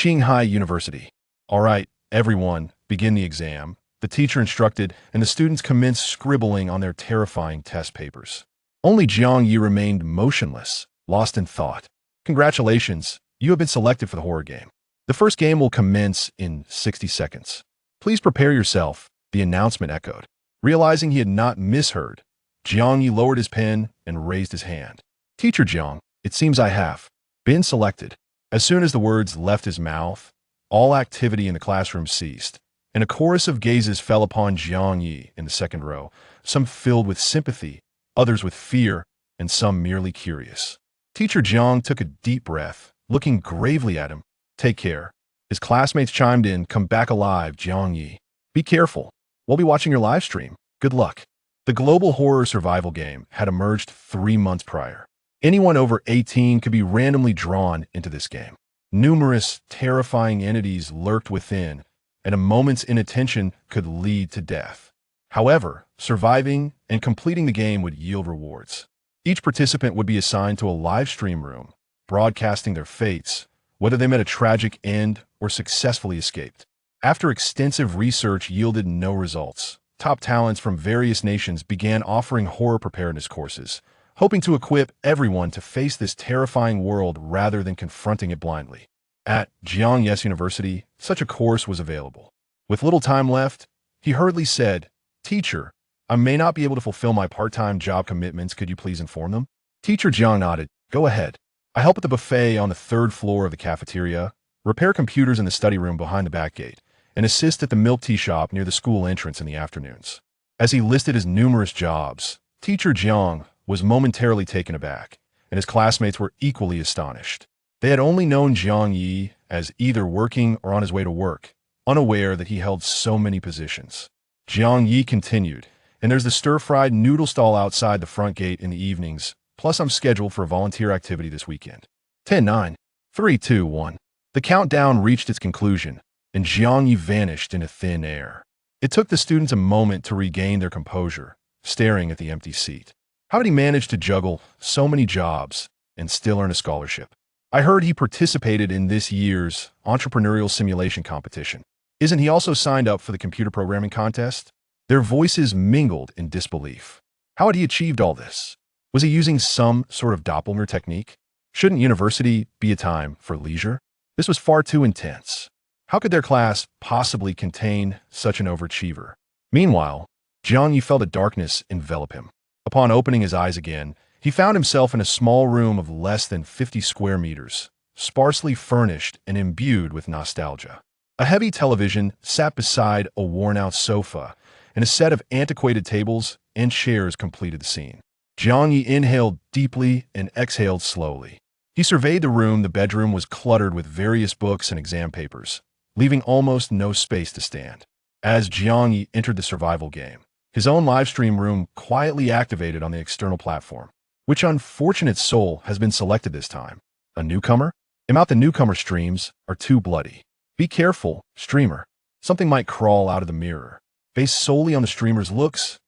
Qinghai University. All right, everyone, begin the exam. The teacher instructed, and the students commenced scribbling on their terrifying test papers. Only Jiang Ye remained motionless, lost in thought. Congratulations, you have been selected for the horror game. The first game will commence in 60 seconds. Please prepare yourself, the announcement echoed. Realizing he had not misheard, Jiang Ye lowered his pen and raised his hand. Teacher Jiang, it seems I have been selected. As soon as the words left his mouth, all activity in the classroom ceased, and a chorus of gazes fell upon Jiang Ye in the second row, some filled with sympathy, others with fear, and some merely curious. Teacher Jiang took a deep breath, looking gravely at him. Take care. His classmates chimed in, come back alive, Jiang Ye. Be careful. We'll be watching your live stream. Good luck. The global horror survival game had emerged 3 months prior. Anyone over 18 could be randomly drawn into this game. Numerous, terrifying entities lurked within, and a moment's inattention could lead to death. However, surviving and completing the game would yield rewards. Each participant would be assigned to a live stream room, broadcasting their fates, whether they met a tragic end or successfully escaped. After extensive research yielded no results, top talents from various nations began offering horror preparedness courses, hoping to equip everyone to face this terrifying world rather than confronting it blindly. At Jiang Ye University, such a course was available. With little time left, he hurriedly said, Teacher, I may not be able to fulfill my part-time job commitments. Could you please inform them? Teacher Jiang nodded. Go ahead. I help at the buffet on the 3rd floor of the cafeteria, repair computers in the study room behind the back gate, and assist at the milk tea shop near the school entrance in the afternoons. As he listed his numerous jobs, Teacher Jiang was momentarily taken aback, and his classmates were equally astonished. They had only known Jiang Ye as either working or on his way to work, unaware that he held so many positions. Jiang Ye continued, and there's the stir-fried noodle stall outside the front gate in the evenings, plus I'm scheduled for a volunteer activity this weekend. 10, 9, 3, 2, 1. The countdown reached its conclusion, and Jiang Ye vanished into thin air. It took the students a moment to regain their composure, staring at the empty seat. How did he manage to juggle so many jobs and still earn a scholarship? I heard he participated in this year's entrepreneurial simulation competition. Isn't he also signed up for the computer programming contest? Their voices mingled in disbelief. How had he achieved all this? Was he using some sort of doppelganger technique? Shouldn't university be a time for leisure? This was far too intense. How could their class possibly contain such an overachiever? Meanwhile, Jiang Ye felt a darkness envelop him. Upon opening his eyes again, he found himself in a small room of less than 50 square meters, sparsely furnished and imbued with nostalgia. A heavy television sat beside a worn-out sofa, and a set of antiquated tables and chairs completed the scene. Jiang Ye inhaled deeply and exhaled slowly. He surveyed the room. The bedroom was cluttered with various books and exam papers, leaving almost no space to stand. As Jiang Ye entered the survival game, his own live stream room quietly activated on the external platform. Which unfortunate soul has been selected this time? A newcomer? Out the newcomer streams are too bloody. Be careful, streamer. Something might crawl out of the mirror. Based solely on the streamer's looks,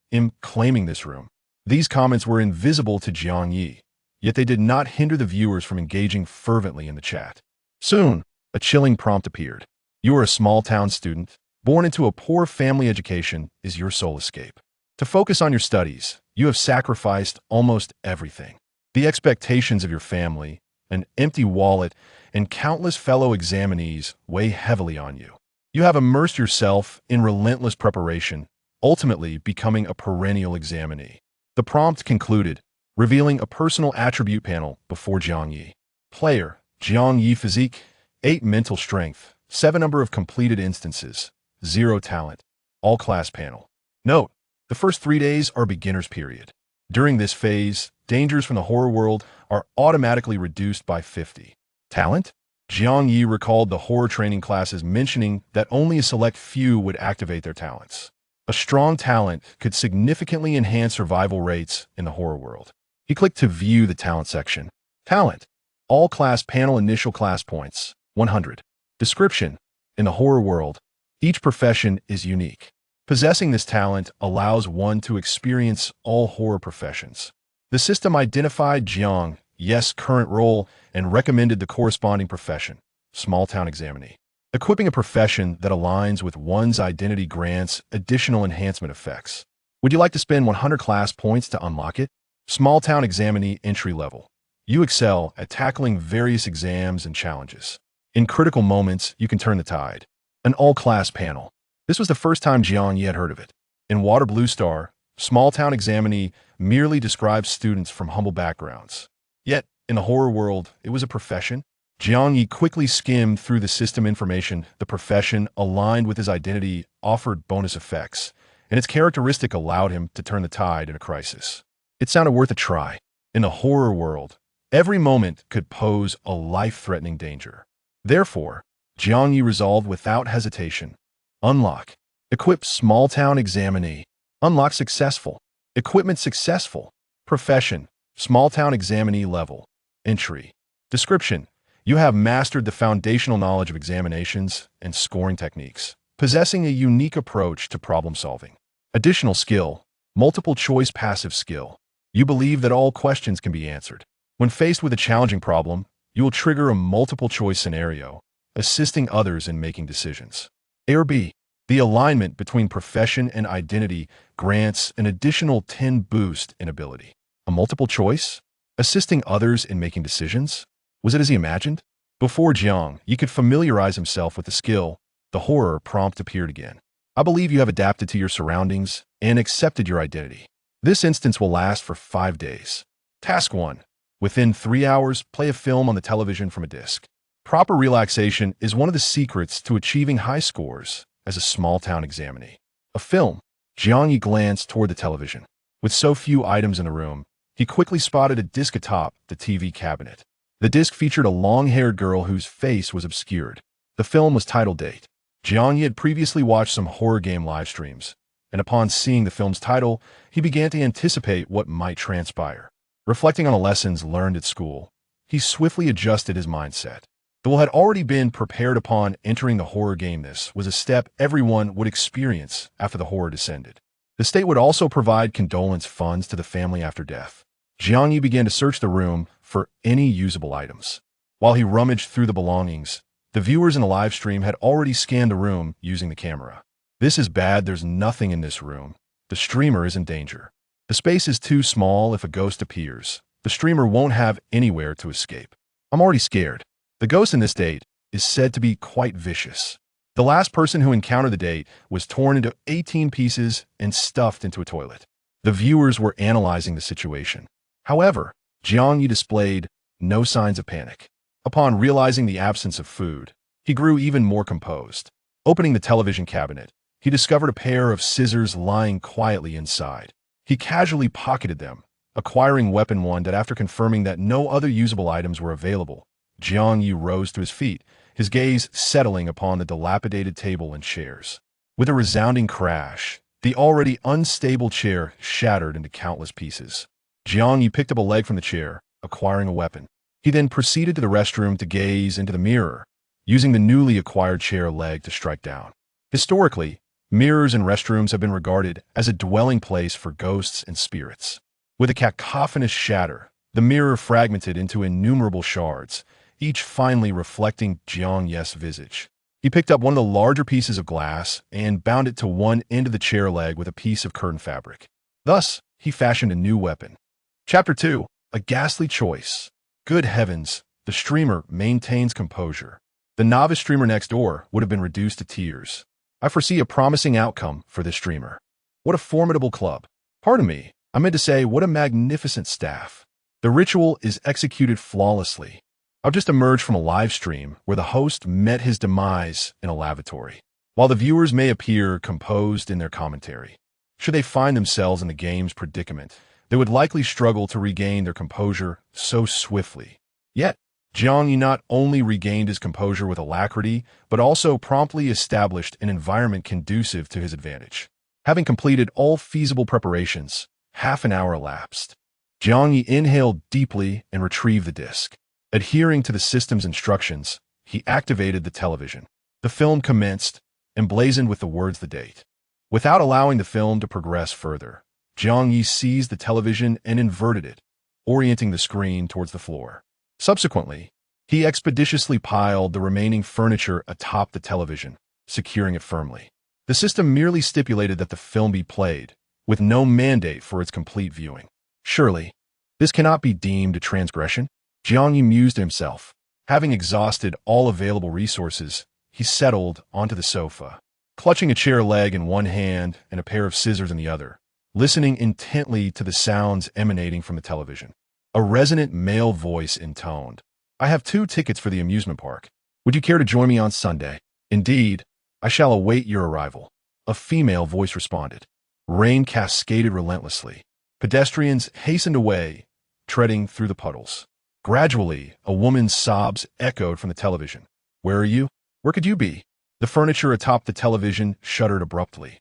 claiming this room. These comments were invisible to Jiang Ye, yet they did not hinder the viewers from engaging fervently in the chat. Soon, a chilling prompt appeared. You are a small-town student. Born into a poor family. Education is your sole escape. To focus on your studies, you have sacrificed almost everything. The expectations of your family, an empty wallet, and countless fellow examinees weigh heavily on you. You have immersed yourself in relentless preparation, ultimately becoming a perennial examinee. The prompt concluded, revealing a personal attribute panel before Jiang Ye. Player, Jiang Ye. Physique, 8 mental strength, 7 number of completed instances, 0 talent, all class panel. Note, the first 3 days are beginner's period. During this phase, dangers from the horror world are automatically reduced by 50. Talent? Jiang Ye recalled the horror training classes mentioning that only a select few would activate their talents. A strong talent could significantly enhance survival rates in the horror world. He clicked to view the talent section. Talent. All class panel. Initial class points, 100. Description. In the horror world, each profession is unique. Possessing this talent allows one to experience all horror professions. The system identified Jiang Ye's current role and recommended the corresponding profession. small-town examinee. Equipping a profession that aligns with one's identity grants additional enhancement effects. Would you like to spend 100 class points to unlock it? Small-town examinee entry level. You excel at tackling various exams and challenges. In critical moments, you can turn the tide. An all-class panel. This was the first time Jiang Ye had heard of it. In Water Blue Star, small-town examinee merely describes students from humble backgrounds. Yet, in the horror world, it was a profession. Jiang Ye quickly skimmed through the system information. The profession, aligned with his identity, offered bonus effects, and its characteristic allowed him to turn the tide in a crisis. It sounded worth a try. In the horror world, every moment could pose a life-threatening danger. Therefore, Jiang Ye resolved without hesitation. Unlock. Equip small-town examinee. Unlock successful. Equipment successful. Profession. Small-town examinee level. Entry. Description. You have mastered the foundational knowledge of examinations and scoring techniques, possessing a unique approach to problem solving. Additional skill. Multiple choice passive skill. You believe that all questions can be answered. When faced with a challenging problem, you will trigger a multiple choice scenario, assisting others in making decisions. A or B. The alignment between profession and identity grants an additional 10 boost in ability. A multiple choice? Assisting others in making decisions? Was it as he imagined? Before Jiang Ye could familiarize himself with the skill, the horror prompt appeared again. I believe you have adapted to your surroundings and accepted your identity. This instance will last for 5 days. Task 1. Within 3 hours, play a film on the television from a disc. Proper relaxation is one of the secrets to achieving high scores as a small-town examinee. A film. Jiang Ye glanced toward the television. With so few items in the room, he quickly spotted a disc atop the TV cabinet. The disc featured a long-haired girl whose face was obscured. The film was titled Date. Jiang Ye had previously watched some horror game live streams, and upon seeing the film's title, he began to anticipate what might transpire. Reflecting on the lessons learned at school, he swiftly adjusted his mindset. Though had already been prepared upon entering the horror game, this was a step everyone would experience after the horror descended. The state would also provide condolence funds to the family after death. Jiang Ye began to search the room for any usable items. While he rummaged through the belongings, the viewers in the live stream had already scanned the room using the camera. This is bad, there's nothing in this room. The streamer is in danger. The space is too small if a ghost appears. The streamer won't have anywhere to escape. I'm already scared. The ghost in this date is said to be quite vicious. The last person who encountered the date was torn into 18 pieces and stuffed into a toilet. The viewers were analyzing the situation. However, Jiang Ye displayed no signs of panic. Upon realizing the absence of food, he grew even more composed. Opening the television cabinet, he discovered a pair of scissors lying quietly inside. He casually pocketed them, acquiring weapon 1 that after confirming that no other usable items were available. Jiang Ye rose to his feet, his gaze settling upon the dilapidated table and chairs. With a resounding crash, the already unstable chair shattered into countless pieces. Jiang Ye picked up a leg from the chair, acquiring a weapon. He then proceeded to the restroom to gaze into the mirror, using the newly acquired chair leg to strike down. Historically, mirrors in restrooms have been regarded as a dwelling place for ghosts and spirits. With a cacophonous shatter, the mirror fragmented into innumerable shards, each finally reflecting Jiang Ye's visage. He picked up one of the larger pieces of glass and bound it to one end of the chair leg with a piece of curtain fabric. Thus, he fashioned a new weapon. Chapter 2. A ghastly choice. Good heavens, the streamer maintains composure. The novice streamer next door would have been reduced to tears. I foresee a promising outcome for this streamer. What a formidable club. Pardon me, I meant to say what a magnificent staff. The ritual is executed flawlessly. I've just emerged from a live stream where the host met his demise in a lavatory. While the viewers may appear composed in their commentary, should they find themselves in the game's predicament, they would likely struggle to regain their composure so swiftly. Yet, Jiang Ye not only regained his composure with alacrity, but also promptly established an environment conducive to his advantage. Having completed all feasible preparations, half an hour elapsed. Jiang Ye inhaled deeply and retrieved the disc. Adhering to the system's instructions, he activated the television. The film commenced, emblazoned with the words "the date." Without allowing the film to progress further, Jiang Ye seized the television and inverted it, orienting the screen towards the floor. Subsequently, He expeditiously piled the remaining furniture atop the television, securing it firmly. The system merely stipulated that the film be played, with no mandate for its complete viewing. Surely, this cannot be deemed a transgression? Jiang Ye mused to himself. Having exhausted all available resources, he settled onto the sofa, clutching a chair leg in one hand and a pair of scissors in the other, listening intently to the sounds emanating from the television. A resonant male voice intoned, "I have 2 tickets for the amusement park. Would you care to join me on Sunday? Indeed, I shall await your arrival." A female voice responded. Rain cascaded relentlessly. Pedestrians hastened away, treading through the puddles. Gradually, a woman's sobs echoed from the television. "Where are you? Where could you be?" The furniture atop the television shuddered abruptly.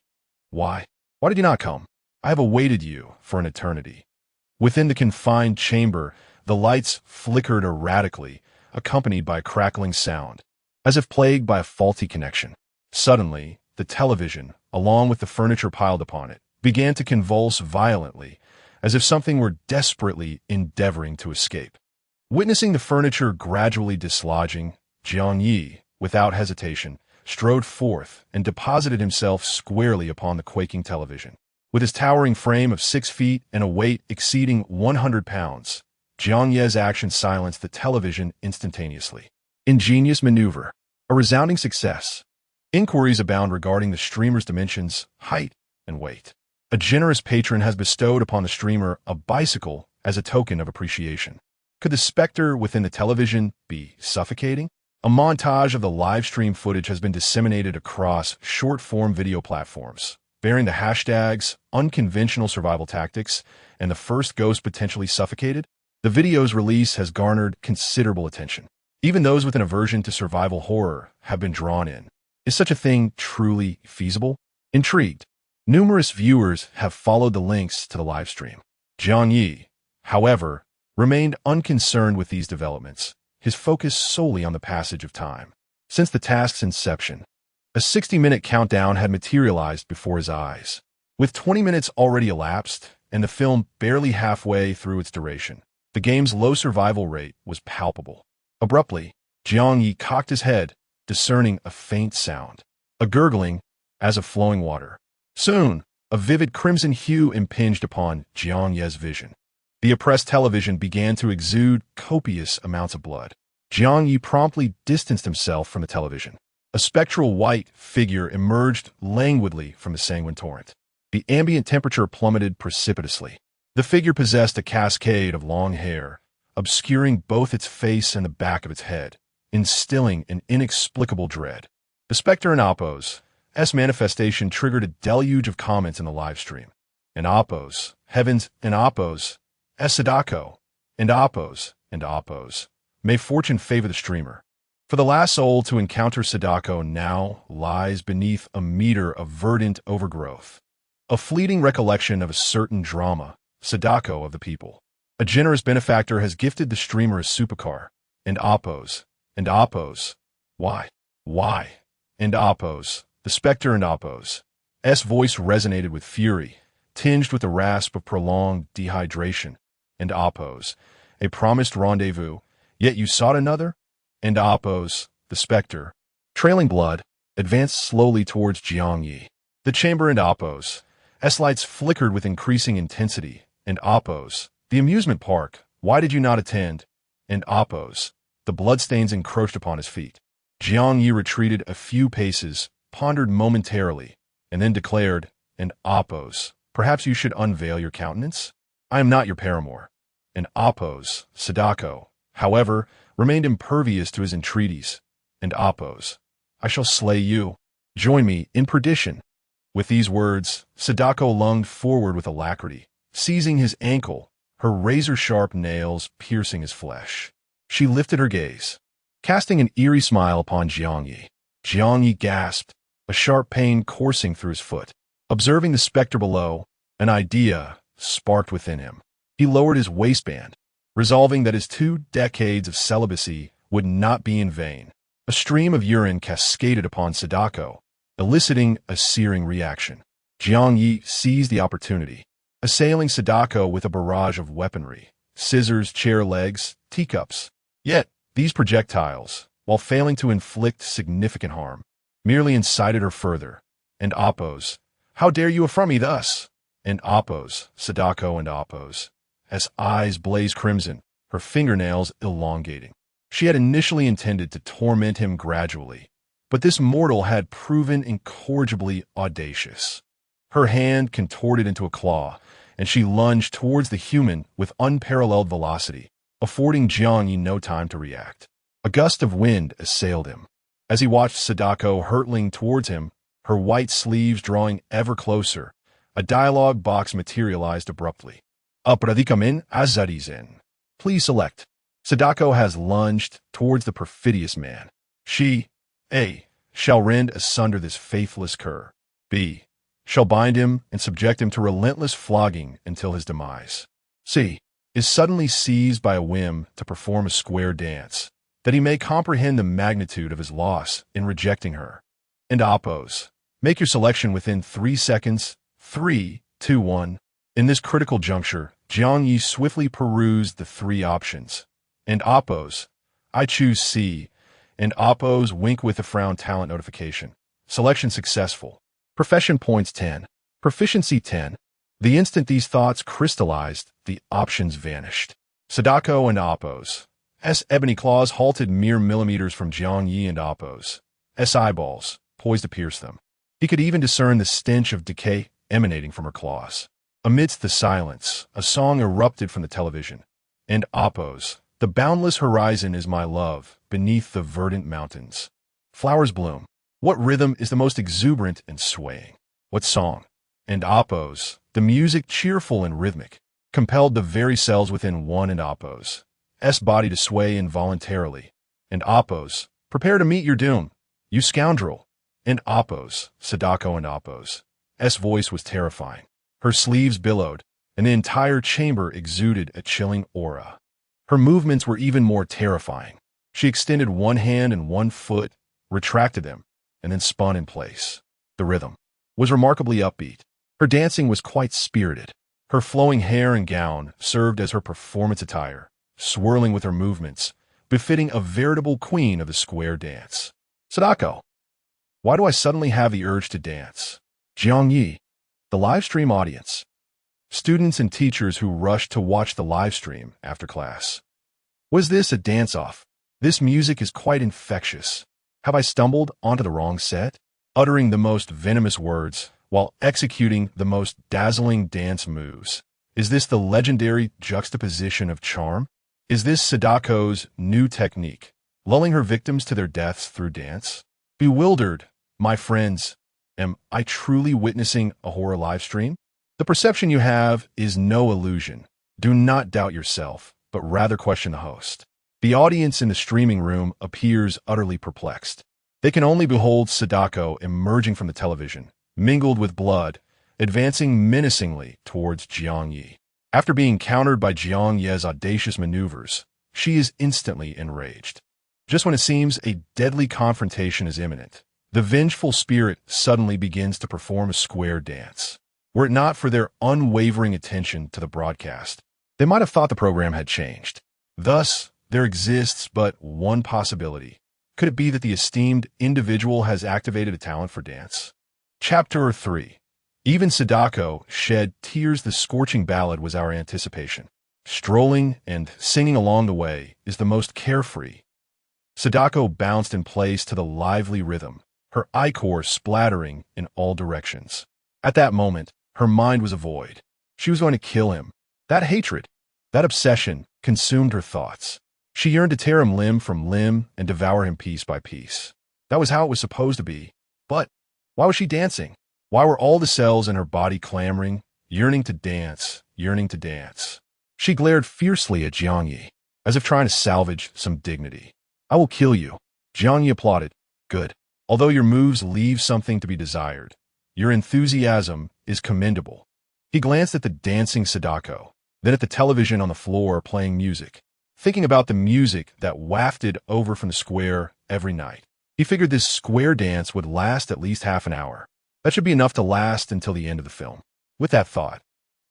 Why did you not come? I have awaited you for an eternity." Within the confined chamber, the lights flickered erratically, accompanied by a crackling sound, as if plagued by a faulty connection. Suddenly, the television, along with the furniture piled upon it, began to convulse violently, as if something were desperately endeavoring to escape. Witnessing the furniture gradually dislodging, Jiang Ye, without hesitation, strode forth and deposited himself squarely upon the quaking television. With his towering frame of 6 feet and a weight exceeding 100 pounds, Jiang Ye's action silenced the television instantaneously. Ingenious maneuver. A resounding success. Inquiries abound regarding the streamer's dimensions, height, and weight. A generous patron has bestowed upon the streamer a bicycle as a token of appreciation. Could the specter within the television be suffocating? A montage of the live stream footage has been disseminated across short-form video platforms, bearing the hashtags unconventional survival tactics and the first ghost potentially suffocated. The video's release has garnered considerable attention. Even those with an aversion to survival horror have been drawn in. Is such a thing truly feasible? Intrigued, numerous viewers have followed the links to the live stream. Jiang Ye, however, remained unconcerned with these developments, his focus solely on the passage of time. Since the task's inception, a 60-minute countdown had materialized before his eyes. With 20 minutes already elapsed and the film barely halfway through its duration, the game's low survival rate was palpable. Abruptly, Jiang Ye cocked his head, discerning a faint sound, a gurgling as of flowing water. Soon, a vivid crimson hue impinged upon Jiang Ye's vision. The oppressed television began to exude copious amounts of blood. Jiang Ye promptly distanced himself from the television. A spectral white figure emerged languidly from the sanguine torrent. The ambient temperature plummeted precipitously. The figure possessed a cascade of long hair, obscuring both its face and the back of its head, instilling an inexplicable dread. The specter in Oppo's manifestation triggered a deluge of comments in the live stream. In Oppo's, heavens, in Oppo's, Sadako, and Oppos. May fortune favor the streamer. For the last soul to encounter Sadako now lies beneath a meter of verdant overgrowth. A fleeting recollection of a certain drama, Sadako of the people. A generous benefactor has gifted the streamer a supercar, and Oppos. Why? And Oppos, the specter and Oppos. Voice resonated with fury, tinged with the rasp of prolonged dehydration. And Oppos, a promised rendezvous, yet you sought another? And Oppos, the specter, trailing blood, advanced slowly towards Jiang Ye. The chamber and Oppos, lights flickered with increasing intensity. And Oppos, the amusement park, why did you not attend? And Oppos, the bloodstains encroached upon his feet. Jiang Ye retreated a few paces, pondered momentarily, and then declared, "And Oppos, perhaps you should unveil your countenance? I am not your paramour." And Oppos, Sadako, however, remained impervious to his entreaties. And Oppos, "I shall slay you. Join me in perdition." With these words, Sadako lunged forward with alacrity, seizing his ankle, her razor-sharp nails piercing his flesh. She lifted her gaze, casting an eerie smile upon Jiang Ye. Jiang Ye gasped, a sharp pain coursing through his foot. Observing the specter below, an idea sparked within him. He lowered his waistband, resolving that his 2 decades of celibacy would not be in vain. A stream of urine cascaded upon Sadako, eliciting a searing reaction. Jiang Ye seized the opportunity, assailing Sadako with a barrage of weaponry, scissors, chair legs, teacups. Yet, These projectiles, while failing to inflict significant harm, merely incited her further. And Oppos, how dare you affront me thus? And Oppos, Sadako and Oppos, as eyes blazed crimson, her fingernails elongating. She had initially intended to torment him gradually, but this mortal had proven incorrigibly audacious. Her hand contorted into a claw, and she lunged towards the human with unparalleled velocity, affording Jiang Ye no time to react. A gust of wind assailed him. As he watched Sadako hurtling towards him, her white sleeves drawing ever closer, a dialogue box materialized abruptly. Apradikamin azarizen. Please select. Sadako has lunged towards the perfidious man. She, A, shall rend asunder this faithless cur. B, shall bind him and subject him to relentless flogging until his demise. C, is suddenly seized by a whim to perform a square dance, that he may comprehend the magnitude of his loss in rejecting her. And Oppos, make your selection within 3 seconds. 3, 2, 1. In this critical juncture, Jiang Ye swiftly perused the 3 options. And Oppos, I choose C. And Oppos wink with a frown talent notification. Selection successful. Profession points 10. Proficiency 10. The instant these thoughts crystallized, the options vanished. Sadako and Oppos. S. Ebony claws halted mere millimeters from Jiang Ye and Oppos. S. eyeballs, poised to pierce them. He could even discern the stench of decay emanating from her claws. Amidst the silence, a song erupted from the television. And Oppos, the boundless horizon is my love, beneath the verdant mountains. Flowers bloom. What rhythm is the most exuberant and swaying? What song? And Oppos, the music cheerful and rhythmic, compelled the very cells within one and Oppos' body to sway involuntarily. And Oppos, prepare to meet your doom, you scoundrel. And Oppos, Sadako and Oppos' voice was terrifying. Her sleeves billowed, and the entire chamber exuded a chilling aura. Her movements were even more terrifying. She extended one hand and one foot, retracted them, and then spun in place. The rhythm was remarkably upbeat. Her dancing was quite spirited. Her flowing hair and gown served as her performance attire, swirling with her movements, befitting a veritable queen of the square dance. Sadako, why do I suddenly have the urge to dance? Jiang Ye, the live stream audience. Students and teachers who rushed to watch the live stream after class. Was this a dance-off? This music is quite infectious. Have I stumbled onto the wrong set? Uttering the most venomous words while executing the most dazzling dance moves. Is this the legendary juxtaposition of charm? Is this Sadako's new technique, lulling her victims to their deaths through dance? Bewildered, my friends, am I truly witnessing a horror live stream? The perception you have is no illusion. Do not doubt yourself, but rather question the host. The audience in the streaming room appears utterly perplexed. They can only behold Sadako emerging from the television, mingled with blood, advancing menacingly towards Jiang Ye. After being countered by Jiang Ye's audacious maneuvers, she is instantly enraged. Just when it seems a deadly confrontation is imminent, the vengeful spirit suddenly begins to perform a square dance. Were it not for their unwavering attention to the broadcast, they might have thought the program had changed. Thus, there exists but one possibility. Could it be that the esteemed individual has activated a talent for dance? Chapter 3. Even Sadako shed tears. The scorching ballad was our anticipation. Strolling and singing along the way is the most carefree. Sadako bounced in place to the lively rhythm, her ichor splattering in all directions. At that moment, her mind was a void. She was going to kill him. That hatred, that obsession, consumed her thoughts. She yearned to tear him limb from limb and devour him piece by piece. That was how it was supposed to be. But why was she dancing? Why were all the cells in her body clamoring, yearning to dance, yearning to dance? She glared fiercely at Jiang Ye, as if trying to salvage some dignity. I will kill you. Jiang Ye applauded. Good. Although your moves leave something to be desired, your enthusiasm is commendable. He glanced at the dancing Sadako, then at the television on the floor playing music, thinking about the music that wafted over from the square every night. He figured this square dance would last at least half an hour. That should be enough to last until the end of the film. With that thought,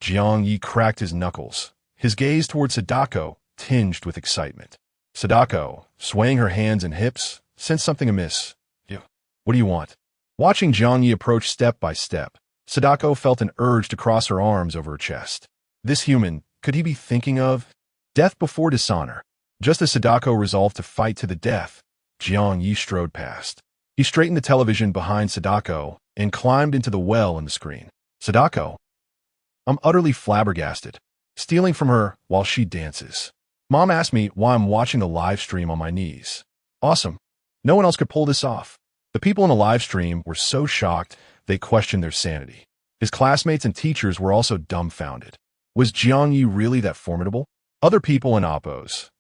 Jiang Ye cracked his knuckles, his gaze toward Sadako tinged with excitement. Sadako, swaying her hands and hips, sensed something amiss. "You, what do you want?" Watching Jiang Ye approach step by step, Sadako felt an urge to cross her arms over her chest. This human, could he be thinking of death before dishonor? Just as Sadako resolved to fight to the death, Jiang Ye strode past. He straightened the television behind Sadako and climbed into the well in the screen. "Sadako, I'm utterly flabbergasted. Stealing from her while she dances. Mom asked me why I'm watching the live stream on my knees. Awesome. No one else could pull this off." The people in the live stream were so shocked they questioned their sanity. His classmates and teachers were also dumbfounded. Was Jiang Ye really that formidable? Other people in Oppo's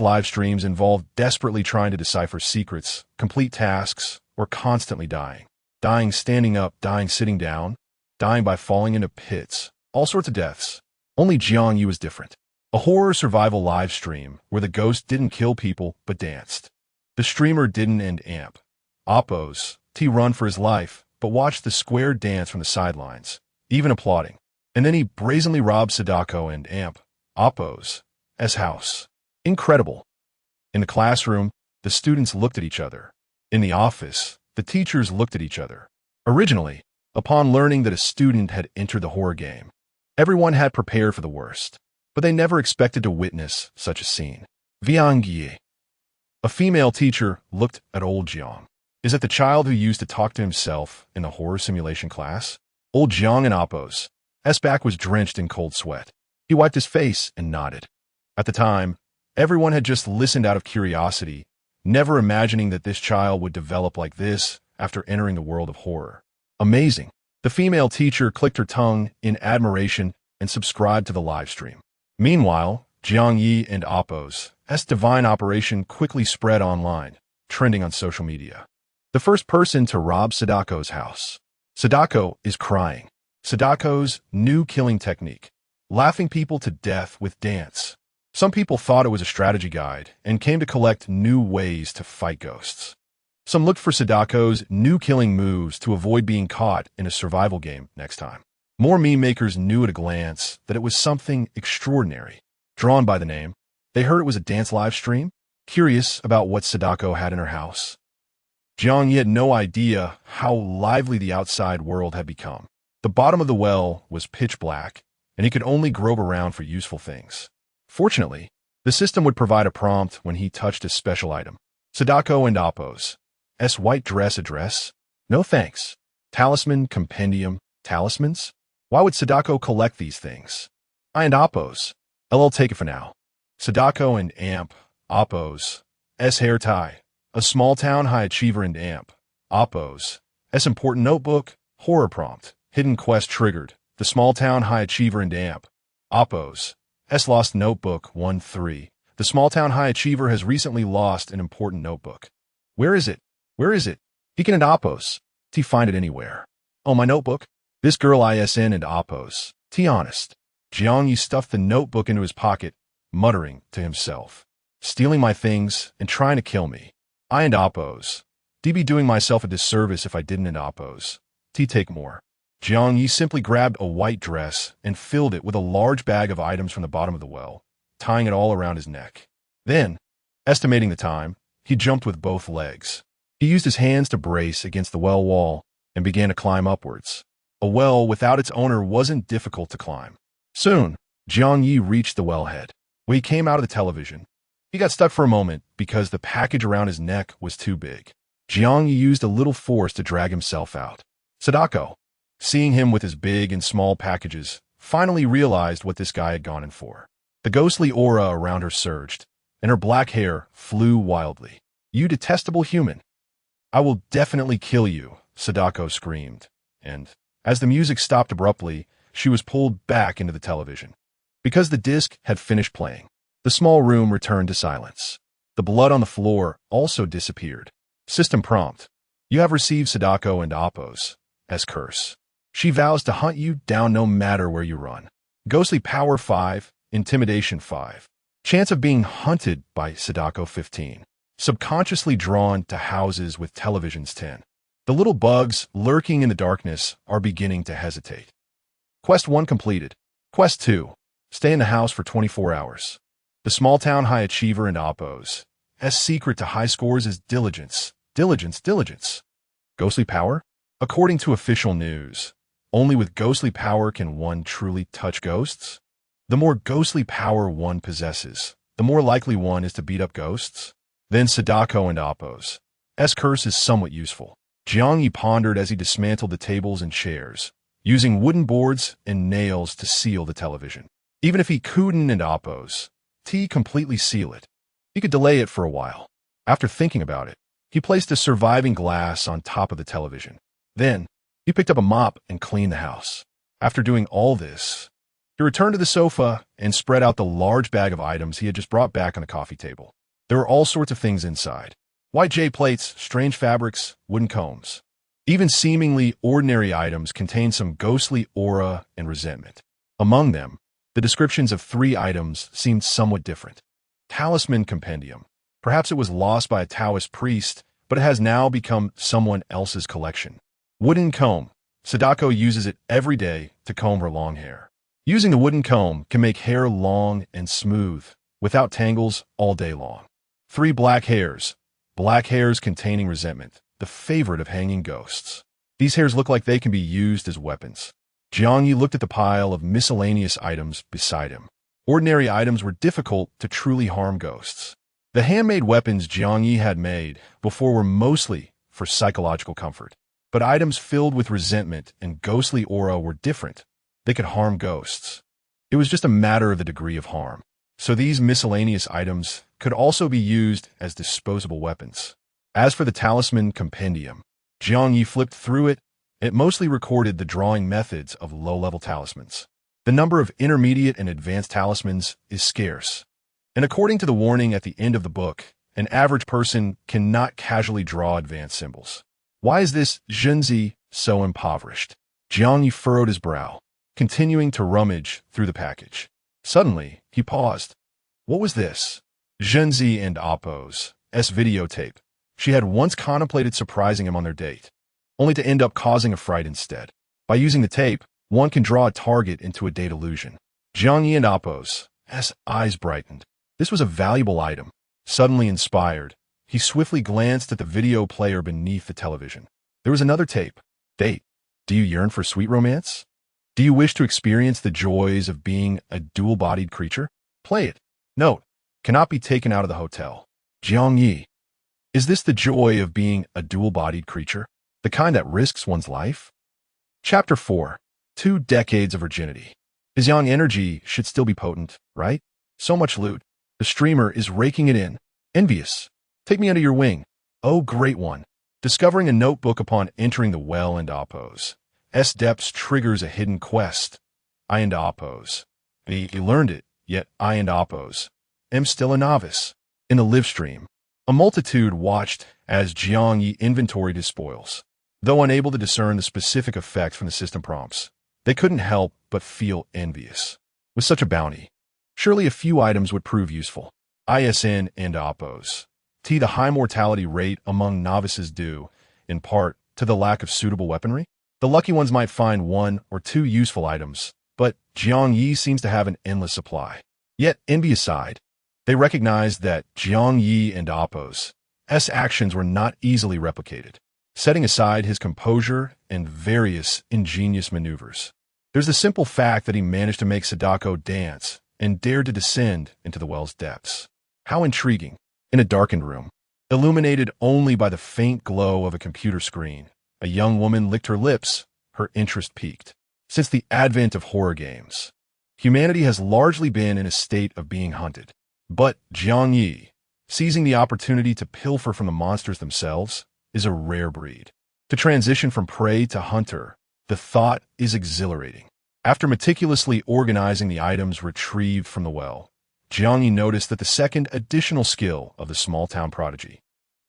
live streams involved desperately trying to decipher secrets, complete tasks, or constantly dying. Dying standing up, dying sitting down, dying by falling into pits, all sorts of deaths. Only Jiang Ye was different. A horror survival live stream where the ghost didn't kill people but danced. The streamer didn't end amp. Oppo's run for his life, but watched the square dance from the sidelines, even applauding. And then he brazenly robbed Sadako and amp Oppo's house. Incredible. In the classroom, the students looked at each other. In the office, the teachers looked at each other. Originally, upon learning that a student had entered the horror game, everyone had prepared for the worst, but they never expected to witness such a scene. Jiang Ye, a female teacher, looked at old Jiang. Is it the child who used to talk to himself in the horror simulation class? Old Jiang and Oppo's back was drenched in cold sweat. He wiped his face and nodded. At the time, everyone had just listened out of curiosity, never imagining that this child would develop like this after entering the world of horror. Amazing. The female teacher clicked her tongue in admiration and subscribed to the live stream. Meanwhile, Jiang Ye and Oppo's divine operation quickly spread online, trending on social media. The first person to rob Sadako's house. Sadako is crying. Sadako's new killing technique. Laughing people to death with dance. Some people thought it was a strategy guide and came to collect new ways to fight ghosts. Some looked for Sadako's new killing moves to avoid being caught in a survival game next time. More meme makers knew at a glance that it was something extraordinary. Drawn by the name, they heard it was a dance live stream, curious about what Sadako had in her house. Jiang Ye had no idea how lively the outside world had become. The bottom of the well was pitch black, and he could only grope around for useful things. Fortunately, the system would provide a prompt when he touched a special item. Sadako and Oppo's white dress address? No thanks. Talisman, compendium, talismans? Why would Sadako collect these things? I and Oppo's. I'll take it for now. Sadako and amp Oppo's hair tie. A small town high achiever and amp Oppo's important notebook. Horror prompt. Hidden quest triggered. The small town high achiever and amp Oppo's lost notebook 1-3. The small town high achiever has recently lost an important notebook. Where is it? Where is it? He and Oppo's. Find it anywhere. Oh, my notebook. This girl ISN and Oppo's. Honest. Jiang Ye stuffed the notebook into his pocket, muttering to himself. Stealing my things and trying to kill me. I and Oppo's. Be doing myself a disservice if I didn't and Oppo's. Take more. Jiang Ye simply grabbed a white dress and filled it with a large bag of items from the bottom of the well, tying it all around his neck. Then, estimating the time, he jumped with both legs. He used his hands to brace against the well wall and began to climb upwards. A well without its owner wasn't difficult to climb. Soon, Jiang Ye reached the wellhead. When he came out of the television, he got stuck for a moment because the package around his neck was too big. Jiang Ye used a little force to drag himself out. Sadako, seeing him with his big and small packages, finally realized what this guy had gone in for. The ghostly aura around her surged, and her black hair flew wildly. You detestable human. I will definitely kill you, Sadako screamed, and, as the music stopped abruptly, she was pulled back into the television. Because the disc had finished playing, the small room returned to silence. The blood on the floor also disappeared. System prompt. You have received Sadako and Oppo's curse. She vows to hunt you down no matter where you run. Ghostly power 5, intimidation 5. Chance of being hunted by Sadako 15. Subconsciously drawn to houses with televisions 10. The little bugs lurking in the darkness are beginning to hesitate. Quest 1 completed. Quest 2. Stay in the house for 24 hours. The small-town high achiever and Oppo's secret to high scores is diligence. Diligence, diligence. Ghostly power? According to official news, only with ghostly power can one truly touch ghosts. The more ghostly power one possesses, the more likely one is to beat up ghosts. Then Sadako and Oppo's curse is somewhat useful. Jiang Ye pondered as he dismantled the tables and chairs, using wooden boards and nails to seal the television. Even if he couldn't and Oppo's completely seal it, he could delay it for a while. After thinking about it, he placed a surviving glass on top of the television. Then, he picked up a mop and cleaned the house. After doing all this, he returned to the sofa and spread out the large bag of items he had just brought back on the coffee table. There were all sorts of things inside. White jade plates, strange fabrics, wooden combs. Even seemingly ordinary items contained some ghostly aura and resentment. Among them, the descriptions of 3 items seemed somewhat different. Talisman Compendium. Perhaps it was lost by a Taoist priest, but it has now become someone else's collection. Wooden comb. Sadako uses it every day to comb her long hair. Using the wooden comb can make hair long and smooth, without tangles, all day long. 3 black hairs. Black hairs containing resentment, the favorite of hanging ghosts. These hairs look like they can be used as weapons. Jiang Ye looked at the pile of miscellaneous items beside him. Ordinary items were difficult to truly harm ghosts. The handmade weapons Jiang Ye had made before were mostly for psychological comfort. But items filled with resentment and ghostly aura were different. They could harm ghosts. It was just a matter of the degree of harm. So these miscellaneous items could also be used as disposable weapons. As for the Talisman Compendium, Jiang Ye flipped through it. It mostly recorded the drawing methods of low-level talismans. The number of intermediate and advanced talismans is scarce. And according to the warning at the end of the book, an average person cannot casually draw advanced symbols. Why is this Zhenzi so impoverished? Jiang Ye furrowed his brow, continuing to rummage through the package. Suddenly, he paused. What was this? Zhenzi and Oppo's videotape. She had once contemplated surprising him on their date, only to end up causing a fright instead. By using the tape, one can draw a target into a date illusion. Jiang Ye and Oppo's eyes brightened. This was a valuable item. Suddenly inspired, he swiftly glanced at the video player beneath the television. There was another tape. Date. Do you yearn for sweet romance? Do you wish to experience the joys of being a dual-bodied creature? Play it. Note. Cannot be taken out of the hotel. Jiang Ye. Is this the joy of being a dual-bodied creature? The kind that risks one's life? Chapter 4. 2 decades of virginity. His yang energy should still be potent, right? So much loot. The streamer is raking it in. Envious. Take me under your wing. Oh, great one. Discovering a notebook upon entering the well and Oppo's depths triggers a hidden quest. I and Oppo's. He learned it, yet I and Oppo's am still a novice. In the live stream, a multitude watched as Jiang Ye inventoried his spoils. Though unable to discern the specific effect from the system prompts, they couldn't help but feel envious. With such a bounty, surely a few items would prove useful. ISN and Oppo's. The high mortality rate among novices due, in part, to the lack of suitable weaponry. The lucky ones might find 1 or 2 useful items, but Jiang Ye seems to have an endless supply. Yet, envy aside, they recognized that Jiang Ye and Oppo's actions were not easily replicated, setting aside his composure and various ingenious maneuvers. There's the simple fact that he managed to make Sadako dance and dared to descend into the well's depths. How intriguing. In a darkened room, illuminated only by the faint glow of a computer screen, a young woman licked her lips, her interest piqued. Since the advent of horror games, humanity has largely been in a state of being hunted. But Jiang Ye, seizing the opportunity to pilfer from the monsters themselves, is a rare breed. To transition from prey to hunter, the thought is exhilarating. After meticulously organizing the items retrieved from the well, Jiang Ye noticed that the second additional skill of the small-town prodigy,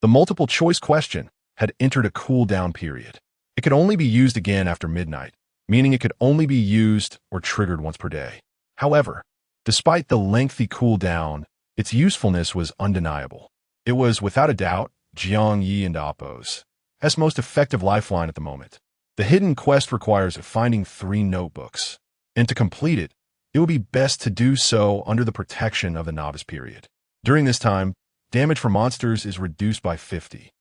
the multiple-choice question, had entered a cool-down period. It could only be used again after midnight, meaning it could only be used or triggered once per day. However, despite the lengthy cooldown, its usefulness was undeniable. It was, without a doubt, Jiang Ye and Oppo's most effective lifeline at the moment. The hidden quest requires finding 3 notebooks, and to complete it, it would be best to do so under the protection of the novice period. During this time, damage for monsters is reduced by 50.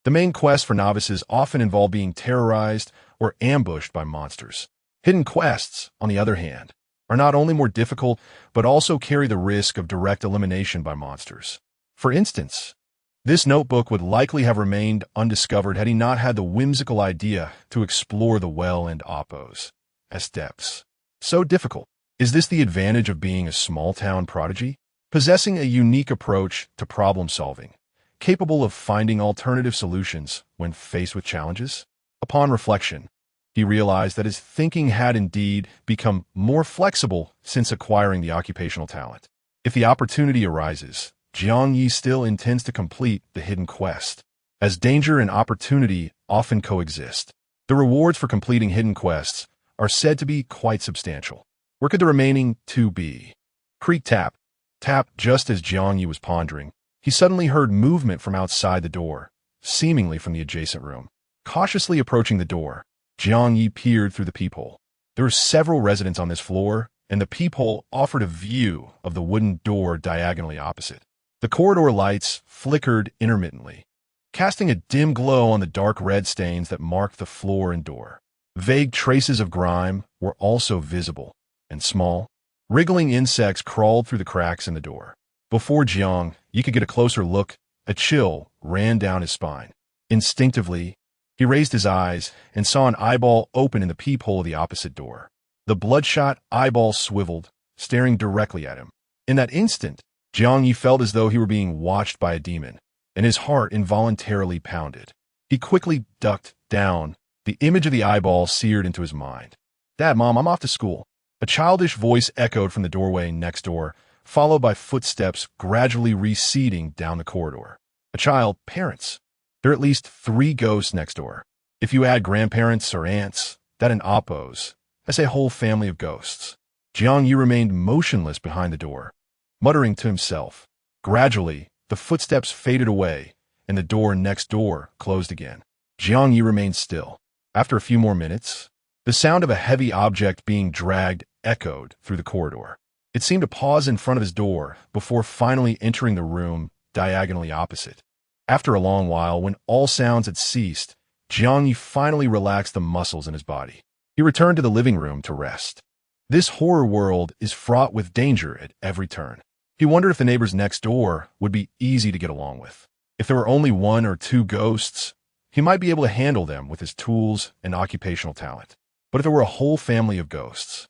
The main quests for novices often involve being terrorized or ambushed by monsters. Hidden quests, on the other hand, are not only more difficult, but also carry the risk of direct elimination by monsters. For instance, this notebook would likely have remained undiscovered had he not had the whimsical idea to explore the well and oppos as depths. So difficult. Is this the advantage of being a small-town prodigy? Possessing a unique approach to problem-solving, capable of finding alternative solutions when faced with challenges? Upon reflection, he realized that his thinking had indeed become more flexible since acquiring the occupational talent. If the opportunity arises, Jiang Ye still intends to complete the hidden quest, as danger and opportunity often coexist. The rewards for completing hidden quests are said to be quite substantial. Where could the remaining two be? Creak tap. Tap. Just as Jiang Ye was pondering, he suddenly heard movement from outside the door, seemingly from the adjacent room. Cautiously approaching the door, Jiang Ye peered through the peephole. There were several residents on this floor, and the peephole offered a view of the wooden door diagonally opposite. The corridor lights flickered intermittently, casting a dim glow on the dark red stains that marked the floor and door. Vague traces of grime were also visible, and small, wriggling insects crawled through the cracks in the door. Before Jiang Ye could get a closer look, a chill ran down his spine. Instinctively, he raised his eyes and saw an eyeball open in the peephole of the opposite door. The bloodshot eyeball swiveled, staring directly at him. In that instant, Jiang Ye felt as though he were being watched by a demon, and his heart involuntarily pounded. He quickly ducked down, the image of the eyeball seared into his mind. "Dad, Mom, I'm off to school." A childish voice echoed from the doorway next door, followed by footsteps gradually receding down the corridor. A child, parents. There are at least 3 ghosts next door. If you add grandparents or aunts, that and oppos, that's a whole family of ghosts. Jiang Ye remained motionless behind the door, muttering to himself. Gradually, the footsteps faded away, and the door next door closed again. Jiang Ye remained still. After a few more minutes, the sound of a heavy object being dragged echoed through the corridor. It seemed to pause in front of his door before finally entering the room diagonally opposite. After a long while, when all sounds had ceased, Jiang Ye finally relaxed the muscles in his body. He returned to the living room to rest. This horror world is fraught with danger at every turn. He wondered if the neighbors next door would be easy to get along with. If there were only 1 or 2 ghosts, he might be able to handle them with his tools and occupational talent. But if there were a whole family of ghosts,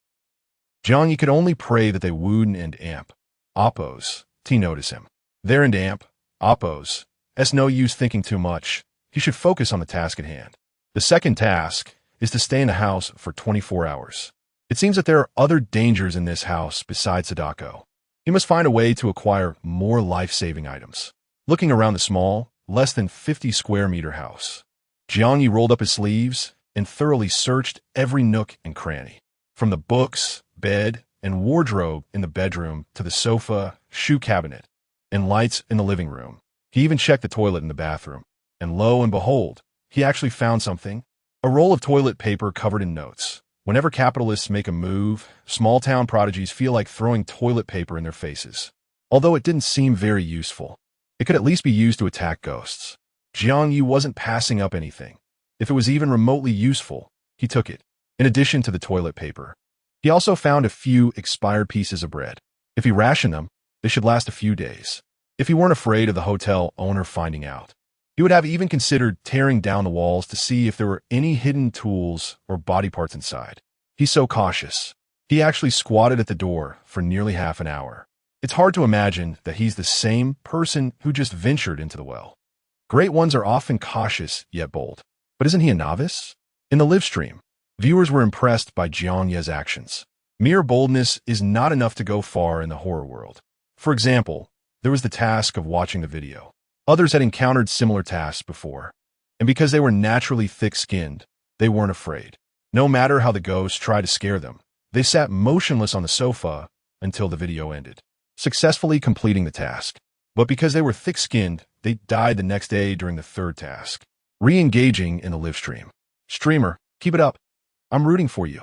Jiang Ye could only pray that they would and amp, oppos, to notice him. There and amp, oppos, it's no use thinking too much. He should focus on the task at hand. The second task is to stay in the house for 24 hours. It seems that there are other dangers in this house besides Sadako. He must find a way to acquire more life-saving items. Looking around the small, less than 50 square meter house, Jiang Ye rolled up his sleeves and thoroughly searched every nook and cranny. From the books, bed, and wardrobe in the bedroom to the sofa, shoe cabinet, and lights in the living room. He even checked the toilet in the bathroom. And lo and behold, he actually found something. A roll of toilet paper covered in notes. Whenever capitalists make a move, small-town prodigies feel like throwing toilet paper in their faces. Although it didn't seem very useful, it could at least be used to attack ghosts. Jiang Ye wasn't passing up anything. If it was even remotely useful, he took it. In addition to the toilet paper, he also found a few expired pieces of bread. If he rationed them, they should last a few days. If he weren't afraid of the hotel owner finding out, he would have even considered tearing down the walls to see if there were any hidden tools or body parts inside. He's so cautious. He actually squatted at the door for nearly half an hour. It's hard to imagine that he's the same person who just ventured into the well. Great ones are often cautious yet bold. But isn't he a novice? In the live stream, viewers were impressed by Jiang Ye's actions. Mere boldness is not enough to go far in the horror world. For example, there was the task of watching the video. Others had encountered similar tasks before, and because they were naturally thick-skinned, they weren't afraid. No matter how the ghosts tried to scare them, they sat motionless on the sofa until the video ended, successfully completing the task. But because they were thick-skinned, they died the next day during the third task. Re-engaging in the live stream. Streamer, keep it up. I'm rooting for you.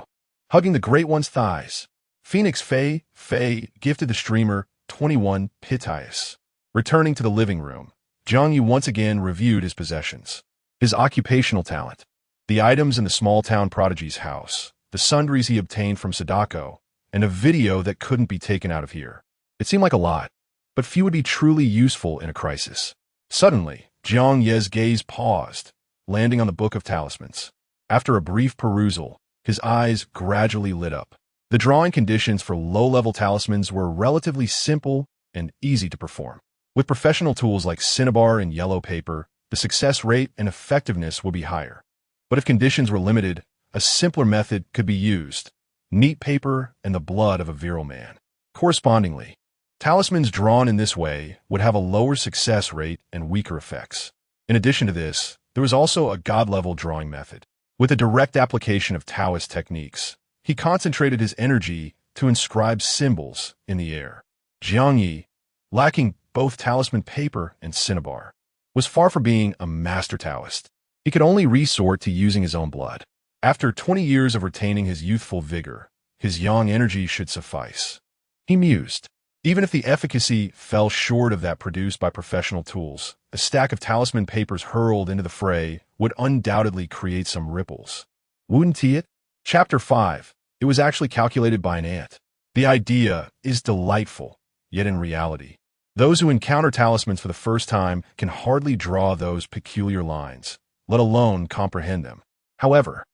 Hugging the Great One's thighs. Phoenix Fei gifted the streamer 21 Pitius. Returning to the living room, Jiang Ye once again reviewed his possessions. His occupational talent, the items in the small-town prodigy's house, the sundries he obtained from Sadako, and a video that couldn't be taken out of here. It seemed like a lot, but few would be truly useful in a crisis. Suddenly, Jiang Ye's gaze paused, landing on the Book of Talismans. After a brief perusal, his eyes gradually lit up. The drawing conditions for low-level talismans were relatively simple and easy to perform. With professional tools like cinnabar and yellow paper, the success rate and effectiveness would be higher. But if conditions were limited, a simpler method could be used: neat paper and the blood of a virile man. Correspondingly, talismans drawn in this way would have a lower success rate and weaker effects. In addition to this, there was also a god-level drawing method. With a direct application of Taoist techniques, he concentrated his energy to inscribe symbols in the air. Jiang Ye, lacking both talisman paper and cinnabar, was far from being a master Taoist. He could only resort to using his own blood. After 20 years of retaining his youthful vigor, his yang energy should suffice. He mused. Even if the efficacy fell short of that produced by professional tools, a stack of talisman papers hurled into the fray would undoubtedly create some ripples. Wouldn't it? Chapter 5. It was actually calculated by an ant. The idea is delightful, yet in reality, those who encounter talismans for the first time can hardly draw those peculiar lines, let alone comprehend them. However,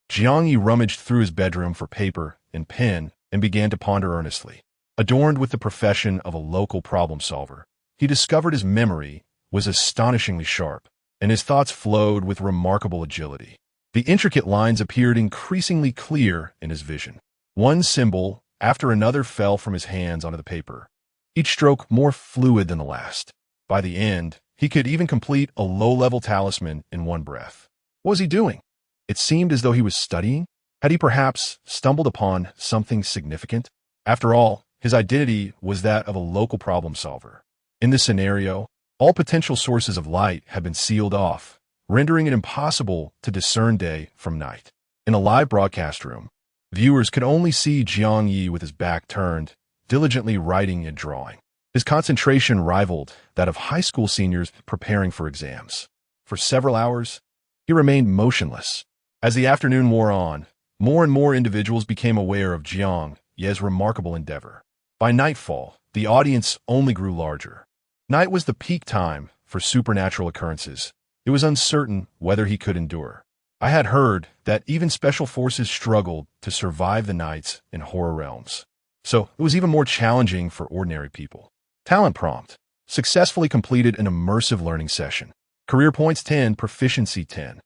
Jiang Ye rummaged through his bedroom for paper and pen and began to ponder earnestly. Adorned with the profession of a local problem solver, he discovered his memory was astonishingly sharp, and his thoughts flowed with remarkable agility. The intricate lines appeared increasingly clear in his vision. One symbol after another fell from his hands onto the paper, each stroke more fluid than the last. By the end, he could even complete a low-level talisman in one breath. What was he doing? It seemed as though he was studying. Had he perhaps stumbled upon something significant? After all, his identity was that of a local problem solver. In this scenario, all potential sources of light had been sealed off, rendering it impossible to discern day from night. In a live broadcast room, viewers could only see Jiang Ye with his back turned, diligently writing and drawing. His concentration rivaled that of high school seniors preparing for exams. For several hours, he remained motionless. As the afternoon wore on, more and more individuals became aware of Jiang Ye's remarkable endeavor. By nightfall, the audience only grew larger. Night was the peak time for supernatural occurrences. It was uncertain whether he could endure. I had heard that even special forces struggled to survive the nights in horror realms. So it was even more challenging for ordinary people. Talent prompt. Successfully completed an immersive learning session. Career points 10, proficiency 10.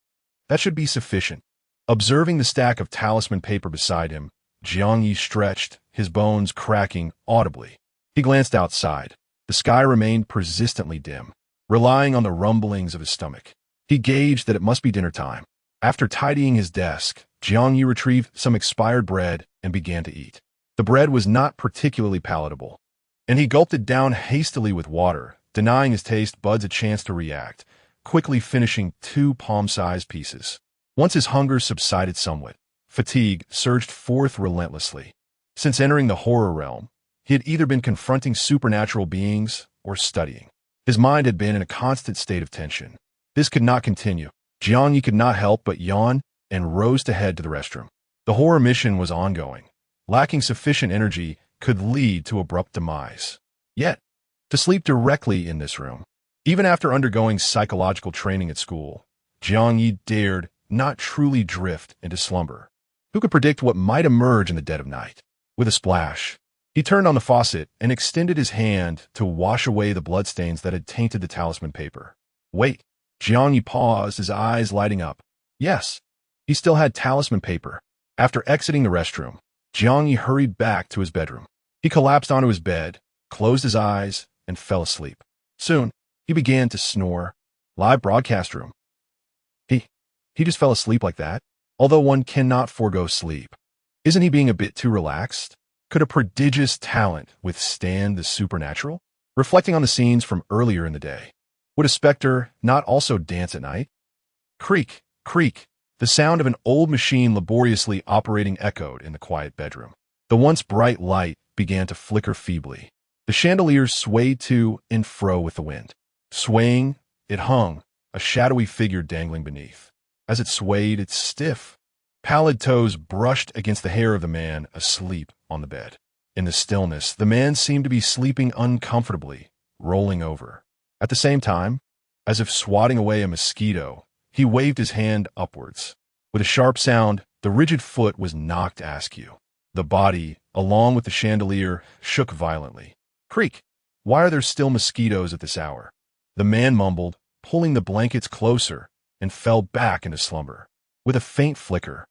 That should be sufficient. Observing the stack of talisman paper beside him, Jiang Ye stretched, his bones cracking audibly. He glanced outside. The sky remained persistently dim, relying on the rumblings of his stomach. He gauged that it must be dinner time. After tidying his desk, Jiang Ye retrieved some expired bread and began to eat. The bread was not particularly palatable, and he gulped it down hastily with water, denying his taste buds a chance to react, quickly finishing 2 palm-sized pieces. Once his hunger subsided somewhat, fatigue surged forth relentlessly. Since entering the horror realm, he had either been confronting supernatural beings or studying. His mind had been in a constant state of tension. This could not continue. Jiang Ye could not help but yawn and rose to head to the restroom. The horror mission was ongoing. Lacking sufficient energy could lead to abrupt demise. Yet, to sleep directly in this room, even after undergoing psychological training at school, Jiang Ye dared not truly drift into slumber. Who could predict what might emerge in the dead of night? With a splash, he turned on the faucet and extended his hand to wash away the bloodstains that had tainted the talisman paper. Wait. Jiang Ye paused, his eyes lighting up. Yes, he still had talisman paper. After exiting the restroom, Jiang Ye hurried back to his bedroom. He collapsed onto his bed, closed his eyes, and fell asleep. Soon, he began to snore. Live broadcast room. He just fell asleep like that? Although one cannot forego sleep. Isn't he being a bit too relaxed? Could a prodigious talent withstand the supernatural? Reflecting on the scenes from earlier in the day, would a specter not also dance at night? Creak, creak. The sound of an old machine laboriously operating echoed in the quiet bedroom. The once bright light began to flicker feebly. The chandelier swayed to and fro with the wind. Swaying, it hung, a shadowy figure dangling beneath. As it swayed, its stiff, pallid toes brushed against the hair of the man asleep on the bed. In the stillness, the man seemed to be sleeping uncomfortably, rolling over. At the same time, as if swatting away a mosquito, he waved his hand upwards. With a sharp sound, the rigid foot was knocked askew. The body, along with the chandelier, shook violently. Creak! Why are there still mosquitoes at this hour? The man mumbled, pulling the blankets closer, and fell back into slumber. With a faint flicker,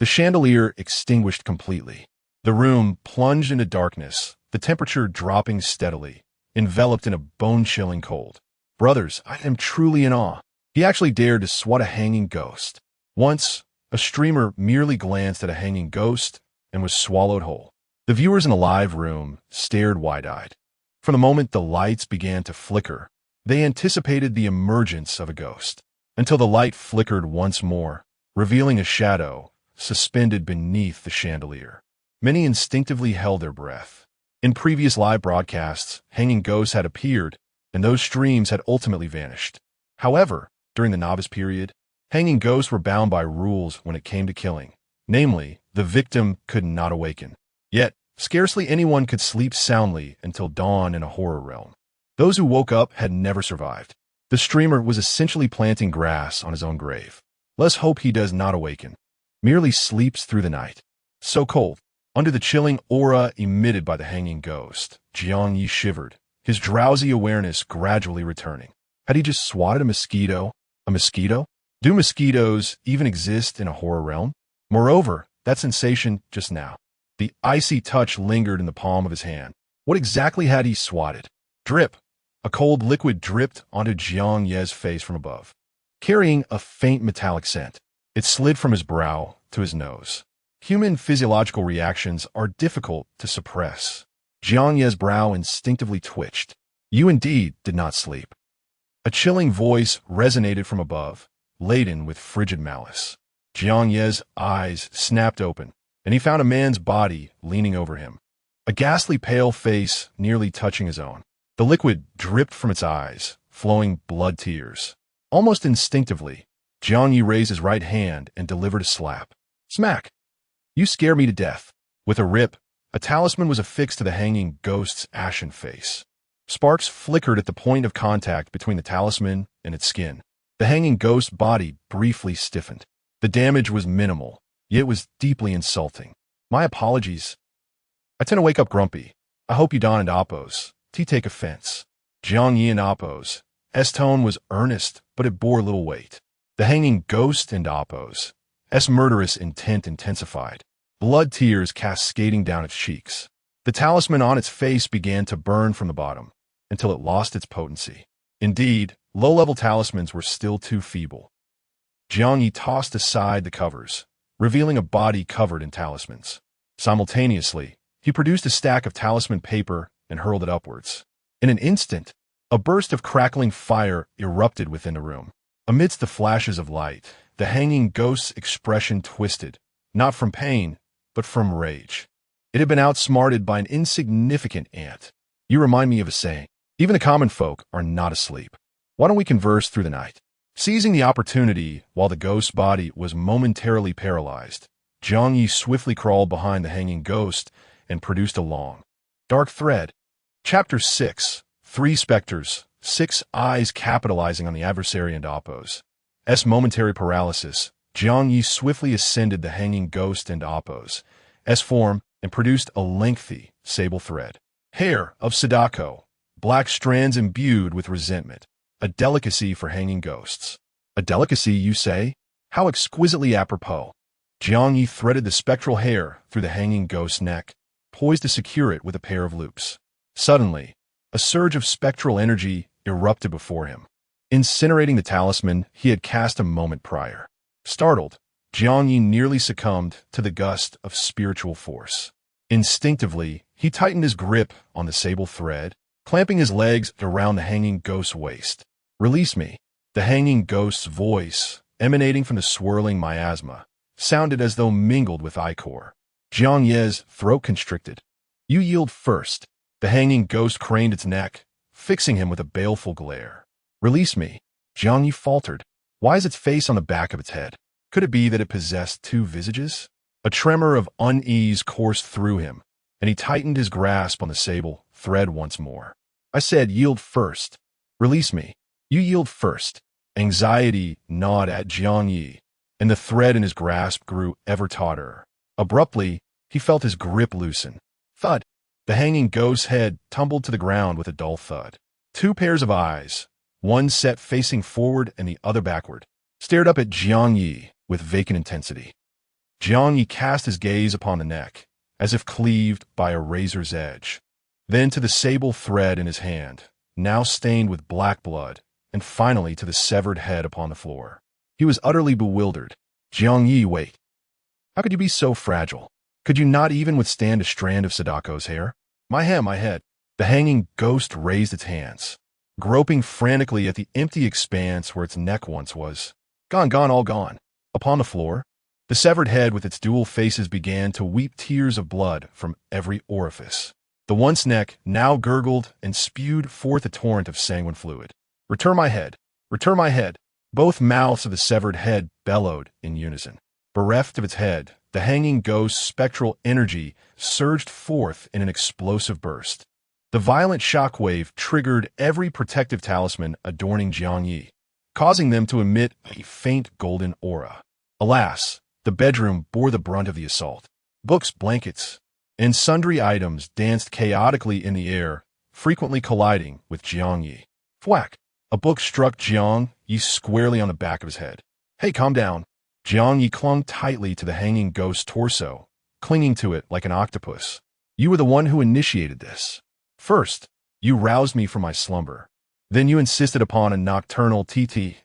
the chandelier extinguished completely. The room plunged into darkness, the temperature dropping steadily, enveloped in a bone-chilling cold. Brothers, I am truly in awe. He actually dared to swat a hanging ghost. Once, a streamer merely glanced at a hanging ghost and was swallowed whole. The viewers in the live room stared wide-eyed. From the moment the lights began to flicker, they anticipated the emergence of a ghost, until the light flickered once more, revealing a shadow suspended beneath the chandelier. Many instinctively held their breath. In previous live broadcasts, hanging ghosts had appeared, and those streams had ultimately vanished. However, during the novice period, hanging ghosts were bound by rules when it came to killing. Namely, the victim could not awaken. Yet, scarcely anyone could sleep soundly until dawn in a horror realm. Those who woke up had never survived. The streamer was essentially planting grass on his own grave. Let's hope he does not awaken. Merely sleeps through the night. So cold. Under the chilling aura emitted by the hanging ghost, Jiang Ye shivered, his drowsy awareness gradually returning. Had he just swatted a mosquito? A mosquito? Do mosquitoes even exist in a horror realm? Moreover, that sensation just now. The icy touch lingered in the palm of his hand. What exactly had he swatted? Drip. A cold liquid dripped onto Jiang Ye's face from above, carrying a faint metallic scent. It slid from his brow to his nose. Human physiological reactions are difficult to suppress. Jiang Ye's brow instinctively twitched. You indeed did not sleep. A chilling voice resonated from above, laden with frigid malice. Jiang Ye's eyes snapped open, and he found a man's body leaning over him, a ghastly pale face nearly touching his own. The liquid dripped from its eyes, flowing blood tears. Almost instinctively, Jiang Ye raised his right hand and delivered a slap. Smack! You scare me to death. With a rip, a talisman was affixed to the hanging ghost's ashen face. Sparks flickered at the point of contact between the talisman and its skin. The hanging ghost's body briefly stiffened. The damage was minimal, yet it was deeply insulting. My apologies. I tend to wake up grumpy. I hope you don and Oppos. T take offense. Jiang Ye and Oppos. S tone was earnest, but it bore little weight. The hanging ghost and Oppos. S murderous intent intensified. Blood tears cascading down its cheeks. The talisman on its face began to burn from the bottom, until it lost its potency. Indeed, low-level talismans were still too feeble. Jiang Ye tossed aside the covers, revealing a body covered in talismans. Simultaneously, he produced a stack of talisman paper and hurled it upwards. In an instant, a burst of crackling fire erupted within the room. Amidst the flashes of light, the hanging ghost's expression twisted, not from pain, but from rage. It had been outsmarted by an insignificant ant. You remind me of a saying. Even the common folk are not asleep. Why don't we converse through the night? Seizing the opportunity while the ghost's body was momentarily paralyzed, Jiang Ye swiftly crawled behind the hanging ghost and produced a long, dark thread. Chapter 6. 3 Specters, 6 Eyes capitalizing on the adversary and Oppos. S momentary paralysis, Jiang Ye swiftly ascended the hanging ghost and Oppos' S form and produced a lengthy sable thread. Hair of Sadako, black strands imbued with resentment, a delicacy for hanging ghosts. A delicacy, you say? How exquisitely apropos. Jiang Ye threaded the spectral hair through the hanging ghost's neck, poised to secure it with a pair of loops. Suddenly, a surge of spectral energy erupted before him, incinerating the talisman he had cast a moment prior. Startled, Jiang Ye nearly succumbed to the gust of spiritual force. Instinctively, he tightened his grip on the sable thread, clamping his legs around the hanging ghost's waist. Release me. The hanging ghost's voice, emanating from the swirling miasma, sounded as though mingled with ichor. Jiang Ye's throat constricted. You yield first. The hanging ghost craned its neck, fixing him with a baleful glare. Release me. Jiang Ye faltered. Why is its face on the back of its head? Could it be that it possessed two visages? A tremor of unease coursed through him, and he tightened his grasp on the sable thread once more. I said, yield first. Release me. You yield first. Anxiety gnawed at Jiang Ye, and the thread in his grasp grew ever tauter. Abruptly, he felt his grip loosen. Thud! The hanging ghost's head tumbled to the ground with a dull thud. Two pairs of eyes, one set facing forward and the other backward, stared up at Jiang Ye with vacant intensity. Jiang Ye cast his gaze upon the neck, as if cleaved by a razor's edge. Then to the sable thread in his hand, now stained with black blood, and finally to the severed head upon the floor. He was utterly bewildered. Jiang Ye, wait. How could you be so fragile? Could you not even withstand a strand of Sadako's hair? My head. The hanging ghost raised its hands, groping frantically at the empty expanse where its neck once was. Gone, all gone. Upon the floor, the severed head with its dual faces began to weep tears of blood from every orifice. The once neck now gurgled and spewed forth a torrent of sanguine fluid. Return my head. Return my head. Both mouths of the severed head bellowed in unison. Bereft of its head, the hanging ghost's spectral energy surged forth in an explosive burst. The violent shockwave triggered every protective talisman adorning Jiang Ye, causing them to emit a faint golden aura. Alas, the bedroom bore the brunt of the assault. Books, blankets, and sundry items danced chaotically in the air, frequently colliding with Jiang Ye. Thwack! A book struck Jiang Ye squarely on the back of his head. Hey, calm down. Jiang Ye clung tightly to the hanging ghost's torso, clinging to it like an octopus. You were the one who initiated this. First, you roused me from my slumber. Then you insisted upon a nocturnal TT,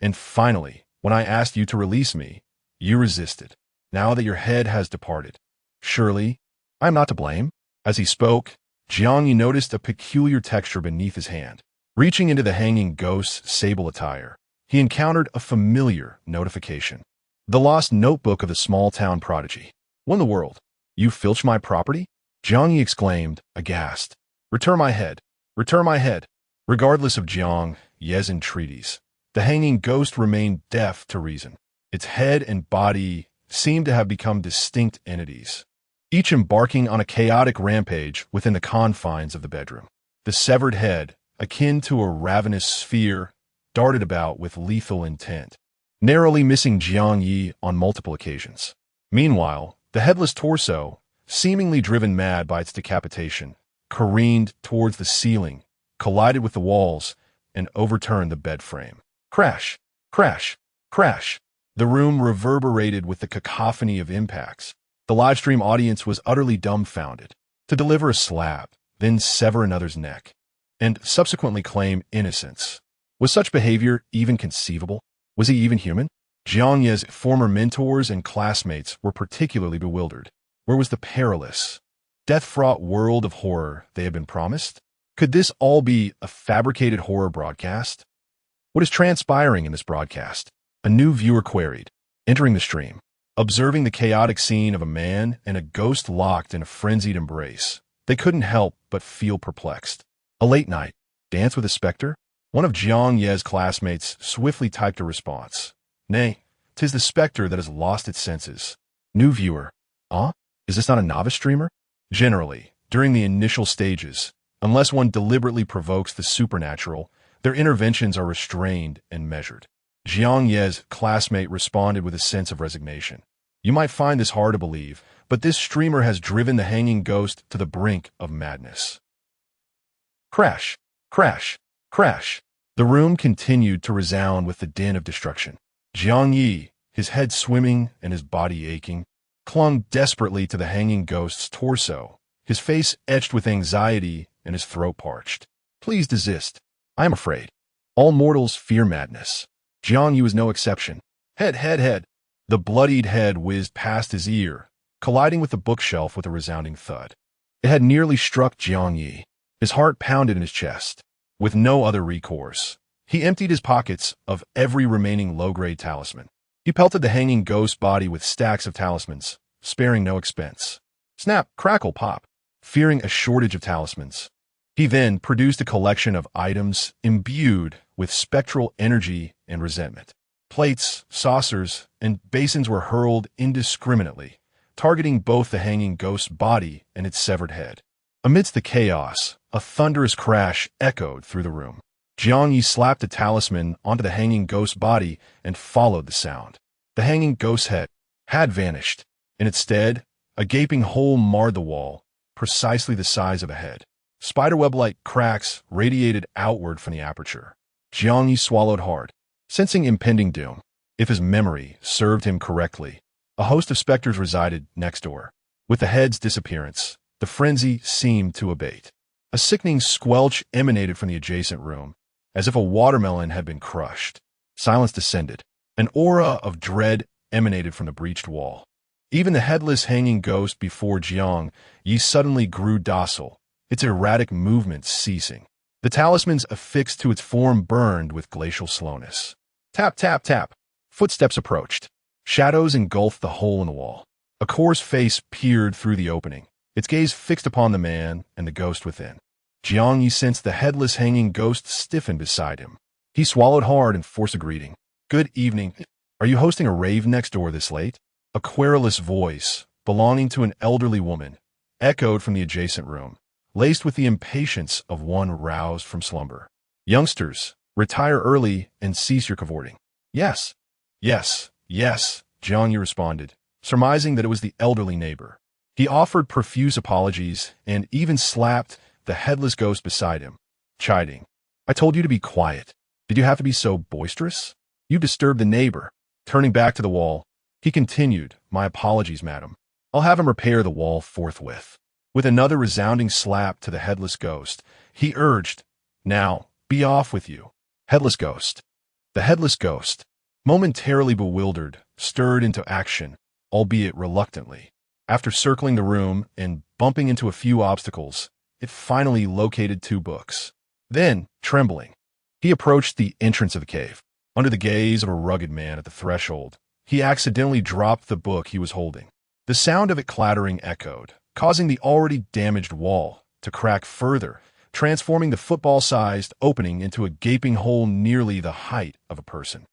and finally, when I asked you to release me, you resisted. Now that your head has departed, surely I am not to blame? As he spoke, Jiang Ye noticed a peculiar texture beneath his hand. Reaching into the hanging ghost's sable attire, he encountered a familiar notification. The lost notebook of the small-town prodigy. What in the world? You filched my property? Jiang Ye exclaimed, aghast. Return my head. Return my head. Regardless of Jiang Ye's entreaties, the hanging ghost remained deaf to reason. Its head and body seemed to have become distinct entities, each embarking on a chaotic rampage within the confines of the bedroom. The severed head, akin to a ravenous sphere, darted about with lethal intent, narrowly missing Jiang Ye on multiple occasions. Meanwhile, the headless torso, seemingly driven mad by its decapitation, careened towards the ceiling, collided with the walls, and overturned the bed frame. Crash! Crash! Crash! The room reverberated with the cacophony of impacts. The livestream audience was utterly dumbfounded. To deliver a slap, then sever another's neck, and subsequently claim innocence. Was such behavior even conceivable? Was he even human? Jiang Ye's former mentors and classmates were particularly bewildered. Where was the perilous, death-fraught world of horror they had been promised? Could this all be a fabricated horror broadcast? What is transpiring in this broadcast? A new viewer queried, entering the stream. Observing the chaotic scene of a man and a ghost locked in a frenzied embrace, they couldn't help but feel perplexed. A late night dance with a specter? One of Jiang Ye's classmates swiftly typed a response. Nay, 'tis the specter that has lost its senses. New viewer. Is this not a novice streamer? Generally, during the initial stages, unless one deliberately provokes the supernatural, their interventions are restrained and measured. Jiang Ye's classmate responded with a sense of resignation. You might find this hard to believe, but this streamer has driven the hanging ghost to the brink of madness. Crash! Crash! Crash! The room continued to resound with the din of destruction. Jiang Ye, his head swimming and his body aching, clung desperately to the hanging ghost's torso, his face etched with anxiety and his throat parched. Please desist. I am afraid. All mortals fear madness. Jiang Ye was no exception. Head. The bloodied head whizzed past his ear, colliding with the bookshelf with a resounding thud. It had nearly struck Jiang Ye. His heart pounded in his chest. With no other recourse, he emptied his pockets of every remaining low-grade talisman. He pelted the hanging ghost body with stacks of talismans, sparing no expense. Snap, crackle, pop, fearing a shortage of talismans. He then produced a collection of items imbued with spectral energy and resentment. Plates, saucers, and basins were hurled indiscriminately, targeting both the hanging ghost's body and its severed head. Amidst the chaos, a thunderous crash echoed through the room. Jiang Ye slapped a talisman onto the hanging ghost's body and followed the sound. The hanging ghost's head had vanished. In its stead, a gaping hole marred the wall, precisely the size of a head. Spiderweb-like cracks radiated outward from the aperture. Jiang Ye swallowed hard, sensing impending doom. If his memory served him correctly, a host of specters resided next door. With the head's disappearance, the frenzy seemed to abate. A sickening squelch emanated from the adjacent room, as if a watermelon had been crushed. Silence descended. An aura of dread emanated from the breached wall. Even the headless hanging ghost before Jiang Ye suddenly grew docile, its erratic movements ceasing. The talismans affixed to its form burned with glacial slowness. Tap, tap, tap. Footsteps approached. Shadows engulfed the hole in the wall. A coarse face peered through the opening, its gaze fixed upon the man and the ghost within. Jiang Ye sensed the headless hanging ghost stiffen beside him. He swallowed hard and forced a greeting. Good evening. Are you hosting a rave next door this late? A querulous voice, belonging to an elderly woman, echoed from the adjacent room, laced with the impatience of one roused from slumber. Youngsters, retire early and cease your cavorting. Yes, yes, yes, Jiang Ye responded, surmising that it was the elderly neighbor. He offered profuse apologies and even slapped the headless ghost beside him, chiding. I told you to be quiet. Did you have to be so boisterous? You disturbed the neighbor. Turning back to the wall, he continued, My apologies, madam. I'll have him repair the wall forthwith. With another resounding slap to the headless ghost, he urged, Now, be off with you. Headless ghost. The headless ghost, momentarily bewildered, stirred into action, albeit reluctantly. After circling the room and bumping into a few obstacles, it finally located 2 books. Then, trembling, he approached the entrance of the cave. Under the gaze of a rugged man at the threshold, he accidentally dropped the book he was holding. The sound of it clattering echoed, causing the already damaged wall to crack further, transforming the football-sized opening into a gaping hole nearly the height of a person.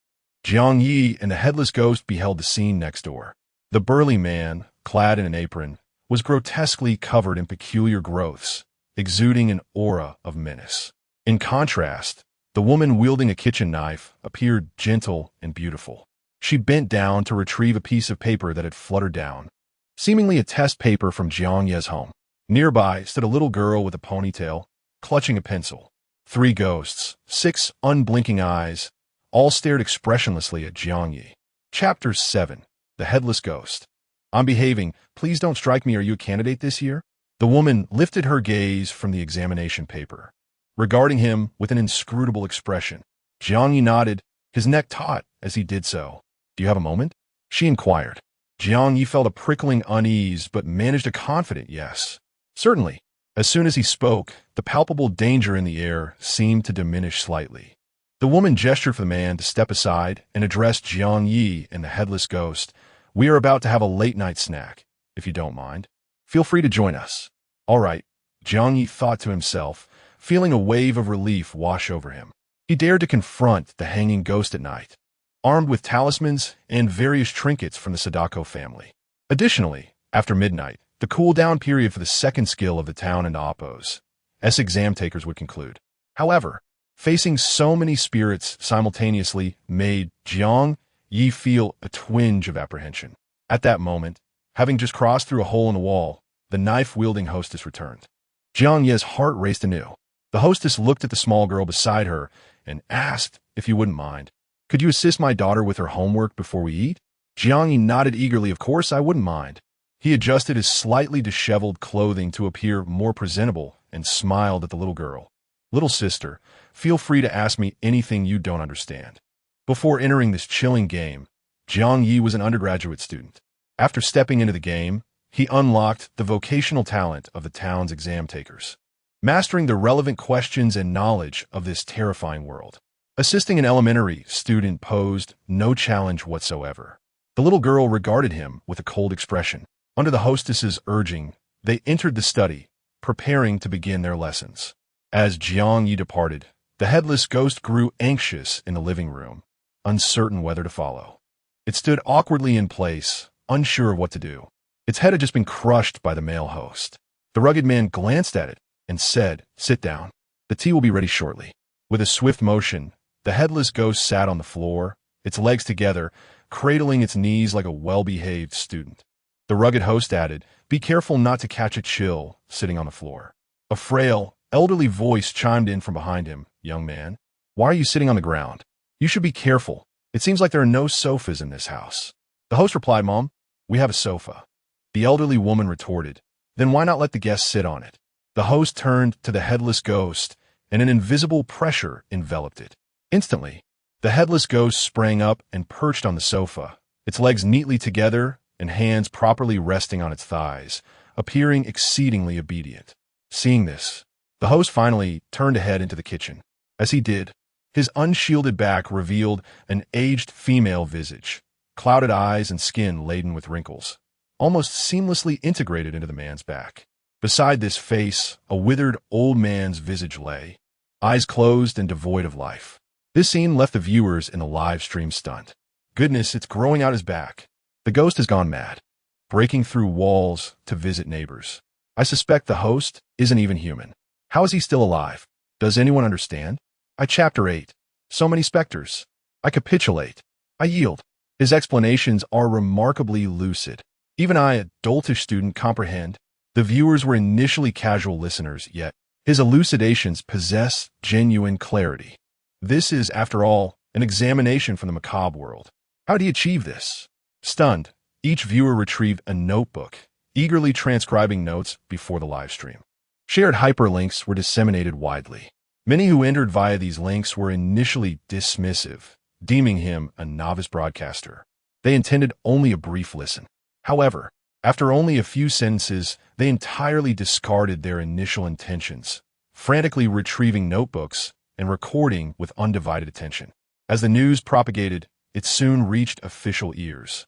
Jiang Ye and the headless ghost beheld the scene next door. The burly man, clad in an apron, was grotesquely covered in peculiar growths, exuding an aura of menace. In contrast, the woman wielding a kitchen knife appeared gentle and beautiful. She bent down to retrieve a piece of paper that had fluttered down, seemingly a test paper from Jiang Ye's home. Nearby stood a little girl with a ponytail, clutching a pencil. 3 ghosts, 6 unblinking eyes, all stared expressionlessly at Jiang Ye. Chapter 7. The Headless Ghost. I'm behaving. Please don't strike me. Are you a candidate this year? The woman lifted her gaze from the examination paper, regarding him with an inscrutable expression. Jiang Ye nodded, his neck taut as he did so. Do you have a moment? She inquired. Jiang Ye felt a prickling unease, but managed a confident yes. Certainly. As soon as he spoke, the palpable danger in the air seemed to diminish slightly. The woman gestured for the man to step aside and addressed Jiang Ye and the headless ghost. We are about to have a late-night snack, if you don't mind. Feel free to join us. All right, Jiang Ye thought to himself, feeling a wave of relief wash over him. He dared to confront the hanging ghost at night, armed with talismans and various trinkets from the Sadako family. Additionally, after midnight, the cool-down period for the second skill of the town and oppos, as exam takers would conclude. However, facing so many spirits simultaneously made Jiang Ye feel a twinge of apprehension. At that moment, having just crossed through a hole in the wall, the knife-wielding hostess returned. Jiang Ye's heart raced anew. The hostess looked at the small girl beside her and asked if you wouldn't mind. Could you assist my daughter with her homework before we eat? Jiang Ye nodded eagerly. Of course, I wouldn't mind. He adjusted his slightly disheveled clothing to appear more presentable and smiled at the little girl. Little sister, feel free to ask me anything you don't understand. Before entering this chilling game, Jiang Ye was an undergraduate student. After stepping into the game, he unlocked the vocational talent of the town's exam takers, mastering the relevant questions and knowledge of this terrifying world. Assisting an elementary student posed no challenge whatsoever. The little girl regarded him with a cold expression. Under the hostess's urging, they entered the study, preparing to begin their lessons. As Jiang Ye departed, the headless ghost grew anxious in the living room, uncertain whether to follow. It stood awkwardly in place, unsure of what to do. Its head had just been crushed by the male host. The rugged man glanced at it and said, "Sit down. The tea will be ready shortly." With a swift motion, the headless ghost sat on the floor, its legs together, cradling its knees like a well-behaved student. The rugged host added, "Be careful not to catch a chill sitting on the floor." A frail, elderly voice chimed in from behind him. "Young man, why are you sitting on the ground? You should be careful. It seems like there are no sofas in this house." The host replied, "Mom, we have a sofa." The elderly woman retorted, "Then why not let the guests sit on it?" The host turned to the headless ghost, and an invisible pressure enveloped it. Instantly, the headless ghost sprang up and perched on the sofa, its legs neatly together and hands properly resting on its thighs, appearing exceedingly obedient. Seeing this, the host finally turned to head into the kitchen. As he did, his unshielded back revealed an aged female visage, clouded eyes and skin laden with wrinkles, almost seamlessly integrated into the man's back. Beside this face, a withered old man's visage lay, eyes closed and devoid of life. This scene left the viewers in the live stream stunned. Goodness, it's growing out his back. The ghost has gone mad, breaking through walls to visit neighbors. I suspect the host isn't even human. How is he still alive? Does anyone understand? Chapter 8. So many specters. I capitulate. I yield. His explanations are remarkably lucid. Even I, a doltish student, comprehend. The viewers were initially casual listeners, yet his elucidations possess genuine clarity. This is, after all, an examination from the macabre world. How did he achieve this? Stunned, each viewer retrieved a notebook, eagerly transcribing notes before the live stream. Shared hyperlinks were disseminated widely. Many who entered via these links were initially dismissive, deeming him a novice broadcaster. They intended only a brief listen. However, after only a few sentences, they entirely discarded their initial intentions, frantically retrieving notebooks and recording with undivided attention. As the news propagated, it soon reached official ears.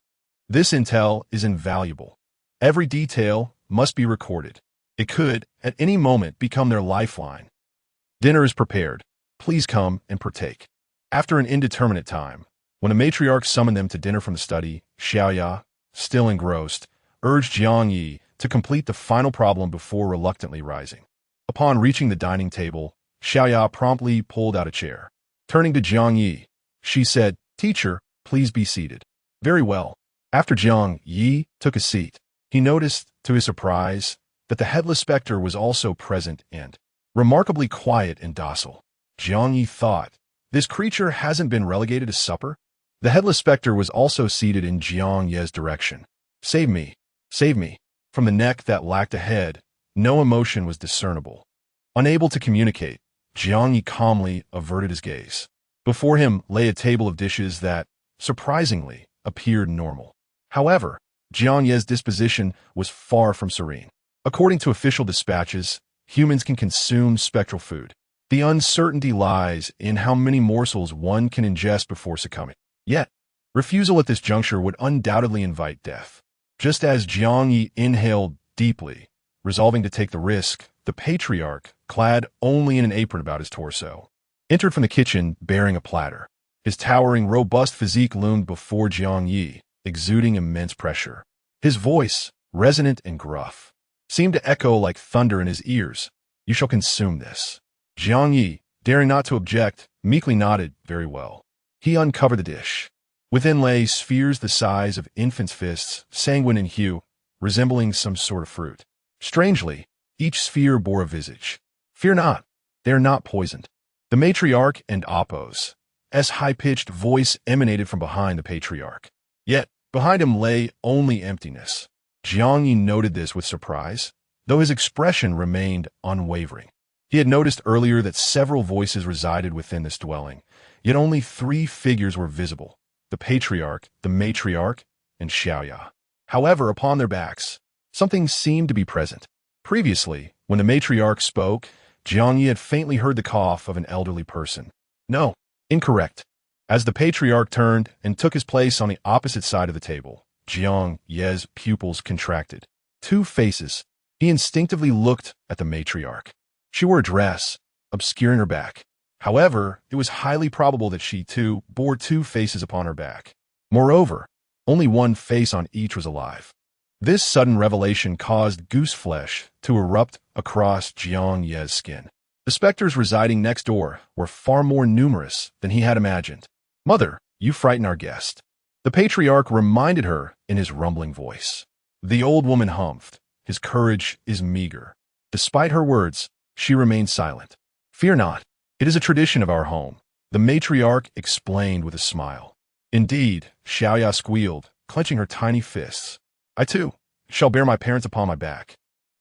This intel is invaluable. Every detail must be recorded. It could, at any moment, become their lifeline. Dinner is prepared. Please come and partake. After an indeterminate time, when a matriarch summoned them to dinner from the study, Xiaoya, still engrossed, urged Jiang Ye to complete the final problem before reluctantly rising. Upon reaching the dining table, Xiaoya promptly pulled out a chair. Turning to Jiang Ye, she said, "Teacher, please be seated." Very well. After Jiang Ye took a seat, he noticed, to his surprise, that the headless specter was also present and remarkably quiet and docile. Jiang Ye thought, this creature hasn't been relegated to supper? The headless specter was also seated in Jiang Ye's direction. "Save me, save me." From the neck that lacked a head, no emotion was discernible. Unable to communicate, Jiang Ye calmly averted his gaze. Before him lay a table of dishes that, surprisingly, appeared normal. However, Jiang Ye's disposition was far from serene. According to official dispatches, humans can consume spectral food. The uncertainty lies in how many morsels one can ingest before succumbing. Yet, refusal at this juncture would undoubtedly invite death. Just as Jiang Ye inhaled deeply, resolving to take the risk, the patriarch, clad only in an apron about his torso, entered from the kitchen bearing a platter. His towering, robust physique loomed before Jiang Ye, exuding immense pressure. His voice, resonant and gruff, seemed to echo like thunder in his ears. "You shall consume this." Jiang Ye, daring not to object, meekly nodded, "Very well." He uncovered the dish. Within lay spheres the size of infants' fists, sanguine in hue, resembling some sort of fruit. Strangely, each sphere bore a visage. "Fear not, they are not poisoned." The matriarch and Appo's high-pitched voice emanated from behind the patriarch. Yet, behind him lay only emptiness. Jiang Ye noted this with surprise, though his expression remained unwavering. He had noticed earlier that several voices resided within this dwelling, yet only 3 figures were visible: the patriarch, the matriarch, and Xiaoya. However, upon their backs, something seemed to be present. Previously, when the matriarch spoke, Jiang Ye had faintly heard the cough of an elderly person. No, incorrect. As the patriarch turned and took his place on the opposite side of the table, Jiang Ye's pupils contracted. 2 faces. He instinctively looked at the matriarch. She wore a dress, obscuring her back. However, it was highly probable that she, too, bore 2 faces upon her back. Moreover, only 1 face on each was alive. This sudden revelation caused goose flesh to erupt across Jiang Ye's skin. The specters residing next door were far more numerous than he had imagined. "Mother, you frighten our guest," the patriarch reminded her in his rumbling voice. The old woman humphed. "His courage is meager." Despite her words, she remained silent. "Fear not. It is a tradition of our home," the matriarch explained with a smile. "Indeed," Xiaoya squealed, clenching her tiny fists. "I, too, shall bear my parents upon my back.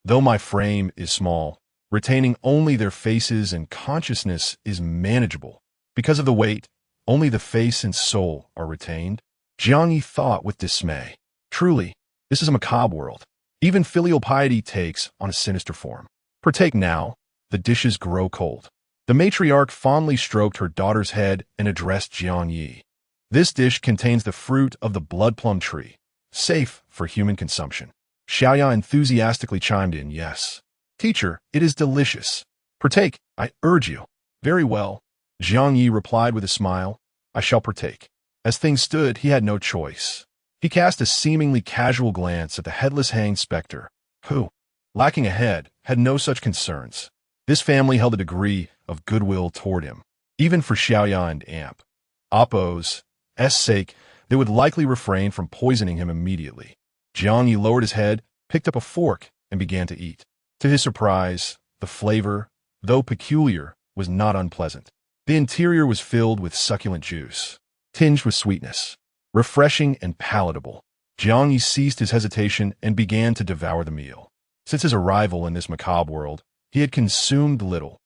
Though my frame is small, retaining only their faces and consciousness is manageable. Because of the weight, only the face and soul are retained." Jiang Ye thought with dismay. Truly, this is a macabre world. Even filial piety takes on a sinister form. "Partake now. The dishes grow cold." The matriarch fondly stroked her daughter's head and addressed Jiang Ye. "This dish contains the fruit of the blood plum tree, safe for human consumption." Xiaoya enthusiastically chimed in, "Yes. Teacher, it is delicious. Partake, I urge you." "Very well," Jiang Ye replied with a smile. "I shall partake." As things stood, he had no choice. He cast a seemingly casual glance at the headless hanged specter, who, lacking a head, had no such concerns. This family held a degree of goodwill toward him. Even for Xiaoya and Amp Oppo's sake, they would likely refrain from poisoning him immediately. Jiang Ye lowered his head, picked up a fork, and began to eat. To his surprise, the flavor, though peculiar, was not unpleasant. The interior was filled with succulent juice, tinged with sweetness, refreshing and palatable. Jiang Ye ceased his hesitation and began to devour the meal. Since his arrival in this macabre world, he had consumed little.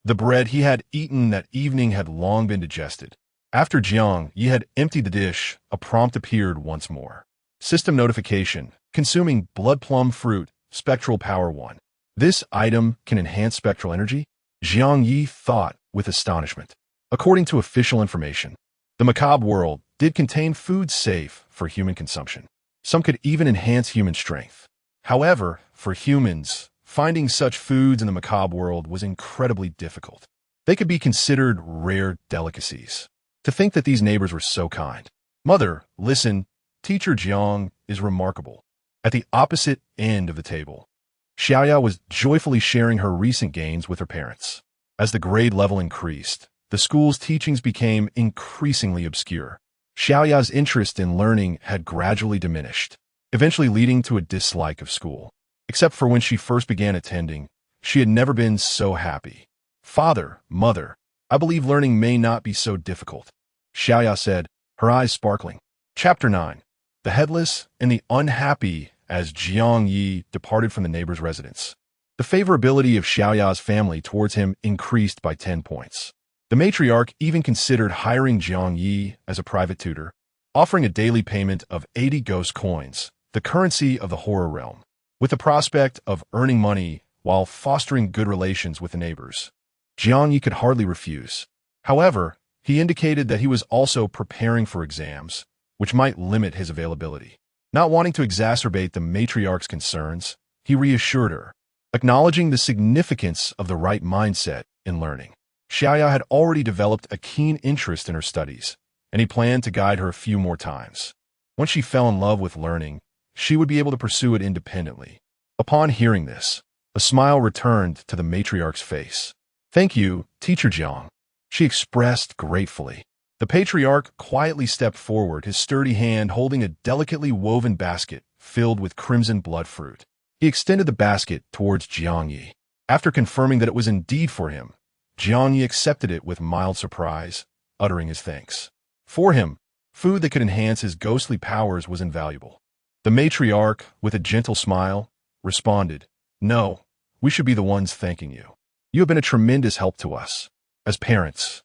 The bread he had eaten that evening had long been digested. After Jiang Ye had emptied the dish, a prompt appeared once more. System notification: consuming blood plum fruit, spectral power 1. This item can enhance spectral energy? Jiang Ye thought with astonishment. According to official information, the macabre world did contain food safe for human consumption. Some could even enhance human strength. However, for humans, finding such foods in the macabre world was incredibly difficult. They could be considered rare delicacies. To think that these neighbors were so kind. "Mother, listen, Teacher Jiang is remarkable." At the opposite end of the table, Xiaoya was joyfully sharing her recent gains with her parents. As the grade level increased, the school's teachings became increasingly obscure. Xiaoya's interest in learning had gradually diminished, eventually leading to a dislike of school. Except for when she first began attending, she had never been so happy. "Father, Mother, I believe learning may not be so difficult," Xiaoya said, her eyes sparkling. Chapter 9. The Headless and the Unhappy. As Jiang Ye departed from the neighbor's residence, the favorability of Xiaoya's family towards him increased by 10 points. The matriarch even considered hiring Jiang Ye as a private tutor, offering a daily payment of 80 ghost coins, the currency of the horror realm, with the prospect of earning money while fostering good relations with the neighbors. Jiang Ye could hardly refuse. However, he indicated that he was also preparing for exams, which might limit his availability. Not wanting to exacerbate the matriarch's concerns, he reassured her, acknowledging the significance of the right mindset in learning. Xiaoya had already developed a keen interest in her studies, and he planned to guide her a few more times. Once she fell in love with learning, she would be able to pursue it independently. Upon hearing this, a smile returned to the matriarch's face. "Thank you, Teacher Jiang," she expressed gratefully. The patriarch quietly stepped forward, his sturdy hand holding a delicately woven basket filled with crimson blood fruit. He extended the basket towards Jiang Ye. After confirming that it was indeed for him, Jiang Ye accepted it with mild surprise, uttering his thanks. For him, food that could enhance his ghostly powers was invaluable. The matriarch, with a gentle smile, responded, "No, we should be the ones thanking you. You have been a tremendous help to us. As parents,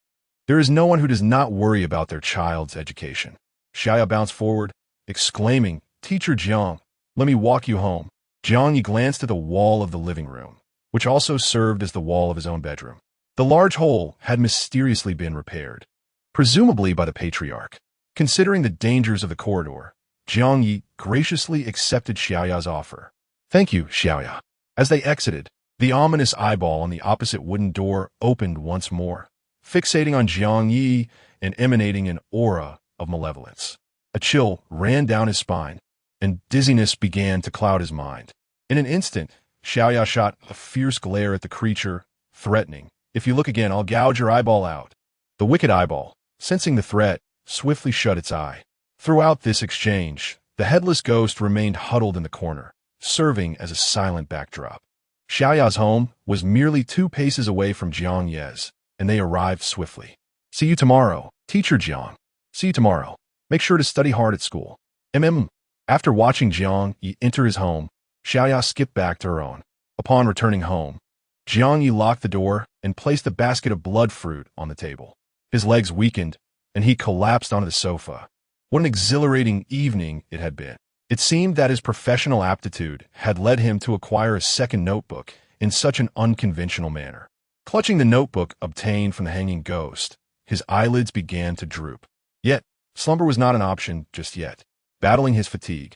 there is no one who does not worry about their child's education." Xiaoya bounced forward, exclaiming, "Teacher Jiang, let me walk you home." Jiang Ye glanced at the wall of the living room, which also served as the wall of his own bedroom. The large hole had mysteriously been repaired, presumably by the patriarch. Considering the dangers of the corridor, Jiang Ye graciously accepted Xiaoya's offer. "Thank you, Xiaoya." As they exited, the ominous eyeball on the opposite wooden door opened once more, fixating on Jiang Ye and emanating an aura of malevolence. A chill ran down his spine, and dizziness began to cloud his mind. In an instant, Xiaoya shot a fierce glare at the creature, threatening, "If you look again, I'll gouge your eyeball out." The wicked eyeball, sensing the threat, swiftly shut its eye. Throughout this exchange, the headless ghost remained huddled in the corner, serving as a silent backdrop. Xiaoya's home was merely 2 paces away from Jiang Ye's, and they arrived swiftly. "See you tomorrow, Teacher Jiang. See you tomorrow. Make sure to study hard at school." After watching Jiang Ye enter his home, Xiaoya skipped back to her own. Upon returning home, Jiang Ye locked the door and placed a basket of blood fruit on the table. His legs weakened, and he collapsed onto the sofa. What an exhilarating evening it had been. It seemed that his professional aptitude had led him to acquire a second notebook in such an unconventional manner. Clutching the notebook obtained from the hanging ghost, his eyelids began to droop. Yet, slumber was not an option just yet. Battling his fatigue,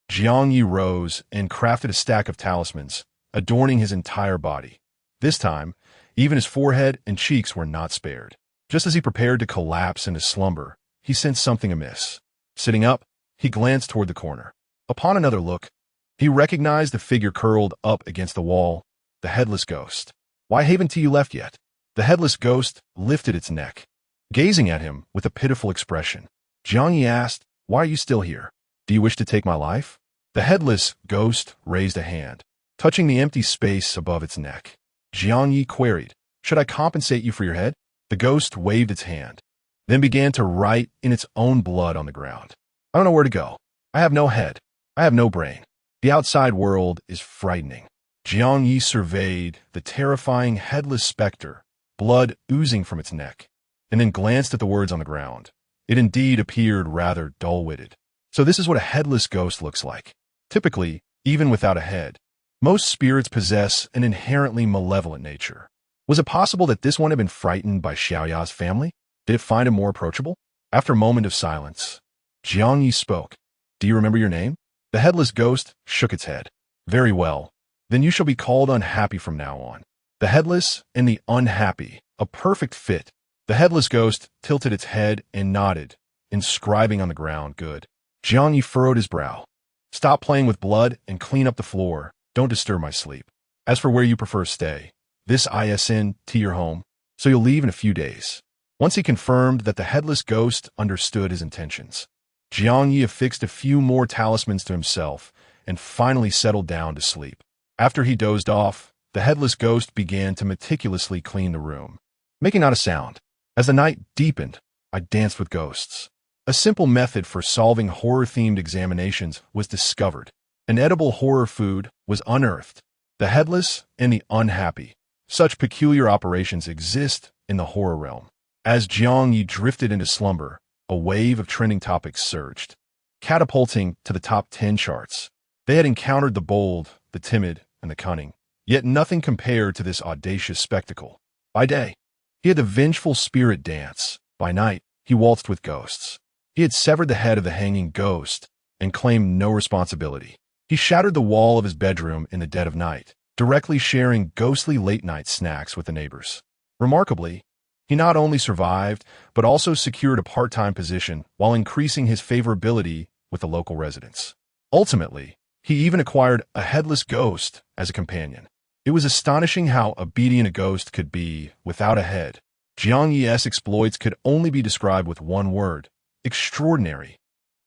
Jiang Ye rose and crafted a stack of talismans, adorning his entire body. This time, even his forehead and cheeks were not spared. Just as he prepared to collapse into slumber, he sensed something amiss. Sitting up, he glanced toward the corner. Upon another look, he recognized the figure curled up against the wall, the headless ghost. "Why haven't you left yet?" The headless ghost lifted its neck, gazing at him with a pitiful expression. Jiang Ye asked, "Why are you still here? Do you wish to take my life?" The headless ghost raised a hand, touching the empty space above its neck. Jiang Ye queried, "Should I compensate you for your head?" The ghost waved its hand, then began to write in its own blood on the ground. "I don't know where to go. I have no head. I have no brain. The outside world is frightening." Jiang Ye surveyed the terrifying headless specter, blood oozing from its neck, and then glanced at the words on the ground. It indeed appeared rather dull-witted. So this is what a headless ghost looks like. Typically, even without a head, most spirits possess an inherently malevolent nature. Was it possible that this one had been frightened by Xiaoya's family? Did it find him more approachable? After a moment of silence, Jiang Ye spoke. "Do you remember your name?" The headless ghost shook its head. "Very well. Then you shall be called Unhappy from now on." The headless and the unhappy, a perfect fit. The headless ghost tilted its head and nodded, inscribing on the ground, "Good." Jiang Ye furrowed his brow. "Stop playing with blood and clean up the floor. Don't disturb my sleep. As for where you prefer to stay, this ISN to your home, so you'll leave in a few days." Once he confirmed that the headless ghost understood his intentions, Jiang Ye affixed a few more talismans to himself and finally settled down to sleep. After he dozed off, the headless ghost began to meticulously clean the room, making not a sound. As the night deepened, I danced with ghosts. A simple method for solving horror-themed examinations was discovered. An edible horror food was unearthed. The headless and the unhappy. Such peculiar operations exist in the horror realm. As Jiang Ye drifted into slumber, a wave of trending topics surged, catapulting to the top 10 charts. They had encountered the bold, the timid, and the cunning, yet nothing compared to this audacious spectacle. By day, he had the vengeful spirit dance. By night, he waltzed with ghosts. He had severed the head of the hanging ghost and claimed no responsibility. He shattered the wall of his bedroom in the dead of night, directly sharing ghostly late-night snacks with the neighbors. Remarkably, he not only survived, but also secured a part-time position while increasing his favorability with the local residents. Ultimately, he even acquired a headless ghost as a companion. It was astonishing how obedient a ghost could be without a head. Jiang Ye's exploits could only be described with one word: extraordinary.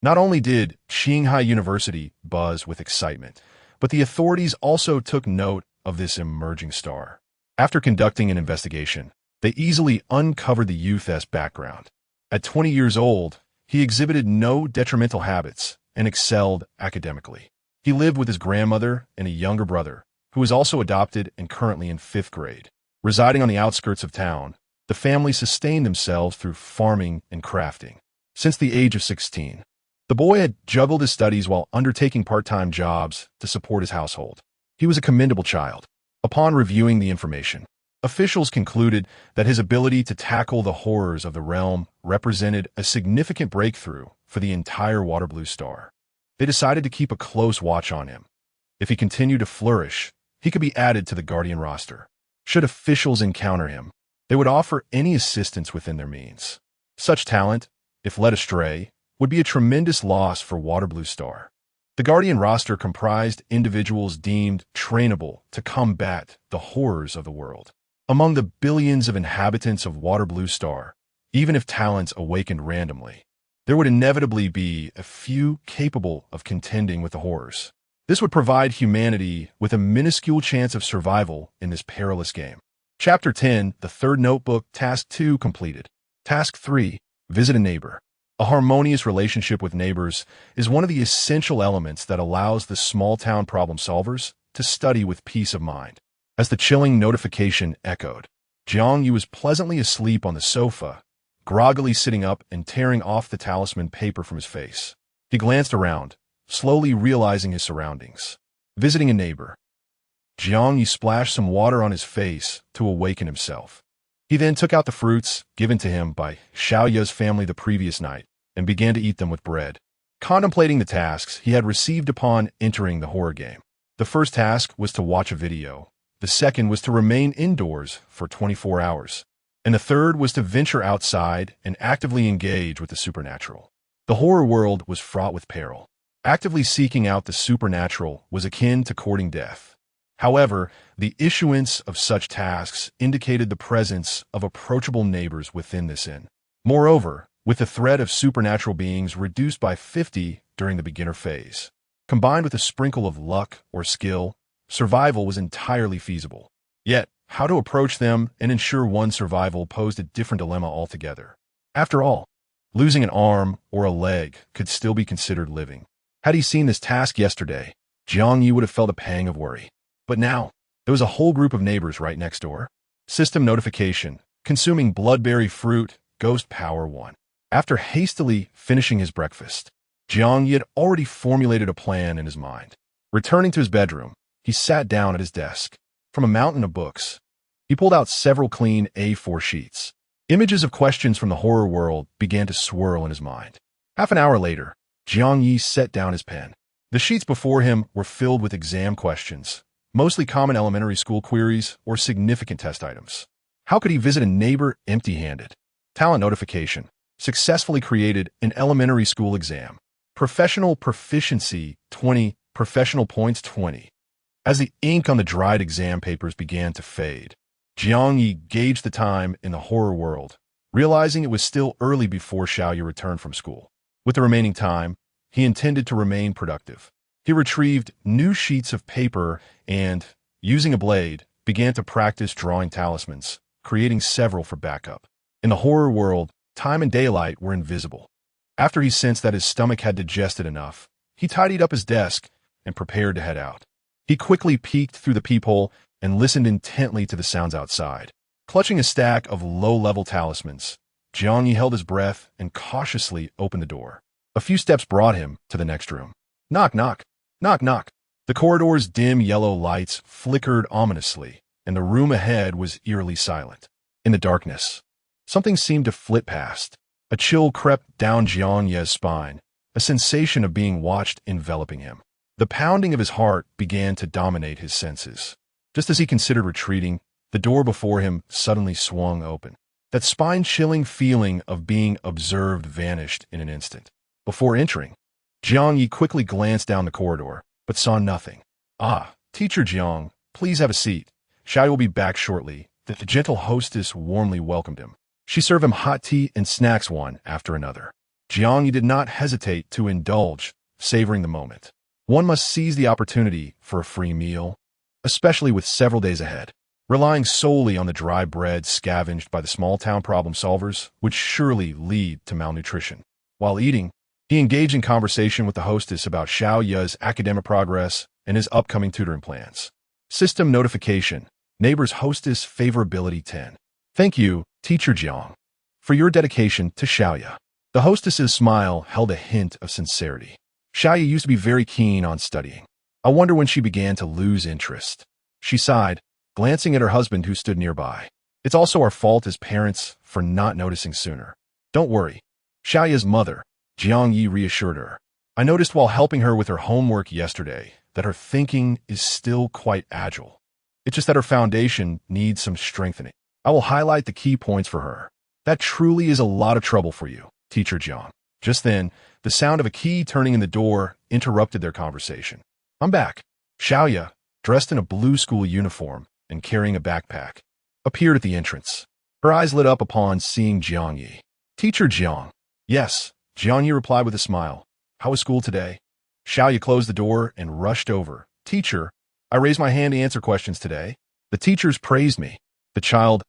Not only did Qinghai University buzz with excitement, but the authorities also took note of this emerging star. After conducting an investigation, they easily uncovered the youth's background. At 20 years old, he exhibited no detrimental habits and excelled academically. He lived with his grandmother and a younger brother, who was also adopted and currently in 5th grade. Residing on the outskirts of town, the family sustained themselves through farming and crafting. Since the age of 16, the boy had juggled his studies while undertaking part-time jobs to support his household. He was a commendable child. Upon reviewing the information, officials concluded that his ability to tackle the horrors of the realm represented a significant breakthrough for the entire Water Blue Star. They decided to keep a close watch on him. If he continued to flourish, he could be added to the guardian roster. Should officials encounter him, they would offer any assistance within their means. Such talent, if led astray, would be a tremendous loss for Waterblue Star. The guardian roster comprised individuals deemed trainable to combat the horrors of the world. Among the billions of inhabitants of Waterblue Star, even if talents awakened randomly, there would inevitably be a few capable of contending with the horrors. This would provide humanity with a minuscule chance of survival in this perilous game. Chapter 10, the third notebook, Task 2 completed. Task 3, visit a neighbor. A harmonious relationship with neighbors is one of the essential elements that allows the small-town problem solvers to study with peace of mind. As the chilling notification echoed, Jiang Ye was pleasantly asleep on the sofa, groggily sitting up and tearing off the talisman paper from his face. He glanced around, slowly realizing his surroundings. Visiting a neighbor. Jiang Ye splashed some water on his face to awaken himself. He then took out the fruits given to him by Xiao Ye's family the previous night and began to eat them with bread. Contemplating the tasks he had received upon entering the horror game. The first task was to watch a video. The second was to remain indoors for 24 hours. And the third was to venture outside and actively engage with the supernatural. The horror world was fraught with peril. Actively seeking out the supernatural was akin to courting death. However, the issuance of such tasks indicated the presence of approachable neighbors within this inn. Moreover, with the threat of supernatural beings reduced by 50 during the beginner phase, combined with a sprinkle of luck or skill, survival was entirely feasible. Yet, how to approach them and ensure one's survival posed a different dilemma altogether. After all, losing an arm or a leg could still be considered living. Had he seen this task yesterday, Jiang Ye would have felt a pang of worry. But now, there was a whole group of neighbors right next door. System notification, consuming bloodberry fruit, ghost power 1. After hastily finishing his breakfast, Jiang Ye had already formulated a plan in his mind. Returning to his bedroom, he sat down at his desk. From a mountain of books, he pulled out several clean A4 sheets. Images of questions from the horror world began to swirl in his mind. Half an hour later, Jiang Ye set down his pen. The sheets before him were filled with exam questions, mostly common elementary school queries or significant test items. How could he visit a neighbor empty-handed? Talent notification. Successfully created an elementary school exam. Professional proficiency 20, professional points 20. As the ink on the dried exam papers began to fade, Jiang Ye gauged the time in the horror world, realizing it was still early before Xiao Ye returned from school. With the remaining time, he intended to remain productive. He retrieved new sheets of paper and, using a blade, began to practice drawing talismans, creating several for backup. In the horror world, time and daylight were invisible. After he sensed that his stomach had digested enough, he tidied up his desk and prepared to head out. He quickly peeked through the peephole and listened intently to the sounds outside. Clutching a stack of low-level talismans, Jiang Ye held his breath and cautiously opened the door. A few steps brought him to the next room. Knock, knock. Knock, knock. The corridor's dim yellow lights flickered ominously, and the room ahead was eerily silent. In the darkness, something seemed to flit past. A chill crept down Jiang Ye's spine, a sensation of being watched enveloping him. The pounding of his heart began to dominate his senses. Just as he considered retreating, the door before him suddenly swung open. That spine-chilling feeling of being observed vanished in an instant. Before entering, Jiang Ye quickly glanced down the corridor, but saw nothing. Ah, Teacher Jiang, please have a seat. Xiao Ye will be back shortly. The gentle hostess warmly welcomed him. She served him hot tea and snacks one after another. Jiang Ye did not hesitate to indulge, savoring the moment. One must seize the opportunity for a free meal, especially with several days ahead. Relying solely on the dry bread scavenged by the small-town problem solvers would surely lead to malnutrition. While eating, he engaged in conversation with the hostess about Xiao Ye's academic progress and his upcoming tutoring plans. System notification. Neighbor's hostess favorability 10. Thank you, Teacher Jiang, for your dedication to Xiao Ye. The hostess's smile held a hint of sincerity. Xiao Ye used to be very keen on studying. I wonder when she began to lose interest. She sighed, glancing at her husband who stood nearby. It's also our fault as parents for not noticing sooner. Don't worry. Xiao Ye's mother, Jiang Ye, reassured her. I noticed while helping her with her homework yesterday that her thinking is still quite agile. It's just that her foundation needs some strengthening. I will highlight the key points for her. That truly is a lot of trouble for you, Teacher Jiang. Just then, the sound of a key turning in the door interrupted their conversation. I'm back. Xiaoya, dressed in a blue school uniform and carrying a backpack, appeared at the entrance. Her eyes lit up upon seeing Jiang Ye. Teacher Jiang. Yes, Jiang Ye replied with a smile. How was school today? Xiaoya closed the door and rushed over. Teacher, I raised my hand to answer questions today. The teachers praised me. The child's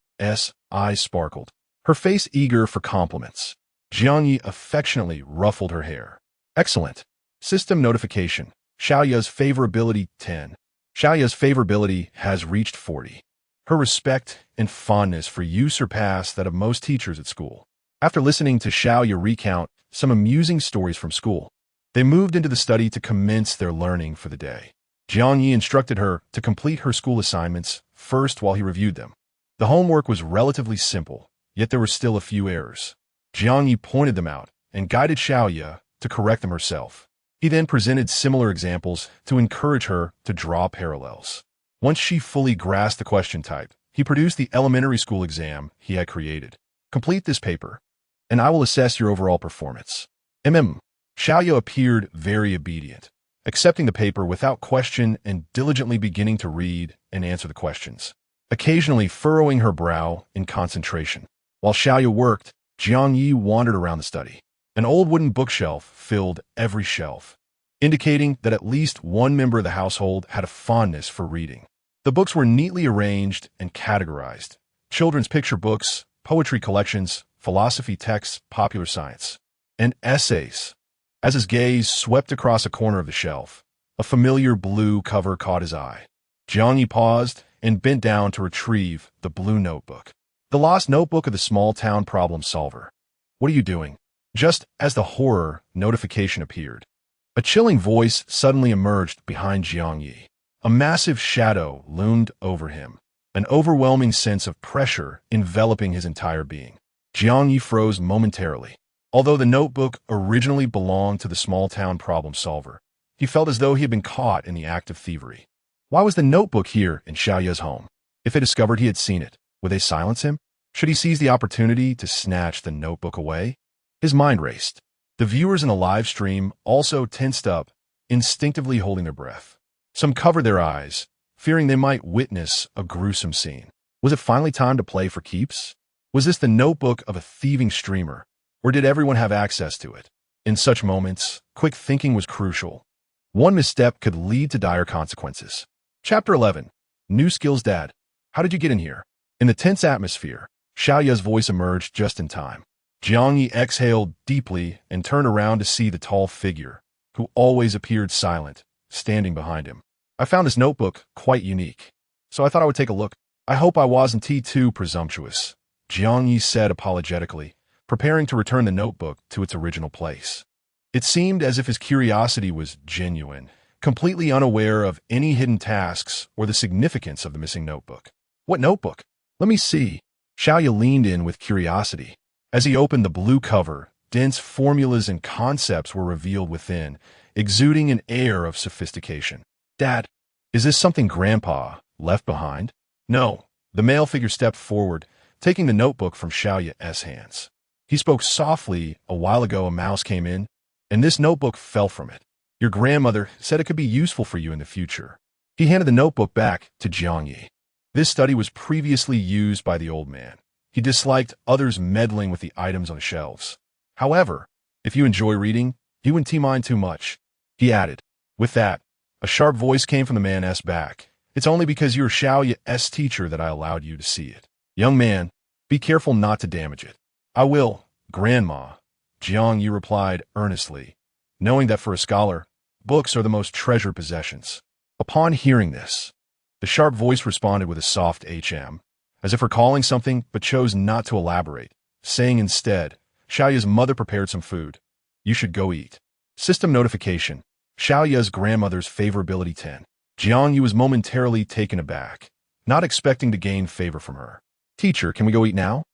eyes sparkled, her face eager for compliments. Jiang Ye affectionately ruffled her hair. Excellent. System notification. Xiaoya's favorability 10. Xiaoya's favorability has reached 40. Her respect and fondness for you surpass that of most teachers at school. After listening to Xiaoya recount some amusing stories from school, they moved into the study to commence their learning for the day. Jiang Ye instructed her to complete her school assignments first while he reviewed them. The homework was relatively simple, yet there were still a few errors. Jiang Ye pointed them out and guided Xiaoya to correct them herself. He then presented similar examples to encourage her to draw parallels. Once she fully grasped the question type, he produced the elementary school exam he had created. Complete this paper, and I will assess your overall performance. Xiaoya appeared very obedient, accepting the paper without question and diligently beginning to read and answer the questions, occasionally furrowing her brow in concentration. While Xiaoya worked, Jiang Ye wandered around the study. An old wooden bookshelf filled every shelf, indicating that at least one member of the household had a fondness for reading. The books were neatly arranged and categorized: children's picture books, poetry collections, philosophy texts, popular science, and essays. As his gaze swept across a corner of the shelf, a familiar blue cover caught his eye. Jiang Ye paused and bent down to retrieve the blue notebook. The lost notebook of the small-town problem solver. What are you doing? Just as the horror notification appeared, a chilling voice suddenly emerged behind Jiang Ye. A massive shadow loomed over him, an overwhelming sense of pressure enveloping his entire being. Jiang Ye froze momentarily. Although the notebook originally belonged to the small-town problem solver, he felt as though he had been caught in the act of thievery. Why was the notebook here in Xiaoya's home? If they discovered he had seen it, would they silence him? Should he seize the opportunity to snatch the notebook away? His mind raced. The viewers in the live stream also tensed up, instinctively holding their breath. Some covered their eyes, fearing they might witness a gruesome scene. Was it finally time to play for keeps? Was this the notebook of a thieving streamer, or did everyone have access to it? In such moments, quick thinking was crucial. One misstep could lead to dire consequences. Chapter 11. New Skills Dad. How did you get in here? In the tense atmosphere, Xiaoya's voice emerged just in time. Jiang Ye exhaled deeply and turned around to see the tall figure, who always appeared silent, standing behind him. I found this notebook quite unique, so I thought I would take a look. I hope I wasn't too presumptuous, Jiang Ye said apologetically, preparing to return the notebook to its original place. It seemed as if his curiosity was genuine, completely unaware of any hidden tasks or the significance of the missing notebook. What notebook? Let me see. Xiaoya leaned in with curiosity. As he opened the blue cover, dense formulas and concepts were revealed within, exuding an air of sophistication. Dad, is this something Grandpa left behind? No. The male figure stepped forward, taking the notebook from Xiaoya's hands. He spoke softly. A while ago a mouse came in, and this notebook fell from it. Your grandmother said it could be useful for you in the future. He handed the notebook back to Jiang Ye. This study was previously used by the old man. He disliked others meddling with the items on the shelves. However, if you enjoy reading, you wouldn't mind too much, he added. With that, a sharp voice came from the man's back. It's only because you're Xiaoya's teacher that I allowed you to see it. Young man, be careful not to damage it. I will, Grandma, Jiang Ye replied earnestly, knowing that for a scholar, books are the most treasured possessions. Upon hearing this, the sharp voice responded with a soft HM, as if recalling something but chose not to elaborate, saying instead, Xiaoya's mother prepared some food. You should go eat. System notification. Xiaoya's grandmother's favorability 10. Jiang Ye was momentarily taken aback, not expecting to gain favor from her. Teacher, can we go eat now?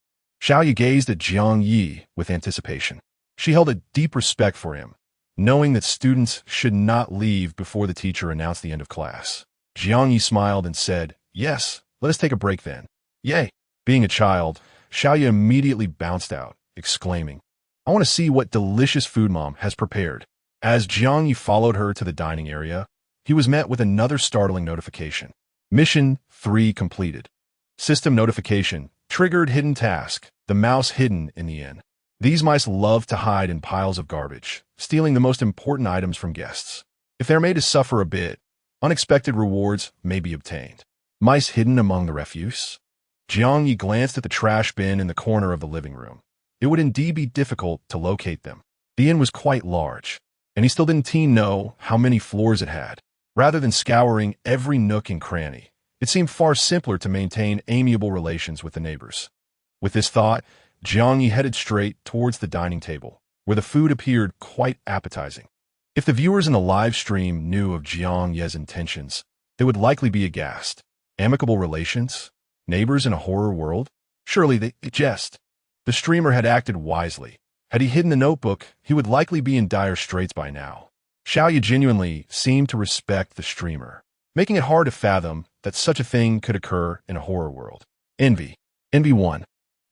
Xiaoya gazed at Jiang Ye with anticipation. She held a deep respect for him, knowing that students should not leave before the teacher announced the end of class. Jiang Ye smiled and said, "Yes, let us take a break then." "Yay!" Being a child, Xiao Ye immediately bounced out, exclaiming, "I want to see what delicious food Mom has prepared." As Jiang Ye followed her to the dining area, he was met with another startling notification. Mission 3 completed. System notification. Triggered hidden task. The mouse hidden in the inn. These mice love to hide in piles of garbage, stealing the most important items from guests. If they're made to suffer a bit, unexpected rewards may be obtained. Mice hidden among the refuse? Jiang Ye glanced at the trash bin in the corner of the living room. It would indeed be difficult to locate them. The inn was quite large, and he still didn't know how many floors it had. Rather than scouring every nook and cranny, it seemed far simpler to maintain amiable relations with the neighbors. With this thought, Jiang Ye headed straight towards the dining table, where the food appeared quite appetizing. If the viewers in the live stream knew of Jiang Ye's intentions, they would likely be aghast. Amicable relations? Neighbors in a horror world? Surely they jest. The streamer had acted wisely. Had he hidden the notebook, he would likely be in dire straits by now. Xiao Ye genuinely seemed to respect the streamer, making it hard to fathom that such a thing could occur in a horror world. Envy. Envy 1.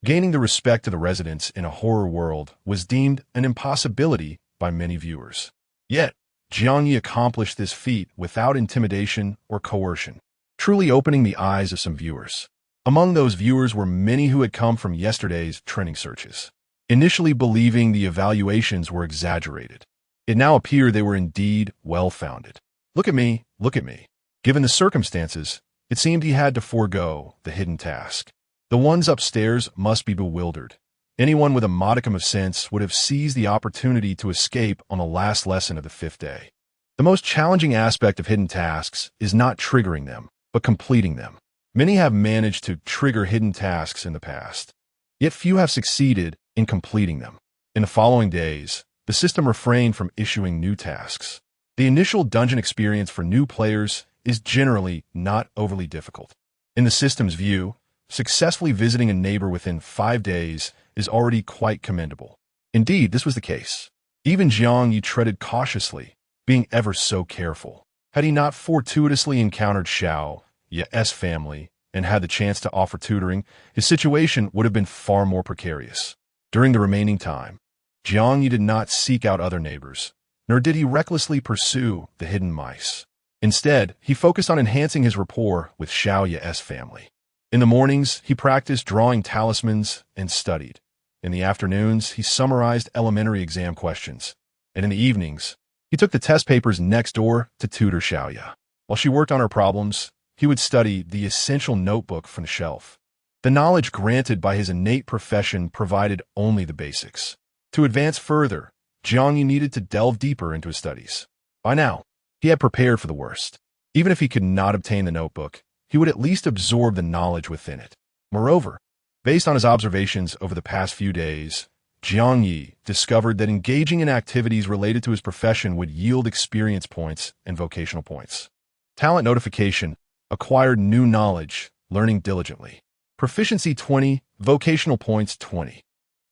Gaining the respect of the residents in a horror world was deemed an impossibility by many viewers. Yet, Jiang Ye accomplished this feat without intimidation or coercion, truly opening the eyes of some viewers. Among those viewers were many who had come from yesterday's trending searches, initially believing the evaluations were exaggerated. It now appeared they were indeed well-founded. Look at me, look at me. Given the circumstances, it seemed he had to forego the hidden task. The ones upstairs must be bewildered. Anyone with a modicum of sense would have seized the opportunity to escape on the last lesson of the 5th day. The most challenging aspect of hidden tasks is not triggering them, but completing them. Many have managed to trigger hidden tasks in the past, yet few have succeeded in completing them. In the following days, the system refrained from issuing new tasks. The initial dungeon experience for new players is generally not overly difficult. In the system's view, successfully visiting a neighbor within 5 days is already quite commendable. Indeed, this was the case. Even Jiang Ye treaded cautiously, being ever so careful. Had he not fortuitously encountered Xiao Ye's family and had the chance to offer tutoring, his situation would have been far more precarious. During the remaining time, Jiang Ye did not seek out other neighbors, nor did he recklessly pursue the hidden mice. Instead, he focused on enhancing his rapport with Xiao Ye's family. In the mornings, he practiced drawing talismans and studied. In the afternoons, he summarized elementary exam questions. And in the evenings, he took the test papers next door to tutor Xiao Ye. While she worked on her problems, he would study the essential notebook from the shelf. The knowledge granted by his innate profession provided only the basics. To advance further, Jiang Ye needed to delve deeper into his studies. By now, he had prepared for the worst. Even if he could not obtain the notebook, he would at least absorb the knowledge within it. Moreover, based on his observations over the past few days, Jiang Ye discovered that engaging in activities related to his profession would yield experience points and vocational points. Talent notification. Acquired new knowledge, learning diligently. Proficiency 20, vocational points 20.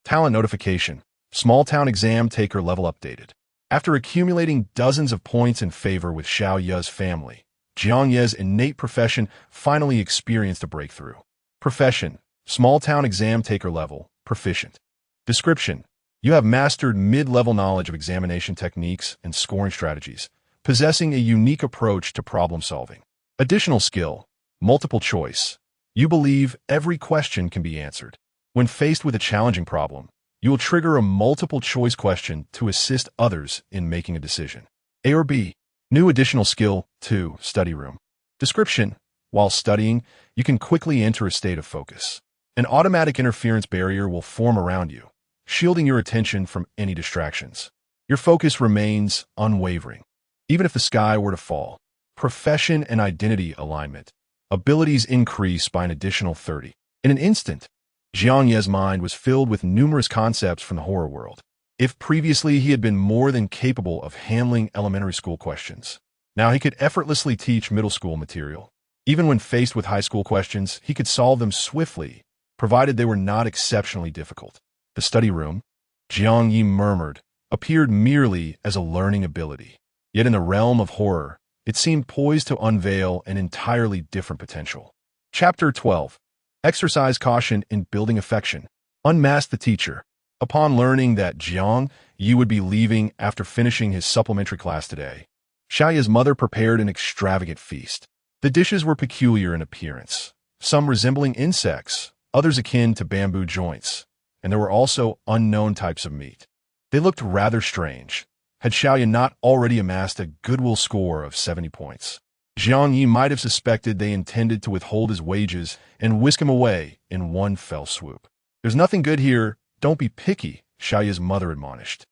Talent notification. Small town exam taker level updated. After accumulating dozens of points in favor with Xiao Ye's family, Jiang Ye's innate profession finally experienced a breakthrough. Profession. Small town exam taker level, proficient. Description. You have mastered mid-level knowledge of examination techniques and scoring strategies, possessing a unique approach to problem solving. Additional skill, multiple choice. You believe every question can be answered. When faced with a challenging problem, you will trigger a multiple choice question to assist others in making a decision. A or B. New additional skill, 2, study room. Description. While studying, you can quickly enter a state of focus. An automatic interference barrier will form around you, shielding your attention from any distractions. Your focus remains unwavering, even if the sky were to fall. Profession and identity alignment. Abilities increase by an additional 30. In an instant, Jiang Ye's mind was filled with numerous concepts from the horror world. If previously he had been more than capable of handling elementary school questions, now he could effortlessly teach middle school material. Even when faced with high school questions, he could solve them swiftly, provided they were not exceptionally difficult. The study room. Jiang Ye murmured, appeared merely as a learning ability. Yet in the realm of horror, it seemed poised to unveil an entirely different potential. Chapter 12. Exercise caution in building affection. Unmask the teacher. Upon learning that Jiang Ye would be leaving after finishing his supplementary class today, Xiaoya's mother prepared an extravagant feast. The dishes were peculiar in appearance, some resembling insects, others akin to bamboo joints, and there were also unknown types of meat. They looked rather strange. Had Xiaoya not already amassed a goodwill score of 70 points, Jiang Ye might have suspected they intended to withhold his wages and whisk him away in one fell swoop. "There's nothing good here. Don't be picky," Xiaoya's mother admonished.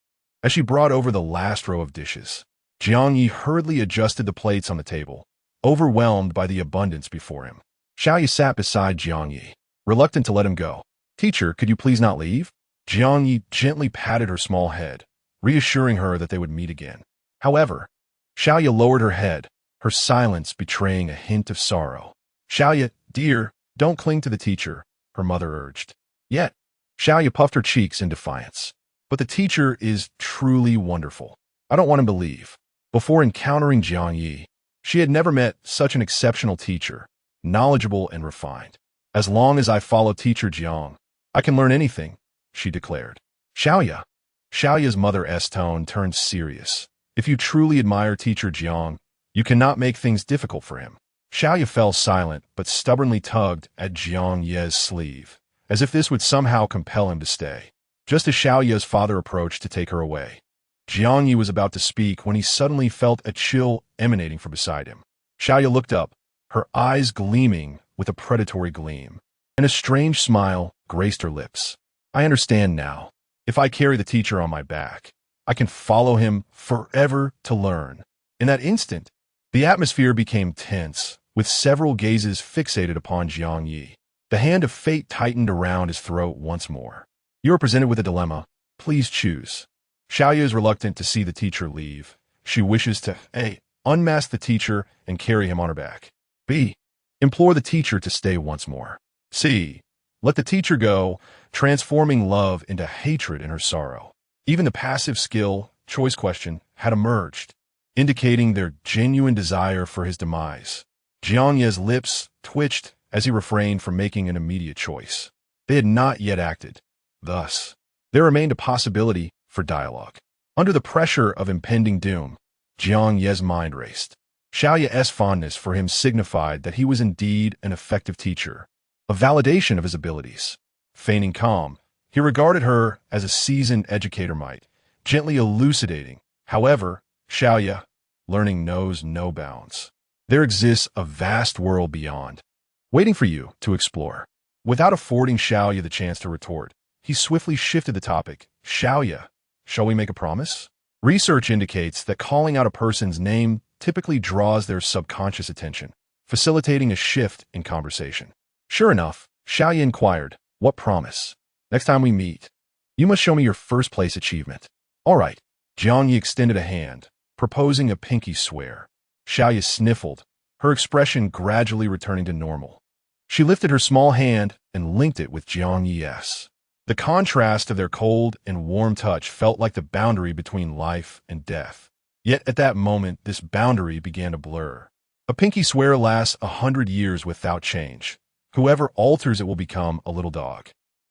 As she brought over the last row of dishes, Jiang Ye hurriedly adjusted the plates on the table, overwhelmed by the abundance before him. Xiaoya sat beside Jiang Ye, reluctant to let him go. "Teacher, could you please not leave?" Jiang Ye gently patted her small head, reassuring her that they would meet again. However, Xiaoya lowered her head, her silence betraying a hint of sorrow. "Xiaoya, dear, don't cling to the teacher," her mother urged. Yet, Xiaoya puffed her cheeks in defiance. "But the teacher is truly wonderful. I don't want him to leave." Before encountering Jiang Ye, she had never met such an exceptional teacher, knowledgeable and refined. "As long as I follow teacher Jiang, I can learn anything," she declared. Xiaoya's mother's tone turned serious. "If you truly admire teacher Jiang, you cannot make things difficult for him." Xiaoya fell silent but stubbornly tugged at Jiang Ye's sleeve, as if this would somehow compel him to stay. Just as Xiaoya's father approached to take her away, Jiang Ye was about to speak when he suddenly felt a chill emanating from beside him. Xiaoya looked up, her eyes gleaming with a predatory gleam, and a strange smile graced her lips. "I understand now. If I carry the teacher on my back, I can follow him forever to learn." In that instant, the atmosphere became tense, with several gazes fixated upon Jiang Ye. The hand of fate tightened around his throat once more. "You are presented with a dilemma. Please choose." Xiaoya is reluctant to see the teacher leave. She wishes to A. Unmask the teacher and carry him on her back. B. Implore the teacher to stay once more. C. Let the teacher go, transforming love into hatred in her sorrow. Even the passive skill choice question had emerged, indicating their genuine desire for his demise. Jiang Ye's lips twitched as he refrained from making an immediate choice. They had not yet acted. Thus, there remained a possibility for dialogue. Under the pressure of impending doom, Jiang Ye's mind raced. Xiaoya's fondness for him signified that he was indeed an effective teacher, a validation of his abilities. Feigning calm, he regarded her as a seasoned educator might, gently elucidating. "However, Xiaoya, learning knows no bounds. There exists a vast world beyond, waiting for you to explore." Without affording Xiaoya the chance to retort, he swiftly shifted the topic. "Xiaoya, shall we make a promise?" Research indicates that calling out a person's name typically draws their subconscious attention, facilitating a shift in conversation. Sure enough, Xiaoya inquired, "What promise?" "Next time we meet, you must show me your first-place achievement." "All right." Jiang Ye extended a hand, proposing a pinky swear. Xiaoya sniffled, her expression gradually returning to normal. She lifted her small hand and linked it with Jiang Ye's. The contrast of their cold and warm touch felt like the boundary between life and death. Yet at that moment, this boundary began to blur. A pinky swear lasts 100 years without change. Whoever alters it will become a little dog.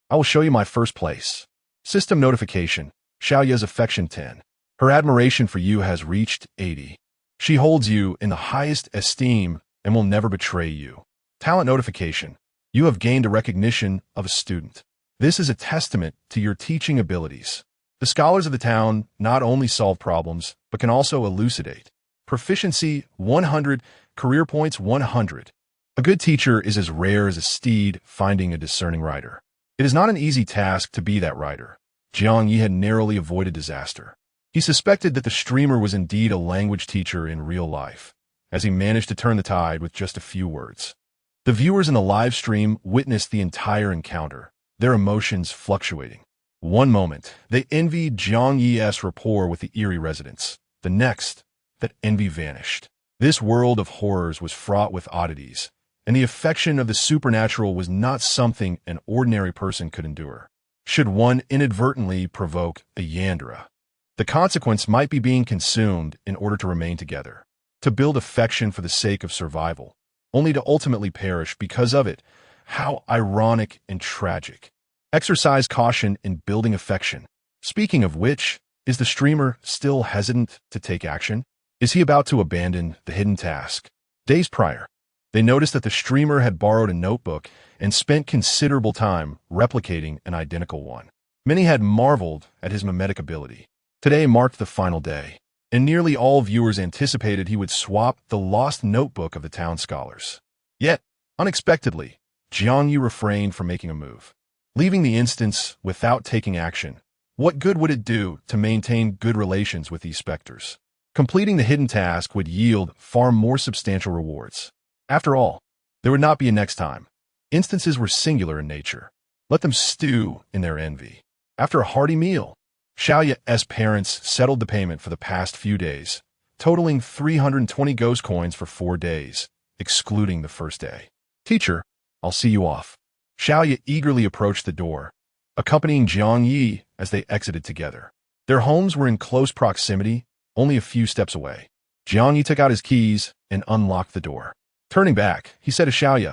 "I will show you my first place." System notification. Xiaoya's affection 10. Her admiration for you has reached 80. She holds you in the highest esteem and will never betray you. Talent notification. You have gained a recognition of a student. This is a testament to your teaching abilities. The scholars of the town not only solve problems, but can also elucidate. Proficiency 100, career points 100. A good teacher is as rare as a steed finding a discerning rider. It is not an easy task to be that rider. Jiang Ye had narrowly avoided disaster. He suspected that the streamer was indeed a language teacher in real life, as he managed to turn the tide with just a few words. The viewers in the live stream witnessed the entire encounter, their emotions fluctuating. One moment, they envied Jiang Ye's rapport with the eerie residents. The next, that envy vanished. This world of horrors was fraught with oddities, and the affection of the supernatural was not something an ordinary person could endure. Should one inadvertently provoke a Yandra? The consequence might be being consumed in order to remain together, to build affection for the sake of survival, only to ultimately perish because of it. How ironic and tragic. Exercise caution in building affection. Speaking of which, is the streamer still hesitant to take action? Is he about to abandon the hidden task? Days prior, they noticed that the streamer had borrowed a notebook and spent considerable time replicating an identical one. Many had marveled at his mimetic ability. Today marked the final day, and nearly all viewers anticipated he would swap the lost notebook of the town scholars. Yet, unexpectedly, Jiang Ye refrained from making a move. Leaving the instance without taking action, what good would it do to maintain good relations with these specters? Completing the hidden task would yield far more substantial rewards. After all, there would not be a next time. Instances were singular in nature. Let them stew in their envy. After a hearty meal, Jiang Ye's parents settled the payment for the past few days, totaling 320 ghost coins for 4 days, excluding the first day. Teacher, I'll see you off. Jiang Ye eagerly approached the door, accompanying Jiang Ye as they exited together. Their homes were in close proximity, only a few steps away. Jiang Ye took out his keys and unlocked the door. Turning back, he said to Jiang Ye,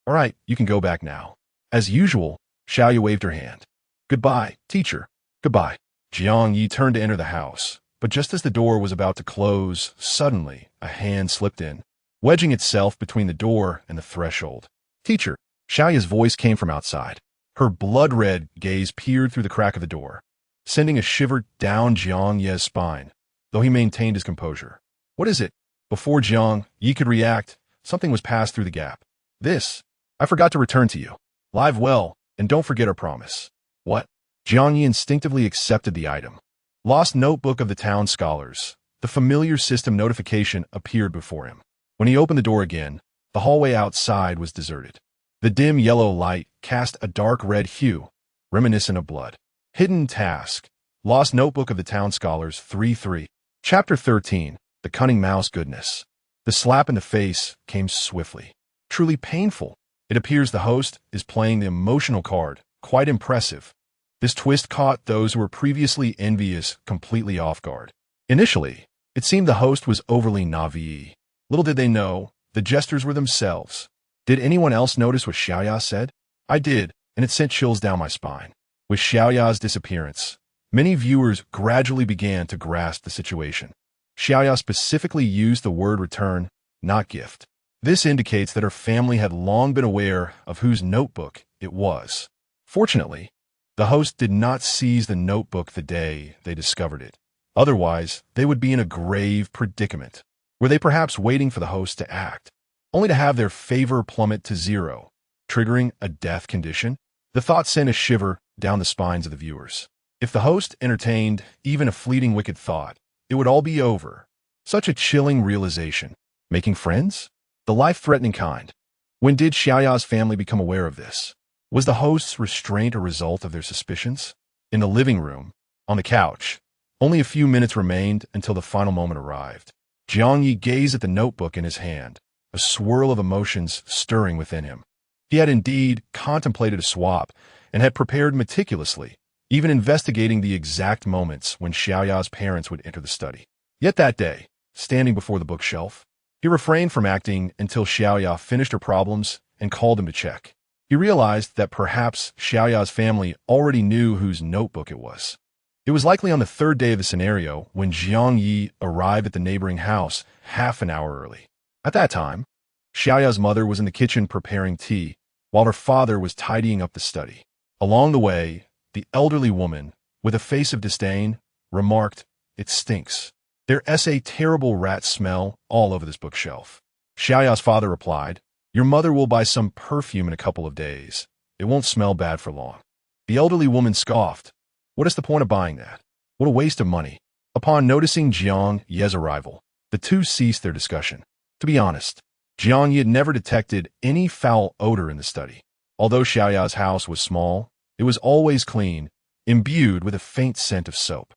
"All right, you can go back now." As usual, Jiang Ye waved her hand. "Goodbye, teacher. Goodbye." Jiang Ye turned to enter the house, but just as the door was about to close, suddenly a hand slipped in, wedging itself between the door and the threshold. "Teacher." Jiang Ye's voice came from outside. Her blood-red gaze peered through the crack of the door, sending a shiver down Jiang Ye's spine, though he maintained his composure. "What is it?" Before Jiang Ye could react, something was passed through the gap. "This. I forgot to return to you. Live well, and don't forget our promise." "What?" Jiang Ye instinctively accepted the item. Lost notebook of the town scholars. The familiar system notification appeared before him. When he opened the door again, the hallway outside was deserted. The dim yellow light cast a dark red hue, reminiscent of blood. Hidden task. Lost notebook of the town scholars 3-3. Chapter 13. The cunning mouse goodness. The slap in the face came swiftly. Truly painful. It appears the host is playing the emotional card. Quite impressive. This twist caught those who were previously envious completely off guard. Initially, it seemed the host was overly naive. Little did they know, the jesters were themselves. Did anyone else notice what Jiang Ye said? I did, and it sent chills down my spine. With Jiang Ye's disappearance, many viewers gradually began to grasp the situation. Jiang Ye specifically used the word return, not gift. This indicates that her family had long been aware of whose notebook it was. Fortunately, the host did not seize the notebook the day they discovered it. Otherwise, they would be in a grave predicament. Were they perhaps waiting for the host to act, only to have their favor plummet to 0, triggering a death condition? The thought sent a shiver down the spines of the viewers. If the host entertained even a fleeting wicked thought, it would all be over. Such a chilling realization. Making friends? The life-threatening kind. When did Jiang Ye's family become aware of this? Was the host's restraint a result of their suspicions? In the living room, on the couch, only a few minutes remained until the final moment arrived. Jiang Ye gazed at the notebook in his hand, a swirl of emotions stirring within him. He had indeed contemplated a swap and had prepared meticulously, even investigating the exact moments when Jiang Ye's parents would enter the study. Yet that day, standing before the bookshelf, he refrained from acting until Jiang Ye finished her problems and called him to check. He realized that perhaps Jiang Ye's family already knew whose notebook it was. It was likely on the third day of the scenario when Jiang Ye arrived at the neighboring house half an hour early. At that time, Jiang Ye's mother was in the kitchen preparing tea, while her father was tidying up the study. Along the way, the elderly woman, with a face of disdain, remarked, "It stinks. There's a terrible rat smell all over this bookshelf." Jiang Ye's father replied, "Your mother will buy some perfume in a couple of days. It won't smell bad for long." The elderly woman scoffed. "What is the point of buying that? What a waste of money." Upon noticing Jiang Ye's arrival, the two ceased their discussion. To be honest, Jiang Ye had never detected any foul odor in the study. Although Jiang Ye's house was small, it was always clean, imbued with a faint scent of soap.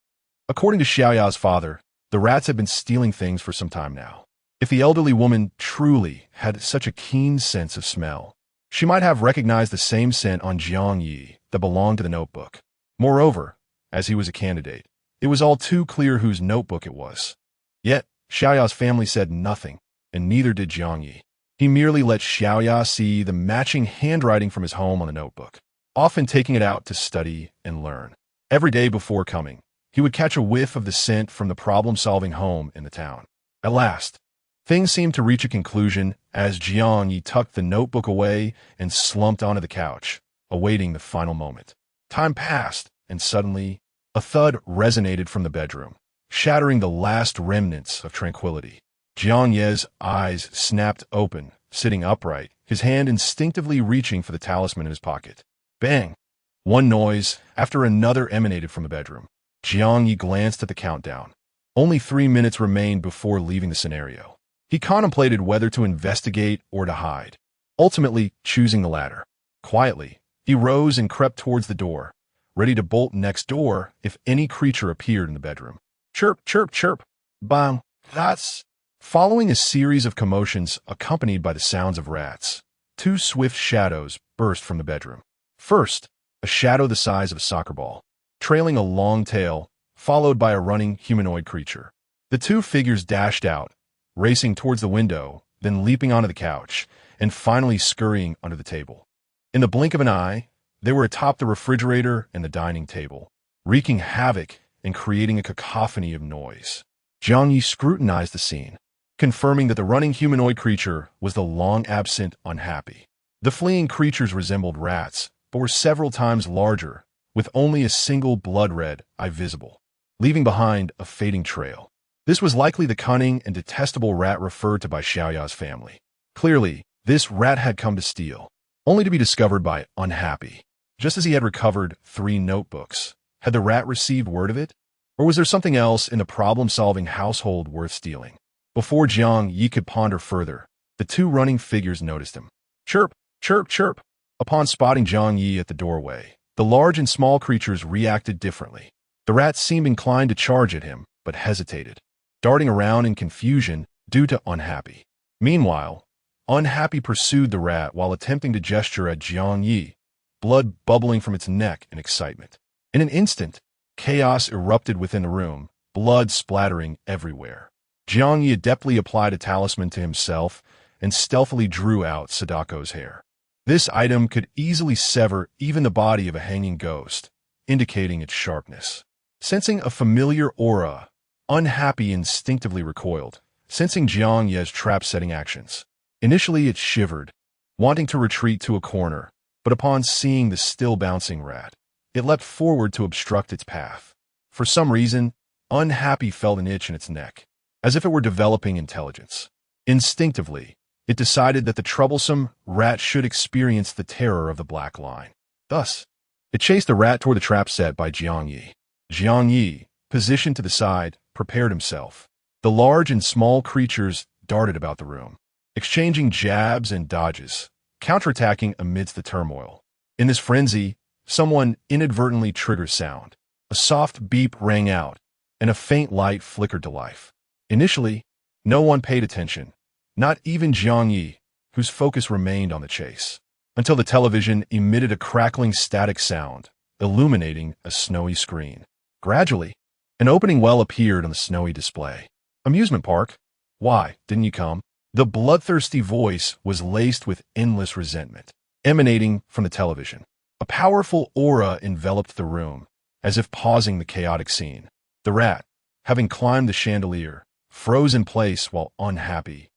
According to Jiang Ye's father, the rats had been stealing things for some time now. If the elderly woman truly had such a keen sense of smell, she might have recognized the same scent on Jiang Ye that belonged to the notebook. Moreover, as he was a candidate, It was all too clear whose notebook it was. Yet, Xiaoya's family said nothing, and neither did Jiang Ye. He merely let Xiaoya see the matching handwriting from his home on the notebook, often taking it out to study and learn. Every day before coming, he would catch a whiff of the scent from the problem-solving home in the town. At last, things seemed to reach a conclusion as Jiang Ye tucked the notebook away and slumped onto the couch, awaiting the final moment. Time passed, and suddenly, a thud resonated from the bedroom, shattering the last remnants of tranquility. Jiang Ye's eyes snapped open, sitting upright, his hand instinctively reaching for the talisman in his pocket. Bang! One noise after another emanated from the bedroom. Jiang Ye glanced at the countdown. Only 3 minutes remained before leaving the scenario. He contemplated whether to investigate or to hide, ultimately choosing the latter. Quietly, he rose and crept towards the door, ready to bolt next door if any creature appeared in the bedroom. Chirp, chirp, chirp. Bang. That's... Following a series of commotions accompanied by the sounds of rats, 2 swift shadows burst from the bedroom. First, a shadow the size of a soccer ball, trailing a long tail, followed by a running humanoid creature. The 2 figures dashed out, racing towards the window, then leaping onto the couch, and finally scurrying under the table. In the blink of an eye, they were atop the refrigerator and the dining table, wreaking havoc and creating a cacophony of noise. Jiang Ye scrutinized the scene, confirming that the running humanoid creature was the long-absent Unhappy. The fleeing creatures resembled rats, but were several times larger, with only a single blood-red eye visible, leaving behind a fading trail. This was likely the cunning and detestable rat referred to by Xiaoya's family. Clearly, this rat had come to steal, only to be discovered by Unhappy. Just as he had recovered 3 notebooks, had the rat received word of it? Or was there something else in the problem-solving household worth stealing? Before Jiang Ye could ponder further, the 2 running figures noticed him. Chirp, chirp, chirp. Upon spotting Jiang Ye at the doorway, the large and small creatures reacted differently. The rat seemed inclined to charge at him, but hesitated, darting around in confusion due to Unhappy. Meanwhile, Unhappy pursued the rat while attempting to gesture at Jiang Ye, blood bubbling from its neck in excitement. In an instant, chaos erupted within the room, blood splattering everywhere. Jiang Ye adeptly applied a talisman to himself and stealthily drew out Sadako's hair. This item could easily sever even the body of a hanging ghost, indicating its sharpness. Sensing a familiar aura, Unhappy instinctively recoiled, sensing Jiang Ye's trap-setting actions. Initially it shivered, wanting to retreat to a corner, but upon seeing the still-bouncing rat, it leapt forward to obstruct its path. For some reason, Unhappy felt an itch in its neck, as if it were developing intelligence. Instinctively, it decided that the troublesome rat should experience the terror of the black line. Thus, it chased the rat toward the trap set by Jiang Ye. Jiang Ye, positioned to the side, prepared himself. The large and small creatures darted about the room, exchanging jabs and dodges, counterattacking amidst the turmoil. In this frenzy, someone inadvertently triggered sound. A soft beep rang out, and a faint light flickered to life. Initially, no one paid attention, not even Jiang Ye, whose focus remained on the chase, until the television emitted a crackling static sound, illuminating a snowy screen. Gradually, an opening well appeared on the snowy display. Amusement park? Why didn't you come? The bloodthirsty voice was laced with endless resentment, emanating from the television. A powerful aura enveloped the room, as if pausing the chaotic scene. The rat, having climbed the chandelier, froze in place while Unhappy,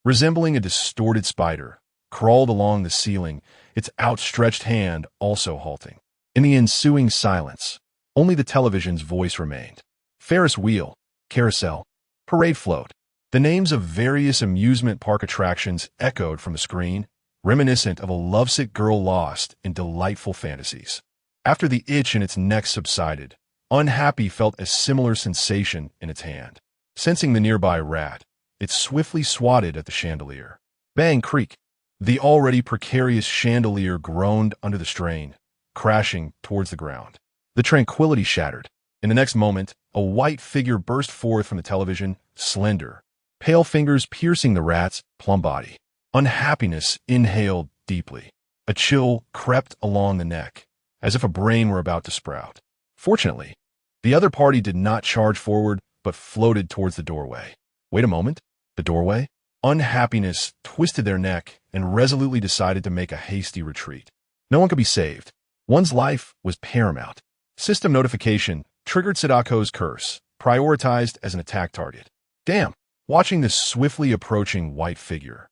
resembling a distorted spider, crawled along the ceiling, its outstretched hand also halting. In the ensuing silence, only the television's voice remained. Ferris wheel, carousel, parade float. The names of various amusement park attractions echoed from the screen, reminiscent of a lovesick girl lost in delightful fantasies. After the itch in its neck subsided, Unhappy felt a similar sensation in its hand. Sensing the nearby rat, it swiftly swatted at the chandelier. Bang creak. The already precarious chandelier groaned under the strain, crashing towards the ground. The tranquility shattered. In the next moment, a white figure burst forth from the television, slender, pale fingers piercing the rat's plump body. Unhappiness inhaled deeply. A chill crept along the neck, as if a brain were about to sprout. Fortunately, The other party did not charge forward, but floated towards the doorway. Wait a moment. The doorway? Unhappiness twisted their neck and resolutely decided to make a hasty retreat. No one could be saved. One's life was paramount. System notification triggered Sadako's curse, prioritized as an attack target. Damn! Watching this swiftly approaching white figure,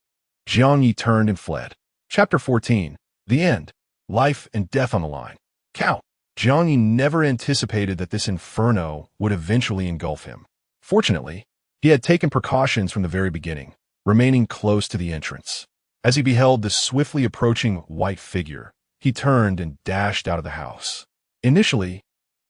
Jiang Ye turned and fled. Chapter 14. The End. Life and death on the line. Cow! Jiang Ye never anticipated that this inferno would eventually engulf him. Fortunately, he had taken precautions from the very beginning, remaining close to the entrance. As he beheld the swiftly approaching white figure, he turned and dashed out of the house. Initially,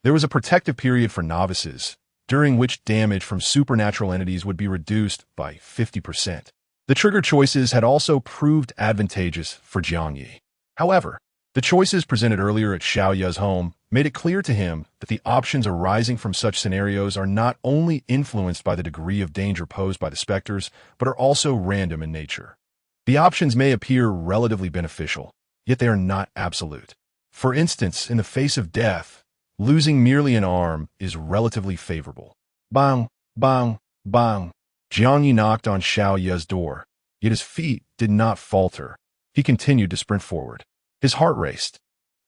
there was a protective period for novices, during which damage from supernatural entities would be reduced by 50%. The trigger choices had also proved advantageous for Jiang Ye. However, the choices presented earlier at Xiao Ye's home made it clear to him that the options arising from such scenarios are not only influenced by the degree of danger posed by the specters, but are also random in nature. The options may appear relatively beneficial, yet they are not absolute. For instance, in the face of death, losing merely an arm is relatively favorable. Bang, bang, bang. Jiang Ye knocked on Xiao Ye's door, yet his feet did not falter. He continued to sprint forward. His heart raced,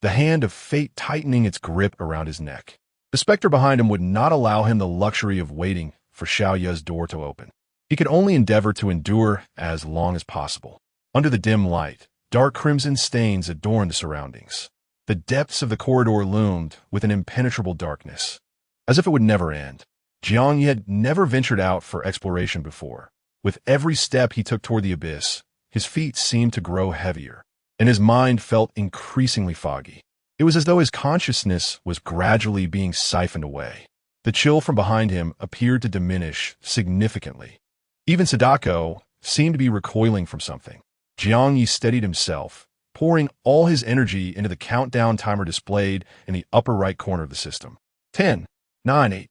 the hand of fate tightening its grip around his neck. The specter behind him would not allow him the luxury of waiting for Xiao Ye's door to open. He could only endeavor to endure as long as possible. Under the dim light, dark crimson stains adorned the surroundings. The depths of the corridor loomed with an impenetrable darkness, as if it would never end. Jiang Ye had never ventured out for exploration before. With every step he took toward the abyss, his feet seemed to grow heavier, and his mind felt increasingly foggy. It was as though his consciousness was gradually being siphoned away. The chill from behind him appeared to diminish significantly. Even Sadako seemed to be recoiling from something. Jiang Ye steadied himself, pouring all his energy into the countdown timer displayed in the upper right corner of the system. 10, 9, 8.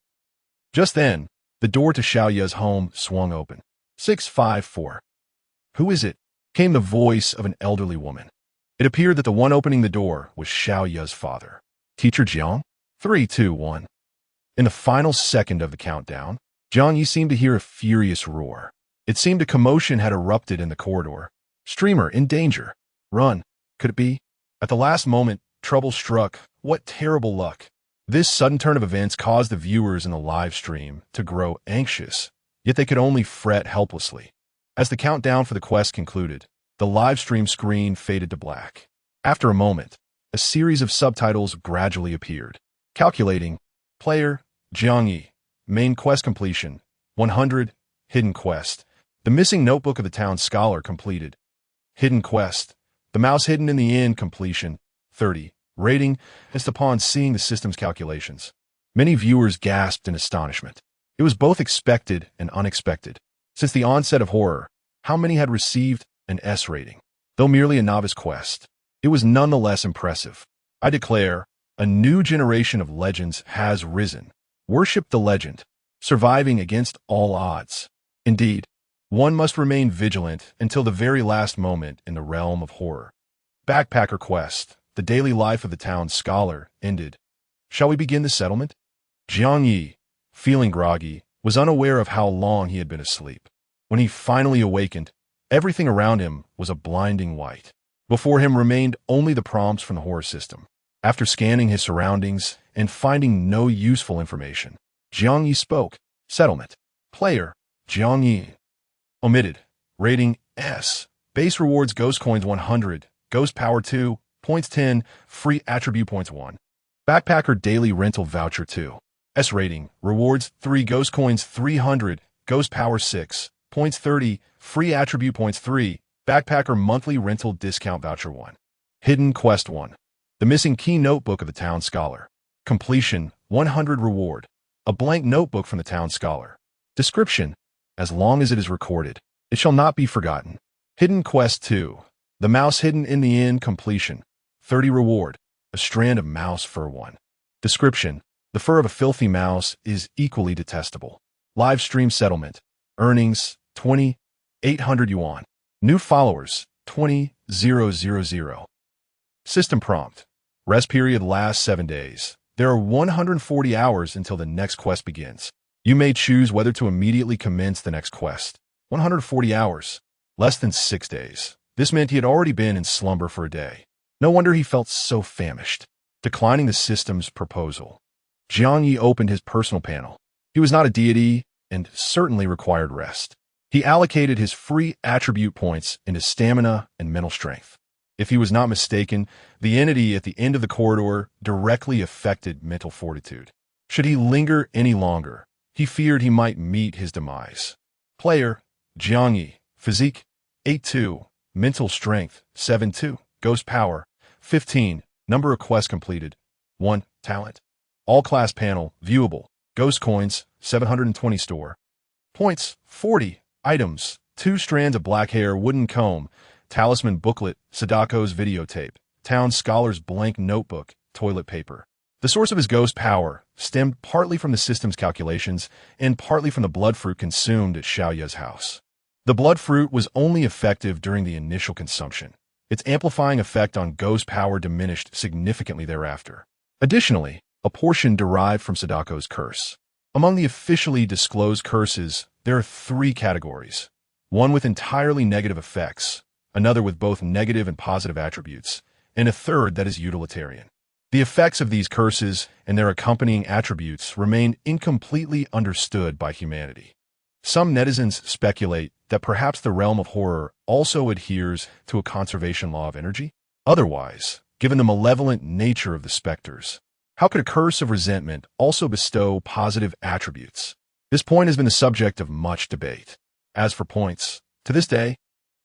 Just then, the door to Xiao Ye's home swung open. 6, 5, 4. Who is it? Came the voice of an elderly woman. It appeared that the one opening the door was Xiao Ye's father. Teacher Jiang? 3, 2, 1. In the final second of the countdown, Jiang Ye seemed to hear a furious roar. It seemed a commotion had erupted in the corridor. Streamer in danger. Run. Could it be? At the last moment, trouble struck. What terrible luck. This sudden turn of events caused the viewers in the live stream to grow anxious, yet they could only fret helplessly. As the countdown for the quest concluded, the live stream screen faded to black. After a moment, a series of subtitles gradually appeared. Calculating. Player, Jiang Ye. Main quest completion, 100. Hidden quest. The missing notebook of the town scholar completed. Hidden quest. The mouse hidden in the inn completion, 30. Rating, as upon seeing the system's calculations. Many viewers gasped in astonishment. It was both expected and unexpected. Since the onset of horror, how many had received an S rating? Though merely a novice quest, it was nonetheless impressive. I declare, a new generation of legends has risen. Worship the legend, surviving against all odds. Indeed, one must remain vigilant until the very last moment in the realm of horror. Backpacker quest. The daily life of the town scholar ended. Shall we begin the settlement? Jiang Ye, feeling groggy, was unaware of how long he had been asleep. When he finally awakened, everything around him was a blinding white. Before him remained only the prompts from the horror system. After scanning his surroundings and finding no useful information, Jiang Ye spoke. Settlement. Player, Jiang Ye. Omitted. Rating S. Base rewards ghost coins 100, ghost power 2, points 10, free attribute points 1. Backpacker daily rental voucher 2. S rating, rewards 3 ghost coins 300, ghost power 6, points 30, free attribute points 3, backpacker monthly rental discount voucher 1. Hidden quest 1. The missing key notebook of the town scholar. Completion, 100 reward. A blank notebook from the town scholar. Description, as long as it is recorded, it shall not be forgotten. Hidden quest 2. The mouse hidden in the inn completion. 30 reward. A strand of mouse fur 1. Description, the fur of a filthy mouse is equally detestable. Live stream settlement. Earnings, 20,800 yuan. New followers, 20,000. System prompt. Rest period lasts 7 days. There are 140 hours until the next quest begins. You may choose whether to immediately commence the next quest. 140 hours. Less than 6 days. This meant he had already been in slumber for a day. No wonder he felt so famished. Declining the system's proposal. Jiang Ye opened his personal panel. He was not a deity and certainly required rest. He allocated his free attribute points into stamina and mental strength. If he was not mistaken, the entity at the end of the corridor directly affected mental fortitude. Should he linger any longer, he feared he might meet his demise. Player, Jiang Ye. Physique, 8-2. Mental strength, 7-2. Ghost power, 15. Number of quests completed, 1. Talent. All class panel, viewable. Ghost coins, 720 store. Points, 40. Items, 2 strands of black hair, wooden comb, talisman booklet, Sadako's videotape, town scholar's blank notebook, toilet paper. The source of his ghost power stemmed partly from the system's calculations and partly from the blood fruit consumed at Xiaoye's house. The blood fruit was only effective during the initial consumption. Its amplifying effect on ghost power diminished significantly thereafter. Additionally, a portion derived from Sadako's curse. Among the officially disclosed curses, there are 3 categories. One with entirely negative effects, another with both negative and positive attributes, and a third that is utilitarian. The effects of these curses and their accompanying attributes remain incompletely understood by humanity. Some netizens speculate that perhaps the realm of horror also adheres to a conservation law of energy. Otherwise, given the malevolent nature of the specters, how could a curse of resentment also bestow positive attributes? This point has been the subject of much debate. As for points, to this day,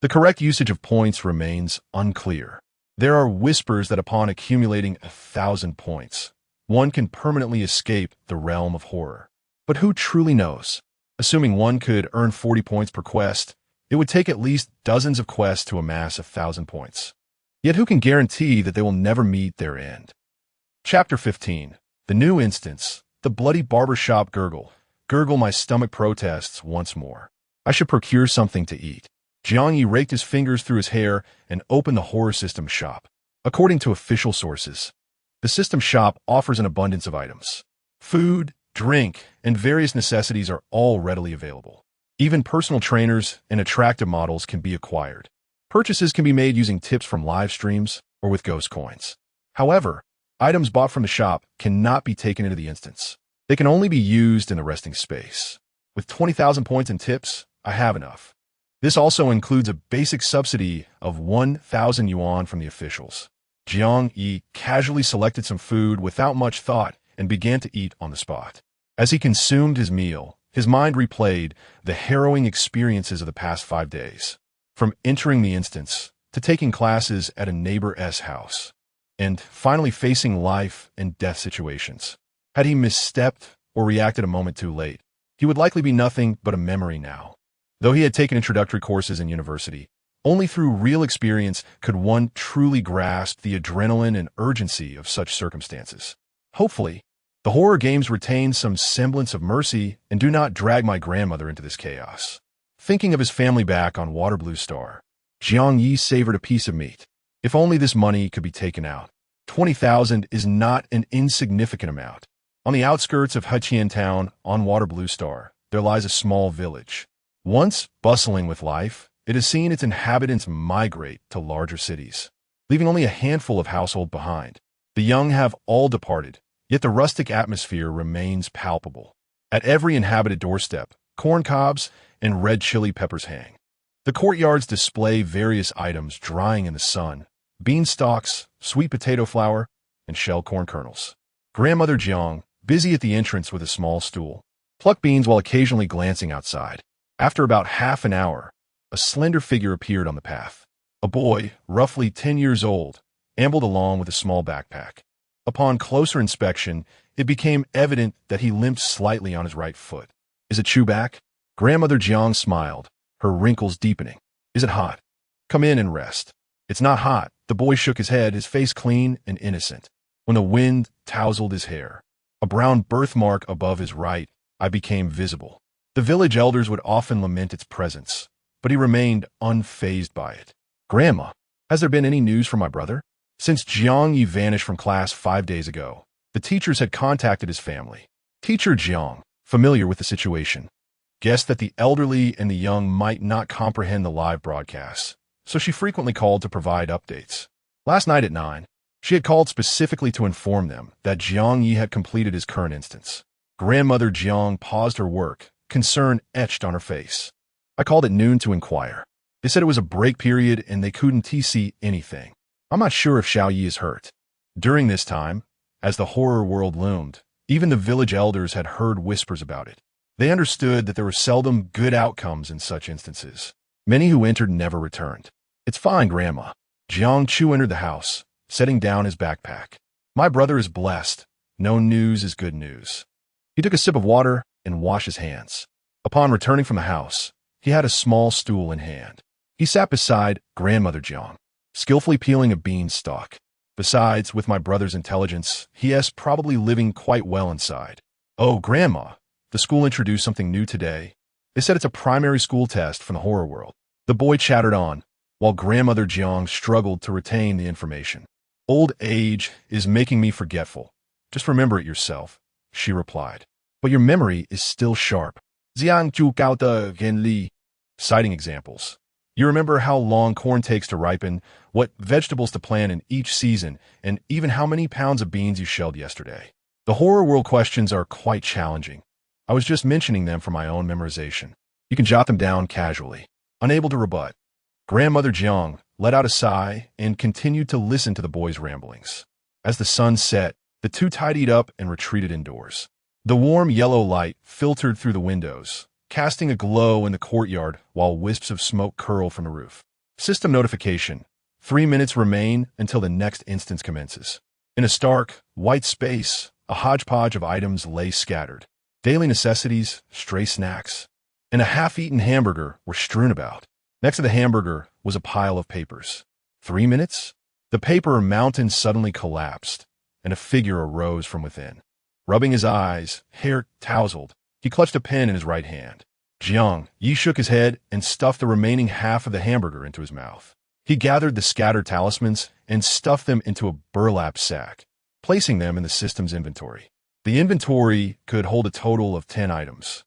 the correct usage of points remains unclear. There are whispers that upon accumulating 1,000 points, one can permanently escape the realm of horror. But who truly knows? Assuming one could earn 40 points per quest, it would take at least dozens of quests to amass 1,000 points. Yet who can guarantee that they will never meet their end? Chapter 15. The new instance. The bloody barbershop gurgle. Gurgle, my stomach protests once more. I should procure something to eat. Jiang Ye raked his fingers through his hair and opened the horror system shop. According to official sources, the system shop offers an abundance of items. Food, drink, and various necessities are all readily available. Even personal trainers and attractive models can be acquired. Purchases can be made using tips from live streams or with ghost coins. However, items bought from the shop cannot be taken into the instance. They can only be used in the resting space. With 20,000 points in tips, I have enough. This also includes a basic subsidy of 1,000 yuan from the officials. Jiang Ye casually selected some food without much thought and began to eat on the spot. As he consumed his meal, his mind replayed the harrowing experiences of the past 5 days. From entering the instance, to taking classes at a neighbor's house, and finally facing life and death situations. Had he misstepped or reacted a moment too late, he would likely be nothing but a memory now. Though he had taken introductory courses in university, only through real experience could one truly grasp the adrenaline and urgency of such circumstances. Hopefully, the horror games retain some semblance of mercy and do not drag my grandmother into this chaos. Thinking of his family back on Water Blue Star, Jiang Ye savored a piece of meat. If only this money could be taken out. 20,000 is not an insignificant amount. On the outskirts of Heqian Town, on Water Blue Star, there lies a small village. Once bustling with life, it has seen its inhabitants migrate to larger cities, leaving only a handful of households behind. The young have all departed, yet the rustic atmosphere remains palpable. At every inhabited doorstep, corn cobs and red chili peppers hang. The courtyards display various items drying in the sun: beanstalks, sweet potato flour, and shelled corn kernels. Grandmother Jiang, busy at the entrance with a small stool, plucked beans while occasionally glancing outside. After about half an hour, a slender figure appeared on the path. A boy, roughly 10 years old, ambled along with a small backpack. Upon closer inspection, it became evident that he limped slightly on his right foot. Is it Chubac? Grandmother Jiang smiled, her wrinkles deepening. Is it hot? Come in and rest. It's not hot. The boy shook his head, his face clean and innocent. When the wind tousled his hair, a brown birthmark above his right eye became visible. The village elders would often lament its presence, but he remained unfazed by it. Grandma, has there been any news from my brother? Since Jiang Ye vanished from class 5 days ago, The teachers had contacted his family. Teacher Jiang, familiar with the situation, guessed that the elderly and the young might not comprehend the live broadcasts, so she frequently called to provide updates. Last night at 9, she had called specifically to inform them that Jiang Ye had completed his current instance. Grandmother Jiang paused her work, concern etched on her face. I called at noon to inquire. They said it was a break period and they couldn't see anything. I'm not sure if Xiao Yi is hurt. During this time, as the horror world loomed, even the village elders had heard whispers about it. They understood that there were seldom good outcomes in such instances. Many who entered never returned. It's fine, Grandma. Jiang Chu entered the house, setting down his backpack. My brother is blessed. No news is good news. He took a sip of water and washed his hands. Upon returning from the house, he had a small stool in hand. He sat beside Grandmother Jiang, skillfully peeling a beanstalk. Besides, with my brother's intelligence, he is probably living quite well inside. Oh, Grandma, the school introduced something new today. They said it's a primary school test from the horror world. The boy chattered on, while Grandmother Jiang struggled to retain the information. Old age is making me forgetful. Just remember it yourself, she replied. But your memory is still sharp. Jiang Zhu Gao De Gen Li. Citing examples. You remember how long corn takes to ripen, what vegetables to plant in each season, and even how many pounds of beans you shelled yesterday. The horror world questions are quite challenging. I was just mentioning them for my own memorization. You can jot them down casually. Unable to rebut, Grandmother Jiang let out a sigh and continued to listen to the boy's ramblings. As the sun set, the two tidied up and retreated indoors. The warm yellow light filtered through the windows, casting a glow in the courtyard while wisps of smoke curled from the roof. System notification. 3 minutes remain until the next instance commences. In a stark, white space, a hodgepodge of items lay scattered. Daily necessities, stray snacks, and a half-eaten hamburger were strewn about. Next to the hamburger was a pile of papers. 3 minutes? The paper mountain suddenly collapsed, and a figure arose from within. Rubbing his eyes, hair tousled, he clutched a pen in his right hand. Jiang Ye shook his head and stuffed the remaining half of the hamburger into his mouth. He gathered the scattered talismans and stuffed them into a burlap sack, placing them in the system's inventory. The inventory could hold a total of 10 items,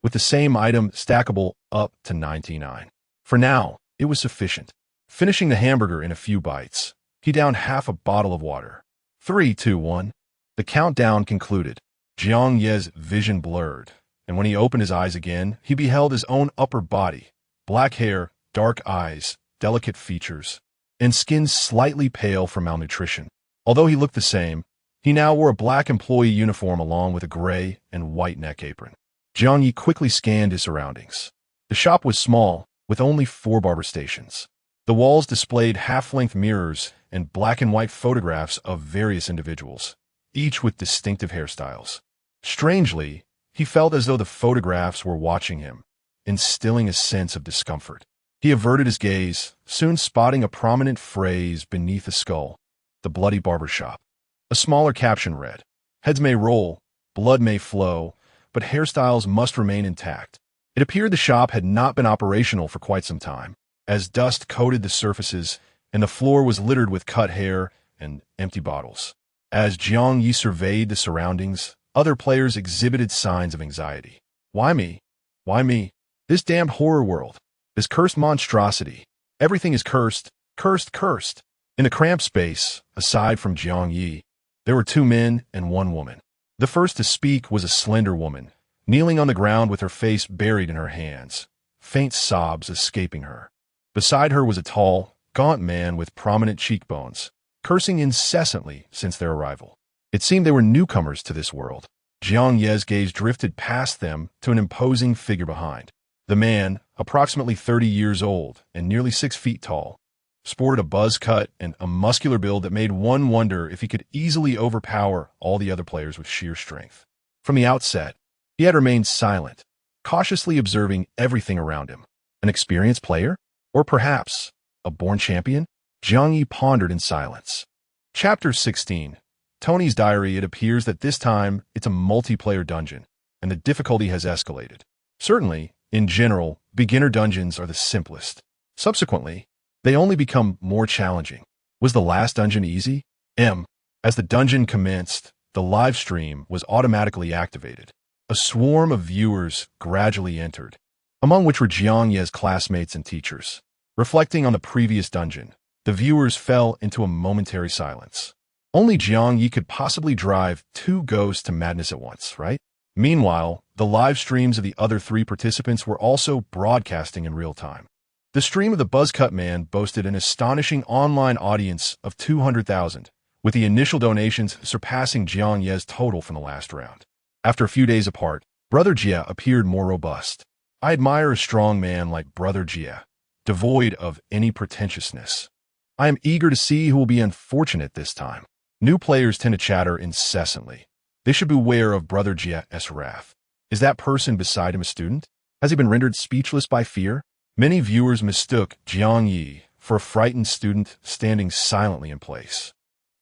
with the same item stackable up to 99. For now, it was sufficient. Finishing the hamburger in a few bites, he downed half a bottle of water. 3, 2, 1. The countdown concluded. Jiang Ye's vision blurred, and when he opened his eyes again, he beheld his own upper body, black hair, dark eyes, delicate features, and skin slightly pale from malnutrition. Although he looked the same, he now wore a black employee uniform along with a gray and white neck apron. Jiang Ye quickly scanned his surroundings. The shop was small, with only 4 barber stations. The walls displayed half-length mirrors and black and white photographs of various individuals, each with distinctive hairstyles. Strangely, he felt as though the photographs were watching him, instilling a sense of discomfort. He averted his gaze, soon spotting a prominent phrase beneath the skull, the bloody barber shop. A smaller caption read, "Heads may roll, blood may flow, but hairstyles must remain intact." It appeared the shop had not been operational for quite some time, as dust coated the surfaces and the floor was littered with cut hair and empty bottles. As Jiang Ye surveyed the surroundings, other players exhibited signs of anxiety. Why me? Why me? This damned horror world. This cursed monstrosity. Everything is cursed, cursed, cursed. In the cramped space, aside from Jiang Ye, there were 2 men and 1 woman. The first to speak was a slender woman, kneeling on the ground with her face buried in her hands, faint sobs escaping her. Beside her was a tall, gaunt man with prominent cheekbones, cursing incessantly since their arrival. It seemed they were newcomers to this world. Jiang Ye's gaze drifted past them to an imposing figure behind. The man, approximately 30 years old and nearly 6 feet tall, sported a buzz cut and a muscular build that made one wonder if he could easily overpower all the other players with sheer strength. From the outset, he had remained silent, cautiously observing everything around him. An experienced player? Or perhaps a born champion? Jiang Ye pondered in silence. Chapter 16. Tony's Diary. It appears that this time it's a multiplayer dungeon, and the difficulty has escalated. Certainly, in general, beginner dungeons are the simplest. Subsequently, they only become more challenging. Was the last dungeon easy? As the dungeon commenced, the live stream was automatically activated. A swarm of viewers gradually entered, among which were Jiang Ye's classmates and teachers. Reflecting on the previous dungeon, the viewers fell into a momentary silence. Only Jiang Ye could possibly drive two ghosts to madness at once, right? Meanwhile, the live streams of the other three participants were also broadcasting in real time. The stream of the Buzzcut Man boasted an astonishing online audience of 200,000, with the initial donations surpassing Jiang Ye's total from the last round. After a few days apart, Brother Jie appeared more robust. I admire a strong man like Brother Jie, devoid of any pretentiousness. I am eager to see who will be unfortunate this time. New players tend to chatter incessantly. They should beware of Brother Jie's wrath. Is that person beside him a student? Has he been rendered speechless by fear? Many viewers mistook Jiang Ye for a frightened student standing silently in place.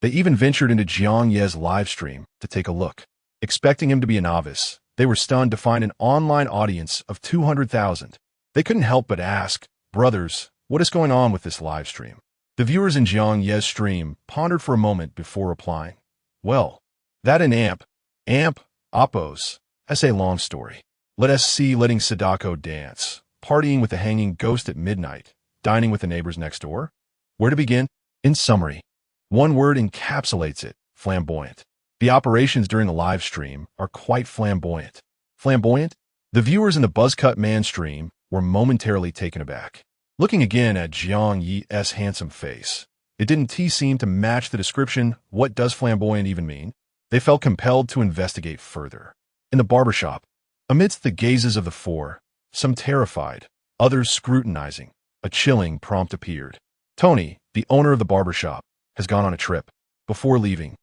They even ventured into Jiang Ye's live stream to take a look. Expecting him to be a novice, they were stunned to find an online audience of 200,000. They couldn't help but ask, "Brothers, what is going on with this live stream?" The viewers in Jiang Ye's stream pondered for a moment before replying. "Well, that an amp, oppos, that's a long story. Let us see letting Sadako dance, partying with the hanging ghost at midnight, dining with the neighbors next door." Where to begin? In summary, one word encapsulates it: flamboyant. The operations during the live stream are quite flamboyant. Flamboyant? The viewers in the Buzzcut Man stream were momentarily taken aback. Looking again at Jiang Ye's handsome face, it didn't seem to match the description. What does flamboyant even mean? They felt compelled to investigate further. In the barbershop, amidst the gazes of the four, some terrified, others scrutinizing, a chilling prompt appeared. Tony, the owner of the barbershop, has gone on a trip. Before leaving,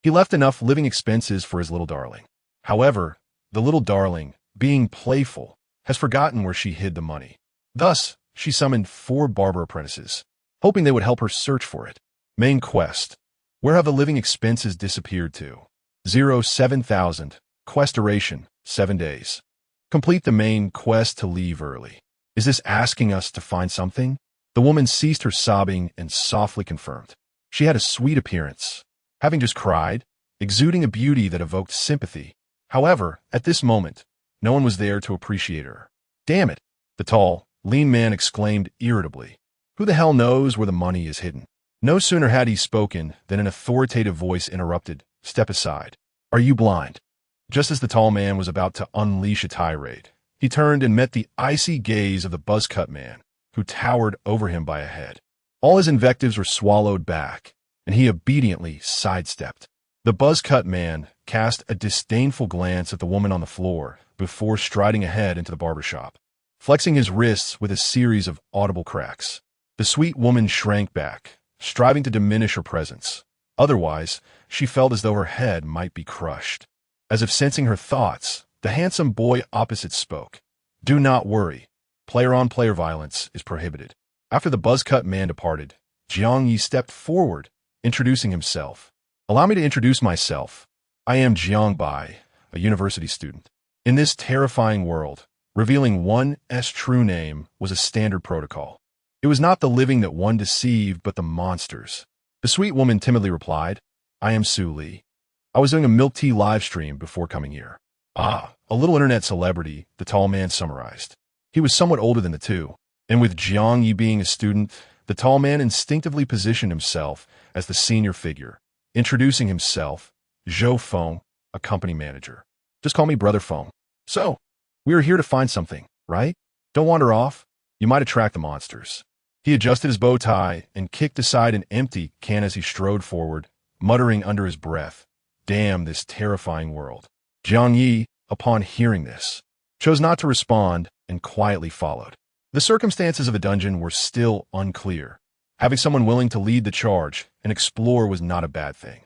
he left enough living expenses for his little darling. However, the little darling, being playful, has forgotten where she hid the money. Thus, she summoned 4 barber apprentices, hoping they would help her search for it. Main quest. Where have the living expenses disappeared to? 07,000. Quest duration, 7 days. Complete the main quest to leave early. Is this asking us to find something? The woman ceased her sobbing and softly confirmed. She had a sweet appearance, having just cried, exuding a beauty that evoked sympathy. However, at this moment, no one was there to appreciate her. "Damn it," the tall, lean man exclaimed irritably. "Who the hell knows where the money is hidden?" No sooner had he spoken than an authoritative voice interrupted. "Step aside. Are you blind?" Just as the tall man was about to unleash a tirade, he turned and met the icy gaze of the Buzzcut Man, who towered over him by a head. All his invectives were swallowed back, and he obediently sidestepped. The Buzzcut Man cast a disdainful glance at the woman on the floor before striding ahead into the barbershop, flexing his wrists with a series of audible cracks. The sweet woman shrank back, striving to diminish her presence. Otherwise, she felt as though her head might be crushed. As if sensing her thoughts, the handsome boy opposite spoke. "Do not worry. Player-on-player violence is prohibited." After the Buzzcut Man departed, Jiang Ye stepped forward, introducing himself. "Allow me to introduce myself. I am Jiang Bai, a university student. In this terrifying world, revealing one's true name was a standard protocol. It was not the living that one deceived, but the monsters." The sweet woman timidly replied, "I am Su Li. I was doing a milk tea live stream before coming here." "Ah, a little internet celebrity," the tall man summarized. He was somewhat older than the two, and with Jiang Ye being a student, the tall man instinctively positioned himself as the senior figure, introducing himself, Zhou Feng, a company manager. "Just call me Brother Feng. So, we are here to find something, right? Don't wander off. You might attract the monsters." He adjusted his bow tie and kicked aside an empty can as he strode forward, muttering under his breath, "Damn this terrifying world." Jiang Ye, upon hearing this, chose not to respond and quietly followed. The circumstances of the dungeon were still unclear. Having someone willing to lead the charge and explore was not a bad thing.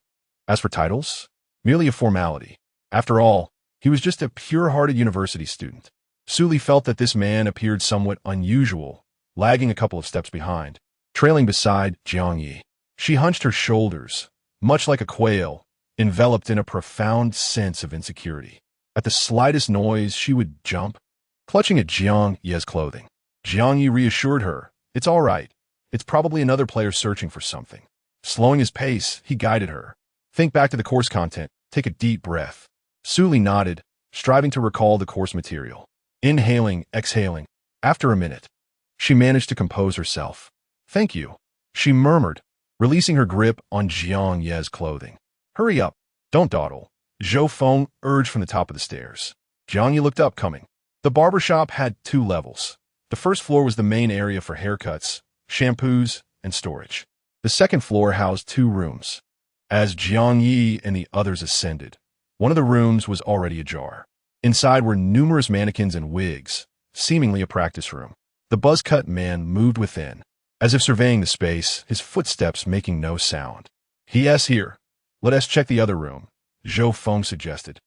As for titles, merely a formality. After all, he was just a pure-hearted university student. Su Li felt that this man appeared somewhat unusual, lagging a couple of steps behind, trailing beside Jiang Ye. She hunched her shoulders, much like a quail, enveloped in a profound sense of insecurity. At the slightest noise, she would jump, clutching at Jiang Ye's clothing. Jiang Ye reassured her, "It's all right. It's probably another player searching for something." Slowing his pace, he guided her. "Think back to the course content. Take a deep breath. Suli nodded, striving to recall the course material. Inhaling, exhaling. After a minute, she managed to compose herself. Thank you, she murmured, releasing her grip on Jiang Ye's clothing. Hurry up. Don't dawdle, Zhou Feng urged from the top of the stairs. Jiang Ye looked up, coming. The barber shop had 2 levels. The first floor was the main area for haircuts, shampoos, and storage. The second floor housed 2 rooms. As Jiang Ye and the others ascended, one of the rooms was already ajar. Inside were numerous mannequins and wigs, seemingly a practice room. The buzz-cut man moved within, as if surveying the space, his footsteps making no sound. Yes, here. Let us check the other room, Zhou Feng suggested,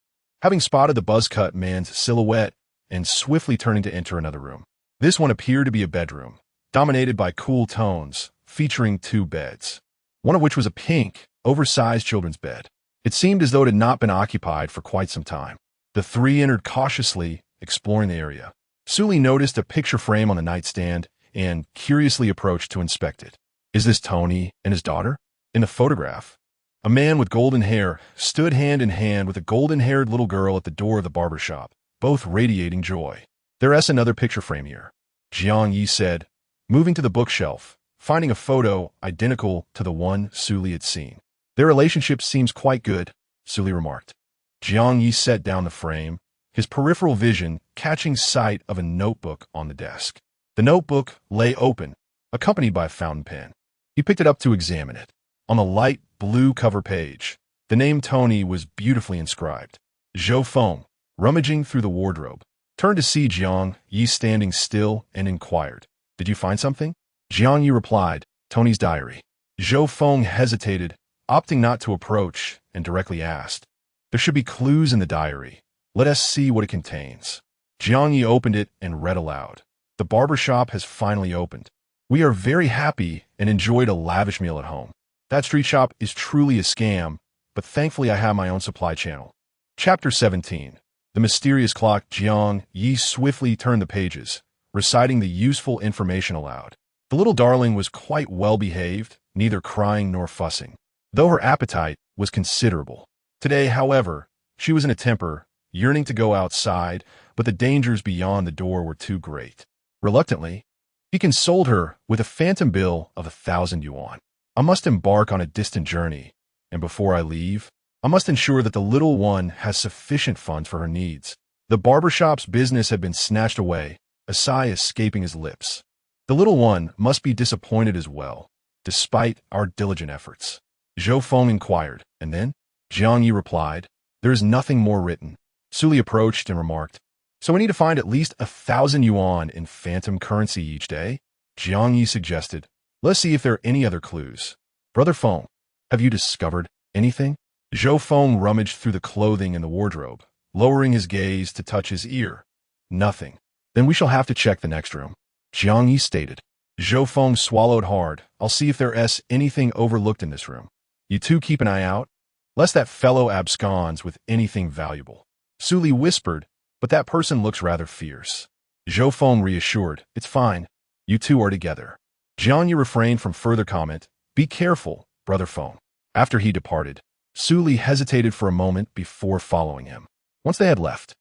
having spotted the buzz-cut man's silhouette and swiftly turning to enter another room. This one appeared to be a bedroom, dominated by cool tones, featuring 2 beds, one of which was a pink, oversized children's bed. It seemed as though it had not been occupied for quite some time. The 3 entered cautiously, exploring the area. Suli noticed a picture frame on the nightstand and curiously approached to inspect it. Is this Tony and his daughter? In the photograph, a man with golden hair stood hand in hand with a golden-haired little girl at the door of the barber shop, both radiating joy. There's another picture frame here, Jiang Ye said, moving to the bookshelf, finding a photo identical to the one Suli had seen. Their relationship seems quite good, Suli remarked. Jiang Ye set down the frame, his peripheral vision catching sight of a notebook on the desk. The notebook lay open, accompanied by a fountain pen. He picked it up to examine it. On the light blue cover page, the name Tony was beautifully inscribed. Zhou Feng, rummaging through the wardrobe, turned to see Jiang Ye standing still and inquired, Did you find something? Jiang Ye replied, Tony's diary. Zhou Feng hesitated, opting not to approach, and directly asked, There should be clues in the diary. Let us see what it contains. Jiang Ye opened it and read aloud. The barber shop has finally opened. We are very happy and enjoyed a lavish meal at home. That street shop is truly a scam, but thankfully I have my own supply channel. Chapter 17. The mysterious clock. Jiang Ye swiftly turned the pages, reciting the useful information aloud. The little darling was quite well behaved, neither crying nor fussing, though her appetite was considerable. Today, however, she was in a temper, yearning to go outside, but the dangers beyond the door were too great. Reluctantly, he consoled her with a phantom bill of 1,000 yuan. I must embark on a distant journey, and before I leave, I must ensure that the little one has sufficient funds for her needs. The barber shop's business had been snatched away, a sigh escaping his lips. The little one must be disappointed as well, despite our diligent efforts. Zhou Feng inquired, and then? Jiang Ye replied, There is nothing more written. Suli approached and remarked, So we need to find at least 1,000 yuan in phantom currency each day? Jiang Ye suggested, Let's see if there are any other clues. Brother Feng, have you discovered anything? Zhou Feng rummaged through the clothing in the wardrobe, lowering his gaze to touch his ear. Nothing. Then we shall have to check the next room, Jiang Ye stated. Zhou Feng swallowed hard. I'll see if there's anything overlooked in this room. You two keep an eye out, lest that fellow absconds with anything valuable. Suli whispered, but that person looks rather fierce. Zhou Feng reassured, It's fine. You two are together. Jiang Ye refrained from further comment. Be careful, Brother Feng. After he departed, Suli hesitated for a moment before following him. Once they had left,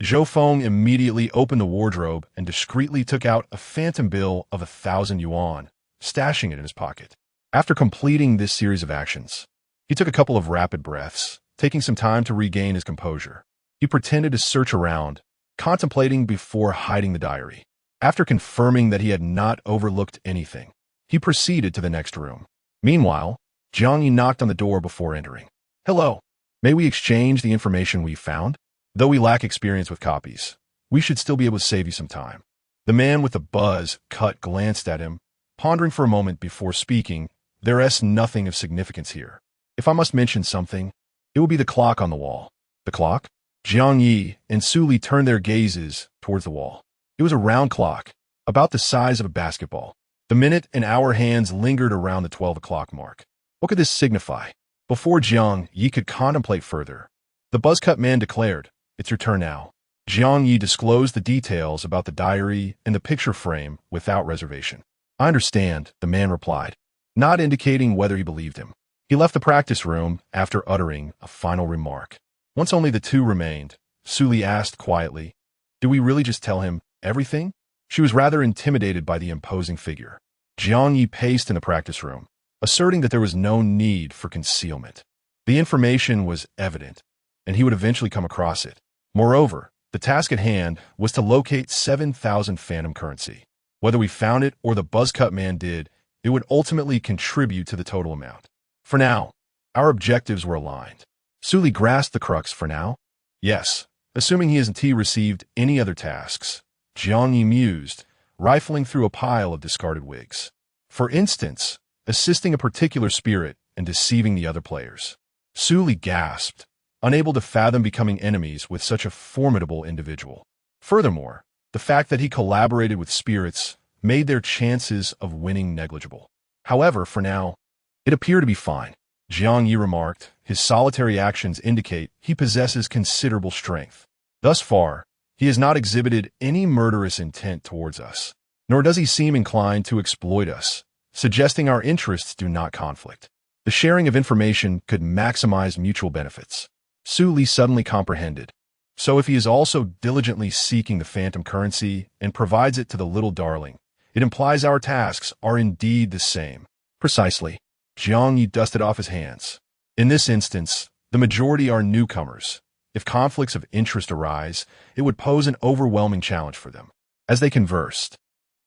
Zhou Feng immediately opened the wardrobe and discreetly took out a phantom bill of 1,000 yuan, stashing it in his pocket. After completing this series of actions, he took a couple of rapid breaths, taking some time to regain his composure. He pretended to search around, contemplating before hiding the diary. After confirming that he had not overlooked anything, he proceeded to the next room. Meanwhile, Jiang Ye knocked on the door before entering. Hello. May we exchange the information we found? Though we lack experience with copies, we should still be able to save you some time. The man with the buzz-cut glanced at him, pondering for a moment before speaking. There's nothing of significance here. If I must mention something, it will be the clock on the wall. The clock? Jiang Ye and Suli turned their gazes towards the wall. It was a round clock, about the size of a basketball. The minute and hour hands lingered around the 12 o'clock mark. What could this signify? Before Jiang Ye could contemplate further, the buzz-cut man declared, It's your turn now. Jiang Ye disclosed the details about the diary and the picture frame without reservation. I understand, the man replied, not indicating whether he believed him. He left the practice room after uttering a final remark. Once only the two remained, Suli asked quietly, "Do we really just tell him everything?" She was rather intimidated by the imposing figure. Jiang Ye paced in the practice room, asserting that there was no need for concealment. The information was evident, and he would eventually come across it. Moreover, the task at hand was to locate 7,000 phantom currency. Whether we found it or the buzzcut man did, it would ultimately contribute to the total amount. For now, our objectives were aligned. Suli grasped the crux for now. Yes, assuming he hasn't received any other tasks, Jiang Ye mused, rifling through a pile of discarded wigs. For instance, assisting a particular spirit and deceiving the other players. Suli gasped, unable to fathom becoming enemies with such a formidable individual. Furthermore, the fact that he collaborated with spirits made their chances of winning negligible. However, for now, it appeared to be fine. Jiang Ye remarked, his solitary actions indicate he possesses considerable strength. Thus far, he has not exhibited any murderous intent towards us, nor does he seem inclined to exploit us, suggesting our interests do not conflict. The sharing of information could maximize mutual benefits. Suli suddenly comprehended. So if he is also diligently seeking the phantom currency and provides it to the little darling, it implies our tasks are indeed the same. Precisely. Jiang Ye dusted off his hands. In this instance, the majority are newcomers. If conflicts of interest arise, it would pose an overwhelming challenge for them. As they conversed,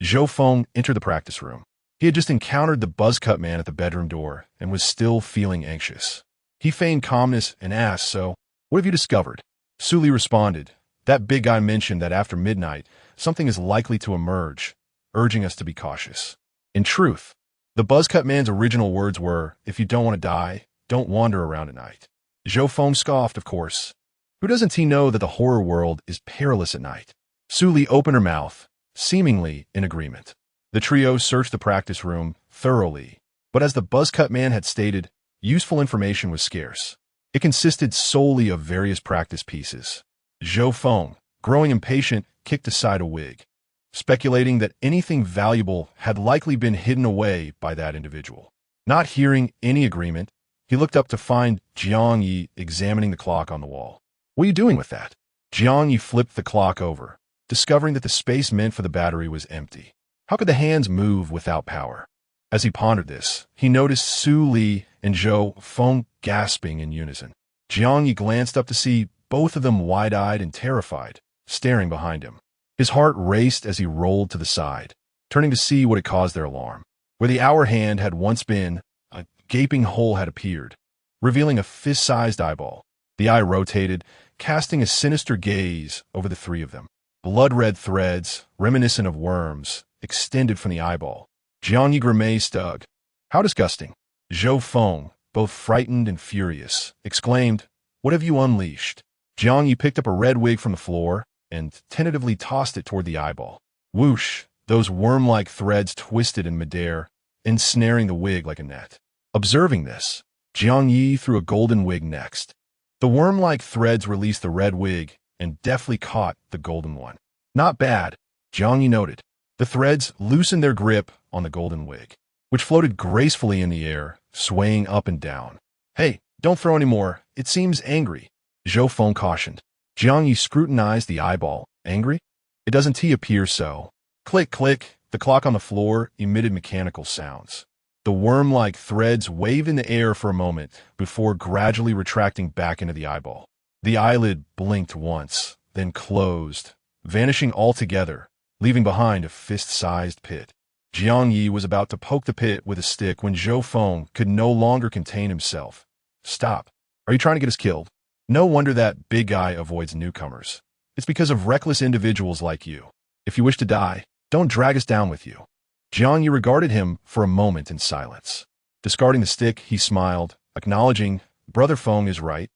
Zhou Feng entered the practice room. He had just encountered the buzzcut man at the bedroom door and was still feeling anxious. He feigned calmness and asked, "So, what have you discovered?" Suli responded, "That big guy mentioned that after midnight, something is likely to emerge, urging us to be cautious." In truth, the buzzcut man's original words were, "If you don't want to die, don't wander around at night." Zhou Feng scoffed, of course. Who doesn't he know that the horror world is perilous at night? Suli opened her mouth, seemingly in agreement. The trio searched the practice room thoroughly, but as the buzzcut man had stated, useful information was scarce. It consisted solely of various practice pieces. Zhou Feng, growing impatient, kicked aside a wig, speculating that anything valuable had likely been hidden away by that individual. Not hearing any agreement, he looked up to find Jiang Ye examining the clock on the wall. "What are you doing with that?" Jiang Ye flipped the clock over, discovering that the space meant for the battery was empty. How could the hands move without power? As he pondered this, he noticed Suli and Zhou Feng gasping in unison. Jiang Ye glanced up to see both of them wide-eyed and terrified, staring behind him. His heart raced as he rolled to the side, turning to see what had caused their alarm. Where the hour hand had once been, a gaping hole had appeared, revealing a fist-sized eyeball. The eye rotated, casting a sinister gaze over the three of them. Blood-red threads, reminiscent of worms, extended from the eyeball. Jiang Ye grimaced, "Ugh, how disgusting." Zhou Feng, both frightened and furious, exclaimed, "What have you unleashed?" Jiang Ye picked up a red wig from the floor and tentatively tossed it toward the eyeball. Whoosh! Those worm-like threads twisted in midair, ensnaring the wig like a net. Observing this, Jiang Ye threw a golden wig next. The worm-like threads released the red wig and deftly caught the golden one. Not bad, Jiang Ye noted. The threads loosened their grip on the golden wig, which floated gracefully in the air, swaying up and down. "Hey, don't throw any more. It seems angry," Zhou Feng cautioned. Jiang Ye scrutinized the eyeball. "Angry? It doesn't appear so." Click, click. The clock on the floor emitted mechanical sounds. The worm-like threads waved in the air for a moment before gradually retracting back into the eyeball. The eyelid blinked once, then closed, vanishing altogether, leaving behind a fist-sized pit. Jiang Ye was about to poke the pit with a stick when Zhou Feng could no longer contain himself. "Stop. Are you trying to get us killed? No wonder that big guy avoids newcomers. It's because of reckless individuals like you. If you wish to die, don't drag us down with you." Jiang Ye regarded him for a moment in silence. Discarding the stick, he smiled, acknowledging, "Brother Feng is right.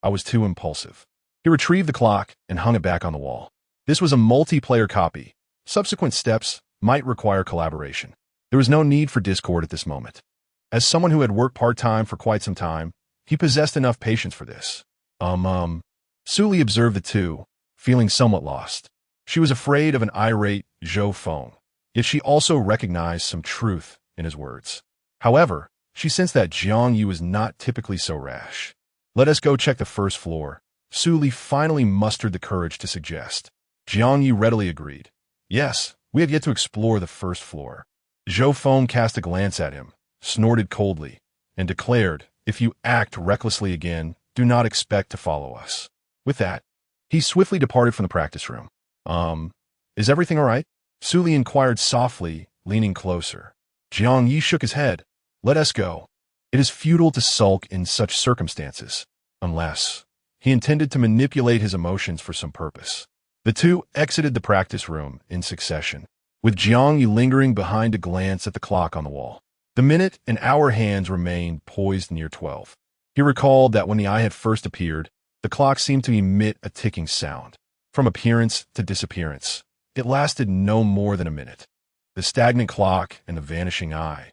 I was too impulsive." He retrieved the clock and hung it back on the wall. This was a multiplayer copy. Subsequent steps might require collaboration. There was no need for discord at this moment. As someone who had worked part-time for quite some time, he possessed enough patience for this. Suli observed the two, feeling somewhat lost. She was afraid of an irate Zhou Feng, yet she also recognized some truth in his words. However, She sensed that Jiang Ye was not typically so rash. "Let us go check the first floor," Su Li finally mustered the courage to suggest. Jiang Ye readily agreed. "Yes, we have yet to explore the first floor." Zhou Feng cast a glance at him, snorted coldly, and declared, "If you act recklessly again, do not expect to follow us." With that, he swiftly departed from the practice room. Is everything all right?" Su Li inquired softly, leaning closer. Jiang Ye shook his head. "Let us go. It is futile to sulk in such circumstances, unless he intended to manipulate his emotions for some purpose." The two exited the practice room in succession, with Jiang Ye lingering behind to glance at the clock on the wall. The minute and hour hands remained poised near 12. He recalled that when the eye had first appeared, the clock seemed to emit a ticking sound. From appearance to disappearance, it lasted no more than a minute. The stagnant clock and the vanishing eye.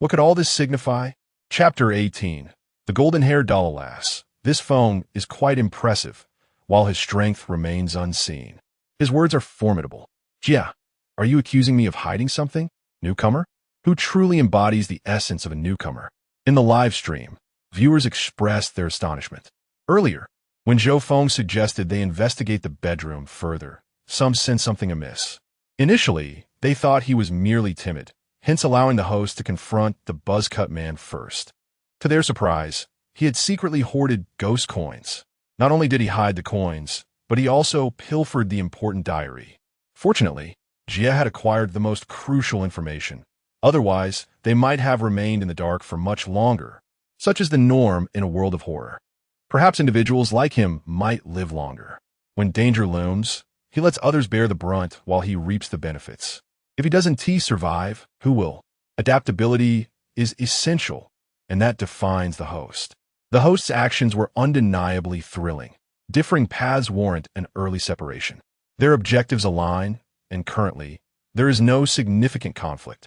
What could all this signify? Chapter 18. The golden-haired doll lass. This phone is quite impressive, while his strength remains unseen. His words are formidable. "Jia, are you accusing me of hiding something? Newcomer?" Who truly embodies the essence of a newcomer? In the live stream, viewers expressed their astonishment. Earlier, when Zhou Feng suggested they investigate the bedroom further, some sensed something amiss. Initially, they thought he was merely timid, hence allowing the host to confront the buzzcut man first. To their surprise, he had secretly hoarded ghost coins. Not only did he hide the coins, but he also pilfered the important diary. Fortunately, Jia had acquired the most crucial information. Otherwise, they might have remained in the dark for much longer, such is the norm in a world of horror. Perhaps individuals like him might live longer. When danger looms, he lets others bear the brunt while he reaps the benefits. If he doesn't survive, who will? Adaptability is essential, and that defines the host. The host's actions were undeniably thrilling. Differing paths warrant an early separation. Their objectives align, and currently, there is no significant conflict.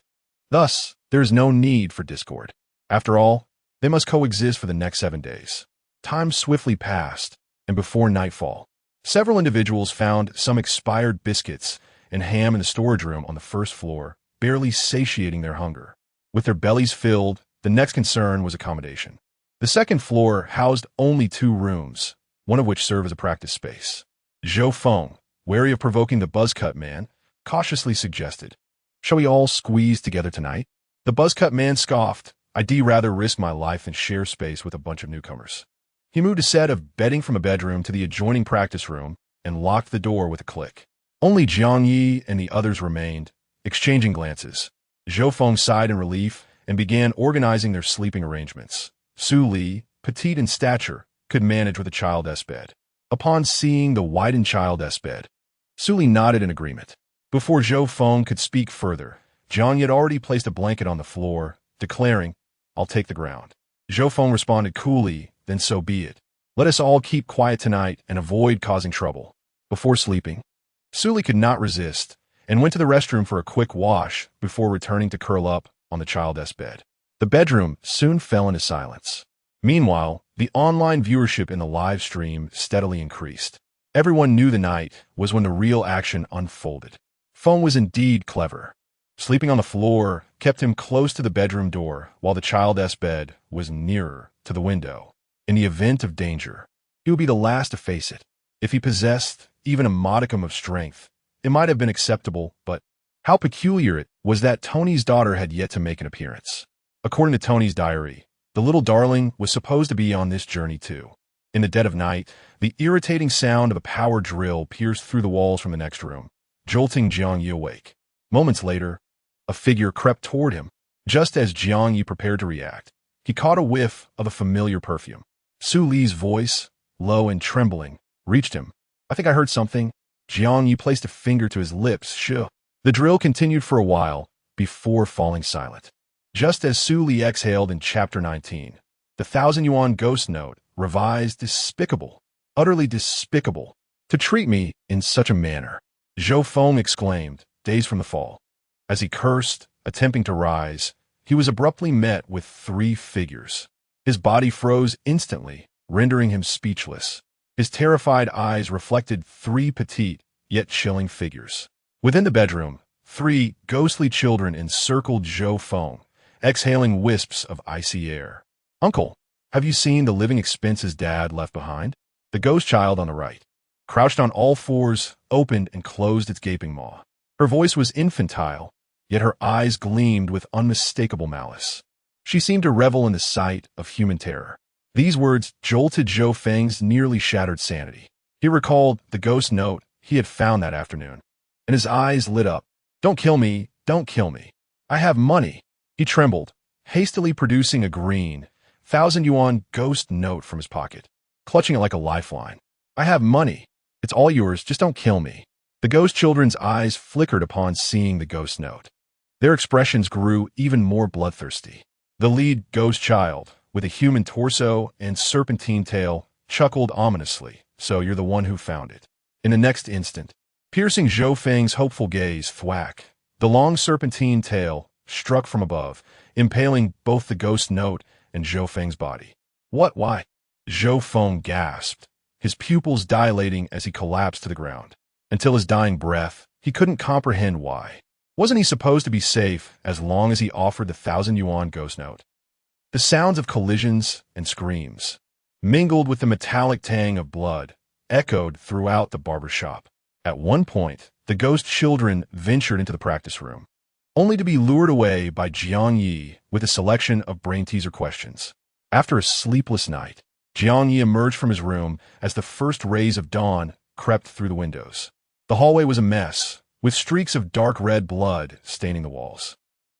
Thus, there is no need for discord. After all, they must coexist for the next 7 days. Time swiftly passed, and before nightfall, several individuals found some expired biscuits and ham in the storage room on the first floor, barely satiating their hunger. With their bellies filled, the next concern was accommodation. The second floor housed only 2 rooms, one of which served as a practice space. Zhou Feng, wary of provoking the buzzcut man, cautiously suggested, "Shall we all squeeze together tonight?" The buzzcut man scoffed, "I'd rather risk my life than share space with a bunch of newcomers." He moved a set of bedding from a bedroom to the adjoining practice room and locked the door with a click. Only Jiang Ye and the others remained, exchanging glances. Zhou Feng sighed in relief and began organizing their sleeping arrangements. Su Li, petite in stature, could manage with a child-s bed. Upon seeing the widened child-s bed, Su Li nodded in agreement. Before Zhou Feng could speak further, Jiang Ye had already placed a blanket on the floor, declaring, "I'll take the ground." Zhou Feng responded coolly, "Then so be it. Let us all keep quiet tonight and avoid causing trouble." Before sleeping, Su Li could not resist and went to the restroom for a quick wash before returning to curl up on the child-s bed. The bedroom soon fell into silence. Meanwhile, the online viewership in the live stream steadily increased. Everyone knew the night was when the real action unfolded. Feng was indeed clever. Sleeping on the floor kept him close to the bedroom door while the child-s bed was nearer to the window. In the event of danger, he would be the last to face it. If he possessed even a modicum of strength, it might have been acceptable, but how peculiar it was that Tony's daughter had yet to make an appearance. According to Tony's diary, the little darling was supposed to be on this journey too. In the dead of night, the irritating sound of a power drill pierced through the walls from the next room, jolting Jiang Ye awake. Moments later, a figure crept toward him. Just as Jiang Ye prepared to react, he caught a whiff of a familiar perfume. Su Li's voice, low and trembling, reached him. "I think I heard something." Jiang Ye placed a finger to his lips. Shoo. The drill continued for a while before falling silent. Just as Su Li exhaled in Chapter 19, the 1,000 yuan ghost note, revised, despicable, utterly despicable, to treat me in such a manner. Zhou Feng exclaimed, dazed from the fall. As he cursed, attempting to rise, he was abruptly met with 3 figures. His body froze instantly, rendering him speechless. His terrified eyes reflected 3 petite, yet chilling figures. Within the bedroom, 3 ghostly children encircled Zhou Feng exhaling wisps of icy air. "Uncle, have you seen the living expenses Dad left behind?" The ghost child on the right, crouched on all fours, opened and closed its gaping maw. Her voice was infantile, yet her eyes gleamed with unmistakable malice. She seemed to revel in the sight of human terror. These words jolted Zhou Feng's nearly shattered sanity. He recalled the ghost note he had found that afternoon, and his eyes lit up. "Don't kill me, don't kill me. I have money." He trembled, hastily producing a green, 1,000 yuan ghost note from his pocket, clutching it like a lifeline. "I have money. It's all yours, just don't kill me." The ghost children's eyes flickered upon seeing the ghost note. Their expressions grew even more bloodthirsty. The lead ghost child, with a human torso and serpentine tail, chuckled ominously. "So you're the one who found it." In the next instant, piercing Zhou Feng's hopeful gaze, thwack, the long serpentine tail struck from above, impaling both the ghost note and Zhou Feng's body. "What? Why?" Zhou Feng gasped, his pupils dilating as he collapsed to the ground. Until his dying breath, he couldn't comprehend why. Wasn't he supposed to be safe as long as he offered the 1,000 yuan ghost note? The sounds of collisions and screams, mingled with the metallic tang of blood, echoed throughout the barber shop. At one point, the ghost children ventured into the practice room, only to be lured away by Jiang Ye with a selection of brain-teaser questions. After a sleepless night, Jiang Ye emerged from his room as the first rays of dawn crept through the windows. The hallway was a mess, with streaks of dark red blood staining the walls.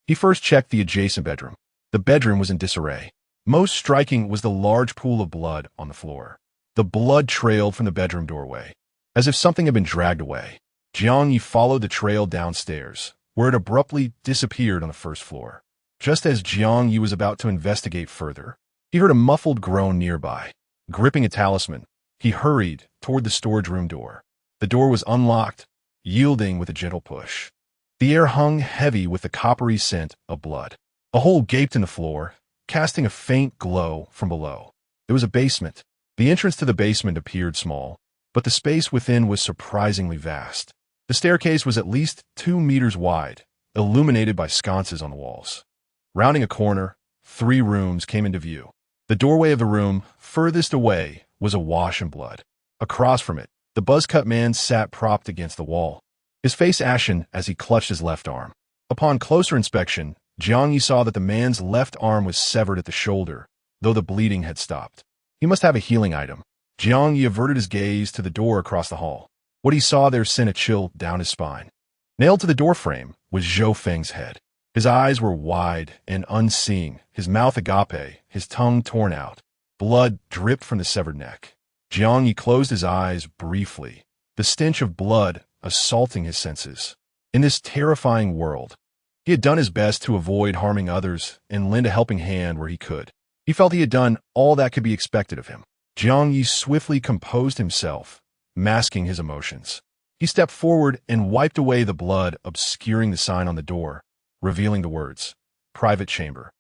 He first checked the adjacent bedroom. The bedroom was in disarray. Most striking was the large pool of blood on the floor. The blood trailed from the bedroom doorway, as if something had been dragged away. Jiang Yi followed the trail downstairs, where it abruptly disappeared on the first floor. Just as Jiang Yi was about to investigate further, he heard a muffled groan nearby. Gripping a talisman, he hurried toward the storage room door. The door was unlocked, yielding with a gentle push. The air hung heavy with the coppery scent of blood. A hole gaped in the floor, casting a faint glow from below. It was a basement. The entrance to the basement appeared small, but the space within was surprisingly vast. The staircase was at least 2 meters wide, illuminated by sconces on the walls. Rounding a corner, 3 rooms came into view. The doorway of the room furthest away was awash in blood. Across from it, the buzz-cut man sat propped against the wall, his face ashen as he clutched his left arm. Upon closer inspection, Jiang Yi saw that the man's left arm was severed at the shoulder, though the bleeding had stopped. He must have a healing item. Jiang Yi averted his gaze to the door across the hall. What he saw there sent a chill down his spine. Nailed to the doorframe was Zhou Feng's head. His eyes were wide and unseeing, his mouth agape, his tongue torn out. Blood dripped from the severed neck. Jiang Yi closed his eyes briefly, the stench of blood assaulting his senses. In this terrifying world, he had done his best to avoid harming others and lend a helping hand where he could. He felt he had done all that could be expected of him. Jiang Yi swiftly composed himself, masking his emotions. He stepped forward and wiped away the blood obscuring the sign on the door, revealing the words, "Private Chamber."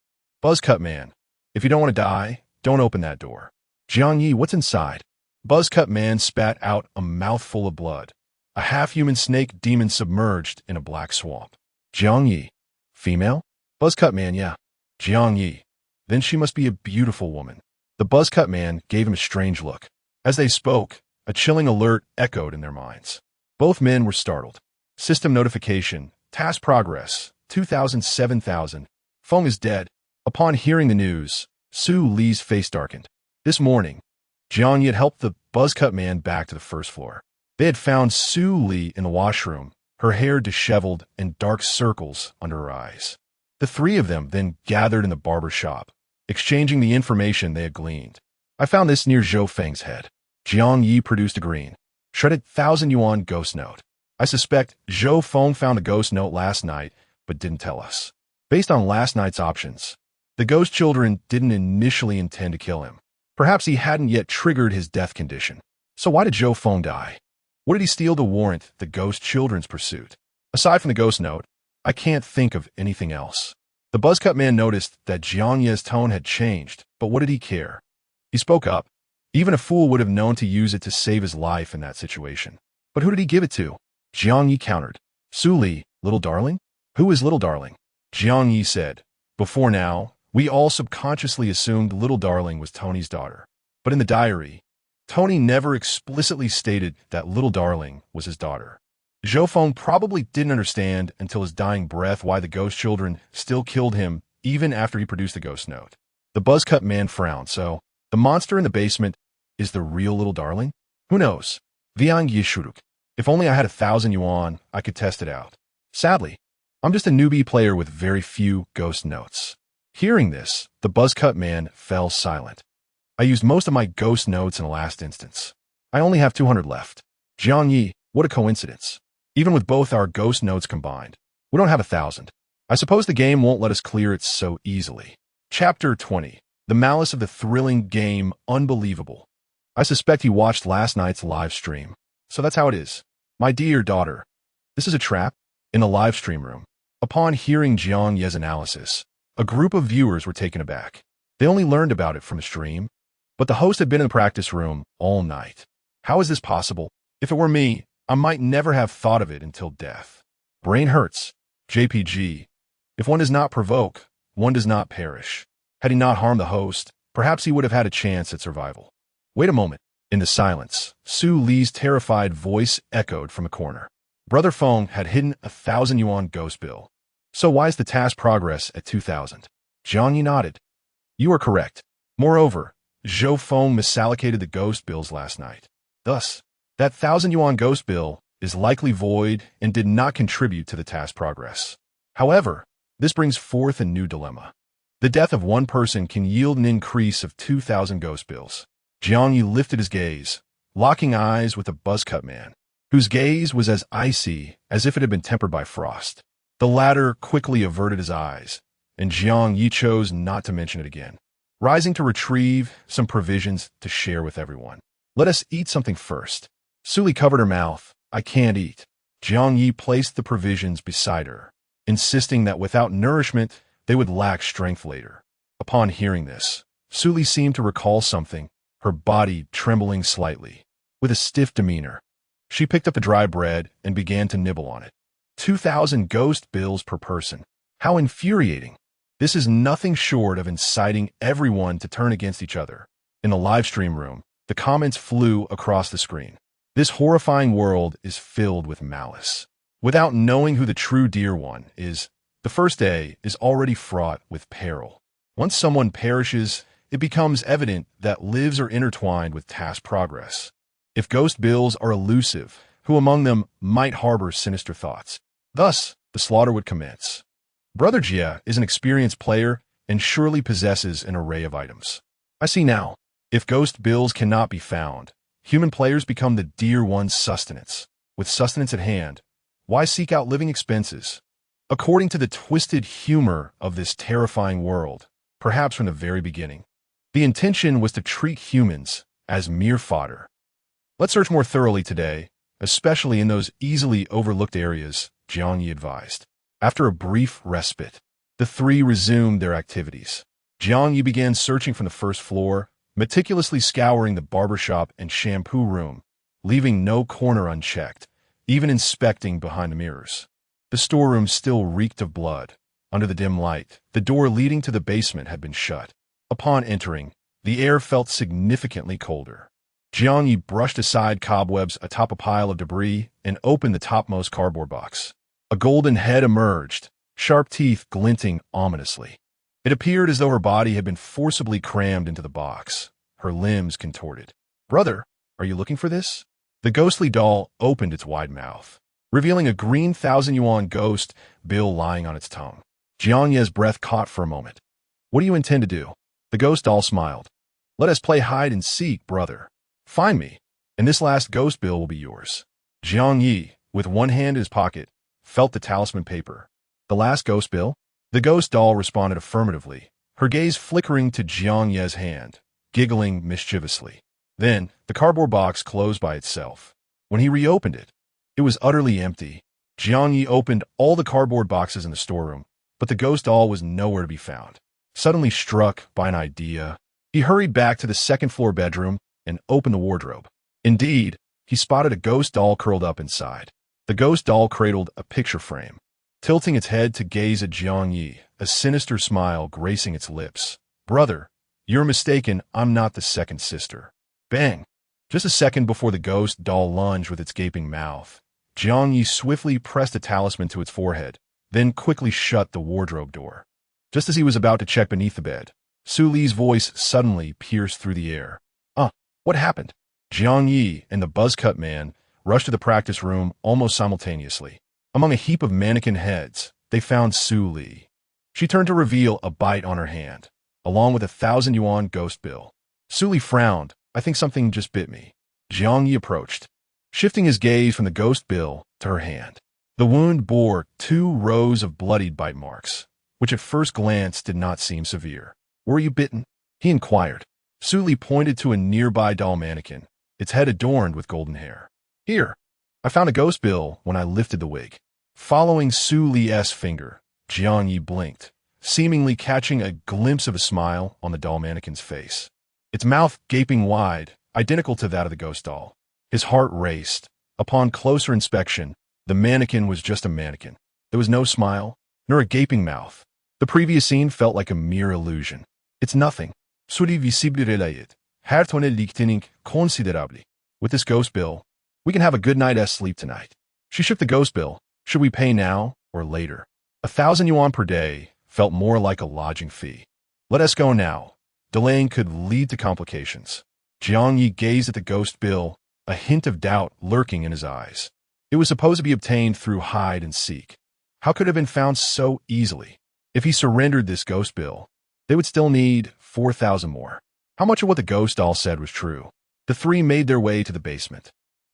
"Buzzcut man, if you don't want to die, don't open that door." "Jiang Yi, what's inside?" Buzzcut man spat out a mouthful of blood, a half-human snake demon submerged in a black swamp. "Jiang Yi, female?" "Buzzcut man, yeah." "Jiang Yi, then she must be a beautiful woman." The buzzcut man gave him a strange look. As they spoke, a chilling alert echoed in their minds. Both men were startled. System notification, task progress, 2007,000. Feng is dead. Upon hearing the news, Su Li's face darkened. This morning, Jiang Yi had helped the buzzcut man back to the first floor. They had found Su Li in the washroom, her hair disheveled and dark circles under her eyes. The three of them then gathered in the barber shop, exchanging the information they had gleaned. "I found this near Zhou Feng's head." Jiang Yi produced a green, shredded 1,000 yuan ghost note. "I suspect Zhou Feng found a ghost note last night, but didn't tell us." Based on last night's options, the ghost children didn't initially intend to kill him. Perhaps he hadn't yet triggered his death condition. So why did Zhou Feng die? What did he steal to warrant the ghost children's pursuit? Aside from the ghost note, I can't think of anything else. The buzzcut man noticed that Jiang Ye's tone had changed, but what did he care? He spoke up. Even a fool would have known to use it to save his life in that situation. But who did he give it to? Jiang Yi countered. "Su Li, little darling?" "Who is little darling?" Jiang Yi said, Before now, we all subconsciously assumed little darling was Tony's daughter. But in the diary, Tony never explicitly stated that little darling was his daughter. Zhou Feng probably didn't understand until his dying breath why the ghost children still killed him even after he produced the ghost note. The buzzcut man frowned. So, the monster in the basement is the real little darling? Who knows? Jiang Ye. If only I had 1,000 yuan, I could test it out. Sadly, I'm just a newbie player with very few ghost notes. Hearing this, the buzzcut man fell silent. I used most of my ghost notes in the last instance. I only have 200 left. Jiang Ye, what a coincidence. Even with both our ghost notes combined, we don't have 1,000. I suppose the game won't let us clear it so easily. Chapter 20. The malice of the thrilling game, unbelievable. I suspect he watched last night's live stream. So that's how it is. My dear daughter, this is a trap? In the live stream room. Upon hearing Jiang Ye's analysis, a group of viewers were taken aback. They only learned about it from the stream, but the host had been in the practice room all night. How is this possible? If it were me, I might never have thought of it until death. Brain hurts. JPG. If one does not provoke, one does not perish. Had he not harmed the host, perhaps he would have had a chance at survival. Wait a moment. In the silence, Su Li's terrified voice echoed from a corner. Brother Feng had hidden 1,000 yuan ghost bill. So why is the task progress at 2,000? Jiang Ye nodded. You are correct. Moreover, Zhou Feng misallocated the ghost bills last night. Thus, that 1,000 yuan ghost bill is likely void and did not contribute to the task progress. However, this brings forth a new dilemma. The death of one person can yield an increase of 2,000 ghost bills. Jiang Ye lifted his gaze, locking eyes with the buzzcut man, whose gaze was as icy as if it had been tempered by frost. The latter quickly averted his eyes, and Jiang Ye chose not to mention it again, rising to retrieve some provisions to share with everyone. Let us eat something first. Su Li covered her mouth. I can't eat. Jiang Ye placed the provisions beside her, insisting that without nourishment, they would lack strength later. Upon hearing this, Su Li seemed to recall something, her body trembling slightly. With a stiff demeanor, she picked up the dry bread and began to nibble on it. 2,000 ghost bills per person. How infuriating. This is nothing short of inciting everyone to turn against each other. In the live stream room, the comments flew across the screen. This horrifying world is filled with malice. Without knowing who the true dear one is, the first day is already fraught with peril. Once someone perishes, it becomes evident that lives are intertwined with task progress. If ghost bills are elusive, who among them might harbor sinister thoughts? Thus, the slaughter would commence. Brother Jia is an experienced player and surely possesses an array of items. I see now. If ghost bills cannot be found, human players become the dear one's sustenance. With sustenance at hand, why seek out living expenses? According to the twisted humor of this terrifying world, perhaps from the very beginning, the intention was to treat humans as mere fodder. Let's search more thoroughly today, especially in those easily overlooked areas, Jiang Ye advised. After a brief respite, the three resumed their activities. Jiang Ye began searching from the first floor, meticulously scouring the barbershop and shampoo room, leaving no corner unchecked, even inspecting behind the mirrors. The storeroom still reeked of blood. Under the dim light, the door leading to the basement had been shut. Upon entering, the air felt significantly colder. Jiang Ye brushed aside cobwebs atop a pile of debris and opened the topmost cardboard box. A golden head emerged, sharp teeth glinting ominously. It appeared as though her body had been forcibly crammed into the box, her limbs contorted. Brother, are you looking for this? The ghostly doll opened its wide mouth, revealing a green 1,000 yuan ghost bill lying on its tongue. Jiang Ye's breath caught for a moment. What do you intend to do? The ghost doll smiled. Let us play hide and seek, brother. Find me, and this last ghost bill will be yours. Jiang Ye, with one hand in his pocket, felt the talisman paper. The last ghost bill? The ghost doll responded affirmatively, her gaze flickering to Jiang Ye's hand, giggling mischievously. Then, the cardboard box closed by itself. When he reopened it, it was utterly empty. Jiang Ye opened all the cardboard boxes in the storeroom, but the ghost doll was nowhere to be found. Suddenly struck by an idea, he hurried back to the second-floor bedroom and opened the wardrobe. Indeed, he spotted a ghost doll curled up inside. The ghost doll cradled a picture frame, tilting its head to gaze at Jiang Ye, a sinister smile gracing its lips. Brother, you're mistaken, I'm not the second sister. Bang! Just a second before the ghost doll lunged with its gaping mouth, Jiang Ye swiftly pressed a talisman to its forehead, then quickly shut the wardrobe door. Just as he was about to check beneath the bed, Su Li's voice suddenly pierced through the air. What happened? Jiang Ye and the buzzcut man rushed to the practice room almost simultaneously. Among a heap of mannequin heads, they found Su Li. She turned to reveal a bite on her hand, along with a 1,000 yuan ghost bill. Su Li frowned. I think something just bit me. Jiang Ye approached, shifting his gaze from the ghost bill to her hand. The wound bore 2 rows of bloodied bite marks, which at first glance did not seem severe. Were you bitten? He inquired. Su Li pointed to a nearby doll mannequin, its head adorned with golden hair. Here, I found a ghost bill when I lifted the wig. Following Su Li's finger, Jiang Ye blinked, seemingly catching a glimpse of a smile on the doll mannequin's face. Its mouth gaping wide, identical to that of the ghost doll. His heart raced. Upon closer inspection, the mannequin was just a mannequin. There was no smile, nor a gaping mouth. The previous scene felt like a mere illusion. It's nothing. Suri visible relayed. Hertone lightening considerably. With this ghost bill, we can have a good night's sleep tonight. She shook the ghost bill. Should we pay now or later? 1,000 yuan per day felt more like a lodging fee. Let us go now. Delaying could lead to complications. Jiang Ye gazed at the ghost bill, a hint of doubt lurking in his eyes. It was supposed to be obtained through hide and seek. How could it have been found so easily? If he surrendered this ghost bill, they would still need 4,000 more. How much of what the ghost doll said was true? The 3 made their way to the basement,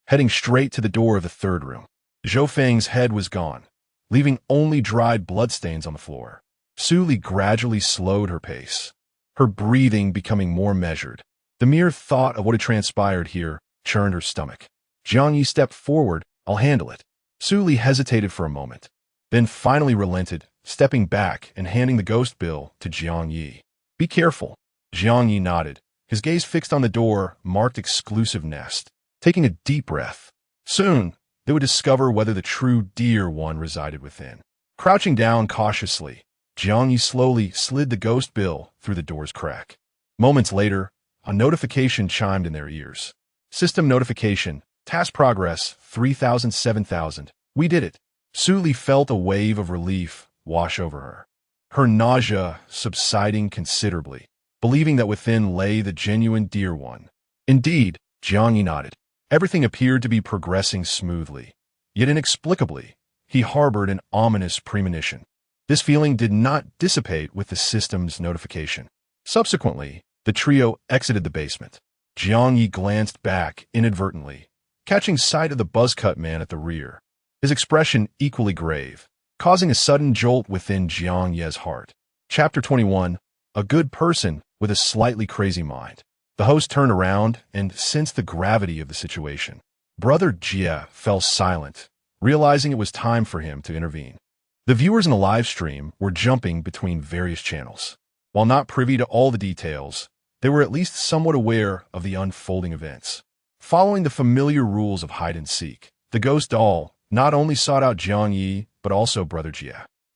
heading straight to the door of the 3rd room. Zhou Feng's head was gone, leaving only dried bloodstains on the floor. Su Li gradually slowed her pace, her breathing becoming more measured. The mere thought of what had transpired here churned her stomach. Jiang Ye stepped forward. I'll handle it. Su Li hesitated for a moment, then finally relented, stepping back and handing the ghost bill to Jiang Ye. Be careful. Jiang Ye nodded, his gaze fixed on the door marked exclusive nest. Taking a deep breath. Soon, they would discover whether the true dear one resided within. Crouching down cautiously, Jiang Ye slowly slid the ghost bill through the door's crack. Moments later, a notification chimed in their ears. System notification. Task progress, 3,000, 7,000. We did it. Su Li felt a wave of relief wash over her, her nausea subsiding considerably, believing that within lay the genuine dear one. Indeed, Jiang Ye nodded. Everything appeared to be progressing smoothly. Yet inexplicably, he harbored an ominous premonition. This feeling did not dissipate with the system's notification. Subsequently, the trio exited the basement. Jiang Ye glanced back inadvertently, catching sight of the buzzcut man at the rear, his expression equally grave, causing a sudden jolt within Jiang Ye's heart. Chapter 21. A good person with a slightly crazy mind. The host turned around and sensed the gravity of the situation. Brother Jie fell silent, realizing it was time for him to intervene. The viewers in the live stream were jumping between various channels. While not privy to all the details, they were at least somewhat aware of the unfolding events. Following the familiar rules of hide and seek, the ghost doll not only sought out Jiang Ye, but also Brother Jie.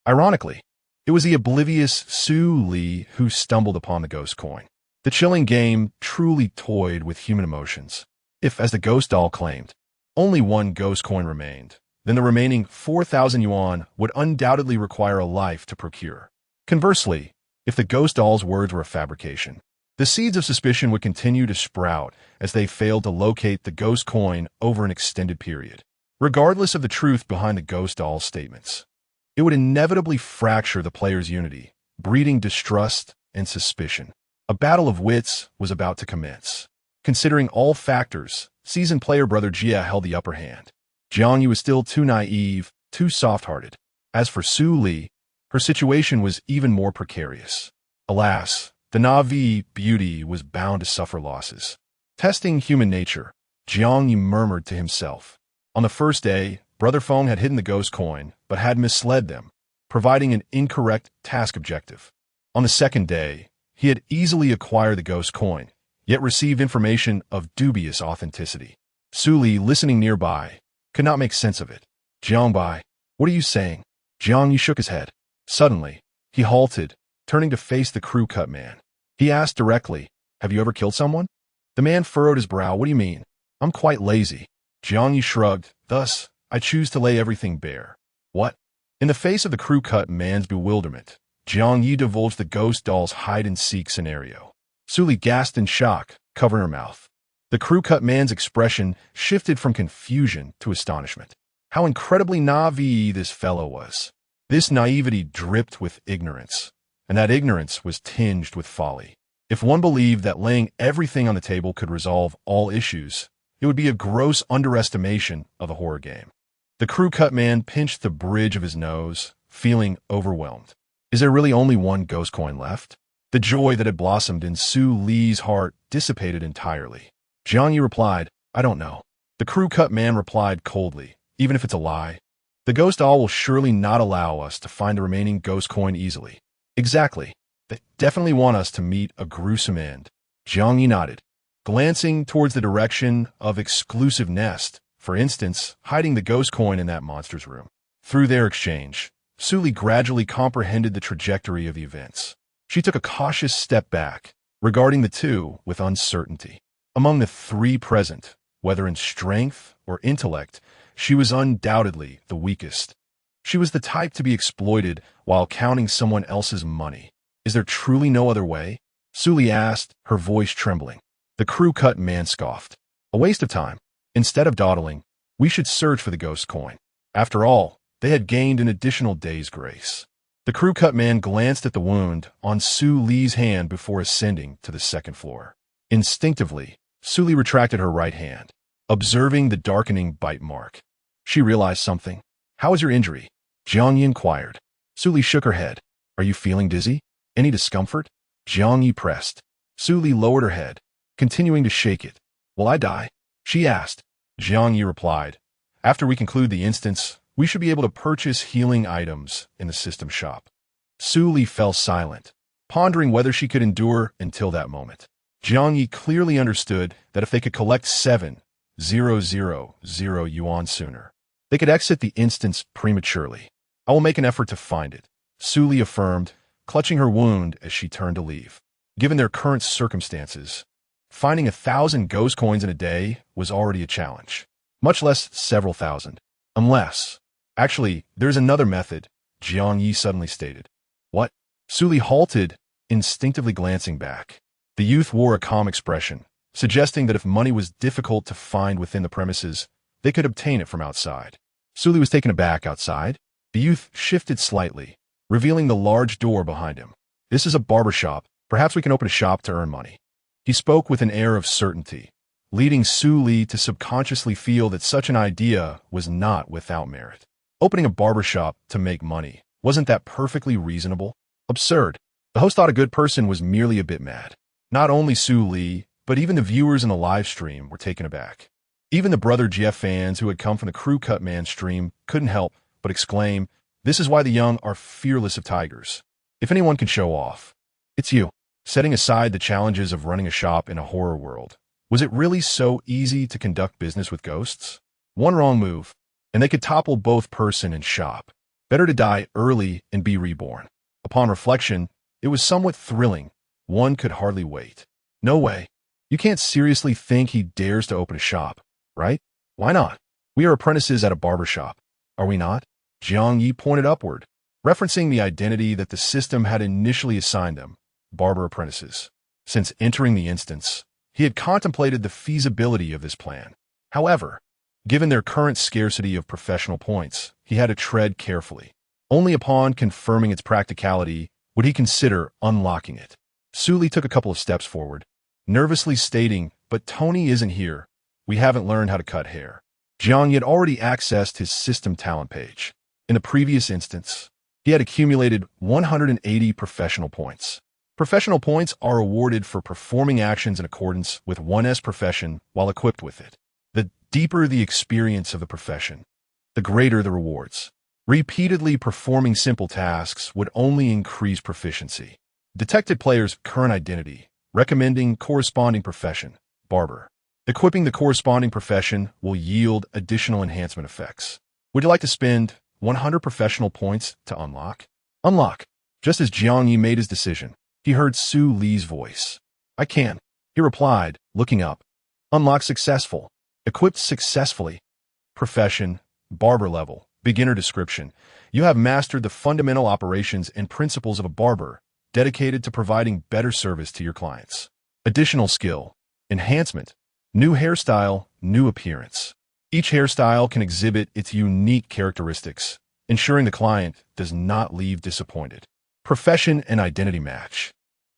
Ironically, it was the oblivious Su Li who stumbled upon the ghost coin. The chilling game truly toyed with human emotions. If, as the ghost doll claimed, only one ghost coin remained, then the remaining 4,000 yuan would undoubtedly require a life to procure. Conversely, if the ghost doll's words were a fabrication, the seeds of suspicion would continue to sprout as they failed to locate the ghost coin over an extended period. Regardless of the truth behind the ghost doll's statements, it would inevitably fracture the player's unity, breeding distrust and suspicion. A battle of wits was about to commence. Considering all factors, seasoned player Brother Jie held the upper hand. Jiang Ye was still too naive, too soft-hearted. As for Su Li, her situation was even more precarious. Alas, the Na'vi beauty was bound to suffer losses. Testing human nature, Jiang Ye murmured to himself. On the first day, Brother Feng had hidden the ghost coin, but had misled them, providing an incorrect task objective. On the second day, he had easily acquired the ghost coin, yet received information of dubious authenticity. Su Li, listening nearby, could not make sense of it. Jiang Bai, what are you saying? Jiang Ye shook his head. Suddenly, He halted, turning to face the crew cut man. He asked directly, "Have you ever killed someone?" The man furrowed his brow. "What do you mean?" "I'm quite lazy." Jiang Ye shrugged. "Thus, I choose to lay everything bare." "What?" In the face of the crew cut man's bewilderment, Jiang Ye divulged the ghost doll's hide-and-seek scenario. Suli gasped in shock, covering her mouth. The crew cut man's expression shifted from confusion to astonishment. How incredibly naive this fellow was. This naivety dripped with ignorance, and that ignorance was tinged with folly. If one believed that laying everything on the table could resolve all issues, it would be a gross underestimation of the horror game. The crew cut man pinched the bridge of his nose, feeling overwhelmed. Is there really only one ghost coin left? The joy that had blossomed in Su Li's heart dissipated entirely. Jiang Ye replied, "I don't know." The crew cut man replied coldly, "Even if it's a lie, the ghost doll will surely not allow us to find the remaining ghost coin easily." "Exactly. They definitely want us to meet a gruesome end." Jiang Ye nodded, glancing towards the direction of exclusive nest, for instance, hiding the ghost coin in that monster's room. Through their exchange, Suli gradually comprehended the trajectory of the events. She took a cautious step back, regarding the two with uncertainty. Among the three present, whether in strength or intellect, she was undoubtedly the weakest. She was the type to be exploited while counting someone else's money. "Is there truly no other way?" Suli asked, her voice trembling. The crew cut man scoffed. "A waste of time. Instead of dawdling, we should search for the ghost coin." After all, they had gained an additional day's grace. The crew cut man glanced at the wound on Su Li's hand before ascending to the second floor. Instinctively, Su Li retracted her right hand, observing the darkening bite mark. She realized something. "How is your injury?" Jiang Ye inquired. Su Li shook her head. "Are you feeling dizzy? Any discomfort?" Jiang Ye pressed. Su Li lowered her head, continuing to shake it. "Will I die?" she asked. Jiang Ye replied, "After we conclude the instance, we should be able to purchase healing items in the system shop." Su Li fell silent, pondering whether she could endure until that moment. Jiang Ye clearly understood that if they could collect 7,000 yuan sooner, they could exit the instance prematurely. "I will make an effort to find it," Su Li affirmed, clutching her wound as she turned to leave. Given their current circumstances, finding 1,000 ghost coins in a day was already a challenge, much less several thousand. Unless, actually, there's another method, Jiang Ye suddenly stated. "What?" Su Li halted, instinctively glancing back. The youth wore a calm expression, suggesting that if money was difficult to find within the premises, they could obtain it from outside. Su Li was taken aback. "Outside?" The youth shifted slightly, revealing the large door behind him. "This is a barber shop. Perhaps we can open a shop to earn money." He spoke with an air of certainty, leading Su Li to subconsciously feel that such an idea was not without merit. Opening a barber shop to make money, wasn't that perfectly reasonable? Absurd. The host thought a good person was merely a bit mad. Not only Su Li, but even the viewers in the live stream were taken aback. Even the Brother Jeff fans who had come from the crew cut man stream couldn't help but exclaim, "This is why the young are fearless of tigers. If anyone can show off, it's you." Setting aside the challenges of running a shop in a horror world, was it really so easy to conduct business with ghosts? One wrong move, and they could topple both person and shop. Better to die early and be reborn. Upon reflection, it was somewhat thrilling. One could hardly wait. "No way. You can't seriously think he dares to open a shop, right?" "Why not? We are apprentices at a barber shop, are we not?" Jiang Ye pointed upward, referencing the identity that the system had initially assigned them, barber apprentices. Since entering the instance, he had contemplated the feasibility of this plan. However, given their current scarcity of professional points, he had to tread carefully. Only upon confirming its practicality would he consider unlocking it. Su Li took a couple of steps forward, nervously stating, "But Tony isn't here. We haven't learned how to cut hair." Jiang Ye had already accessed his system talent page. In the previous instance, he had accumulated 180 professional points. Professional points are awarded for performing actions in accordance with one's profession while equipped with it. The deeper the experience of the profession, the greater the rewards. Repeatedly performing simple tasks would only increase proficiency. Detected player's current identity, recommending corresponding profession, barber. Equipping the corresponding profession will yield additional enhancement effects. Would you like to spend 100 professional points to unlock? Unlock. Just as Jiang Ye made his decision, he heard Su Li's voice. "I can," he replied, looking up. "Unlocked successful. Equipped successfully. Profession, barber level, beginner description. You have mastered the fundamental operations and principles of a barber, dedicated to providing better service to your clients. Additional skill, enhancement, new hairstyle, new appearance. Each hairstyle can exhibit its unique characteristics, ensuring the client does not leave disappointed. Profession and identity match.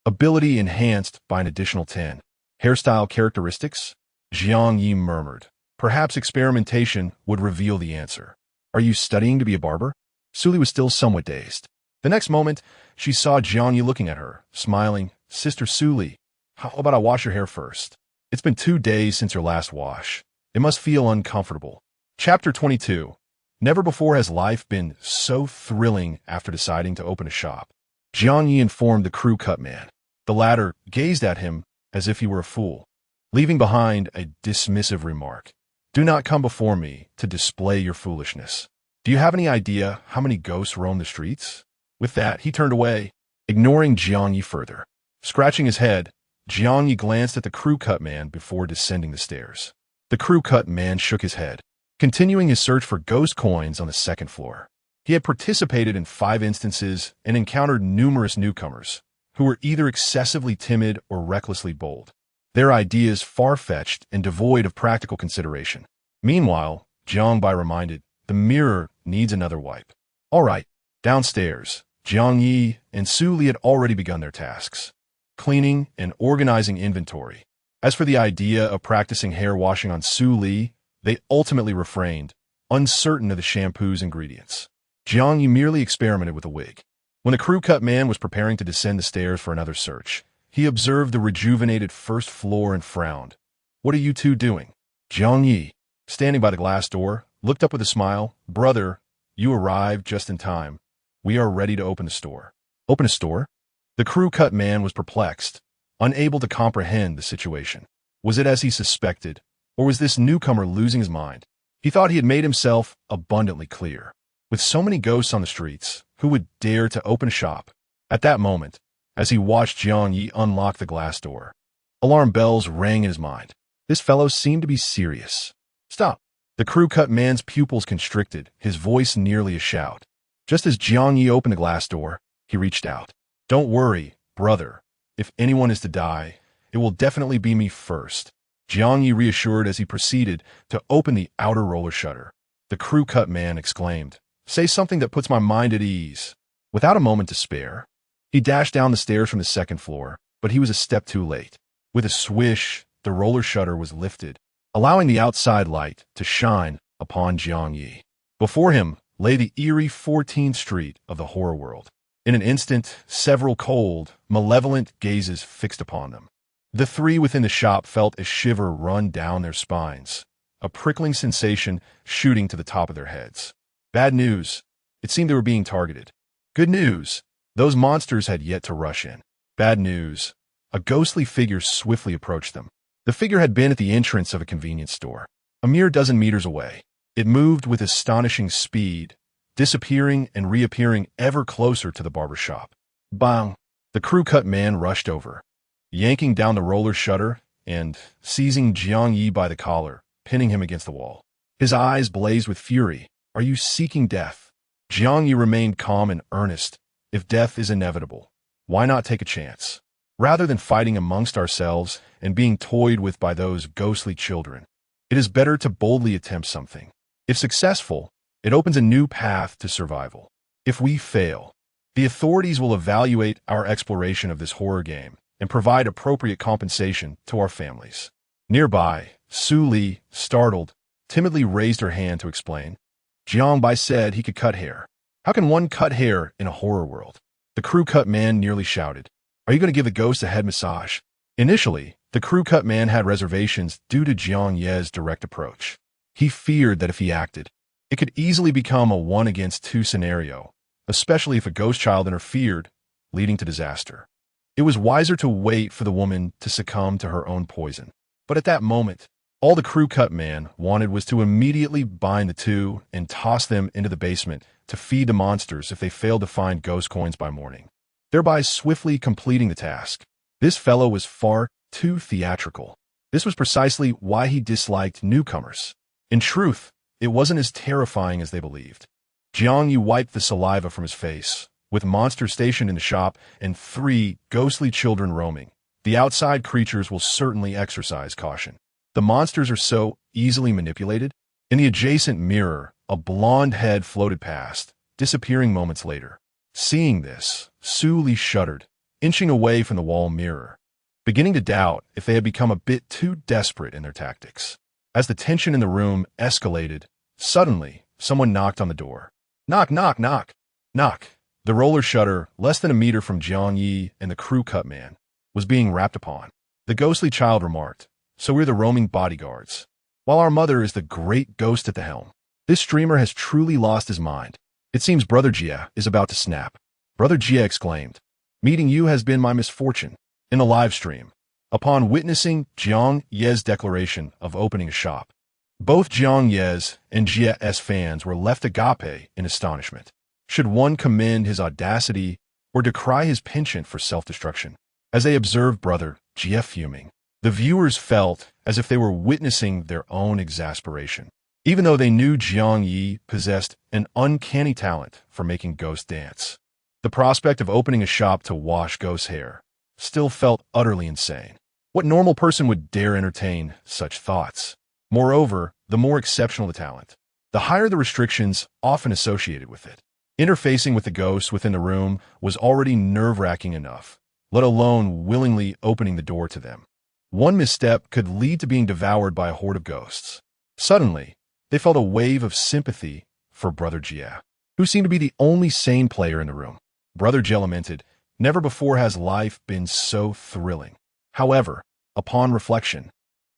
Ability enhanced by an additional 10. Hairstyle characteristics? Jiang Ye murmured. Perhaps experimentation would reveal the answer. Are you studying to be a barber? Su Li was still somewhat dazed. The next moment, she saw Jiang Ye looking at her, smiling. Sister Su Li, how about I wash your hair first? It's been 2 days since your last wash. It must feel uncomfortable. Chapter 22. Never before has life been so thrilling after deciding to open a shop. Jiang Ye informed the crew cut man. The latter gazed at him as if he were a fool, leaving behind a dismissive remark. Do not come before me to display your foolishness. Do you have any idea how many ghosts roam the streets? With that, he turned away, ignoring Jiang Ye further. Scratching his head, Jiang Ye glanced at the crew cut man before descending the stairs. The crew cut man shook his head, continuing his search for ghost coins on the second floor. He had participated in 5 instances and encountered numerous newcomers who were either excessively timid or recklessly bold, their ideas far-fetched and devoid of practical consideration. Meanwhile, Jiang Bai reminded, the mirror needs another wipe. All right, downstairs, Jiang Ye and Su Li had already begun their tasks, cleaning and organizing inventory. As for the idea of practicing hair washing on Su Li, they ultimately refrained, uncertain of the shampoo's ingredients. Jiang Ye merely experimented with a wig. When the crew cut man was preparing to descend the stairs for another search, he observed the rejuvenated first floor and frowned. What are you two doing? Jiang Ye, standing by the glass door, looked up with a smile. Brother, you arrived just in time. We are ready to open the store. Open a store? The crew cut man was perplexed, unable to comprehend the situation. Was it as he suspected, or was this newcomer losing his mind? He thought he had made himself abundantly clear. With so many ghosts on the streets, who would dare to open a shop? At that moment, as he watched Jiang Ye unlock the glass door, alarm bells rang in his mind. This fellow seemed to be serious. Stop! The crew cut man's pupils constricted, his voice nearly a shout. Just as Jiang Ye opened the glass door, he reached out. Don't worry, brother. If anyone is to die, it will definitely be me first. Jiang Ye reassured as he proceeded to open the outer roller shutter. The crew cut man exclaimed, Say something that puts my mind at ease. Without a moment to spare, he dashed down the stairs from the second floor, but he was a step too late. With a swish, the roller shutter was lifted, allowing the outside light to shine upon Jiang Ye. Before him lay the eerie 14th Street of the horror world. In an instant, several cold, malevolent gazes fixed upon them. The 3 within the shop felt a shiver run down their spines, a prickling sensation shooting to the top of their heads. Bad news. It seemed they were being targeted. Good news. Those monsters had yet to rush in. Bad news. A ghostly figure swiftly approached them. The figure had been at the entrance of a convenience store, a mere dozen meters away. It moved with astonishing speed, disappearing and reappearing ever closer to the barber shop. Bang! The crew cut man rushed over, yanking down the roller shutter and seizing Jiang Ye by the collar, pinning him against the wall. His eyes blazed with fury. Are you seeking death? Jiang Ye remained calm and earnest. If death is inevitable, why not take a chance? Rather than fighting amongst ourselves and being toyed with by those ghostly children, it is better to boldly attempt something. If successful, it opens a new path to survival. If we fail, the authorities will evaluate our exploration of this horror game and provide appropriate compensation to our families. Nearby, Su Li, startled, timidly raised her hand to explain. Jiang Bai said he could cut hair. How can one cut hair in a horror world? The crew cut man nearly shouted. Are you going to give the ghost a head massage? Initially, the crew cut man had reservations due to Jiang Ye's direct approach. He feared that if he acted, it could easily become a 1-against-2 scenario, especially if a ghost child interfered, leading to disaster. It was wiser to wait for the woman to succumb to her own poison. But at that moment, all the crew cut man wanted was to immediately bind the 2 and toss them into the basement to feed the monsters if they failed to find ghost coins by morning. thereby swiftly completing the task. This fellow was far too theatrical. This was precisely why he disliked newcomers. In truth, it wasn't as terrifying as they believed. Jiang Ye wiped the saliva from his face. With monsters stationed in the shop and 3 ghostly children roaming, the outside creatures will certainly exercise caution. The monsters are so easily manipulated. In the adjacent mirror, a blonde head floated past, disappearing moments later. Seeing this, Su Li shuddered, inching away from the wall mirror, beginning to doubt if they had become a bit too desperate in their tactics. As the tension in the room escalated, suddenly, someone knocked on the door. Knock, knock, knock, knock. The roller shutter, less than a meter from Jiang Ye and the crew cut man, was being rapped upon. The ghostly child remarked, "So we're the roaming bodyguards, while our mother is the great ghost at the helm. This streamer has truly lost his mind. It seems Brother Jie is about to snap." Brother Jie exclaimed, "Meeting you has been my misfortune." In the live stream, upon witnessing Jiang Ye's declaration of opening a shop, both Jiang Ye's and Jie's fans were left agape in astonishment. Should one commend his audacity or decry his penchant for self-destruction? As they observed Brother Jie fuming, the viewers felt as if they were witnessing their own exasperation. Even though they knew Jiang Ye possessed an uncanny talent for making ghosts dance, the prospect of opening a shop to wash ghosts' hair still felt utterly insane. What normal person would dare entertain such thoughts? Moreover, the more exceptional the talent, the higher the restrictions often associated with it. Interfacing with the ghosts within the room was already nerve-wracking enough, let alone willingly opening the door to them. One misstep could lead to being devoured by a horde of ghosts. Suddenly, they felt a wave of sympathy for Brother Jie, who seemed to be the only sane player in the room. Brother Jie lamented, "Never before has life been so thrilling." However, upon reflection,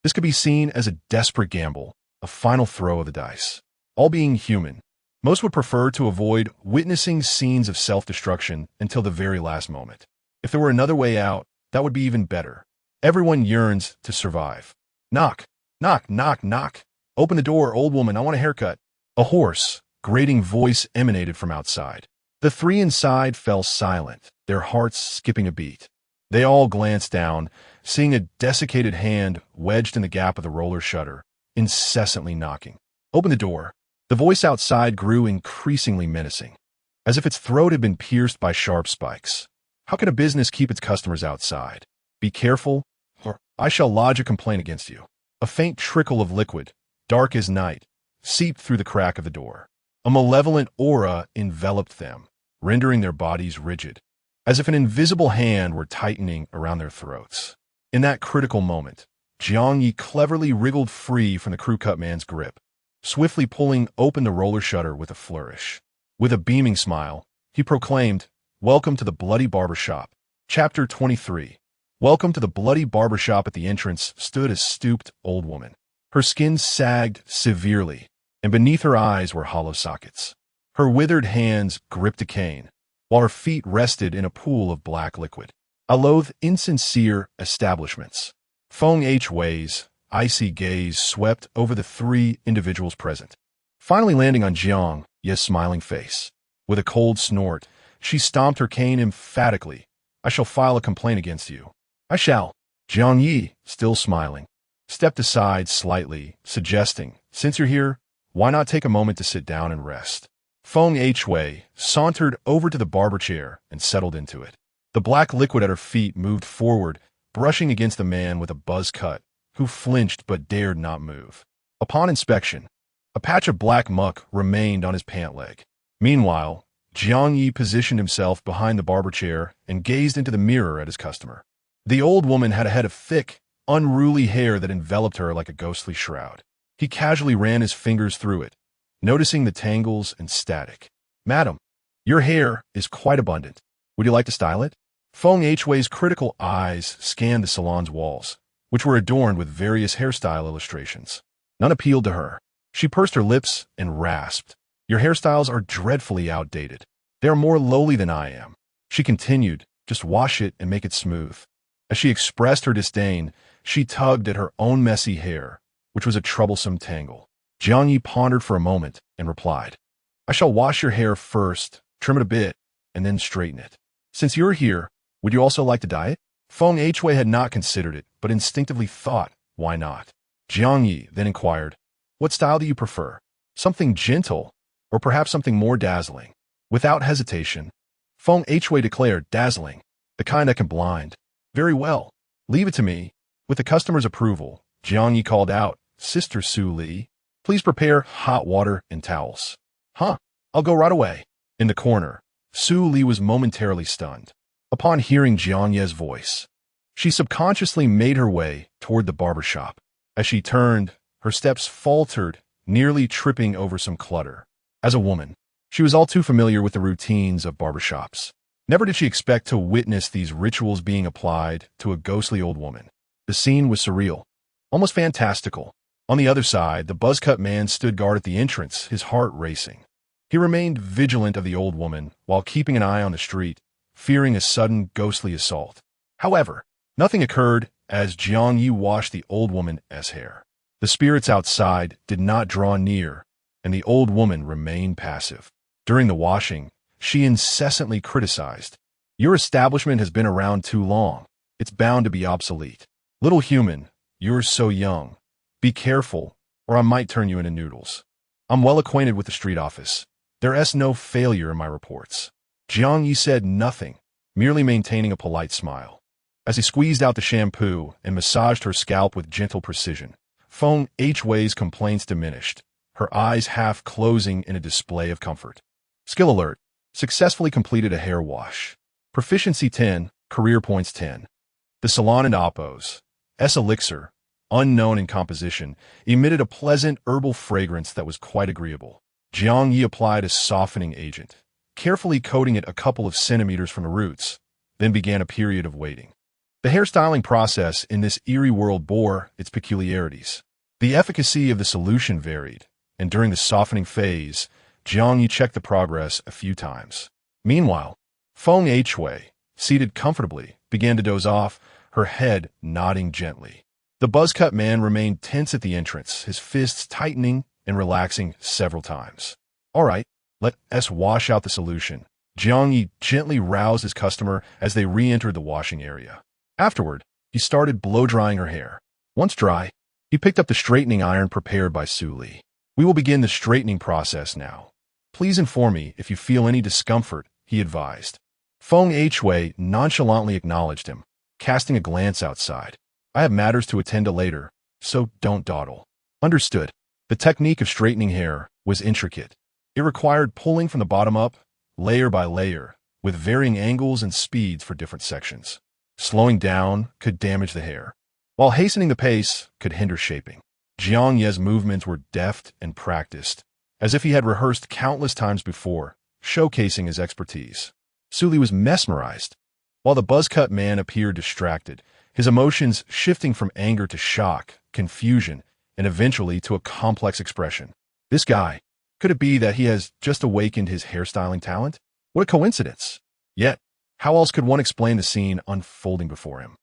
this could be seen as a desperate gamble, a final throw of the dice. All being human, most would prefer to avoid witnessing scenes of self-destruction until the very last moment. If there were another way out, that would be even better. Everyone yearns to survive. Knock, knock, knock, knock. Open the door, old woman, I want a haircut. A hoarse, grating voice emanated from outside. The 3 inside fell silent, their hearts skipping a beat. They all glanced down, seeing a desiccated hand wedged in the gap of the roller shutter, incessantly knocking. "Open the door." The voice outside grew increasingly menacing, as if its throat had been pierced by sharp spikes. "How can a business keep its customers outside? Be careful, or I shall lodge a complaint against you." A faint trickle of liquid, dark as night, seeped through the crack of the door. A malevolent aura enveloped them, rendering their bodies rigid, as if an invisible hand were tightening around their throats. In that critical moment, Jiang Ye cleverly wriggled free from the crew cut man's grip, swiftly pulling open the roller shutter with a flourish. With a beaming smile, he proclaimed, "Welcome to the Bloody Barber Shop." Chapter 23. Welcome to the Bloody Barber Shop. At the entrance stood a stooped old woman. Her skin sagged severely, and beneath her eyes were hollow sockets. Her withered hands gripped a cane, while her feet rested in a pool of black liquid. I loathe insincere establishments. Feng Hui's icy gaze swept over the 3 individuals present, finally landing on Jiang Ye's smiling face. With a cold snort, she stomped her cane emphatically. "I shall file a complaint against you." "I shall." Jiang Ye, still smiling, stepped aside slightly, suggesting, "Since you're here, why not take a moment to sit down and rest?" Feng Hui sauntered over to the barber chair and settled into it. The black liquid at her feet moved forward, brushing against the man with a buzz cut, who flinched but dared not move. Upon inspection, a patch of black muck remained on his pant leg. Meanwhile, Jiang Ye positioned himself behind the barber chair and gazed into the mirror at his customer. The old woman had a head of thick, unruly hair that enveloped her like a ghostly shroud. He casually ran his fingers through it, noticing the tangles and static. "Madam, your hair is quite abundant. Would you like to style it?" Feng Hui's critical eyes scanned the salon's walls, which were adorned with various hairstyle illustrations. None appealed to her. She pursed her lips and rasped, "Your hairstyles are dreadfully outdated. They are more lowly than I am." She continued, "Just wash it and make it smooth." As she expressed her disdain, she tugged at her own messy hair, which was a troublesome tangle. Jiang Ye pondered for a moment and replied, "I shall wash your hair first, trim it a bit, and then straighten it." Since you're here, would you also like to diet? Feng Hui had not considered it, but instinctively thought, why not? Jiang Ye then inquired, what style do you prefer? Something gentle, or perhaps something more dazzling? Without hesitation, Feng Hui declared, dazzling, the kind that can blind. Very well. Leave it to me. With the customer's approval, Jiang Ye called out, Sister Su Li, please prepare hot water and towels. Huh, I'll go right away. In the corner, Su Li was momentarily stunned. Upon hearing Jiang Ye's voice, she subconsciously made her way toward the barber shop. As she turned, her steps faltered, nearly tripping over some clutter. As a woman, she was all too familiar with the routines of barbershops. Never did she expect to witness these rituals being applied to a ghostly old woman. The scene was surreal, almost fantastical. On the other side, the buzz-cut man stood guard at the entrance, his heart racing. He remained vigilant of the old woman while keeping an eye on the street, fearing a sudden ghostly assault. However, nothing occurred as Jiang Ye washed the old woman's hair. The spirits outside did not draw near, and the old woman remained passive. During the washing, she incessantly criticized, your establishment has been around too long. It's bound to be obsolete. Little human, you're so young. Be careful, or I might turn you into noodles. I'm well acquainted with the street office. There's no failure in my reports. Jiang Ye said nothing, merely maintaining a polite smile. As he squeezed out the shampoo and massaged her scalp with gentle precision, Feng Hui's complaints diminished, her eyes half closing in a display of comfort. Skill alert. Successfully completed a hair wash. Proficiency 10, career points 10. The salon and Oppos, S elixir, unknown in composition, emitted a pleasant herbal fragrance that was quite agreeable. Jiang Ye applied a softening agent, carefully coating it a couple of centimeters from the roots, then began a period of waiting. The hairstyling process in this eerie world bore its peculiarities. The efficacy of the solution varied, and during the softening phase, Jiang Ye checked the progress a few times. Meanwhile, Feng Hui, seated comfortably, began to doze off, her head nodding gently. The buzz-cut man remained tense at the entrance, his fists tightening and relaxing several times. All right, let's wash out the solution. Jiang Ye gently roused his customer as they re-entered the washing area. Afterward, he started blow-drying her hair. Once dry, he picked up the straightening iron prepared by Su Li. We will begin the straightening process now. Please inform me if you feel any discomfort, he advised. Feng Hui nonchalantly acknowledged him, casting a glance outside. I have matters to attend to later, so don't dawdle. Understood. The technique of straightening hair was intricate. It required pulling from the bottom up, layer by layer, with varying angles and speeds for different sections. Slowing down could damage the hair, while hastening the pace could hinder shaping. Jiang Ye's movements were deft and practiced, as if he had rehearsed countless times before, showcasing his expertise. Su Li was mesmerized, while the buzz-cut man appeared distracted, his emotions shifting from anger to shock, confusion, and eventually to a complex expression. This guy, could it be that he has just awakened his hairstyling talent? What a coincidence! Yet, how else could one explain the scene unfolding before him?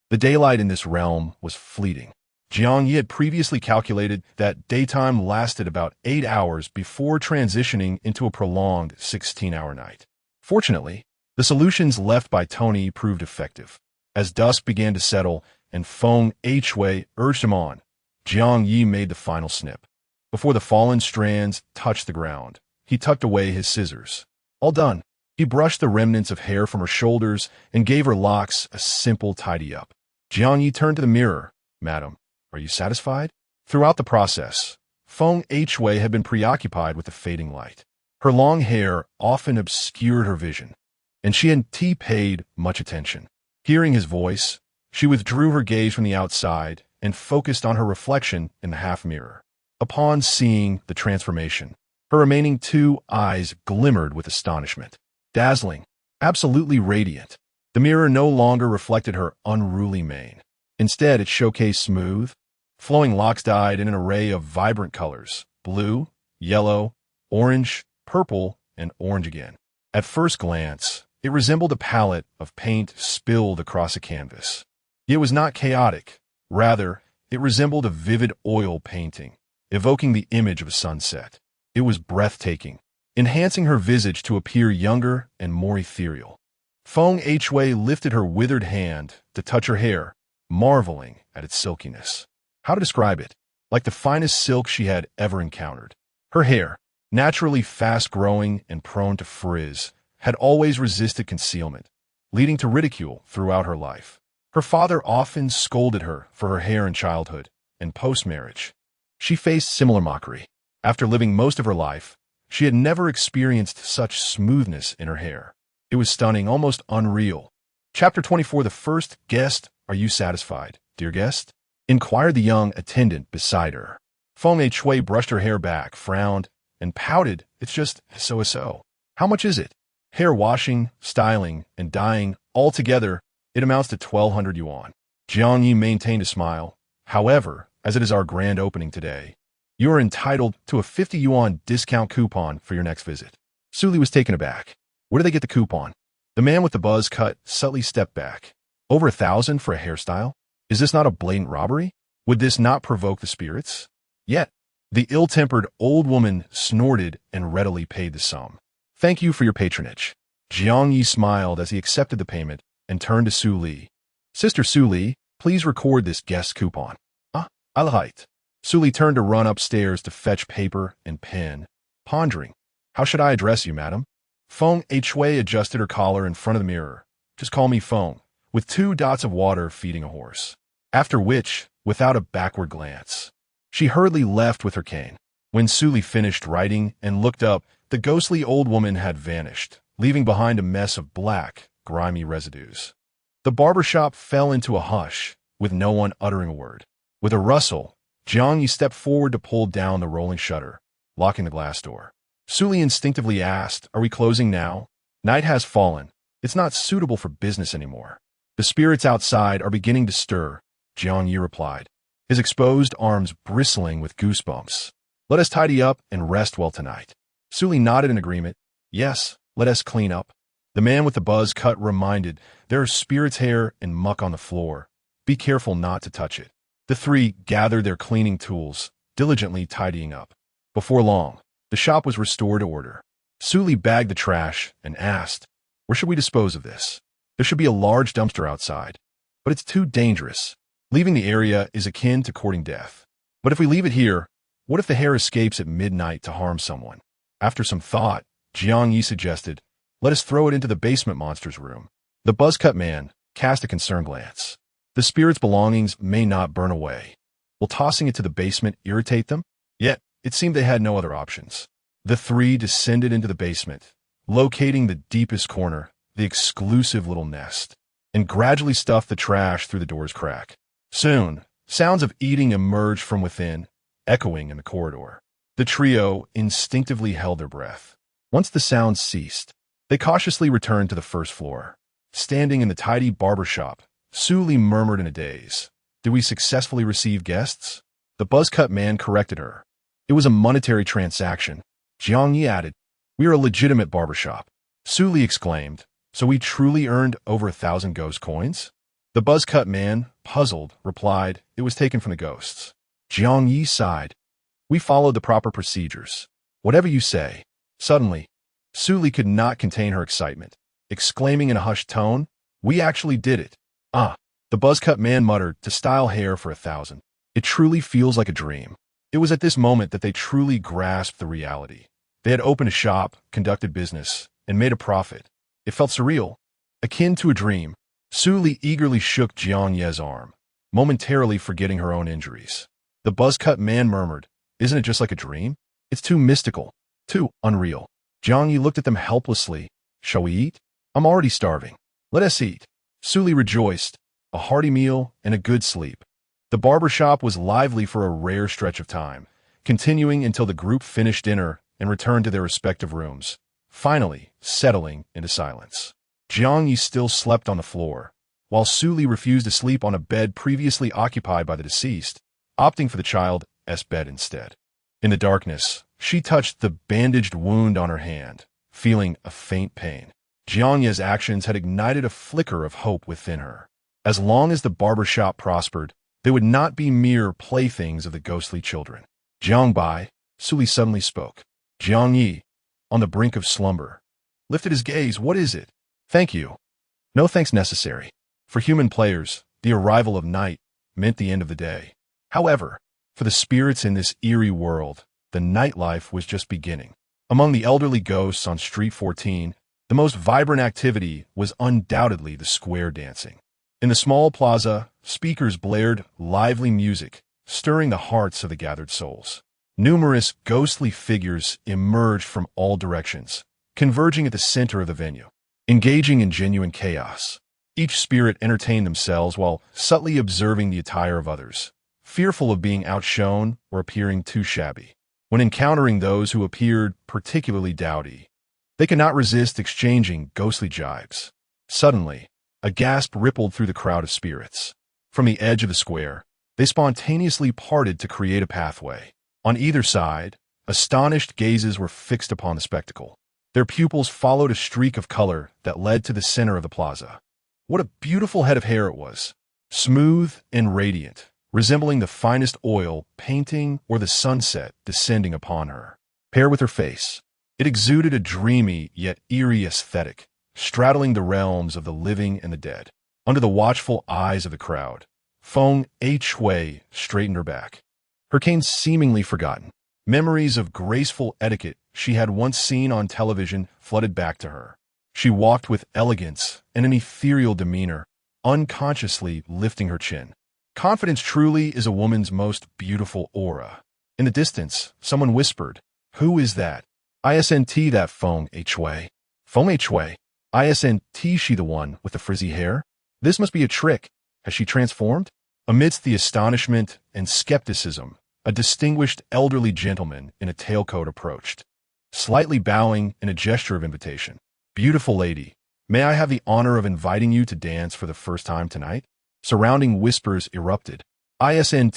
The daylight in this realm was fleeting. Jiang Ye had previously calculated that daytime lasted about 8 hours before transitioning into a prolonged 16-hour night. Fortunately, the solutions left by Tony proved effective. As dusk began to settle and Feng Hui urged him on, Jiang Ye made the final snip. Before the fallen strands touched the ground, he tucked away his scissors. All done. He brushed the remnants of hair from her shoulders and gave her locks a simple tidy-up. Jiang Ye turned to the mirror. Madam, are you satisfied? Throughout the process, Feng Hui had been preoccupied with the fading light. Her long hair often obscured her vision, and she hadn't paid much attention. Hearing his voice, she withdrew her gaze from the outside and focused on her reflection in the half-mirror. Upon seeing the transformation, her remaining 2 eyes glimmered with astonishment. Dazzling, absolutely radiant, the mirror no longer reflected her unruly mane. Instead, it showcased smooth, flowing locks dyed in an array of vibrant colors: blue, yellow, orange, purple, and orange again. At first glance, it resembled a palette of paint spilled across a canvas. It was not chaotic. Rather, it resembled a vivid oil painting, evoking the image of a sunset. It was breathtaking, enhancing her visage to appear younger and more ethereal. Feng Hui lifted her withered hand to touch her hair, marveling at its silkiness. How to describe it? Like the finest silk she had ever encountered. Her hair, naturally fast-growing and prone to frizz, had always resisted concealment, leading to ridicule throughout her life. Her father often scolded her for her hair in childhood and post-marriage. She faced similar mockery. After living most of her life, she had never experienced such smoothness in her hair. It was stunning, almost unreal. Chapter 24. The first guest. Are you satisfied, dear guest? Inquired the young attendant beside her. Feng Hui brushed her hair back, frowned, and pouted. It's just so. How much is it? Hair washing, styling, and dyeing, all together, it amounts to 1,200 yuan. Jiang Ye maintained a smile. However, as it is our grand opening today, you are entitled to a 50 yuan discount coupon for your next visit. Su Li was taken aback. Where do they get the coupon? The man with the buzz cut subtly stepped back. Over 1,000 for a hairstyle? Is this not a blatant robbery? Would this not provoke the spirits? Yet, the ill-tempered old woman snorted and readily paid the sum. Thank you for your patronage. Jiang Ye smiled as he accepted the payment and turned to Su Li. Sister Su Li, please record this guest coupon. Alright. Su Li turned to run upstairs to fetch paper and pen, pondering. How should I address you, madam? Feng Hui adjusted her collar in front of the mirror. Just call me Feng, with 2 dots of water feeding a horse. After which, without a backward glance, she hurriedly left with her cane. When Su Li finished writing and looked up, the ghostly old woman had vanished, leaving behind a mess of black, grimy residues. The barber shop fell into a hush, with no one uttering a word. With a rustle, Jiang Ye stepped forward to pull down the rolling shutter, locking the glass door. Su Li instinctively asked, are we closing now? Night has fallen. It's not suitable for business anymore. The spirits outside are beginning to stir, Jiang Ye replied, his exposed arms bristling with goosebumps. Let us tidy up and rest well tonight. Su Li nodded in agreement. Yes, let us clean up. The man with the buzz cut reminded, there are spirits' hair and muck on the floor. Be careful not to touch it. The 3 gathered their cleaning tools, diligently tidying up. Before long, the shop was restored to order. Su Li bagged the trash and asked, where should we dispose of this? There should be a large dumpster outside, but it's too dangerous. Leaving the area is akin to courting death. But if we leave it here, what if the hair escapes at midnight to harm someone? After some thought, Jiang Ye suggested, let us throw it into the basement monster's room. The buzzcut man cast a concerned glance. The spirit's belongings may not burn away. Will tossing it to the basement irritate them? Yet, it seemed they had no other options. The 3 descended into the basement, locating the deepest corner, the exclusive little nest, and gradually stuffed the trash through the door's crack. Soon, sounds of eating emerged from within, echoing in the corridor. The trio instinctively held their breath. Once the sounds ceased, they cautiously returned to the first floor. Standing in the tidy barber shop, Su Li murmured in a daze, did we successfully receive guests? The buzzcut man corrected her. It was a monetary transaction. Jiang Ye added, we are a legitimate barbershop. Su Li exclaimed, so we truly earned over 1,000 ghost coins? The buzzcut man, puzzled, replied, it was taken from the ghosts. Jiang Ye sighed. We followed the proper procedures. Whatever you say. Suddenly, Su Li could not contain her excitement, exclaiming in a hushed tone, we actually did it. The buzzcut man muttered, to style hair for 1,000. It truly feels like a dream. It was at this moment that they truly grasped the reality. They had opened a shop, conducted business, and made a profit. It felt surreal, akin to a dream. Su Li eagerly shook Jiang Ye's arm, momentarily forgetting her own injuries. The buzzcut man murmured, isn't it just like a dream? It's too mystical, too unreal. Jiang Ye looked at them helplessly. Shall we eat? I'm already starving. Let us eat. Su Li rejoiced, a hearty meal and a good sleep. The barber shop was lively for a rare stretch of time, continuing until the group finished dinner and returned to their respective rooms, finally settling into silence. Jiang Ye still slept on the floor, while Su Li refused to sleep on a bed previously occupied by the deceased, opting for the child's bed instead. In the darkness, she touched the bandaged wound on her hand, feeling a faint pain. Jiang Ye's actions had ignited a flicker of hope within her. As long as the barber shop prospered, they would not be mere playthings of the ghostly children. Jiang Bai, Su Li suddenly spoke. Jiang Ye, on the brink of slumber, lifted his gaze. What is it? Thank you. No thanks necessary. For human players, the arrival of night meant the end of the day. However, for the spirits in this eerie world, the nightlife was just beginning. Among the elderly ghosts on Street 14, the most vibrant activity was undoubtedly the square dancing. In the small plaza, speakers blared lively music, stirring the hearts of the gathered souls. Numerous ghostly figures emerged from all directions, converging at the center of the venue, engaging in genuine chaos. Each spirit entertained themselves while subtly observing the attire of others, fearful of being outshone or appearing too shabby. When encountering those who appeared particularly dowdy, they could not resist exchanging ghostly jibes. Suddenly, a gasp rippled through the crowd of spirits. From the edge of the square, they spontaneously parted to create a pathway. On either side, astonished gazes were fixed upon the spectacle. Their pupils followed a streak of color that led to the center of the plaza. What a beautiful head of hair it was, smooth and radiant, resembling the finest oil painting or the sunset descending upon her. Paired with her face, it exuded a dreamy yet eerie aesthetic, straddling the realms of the living and the dead. Under the watchful eyes of the crowd, Feng Hui straightened her back, her cane seemingly forgotten. Memories of graceful etiquette she had once seen on television flooded back to her. She walked with elegance and an ethereal demeanor, unconsciously lifting her chin. Confidence truly is a woman's most beautiful aura. In the distance, someone whispered, "Who is that?" "Isn't that Feng Hui?" "Feng Hui? Isn't she the one with the frizzy hair? This must be a trick. Has she transformed?" Amidst the astonishment and skepticism, a distinguished elderly gentleman in a tailcoat approached, slightly bowing in a gesture of invitation. "Beautiful lady, may I have the honor of inviting you to dance for the first time tonight?" Surrounding whispers erupted. "Isn't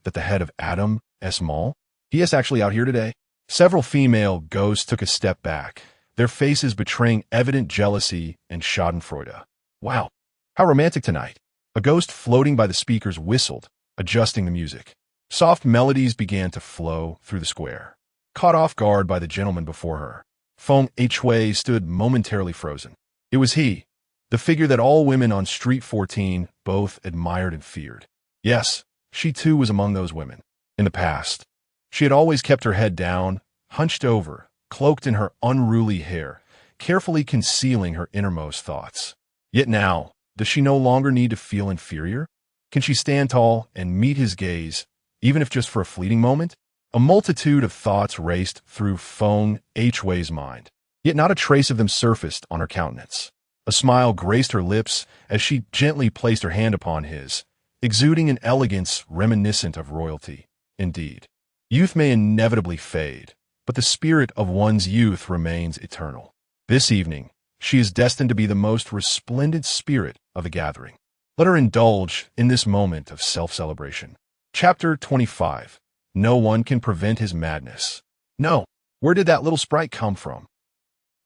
that the head of Adam S. Mall? He is actually out here today." Several female ghosts took a step back, their faces betraying evident jealousy and schadenfreude. "Wow, how romantic tonight." A ghost floating by the speakers whistled, adjusting the music. Soft melodies began to flow through the square. Caught off guard by the gentleman before her, Feng Hui stood momentarily frozen. It was he, the figure that all women on Street 14 both admired and feared. Yes, she too was among those women. In the past, she had always kept her head down, hunched over, cloaked in her unruly hair, carefully concealing her innermost thoughts. Yet now, does she no longer need to feel inferior? Can she stand tall and meet his gaze, even if just for a fleeting moment? A multitude of thoughts raced through Feng Hui's mind, yet not a trace of them surfaced on her countenance. A smile graced her lips as she gently placed her hand upon his, exuding an elegance reminiscent of royalty. Indeed, youth may inevitably fade, but the spirit of one's youth remains eternal. This evening, she is destined to be the most resplendent spirit of the gathering. Let her indulge in this moment of self-celebration. Chapter 25. No one can prevent his madness. No, where did that little sprite come from?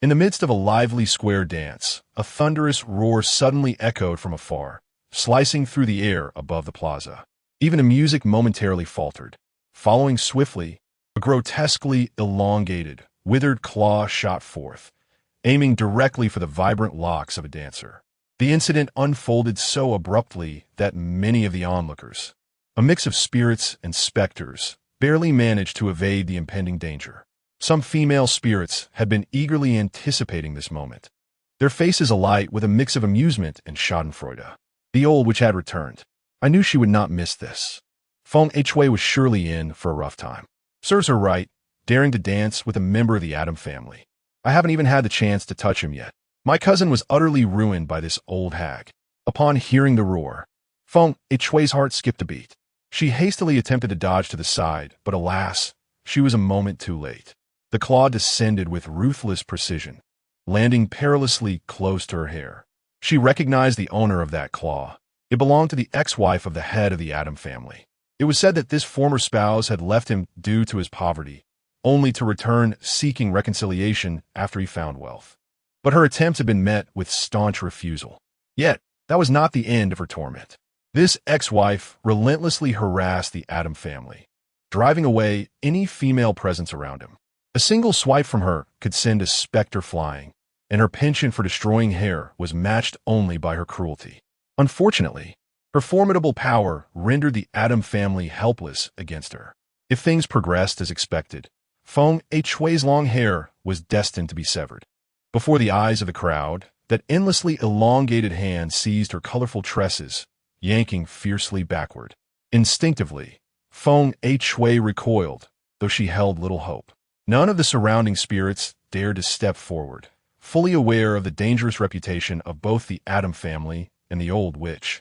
In the midst of a lively square dance, a thunderous roar suddenly echoed from afar, slicing through the air above the plaza. Even the music momentarily faltered. Following swiftly, a grotesquely elongated, withered claw shot forth, aiming directly for the vibrant locks of a dancer. The incident unfolded so abruptly that many of the onlookers, a mix of spirits and specters, barely managed to evade the impending danger. Some female spirits had been eagerly anticipating this moment, their faces alight with a mix of amusement and schadenfreude. The old witch had returned. I knew she would not miss this. Feng Hui was surely in for a rough time. Serves her right, daring to dance with a member of the Adam family. I haven't even had the chance to touch him yet. My cousin was utterly ruined by this old hag. Upon hearing the roar, Feng Hui's heart skipped a beat. She hastily attempted to dodge to the side, but alas, she was a moment too late. The claw descended with ruthless precision, landing perilously close to her hair. She recognized the owner of that claw. It belonged to the ex-wife of the head of the Adam family. It was said that this former spouse had left him due to his poverty, only to return seeking reconciliation after he found wealth. But her attempts had been met with staunch refusal. Yet, that was not the end of her torment. This ex-wife relentlessly harassed the Adam family, driving away any female presence around him. A single swipe from her could send a specter flying, and her penchant for destroying hair was matched only by her cruelty. Unfortunately, her formidable power rendered the Adam family helpless against her. If things progressed as expected, Feng Shui's long hair was destined to be severed. Before the eyes of the crowd, that endlessly elongated hand seized her colorful tresses, yanking fiercely backward. Instinctively, Feng Shui recoiled, though she held little hope. None of the surrounding spirits dared to step forward, fully aware of the dangerous reputation of both the Adam family and the old witch,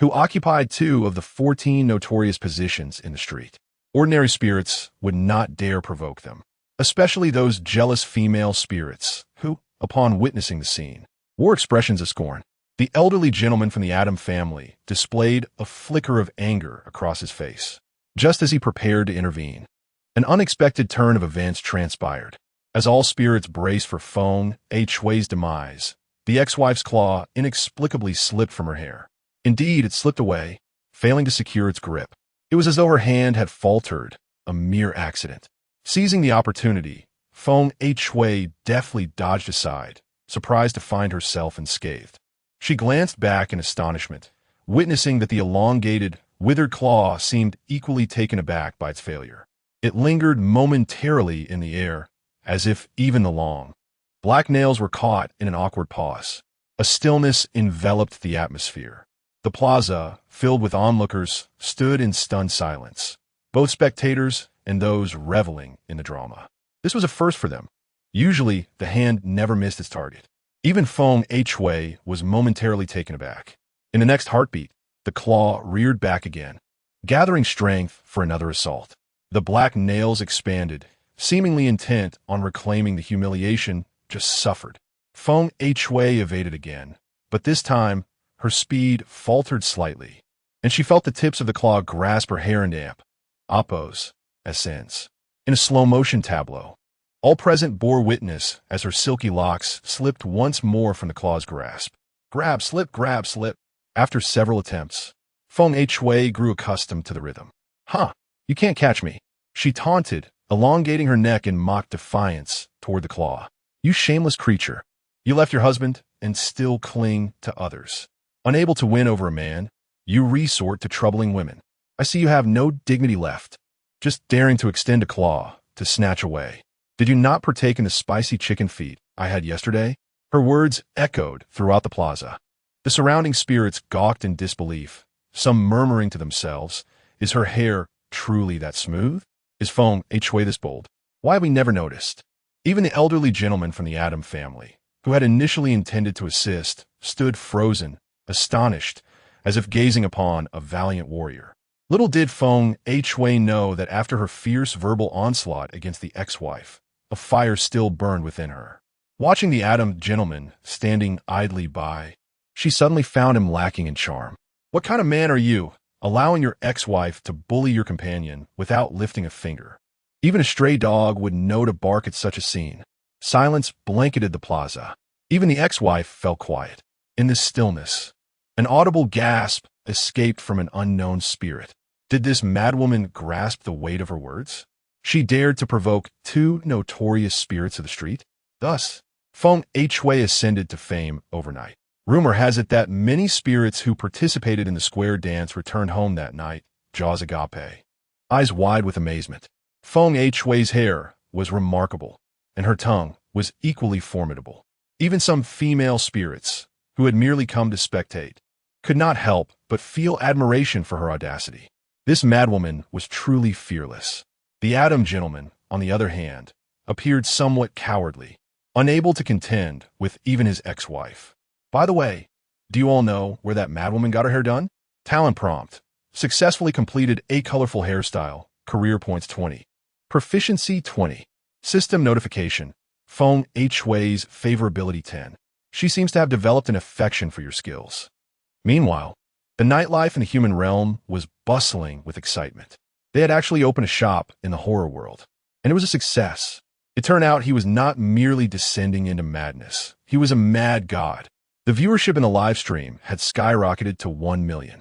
who occupied 2 of the 14 notorious positions in the street. Ordinary spirits would not dare provoke them, especially those jealous female spirits who, upon witnessing the scene, wore expressions of scorn. The elderly gentleman from the Adam family displayed a flicker of anger across his face, just as he prepared to intervene. An unexpected turn of events transpired. As all spirits braced for Feng Shui's demise, the ex-wife's claw inexplicably slipped from her hair. Indeed, it slipped away, failing to secure its grip. It was as though her hand had faltered, a mere accident. Seizing the opportunity, Feng Shui deftly dodged aside, surprised to find herself unscathed. She glanced back in astonishment, witnessing that the elongated, withered claw seemed equally taken aback by its failure. It lingered momentarily in the air, as if even the long, black nails were caught in an awkward pause. A stillness enveloped the atmosphere. The plaza, filled with onlookers, stood in stunned silence, both spectators and those reveling in the drama. This was a first for them. Usually, the hand never missed its target. Even Feng Shui was momentarily taken aback. In the next heartbeat, the claw reared back again, gathering strength for another assault. The black nails expanded, seemingly intent on reclaiming the humiliation just suffered. Feng Shui evaded again, but this time, her speed faltered slightly, and she felt the tips of the claw grasp her hair and damp, oppose, ascends. In a slow-motion tableau, all present bore witness as her silky locks slipped once more from the claw's grasp. Grab, slip, grab, slip. After several attempts, Feng Shui grew accustomed to the rhythm. Huh, you can't catch me, she taunted, elongating her neck in mock defiance toward the claw. You shameless creature. You left your husband and still cling to others. Unable to win over a man, you resort to troubling women. I see you have no dignity left, just daring to extend a claw to snatch away. Did you not partake in the spicy chicken feet I had yesterday? Her words echoed throughout the plaza. The surrounding spirits gawked in disbelief, some murmuring to themselves, is her hair truly that smooth? Is Feng Shui this bold? Why have we never noticed? Even the elderly gentleman from the Adam family, who had initially intended to assist, stood frozen, astonished, as if gazing upon a valiant warrior. Little did Feng Shui know that after her fierce verbal onslaught against the ex-wife, a fire still burned within her. Watching the Adam gentleman standing idly by, she suddenly found him lacking in charm. What kind of man are you, allowing your ex-wife to bully your companion without lifting a finger? Even a stray dog would know to bark at such a scene. Silence blanketed the plaza. Even the ex-wife fell quiet. In this stillness, an audible gasp escaped from an unknown spirit. Did this madwoman grasp the weight of her words? She dared to provoke 2 notorious spirits of the street? Thus, Feng Shui ascended to fame overnight. Rumor has it that many spirits who participated in the square dance returned home that night, jaws agape, eyes wide with amazement. Feng Shui's hair was remarkable, and her tongue was equally formidable. Even some female spirits, who had merely come to spectate, could not help but feel admiration for her audacity. This madwoman was truly fearless. The Adam gentleman, on the other hand, appeared somewhat cowardly, unable to contend with even his ex-wife. By the way, do you all know where that madwoman got her hair done? Talent prompt. Successfully completed a colorful hairstyle. Career points 20. Proficiency 20. System notification. Feng Shui's favorability 10. She seems to have developed an affection for your skills. Meanwhile, the nightlife in the human realm was bustling with excitement. They had actually opened a shop in the horror world, and it was a success. It turned out he was not merely descending into madness. He was a mad god. The viewership in the live stream had skyrocketed to 1 million.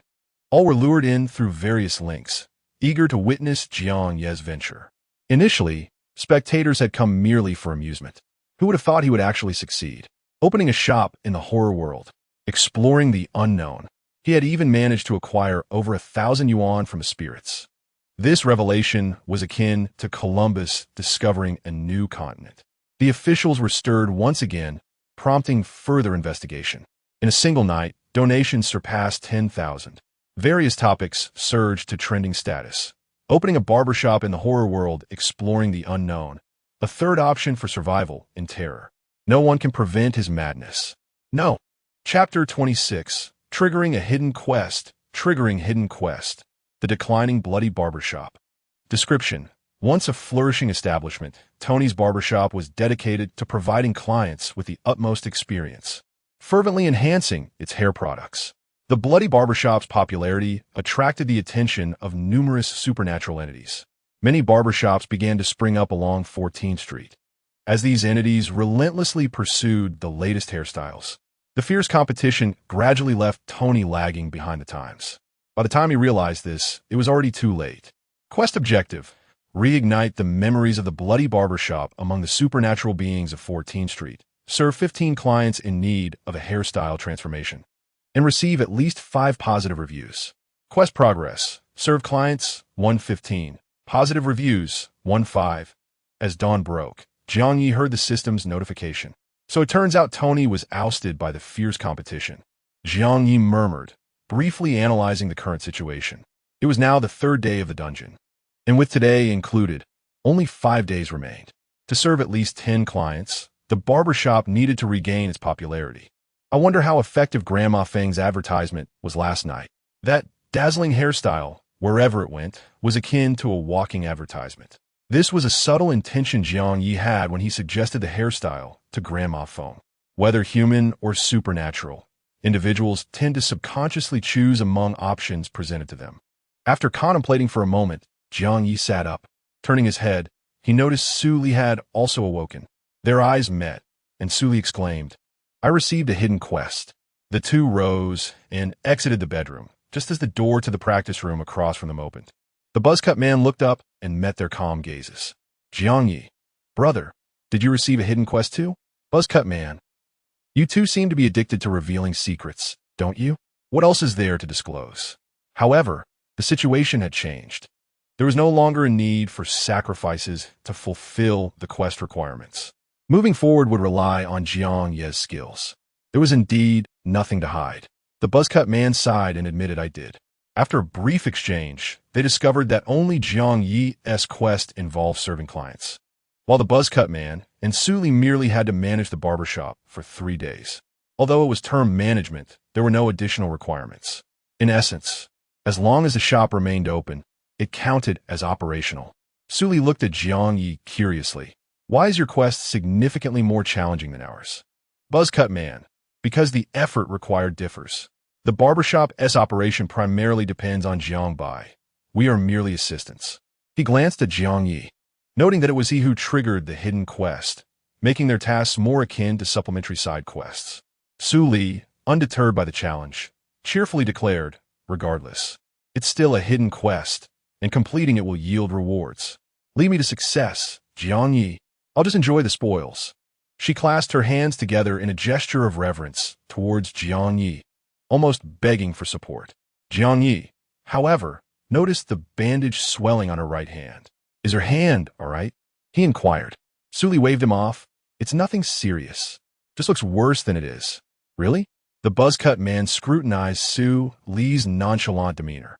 All were lured in through various links, eager to witness Jiang Ye's venture. Initially, spectators had come merely for amusement. Who would have thought he would actually succeed? opening a shop in the horror world, exploring the unknown. He had even managed to acquire over 1,000 yuan from spirits. This revelation was akin to Columbus discovering a new continent. The officials were stirred once again, prompting further investigation. In a single night, donations surpassed 10,000. Various topics surged to trending status. Opening a barbershop in the horror world, exploring the unknown. A third option for survival in terror. No one can prevent his madness. No. Chapter 26. Triggering a hidden quest. Triggering hidden quest. The declining bloody barbershop. Description. Once a flourishing establishment, Tony's barbershop was dedicated to providing clients with the utmost experience, fervently enhancing its hair products. The bloody barbershop's popularity attracted the attention of numerous supernatural entities. Many barbershops began to spring up along 14th Street. As these entities relentlessly pursued the latest hairstyles, the fierce competition gradually left Tony lagging behind the times. By the time he realized this, it was already too late. Quest objective: reignite the memories of the bloody barbershop among the supernatural beings of 14th Street. Serve 15 clients in need of a hairstyle transformation, and receive at least 5 positive reviews. Quest progress: serve clients 115. Positive reviews 15. As dawn broke, Jiang Ye heard the system's notification. So it turns out Tony was ousted by the fierce competition. Jiang Ye murmured, briefly analyzing the current situation. It was now the 3rd day of the dungeon, and with today included, only 5 days remained. To serve at least 10 clients, the barbershop needed to regain its popularity. I wonder how effective Grandma Feng's advertisement was last night. That dazzling hairstyle, wherever it went, was akin to a walking advertisement. This was a subtle intention Jiang Ye had when he suggested the hairstyle to Grandma Feng. Whether human or supernatural, individuals tend to subconsciously choose among options presented to them. After contemplating for a moment, Jiang Ye sat up. Turning his head, he noticed Su Li had also awoken. Their eyes met, and Su Li exclaimed, "I received a hidden quest." The two rose and exited the bedroom, just as the door to the practice room across from them opened. The buzzcut man looked up and met their calm gazes. "Jiang Ye, brother, did you receive a hidden quest too?" Buzzcut man, "You two seem to be addicted to revealing secrets, don't you? What else is there to disclose?" However, the situation had changed. There was no longer a need for sacrifices to fulfill the quest requirements. Moving forward would rely on Jiang Ye's skills. There was indeed nothing to hide. The buzzcut man sighed and admitted, "I did." After a brief exchange, they discovered that only Jiang Ye's quest involved serving clients, while the buzzcut man and Su Li merely had to manage the barbershop for 3 days. Although it was termed management, there were no additional requirements. In essence, as long as the shop remained open, it counted as operational. Su Li looked at Jiang Ye curiously. "Why is your quest significantly more challenging than ours?" Buzzcut man, "Because the effort required differs. The barbershop's operation primarily depends on Jiang Bai. We are merely assistants." He glanced at Jiang Ye, noting that it was he who triggered the hidden quest, making their tasks more akin to supplementary side quests. Su Li, undeterred by the challenge, cheerfully declared, "Regardless, it's still a hidden quest, and completing it will yield rewards. Lead me to success, Jiang Ye. I'll just enjoy the spoils." She clasped her hands together in a gesture of reverence towards Jiang Ye, almost begging for support. Jiang Ye, however, noticed the bandage swelling on her right hand. "Is her hand all right?" he inquired. Su Li waved him off. "It's nothing serious. Just looks worse than it is." "Really?" The buzzcut man scrutinized Su Li's nonchalant demeanor,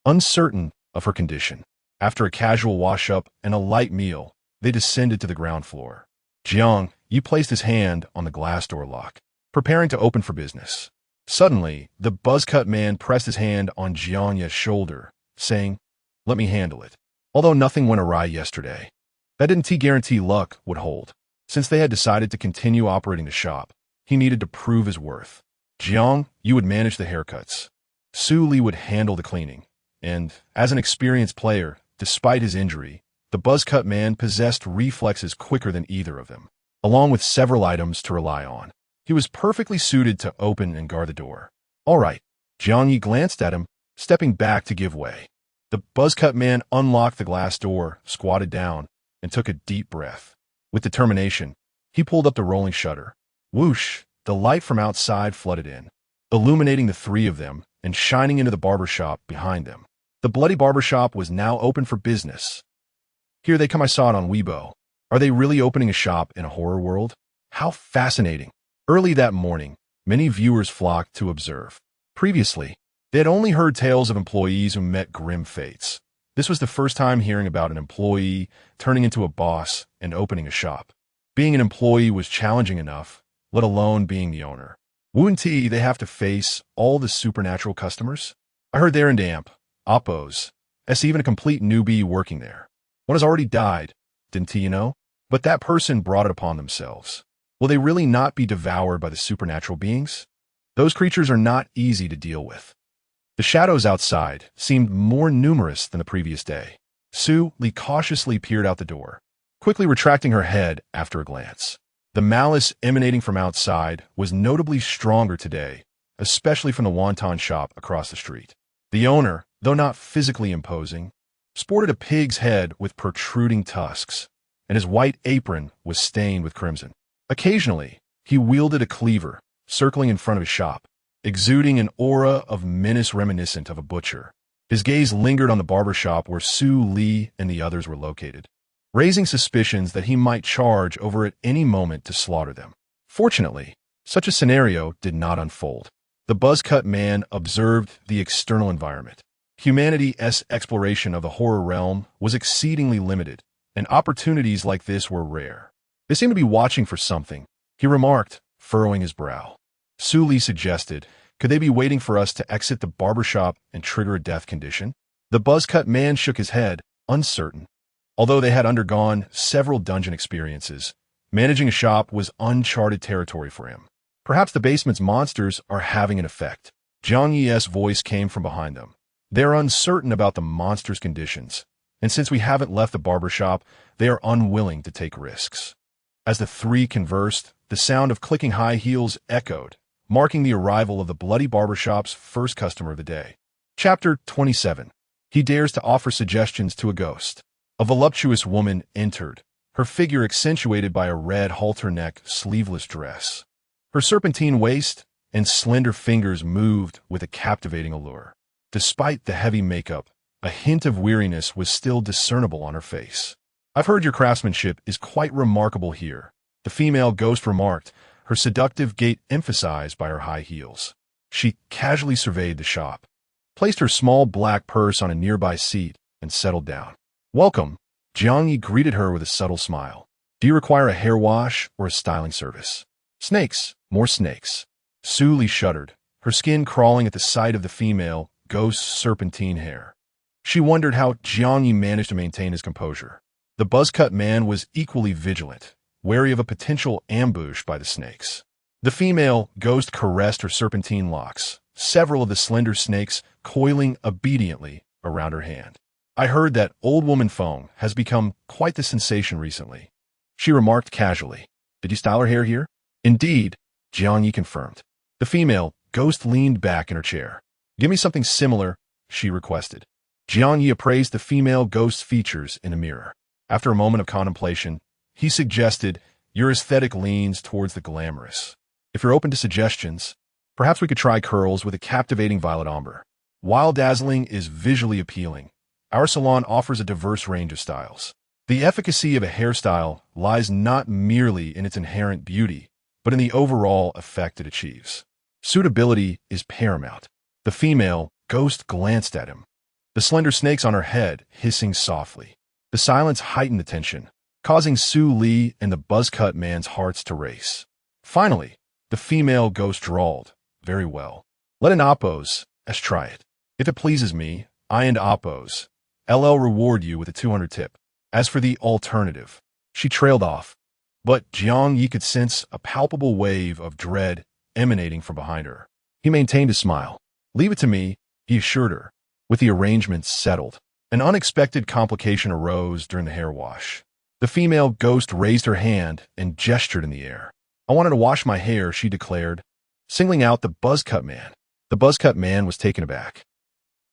uncertain of her condition. After a casual wash-up and a light meal, they descended to the ground floor. Jiang Ye placed his hand on the glass door lock, preparing to open for business. Suddenly, the buzzcut man pressed his hand on Jiang Ye's shoulder, saying, "Let me handle it." Although nothing went awry yesterday, that didn't guarantee luck would hold. Since they had decided to continue operating the shop, he needed to prove his worth. "Jiang, you would manage the haircuts. Su Li would handle the cleaning." And, as an experienced player, despite his injury, the buzzcut man possessed reflexes quicker than either of them, along with several items to rely on. He was perfectly suited to open and guard the door. "All right." Jiang Ye glanced at him, stepping back to give way. The buzzcut man unlocked the glass door, squatted down, and took a deep breath. With determination, he pulled up the rolling shutter. Whoosh! The light from outside flooded in, illuminating the three of them and shining into the barber shop behind them. The bloody barber shop was now open for business. Here they come, I saw it on Weibo. Are they really opening a shop in a horror world? How fascinating. Early that morning, many viewers flocked to observe. Previously, they had only heard tales of employees who met grim fates. This was the first time hearing about an employee turning into a boss and opening a shop. Being an employee was challenging enough, let alone being the owner. Wouldn't they have to face all the supernatural customers? I heard they're in damp, oppos, as even a complete newbie working there. One has already died, didn't you know? But that person brought it upon themselves. Will they really not be devoured by the supernatural beings? Those creatures are not easy to deal with. The shadows outside seemed more numerous than the previous day. Su Li cautiously peered out the door, quickly retracting her head after a glance. The malice emanating from outside was notably stronger today, especially from the wonton shop across the street. The owner, though not physically imposing, sported a pig's head with protruding tusks, and his white apron was stained with crimson. Occasionally, he wielded a cleaver, circling in front of his shop, exuding an aura of menace reminiscent of a butcher. His gaze lingered on the barber shop where Su Li and the others were located, raising suspicions that he might charge over at any moment to slaughter them. Fortunately, such a scenario did not unfold. The buzz-cut man observed the external environment. Humanity's exploration of the horror realm was exceedingly limited, and opportunities like this were rare. They seemed to be watching for something, he remarked, furrowing his brow. Su Li suggested, could they be waiting for us to exit the barbershop and trigger a death condition? The buzz-cut man shook his head, uncertain. Although they had undergone several dungeon experiences, managing a shop was uncharted territory for him. Perhaps the basement's monsters are having an effect. Jiang Ye's voice came from behind them. They're uncertain about the monster's conditions, and since we haven't left the barbershop, they are unwilling to take risks. As the three conversed, the sound of clicking high heels echoed, marking the arrival of the bloody barbershop's first customer of the day. Chapter 27. He dares to offer suggestions to a ghost. A voluptuous woman entered, her figure accentuated by a red halter-neck sleeveless dress. Her serpentine waist and slender fingers moved with a captivating allure. Despite the heavy makeup, a hint of weariness was still discernible on her face. I've heard your craftsmanship is quite remarkable here, the female ghost remarked, her seductive gait emphasized by her high heels. She casually surveyed the shop, placed her small black purse on a nearby seat, and settled down. Welcome, Jiang Ye greeted her with a subtle smile. Do you require a hair wash or a styling service? Snakes, more snakes. Su Li shuddered, her skin crawling at the sight of the female ghost's serpentine hair. She wondered how Jiang Ye managed to maintain his composure. The buzz-cut man was equally vigilant, wary of a potential ambush by the snakes. The female ghost caressed her serpentine locks, several of the slender snakes coiling obediently around her hand. I heard that old woman Feng has become quite the sensation recently, she remarked casually. Did you style her hair here? Indeed, Jiang Ye confirmed. The female ghost leaned back in her chair. Give me something similar, she requested. Jiang Ye appraised the female ghost's features in a mirror. After a moment of contemplation, he suggested, your aesthetic leans towards the glamorous. If you're open to suggestions, perhaps we could try curls with a captivating violet ombre. While dazzling is visually appealing, our salon offers a diverse range of styles. The efficacy of a hairstyle lies not merely in its inherent beauty, but in the overall effect it achieves. Suitability is paramount. The female ghost glanced at him, the slender snakes on her head hissing softly. The silence heightened the tension, causing Su Li and the buzz-cut man's hearts to race. Finally, the female ghost drawled, very well. Let an oppos, let's try it. If it pleases me, I and oppos, LL reward you with a 200 tip. As for the alternative, she trailed off, but Jiang Ye could sense a palpable wave of dread emanating from behind her. He maintained a smile. Leave it to me, he assured her. With the arrangements settled, an unexpected complication arose during the hair wash. The female ghost raised her hand and gestured in the air. I wanted to wash my hair, she declared, singling out the buzz-cut man. The buzz-cut man was taken aback.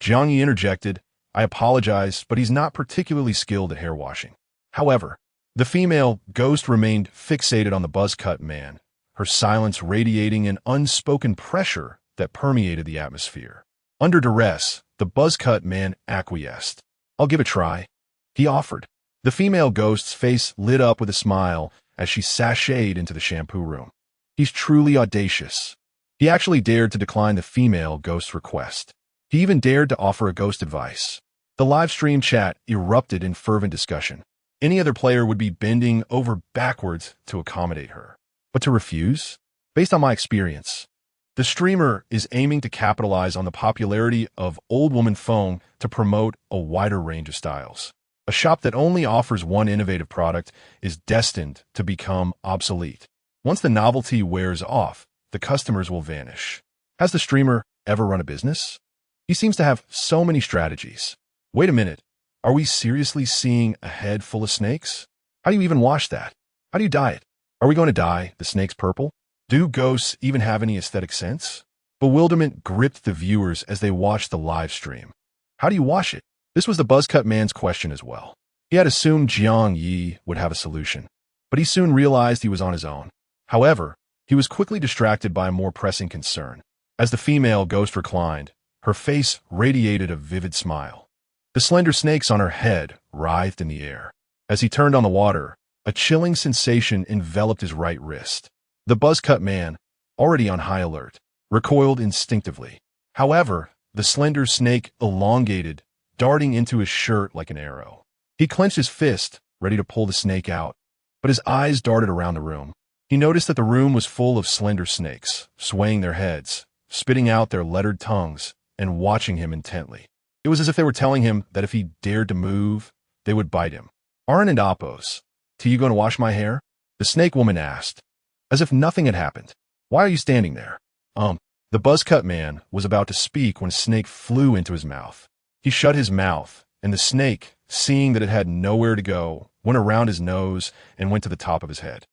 Jiang Ye interjected, I apologize, but he's not particularly skilled at hair washing. However, the female ghost remained fixated on the buzz-cut man, her silence radiating an unspoken pressure that permeated the atmosphere. Under duress, the buzz-cut man acquiesced. "I'll give it a try," he offered. The female ghost's face lit up with a smile as she sashayed into the shampoo room. He's truly audacious. He actually dared to decline the female ghost's request. He even dared to offer a ghost advice. The live stream chat erupted in fervent discussion. Any other player would be bending over backwards to accommodate her. But to refuse? Based on my experience, the streamer is aiming to capitalize on the popularity of old woman phone to promote a wider range of styles. A shop that only offers one innovative product is destined to become obsolete. Once the novelty wears off, the customers will vanish. Has the streamer ever run a business? He seems to have so many strategies. Wait a minute. Are we seriously seeing a head full of snakes? How do you even wash that? How do you dye it? Are we going to dye the snakes purple? Do ghosts even have any aesthetic sense? Bewilderment gripped the viewers as they watched the live stream. How do you wash it? This was the buzzcut man's question as well. He had assumed Jiang Ye would have a solution, but he soon realized he was on his own. However, he was quickly distracted by a more pressing concern. As the female ghost reclined, her face radiated a vivid smile. The slender snakes on her head writhed in the air. As he turned on the water, a chilling sensation enveloped his right wrist. The buzz-cut man, already on high alert, recoiled instinctively. However, the slender snake elongated, darting into his shirt like an arrow. He clenched his fist, ready to pull the snake out, but his eyes darted around the room. He noticed that the room was full of slender snakes, swaying their heads, spitting out their lettered tongues, and watching him intently. It was as if they were telling him that if he dared to move, they would bite him. "Aren't and Appos, are you going to wash my hair?" the snake woman asked, as if nothing had happened. "Why are you standing there?" The buzz-cut man was about to speak when a snake flew into his mouth. He shut his mouth, and the snake, seeing that it had nowhere to go, went around his nose and went to the top of his head.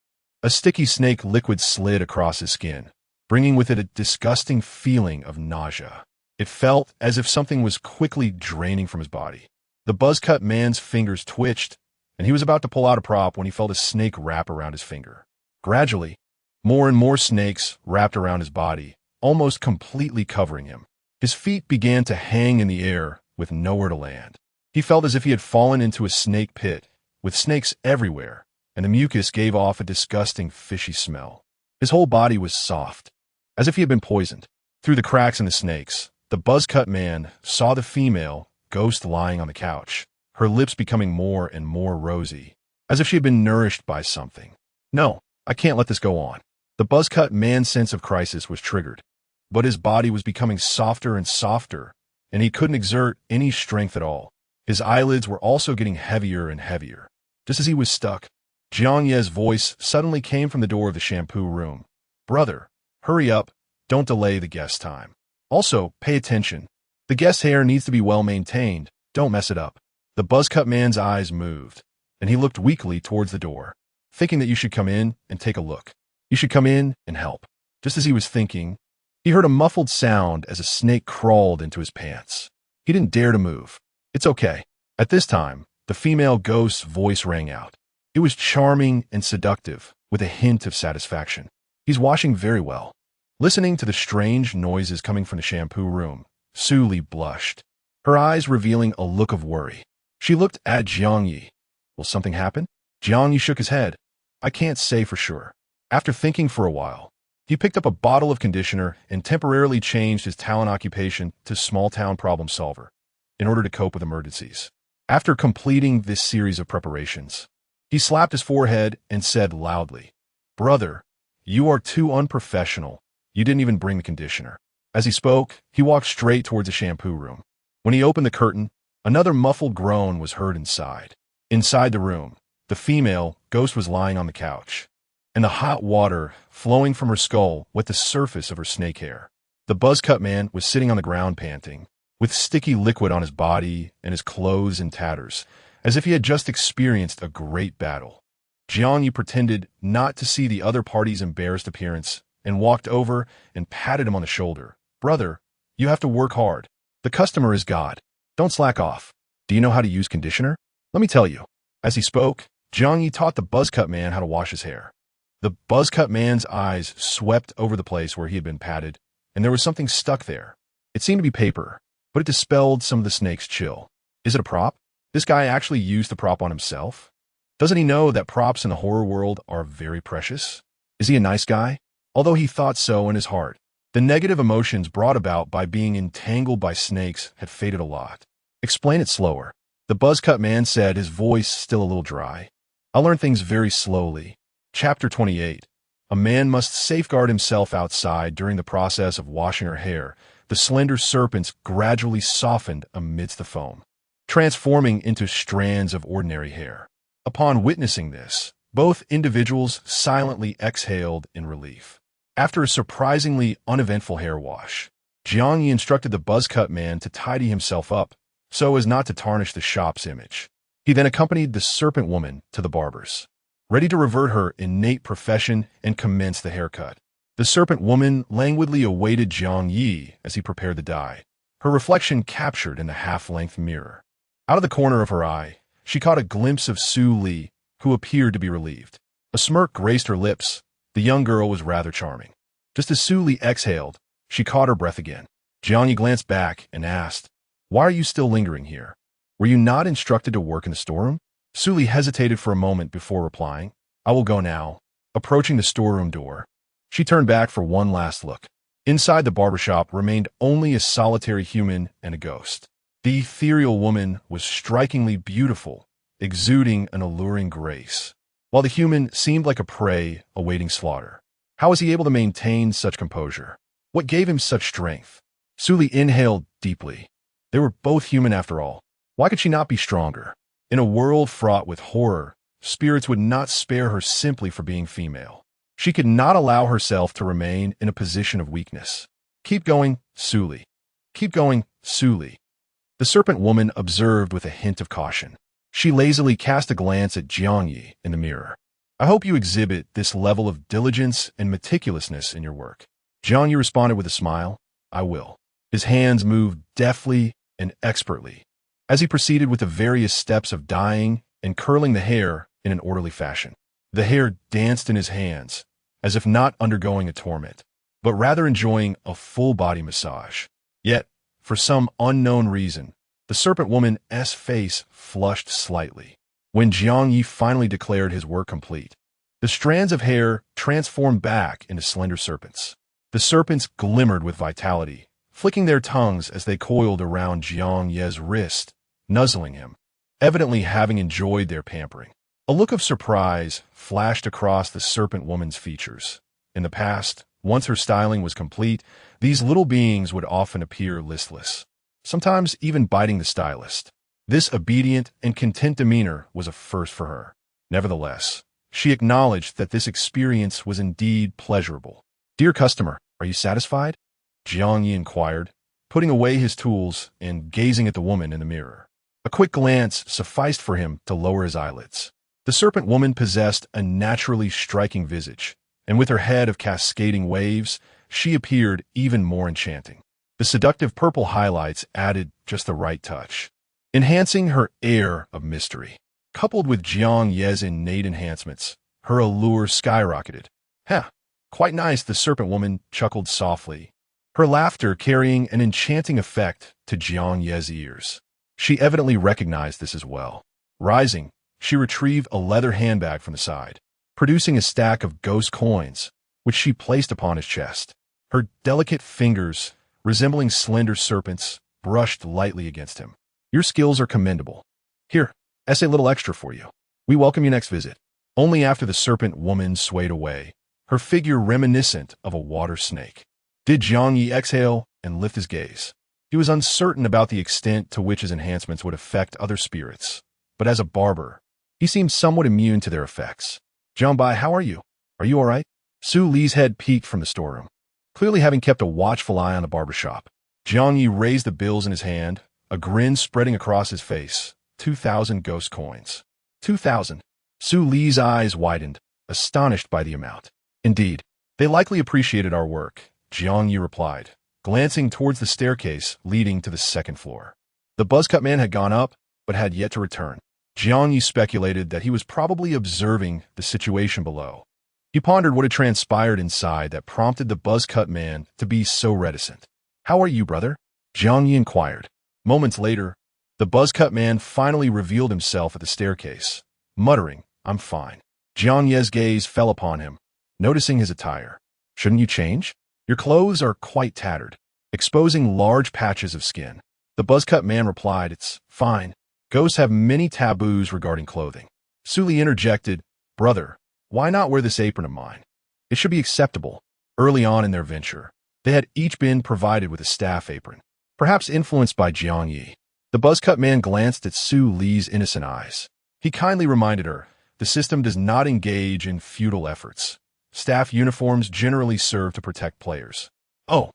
A sticky snake liquid slid across his skin, bringing with it a disgusting feeling of nausea. It felt as if something was quickly draining from his body. The buzz-cut man's fingers twitched, and he was about to pull out a prop when he felt a snake wrap around his finger. Gradually, more and more snakes wrapped around his body, almost completely covering him. His feet began to hang in the air with nowhere to land. He felt as if he had fallen into a snake pit, with snakes everywhere, and the mucus gave off a disgusting fishy smell. His whole body was soft, as if he had been poisoned. Through the cracks in the snakes, the buzz-cut man saw the female ghost lying on the couch, her lips becoming more and more rosy, as if she had been nourished by something. "No, I can't let this go on." The buzz-cut man's sense of crisis was triggered, but his body was becoming softer and softer, and he couldn't exert any strength at all. His eyelids were also getting heavier and heavier. Just as he was stuck, Jiang Ye's voice suddenly came from the door of the shampoo room. "Brother, hurry up. Don't delay the guest time. Also, pay attention. The guest's hair needs to be well maintained. Don't mess it up." The buzz-cut man's eyes moved, and he looked weakly towards the door, thinking that you should come in and take a look. You should come in and help. Just as he was thinking, he heard a muffled sound as a snake crawled into his pants. He didn't dare to move. "It's okay." At this time, the female ghost's voice rang out. It was charming and seductive, with a hint of satisfaction. "He's washing very well." Listening to the strange noises coming from the shampoo room, Suli blushed, her eyes revealing a look of worry. She looked at Jiang Ye. "Will something happen?" Jiang Ye shook his head. "I can't say for sure." After thinking for a while, he picked up a bottle of conditioner and temporarily changed his talent occupation to small-town problem solver in order to cope with emergencies. After completing this series of preparations, he slapped his forehead and said loudly, "Brother, you are too unprofessional. You didn't even bring the conditioner." As he spoke, he walked straight towards the shampoo room. When he opened the curtain, another muffled groan was heard inside. Inside the room, the female ghost was lying on the couch, and the hot water flowing from her skull wet the surface of her snake hair. The buzz-cut man was sitting on the ground panting, with sticky liquid on his body and his clothes in tatters, as if he had just experienced a great battle. Jiang Ye pretended not to see the other party's embarrassed appearance and walked over and patted him on the shoulder. "Brother, you have to work hard. The customer is God. Don't slack off. Do you know how to use conditioner? Let me tell you." As he spoke, Jiang Ye taught the buzz-cut man how to wash his hair. The buzz-cut man's eyes swept over the place where he had been patted, and there was something stuck there. It seemed to be paper, but it dispelled some of the snake's chill. Is it a prop? This guy actually used the prop on himself? Doesn't he know that props in the horror world are very precious? Is he a nice guy? Although he thought so in his heart, the negative emotions brought about by being entangled by snakes had faded a lot. Explain it slower. The buzz-cut man said, his voice still a little dry. I'll learn things very slowly. Chapter 28. A man must safeguard himself outside during the process of washing her hair. The slender serpents gradually softened amidst the foam, transforming into strands of ordinary hair. Upon witnessing this, both individuals silently exhaled in relief. After a surprisingly uneventful hair wash, Jiang Ye instructed the buzz-cut man to tidy himself up so as not to tarnish the shop's image. He then accompanied the serpent woman to the barber's, ready to revert her innate profession and commence the haircut. The serpent woman languidly awaited Jiang Ye as he prepared the dye, her reflection captured in the half-length mirror. Out of the corner of her eye, she caught a glimpse of Su Li, who appeared to be relieved. A smirk graced her lips. The young girl was rather charming. Just as Su Li exhaled, she caught her breath again. Jiang Ye glanced back and asked, "Why are you still lingering here? Were you not instructed to work in the storeroom?" Su Li hesitated for a moment before replying, "I will go now." Approaching the storeroom door, she turned back for one last look. Inside the barbershop remained only a solitary human and a ghost. The ethereal woman was strikingly beautiful, exuding an alluring grace, while the human seemed like a prey awaiting slaughter. How was he able to maintain such composure? What gave him such strength? Su Li inhaled deeply. They were both human after all. Why could she not be stronger? In a world fraught with horror, spirits would not spare her simply for being female. She could not allow herself to remain in a position of weakness. "Keep going, Su Li. Keep going, Su Li." The serpent woman observed with a hint of caution. She lazily cast a glance at Jiang Ye in the mirror. "I hope you exhibit this level of diligence and meticulousness in your work." Jiang Ye responded with a smile, "I will." His hands moved deftly and expertly as he proceeded with the various steps of dyeing and curling the hair in an orderly fashion. The hair danced in his hands, as if not undergoing a torment, but rather enjoying a full-body massage. Yet, for some unknown reason, the serpent woman's face flushed slightly. When Jiang Ye finally declared his work complete, the strands of hair transformed back into slender serpents. The serpents glimmered with vitality, flicking their tongues as they coiled around Jiang Ye's wrist, nuzzling him, evidently having enjoyed their pampering. A look of surprise flashed across the serpent woman's features. In the past, once her styling was complete, these little beings would often appear listless, sometimes even biting the stylist. This obedient and content demeanor was a first for her. Nevertheless, she acknowledged that this experience was indeed pleasurable. "Dear customer, are you satisfied?" Jiang Ye inquired, putting away his tools and gazing at the woman in the mirror. A quick glance sufficed for him to lower his eyelids. The serpent woman possessed a naturally striking visage, and with her head of cascading waves, she appeared even more enchanting. The seductive purple highlights added just the right touch, enhancing her air of mystery. Coupled with Jiang Ye's innate enhancements, her allure skyrocketed. "Heh, quite nice," the serpent woman chuckled softly, her laughter carrying an enchanting effect to Jiang Ye's ears. She evidently recognized this as well. Rising, she retrieved a leather handbag from the side, producing a stack of ghost coins, which she placed upon his chest. Her delicate fingers, resembling slender serpents, brushed lightly against him. "Your skills are commendable. Here, a little extra for you. We welcome your next visit." Only after the serpent woman swayed away, her figure reminiscent of a water snake, did Jiang Ye exhale and lift his gaze. He was uncertain about the extent to which his enhancements would affect other spirits, but as a barber, he seemed somewhat immune to their effects. "Jiang Bai, how are you? Are you all right?" Su Li's head peeked from the storeroom, clearly having kept a watchful eye on the barbershop. Jiang Ye raised the bills in his hand, a grin spreading across his face. 2,000 ghost coins. 2,000. Su Li's eyes widened, astonished by the amount. "Indeed, they likely appreciated our work," Jiang Ye replied, glancing towards the staircase leading to the second floor. The buzzcut man had gone up, but had yet to return. Jiang Ye speculated that he was probably observing the situation below. He pondered what had transpired inside that prompted the buzz-cut man to be so reticent. "How are you, brother?" Jiang Ye inquired. Moments later, the buzz-cut man finally revealed himself at the staircase, muttering, "I'm fine." Jiang Ye's gaze fell upon him, noticing his attire. "Shouldn't you change? Your clothes are quite tattered, exposing large patches of skin." The buzz-cut man replied, "It's fine. Ghosts have many taboos regarding clothing." Suli interjected, "Brother, why not wear this apron of mine? It should be acceptable." Early on in their venture, they had each been provided with a staff apron. Perhaps influenced by Jiang Ye, the buzz-cut man glanced at Su Li's innocent eyes. He kindly reminded her, the system does not engage in futile efforts. Staff uniforms generally serve to protect players. "Oh,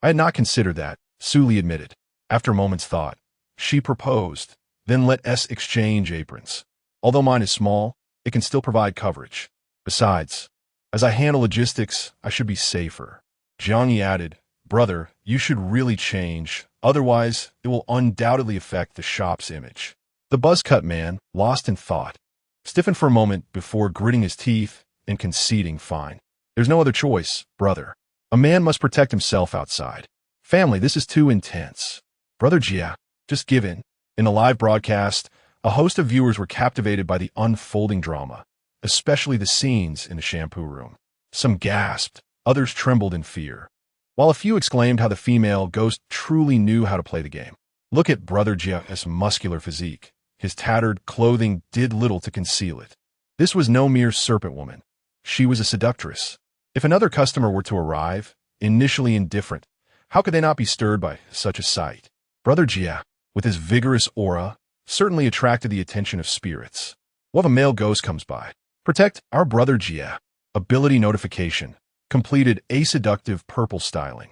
I had not considered that," Su Li admitted. After a moment's thought, she proposed, "Then let us exchange aprons. Although mine is small, it can still provide coverage. Besides, as I handle logistics, I should be safer." Jiang Ye added, "Brother, you should really change, otherwise it will undoubtedly affect the shop's image." The buzz-cut man, lost in thought, stiffened for a moment before gritting his teeth and conceding, "Fine. There's no other choice, brother. A man must protect himself outside. Family, this is too intense. Brother Jia, just give in." In the live broadcast, a host of viewers were captivated by the unfolding drama, especially the scenes in the shampoo room. Some gasped, others trembled in fear, while a few exclaimed how the female ghost truly knew how to play the game. Look at Brother Jia's muscular physique. His tattered clothing did little to conceal it. This was no mere serpent woman. She was a seductress. If another customer were to arrive, initially indifferent, how could they not be stirred by such a sight? Brother Jia, with his vigorous aura, certainly attracted the attention of spirits. What if a male ghost comes by? Protect our Brother Jia. Ability notification. Completed a seductive purple styling.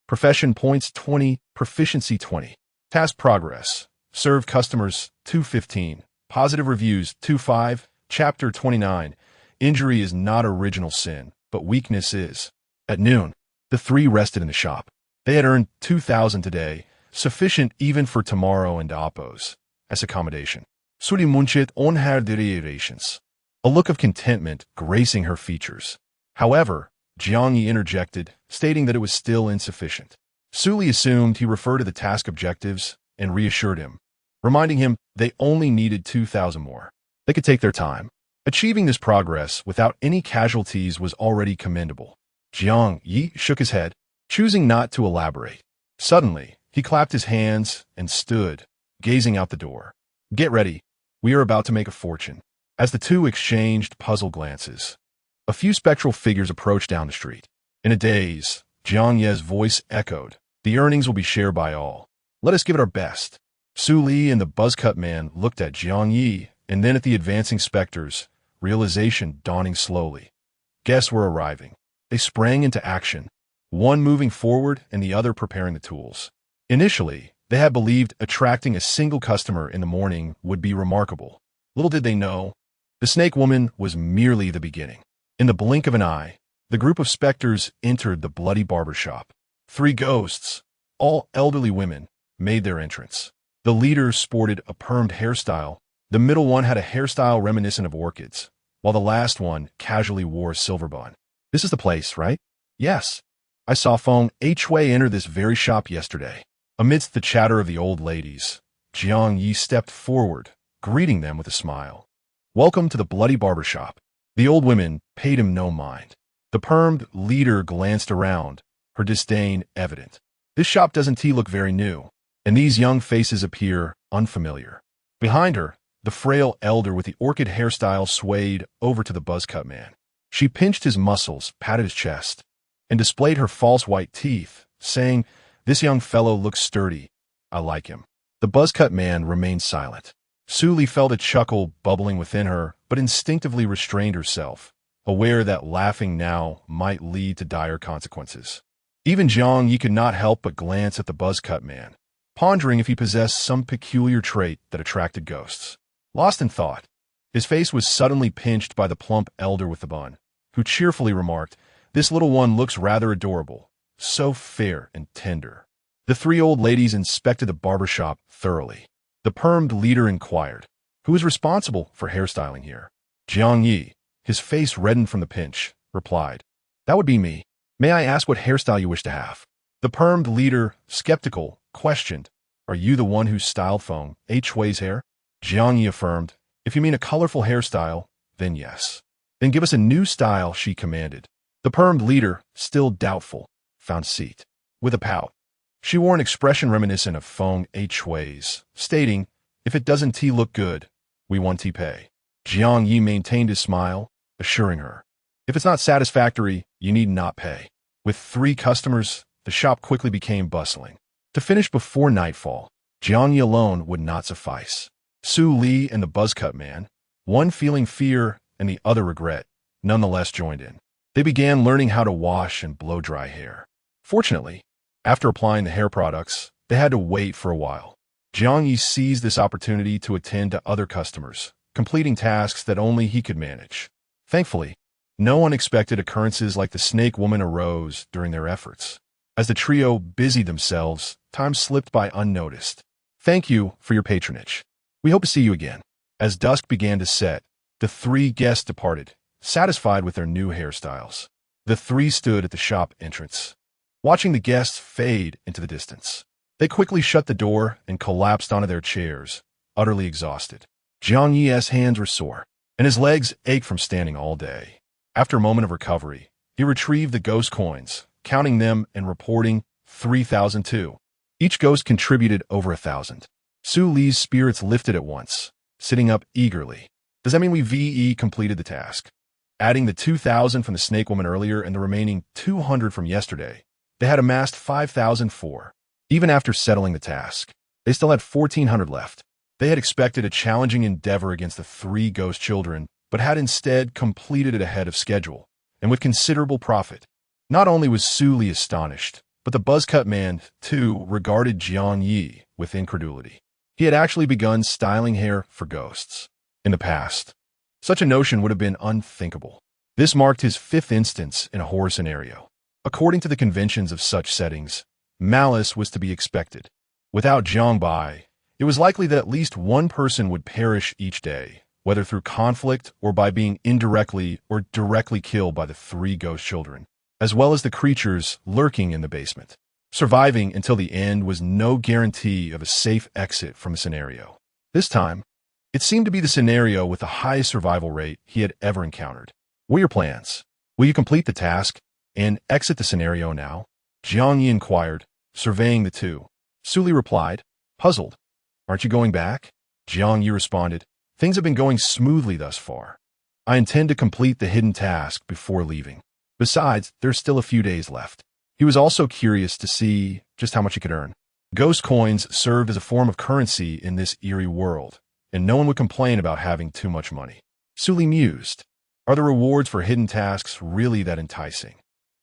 Profession points 20, proficiency 20. Task progress. Serve customers 215. Positive reviews 25. Chapter 29. Injury is not original sin, but weakness is. At noon, the three rested in the shop. They had earned 2,000 today, sufficient even for tomorrow and Apo's as accommodation. Suri munchit on her derivations. A look of contentment gracing her features. However, Jiang Ye interjected, stating that it was still insufficient. Suli assumed he referred to the task objectives and reassured him, reminding him they only needed 2,000 more. They could take their time. Achieving this progress without any casualties was already commendable. Jiang Ye shook his head, choosing not to elaborate. Suddenly, he clapped his hands and stood, gazing out the door. "Get ready. We are about to make a fortune." As the two exchanged puzzled glances, a few spectral figures approached down the street. In a daze, Jiang Ye's voice echoed, "The earnings will be shared by all. Let us give it our best." Su Li and the buzz-cut man looked at Jiang Ye and then at the advancing specters, realization dawning slowly. Guests were arriving. They sprang into action, one moving forward and the other preparing the tools. Initially, they had believed attracting a single customer in the morning would be remarkable. Little did they know, the snake woman was merely the beginning. In the blink of an eye, the group of specters entered the bloody barber shop. 3 ghosts, all elderly women, made their entrance. The leader sported a permed hairstyle. The middle one had a hairstyle reminiscent of orchids, while the last one casually wore a silver bun. "This is the place, right?" "Yes. I saw Feng Hui enter this very shop yesterday." Amidst the chatter of the old ladies, Jiang Ye stepped forward, greeting them with a smile. "Welcome to the bloody barber shop." The old women paid him no mind. The permed leader glanced around, her disdain evident. "This shop doesn't look very new, and these young faces appear unfamiliar." Behind her, the frail elder with the orchid hairstyle swayed over to the buzz-cut man. She pinched his muscles, patted his chest, and displayed her false white teeth, saying, "This young fellow looks sturdy. I like him." The buzz-cut man remained silent. Su Li felt a chuckle bubbling within her, but instinctively restrained herself, aware that laughing now might lead to dire consequences. Even Jiang Ye could not help but glance at the buzz-cut man, pondering if he possessed some peculiar trait that attracted ghosts. Lost in thought, his face was suddenly pinched by the plump elder with the bun, who cheerfully remarked, "This little one looks rather adorable, so fair and tender." The 3 old ladies inspected the barber shop thoroughly. The permed leader inquired, "Who is responsible for hairstyling here?" "Jiang Ye, his face reddened from the pinch, replied, "That would be me. May I ask what hairstyle you wish to have?" The permed leader, skeptical, questioned, "Are you the one who styled Feng Hui's hair?" Jiang Ye affirmed, "If you mean a colorful hairstyle, then yes." "Then give us a new style," she commanded. The permed leader, still doubtful, found seat. With a pout, she wore an expression reminiscent of Feng Hui's, stating, "If it doesn't look good, we want pay." Jiang Ye maintained his smile, assuring her, "If it's not satisfactory, you need not pay." With 3 customers, the shop quickly became bustling. To finish before nightfall, Jiang Ye alone would not suffice. Su Li and the buzzcut man, one feeling fear and the other regret, nonetheless joined in. They began learning how to wash and blow dry hair. Fortunately, after applying the hair products, they had to wait for a while. Jiang Ye seized this opportunity to attend to other customers, completing tasks that only he could manage. Thankfully, no unexpected occurrences like the snake woman arose during their efforts. As the trio busied themselves, time slipped by unnoticed. "Thank you for your patronage. We hope to see you again." As dusk began to set, the 3 guests departed, satisfied with their new hairstyles. The 3 stood at the shop entrance, watching the guests fade into the distance. They quickly shut the door and collapsed onto their chairs, utterly exhausted. Jiang Ye's hands were sore, and his legs ached from standing all day. After a moment of recovery, he retrieved the ghost coins, counting them and reporting 3,002. Each ghost contributed over 1,000. Su Li's spirits lifted at once, sitting up eagerly. "Does that mean we VE completed the task?" Adding the 2,000 from the snake woman earlier and the remaining 200 from yesterday, they had amassed 5,004. Even after settling the task, they still had 1,400 left. They had expected a challenging endeavor against the 3 ghost children, but had instead completed it ahead of schedule, and with considerable profit. Not only was Su Li astonished, but the buzzcut man, too, regarded Jiang Ye with incredulity. He had actually begun styling hair for ghosts. In the past, such a notion would have been unthinkable. This marked his 5th instance in a horror scenario. According to the conventions of such settings, malice was to be expected. Without Jiang Bai, it was likely that at least one person would perish each day, whether through conflict or by being indirectly or directly killed by the 3 ghost children, as well as the creatures lurking in the basement. Surviving until the end was no guarantee of a safe exit from a scenario. This time, it seemed to be the scenario with the highest survival rate he had ever encountered. "What are your plans? Will you complete the task and exit the scenario now?" Jiang Ye inquired, surveying the 2. Su Li replied, puzzled, "Aren't you going back?" Jiang Ye responded, "Things have been going smoothly thus far. I intend to complete the hidden task before leaving. Besides, there's still a few days left." He was also curious to see just how much he could earn. Ghost coins served as a form of currency in this eerie world, and no one would complain about having too much money. Su Li mused, "Are the rewards for hidden tasks really that enticing,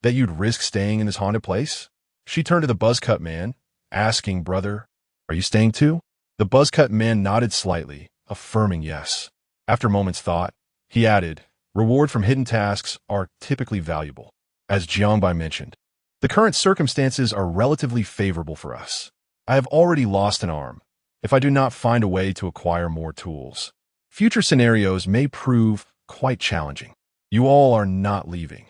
that you'd risk staying in this haunted place?" She turned to the buzzcut man, asking, "Brother, are you staying too?" The buzzcut man nodded slightly, affirming yes. After a moment's thought, he added, "Reward from hidden tasks are typically valuable. As Jiang Bai mentioned, the current circumstances are relatively favorable for us. I have already lost an arm, if I do not find a way to acquire more tools. Future scenarios may prove quite challenging. You all are not leaving."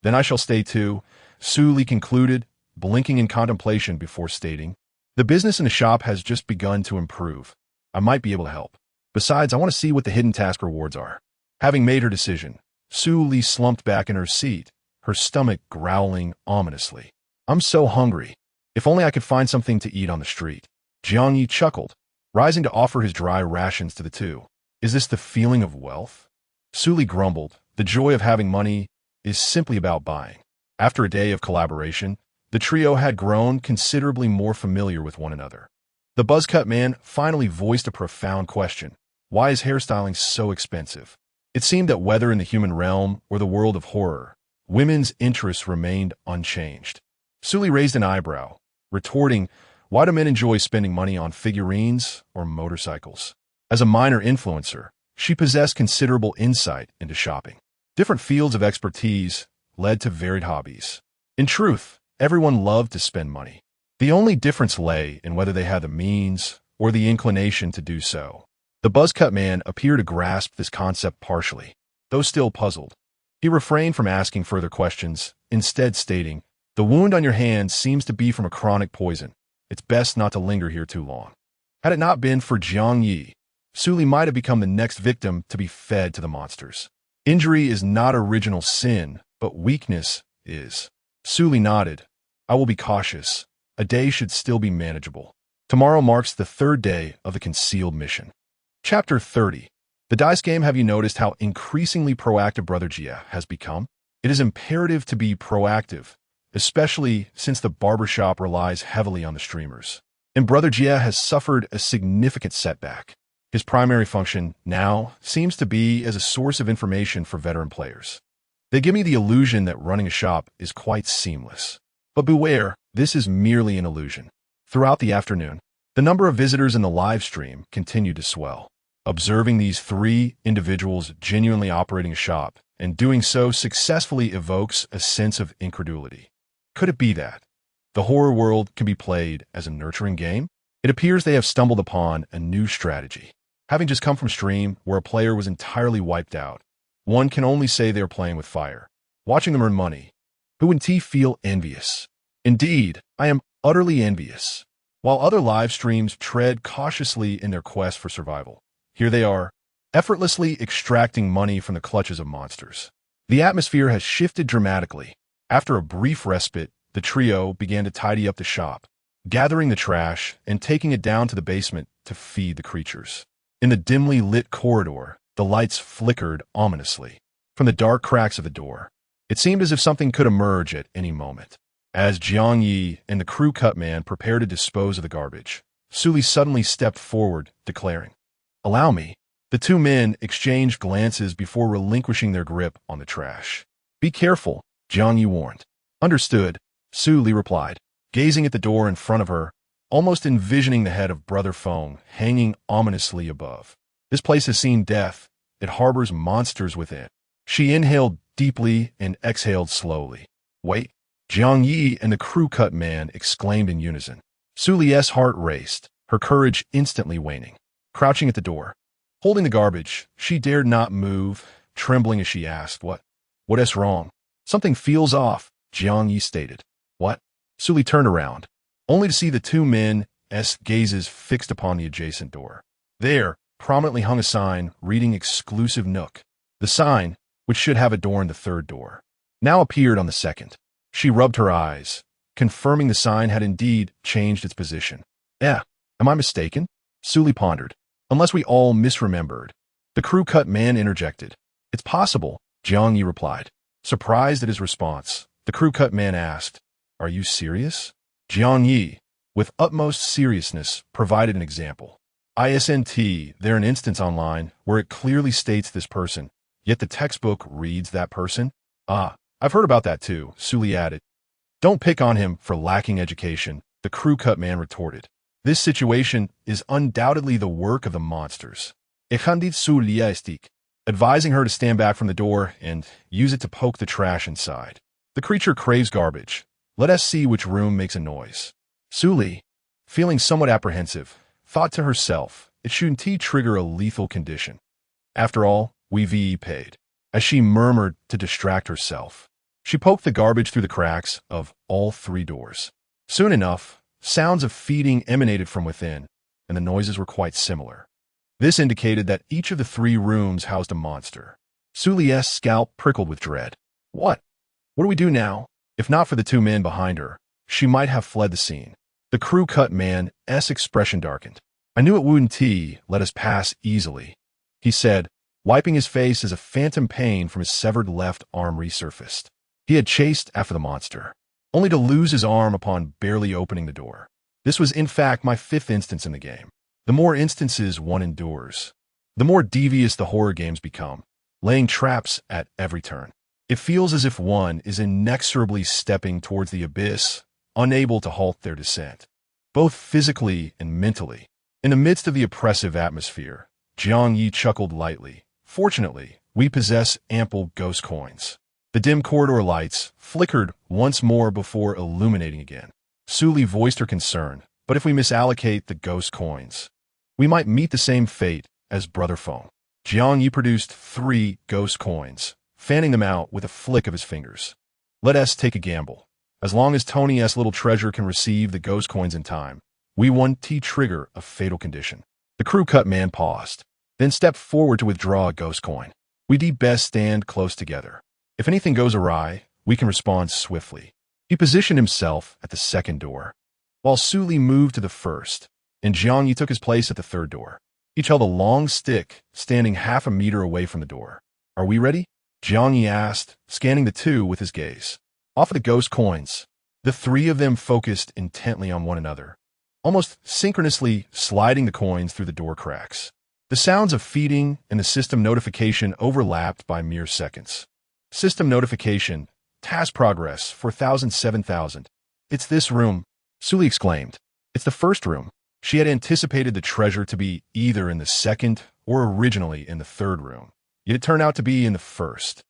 "Then I shall stay too," Su Li concluded, blinking in contemplation before stating, "The business in the shop has just begun to improve. I might be able to help. Besides, I want to see what the hidden task rewards are." Having made her decision, Su Li slumped back in her seat, her stomach growling ominously. "I'm so hungry. If only I could find something to eat on the street." Jiang Ye chuckled, rising to offer his dry rations to the 2. "Is this the feeling of wealth?" Su Li grumbled, "The joy of having money is simply about buying." After a day of collaboration, the trio had grown considerably more familiar with one another. The buzzcut man finally voiced a profound question. Why is hairstyling so expensive? It seemed that whether in the human realm or the world of horror, women's interests remained unchanged. Su Li raised an eyebrow, retorting, "Why do men enjoy spending money on figurines or motorcycles?" As a minor influencer, she possessed considerable insight into shopping. Different fields of expertise led to varied hobbies. In truth, everyone loved to spend money. The only difference lay in whether they had the means or the inclination to do so. The buzzcut man appeared to grasp this concept partially. Though still puzzled, he refrained from asking further questions, instead stating, "The wound on your hand seems to be from a chronic poison. It's best not to linger here too long." Had it not been for Jiang Ye, Suli might have become the next victim to be fed to the monsters. Injury is not original sin, but weakness is. Suli nodded. "I will be cautious. A day should still be manageable." Tomorrow marks the third day of the concealed mission. Chapter 30. The dice game. Have you noticed how increasingly proactive Brother Jia has become? It is imperative to be proactive, especially since the barbershop relies heavily on the streamers. And Brother Jia has suffered a significant setback. His primary function now seems to be as a source of information for veteran players. They give me the illusion that running a shop is quite seamless. But beware, this is merely an illusion. Throughout the afternoon, the number of visitors in the live stream continued to swell. Observing these three individuals genuinely operating a shop and doing so successfully evokes a sense of incredulity. Could it be that the horror world can be played as a nurturing game? It appears they have stumbled upon a new strategy. Having just come from stream where a player was entirely wiped out, one can only say they are playing with fire. Watching them earn money, who wouldn't feel envious? Indeed, I am utterly envious. While other live streams tread cautiously in their quest for survival, here they are, effortlessly extracting money from the clutches of monsters. The atmosphere has shifted dramatically. After a brief respite, the trio began to tidy up the shop, gathering the trash and taking it down to the basement to feed the creatures. In the dimly lit corridor, the lights flickered ominously. From the dark cracks of the door, it seemed as if something could emerge at any moment. As Jiang Ye and the crew cut man prepared to dispose of the garbage, Suli suddenly stepped forward, declaring, "Allow me." The two men exchanged glances before relinquishing their grip on the trash. "Be careful," Jiang Ye warned. "Understood," Suli replied, gazing at the door in front of her, almost envisioning the head of Brother Feng hanging ominously above. This place has seen death. It harbors monsters within. She inhaled deeply and exhaled slowly. "Wait!" Jiang Ye and the crew cut man exclaimed in unison. Suli's heart raced, her courage instantly waning. Crouching at the door, holding the garbage, she dared not move, trembling as she asked, What is wrong?" "Something feels off," Jiang Ye stated. "What?" Suli turned around, only to see the two men's gazes fixed upon the adjacent door. There prominently hung a sign reading "Exclusive Nook." The sign, which should have adorned the third door, now appeared on the second. She rubbed her eyes, confirming the sign had indeed changed its position. Am I mistaken?" Suli pondered. "Unless we all misremembered." The crew cut man interjected. "It's possible," Jiang Ye replied. Surprised at his response, the crew cut man asked, "Are you serious?" Jiang Ye, with utmost seriousness, provided an example. "Isn't there an instance online where it clearly states this person, yet the textbook reads that person?" "Ah, I've heard about that too," Suli added. "Don't pick on him for lacking education," the crew cut man retorted. "This situation is undoubtedly the work of the monsters." Advising her to stand back from the door and use it to poke the trash inside. "The creature craves garbage. Let us see which room makes a noise." Suli, feeling somewhat apprehensive, thought to herself, it shouldn't trigger a lethal condition. After all, we paid. As she murmured to distract herself, she poked the garbage through the cracks of all three doors. Soon enough, sounds of feeding emanated from within, and the noises were quite similar. This indicated that each of the three rooms housed a monster. Suli's scalp prickled with dread. What do we do now? If not for the two men behind her, she might have fled the scene. The crew cut man's expression darkened. "I knew it wouldn't let us pass easily," he said, wiping his face as a phantom pain from his severed left arm resurfaced. He had chased after the monster, only to lose his arm upon barely opening the door. This was in fact my fifth instance in the game. The more instances one endures, the more devious the horror games become, laying traps at every turn. It feels as if one is inexorably stepping towards the abyss, unable to halt their descent, both physically and mentally. In the midst of the oppressive atmosphere, Jiang Ye chuckled lightly. "Fortunately, we possess ample ghost coins." The dim corridor lights flickered once more before illuminating again. Suli voiced her concern, "But if we misallocate the ghost coins, we might meet the same fate as Brother Feng." Jiang Ye produced 3 ghost coins, fanning them out with a flick of his fingers. Let us take a gamble. As long as Tony's little treasure can receive the ghost coins in time, we want to trigger a fatal condition. The crew cut man paused, then stepped forward to withdraw a ghost coin. We'd best stand close together. If anything goes awry, we can respond swiftly. He positioned himself at the second door, while Su Li moved to the first, and Jiang Ye took his place at the third door. Each held a long stick, standing half a meter away from the door. Are we ready? Jiang Ye asked, scanning the two with his gaze. Offer the ghost coins. The 3 of them focused intently on one another, almost synchronously sliding the coins through the door cracks. The sounds of feeding and the system notification overlapped by mere seconds. System notification. Task progress, 4,000, 7,000. It's this room, Su Li exclaimed. It's the first room. She had anticipated the treasure to be either in the second or originally in the third room, yet it turned out to be in the first.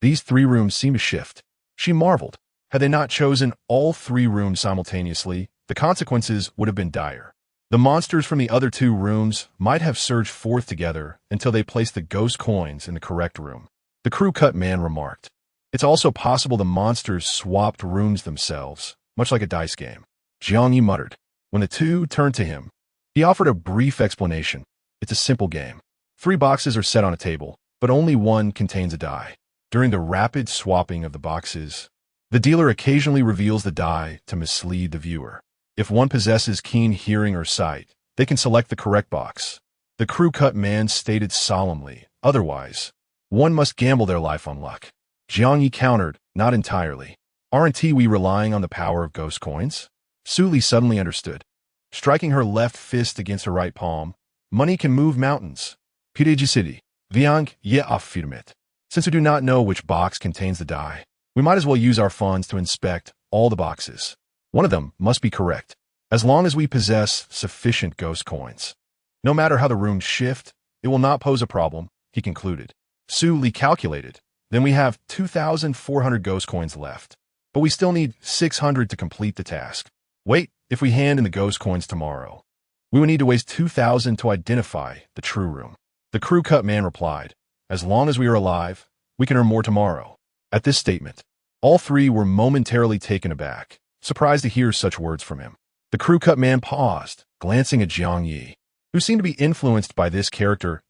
These 3 rooms seemed to shift. She marveled. Had they not chosen all 3 rooms simultaneously, the consequences would have been dire. The monsters from the other 2 rooms might have surged forth together until they placed the ghost coins in the correct room. The crew cut man remarked. It's also possible the monsters swapped rooms themselves, much like a dice game. Jiang Ye muttered. When the 2 turned to him, he offered a brief explanation. It's a simple game. 3 boxes are set on a table, but only one contains a die. During the rapid swapping of the boxes, the dealer occasionally reveals the die to mislead the viewer. If one possesses keen hearing or sight, they can select the correct box. The crew cut man stated solemnly. Otherwise, one must gamble their life on luck. Jiang Ye countered, not entirely. Aren't we relying on the power of ghost coins? Su Li suddenly understood. Striking her left fist against her right palm, money can move mountains. Jiang Ye affirmed. Since we do not know which box contains the die, we might as well use our funds to inspect all the boxes. One of them must be correct, as long as we possess sufficient ghost coins. No matter how the rooms shift, it will not pose a problem, he concluded. Su Li calculated. Then we have 2,400 ghost coins left. But we still need 600 to complete the task. Wait, if we hand in the ghost coins tomorrow, we will need to waste 2,000 to identify the true room. The crew cut man replied, as long as we are alive, we can earn more tomorrow. At this statement, all 3 were momentarily taken aback, surprised to hear such words from him. The crew cut man paused, glancing at Jiang Ye, who seemed to be influenced by this character's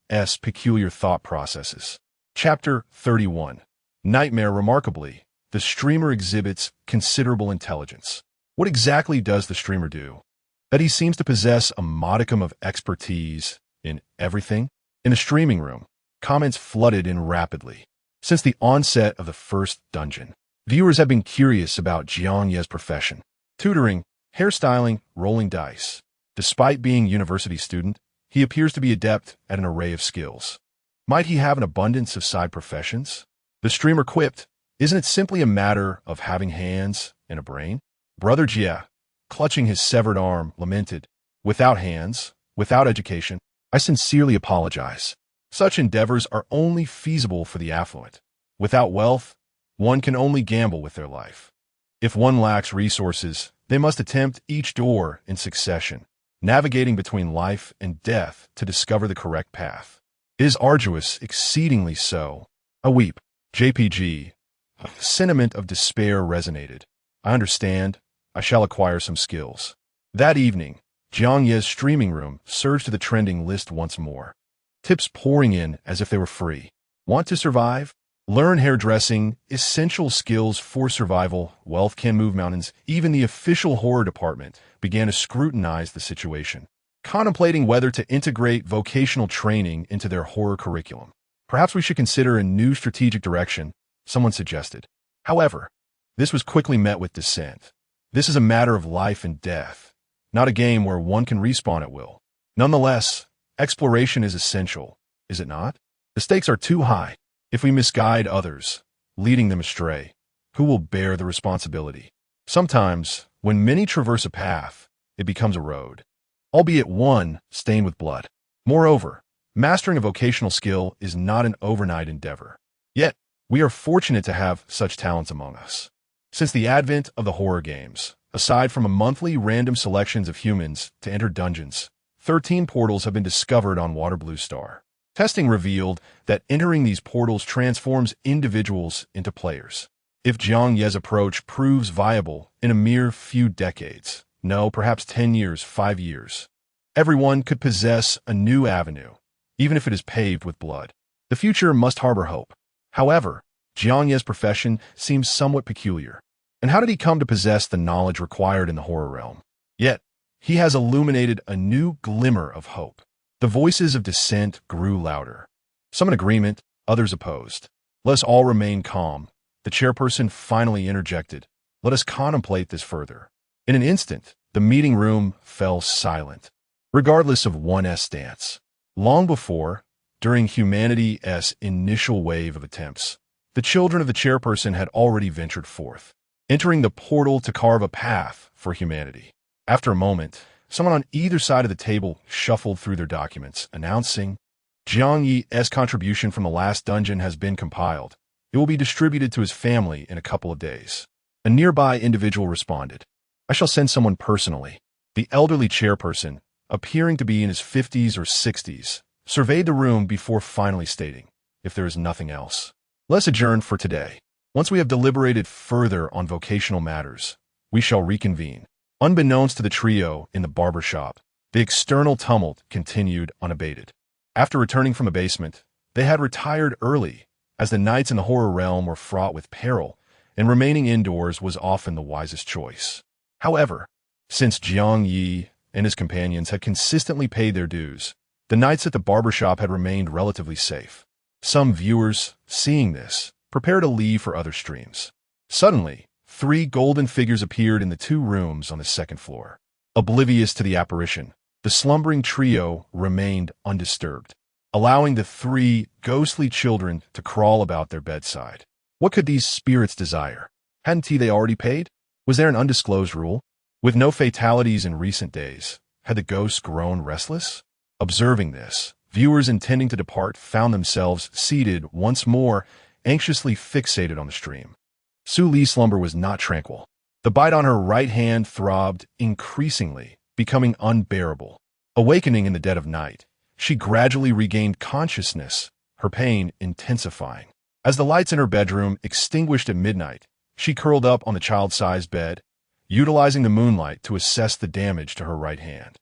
peculiar thought processes. Chapter 31. Nightmare. Remarkably, the streamer exhibits considerable intelligence. What exactly does the streamer do? That he seems to possess a modicum of expertise in everything? In the streaming room, comments flooded in rapidly. Since the onset of the first dungeon, viewers have been curious about Jiang Ye's profession. Tutoring, hairstyling, rolling dice. Despite being a university student, he appears to be adept at an array of skills. Might he have an abundance of side professions? The streamer quipped, isn't it simply a matter of having hands and a brain? Brother Jie, clutching his severed arm, lamented, without hands, without education, I sincerely apologize. Such endeavors are only feasible for the affluent. Without wealth, one can only gamble with their life. If one lacks resources, they must attempt each door in succession, navigating between life and death to discover the correct path. It is arduous, exceedingly so. A weep. JPG. A sentiment of despair resonated. I understand. I shall acquire some skills. That evening, Jiang Ye's streaming room surged to the trending list once more. Tips pouring in as if they were free. Want to survive? Learn hairdressing, essential skills for survival, wealth can move mountains. Even the official horror department began to scrutinize the situation, contemplating whether to integrate vocational training into their horror curriculum. Perhaps we should consider a new strategic direction, someone suggested. However, this was quickly met with dissent. This is a matter of life and death, not a game where one can respawn at will. Nonetheless, exploration is essential, is it not? The stakes are too high. If we misguide others, leading them astray, who will bear the responsibility? Sometimes, when many traverse a path, it becomes a road, albeit one stained with blood. Moreover, mastering a vocational skill is not an overnight endeavor. Yet, we are fortunate to have such talents among us. Since the advent of the horror games, aside from a monthly random selections of humans to enter dungeons, 13 portals have been discovered on Water Blue Star. Testing revealed that entering these portals transforms individuals into players. If Jiang Ye's approach proves viable in a mere few decades, no, perhaps 10 years, 5 years, everyone could possess a new avenue, even if it is paved with blood. The future must harbor hope. However, Jiang Ye's profession seems somewhat peculiar. And how did he come to possess the knowledge required in the horror realm? Yet, he has illuminated a new glimmer of hope. The voices of dissent grew louder. Some in agreement, others opposed. Let us all remain calm. The chairperson finally interjected. Let us contemplate this further. In an instant, the meeting room fell silent, regardless of one's stance. Long before, during humanity's initial wave of attempts, the children of the chairperson had already ventured forth, entering the portal to carve a path for humanity. After a moment, someone on either side of the table shuffled through their documents, announcing, Jiang Ye's contribution from the last dungeon has been compiled. It will be distributed to his family in a couple of days. A nearby individual responded, I shall send someone personally. The elderly chairperson, appearing to be in his 50s or 60s, surveyed the room before finally stating, if there is nothing else, let's adjourn for today. Once we have deliberated further on vocational matters, we shall reconvene. Unbeknownst to the trio in the barber shop, the external tumult continued unabated. After returning from the basement, they had retired early, as the nights in the horror realm were fraught with peril, and remaining indoors was often the wisest choice. However, since Jiang Ye and his companions had consistently paid their dues, the nights at the barbershop had remained relatively safe. Some viewers, seeing this, prepared to leave for other streams. Suddenly, 3 golden figures appeared in the 2 rooms on the second floor. Oblivious to the apparition, the slumbering trio remained undisturbed, allowing the 3 ghostly children to crawl about their bedside. What could these spirits desire? Hadn't they already paid? Was there an undisclosed rule? With no fatalities in recent days, had the ghosts grown restless? Observing this, viewers intending to depart found themselves seated once more, anxiously fixated on the stream. Su Li's slumber was not tranquil. The bite on her right hand throbbed increasingly, becoming unbearable. Awakening in the dead of night, she gradually regained consciousness, her pain intensifying. As the lights in her bedroom extinguished at midnight, she curled up on the child-sized bed, utilizing the moonlight to assess the damage to her right hand.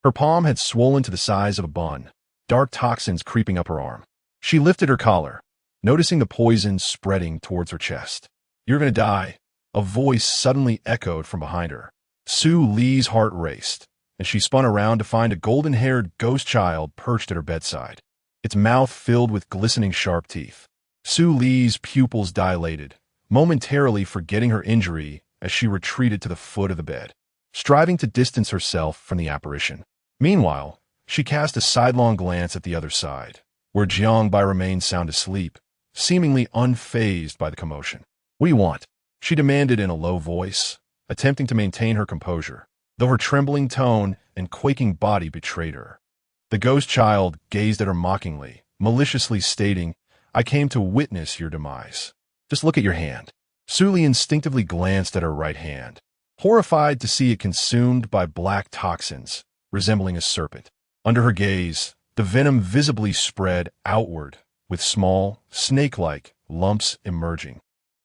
Her palm had swollen to the size of a bun, dark toxins creeping up her arm. She lifted her collar, noticing the poison spreading towards her chest. You're gonna die, a voice suddenly echoed from behind her. Su Li's heart raced, and she spun around to find a golden-haired ghost child perched at her bedside, its mouth filled with glistening sharp teeth. Su Li's pupils dilated, momentarily forgetting her injury as she retreated to the foot of the bed, striving to distance herself from the apparition. Meanwhile, she cast a sidelong glance at the other side, where Jiang Bai remained sound asleep, seemingly unfazed by the commotion. What do you want? She demanded in a low voice, attempting to maintain her composure, though her trembling tone and quaking body betrayed her. The ghost child gazed at her mockingly, maliciously stating, I came to witness your demise. Just look at your hand. Su Li instinctively glanced at her right hand, horrified to see it consumed by black toxins, resembling a serpent. Under her gaze, the venom visibly spread outward, with small, snake-like lumps emerging,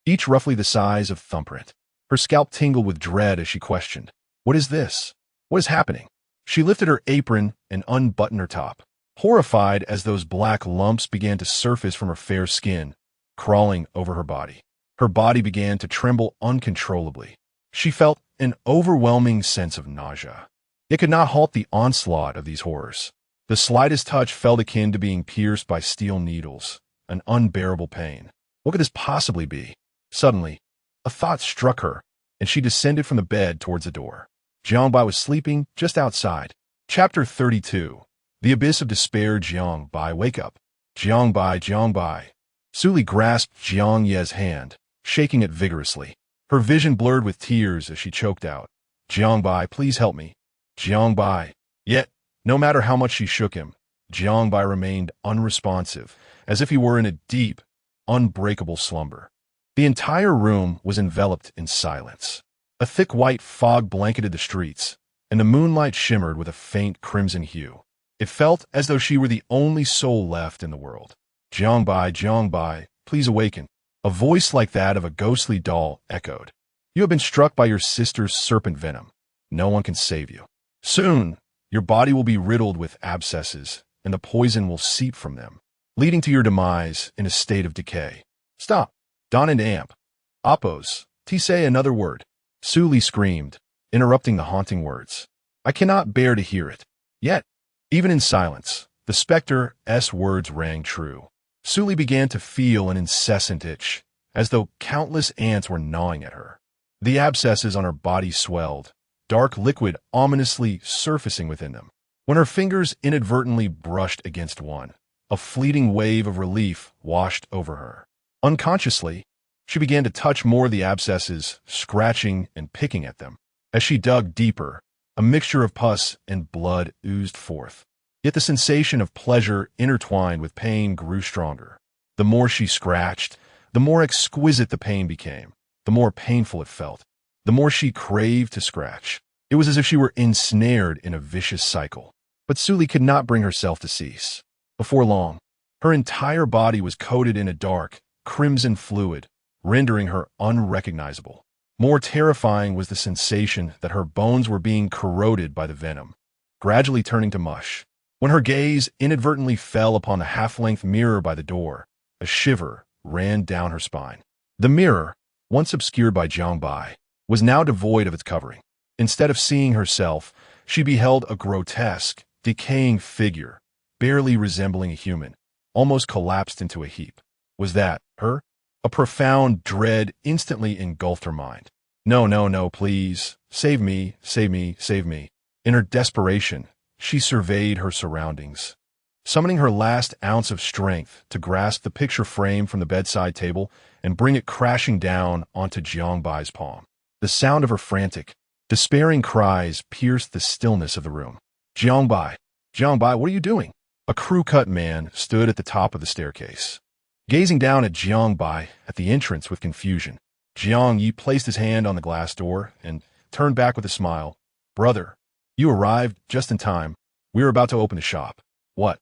each roughly the size of thumbprint. Her scalp tingled with dread as she questioned, What is this? What is happening? She lifted her apron and unbuttoned her top, horrified as those black lumps began to surface from her fair skin, crawling over her body. Her body began to tremble uncontrollably. She felt an overwhelming sense of nausea. It could not halt the onslaught of these horrors. The slightest touch felt akin to being pierced by steel needles, an unbearable pain. What could this possibly be? Suddenly, a thought struck her, and she descended from the bed towards the door. Jiang Bai was sleeping just outside. Chapter 32. The Abyss of Despair. Jiang Bai, wake up. Jiang Bai, Jiang Bai. Su Li grasped Jiang Ye's hand, shaking it vigorously. Her vision blurred with tears as she choked out, Jiang Bai, please help me. Jiang Bai. Yet, no matter how much she shook him, Jiang Bai remained unresponsive, as if he were in a deep, unbreakable slumber. The entire room was enveloped in silence. A thick white fog blanketed the streets, and the moonlight shimmered with a faint crimson hue. It felt as though she were the only soul left in the world. Jiang Bai, please awaken." A voice like that of a ghostly doll echoed. "You have been struck by your sister's serpent venom. No one can save you. Soon, your body will be riddled with abscesses, and the poison will seep from them, leading to your demise in a state of decay." "Stop! Don and Amp. Oppos, say another word." Suli screamed, interrupting the haunting words. "I cannot bear to hear it." Yet, even in silence, the spectre's words rang true. Suli began to feel an incessant itch, as though countless ants were gnawing at her. The abscesses on her body swelled, dark liquid ominously surfacing within them. When her fingers inadvertently brushed against one, a fleeting wave of relief washed over her. Unconsciously, she began to touch more of the abscesses, scratching and picking at them. As she dug deeper, a mixture of pus and blood oozed forth. Yet the sensation of pleasure intertwined with pain grew stronger. The more she scratched, the more exquisite the pain became, the more painful it felt, the more she craved to scratch. It was as if she were ensnared in a vicious cycle. But Suli could not bring herself to cease. Before long, her entire body was coated in a dark, crimson fluid, rendering her unrecognizable. More terrifying was the sensation that her bones were being corroded by the venom, gradually turning to mush. When her gaze inadvertently fell upon the half-length mirror by the door, a shiver ran down her spine. The mirror, once obscured by Jiang Bai, was now devoid of its covering. Instead of seeing herself, she beheld a grotesque, decaying figure, barely resembling a human, almost collapsed into a heap. Was that her? A profound dread instantly engulfed her mind. No, please. Save me, save me, save me. In her desperation, she surveyed her surroundings, summoning her last ounce of strength to grasp the picture frame from the bedside table and bring it crashing down onto Jiang Bai's palm. The sound of her frantic, despairing cries pierced the stillness of the room. Jiang Bai, what are you doing?" A crew-cut man stood at the top of the staircase, gazing down at Jiang Bai at the entrance with confusion. Jiang Ye placed his hand on the glass door and turned back with a smile. "Brother, you arrived just in time. We were about to open the shop." "What?"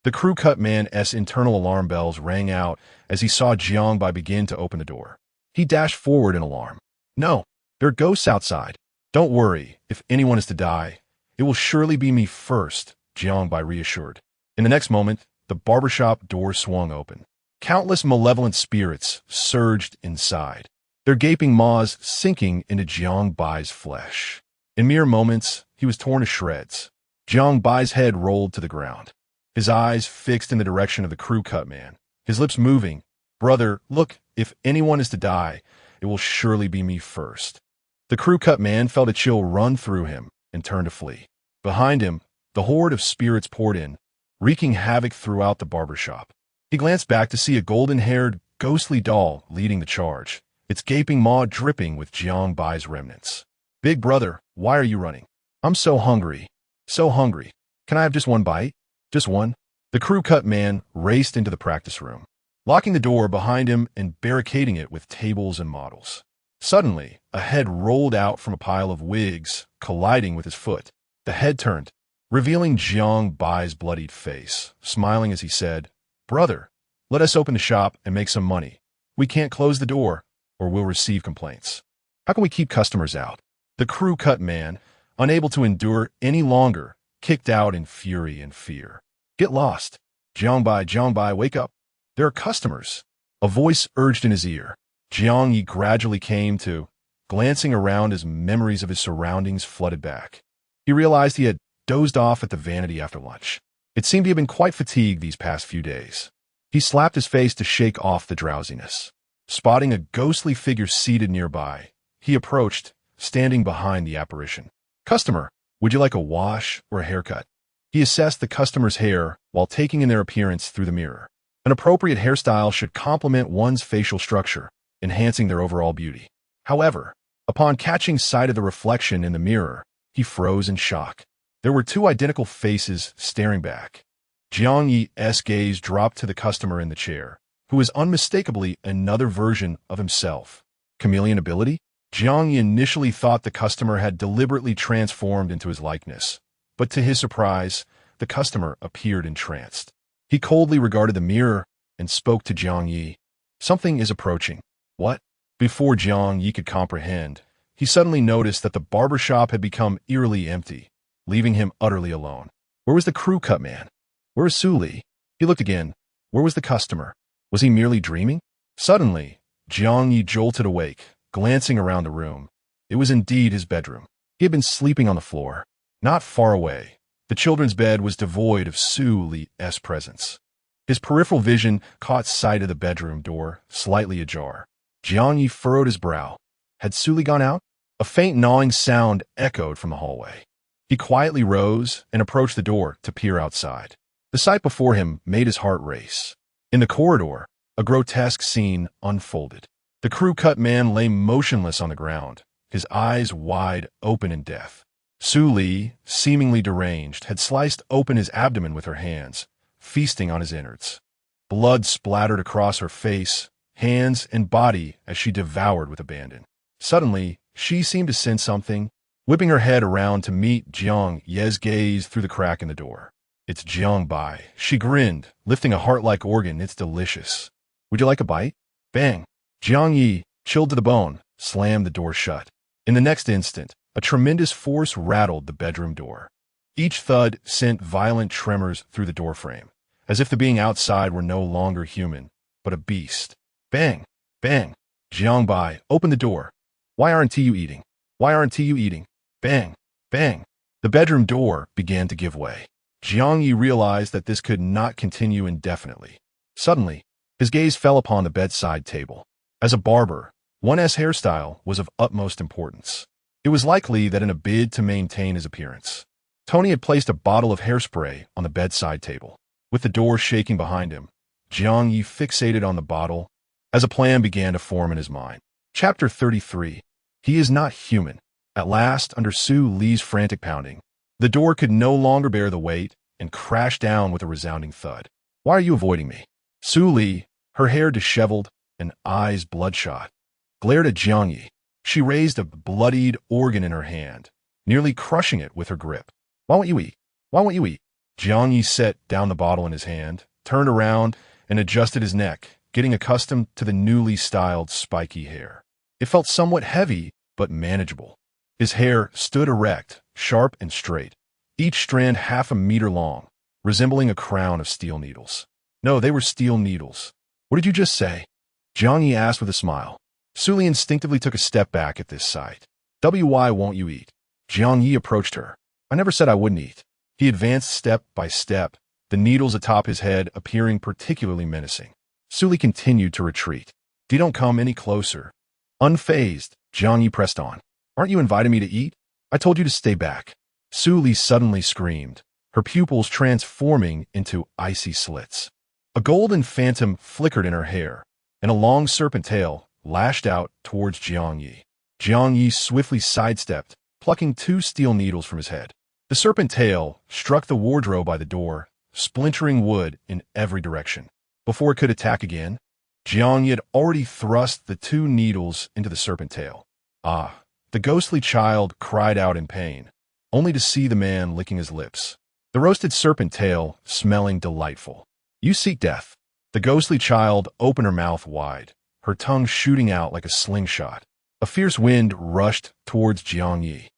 The crew-cut man's internal alarm bells rang out as he saw Jiang Bai begin to open the door. He dashed forward in alarm. "No, there are ghosts outside." "Don't worry, if anyone is to die, it will surely be me first," Jiang Bai reassured. In the next moment, the barbershop door swung open. Countless malevolent spirits surged inside, their gaping maws sinking into Jiang Bai's flesh. In mere moments, he was torn to shreds. Jiang Bai's head rolled to the ground, his eyes fixed in the direction of the crew-cut man, his lips moving. "Brother, look, if anyone is to die, it will surely be me first." The crew-cut man felt a chill run through him and turned to flee. Behind him, the horde of spirits poured in, wreaking havoc throughout the barbershop. He glanced back to see a golden-haired, ghostly doll leading the charge, its gaping maw dripping with Jiang Bai's remnants. "Big brother, why are you running?" "I'm so hungry. So hungry. Can I have just one bite? Just one?" The crew-cut man raced into the practice room, locking the door behind him and barricading it with tables and models. Suddenly, a head rolled out from a pile of wigs, colliding with his foot. The head turned, revealing Jiang Bai's bloodied face, smiling as he said, "Brother, let us open the shop and make some money. We can't close the door, or we'll receive complaints. How can we keep customers out?" The crew-cut man, unable to endure any longer, kicked out in fury and fear. "Get lost. Jiang Bai, wake up. There are customers." A voice urged in his ear. Jiang Ye gradually came to, glancing around as memories of his surroundings flooded back. He realized he had dozed off at the vanity after lunch. It seemed he had been quite fatigued these past few days. He slapped his face to shake off the drowsiness. Spotting a ghostly figure seated nearby, he approached, standing behind the apparition. "Customer, would you like a wash or a haircut?" He assessed the customer's hair while taking in their appearance through the mirror. An appropriate hairstyle should complement one's facial structure, enhancing their overall beauty. However, upon catching sight of the reflection in the mirror, he froze in shock. There were two identical faces staring back. Jiang Ye's gaze dropped to the customer in the chair, who was unmistakably another version of himself. Chameleon ability? Jiang Ye initially thought the customer had deliberately transformed into his likeness, but to his surprise, the customer appeared entranced. He coldly regarded the mirror and spoke to Jiang Ye. Something is approaching. What? Before Jiang Ye could comprehend, he suddenly noticed that the barber shop had become eerily empty, leaving him utterly alone. Where was the crew cut man? Where was Su Li? He looked again. Where was the customer? Was he merely dreaming? Suddenly, Jiang Ye jolted awake, glancing around the room. It was indeed his bedroom. He had been sleeping on the floor. Not far away, the children's bed was devoid of Su Li's presence. His peripheral vision caught sight of the bedroom door, slightly ajar. Jiang Ye furrowed his brow. Had Su Li gone out? A faint gnawing sound echoed from the hallway. He quietly rose and approached the door to peer outside. The sight before him made his heart race. In the corridor, a grotesque scene unfolded. The crew-cut man lay motionless on the ground, his eyes wide open in death. Su Li, seemingly deranged, had sliced open his abdomen with her hands, feasting on his innards. Blood splattered across her face, hands, and body as she devoured with abandon. Suddenly, she seemed to sense something, whipping her head around to meet Jiang Ye's gaze through the crack in the door. It's Jiang Bai. She grinned, lifting a heart-like organ. It's delicious. Would you like a bite? Bang! Jiang Ye, chilled to the bone, slammed the door shut. In the next instant, a tremendous force rattled the bedroom door. Each thud sent violent tremors through the doorframe, as if the being outside were no longer human, but a beast. Bang! Bang! Jiang Bai, open the door. Why aren't you eating? Why aren't you eating? Bang! Bang! The bedroom door began to give way. Jiang Ye realized that this could not continue indefinitely. Suddenly, his gaze fell upon the bedside table. As a barber, one's hairstyle was of utmost importance. It was likely that in a bid to maintain his appearance, Tony had placed a bottle of hairspray on the bedside table. With the door shaking behind him, Jiang Ye fixated on the bottle as a plan began to form in his mind. Chapter 33. He is not human. At last, under Su Li's frantic pounding, the door could no longer bear the weight and crashed down with a resounding thud. Why are you avoiding me? Su Li, her hair disheveled and eyes bloodshot, glared at Jiang Ye. She raised a bloodied organ in her hand, nearly crushing it with her grip. Why won't you eat? Why won't you eat? Jiang Ye set down the bottle in his hand, turned around, and adjusted his neck, getting accustomed to the newly styled spiky hair. It felt somewhat heavy, but manageable. His hair stood erect, sharp and straight, each strand half a meter long, resembling a crown of steel needles. No, they were steel needles. What did you just say? Jiang Ye asked with a smile. Su Li instinctively took a step back at this sight. Why won't you eat? Jiang Ye approached her. I never said I wouldn't eat. He advanced step by step, the needles atop his head appearing particularly menacing. Su Li continued to retreat. If you don't come any closer. Unfazed, Jiang Ye pressed on. Aren't you inviting me to eat? I told you to stay back. Su Li suddenly screamed, her pupils transforming into icy slits. A golden phantom flickered in her hair, and a long serpent tail lashed out towards Jiang Ye. Jiang Ye swiftly sidestepped, plucking 2 steel needles from his head. The serpent tail struck the wardrobe by the door, splintering wood in every direction. Before it could attack again, Jiang Ye had already thrust the 2 needles into the serpent tail. Ah! The ghostly child cried out in pain, only to see the man licking his lips. The roasted serpent tail smelling delightful. You seek death. The ghostly child opened her mouth wide, her tongue shooting out like a slingshot. A fierce wind rushed towards Jiang Ye,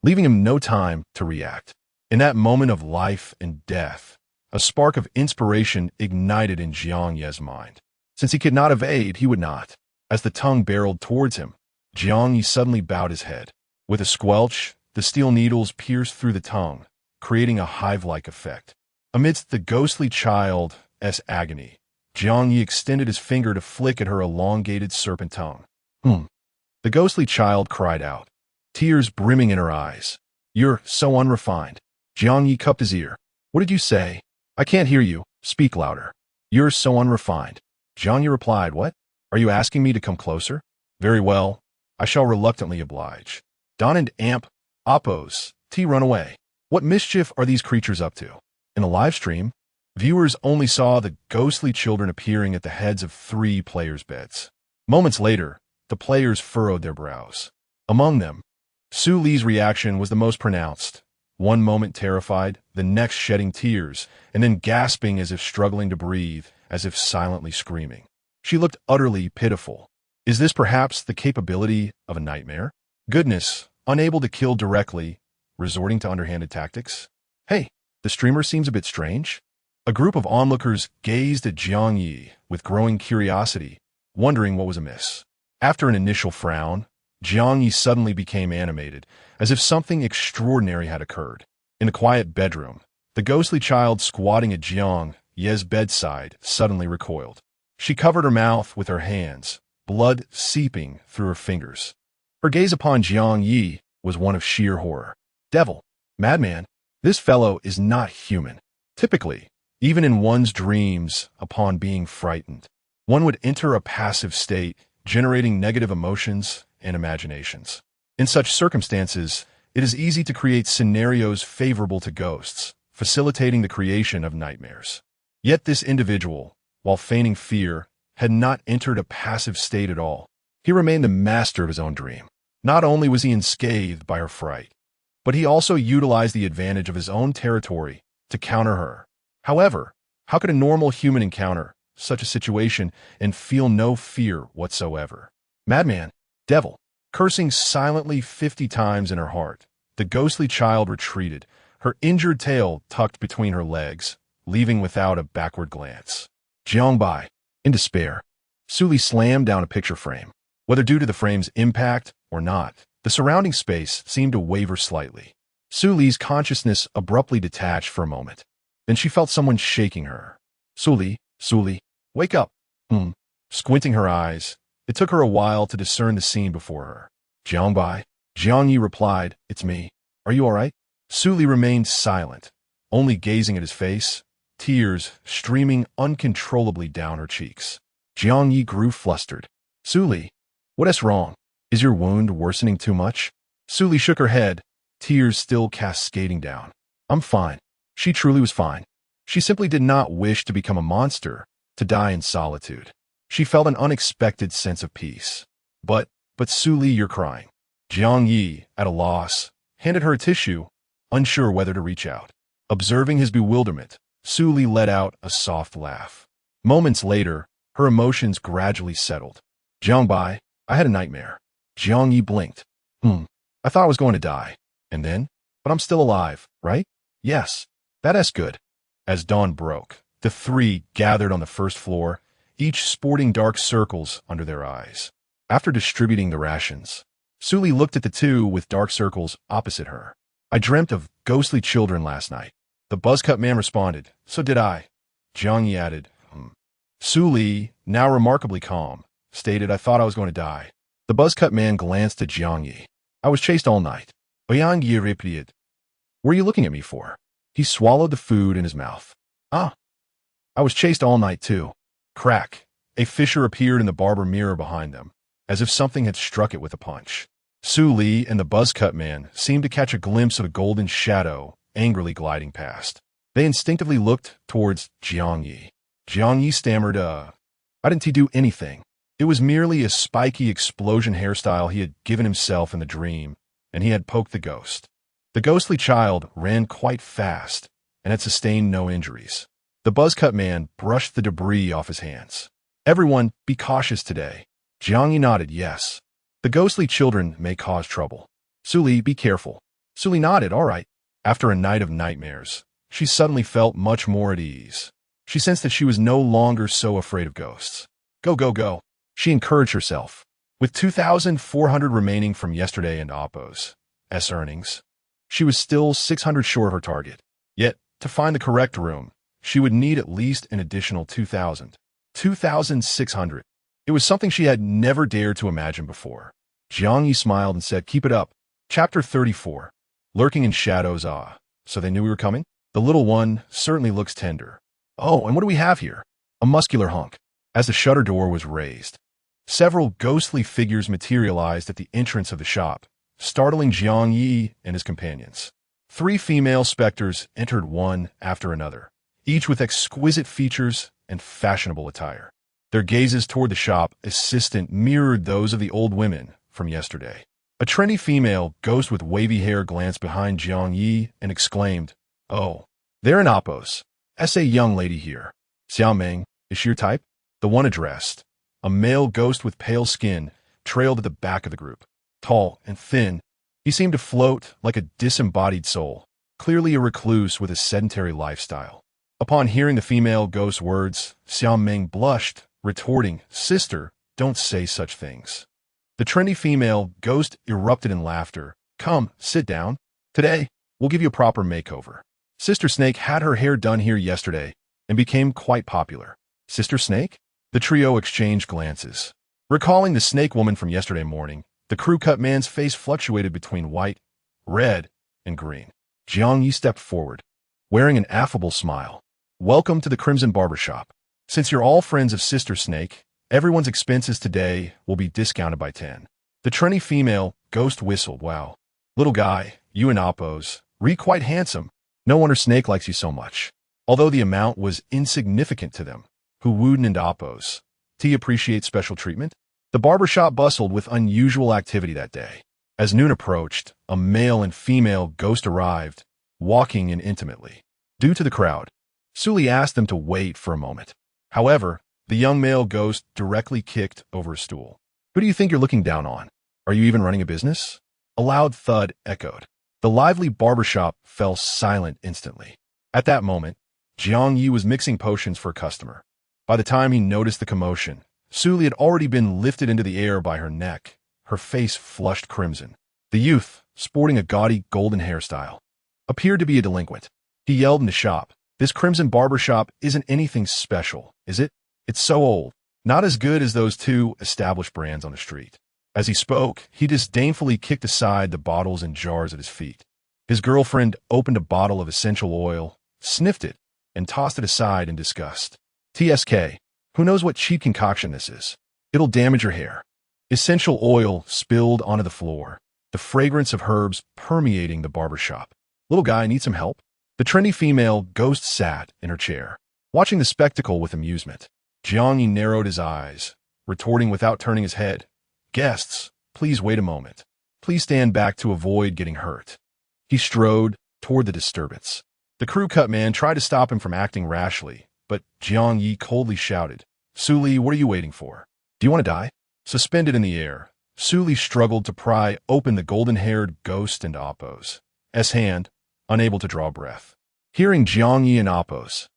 leaving him no time to react. In that moment of life and death, a spark of inspiration ignited in Jiang Ye's mind. Since he could not evade, he would not. As the tongue barreled towards him, Jiang Ye suddenly bowed his head. With a squelch, the steel needles pierced through the tongue, creating a hive-like effect. Amidst the ghostly child's agony, Jiang Ye extended his finger to flick at her elongated serpent tongue. The ghostly child cried out, tears brimming in her eyes. You're so unrefined. Jiang Ye cupped his ear. What did you say? I can't hear you. Speak louder. You're so unrefined. Jiang Ye replied, What? Are you asking me to come closer? Very well. I shall reluctantly oblige. Don and Amp, Oppos, T run away. What mischief are these creatures up to? In the live stream, viewers only saw the ghostly children appearing at the heads of 3 players' beds. Moments later, the players furrowed their brows. Among them, Su Li's reaction was the most pronounced, one moment terrified, the next shedding tears, and then gasping as if struggling to breathe, as if silently screaming. She looked utterly pitiful. Is this perhaps the capability of a nightmare? Goodness, unable to kill directly, resorting to underhanded tactics? Hey, the streamer seems a bit strange. A group of onlookers gazed at Jiang Ye with growing curiosity, wondering what was amiss. After an initial frown, Jiang Ye suddenly became animated, as if something extraordinary had occurred. In the quiet bedroom, the ghostly child squatting at Jiang Ye's bedside suddenly recoiled. She covered her mouth with her hands, blood seeping through her fingers. Her gaze upon Jiang Ye was one of sheer horror. Devil, madman, this fellow is not human. Typically, even in one's dreams, upon being frightened, one would enter a passive state, generating negative emotions and imaginations. In such circumstances, it is easy to create scenarios favorable to ghosts, facilitating the creation of nightmares. Yet this individual, while feigning fear, had not entered a passive state at all. He remained the master of his own dream. Not only was he unscathed by her fright, but he also utilized the advantage of his own territory to counter her. However, how could a normal human encounter such a situation and feel no fear whatsoever? Madman, devil, cursing silently 50 times in her heart, the ghostly child retreated, her injured tail tucked between her legs, leaving without a backward glance. Jiang Bai, in despair, Su Li slammed down a picture frame. Whether due to the frame's impact or not, the surrounding space seemed to waver slightly. Su Li's consciousness abruptly detached for a moment. Then she felt someone shaking her. Su Li, wake up. Squinting her eyes, it took her a while to discern the scene before her. Jiang Bai. Jiang Ye replied, it's me. Are you all right? Su Li remained silent, only gazing at his face, tears streaming uncontrollably down her cheeks. Jiang Ye grew flustered. Su Li, what is wrong? Is your wound worsening too much? Su Li shook her head, tears still cascading down. I'm fine. She truly was fine. She simply did not wish to become a monster, to die in solitude. She felt an unexpected sense of peace. But Su Li, you're crying. Jiang Ye, at a loss, handed her a tissue, unsure whether to reach out. Observing his bewilderment, Su Li let out a soft laugh. Moments later, her emotions gradually settled. Jiang Bai, I had a nightmare. Jiang Ye blinked. I thought I was going to die. And then? But I'm still alive, right? Yes. That's good. As dawn broke, the three gathered on the first floor, each sporting dark circles under their eyes. After distributing the rations, Su Li looked at the two with dark circles opposite her. I dreamt of ghostly children last night. The buzzcut man responded, so did I. Jiang Ye added, Su Li, now remarkably calm, stated, I thought I was going to die. The buzzcut man glanced at Jiang Ye. I was chased all night. Jiang Ye repeated, what are you looking at me for? He swallowed the food in his mouth. I was chased all night too. Crack. A fissure appeared in the barber mirror behind them, as if something had struck it with a punch. Su Li and the buzzcut man seemed to catch a glimpse of a golden shadow angrily gliding past. They instinctively looked towards Jiang Ye. Jiang Ye stammered, why didn't he do anything? It was merely a spiky explosion hairstyle he had given himself in the dream, and he had poked the ghost. The ghostly child ran quite fast and had sustained no injuries. The buzzcut man brushed the debris off his hands. Everyone, be cautious today. Jiang Ye nodded, yes. The ghostly children may cause trouble. Su Li, be careful. Su Li nodded, all right. After a night of nightmares, she suddenly felt much more at ease. She sensed that she was no longer so afraid of ghosts. Go, go, go. She encouraged herself. With 2,400 remaining from yesterday and Oppo's earnings, she was still 600 short of her target. Yet, to find the correct room, she would need at least an additional 2,000. 2,600. It was something she had never dared to imagine before. Jiang Ye smiled and said, keep it up. Chapter 34. Lurking in shadows, so they knew we were coming? The little one certainly looks tender. Oh, and what do we have here? A muscular hunk. As the shutter door was raised, several ghostly figures materialized at the entrance of the shop, startling Jiang Ye and his companions. 3 female specters entered one after another, each with exquisite features and fashionable attire. Their gazes toward the shop assistant mirrored those of the old women from yesterday. A trendy female ghost with wavy hair glanced behind Jiang Ye and exclaimed, "Oh, they're in Oppos. A young lady here. Xiao Meng, is she your type?" The one addressed, a male ghost with pale skin, trailed at the back of the group. Tall and thin, he seemed to float like a disembodied soul, clearly a recluse with a sedentary lifestyle. Upon hearing the female ghost's words, Xiao Meng blushed, retorting, "Sister, don't say such things." The trendy female ghost erupted in laughter. "Come, sit down. Today, we'll give you a proper makeover. Sister Snake had her hair done here yesterday and became quite popular." "Sister Snake?" The trio exchanged glances. Recalling the snake woman from yesterday morning, the crew-cut man's face fluctuated between white, red, and green. Jiang Ye stepped forward, wearing an affable smile. "Welcome to the Crimson Barbershop. Since you're all friends of Sister Snake, everyone's expenses today will be discounted by 10. The trendy female ghost whistled. "Wow. Little guy, you and Oppos, quite handsome. No wonder Snake likes you so much." Although the amount was insignificant to them, who wooed and Oppos, to appreciate special treatment, the barbershop bustled with unusual activity that day. As noon approached, a male and female ghost arrived, walking in intimately. Due to the crowd, Suli asked them to wait for a moment. However, the young male ghost directly kicked over a stool. "Who do you think you're looking down on? Are you even running a business?" A loud thud echoed. The lively barbershop fell silent instantly. At that moment, Jiang Ye was mixing potions for a customer. By the time he noticed the commotion, Suli had already been lifted into the air by her neck, her face flushed crimson. The youth, sporting a gaudy golden hairstyle, appeared to be a delinquent. He yelled in the shop, "This Crimson Barbershop isn't anything special, is it? It's so old. Not as good as those two established brands on the street." As he spoke, he disdainfully kicked aside the bottles and jars at his feet. His girlfriend opened a bottle of essential oil, sniffed it, and tossed it aside in disgust. "TSK, who knows what cheap concoction this is? It'll damage your hair." Essential oil spilled onto the floor, the fragrance of herbs permeating the barbershop. "Little guy, need some help?" The trendy female ghost sat in her chair, watching the spectacle with amusement. Jiang Yi narrowed his eyes, retorting without turning his head, "Guests, please wait a moment. Please stand back to avoid getting hurt." He strode toward the disturbance. The crew-cut man tried to stop him from acting rashly, but Jiang Yi coldly shouted, "Suli, what are you waiting for? Do you want to die?" Suspended in the air, Suli struggled to pry open the golden-haired ghost and Oppos' hand, unable to draw breath. Hearing Jiang Yi and Oppos'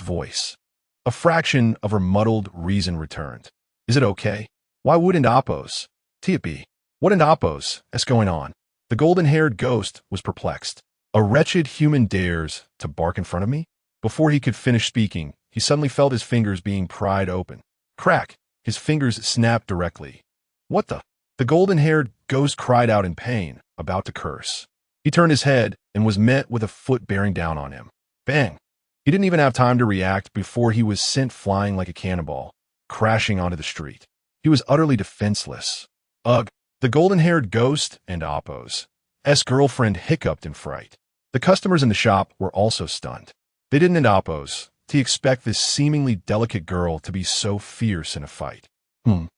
voice, a fraction of her muddled reason returned. "Is it okay? Why wouldn't Oppos? It be? What in Oppos' going on?" The golden-haired ghost was perplexed. "A wretched human dares to bark in front of me?" Before he could finish speaking, he suddenly felt his fingers being pried open. Crack! His fingers snapped directly. "What the?" The golden-haired ghost cried out in pain, about to curse. He turned his head and was met with a foot bearing down on him. Bang! He didn't even have time to react before he was sent flying like a cannonball, crashing onto the street. He was utterly defenseless. Ugh! The golden-haired ghost and Oppos' girlfriend hiccuped in fright. The customers in the shop were also stunned. They didn't Oppos to expect this seemingly delicate girl to be so fierce in a fight. And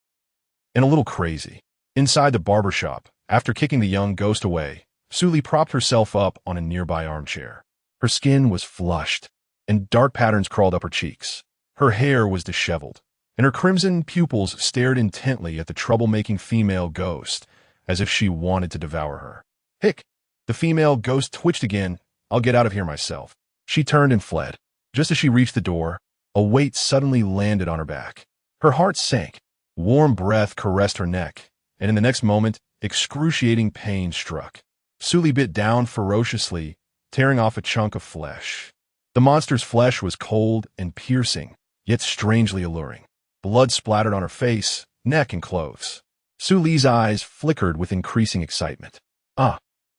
a little crazy. Inside the barbershop, after kicking the young ghost away, Suli propped herself up on a nearby armchair. Her skin was flushed, and dark patterns crawled up her cheeks. Her hair was disheveled, and her crimson pupils stared intently at the troublemaking female ghost, as if she wanted to devour her. "Hick!" The female ghost twitched again. "I'll get out of here myself." She turned and fled. Just as she reached the door, a weight suddenly landed on her back. Her heart sank. Warm breath caressed her neck, and in the next moment, excruciating pain struck. Suli bit down ferociously, tearing off a chunk of flesh. The monster's flesh was cold and piercing, yet strangely alluring. Blood splattered on her face, neck, and clothes. Suli's eyes flickered with increasing excitement. "Ah!"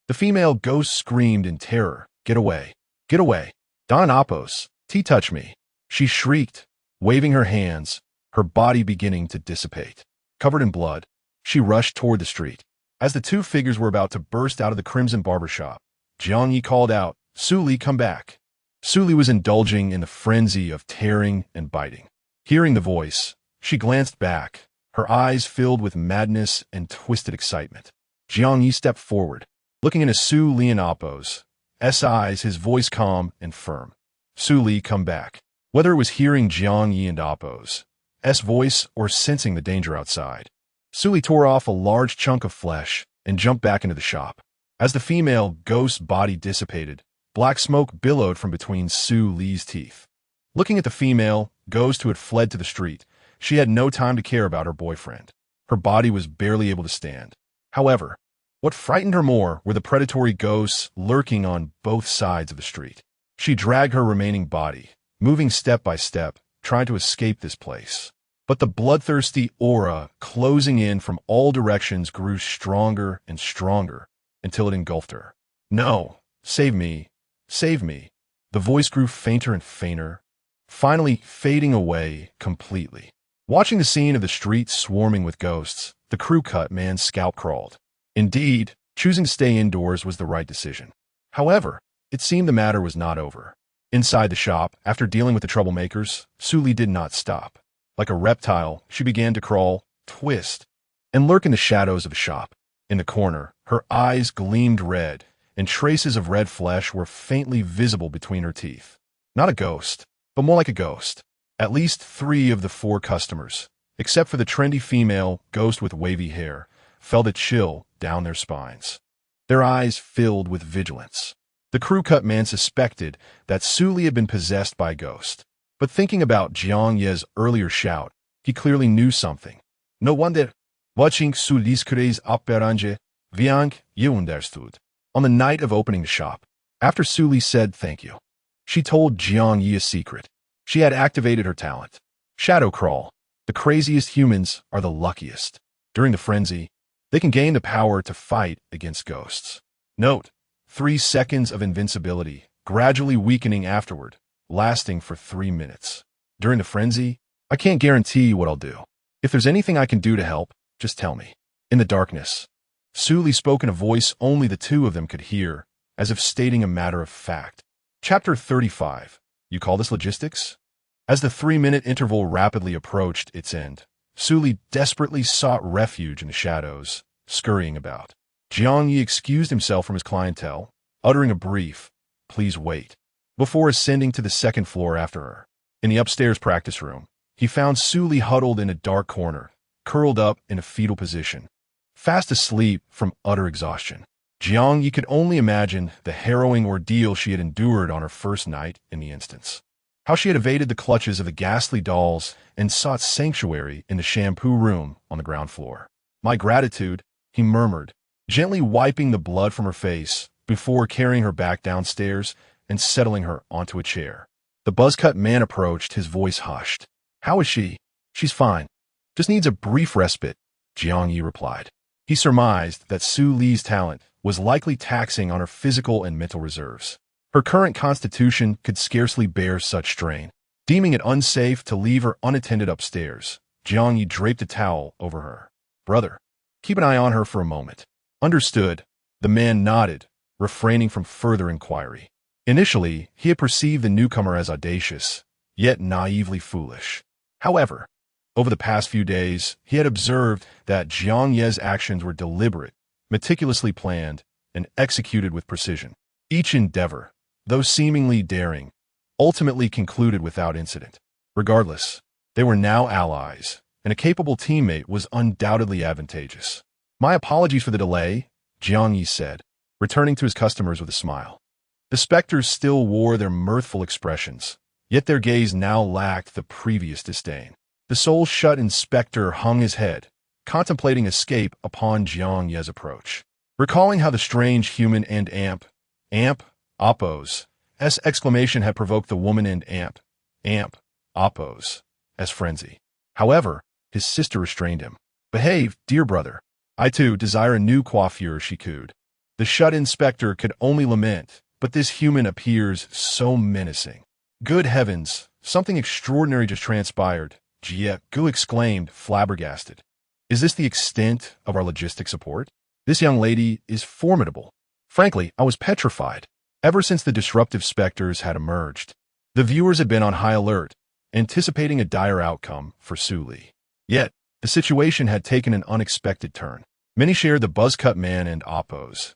The female ghost screamed in terror. "Get away! Get away! Don Oppos, touch me!" She shrieked, waving her hands, her body beginning to dissipate. Covered in blood, she rushed toward the street. As the two figures were about to burst out of the Crimson Barbershop, Jiang Yi called out, "Suli, come back!" Suli was indulging in the frenzy of tearing and biting. Hearing the voice, she glanced back, her eyes filled with madness and twisted excitement. Jiang Ye stepped forward, looking into Su Li and Appo's eyes, his voice calm and firm. Su Li, come back. Whether it was hearing Jiang Ye and Appo's voice or sensing the danger outside, Su Li tore off a large chunk of flesh and jumped back into the shop. As the female ghost body dissipated, black smoke billowed from between Su Li's teeth. Looking at the female ghost who had fled to the street, she had no time to care about her boyfriend. Her body was barely able to stand. However, what frightened her more were the predatory ghosts lurking on both sides of the street. She dragged her remaining body, moving step by step, trying to escape this place. But the bloodthirsty aura closing in from all directions grew stronger and stronger until it engulfed her. No, save me, save me. The voice grew fainter and fainter, finally fading away completely. Watching the scene of the street swarming with ghosts, the crew-cut man's scalp crawled. Indeed, choosing to stay indoors was the right decision. However, it seemed the matter was not over. Inside the shop, after dealing with the troublemakers, Su Li did not stop. Like a reptile, she began to crawl, twist, and lurk in the shadows of the shop. In the corner, her eyes gleamed red, and traces of red flesh were faintly visible between her teeth. Not a ghost, but more like a ghost. At least 3 of the 4 customers, except for the trendy female ghost with wavy hair, felt a chill down their spines. Their eyes filled with vigilance. The crew-cut man suspected that Su Li had been possessed by a ghost. But thinking about Jiang Ye's earlier shout, he clearly knew something. No wonder. Watching Su Li's craze operanje, Jiang Ye understood. On the night of opening the shop, after Su Li said thank you, she told Jiang Ye a secret. She had activated her talent. Shadow Crawl. The craziest humans are the luckiest. During the frenzy, they can gain the power to fight against ghosts. Note, 3 seconds of invincibility, gradually weakening afterward, lasting for 3 minutes. During the frenzy, I can't guarantee what I'll do. If there's anything I can do to help, just tell me. In the darkness, Su Li spoke in a voice only the 2 of them could hear, as if stating a matter of fact. Chapter 35. You call this logistics? As the 3-minute interval rapidly approached its end, Su Li desperately sought refuge in the shadows, scurrying about. Jiang Ye excused himself from his clientele, uttering a brief, "Please wait," before ascending to the 2nd floor after her. In the upstairs practice room, he found Su Li huddled in a dark corner, curled up in a fetal position, fast asleep from utter exhaustion. Jiang Ye could only imagine the harrowing ordeal she had endured on her first night in the instance. How she had evaded the clutches of the ghastly dolls and sought sanctuary in the shampoo room on the ground floor. "My gratitude," he murmured, gently wiping the blood from her face before carrying her back downstairs and settling her onto a chair. The buzz-cut man approached, his voice hushed. "How is she?" "She's fine. Just needs a brief respite," Jiang Ye replied. He surmised that Su Li's talent was likely taxing on her physical and mental reserves. Her current constitution could scarcely bear such strain. Deeming it unsafe to leave her unattended upstairs, Jiang Ye draped a towel over her. "Brother, keep an eye on her for a moment." "Understood," the man nodded, refraining from further inquiry. Initially, he had perceived the newcomer as audacious, yet naively foolish. However, over the past few days, he had observed that Jiang Ye's actions were deliberate, meticulously planned, and executed with precision. Each endeavor, though seemingly daring, ultimately concluded without incident. Regardless, they were now allies, and a capable teammate was undoubtedly advantageous. "My apologies for the delay," Jiang Ye said, returning to his customers with a smile. The specters still wore their mirthful expressions, yet their gaze now lacked the previous disdain. The soul-shut inspector hung his head, contemplating escape upon Jiang Ye's approach. Recalling how the strange human and Appo's exclamation had provoked the woman and Appo's frenzy. However, his sister restrained him. "Behave, dear brother. I too desire a new coiffure," she cooed. The shut-in specter could only lament, but this human appears so menacing. "Good heavens, something extraordinary just transpired," Jie Gu exclaimed, flabbergasted. "Is this the extent of our logistic support? This young lady is formidable. Frankly, I was petrified." Ever since the disruptive specters had emerged, the viewers had been on high alert, anticipating a dire outcome for Su Li. Yet, the situation had taken an unexpected turn. Many shared the buzz-cut man and Oppo's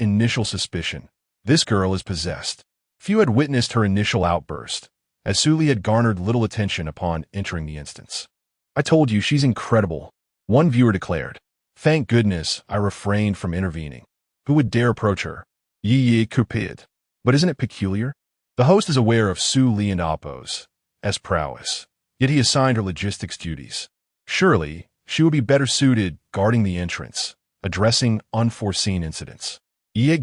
initial suspicion. This girl is possessed. Few had witnessed her initial outburst, as Su Li had garnered little attention upon entering the instance. "I told you, she's incredible," one viewer declared. "Thank goodness I refrained from intervening. Who would dare approach her? Ye Cupid. But isn't it peculiar? The host is aware of Su Li and Oppo's prowess, yet he assigned her logistics duties. Surely, she would be better suited guarding the entrance, addressing unforeseen incidents. Ye,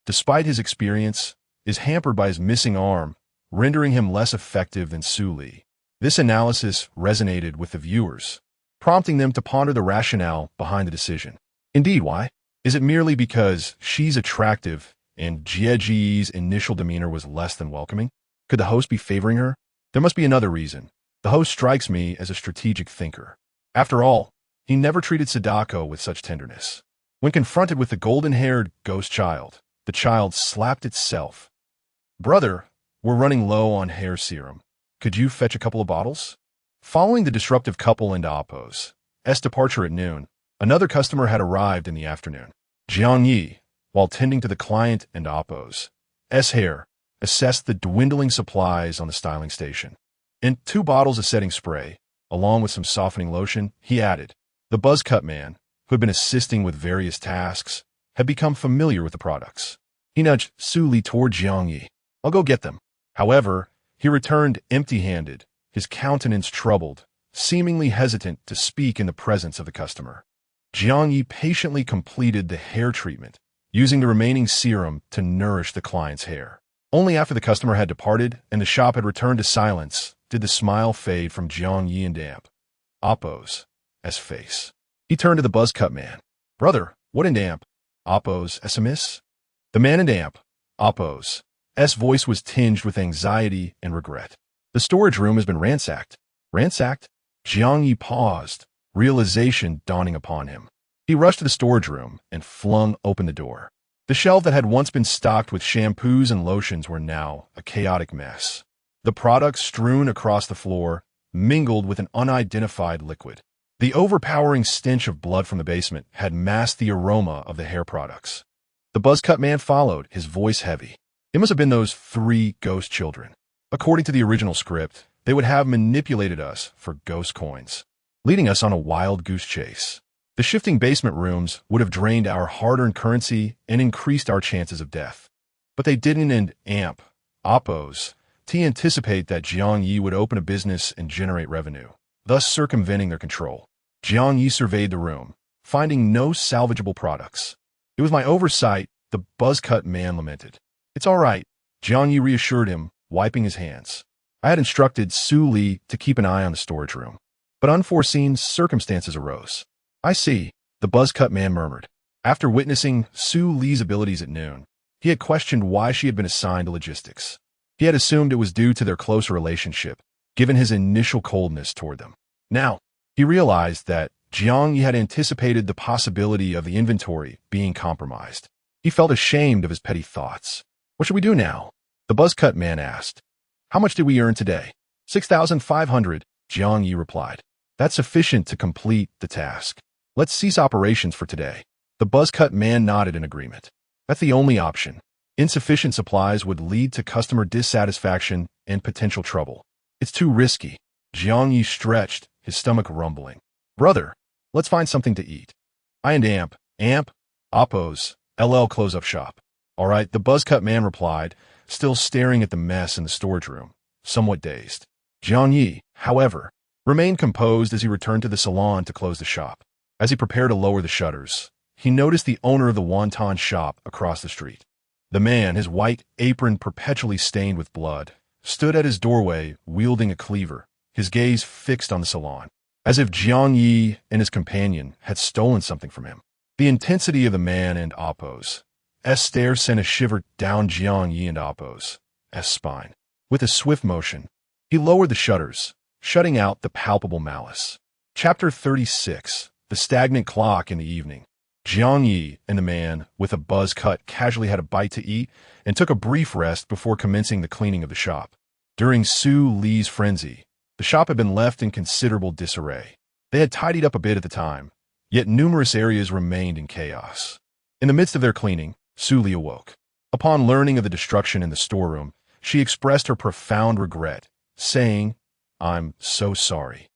despite his experience, is hampered by his missing arm, rendering him less effective than Su Li. This analysis resonated with the viewers, prompting them to ponder the rationale behind the decision. Indeed, why? Is it merely because she's attractive and Jieji's initial demeanor was less than welcoming? Could the host be favoring her? There must be another reason. The host strikes me as a strategic thinker. After all, he never treated Sadako with such tenderness. When confronted with the golden-haired ghost child, the child slapped itself. "Brother, we're running low on hair serum. Could you fetch a couple of bottles?" Following the disruptive couple and Oppo's departure at noon, another customer had arrived in the afternoon. Jiang Ye, while tending to the client and Oppo's hair, assessed the dwindling supplies on the styling station. In 2 bottles of setting spray, along with some softening lotion, he added. The buzz-cut man, who had been assisting with various tasks, had become familiar with the products. He nudged Su Li toward Jiang Ye. "I'll go get them." However, he returned empty-handed, his countenance troubled, seemingly hesitant to speak in the presence of the customer. Jiang Ye patiently completed the hair treatment, using the remaining serum to nourish the client's hair. Only after the customer had departed and the shop had returned to silence did the smile fade from Jiang Ye and damp Oppo's face. He turned to the buzz-cut man. "Brother, what in damp Oppo's amiss?" The man in damp Oppo's voice was tinged with anxiety and regret. "The storage room has been ransacked." "Ransacked?" Jiang Ye paused, realization dawning upon him. He rushed to the storage room and flung open the door. The shelf that had once been stocked with shampoos and lotions were now a chaotic mess. The products strewn across the floor mingled with an unidentified liquid. The overpowering stench of blood from the basement had masked the aroma of the hair products. The buzz-cut man followed, his voice heavy. It must have been those 3 ghost children. According to the original script, they would have manipulated us for ghost coins, leading us on a wild goose chase. The shifting basement rooms would have drained our hard-earned currency and increased our chances of death. But they didn't Oppo's anticipate that Jiang Ye would open a business and generate revenue, thus circumventing their control. Jiang Ye surveyed the room, finding no salvageable products. "It was my oversight," the buzz-cut man lamented. "It's all right," Jiang Ye reassured him, wiping his hands. "I had instructed Su Li to keep an eye on the storage room, but unforeseen circumstances arose." "I see," the buzz-cut man murmured. After witnessing Su Li's abilities at noon, he had questioned why she had been assigned to logistics. He had assumed it was due to their closer relationship, given his initial coldness toward them. Now, he realized that Jiang Ye had anticipated the possibility of the inventory being compromised. He felt ashamed of his petty thoughts. "What should we do now?" the buzz-cut man asked. "How much did we earn today?" 6,500, Jiang Ye replied. "That's sufficient to complete the task. Let's cease operations for today." The buzz-cut man nodded in agreement. "That's the only option. Insufficient supplies would lead to customer dissatisfaction and potential trouble. It's too risky." Jiang Ye stretched, his stomach rumbling. "Brother, let's find something to eat." "I and Amp, Oppo's, close-up shop." "All right," the buzz-cut man replied, still staring at the mess in the storage room, somewhat dazed. Jiang Ye, however, remained composed as he returned to the salon to close the shop. As he prepared to lower the shutters, he noticed the owner of the wonton shop across the street. The man, his white apron perpetually stained with blood, stood at his doorway wielding a cleaver, his gaze fixed on the salon, as if Jiang Ye and his companion had stolen something from him. The intensity of the man and Oppo's stare sent a shiver down Jiang Ye and Oppo's spine. With a swift motion, he lowered the shutters, shutting out the palpable malice. Chapter 36. The Stagnant Clock in the Evening. Jiang Ye and the man with a buzz cut casually had a bite to eat and took a brief rest before commencing the cleaning of the shop. During Su Li's frenzy, the shop had been left in considerable disarray. They had tidied up a bit at the time, yet numerous areas remained in chaos. In the midst of their cleaning, Su Li awoke. Upon learning of the destruction in the storeroom, she expressed her profound regret, saying, "I'm so sorry.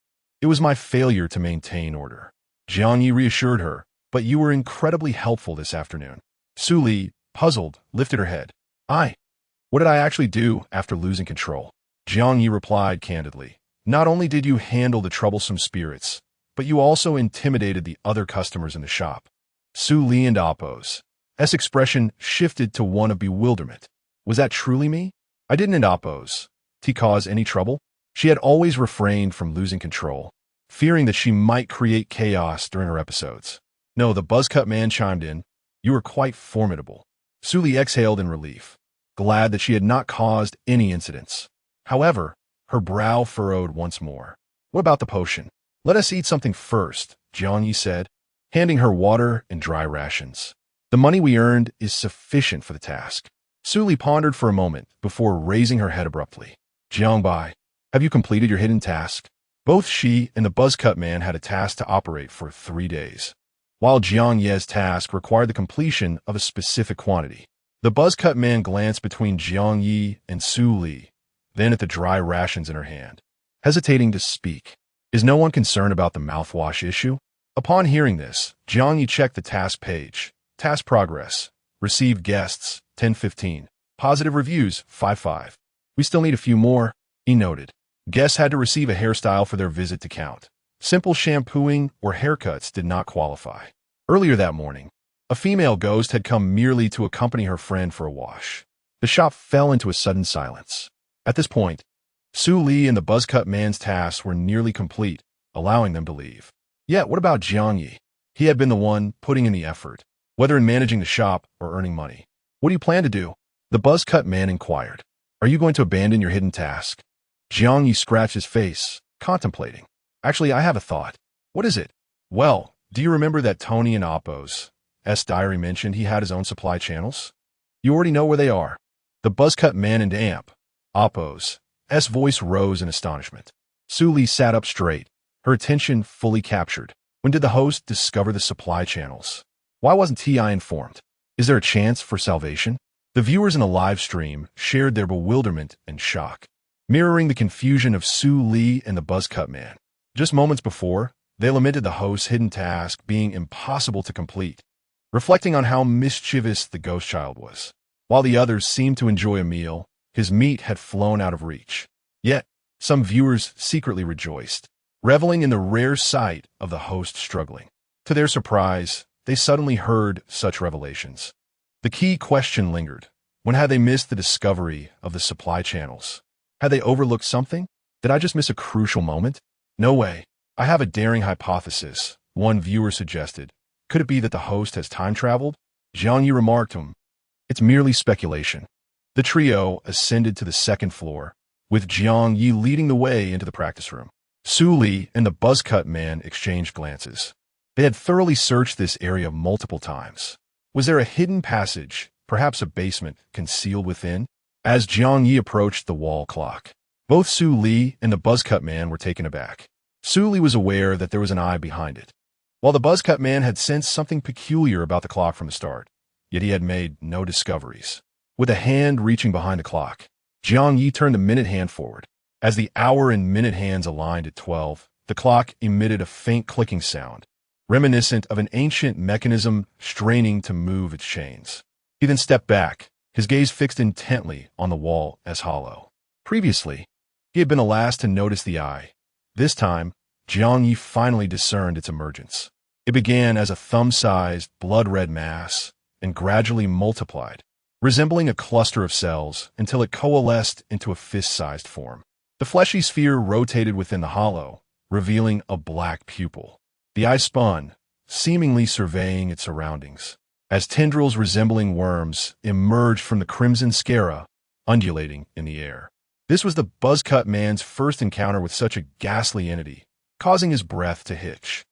It was my failure to maintain order." Jiang Ye reassured her, "But you were incredibly helpful this afternoon." Su Li, puzzled, lifted her head. What did I actually do after losing control?" Jiang Ye replied candidly, "Not only did you handle the troublesome spirits, but you also intimidated the other customers in the shop." Su Li and Appo's expression shifted to one of bewilderment. Was that truly me? I didn't Appo's cause any trouble? She had always refrained from losing control, fearing that she might create chaos during her episodes. "No," the buzzcut man chimed in. "You were quite formidable." Su Li exhaled in relief, glad that she had not caused any incidents. However, her brow furrowed once more. "What about the potion?" "Let us eat something first," Jiang Ye said, handing her water and dry rations. "The money we earned is sufficient for the task." Su Li pondered for a moment before raising her head abruptly. "Jiang Bai, have you completed your hidden task?" Both she and the buzzcut man had a task to operate for 3 days, while Jiang Ye's task required the completion of a specific quantity. The buzzcut man glanced between Jiang Ye and Su Li, then at the dry rations in her hand, hesitating to speak. "Is no one concerned about the mouthwash issue?" Upon hearing this, Jiang Ye checked the task page. Task progress. Received guests, 10-15. Positive reviews, 5-5. "We still need a few more," he noted. Guests had to receive a hairstyle for their visit to count. Simple shampooing or haircuts did not qualify. Earlier that morning, a female ghost had come merely to accompany her friend for a wash. The shop fell into a sudden silence. At this point, Su Li and the buzzcut man's tasks were nearly complete, allowing them to leave. Yet, what about Jiang Ye? He had been the one putting in the effort, whether in managing the shop or earning money. "What do you plan to do?" the buzzcut man inquired. "Are you going to abandon your hidden task?" Jiang Ye scratched his face, contemplating. "Actually, I have a thought." "What is it?" "Well, do you remember that Tony in Appo's diary mentioned he had his own supply channels? You already know where they are." The buzzcut man and Appo's voice rose in astonishment. Su Li sat up straight, her attention fully captured. "When did the host discover the supply channels? Why wasn't TI informed? Is there a chance for salvation?" The viewers in the live stream shared their bewilderment and shock, mirroring the confusion of Su Li and the buzzcut man. Just moments before, they lamented the host's hidden task being impossible to complete, reflecting on how mischievous the ghost child was. While the others seemed to enjoy a meal, his meat had flown out of reach. Yet, some viewers secretly rejoiced, reveling in the rare sight of the host struggling. To their surprise, they suddenly heard such revelations. The key question lingered. When had they missed the discovery of the supply channels? Had they overlooked something? Did I just miss a crucial moment? "No way. I have a daring hypothesis," one viewer suggested. "Could it be that the host has time traveled?" Jiang Ye remarked to him, "It's merely speculation." The trio ascended to the second floor, with Jiang Ye leading the way into the practice room. Su Li and the buzzcut man exchanged glances. They had thoroughly searched this area multiple times. Was there a hidden passage, perhaps a basement, concealed within? As Jiang Ye approached the wall clock, both Su Li and the buzzcut man were taken aback. Su Li was aware that there was an eye behind it, while the buzzcut man had sensed something peculiar about the clock from the start, yet he had made no discoveries. With a hand reaching behind the clock, Jiang Ye turned the minute hand forward. As the hour and minute hands aligned at 12, the clock emitted a faint clicking sound, reminiscent of an ancient mechanism straining to move its chains. He then stepped back, his gaze fixed intently on the wall as hollow. Previously, he had been the last to notice the eye. This time, Jiang Ye finally discerned its emergence. It began as a thumb-sized, blood-red mass and gradually multiplied, resembling a cluster of cells until it coalesced into a fist-sized form. The fleshy sphere rotated within the hollow, revealing a black pupil. The eye spun, seemingly surveying its surroundings, as tendrils resembling worms emerged from the crimson sclera, undulating in the air. This was the buzzcut man's first encounter with such a ghastly entity, causing his breath to hitch.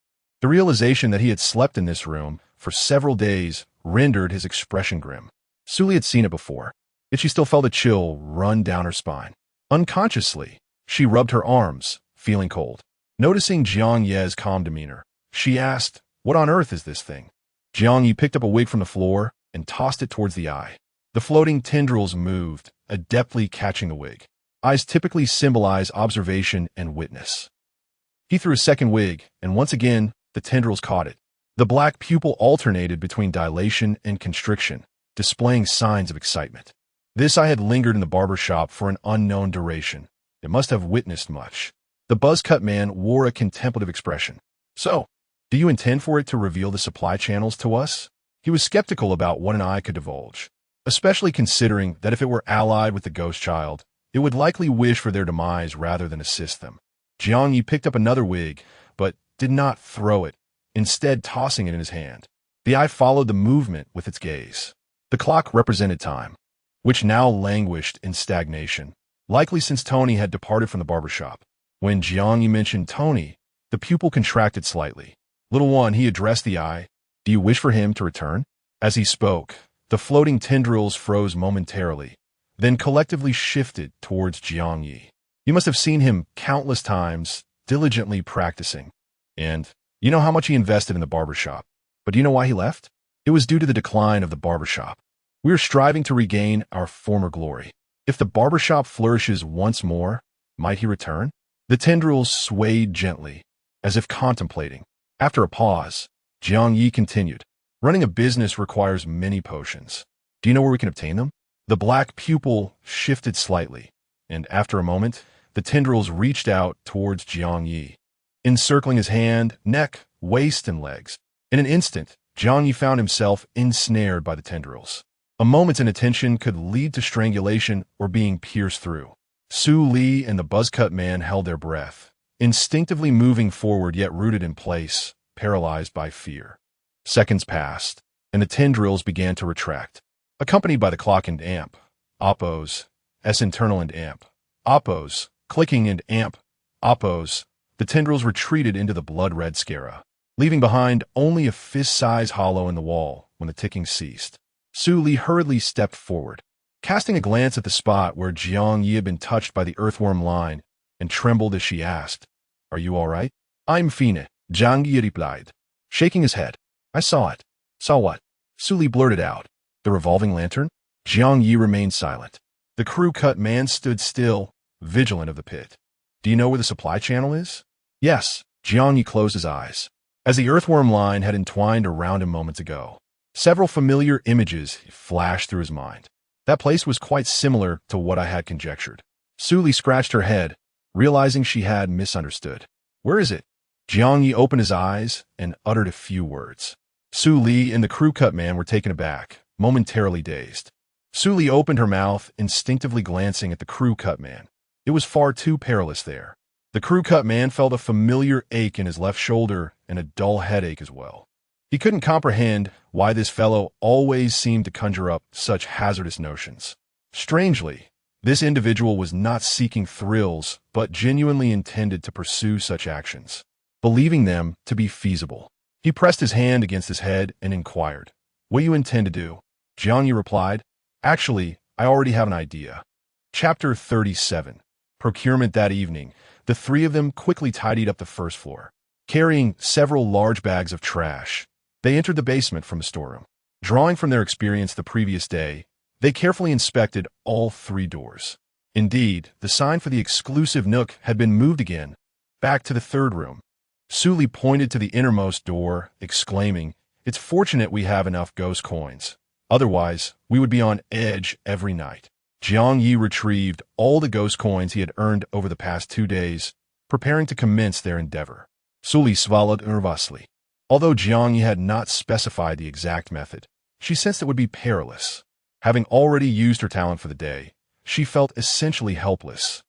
The realization that he had slept in this room for several days rendered his expression grim. Su Li had seen it before, yet she still felt a chill run down her spine. Unconsciously, she rubbed her arms, feeling cold. Noticing Jiang Ye's calm demeanor, she asked, What on earth is this thing? Jiang Ye picked up a wig from the floor and tossed it towards the eye. The floating tendrils moved, adeptly catching the wig. Eyes typically symbolize observation and witness. He threw a second wig, and once again, the tendrils caught it. The black pupil alternated between dilation and constriction, displaying signs of excitement. This eye had lingered in the barber shop for an unknown duration. It must have witnessed much. The buzz-cut man wore a contemplative expression. So, do you intend for it to reveal the supply channels to us? He was skeptical about what an eye could divulge, especially considering that if it were allied with the ghost child, it would likely wish for their demise rather than assist them. Jiang Ye picked up another wig, but did not throw it, instead tossing it in his hand. The eye followed the movement with its gaze. The clock represented time, which now languished in stagnation, likely since Tony had departed from the barber shop. When Jiang Ye mentioned Tony, the pupil contracted slightly. Little one, he addressed the eye. Do you wish for him to return? As he spoke, the floating tendrils froze momentarily, then collectively shifted towards Jiang Ye. You must have seen him countless times, diligently practicing. And you know how much he invested in the barber shop. But do you know why he left? It was due to the decline of the barber shop. We are striving to regain our former glory. If the barber shop flourishes once more, might he return? The tendrils swayed gently, as if contemplating. After a pause, Jiang Ye continued. Running a business requires many potions. Do you know where we can obtain them? The black pupil shifted slightly, and after a moment, the tendrils reached out towards Jiang Ye, encircling his hand, neck, waist, and legs. In an instant, Jiang Ye found himself ensnared by the tendrils. A moment's inattention could lead to strangulation or being pierced through. Su Li and the buzz-cut man held their breath, instinctively moving forward yet rooted in place, paralyzed by fear. Seconds passed, and the tendrils began to retract, accompanied by the clock and amp, oppos, S internal and amp, oppos, clicking and amp, oppos. The tendrils retreated into the blood-red scara, leaving behind only a fist-sized hollow in the wall when the ticking ceased. Su Li hurriedly stepped forward, casting a glance at the spot where Jiang Ye had been touched by the earthworm line, and trembled as she asked, Are you all right? I'm fine, Jiang Ye replied, shaking his head. I saw it. Saw what? Su Li blurted out. The revolving lantern? Jiang Ye remained silent. The crew-cut man stood still, vigilant of the pit. Do you know where the supply channel is? Yes. Jiang Ye closed his eyes. As the earthworm line had entwined around him moments ago, several familiar images flashed through his mind. That place was quite similar to what I had conjectured. Su Li scratched her head, realizing she had misunderstood. Where is it? Jiang Ye opened his eyes and uttered a few words. Su Li and the crew-cut man were taken aback, momentarily dazed. Su Li opened her mouth, instinctively glancing at the crew-cut man. It was far too perilous there. The crew-cut man felt a familiar ache in his left shoulder and a dull headache as well. He couldn't comprehend why this fellow always seemed to conjure up such hazardous notions. Strangely, this individual was not seeking thrills, but genuinely intended to pursue such actions, believing them to be feasible. He pressed his hand against his head and inquired, What do you intend to do? Jiang Ye replied, Actually, I already have an idea. Chapter 37. Procurement. That evening, the three of them quickly tidied up the first floor. Carrying several large bags of trash, they entered the basement from the storeroom. Drawing from their experience the previous day, they carefully inspected all three doors. Indeed, the sign for the exclusive nook had been moved again, back to the third room. Su Li pointed to the innermost door, exclaiming, It's fortunate we have enough ghost coins. Otherwise, we would be on edge every night. Jiang Ye retrieved all the ghost coins he had earned over the past 2 days, preparing to commence their endeavor. Su Li swallowed nervously. Although Jiang Ye had not specified the exact method, she sensed it would be perilous. Having already used her talent for the day, she felt essentially helpless.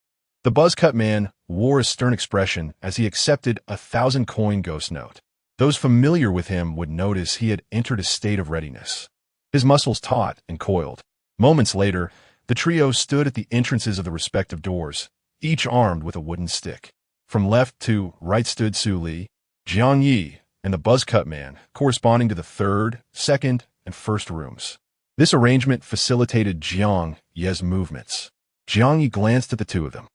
The buzz-cut man wore a stern expression as he accepted a 1,000-coin ghost note. Those familiar with him would notice he had entered a state of readiness. His muscles taut and coiled. Moments later, the trio stood at the entrances of the respective doors, each armed with a wooden stick. From left to right stood Su Li, Jiang Ye, and the buzz-cut man, corresponding to the third, second, and first rooms. This arrangement facilitated Jiang Ye's movements. Jiang Ye glanced at the two of them.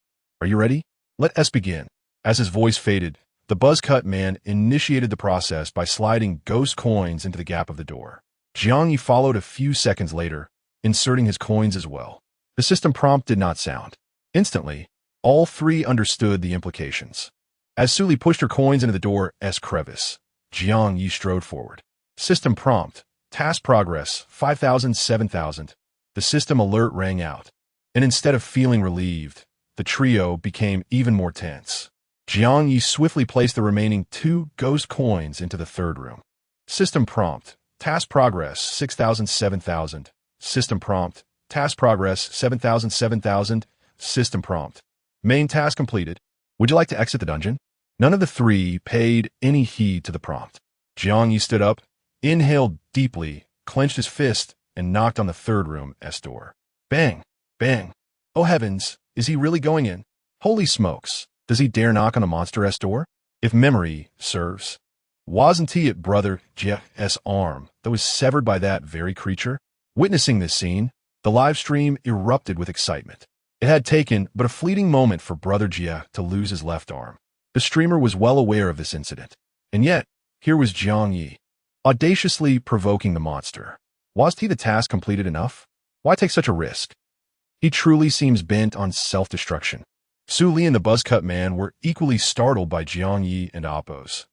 Are you ready? Let us begin. As his voice faded, The buzz-cut man initiated the process by sliding ghost coins into the gap of the door. Jiang Ye followed a few seconds later, inserting his coins as well. The system prompt did not sound. Instantly, all three understood the implications. As Suli pushed her coins into the door's crevice, Jiang Ye strode forward. System prompt. Task progress, 5,000, 7,000. The system alert rang out. And instead of feeling relieved, the trio became even more tense. Jiang Ye swiftly placed the remaining 2 ghost coins into the third room. System prompt. Task progress, 6,000, 7,000. System prompt. Task progress, 7,000, 7,000. System prompt. Main task completed. Would you like to exit the dungeon? None of the three paid any heed to the prompt. Jiang Ye stood up, inhaled deeply, clenched his fist, and knocked on the third room's door. Bang! Bang! Oh heavens, is he really going in? Holy smokes, does he dare knock on the monster's door? If memory serves, wasn't he at Brother Jiang's arm that was severed by that very creature? Witnessing this scene, the live stream erupted with excitement. It had taken but a fleeting moment for Brother Jiang to lose his left arm. The streamer was well aware of this incident. And yet, here was Jiang Ye, audaciously provoking the monster. Wasn't he the task completed enough? Why take such a risk? He truly seems bent on self-destruction. Su Li and the buzz-cut man were equally startled by Jiang Ye and Appo's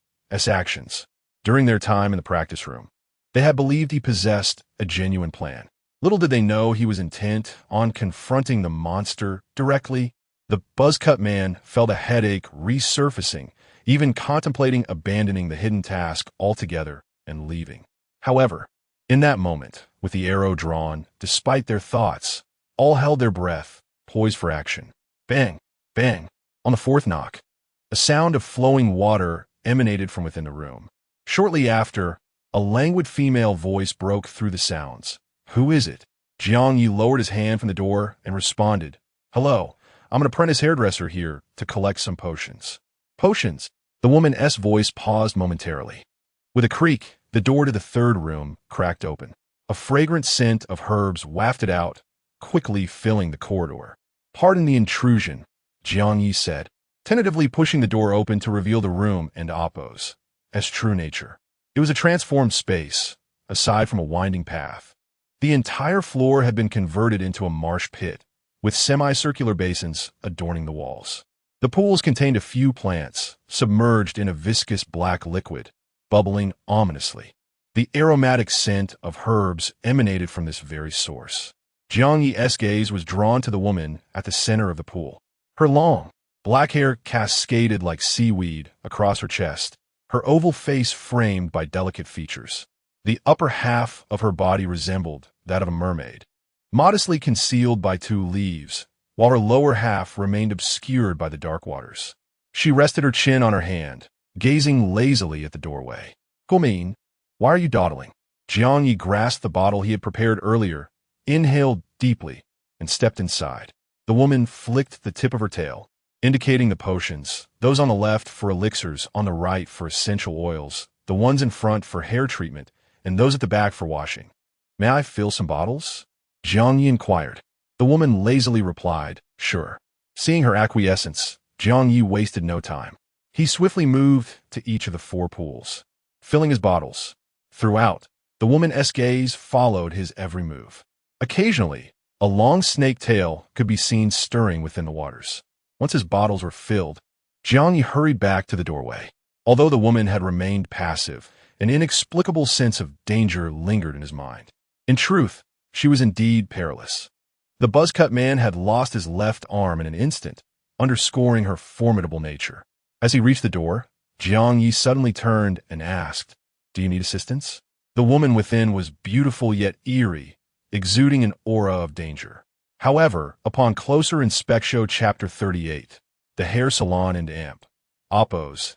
actions. During their time in the practice room, they had believed he possessed a genuine plan. Little did they know he was intent on confronting the monster directly. The buzz-cut man felt a headache resurfacing, even contemplating abandoning the hidden task altogether and leaving. However, in that moment, with the arrow drawn, despite their thoughts, all held their breath, poised for action. Bang! Bang! On the fourth knock, a sound of flowing water emanated from within the room. Shortly after, a languid female voice broke through the sounds. Who is it? Jiang Ye lowered his hand from the door and responded. Hello, I'm an apprentice hairdresser here to collect some potions. Potions? The woman's voice paused momentarily. With a creak, the door to the third room cracked open. A fragrant scent of herbs wafted out, quickly filling the corridor. Pardon the intrusion, Jiang Ye said, tentatively pushing the door open to reveal the room and Appo's true nature. It was a transformed space, aside from a winding path. The entire floor had been converted into a marsh pit, with semicircular basins adorning the walls. The pools contained a few plants, submerged in a viscous black liquid, bubbling ominously. The aromatic scent of herbs emanated from this very source. Jiang Ye's gaze was drawn to the woman at the center of the pool. Her long, black hair cascaded like seaweed across her chest, her oval face framed by delicate features. The upper half of her body resembled that of a mermaid, modestly concealed by 2 leaves, while her lower half remained obscured by the dark waters. She rested her chin on her hand, gazing lazily at the doorway. Guomin, why are you dawdling? Jiang Ye grasped the bottle he had prepared earlier, inhaled deeply, and stepped inside. The woman flicked the tip of her tail, indicating the potions, those on the left for elixirs, on the right for essential oils, the ones in front for hair treatment, and those at the back for washing. May I fill some bottles? Jiang Ye inquired. The woman lazily replied, sure. Seeing her acquiescence, Jiang Ye wasted no time. He swiftly moved to each of the 4 pools, filling his bottles. Throughout, the woman's gaze followed his every move. Occasionally, a long snake tail could be seen stirring within the waters. Once his bottles were filled, Jiang Ye hurried back to the doorway. Although the woman had remained passive, an inexplicable sense of danger lingered in his mind. In truth, she was indeed perilous. The buzz-cut man had lost his left arm in an instant, underscoring her formidable nature. As he reached the door, Jiang Ye suddenly turned and asked, do you need assistance? The woman within was beautiful yet eerie, exuding an aura of danger. However, upon closer inspection, Chapter 38, the hair salon and Appo's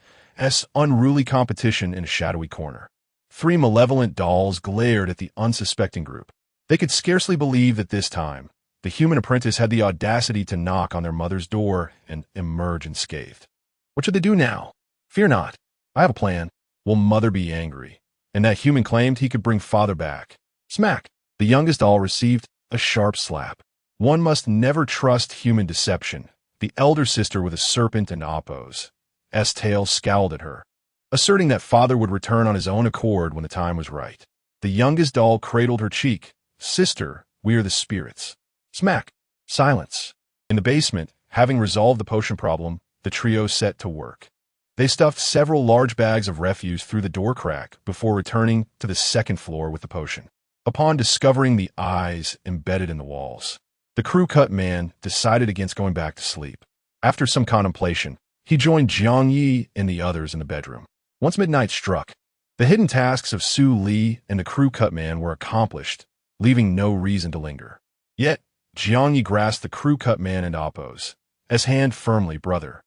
unruly competition in a shadowy corner. 3 malevolent dolls glared at the unsuspecting group. They could scarcely believe that this time, the human apprentice had the audacity to knock on their mother's door and emerge unscathed. What should they do now? Fear not. I have a plan. Will mother be angry? And that human claimed he could bring father back. Smack! The youngest doll received a sharp slap. One must never trust human deception. The elder sister with a serpent and Appo's tail scowled at her, asserting that father would return on his own accord when the time was right. The youngest doll cradled her cheek. Sister, we are the spirits. Smack. Silence. In the basement, having resolved the potion problem, the trio set to work. They stuffed several large bags of refuse through the door crack before returning to the second floor with the potion. Upon discovering the eyes embedded in the walls, the crew-cut man decided against going back to sleep. After some contemplation, he joined Jiang Ye and the others in the bedroom. Once midnight struck, the hidden tasks of Su Li and the crew-cut man were accomplished, leaving no reason to linger. Yet, Jiang Ye grasped the crew-cut man and Oppos, as hand firmly, brother.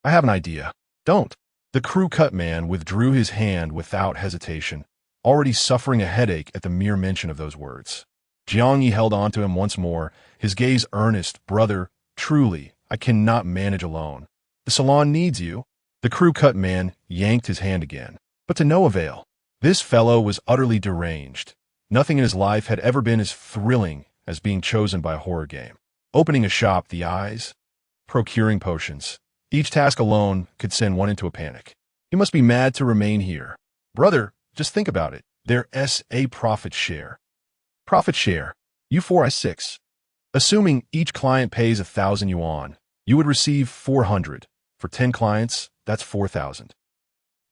I have an idea. Don't. The crew-cut man withdrew his hand without hesitation, already suffering a headache at the mere mention of those words. Jiang Ye held on to him once more, his gaze earnest. Brother, truly, I cannot manage alone. The salon needs you. The crew-cut man yanked his hand again, but to no avail. This fellow was utterly deranged. Nothing in his life had ever been as thrilling as being chosen by a horror game. Opening a shop, the eyes, procuring potions. Each task alone could send one into a panic. He must be mad to remain here. Brother, just think about it. There's a profit share. Profit share. U4I6. Assuming each client pays 1,000 yuan, you would receive 400. For 10 clients, that's 4,000.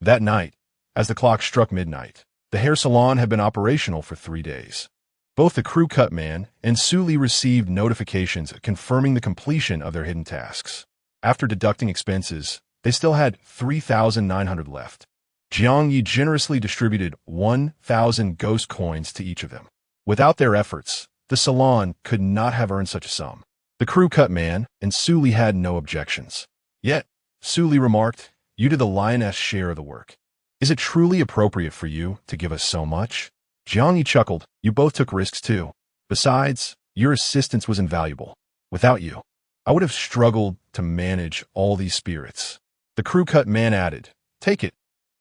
That night, as the clock struck midnight, the hair salon had been operational for 3 days. Both the crew-cut man and Su Li received notifications confirming the completion of their hidden tasks. After deducting expenses, they still had 3,900 left. Jiang Ye generously distributed 1,000 ghost coins to each of them. Without their efforts, the salon could not have earned such a sum. The crew-cut man and Su Li had no objections. Yet, Su Li remarked, you did the lioness share of the work. Is it truly appropriate for you to give us so much? Jiang Ye chuckled, you both took risks too. Besides, your assistance was invaluable. Without you, I would have struggled to manage all these spirits. The crew-cut man added, take it.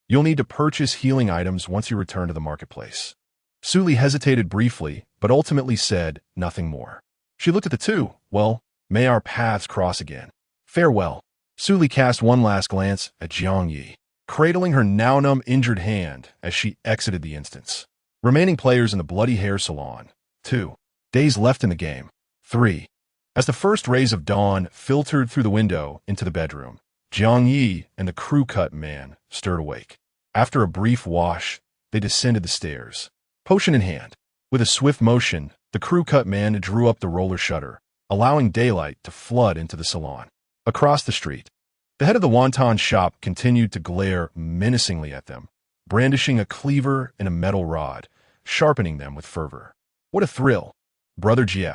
You'll need to purchase healing items once you return to the marketplace. Su Li hesitated briefly, but ultimately said nothing more. She looked at the two. Well, may our paths cross again. Farewell. Su Li cast one last glance at Jiang Ye, cradling her now-numb injured hand as she exited the instance. Remaining players in the bloody hair salon. 2 days left in the game. 3. As the first rays of dawn filtered through the window into the bedroom, Jiang Ye and the crew-cut man stirred awake. After a brief wash, they descended the stairs, potion in hand. With a swift motion, the crew-cut man drew up the roller shutter, allowing daylight to flood into the salon. Across the street, the head of the wonton shop continued to glare menacingly at them, brandishing a cleaver and a metal rod, sharpening them with fervor. What a thrill! Brother Jie,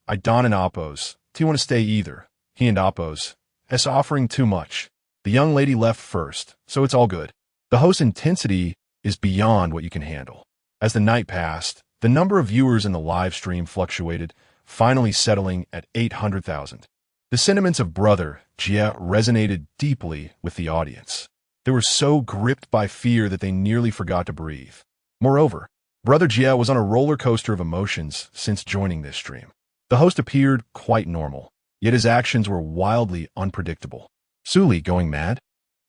I don and Oppos. Do you want to stay either? He and Oppos. S offering too much. The young lady left first, so it's all good. The host's intensity is beyond what you can handle. As the night passed, the number of viewers in the live stream fluctuated, finally settling at 800,000. The sentiments of Brother Jie resonated deeply with the audience. They were so gripped by fear that they nearly forgot to breathe. Moreover, Brother Jie was on a roller coaster of emotions since joining this stream. The host appeared quite normal, yet his actions were wildly unpredictable. Su Li going mad?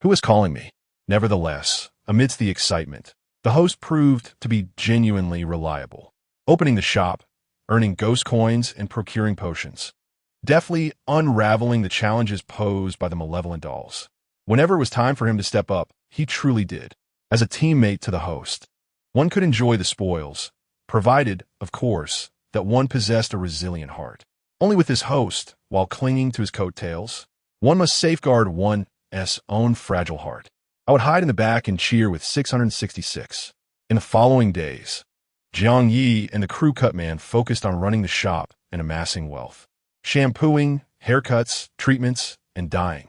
Who is calling me? Nevertheless, amidst the excitement, the host proved to be genuinely reliable, opening the shop, earning ghost coins, and procuring potions, deftly unraveling the challenges posed by the malevolent dolls. Whenever it was time for him to step up, he truly did. As a teammate to the host, one could enjoy the spoils, provided, of course, that one possessed a resilient heart. Only with his host, while clinging to his coattails, one must safeguard one's own fragile heart. I would hide in the back and cheer with 666. In the following days, Jiang Ye and the crew-cut man focused on running the shop and amassing wealth. Shampooing, haircuts, treatments, and dyeing.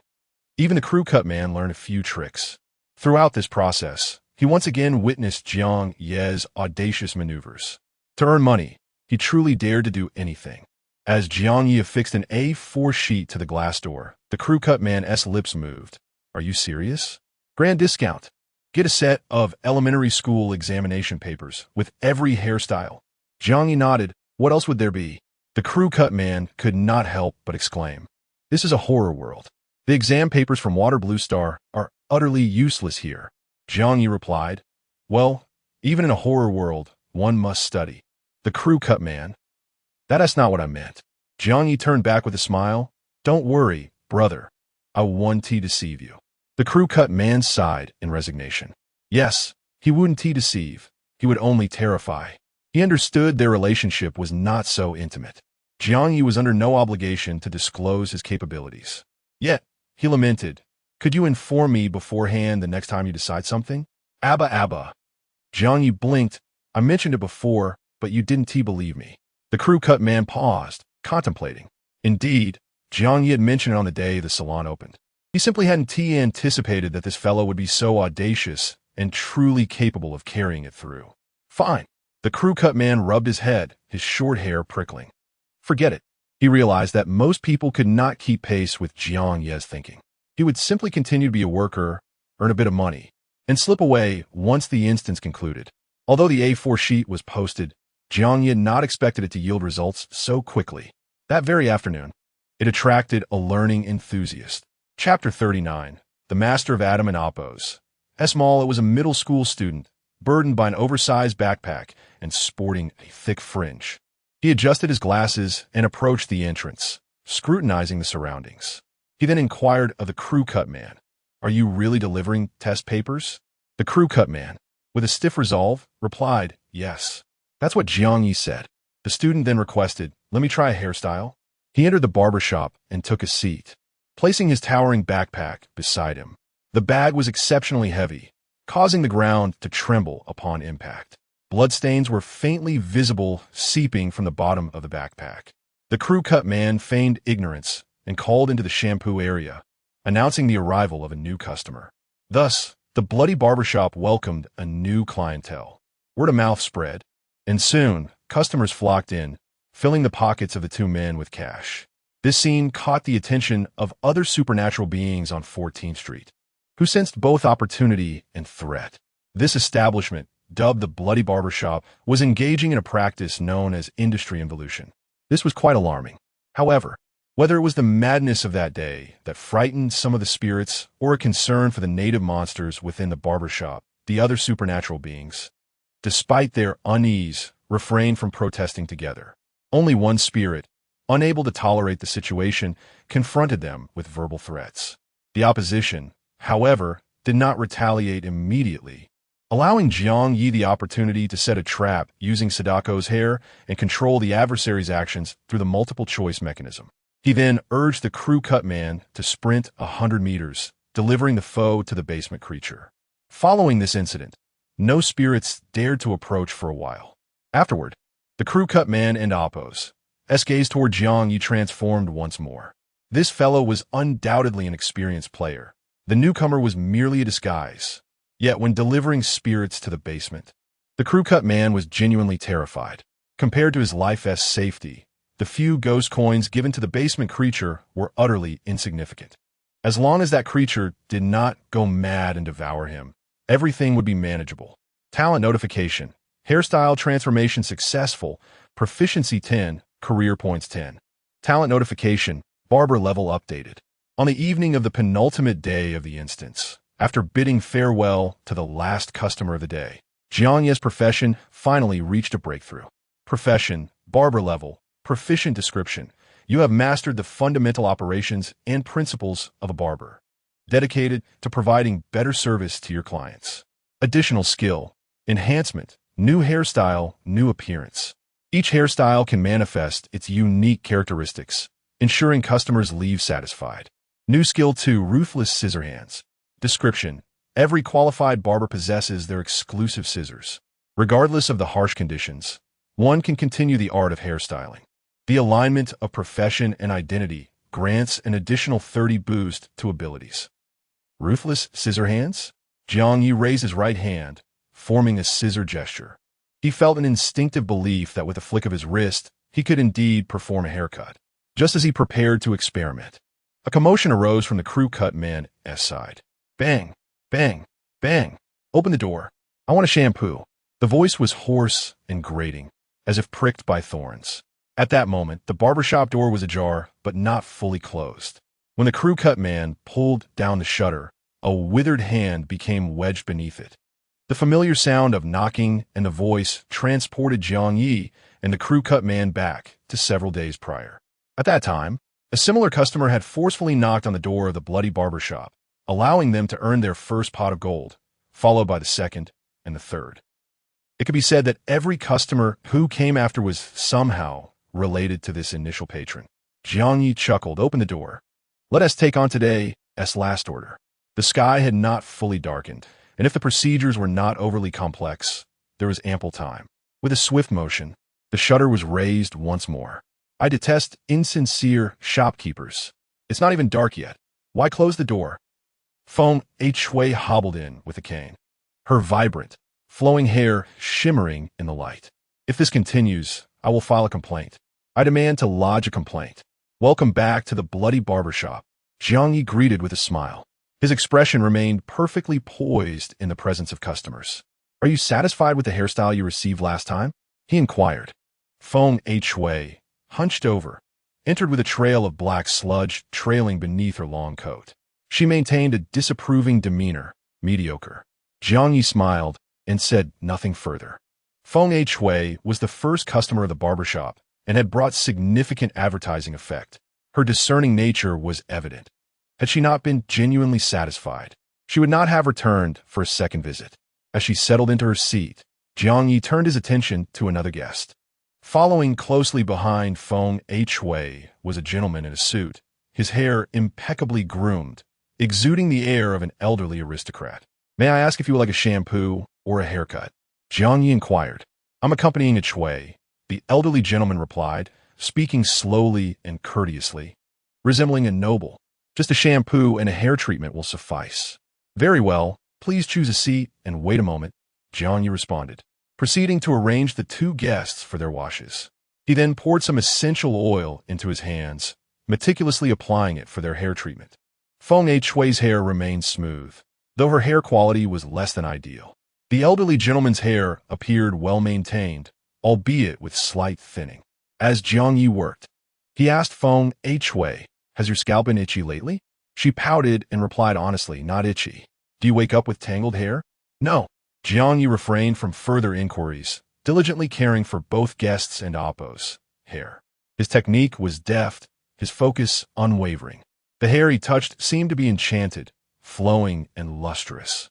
Even the crew-cut man learned a few tricks. Throughout this process, he once again witnessed Jiang Ye's audacious maneuvers. To earn money, he truly dared to do anything. As Jiang Ye affixed an A4 sheet to the glass door, the crew-cut man's lips moved. Are you serious? Grand discount. Get a set of elementary school examination papers with every hairstyle. Jiang Ye nodded. What else would there be? The crew-cut man could not help but exclaim. This is a horror world. The exam papers from Water Blue Star are utterly useless here. Jiang Ye replied, well, even in a horror world, one must study. The crew cut man. That's not what I meant. Jiang Ye turned back with a smile. Don't worry, brother. I won't deceive you. The crew cut man sighed in resignation. Yes, he wouldn't deceive. He would only terrify. He understood their relationship was not so intimate. Jiang Ye was under no obligation to disclose his capabilities. Yet, he lamented, could you inform me beforehand the next time you decide something? Abba. Jiang Ye blinked. I mentioned it before, but you didn't believe me. The crew cut man paused, contemplating. Indeed, Jiang Ye had mentioned it on the day the salon opened. He simply hadn't anticipated that this fellow would be so audacious and truly capable of carrying it through. Fine. The crew cut man rubbed his head, his short hair prickling. Forget it. He realized that most people could not keep pace with Jiang Ye's thinking. He would simply continue to be a worker, earn a bit of money, and slip away once the instance concluded. Although the A4 sheet was posted, Jiang Ye had not expected it to yield results so quickly. That very afternoon, it attracted a learning enthusiast. Chapter 39, The Master of Atom and Oppos. Small, it was a middle school student, burdened by an oversized backpack and sporting a thick fringe. He adjusted his glasses and approached the entrance, scrutinizing the surroundings. He then inquired of the crew cut man, are you really delivering test papers? The crew cut man, with a stiff resolve, replied, yes. That's what Jiang Ye said. The student then requested, let me try a hairstyle. He entered the barber shop and took a seat, placing his towering backpack beside him. The bag was exceptionally heavy, causing the ground to tremble upon impact. Bloodstains were faintly visible seeping from the bottom of the backpack. The crew cut man feigned ignorance and called into the shampoo area, announcing the arrival of a new customer. Thus, the bloody barbershop welcomed a new clientele. Word of mouth spread, and soon, customers flocked in, filling the pockets of the two men with cash. This scene caught the attention of other supernatural beings on 14th Street, who sensed both opportunity and threat. This establishment, dubbed the Bloody Barbershop, was engaging in a practice known as industry involution. This was quite alarming. However, whether it was the madness of that day that frightened some of the spirits or a concern for the native monsters within the barbershop, the other supernatural beings, despite their unease, refrained from protesting together. Only one spirit, unable to tolerate the situation, confronted them with verbal threats. The opposition, however, did not retaliate immediately, allowing Jiang Ye the opportunity to set a trap using Sadako's hair and control the adversary's actions through the multiple-choice mechanism. He then urged the crew cut man to sprint 100 meters, delivering the foe to the basement creature. Following this incident, no spirits dared to approach for a while. Afterward, the crew cut man and Oppos' gaze toward Jiang Ye transformed once more. This fellow was undoubtedly an experienced player. The newcomer was merely a disguise. Yet when delivering spirits to the basement, the crew cut man was genuinely terrified. Compared to his life's safety, the few ghost coins given to the basement creature were utterly insignificant. As long as that creature did not go mad and devour him, everything would be manageable. Talent notification. Hairstyle transformation successful. Proficiency 10. Career points 10. Talent notification. Barber level updated. On the evening of the penultimate day of the instance, after bidding farewell to the last customer of the day, Jiang Ye's profession finally reached a breakthrough. Profession, barber level, proficient description. You have mastered the fundamental operations and principles of a barber, dedicated to providing better service to your clients. Additional skill, enhancement, new hairstyle, new appearance. Each hairstyle can manifest its unique characteristics, ensuring customers leave satisfied. New skill 2, ruthless scissor hands. Description: every qualified barber possesses their exclusive scissors. Regardless of the harsh conditions, one can continue the art of hairstyling. The alignment of profession and identity grants an additional 30 boost to abilities. Ruthless scissor hands? Jiang Ye raised his right hand, forming a scissor gesture. He felt an instinctive belief that with a flick of his wrist, he could indeed perform a haircut. Just as he prepared to experiment, a commotion arose from the crew cut man's side. Bang, bang, bang. Open the door. I want a shampoo. The voice was hoarse and grating, as if pricked by thorns. At that moment, the barbershop door was ajar, but not fully closed. When the crew cut man pulled down the shutter, a withered hand became wedged beneath it. The familiar sound of knocking and the voice transported Jiang Ye and the crew-cut man back to several days prior. At that time, a similar customer had forcefully knocked on the door of the bloody barber shop, allowing them to earn their first pot of gold, followed by the second and the third. It could be said that every customer who came after was somehow related to this initial patron. Jiang Ye chuckled, opened the door. Let us take on today's last order. The sky had not fully darkened, and if the procedures were not overly complex, there was ample time. With a swift motion, the shutter was raised once more. I detest insincere shopkeepers. It's not even dark yet. Why close the door? Feng Shui hobbled in with a cane, her vibrant, flowing hair shimmering in the light. If this continues, I will file a complaint. I demand to lodge a complaint. Welcome back to the bloody barbershop. Jiang Ye greeted with a smile. His expression remained perfectly poised in the presence of customers. Are you satisfied with the hairstyle you received last time? He inquired. Feng Shui, hunched over, entered with a trail of black sludge trailing beneath her long coat. She maintained a disapproving demeanor, mediocre. Jiang Ye smiled and said nothing further. Feng Shui was the first customer of the barbershop and had brought significant advertising effect. Her discerning nature was evident. Had she not been genuinely satisfied, she would not have returned for a second visit. As she settled into her seat, Jiang Ye turned his attention to another guest. Following closely behind Feng Shui was a gentleman in a suit, his hair impeccably groomed, exuding the air of an elderly aristocrat. May I ask if you would like a shampoo or a haircut? Jiang Ye inquired. I'm accompanying a Shui, the elderly gentleman replied, speaking slowly and courteously, resembling a noble. Just a shampoo and a hair treatment will suffice. Very well, please choose a seat and wait a moment, Jiang Ye responded, proceeding to arrange the two guests for their washes. He then poured some essential oil into his hands, meticulously applying it for their hair treatment. Feng Shui's hair remained smooth, though her hair quality was less than ideal. The elderly gentleman's hair appeared well-maintained, albeit with slight thinning. As Jiang Ye worked, he asked Feng Shui, has your scalp been itchy lately? She pouted and replied honestly, not itchy. Do you wake up with tangled hair? No. Jiang Ye refrained from further inquiries, diligently caring for both guests and Oppo's hair. His technique was deft, his focus unwavering. The hair he touched seemed to be enchanted, flowing and lustrous.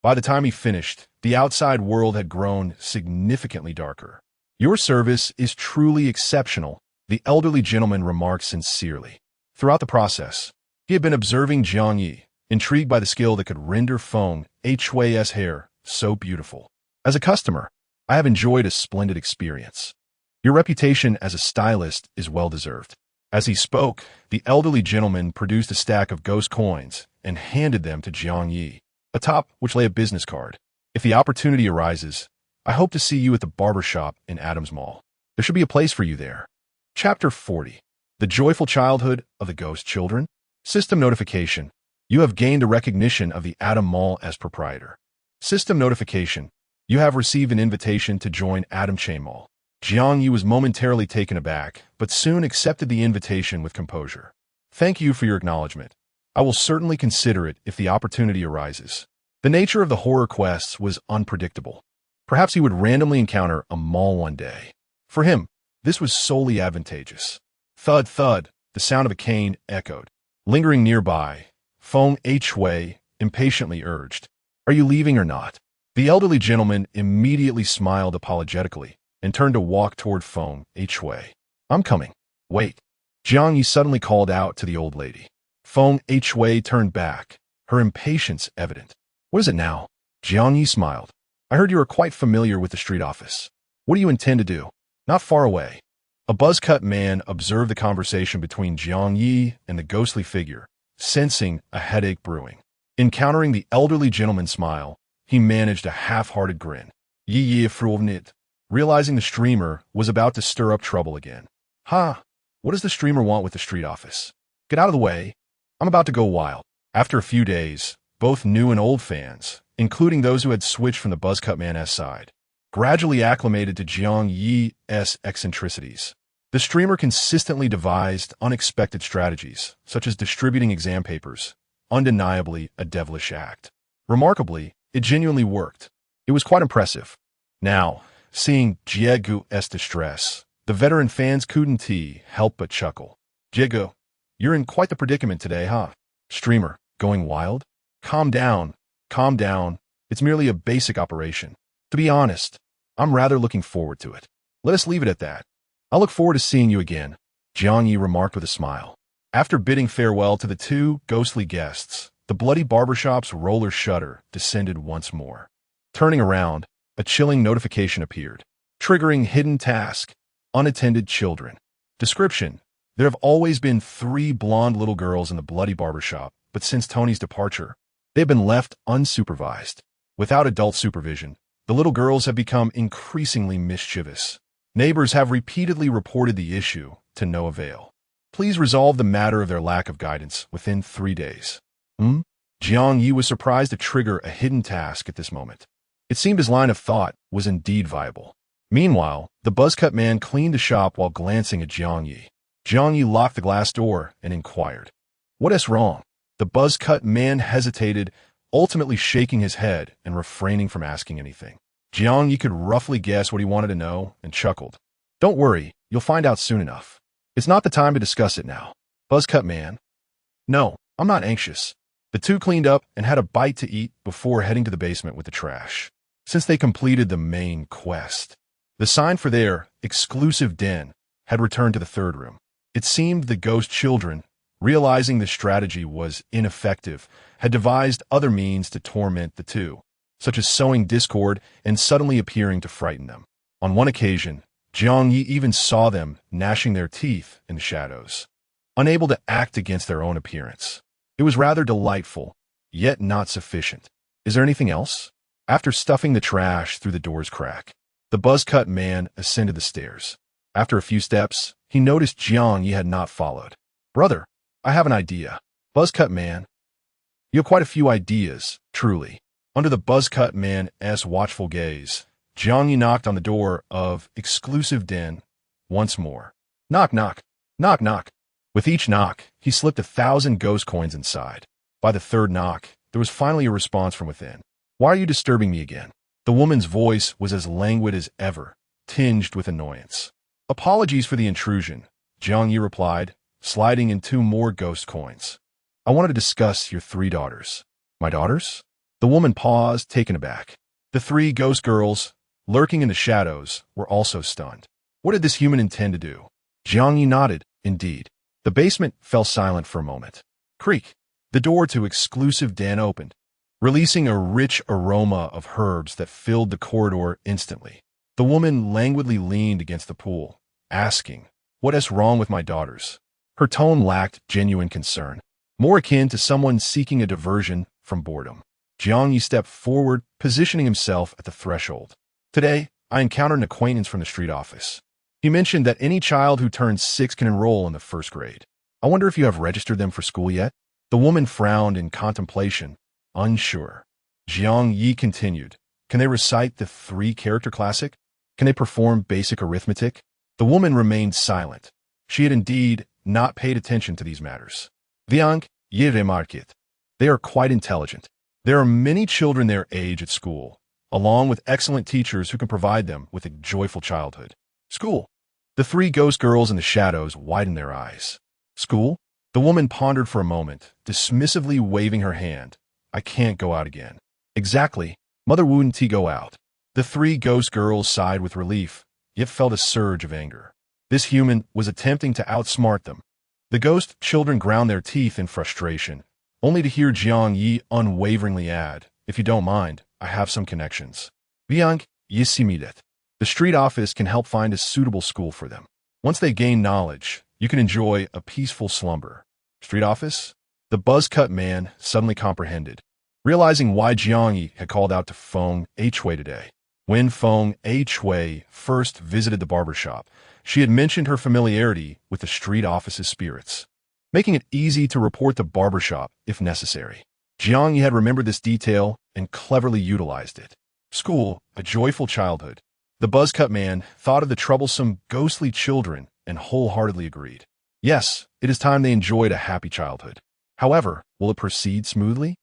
By the time he finished, the outside world had grown significantly darker. Your service is truly exceptional, the elderly gentleman remarked sincerely. Throughout the process, he had been observing Jiang Ye, intrigued by the skill that could render Feng Shui's hair so beautiful. As a customer, I have enjoyed a splendid experience. Your reputation as a stylist is well-deserved. As he spoke, the elderly gentleman produced a stack of ghost coins and handed them to Jiang Ye, atop which lay a business card. If the opportunity arises, I hope to see you at the barber shop in Adams Mall. There should be a place for you there. Chapter 40. The Joyful Childhood of the Ghost Children. System notification. You have gained a recognition of the Adam Mall as proprietor. System notification. You have received an invitation to join Adam Chain Mall. Jiang Ye was momentarily taken aback, but soon accepted the invitation with composure. Thank you for your acknowledgement. I will certainly consider it if the opportunity arises. The nature of the horror quests was unpredictable. Perhaps he would randomly encounter a mall one day. For him, this was solely advantageous. Thud, thud, the sound of a cane echoed. Lingering nearby, Feng Shui impatiently urged, Are you leaving or not? The elderly gentleman immediately smiled apologetically and turned to walk toward Feng Shui. I'm coming. Wait. Jiang Ye suddenly called out to the old lady. Feng Shui turned back, her impatience evident. What is it now? Jiang Ye smiled. I heard you are quite familiar with the street office. What do you intend to do? Not far away. A buzz-cut man observed the conversation between Jiang Ye and the ghostly figure, sensing a headache brewing. Encountering the elderly gentleman's smile, he managed a half-hearted grin. Ye fruvnit, realizing the streamer was about to stir up trouble again. Ha! What does the streamer want with the street office? Get out of the way. I'm about to go wild. After a few days, both new and old fans, including those who had switched from the buzzcut man's side, gradually acclimated to Jiang Ye's eccentricities. The streamer consistently devised unexpected strategies, such as distributing exam papers, undeniably a devilish act. Remarkably, it genuinely worked. It was quite impressive. Now, seeing Jiegu's distress, the veteran fans couldn't help but chuckle. Jiegu, you're in quite the predicament today, huh? Streamer, going wild? Calm down, calm down. It's merely a basic operation. To be honest, I'm rather looking forward to it. Let us leave it at that. I look forward to seeing you again, Jiang Ye remarked with a smile. After bidding farewell to the two ghostly guests, the bloody barbershop's roller shutter descended once more. Turning around, a chilling notification appeared. Triggering hidden task, unattended children. Description: there have always been 3 blonde little girls in the bloody barbershop, but since Tony's departure, they have been left unsupervised. Without adult supervision, the little girls have become increasingly mischievous. Neighbors have repeatedly reported the issue, to no avail. Please resolve the matter of their lack of guidance within 3 days. Jiang Ye was surprised to trigger a hidden task at this moment. It seemed his line of thought was indeed viable. Meanwhile, the buzzcut man cleaned the shop while glancing at Jiang Ye. Jiang Ye locked the glass door and inquired, "What is wrong?" The buzzcut man hesitated, ultimately shaking his head and refraining from asking anything. Jiang Ye could roughly guess what he wanted to know and chuckled. "Don't worry, you'll find out soon enough. It's not the time to discuss it now." Buzzcut man. "No, I'm not anxious." The two cleaned up and had a bite to eat before heading to the basement with the trash. Since they completed the main quest, the sign for their exclusive den had returned to the third room. It seemed the ghost children, realizing the strategy was ineffective, had devised other means to torment the two, such as sowing discord and suddenly appearing to frighten them. On one occasion, Jiang Ye even saw them gnashing their teeth in the shadows, unable to act against their own appearance. It was rather delightful, yet not sufficient. "Is there anything else?" After stuffing the trash through the door's crack, the buzzcut man ascended the stairs. After a few steps, he noticed Jiang Ye had not followed. "Brother, I have an idea." Buzzcut man. "You have quite a few ideas, truly." Under the buzzcut man's watchful gaze, Jiang Ye knocked on the door of exclusive den once more. Knock, knock, knock, knock. With each knock, he slipped 1,000 ghost coins inside. By the third knock, there was finally a response from within. "Why are you disturbing me again?" The woman's voice was as languid as ever, tinged with annoyance. "Apologies for the intrusion," Jiang Ye replied, sliding in 2 more ghost coins. "I wanted to discuss your 3 daughters." "My daughters?" The woman paused, taken aback. The 3 ghost girls, lurking in the shadows, were also stunned. What did this human intend to do? Jiang Ye nodded, indeed. The basement fell silent for a moment. Creak. The door to exclusive den opened, releasing a rich aroma of herbs that filled the corridor instantly. The woman languidly leaned against the pool, asking, "What is wrong with my daughters?" Her tone lacked genuine concern, more akin to someone seeking a diversion from boredom. Jiang Ye stepped forward, positioning himself at the threshold. "Today, I encountered an acquaintance from the street office. He mentioned that any child who turns 6 can enroll in the 1st grade. I wonder if you have registered them for school yet?" The woman frowned in contemplation, unsure. Jiang Ye continued, "Can they recite the 3-character classic? Can they perform basic arithmetic?" The woman remained silent. She had indeed not paid attention to these matters. Jiang Ye remarked, "They are quite intelligent. There are many children their age at school, along with excellent teachers who can provide them with a joyful childhood." "School?" The 3 ghost girls in the shadows widened their eyes. "School?" The woman pondered for a moment, dismissively waving her hand. "I can't go out again." "Exactly. Mother wouldn't go out." The 3 ghost girls sighed with relief, yet felt a surge of anger. This human was attempting to outsmart them. The ghost children ground their teeth in frustration, only to hear Jiang Ye unwaveringly add, "If you don't mind, I have some connections. Jiang Ye simidet. The street office can help find a suitable school for them. Once they gain knowledge, you can enjoy a peaceful slumber." Street office? The buzzcut man suddenly comprehended, realizing why Jiang Ye had called out to Feng Hui today. When Feng Hui first visited the barbershop, she had mentioned her familiarity with the street office's spirits, making it easy to report the barbershop if necessary. Jiang Ye had remembered this detail and cleverly utilized it. School, a joyful childhood. The buzzcut man thought of the troublesome, ghostly children and wholeheartedly agreed. Yes, it is time they enjoyed a happy childhood. However, will it proceed smoothly?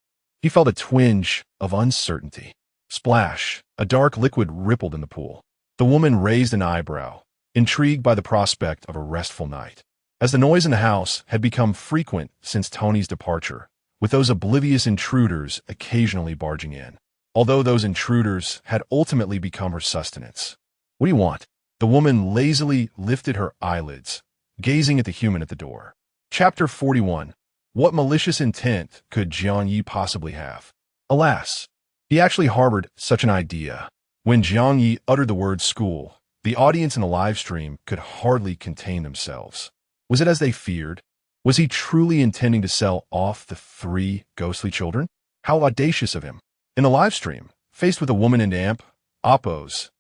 He felt a twinge of uncertainty. Splash! A dark liquid rippled in the pool. The woman raised an eyebrow, intrigued by the prospect of a restful night. As the noise in the house had become frequent since Tony's departure, with those oblivious intruders occasionally barging in, although those intruders had ultimately become her sustenance. What do you want? The woman lazily lifted her eyelids, gazing at the human at the door. Chapter 41. What malicious intent could Jiang Ye possibly have? Alas, he actually harbored such an idea. When Jiang Ye uttered the word school, the audience in the live stream could hardly contain themselves. Was it as they feared? Was he truly intending to sell off the 3 ghostly children? How audacious of him! In the live stream, faced with a woman and Oppo's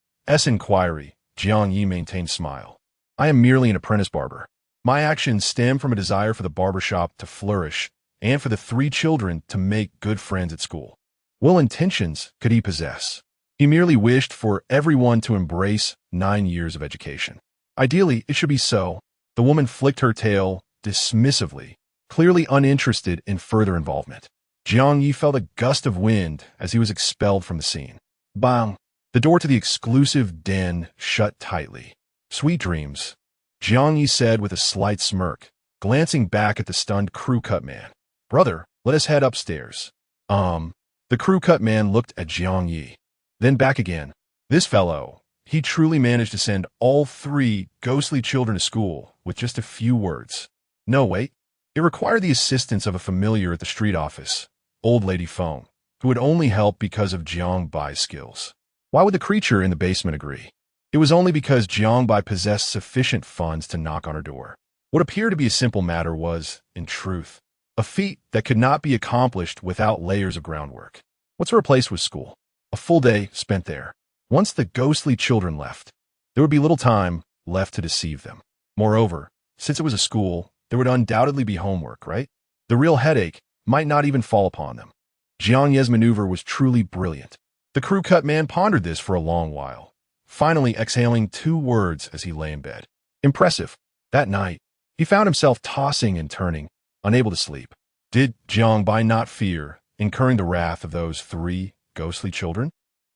inquiry, Jiang Ye maintained smile. I am merely an apprentice barber. My actions stem from a desire for the barbershop to flourish and for the 3 children to make good friends at school. What intentions could he possess? He merely wished for everyone to embrace 9 years of education. Ideally, it should be so. The woman flicked her tail dismissively, clearly uninterested in further involvement. Jiang Ye felt a gust of wind as he was expelled from the scene. Bang! The door to the exclusive den shut tightly. Sweet dreams, Jiang Ye said with a slight smirk, glancing back at the stunned crew-cut man. Brother, let us head upstairs. The crew-cut man looked at Jiang Ye, then back again. This fellow, he truly managed to send all 3 ghostly children to school with just a few words. No, wait. It required the assistance of a familiar at the street office, Old Lady Phone, who would only help because of Jiang Bai's skills. Why would the creature in the basement agree? It was only because Jiang Bai possessed sufficient funds to knock on her door. What appeared to be a simple matter was, in truth, a feat that could not be accomplished without layers of groundwork. What's her place was school. A full day spent there. Once the ghostly children left, there would be little time left to deceive them. Moreover, since it was a school, there would undoubtedly be homework, right? The real headache might not even fall upon them. Jiang Ye's maneuver was truly brilliant. The crew-cut man pondered this for a long while, finally exhaling 2 words as he lay in bed. Impressive. That night, he found himself tossing and turning, unable to sleep. Did Jiang Bai not fear incurring the wrath of those 3 ghostly children?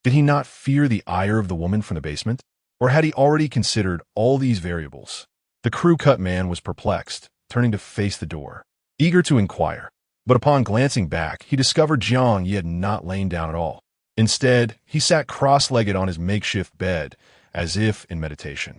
Did he not fear the ire of the woman from the basement? Or had he already considered all these variables? The crew-cut man was perplexed, turning to face the door, eager to inquire. But upon glancing back, he discovered Jiang Ye had not lain down at all. Instead, he sat cross-legged on his makeshift bed, as if in meditation.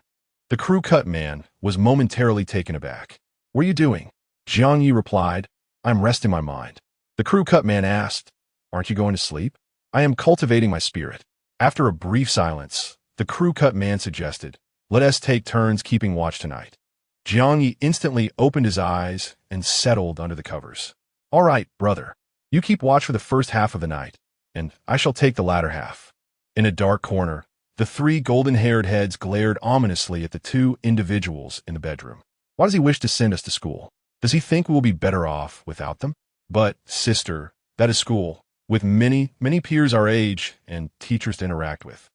The crew-cut man was momentarily taken aback. What are you doing? Jiang Ye replied, I'm resting my mind. The crew-cut man asked, Aren't you going to sleep? I am cultivating my spirit. After a brief silence, the crew-cut man suggested, Let us take turns keeping watch tonight. Jiang Ye instantly opened his eyes and settled under the covers. All right, brother. You keep watch for the first half of the night, and I shall take the latter half. In a dark corner, the 3 golden-haired heads glared ominously at the 2 individuals in the bedroom. Why does he wish to send us to school? Does he think we will be better off without them? But, sister, that is school, with many peers our age and teachers to interact with.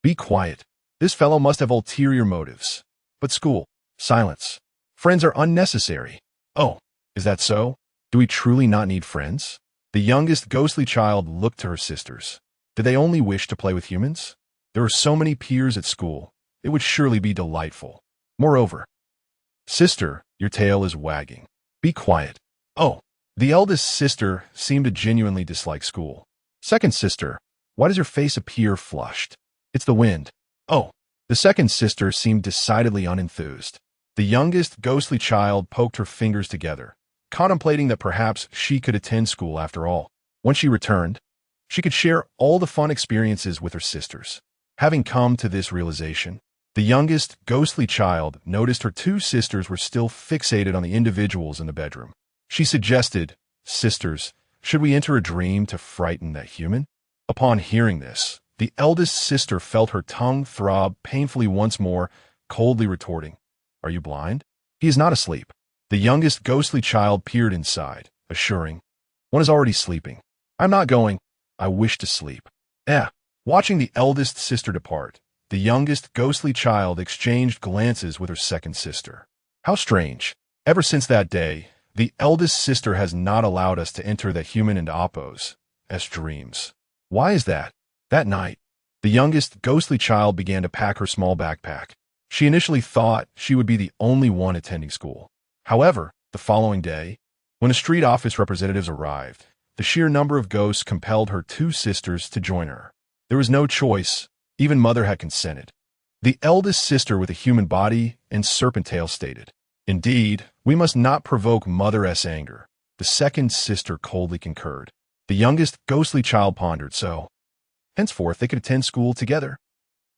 Be quiet. This fellow must have ulterior motives. But school, silence. Friends are unnecessary. Oh, is that so? Do we truly not need friends? The youngest ghostly child looked to her sisters. Did they only wish to play with humans? There are so many peers at school. It would surely be delightful. Moreover, sister, your tail is wagging. Be quiet. Oh, the eldest sister seemed to genuinely dislike school. Second sister, why does your face appear flushed? It's the wind. Oh, the second sister seemed decidedly unenthused. The youngest ghostly child poked her fingers together, contemplating that perhaps she could attend school after all. Once she returned, she could share all the fun experiences with her sisters. Having come to this realization, the youngest ghostly child noticed her 2 sisters were still fixated on the individuals in the bedroom. She suggested, Sisters, should we enter a dream to frighten that human? Upon hearing this, the eldest sister felt her tongue throb painfully once more, coldly retorting, Are you blind? He is not asleep. The youngest ghostly child peered inside, assuring, One is already sleeping. I'm not going. I wish to sleep. Watching the eldest sister depart, the youngest ghostly child exchanged glances with her second sister. How strange. Ever since that day, The eldest sister has not allowed us to enter the human and Oppo's dreams. Why is that? That night, the youngest ghostly child began to pack her small backpack. She initially thought she would be the only one attending school. However, the following day, when the street office representatives arrived, the sheer number of ghosts compelled her two sisters to join her. There was no choice. Even Mother had consented. The eldest sister with a human body and serpent tail stated, "Indeed, we must not provoke Mother's anger." The second sister coldly concurred. The youngest ghostly child pondered, so henceforth they could attend school together.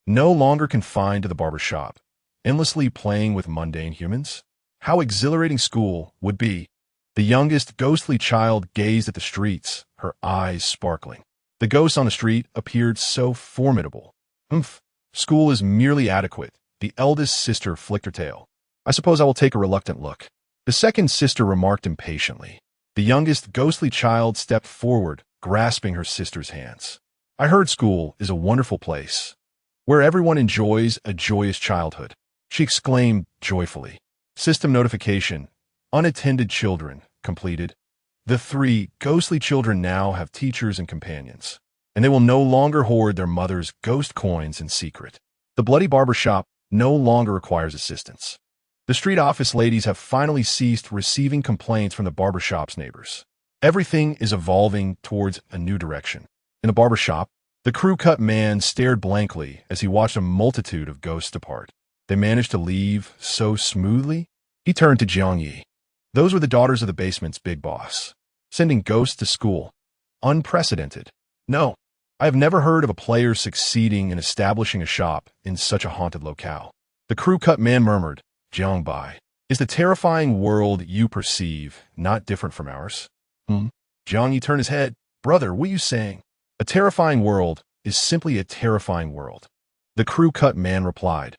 No longer confined to the barber shop, endlessly playing with mundane humans. How exhilarating school would be. The youngest ghostly child gazed at the streets, her eyes sparkling. The ghosts on the street appeared so formidable. School is merely adequate. The eldest sister flicked her tail. I suppose I will take a reluctant look. The second sister remarked impatiently. The youngest ghostly child stepped forward, grasping her sister's hands. I heard school is a wonderful place, where everyone enjoys a joyous childhood, she exclaimed joyfully. System notification. Unattended children completed. The three ghostly children now have teachers and companions, and they will no longer hoard their mother's ghost coins in secret. The bloody barber shop no longer requires assistance. The street office ladies have finally ceased receiving complaints from the barber shop's neighbors. Everything is evolving towards a new direction. In the barber shop, the crew-cut man stared blankly as he watched a multitude of ghosts depart. They managed to leave so smoothly. He turned to Jiang Ye. Those were the daughters of the basement's big boss. Sending ghosts to school. Unprecedented. No, I have never heard of a player succeeding in establishing a shop in such a haunted locale. The crew-cut man murmured, Jiang Bai, is the terrifying world you perceive not different from ours? Jiang Ye turned his head. Brother, what are you saying? A terrifying world is simply a terrifying world. The crew-cut man replied.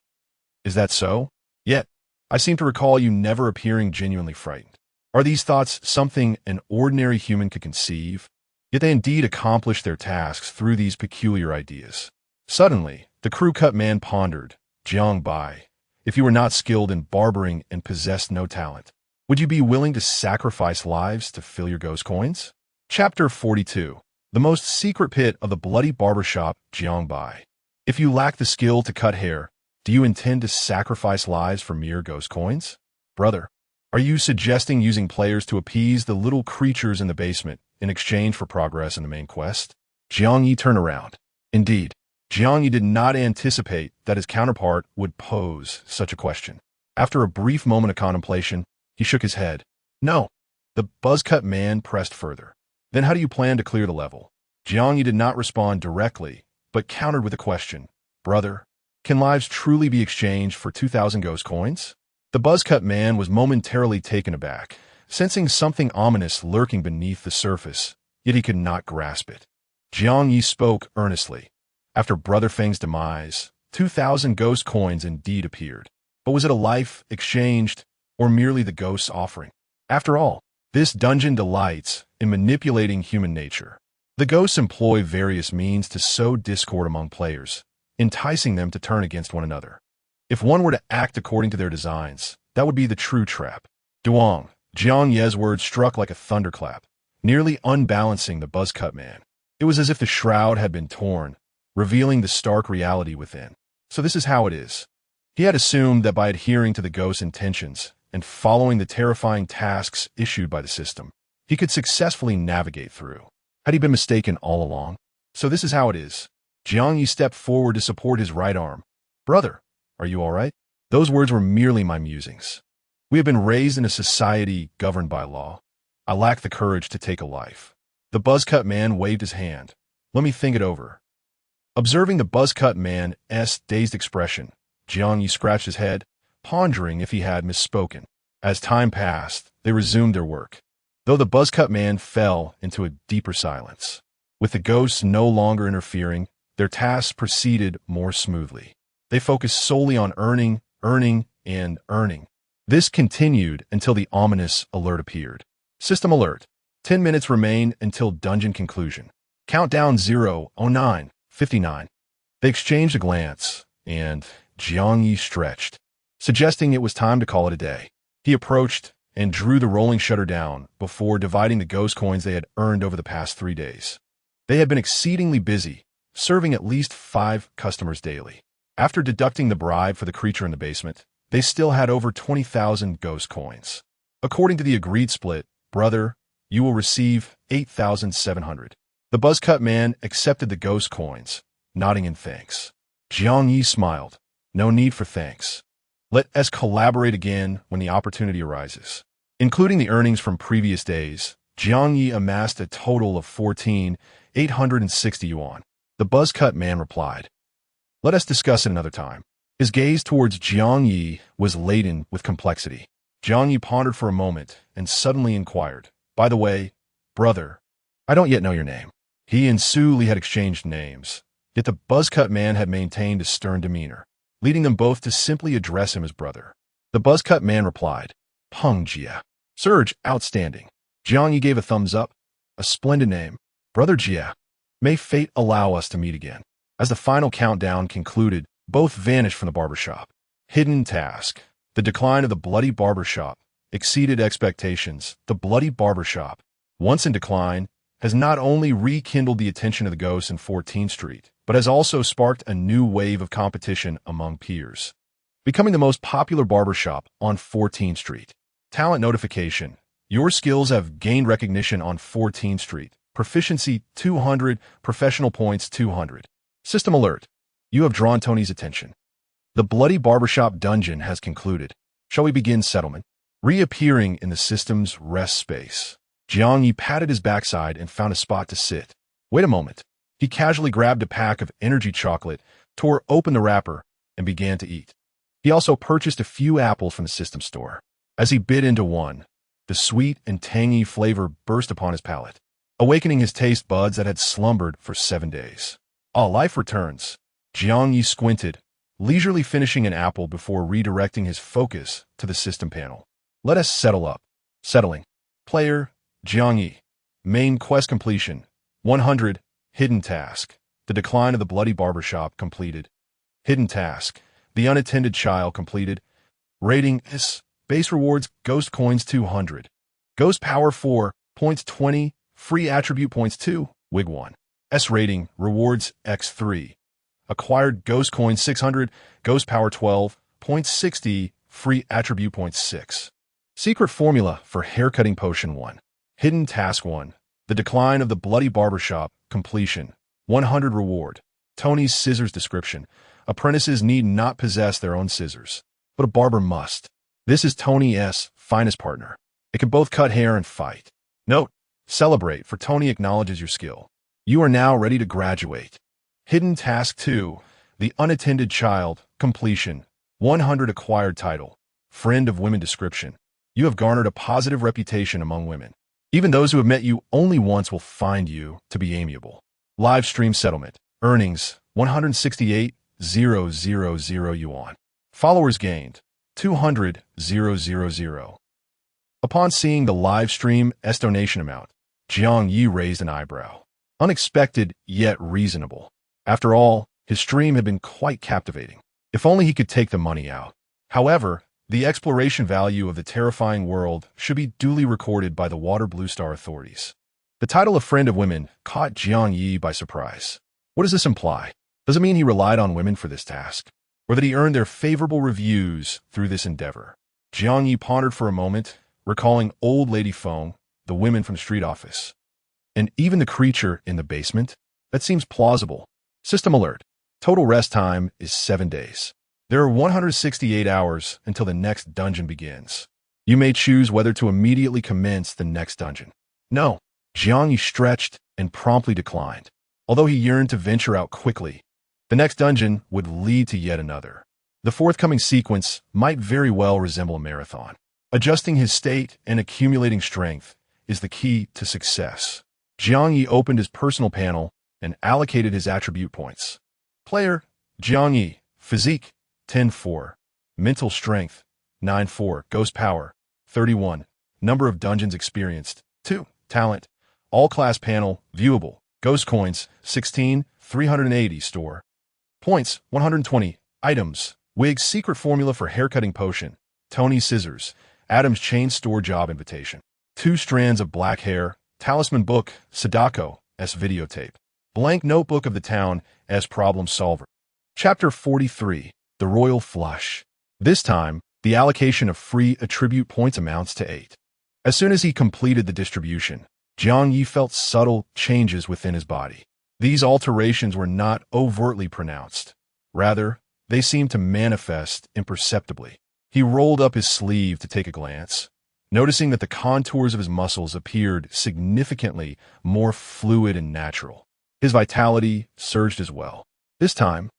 Is that so? Yet, I seem to recall you never appearing genuinely frightened. Are these thoughts something an ordinary human could conceive? Yet they indeed accomplish their tasks through these peculiar ideas. Suddenly, the crew-cut man pondered, Jiang Bai, if you were not skilled in barbering and possessed no talent, would you be willing to sacrifice lives to fill your ghost coins? Chapter 42. The most secret pit of the bloody barbershop, Jiang Bai. If you lack the skill to cut hair, do you intend to sacrifice lives for mere ghost coins? Brother, are you suggesting using players to appease the little creatures in the basement in exchange for progress in the main quest? Jiang Ye turned around. Indeed, Jiang Ye did not anticipate that his counterpart would pose such a question. After a brief moment of contemplation, he shook his head. No. The buzzcut man pressed further. Then how do you plan to clear the level? Jiang Ye did not respond directly, but countered with a question. Brother, can lives truly be exchanged for 2,000 ghost coins? The buzzcut man was momentarily taken aback, sensing something ominous lurking beneath the surface, yet he could not grasp it. Jiang Ye spoke earnestly. After Brother Feng's demise, 2,000 ghost coins indeed appeared. But was it a life exchanged, or merely the ghost's offering? After all, this dungeon delights in manipulating human nature. The ghosts employ various means to sow discord among players, enticing them to turn against one another. If one were to act according to their designs, that would be the true trap. Duong, Jiang Ye's words struck like a thunderclap, nearly unbalancing the buzzcut man. It was as if the shroud had been torn, revealing the stark reality within. So this is how it is. He had assumed that by adhering to the ghost's intentions and following the terrifying tasks issued by the system, he could successfully navigate through. Had he been mistaken all along? So this is how it is. Jiang Ye stepped forward to support his right arm. Brother, are you all right? Those words were merely my musings. We have been raised in a society governed by law. I lack the courage to take a life. The buzzcut man waved his hand. Let me think it over. Observing the buzzcut man's dazed expression, Jiang Ye scratched his head, pondering if he had misspoken. As time passed, they resumed their work, though the buzzcut man fell into a deeper silence. With the ghosts no longer interfering, their tasks proceeded more smoothly. They focused solely on earning, and earning. This continued until the ominous alert appeared. System alert. 10 minutes remain until dungeon conclusion. Countdown 0:09:59. They exchanged a glance, and Jiang Ye stretched, suggesting it was time to call it a day. He approached and drew the rolling shutter down before dividing the ghost coins they had earned over the past 3 days. They had been exceedingly busy, serving at least 5 customers daily. After deducting the bribe for the creature in the basement, they still had over 20,000 ghost coins. According to the agreed split, brother, you will receive 8,700. The buzzcut man accepted the ghost coins, nodding in thanks. Jiang Ye smiled. No need for thanks. Let us collaborate again when the opportunity arises. Including the earnings from previous days, Jiang Ye amassed a total of 14,860 yuan. The buzzcut man replied. Let us discuss it another time. His gaze towards Jiang Ye was laden with complexity. Jiang Ye pondered for a moment and suddenly inquired, by the way, brother, I don't yet know your name. He and Su Li had exchanged names, yet the buzzcut man had maintained a stern demeanor, leading them both to simply address him as brother. The buzzcut man replied, Peng Jia. Surge, outstanding. Jiang Ye gave a thumbs up. A splendid name. Brother Jia. May fate allow us to meet again. As the final countdown concluded, both vanished from the barbershop. Hidden task. The decline of the bloody barbershop exceeded expectations. The bloody barbershop, once in decline, has not only rekindled the attention of the ghosts in 14th Street, but has also sparked a new wave of competition among peers, becoming the most popular barbershop on 14th Street. Talent notification. Your skills have gained recognition on 14th Street. Proficiency 200, professional points 200. System alert. You have drawn Tony's attention. The bloody barbershop dungeon has concluded. Shall we begin settlement? Reappearing in the system's rest space, Jiang Ye patted his backside and found a spot to sit. Wait a moment. He casually grabbed a pack of energy chocolate, tore open the wrapper, and began to eat. He also purchased a few apples from the system store. As he bit into one, the sweet and tangy flavor burst upon his palate, awakening his taste buds that had slumbered for 7 days. Life returns. Jiang Ye squinted, leisurely finishing an apple before redirecting his focus to the system panel. Let us settle up. Settling. Player, Jiang Ye. Main quest completion, 100. Hidden task. The decline of the bloody barbershop completed. Hidden task. The unattended child completed. Rating S. Base rewards, ghost coins 200. Ghost power 4, points 20, free attribute points 2, wig 1. S rating, rewards X3. Acquired ghost coins 600, ghost power 12, points 60, free attribute points 6. Secret formula for haircutting potion 1. Hidden task 1. The decline of the bloody barbershop, completion, 100 reward. Tony's scissors description. Apprentices need not possess their own scissors, but a barber must. This is Tony's finest partner. It can both cut hair and fight. Note, celebrate, for Tony acknowledges your skill. You are now ready to graduate. Hidden task 2. The unattended child, completion, 100 acquired title, friend of women description. You have garnered a positive reputation among women. Even those who have met you only once will find you to be amiable. Live stream settlement. Earnings, 168,000 yuan. Followers gained, 200,000. Upon seeing the live stream donation amount, Jiang Ye raised an eyebrow. Unexpected, yet reasonable. After all, his stream had been quite captivating. If only he could take the money out. However, the exploration value of the terrifying world should be duly recorded by the Water Blue Star authorities. The title of Friend of Women caught Jiang Ye by surprise. What does this imply? Does it mean he relied on women for this task? Or that he earned their favorable reviews through this endeavor? Jiang Ye pondered for a moment, recalling old Lady Feng, the women from the street office, and even the creature in the basement. That seems plausible. System alert. Total rest time is 7 days. There are 168 hours until the next dungeon begins. You may choose whether to immediately commence the next dungeon. No. Jiang Ye stretched and promptly declined. Although he yearned to venture out quickly, the next dungeon would lead to yet another. The forthcoming sequence might very well resemble a marathon. Adjusting his state and accumulating strength is the key to success. Jiang Ye opened his personal panel and allocated his attribute points. Player, Jiang Ye. Physique, 10-4. Mental strength, 9-4. Ghost power, 31. Number of dungeons experienced, 2. Talent, all class panel, viewable. Ghost coins, 16, 380. Store. Points, 120. Items, wig, secret formula for haircutting potion, Tony scissors. Adam's chain store job invitation. 2 strands of black hair, talisman book, Sadako, S videotape. Blank notebook of the town, S problem solver. Chapter 43, The Royal Flush. This time, the allocation of free attribute points amounts to 8. As soon as he completed the distribution, Jiang Ye felt subtle changes within his body. These alterations were not overtly pronounced. Rather, they seemed to manifest imperceptibly. He rolled up his sleeve to take a glance, noticing that the contours of his muscles appeared significantly more fluid and natural. His vitality surged as well. This time,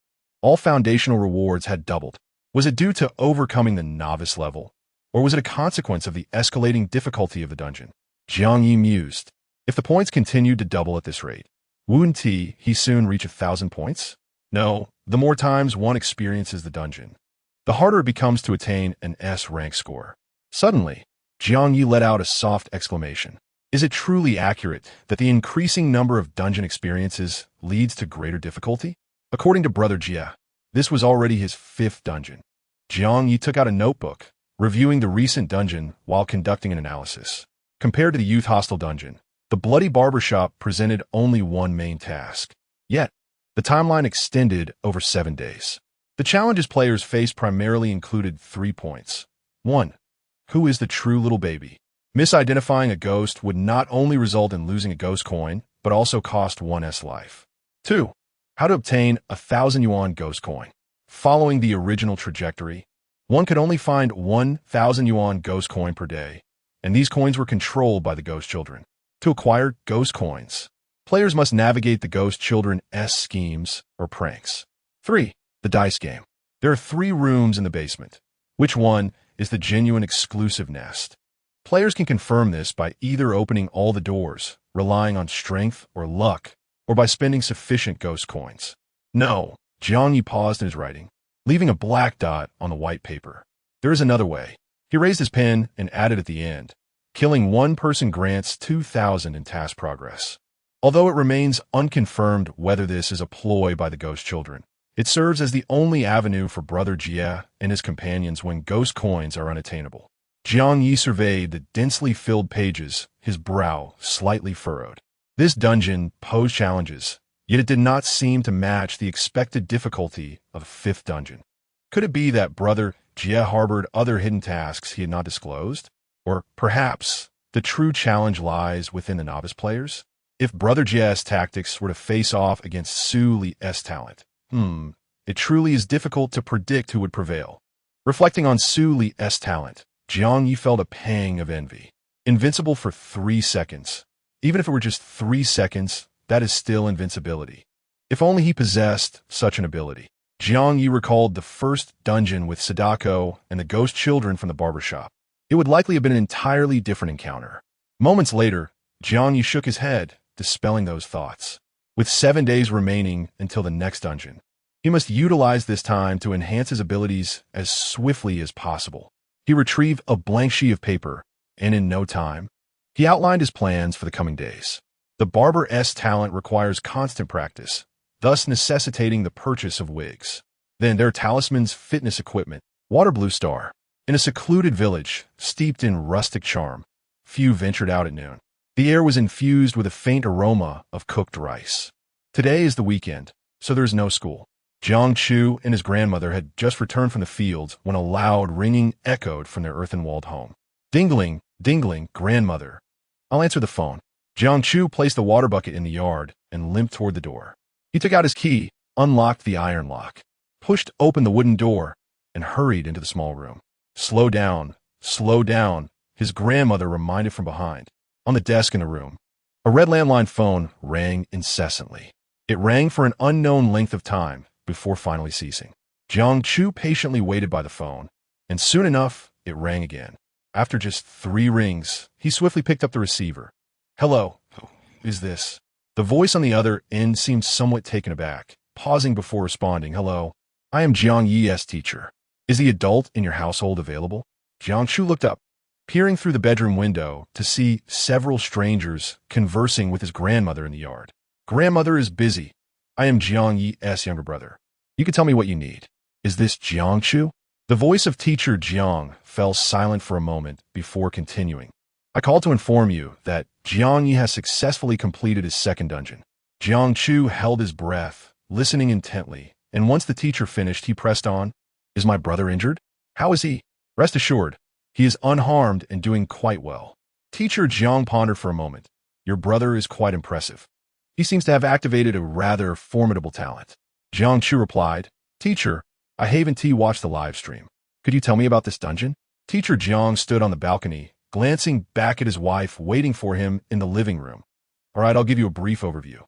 all foundational rewards had doubled. Was it due to overcoming the novice level, or was it a consequence of the escalating difficulty of the dungeon? Jiang Ye mused. If the points continued to double at this rate, wouldn't he soon reach 1,000 points? No, the more times one experiences the dungeon, the harder it becomes to attain an S rank score. Suddenly, Jiang Ye let out a soft exclamation. Is it truly accurate that the increasing number of dungeon experiences leads to greater difficulty? According to Brother Jie, this was already his 5th dungeon. Jiang Ye took out a notebook, reviewing the recent dungeon while conducting an analysis. Compared to the youth hostel dungeon, the bloody barbershop presented only one main task. Yet, the timeline extended over 7 days. The challenges players faced primarily included 3 points. 1. Who is the true little baby? Misidentifying a ghost would not only result in losing a ghost coin, but also cost 1's life. 2. How to obtain a 1,000 yuan ghost coin. Following the original trajectory, one could only find 1,000 yuan ghost coin per day, and these coins were controlled by the ghost children. To acquire ghost coins, players must navigate the ghost children's schemes or pranks. 3. The dice game. There are 3 rooms in the basement. Which one is the genuine exclusive nest? Players can confirm this by either opening all the doors, relying on strength or luck, or by spending sufficient ghost coins. No, Jiang Ye paused in his writing, leaving a black dot on the white paper. There is another way. He raised his pen and added at the end, killing one person grants 2,000 in task progress. Although it remains unconfirmed whether this is a ploy by the ghost children, it serves as the only avenue for Brother Jie and his companions when ghost coins are unattainable. Jiang Ye surveyed the densely filled pages, his brow slightly furrowed. This dungeon posed challenges, yet it did not seem to match the expected difficulty of a 5th dungeon. Could it be that Brother Jie harbored other hidden tasks he had not disclosed? Or perhaps the true challenge lies within the novice players? If Brother Jie's tactics were to face off against Su Li's talent, it truly is difficult to predict who would prevail. Reflecting on Su Li's talent, Jiang Ye felt a pang of envy. Invincible for 3 seconds. Even if it were just 3 seconds, that is still invincibility. If only he possessed such an ability. Jiang Ye recalled the first dungeon with Sadako and the ghost children from the barbershop. It would likely have been an entirely different encounter. Moments later, Jiang Ye shook his head, dispelling those thoughts. With 7 days remaining until the next dungeon, he must utilize this time to enhance his abilities as swiftly as possible. He retrieved a blank sheet of paper, and in no time, he outlined his plans for the coming days. The barber's talent requires constant practice, thus necessitating the purchase of wigs. Then there are talismans, fitness equipment, water blue star. In a secluded village, steeped in rustic charm, few ventured out at noon. The air was infused with a faint aroma of cooked rice. Today is the weekend, so there is no school. Jiang Chu and his grandmother had just returned from the fields when a loud ringing echoed from their earthen-walled home. Dingling, dingling, grandmother. I'll answer the phone. Jiang Chu placed the water bucket in the yard and limped toward the door. He took out his key, unlocked the iron lock, pushed open the wooden door, and hurried into the small room. Slow down, his grandmother reminded from behind. On the desk in the room, a red landline phone rang incessantly. It rang for an unknown length of time before finally ceasing. Jiang Chu patiently waited by the phone, and soon enough, it rang again. After just 3 rings, he swiftly picked up the receiver. Hello, who is this? The voice on the other end seemed somewhat taken aback, pausing before responding. Hello, I am Jiang Ye's teacher. Is the adult in your household available? Jiang Chu looked up, peering through the bedroom window to see several strangers conversing with his grandmother in the yard. Grandmother is busy. I am Jiang Ye's younger brother. You can tell me what you need. Is this Jiang Chu? The voice of teacher Jiang fell silent for a moment before continuing. I called to inform you that Jiang Ye has successfully completed his second dungeon. Jiang Chu held his breath, listening intently, and once the teacher finished, he pressed on. Is my brother injured? How is he? Rest assured, he is unharmed and doing quite well. Teacher Jiang pondered for a moment. Your brother is quite impressive. He seems to have activated a rather formidable talent. Jiang Chu replied, Teacher, I haven't watched the live stream. Could you tell me about this dungeon? Teacher Jiang stood on the balcony, glancing back at his wife waiting for him in the living room. All right, I'll give you a brief overview.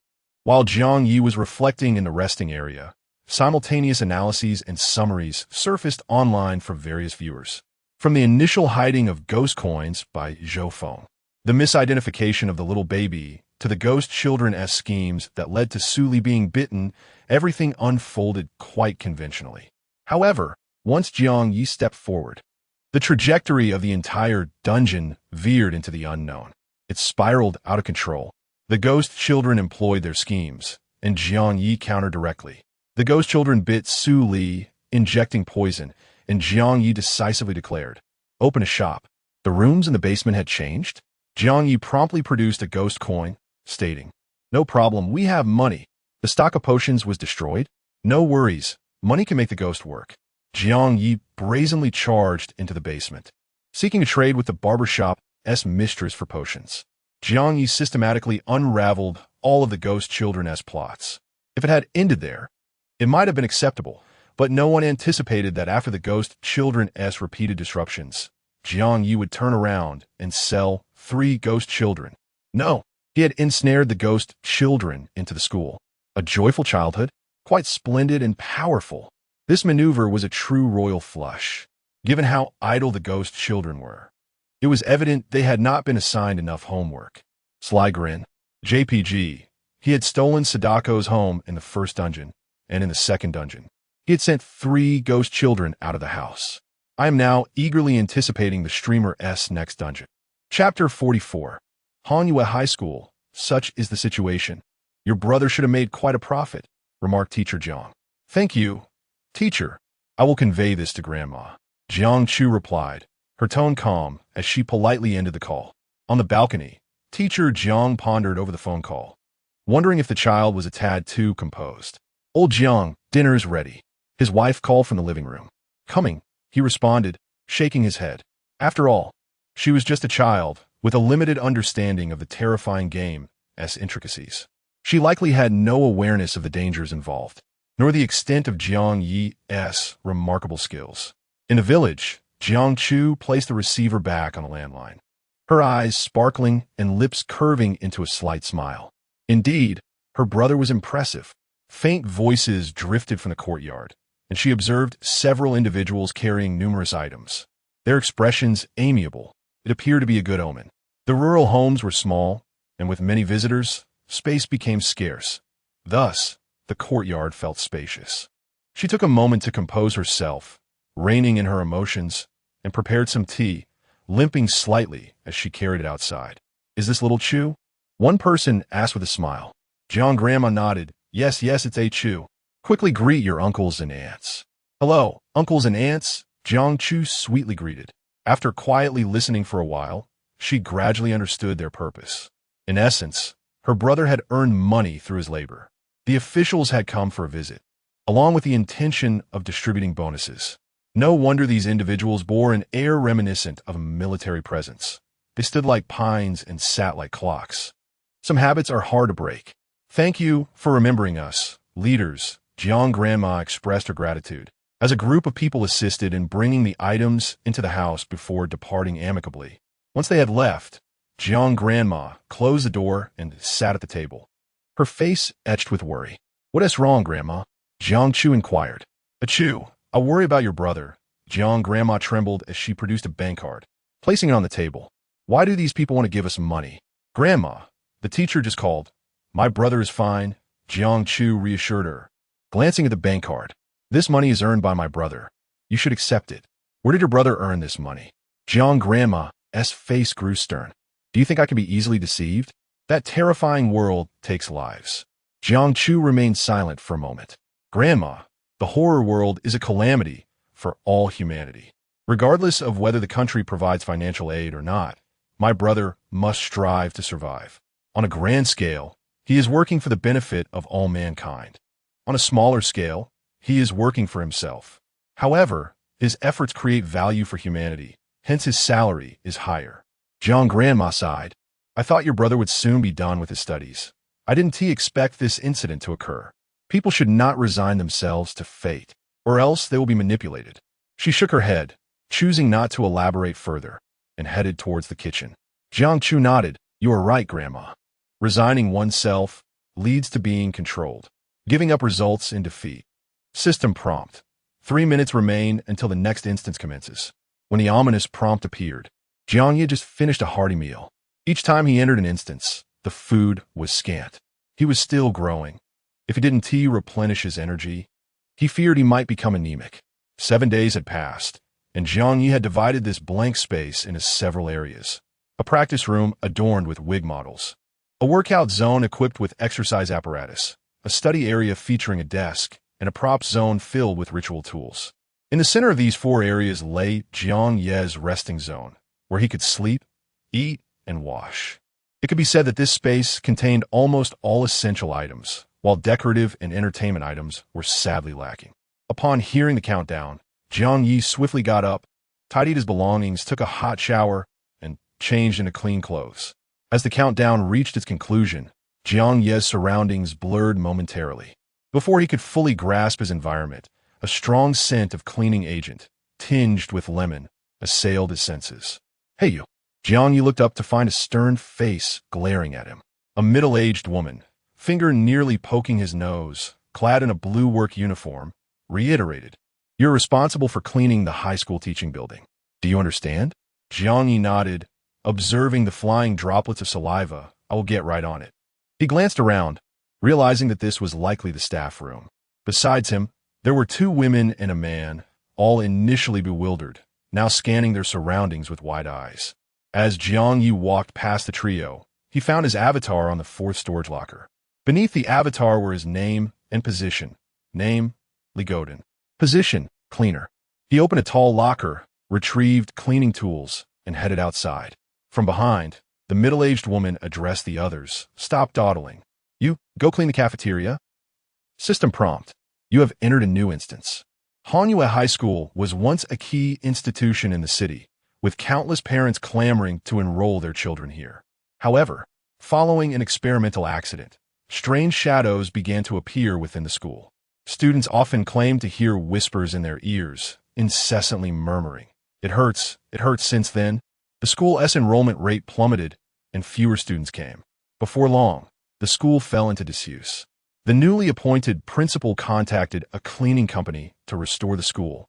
While Jiang Ye was reflecting in the resting area, simultaneous analyses and summaries surfaced online for various viewers. From the initial hiding of ghost coins by Zhou Feng, the misidentification of the little baby, to the ghost children-esque schemes that led to Su Li being bitten, everything unfolded quite conventionally. However, once Jiang Ye stepped forward, the trajectory of the entire dungeon veered into the unknown. It spiraled out of control. The ghost children employed their schemes, and Jiang Ye countered directly. The ghost children bit Su Li, injecting poison, and Jiang Ye decisively declared, Open a shop. The rooms in the basement had changed? Jiang Ye promptly produced a ghost coin, stating, No problem, we have money. The stock of potions was destroyed? No worries, money can make the ghost work. Jiang Ye brazenly charged into the basement, seeking a trade with the barbershop's mistress for potions. Jiang Ye systematically unraveled all of the ghost children's plots. If it had ended there, it might have been acceptable, but no one anticipated that after the ghost children's repeated disruptions, Jiang Ye would turn around and sell 3 ghost children. No, he had ensnared the ghost children into the school. A joyful childhood, quite splendid and powerful. This maneuver was a true royal flush, given how idle the ghost children were. It was evident they had not been assigned enough homework. Sly grin. JPG. He had stolen Sadako's home in the first dungeon, and in the second dungeon, he had sent 3 ghost children out of the house. I am now eagerly anticipating the streamer's next dungeon. Chapter 44. Hanyue High School. Such is the situation. Your brother should have made quite a profit, remarked Teacher Jiang. Thank you, Teacher. I will convey this to Grandma. Jiang Chu replied, her tone calm as she politely ended the call. On the balcony, Teacher Jiang pondered over the phone call, wondering if the child was a tad too composed. Old Jiang, dinner is ready. His wife called from the living room. Coming, he responded, shaking his head. After all, she was just a child with a limited understanding of the terrifying game's intricacies. She likely had no awareness of the dangers involved, nor the extent of Jiang Ye's remarkable skills. In the village, Jiang Chu placed the receiver back on the landline, her eyes sparkling and lips curving into a slight smile. Indeed, her brother was impressive. Faint voices drifted from the courtyard, and she observed several individuals carrying numerous items. Their expressions amiable. It appeared to be a good omen. The rural homes were small, and with many visitors, space became scarce. Thus, the courtyard felt spacious. She took a moment to compose herself, reining in her emotions, and prepared some tea, limping slightly as she carried it outside. Is this little Chu? One person asked with a smile. Jiang Grandma nodded. Yes, it's a Chu. Quickly greet your uncles and aunts. Hello, uncles and aunts, Jiang Chu sweetly greeted. After quietly listening for a while, she gradually understood their purpose. In essence, her brother had earned money through his labor. The officials had come for a visit, along with the intention of distributing bonuses. No wonder these individuals bore an air reminiscent of a military presence. They stood like pines and sat like clocks. Some habits are hard to break. Thank you for remembering us, leaders, Jiang Grandma expressed her gratitude. As a group of people assisted in bringing the items into the house before departing amicably. Once they had left, Jiang Grandma closed the door and sat at the table, her face etched with worry. What is wrong, Grandma? Jiang Chu inquired. Achoo, I worry about your brother. Jiang Grandma trembled as she produced a bank card, placing it on the table. Why do these people want to give us money? Grandma, the teacher just called. My brother is fine, Jiang Chu reassured her, glancing at the bank card. This money is earned by my brother. You should accept it. Where did your brother earn this money? Jiang Grandma's face grew stern. Do you think I can be easily deceived? That terrifying world takes lives. Jiang Chu remained silent for a moment. Grandma, the horror world is a calamity, for all humanity. Regardless of whether the country provides financial aid or not, my brother must strive to survive. On a grand scale, he is working for the benefit of all mankind. On a smaller scale, he is working for himself. However, his efforts create value for humanity, hence his salary is higher. Jiang Grandma sighed. I thought your brother would soon be done with his studies. I didn't expect this incident to occur. People should not resign themselves to fate, or else they will be manipulated. She shook her head, choosing not to elaborate further, and headed towards the kitchen. Jiang Chu nodded. You are right, Grandma. Resigning oneself leads to being controlled. Giving up results in defeat. System prompt. 3 minutes remain until the next instance commences. When the ominous prompt appeared, Jiang Ye just finished a hearty meal. Each time he entered an instance, the food was scant. He was still growing. If he didn't replenish his energy, he feared he might become anemic. 7 days had passed, and Jiang Ye had divided this blank space into several areas. A practice room adorned with wig models. A workout zone equipped with exercise apparatus. A study area featuring a desk, and a prop zone filled with ritual tools. In the center of these 4 areas lay Jiang Ye's resting zone, where he could sleep, eat, and wash. It could be said that this space contained almost all essential items, while decorative and entertainment items were sadly lacking. Upon hearing the countdown, Jiang Ye swiftly got up, tidied his belongings, took a hot shower, and changed into clean clothes. As the countdown reached its conclusion, Jiang Ye's surroundings blurred momentarily. Before he could fully grasp his environment, a strong scent of cleaning agent, tinged with lemon, assailed his senses. Hey you! Jiang Ye looked up to find a stern face glaring at him. A middle-aged woman, finger nearly poking his nose, clad in a blue work uniform, reiterated, You're responsible for cleaning the high school teaching building. Do you understand? Jiang Ye nodded, observing the flying droplets of saliva. I will get right on it. He glanced around, realizing that this was likely the staff room. Besides him, there were 2 women and a man, all initially bewildered, now scanning their surroundings with wide eyes. As Jiang Ye walked past the trio, he found his avatar on the 4th storage locker. Beneath the avatar were his name and position. Name, Ligoden. Position, cleaner. He opened a tall locker, retrieved cleaning tools, and headed outside. From behind, the middle-aged woman addressed the others. Stop dawdling. You, go clean the cafeteria. System prompt. You have entered a new instance. Hanyue High School was once a key institution in the city, with countless parents clamoring to enroll their children here. However, following an experimental accident, strange shadows began to appear within the school. Students often claimed to hear whispers in their ears, incessantly murmuring. It hurts. Since then, the school's enrollment rate plummeted, and fewer students came. Before long, the school fell into disuse. The newly appointed principal contacted a cleaning company to restore the school,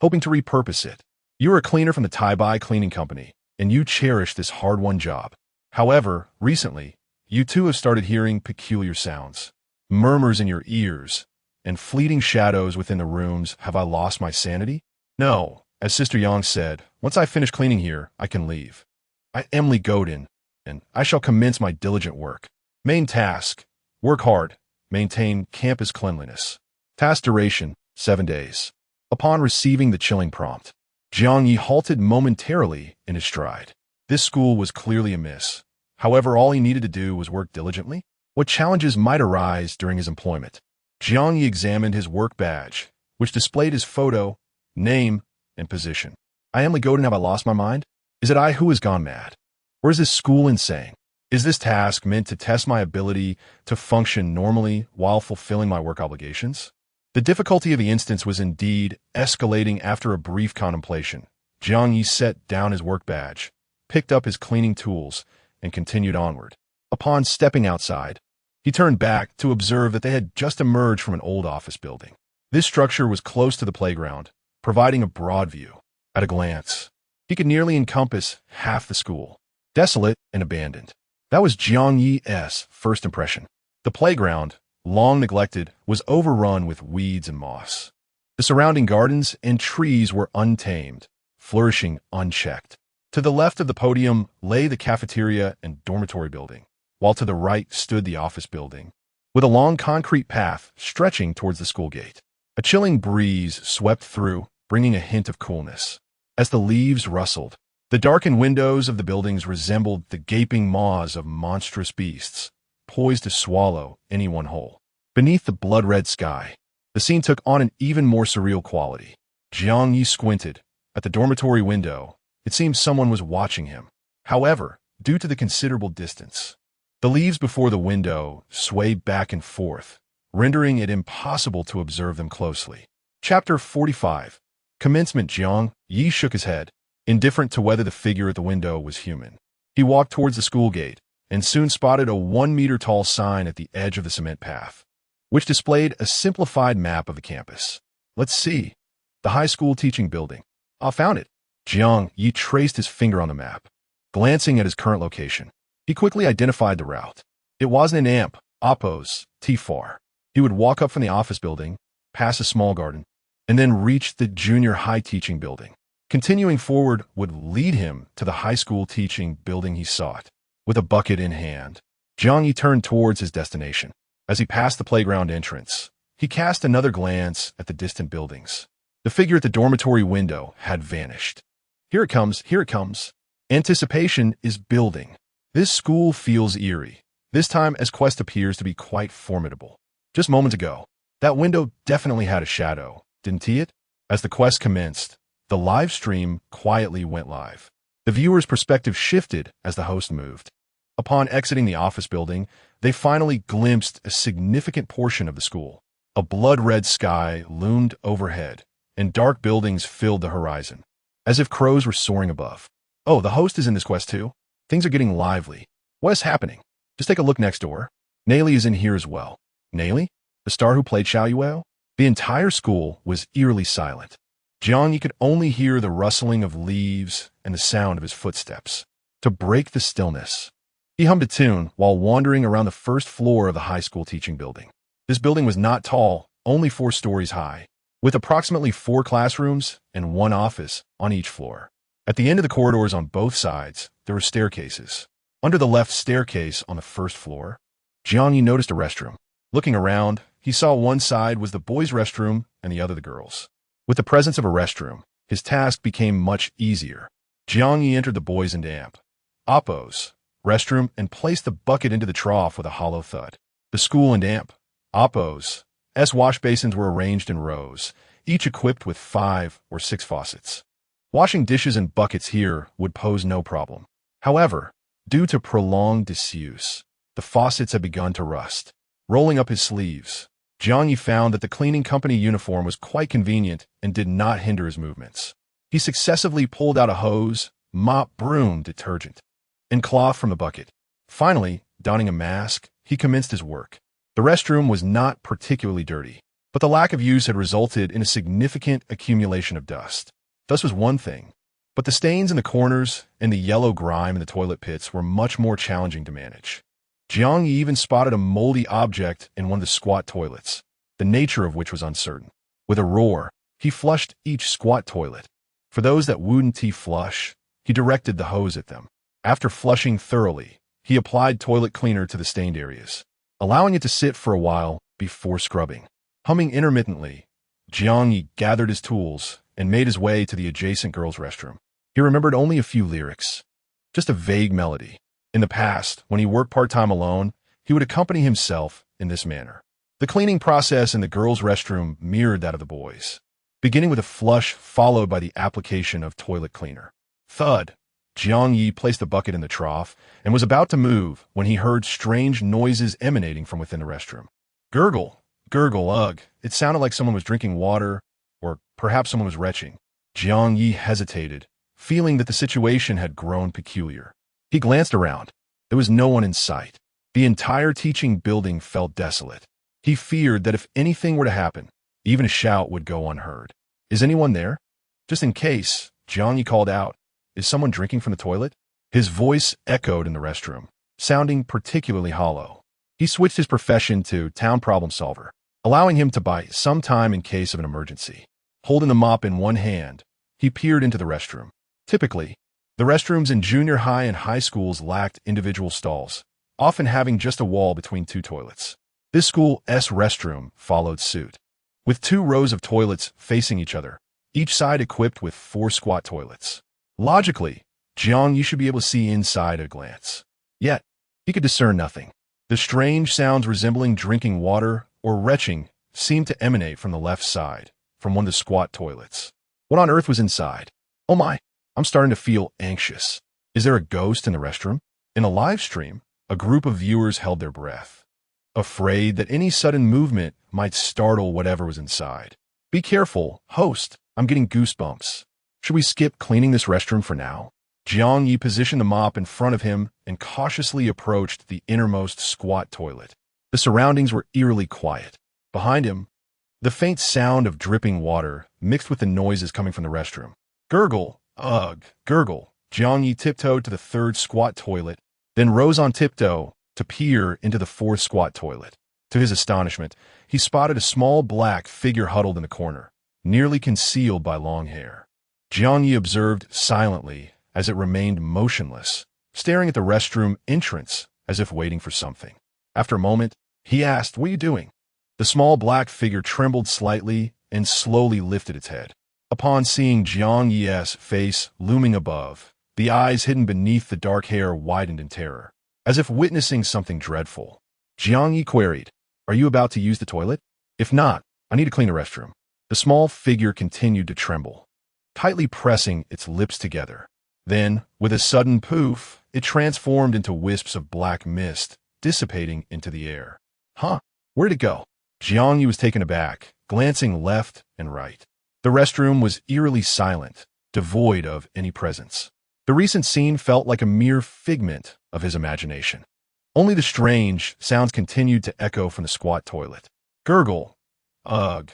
hoping to repurpose it. You're a cleaner from the Taibai Cleaning Company, and you cherish this hard-won job. However, recently, you too have started hearing peculiar sounds, murmurs in your ears, and fleeting shadows within the rooms. Have I lost my sanity? No, as Sister Yang said, once I finish cleaning here, I can leave. I am Li Godin, and I shall commence my diligent work. Main task, work hard, maintain campus cleanliness. Task duration, 7 days. Upon receiving the chilling prompt, Jiang Ye halted momentarily in his stride. This school was clearly amiss. However, all he needed to do was work diligently. What challenges might arise during his employment? Jiang Ye examined his work badge, which displayed his photo, name, and position. I am Li Godin. Have I lost my mind? Is it I who has gone mad? Or is this school insane? Is this task meant to test my ability to function normally while fulfilling my work obligations? The difficulty of the instance was indeed escalating. After a brief contemplation, Jiang Ye set down his work badge, picked up his cleaning tools, and continued onward. Upon stepping outside, he turned back to observe that they had just emerged from an old office building. This structure was close to the playground, providing a broad view. At a glance, he could nearly encompass half the school, desolate and abandoned. That was Jiang Ye's first impression. The playground, long neglected, was overrun with weeds and moss. The surrounding gardens and trees were untamed, flourishing unchecked. To the left of the podium lay the cafeteria and dormitory building, while to the right stood the office building, with a long concrete path stretching towards the school gate. A chilling breeze swept through, bringing a hint of coolness. As the leaves rustled, the darkened windows of the buildings resembled the gaping maws of monstrous beasts, poised to swallow anyone whole. Beneath the blood-red sky, the scene took on an even more surreal quality. Jiang Ye squinted. At the dormitory window, it seemed someone was watching him. However, due to the considerable distance, the leaves before the window swayed back and forth, rendering it impossible to observe them closely. Chapter 45. Commencement. Jiang Ye shook his head, indifferent to whether the figure at the window was human. He walked towards the school gate and soon spotted a 1-meter-tall sign at the edge of the cement path, which displayed a simplified map of the campus. Let's see. The high school teaching building. I found it. Jiang Ye traced his finger on the map, glancing at his current location. He quickly identified the route. It wasn't an amp, oppos, T-far. He would walk up from the office building, pass a small garden, and then reach the junior high teaching building. Continuing forward would lead him to the high school teaching building he sought. With a bucket in hand, Jiang Ye turned towards his destination. As he passed the playground entrance, he cast another glance at the distant buildings. The figure at the dormitory window had vanished. Here it comes, here it comes. Anticipation is building. This school feels eerie. This time as Quest appears to be quite formidable. Just moments ago, that window definitely had a shadow, didn't it? As the quest commenced, the live stream quietly went live. The viewer's perspective shifted as the host moved. Upon exiting the office building, they finally glimpsed a significant portion of the school. A blood-red sky loomed overhead, and dark buildings filled the horizon, as if crows were soaring above. Oh, the host is in this quest too? Things are getting lively. What is happening? Just take a look next door. Nayli is in here as well. Nayli? The star who played Xiao Yueo? The entire school was eerily silent. Jiang Ye could only hear the rustling of leaves and the sound of his footsteps. To break the stillness, he hummed a tune while wandering around the first floor of the high school teaching building. This building was not tall, only 4 stories high, with approximately 4 classrooms and 1 office on each floor. At the end of the corridors on both sides, there were staircases. Under the left staircase on the first floor, Jiang Ye noticed a restroom. Looking around, he saw one side was the boys' restroom and the other the girls'. With the presence of a restroom, his task became much easier. Jiang Ye entered the boys' and amp, oppos, restroom and placed the bucket into the trough with a hollow thud. The school and amp, oppos, wash basins were arranged in rows, each equipped with 5 or 6 faucets. Washing dishes in buckets here would pose no problem. However, due to prolonged disuse, the faucets had begun to rust. Rolling up his sleeves, Jiang Ye found that the cleaning company uniform was quite convenient and did not hinder his movements. He successively pulled out a hose, mop, broom, detergent, and cloth from the bucket. Finally, donning a mask, he commenced his work. The restroom was not particularly dirty, but the lack of use had resulted in a significant accumulation of dust. Dust was one thing, but the stains in the corners and the yellow grime in the toilet pits were much more challenging to manage. Jiang Ye even spotted a moldy object in one of the squat toilets, the nature of which was uncertain. With a roar, he flushed each squat toilet. For those that wouldn't flush, he directed the hose at them. After flushing thoroughly, he applied toilet cleaner to the stained areas, allowing it to sit for a while before scrubbing. Humming intermittently, Jiang Ye gathered his tools and made his way to the adjacent girls' restroom. He remembered only a few lyrics, just a vague melody. In the past, when he worked part-time alone, he would accompany himself in this manner. The cleaning process in the girls' restroom mirrored that of the boys, beginning with a flush followed by the application of toilet cleaner. Thud! Jiang Ye placed the bucket in the trough and was about to move when he heard strange noises emanating from within the restroom. Gurgle, gurgle, ugh. It sounded like someone was drinking water, or perhaps someone was retching. Jiang Ye hesitated, feeling that the situation had grown peculiar. He glanced around. There was no one in sight. The entire teaching building felt desolate. He feared that if anything were to happen, even a shout would go unheard. Is anyone there? Just in case, Jiang Ye called out, "Is someone drinking from the toilet?" His voice echoed in the restroom, sounding particularly hollow. He switched his profession to town problem solver, allowing him to buy some time in case of an emergency. Holding the mop in one hand, he peered into the restroom. Typically, the restrooms in junior high and high schools lacked individual stalls, often having just a wall between 2 toilets. This school's restroom followed suit. With 2 rows of toilets facing each other, each side equipped with 4 squat toilets. Logically, Jiang Ye should be able to see inside at a glance. Yet, he could discern nothing. The strange sounds resembling drinking water or retching seemed to emanate from the left side, from one of the squat toilets. What on earth was inside? Oh my, I'm starting to feel anxious. Is there a ghost in the restroom? In a live stream, a group of viewers held their breath, afraid that any sudden movement might startle whatever was inside. Be careful, host, I'm getting goosebumps. Should we skip cleaning this restroom for now? Jiang Ye positioned the mop in front of him and cautiously approached the innermost squat toilet. The surroundings were eerily quiet. Behind him, the faint sound of dripping water mixed with the noises coming from the restroom. Gurgle, ugh, gurgle. Jiang Ye tiptoed to the 3rd squat toilet, then rose on tiptoe to peer into the 4th squat toilet. To his astonishment, he spotted a small black figure huddled in the corner, nearly concealed by long hair. Jiang Ye observed silently as it remained motionless, staring at the restroom entrance as if waiting for something. After a moment, he asked, "What are you doing?" The small black figure trembled slightly and slowly lifted its head. Upon seeing Jiang Ye's face looming above, the eyes hidden beneath the dark hair widened in terror, as if witnessing something dreadful. Jiang Ye queried, "Are you about to use the toilet? If not, I need to clean the restroom." The small figure continued to tremble, tightly pressing its lips together. Then, with a sudden poof, it transformed into wisps of black mist, dissipating into the air. Huh? Where'd it go? Jiang Ye was taken aback, glancing left and right. The restroom was eerily silent, devoid of any presence. The recent scene felt like a mere figment of his imagination. Only the strange sounds continued to echo from the squat toilet. Gurgle. Ugh.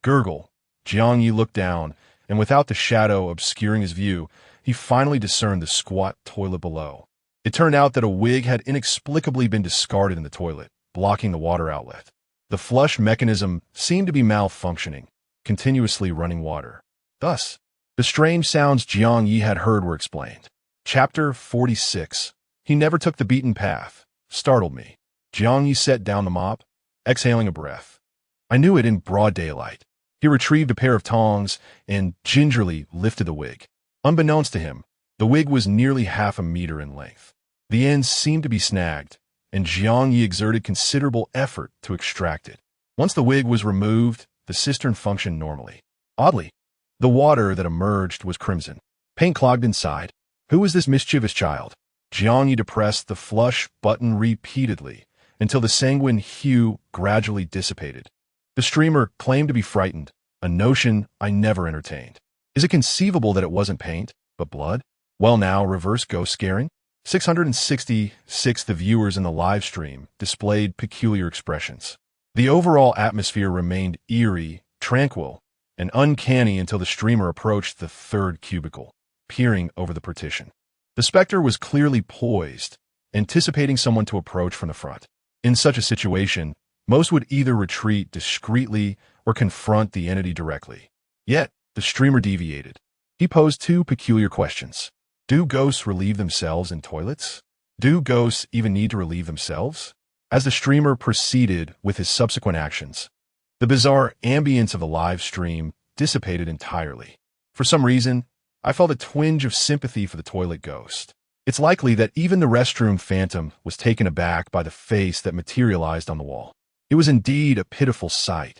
Gurgle. Jiang Ye looked down, and without the shadow obscuring his view, he finally discerned the squat toilet below. It turned out that a wig had inexplicably been discarded in the toilet, blocking the water outlet. The flush mechanism seemed to be malfunctioning, continuously running water. Thus, the strange sounds Jiang Ye had heard were explained. Chapter 46. He never took the beaten path. Startled me. Jiang Ye set down the mop, exhaling a breath. I knew it in broad daylight. He retrieved a pair of tongs and gingerly lifted the wig. Unbeknownst to him, the wig was nearly half a meter in length. The ends seemed to be snagged, and Jiang Ye exerted considerable effort to extract it. Once the wig was removed, the cistern functioned normally. Oddly, the water that emerged was crimson, paint clogged inside. Who was this mischievous child? Jiang Ye depressed the flush button repeatedly until the sanguine hue gradually dissipated. The streamer claimed to be frightened, a notion I never entertained. Is it conceivable that it wasn't paint, but blood? Well now, reverse ghost scaring? 666 the viewers in the live stream displayed peculiar expressions. The overall atmosphere remained eerie, tranquil, and uncanny until the streamer approached the 3rd cubicle, peering over the partition. The specter was clearly poised, anticipating someone to approach from the front. In such a situation, most would either retreat discreetly or confront the entity directly. Yet, the streamer deviated. He posed 2 peculiar questions. Do ghosts relieve themselves in toilets? Do ghosts even need to relieve themselves? As the streamer proceeded with his subsequent actions, the bizarre ambience of the live stream dissipated entirely. For some reason, I felt a twinge of sympathy for the toilet ghost. It's likely that even the restroom phantom was taken aback by the face that materialized on the wall. It was indeed a pitiful sight.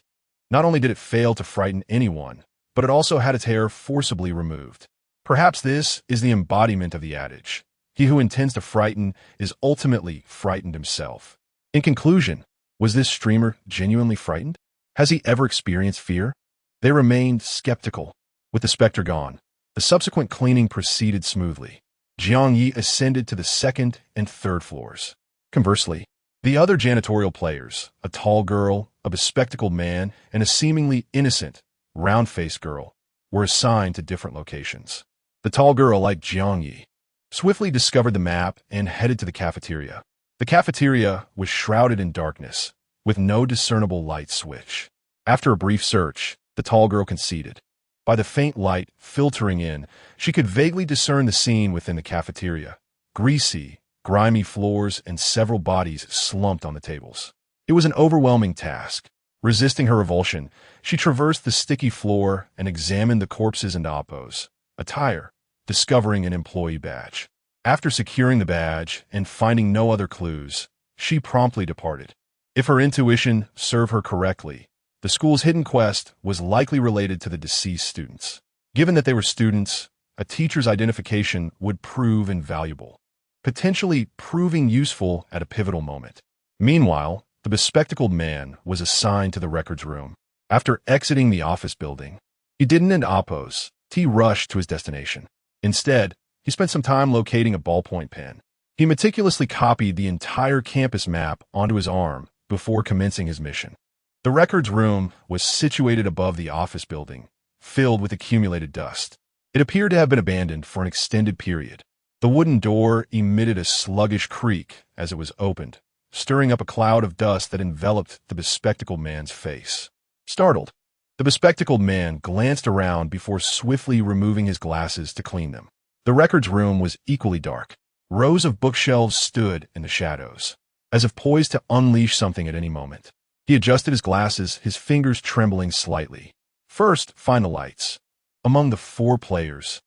Not only did it fail to frighten anyone, but it also had its hair forcibly removed. Perhaps this is the embodiment of the adage, he who intends to frighten is ultimately frightened himself. In conclusion, was this streamer genuinely frightened? Has he ever experienced fear? They remained skeptical. With the specter gone, the subsequent cleaning proceeded smoothly. Jiang Ye ascended to the 2nd and 3rd floors. Conversely, the other janitorial players, a tall girl, a bespectacled man, and a seemingly innocent, round-faced girl, were assigned to different locations. The tall girl, like Jiang Ye, swiftly discovered the map and headed to the cafeteria. The cafeteria was shrouded in darkness, with no discernible light switch. After a brief search, the tall girl conceded. By the faint light filtering in, she could vaguely discern the scene within the cafeteria. Greasy, grimy floors and several bodies slumped on the tables. It was an overwhelming task. Resisting her revulsion, she traversed the sticky floor and examined the corpses and oppos' attire, discovering an employee badge. After securing the badge and finding no other clues, she promptly departed. If her intuition served her correctly, the school's hidden quest was likely related to the deceased students. Given that they were students, a teacher's identification would prove invaluable, potentially proving useful at a pivotal moment. Meanwhile, the bespectacled man was assigned to the records room. After exiting the office building, he didn't end oppos. He rushed to his destination. Instead, he spent some time locating a ballpoint pen. He meticulously copied the entire campus map onto his arm before commencing his mission. The records room was situated above the office building, filled with accumulated dust. It appeared to have been abandoned for an extended period. The wooden door emitted a sluggish creak as it was opened, stirring up a cloud of dust that enveloped the bespectacled man's face. Startled, the bespectacled man glanced around before swiftly removing his glasses to clean them. The records room was equally dark. Rows of bookshelves stood in the shadows, as if poised to unleash something at any moment. He adjusted his glasses, his fingers trembling slightly. First, find the lights. Among the 4 players,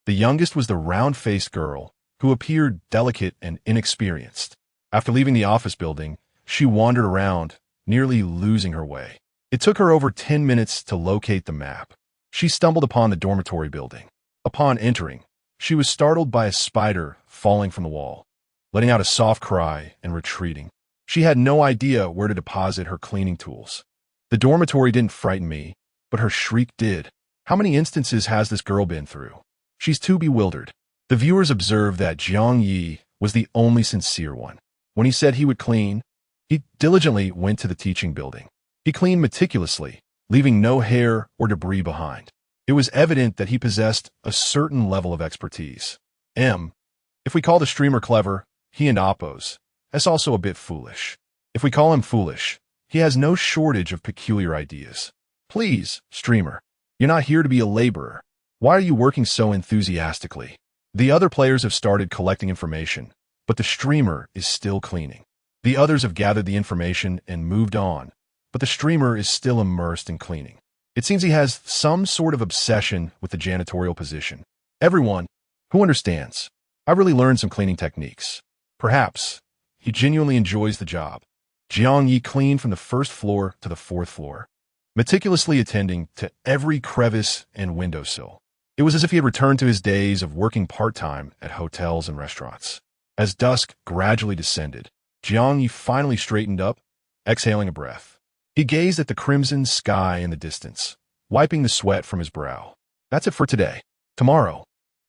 the youngest was the round-faced girl, who appeared delicate and inexperienced. After leaving the office building, she wandered around, nearly losing her way. It took her over 10 minutes to locate the map. She stumbled upon the dormitory building. Upon entering, she was startled by a spider falling from the wall, letting out a soft cry and retreating. She had no idea where to deposit her cleaning tools. The dormitory didn't frighten me, but her shriek did. How many instances has this girl been through? She's too bewildered. The viewers observed that Jiang Ye was the only sincere one. When he said he would clean, he diligently went to the teaching building. He cleaned meticulously, leaving no hair or debris behind. It was evident that he possessed a certain level of expertise. If we call the streamer clever, he and oppos, that's also a bit foolish. If we call him foolish, he has no shortage of peculiar ideas. Please, streamer, you're not here to be a laborer. Why are you working so enthusiastically? The other players have started collecting information, but the streamer is still cleaning. The others have gathered the information and moved on, but the streamer is still immersed in cleaning. It seems he has some sort of obsession with the janitorial position. Everyone who understands, I really learned some cleaning techniques. Perhaps he genuinely enjoys the job. Jiang Ye cleaned from the 1st floor to the 4th floor, meticulously attending to every crevice and windowsill. It was as if he had returned to his days of working part-time at hotels and restaurants. As dusk gradually descended, Jiang Ye finally straightened up, exhaling a breath. He gazed at the crimson sky in the distance, wiping the sweat from his brow. That's it for today. Tomorrow,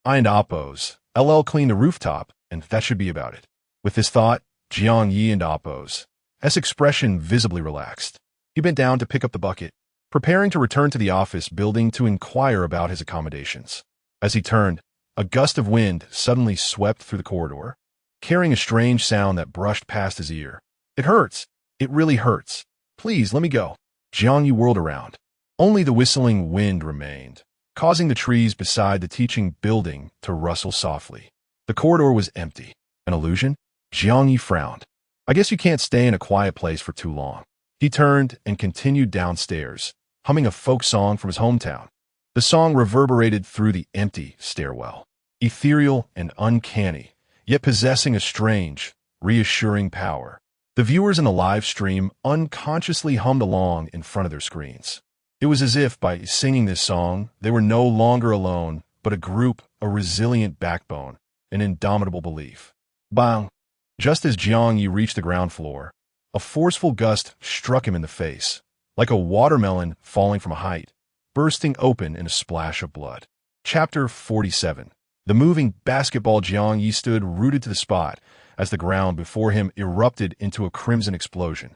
I and oppos, LL clean the rooftop, and that should be about it. With this thought, Jiang Ye and oppos, S expression visibly relaxed. He bent down to pick up the bucket, preparing to return to the office building to inquire about his accommodations. As he turned, a gust of wind suddenly swept through the corridor, carrying a strange sound that brushed past his ear. It hurts. It really hurts. Please, let me go. Jiang Ye whirled around. Only the whistling wind remained, causing the trees beside the teaching building to rustle softly. The corridor was empty. An illusion? Jiang Ye frowned. I guess you can't stay in a quiet place for too long. He turned and continued downstairs, humming a folk song from his hometown. The song reverberated through the empty stairwell, ethereal and uncanny, yet possessing a strange, reassuring power. The viewers in the live stream unconsciously hummed along in front of their screens. It was as if, by singing this song, they were no longer alone, but a group, a resilient backbone, an indomitable belief. Bang! Just as Jiang Ye reached the ground floor, a forceful gust struck him in the face, like a watermelon falling from a height, bursting open in a splash of blood. Chapter 47. The moving basketball. Jiang Ye stood rooted to the spot as the ground before him erupted into a crimson explosion.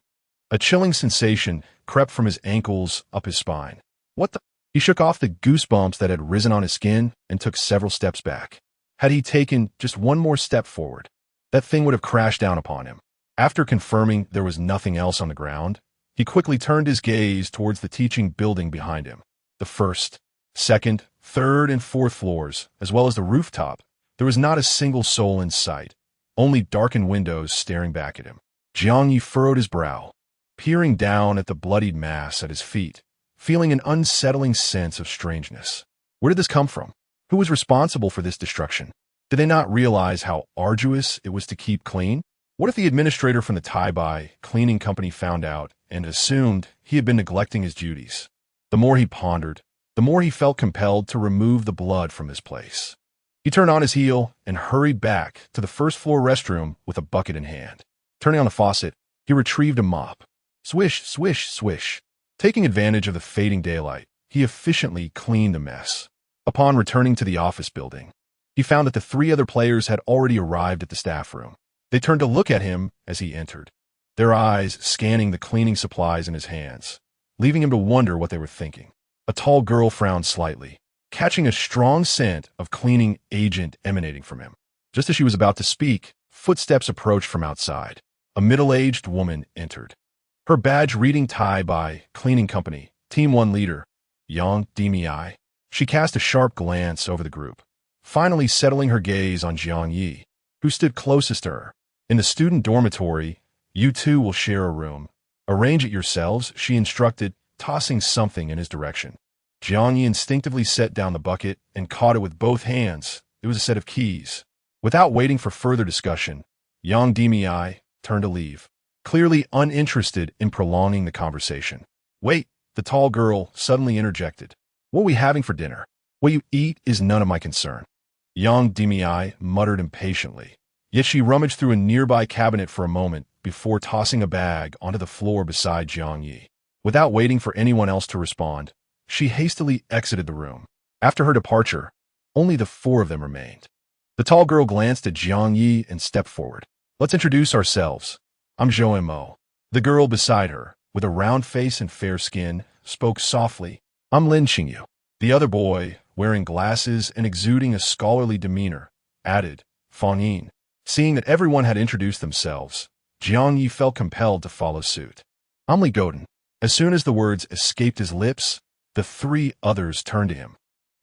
A chilling sensation crept from his ankles up his spine. What the? He shook off the goosebumps that had risen on his skin and took several steps back. Had he taken just one more step forward, that thing would have crashed down upon him. After confirming there was nothing else on the ground, he quickly turned his gaze towards the teaching building behind him. The 1st, 2nd, 3rd, and 4th floors, as well as the rooftop, there was not a single soul in sight, only darkened windows staring back at him. Jiang Ye furrowed his brow. peering down at the bloodied mass at his feet, feeling an unsettling sense of strangeness. Where did this come from? Who was responsible for this destruction? Did they not realize how arduous it was to keep clean? What if the administrator from the tie-by cleaning company found out and assumed he had been neglecting his duties? The more he pondered, the more he felt compelled to remove the blood from this place. He turned on his heel and hurried back to the first-floor restroom with a bucket in hand. Turning on the faucet, he retrieved a mop. Swish, swish, swish. Taking advantage of the fading daylight, he efficiently cleaned the mess. Upon returning to the office building, he found that the 3 other players had already arrived at the staff room. They turned to look at him as he entered, their eyes scanning the cleaning supplies in his hands, leaving him to wonder what they were thinking. A tall girl frowned slightly, catching a strong scent of cleaning agent emanating from him. Just as she was about to speak, footsteps approached from outside. A middle-aged woman entered. Her badge reading tie-by cleaning company, Team 1 leader, Jiang Ye. She cast a sharp glance over the group, finally settling her gaze on Jiang Ye, who stood closest to her. In the student dormitory, you two will share a room. Arrange it yourselves, she instructed, tossing something in his direction. Jiang Ye instinctively set down the bucket and caught it with both hands. It was a set of keys. Without waiting for further discussion, Jiang Ye turned to leave, clearly uninterested in prolonging the conversation. Wait, the tall girl suddenly interjected. What are we having for dinner? What you eat is none of my concern. Jiang Ye muttered impatiently, yet she rummaged through a nearby cabinet for a moment before tossing a bag onto the floor beside Jiang Ye. Without waiting for anyone else to respond, she hastily exited the room. After her departure, only the 4 of them remained. The tall girl glanced at Jiang Ye and stepped forward. Let's introduce ourselves. I'm Jiang Ye. The girl beside her, with a round face and fair skin, spoke softly. I'm Lin Qingyu. The other boy, wearing glasses and exuding a scholarly demeanor, added, Fang Yin. Seeing that everyone had introduced themselves, Jiang Ye felt compelled to follow suit. I'm Li Godin. As soon as the words escaped his lips, the 3 others turned to him,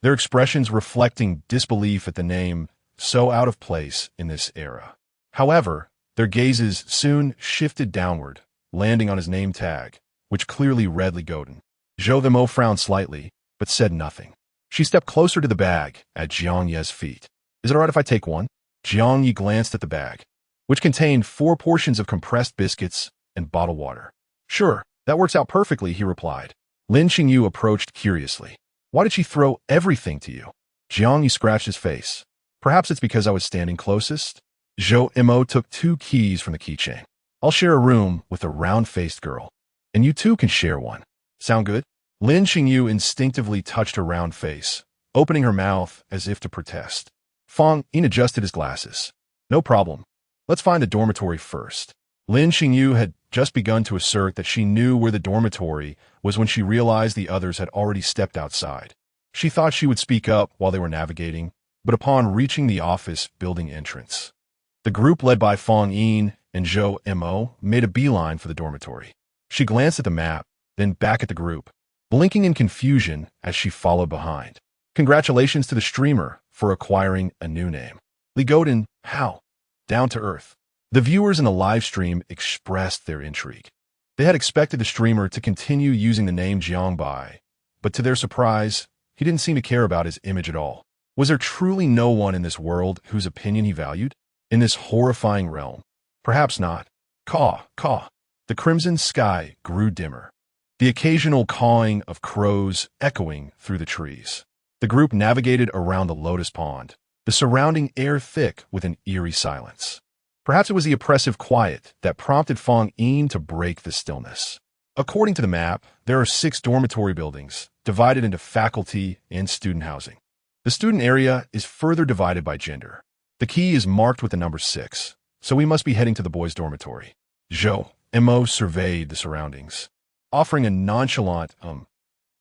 their expressions reflecting disbelief at the name so out of place in this era. However, their gazes soon shifted downward, landing on his name tag, which clearly read Li Godin. Zhou Mo frowned slightly, but said nothing. She stepped closer to the bag at Jiang Ye's feet. Is it all right if I take one? Jiang Ye glanced at the bag, which contained 4 portions of compressed biscuits and bottled water. Sure, that works out perfectly, he replied. Lin Qingyu approached curiously. Why did she throw everything to you? Jiang Ye scratched his face. Perhaps it's because I was standing closest? Zhou Mo took 2 keys from the keychain. I'll share a room with a round-faced girl, and you two can share one. Sound good? Lin Qingyu instinctively touched her round face, opening her mouth as if to protest. Fang Yin adjusted his glasses. No problem. Let's find the dormitory first. Lin Qingyu had just begun to assert that she knew where the dormitory was when she realized the others had already stepped outside. She thought she would speak up while they were navigating, but upon reaching the office building entrance, the group led by Fang Yin and Zhou Mo made a beeline for the dormitory. She glanced at the map, then back at the group, blinking in confusion as she followed behind. Congratulations to the streamer for acquiring a new name. Li Godin, how? Down to earth. The viewers in the live stream expressed their intrigue. They had expected the streamer to continue using the name Jiang Bai, but to their surprise, he didn't seem to care about his image at all. Was there truly no one in this world whose opinion he valued? In this horrifying realm? Perhaps not. Caw, caw. The crimson sky grew dimmer, the occasional cawing of crows echoing through the trees. The group navigated around the lotus pond, the surrounding air thick with an eerie silence. Perhaps it was the oppressive quiet that prompted Fang Yin to break the stillness. According to the map, there are 6 dormitory buildings, divided into faculty and student housing. The student area is further divided by gender. The key is marked with the number 6, so we must be heading to the boys' dormitory. Zhou Mo surveyed the surroundings, offering a nonchalant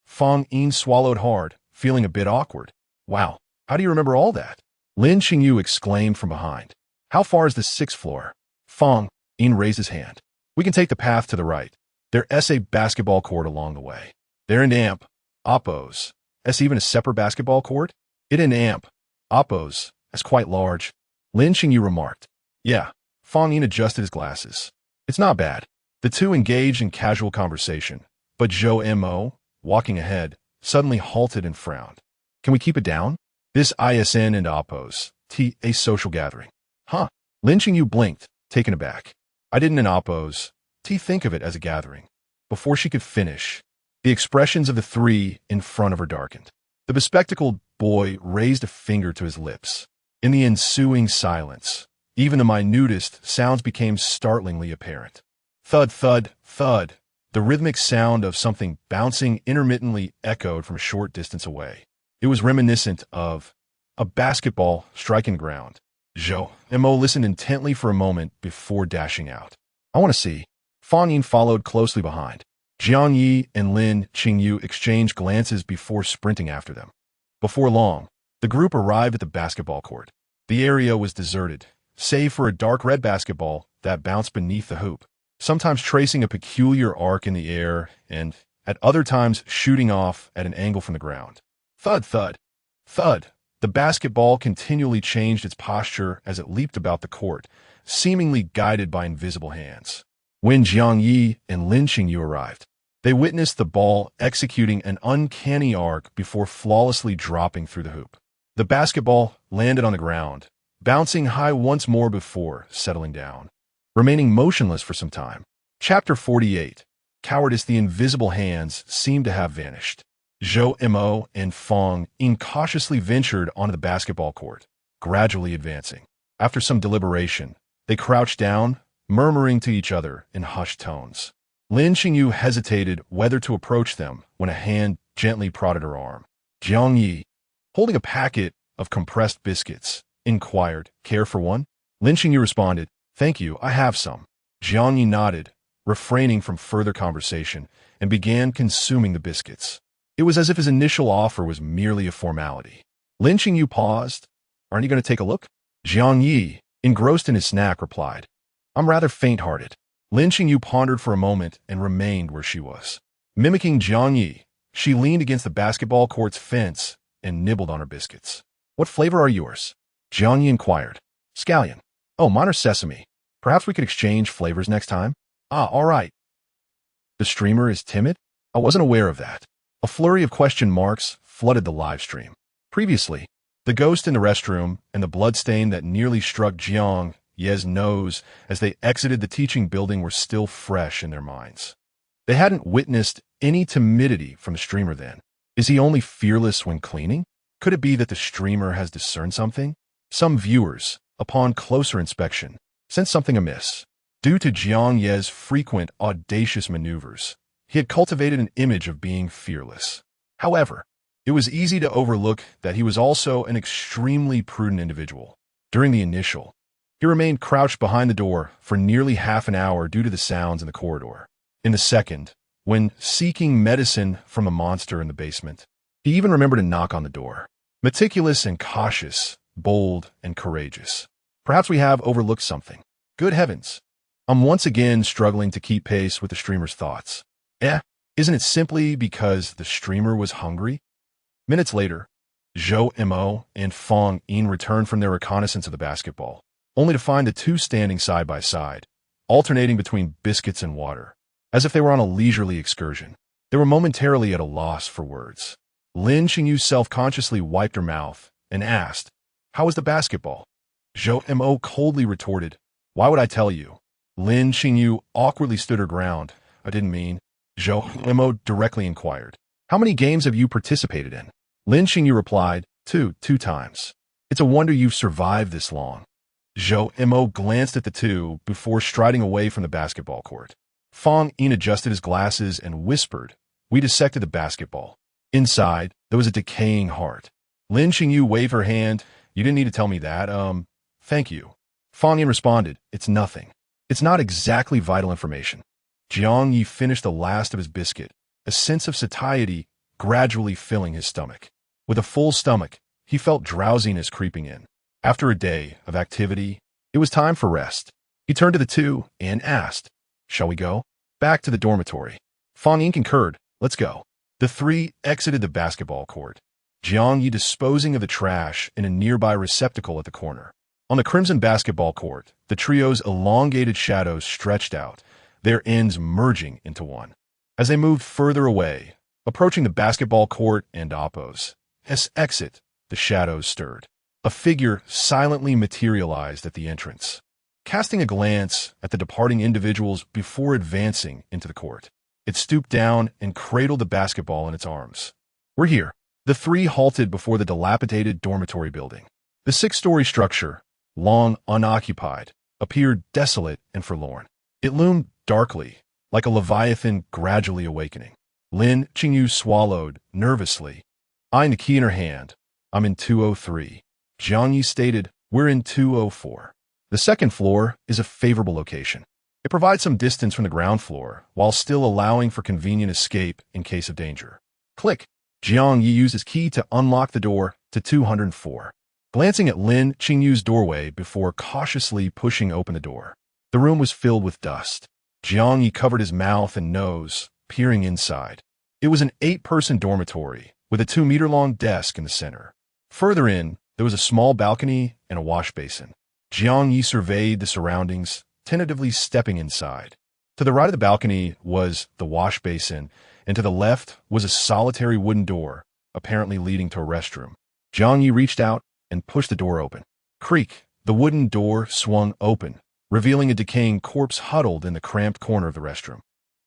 Fang Yin swallowed hard, feeling a bit awkward. Wow, how do you remember all that? Lin Qingyu exclaimed from behind. How far is the 6th floor? Fang Yin raised his hand. We can take the path to the right. There's a basketball court along the way. They're in amp, oppos. That's even a separate basketball court? It in amp, oppos. That's quite large. Lin Qingyu remarked. Yeah, Fang Yin adjusted his glasses. It's not bad. The two engaged in casual conversation, but Zhou Mo, walking ahead, suddenly halted and frowned. Can we keep it down? This ISN and oppos, a social gathering. Huh? Lin Qingyu blinked, taken aback. I didn't in oppos, think of it as a gathering. Before she could finish, the expressions of the three in front of her darkened. The bespectacled boy raised a finger to his lips. In the ensuing silence, even the minutest sounds became startlingly apparent. Thud, thud, thud. The rhythmic sound of something bouncing intermittently echoed from a short distance away. It was reminiscent of a basketball striking ground. Zhou Mo listened intently for a moment before dashing out. I want to see. Fan Yin followed closely behind. Jiang Ye and Lin Qingyu exchanged glances before sprinting after them. Before long, the group arrived at the basketball court. The area was deserted, save for a dark red basketball that bounced beneath the hoop, sometimes tracing a peculiar arc in the air and, at other times, shooting off at an angle from the ground. Thud, thud, thud. The basketball continually changed its posture as it leaped about the court, seemingly guided by invisible hands. When Jiang Ye and Lin Qingyu arrived, they witnessed the ball executing an uncanny arc before flawlessly dropping through the hoop. The basketball landed on the ground, bouncing high once more before settling down, remaining motionless for some time. Chapter 48. Cowardice. The invisible hands seemed to have vanished. Zhou Mo and Fang incautiously ventured onto the basketball court, gradually advancing. After some deliberation, they crouched down, murmuring to each other in hushed tones. Lin Qingyu hesitated whether to approach them when a hand gently prodded her arm. Jiang Ye, holding a packet of compressed biscuits, inquired, "Care for one?" Lin Qingyu responded, "Thank you, I have some." Jiang Ye nodded, refraining from further conversation, and began consuming the biscuits. It was as if his initial offer was merely a formality. Lin Qingyu paused. "Aren't you going to take a look?" Jiang Ye, engrossed in his snack, replied, "I'm rather faint-hearted." Lin Qingyu pondered for a moment and remained where she was. Mimicking Jiang Ye, she leaned against the basketball court's fence and nibbled on her biscuits. "What flavor are yours?" Jiang Ye inquired. "Scallion." "Oh, mine are sesame. Perhaps we could exchange flavors next time?" "Ah, all right." "The streamer is timid?" "I wasn't aware of that." A flurry of question marks flooded the live stream. Previously, the ghost in the restroom and the bloodstain that nearly struck Jiang Ye's nose as they exited the teaching building were still fresh in their minds. They hadn't witnessed any timidity from the streamer then. Is he only fearless when cleaning? Could it be that the streamer has discerned something? Some viewers, upon closer inspection, sensed something amiss. Due to Jiang Ye's frequent audacious maneuvers, he had cultivated an image of being fearless. However, it was easy to overlook that he was also an extremely prudent individual. During the initial, he remained crouched behind the door for nearly half an hour due to the sounds in the corridor. In the second, when seeking medicine from a monster in the basement, he even remembered to knock on the door. Meticulous and cautious, bold and courageous. Perhaps we have overlooked something. Good heavens. I'm once again struggling to keep pace with the streamer's thoughts. Isn't it simply because the streamer was hungry? Minutes later, Zhou Mo and Fang Yin returned from their reconnaissance of the basketball, only to find the two standing side by side, alternating between biscuits and water, as if they were on a leisurely excursion. They were momentarily at a loss for words. Lin Qingyu self-consciously wiped her mouth and asked, "How was the basketball?" Zhou Mo coldly retorted, "Why would I tell you?" Lin Qingyu awkwardly stood her ground. "I didn't mean." Zhou Mo directly inquired, "How many games have you participated in?" Lin Qingyu replied, two times. "It's a wonder you've survived this long." Zhou Mo glanced at the two before striding away from the basketball court. Fang Yin adjusted his glasses and whispered, "We dissected the basketball. Inside, there was a decaying heart." Lin Qingyu waved her hand. "You didn't need to tell me that. Thank you." Fang Yin responded, "It's nothing. It's not exactly vital information." Jiang Ye finished the last of his biscuit, a sense of satiety gradually filling his stomach. With a full stomach, he felt drowsiness creeping in. After a day of activity, it was time for rest. He turned to the two and asked, "Shall we go?" "Back to the dormitory." Fang Yin concurred, "Let's go." The three exited the basketball court, Jiang Ye disposing of the trash in a nearby receptacle at the corner. On the crimson basketball court, the trio's elongated shadows stretched out, their ends merging into one. As they moved further away, approaching the basketball court and Oppo's exit, the shadows stirred. A figure silently materialized at the entrance, casting a glance at the departing individuals before advancing into the court. It stooped down and cradled the basketball in its arms. "We're here." The three halted before the dilapidated dormitory building. The six-story structure, long unoccupied, appeared desolate and forlorn. It loomed darkly, like a leviathan gradually awakening. Lin Qingyu swallowed nervously, eyeing the key in her hand. "I'm in 203. Jiang Ye stated, "We're in 204. The second floor is a favorable location. It provides some distance from the ground floor, while still allowing for convenient escape in case of danger." Click. Jiang Ye used his key to unlock the door to 204. Glancing at Lin Qingyu's doorway before cautiously pushing open the door. The room was filled with dust. Jiang Ye covered his mouth and nose, peering inside. It was an 8-person dormitory, with a 2-meter-long desk in the center. Further in, there was a small balcony and a wash basin. Jiang Ye surveyed the surroundings, tentatively stepping inside. To the right of the balcony was the wash basin, and to the left was a solitary wooden door, apparently leading to a restroom. Jiang Ye reached out and pushed the door open. Creak! The wooden door swung open, revealing a decaying corpse huddled in the cramped corner of the restroom.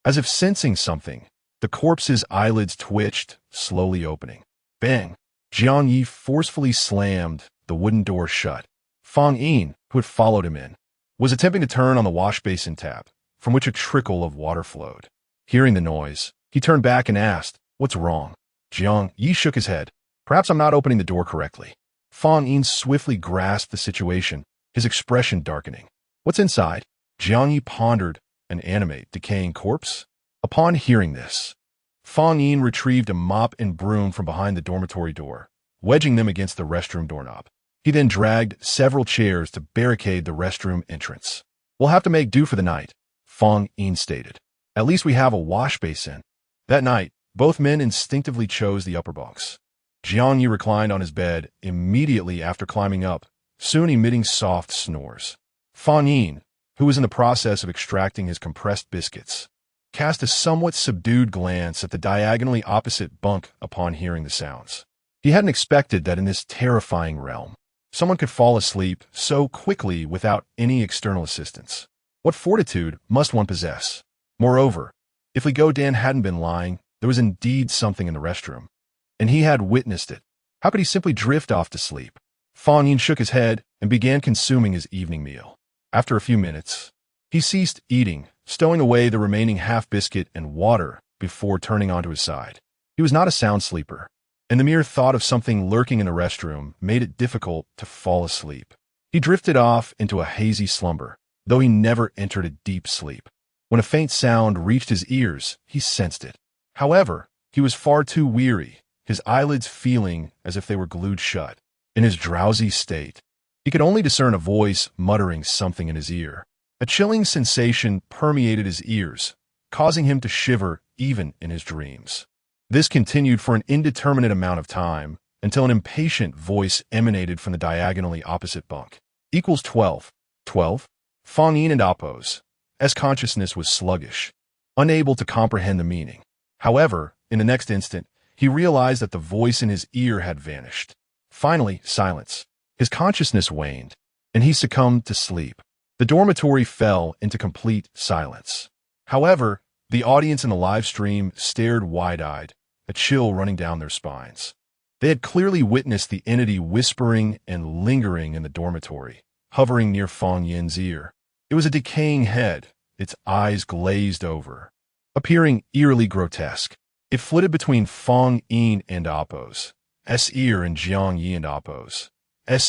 As if sensing something, the corpse's eyelids twitched, slowly opening. Bang! Jiang Ye forcefully slammed the wooden door shut. Fang Yin, who had followed him in, was attempting to turn on the wash basin tap, from which a trickle of water flowed. Hearing the noise, he turned back and asked, "What's wrong?" Jiang Ye shook his head. "Perhaps I'm not opening the door correctly." Fang Yin swiftly grasped the situation, his expression darkening. "What's inside?" Jiang Ye pondered. An animate, decaying corpse? Upon hearing this, Fang Yin retrieved a mop and broom from behind the dormitory door, wedging them against the restroom doorknob. He then dragged several chairs to barricade the restroom entrance. "We'll have to make do for the night," Fang Yin stated. "At least we have a wash basin." That night, both men instinctively chose the upper bunks. Jiang Ye reclined on his bed immediately after climbing up, soon emitting soft snores. Fang Yin, who was in the process of extracting his compressed biscuits, cast a somewhat subdued glance at the diagonally opposite bunk upon hearing the sounds. He hadn't expected that in this terrifying realm, someone could fall asleep so quickly without any external assistance. What fortitude must one possess? Moreover, if Li Godan hadn't been lying, there was indeed something in the restroom, and he had witnessed it. How could he simply drift off to sleep? Fang Yin shook his head and began consuming his evening meal. After a few minutes, he ceased eating, stowing away the remaining half biscuit and water before turning onto his side. He was not a sound sleeper, and the mere thought of something lurking in the restroom made it difficult to fall asleep. He drifted off into a hazy slumber, though he never entered a deep sleep. When a faint sound reached his ears, he sensed it. However, he was far too weary, his eyelids feeling as if they were glued shut. In his drowsy state, he could only discern a voice muttering something in his ear. A chilling sensation permeated his ears, causing him to shiver even in his dreams. This continued for an indeterminate amount of time, until an impatient voice emanated from the diagonally opposite bunk. Equals 12. 12? Fang Yin and Oppo's consciousness was sluggish, unable to comprehend the meaning. However, in the next instant, he realized that the voice in his ear had vanished. Finally, silence. His consciousness waned, and he succumbed to sleep. The dormitory fell into complete silence. However, the audience in the live stream stared wide-eyed, a chill running down their spines. They had clearly witnessed the entity whispering and lingering in the dormitory, hovering near Fang Yin's ear. It was a decaying head, its eyes glazed over, appearing eerily grotesque. It flitted between Fang Yin and Oppo's ear and Jiang Ye and Oppo's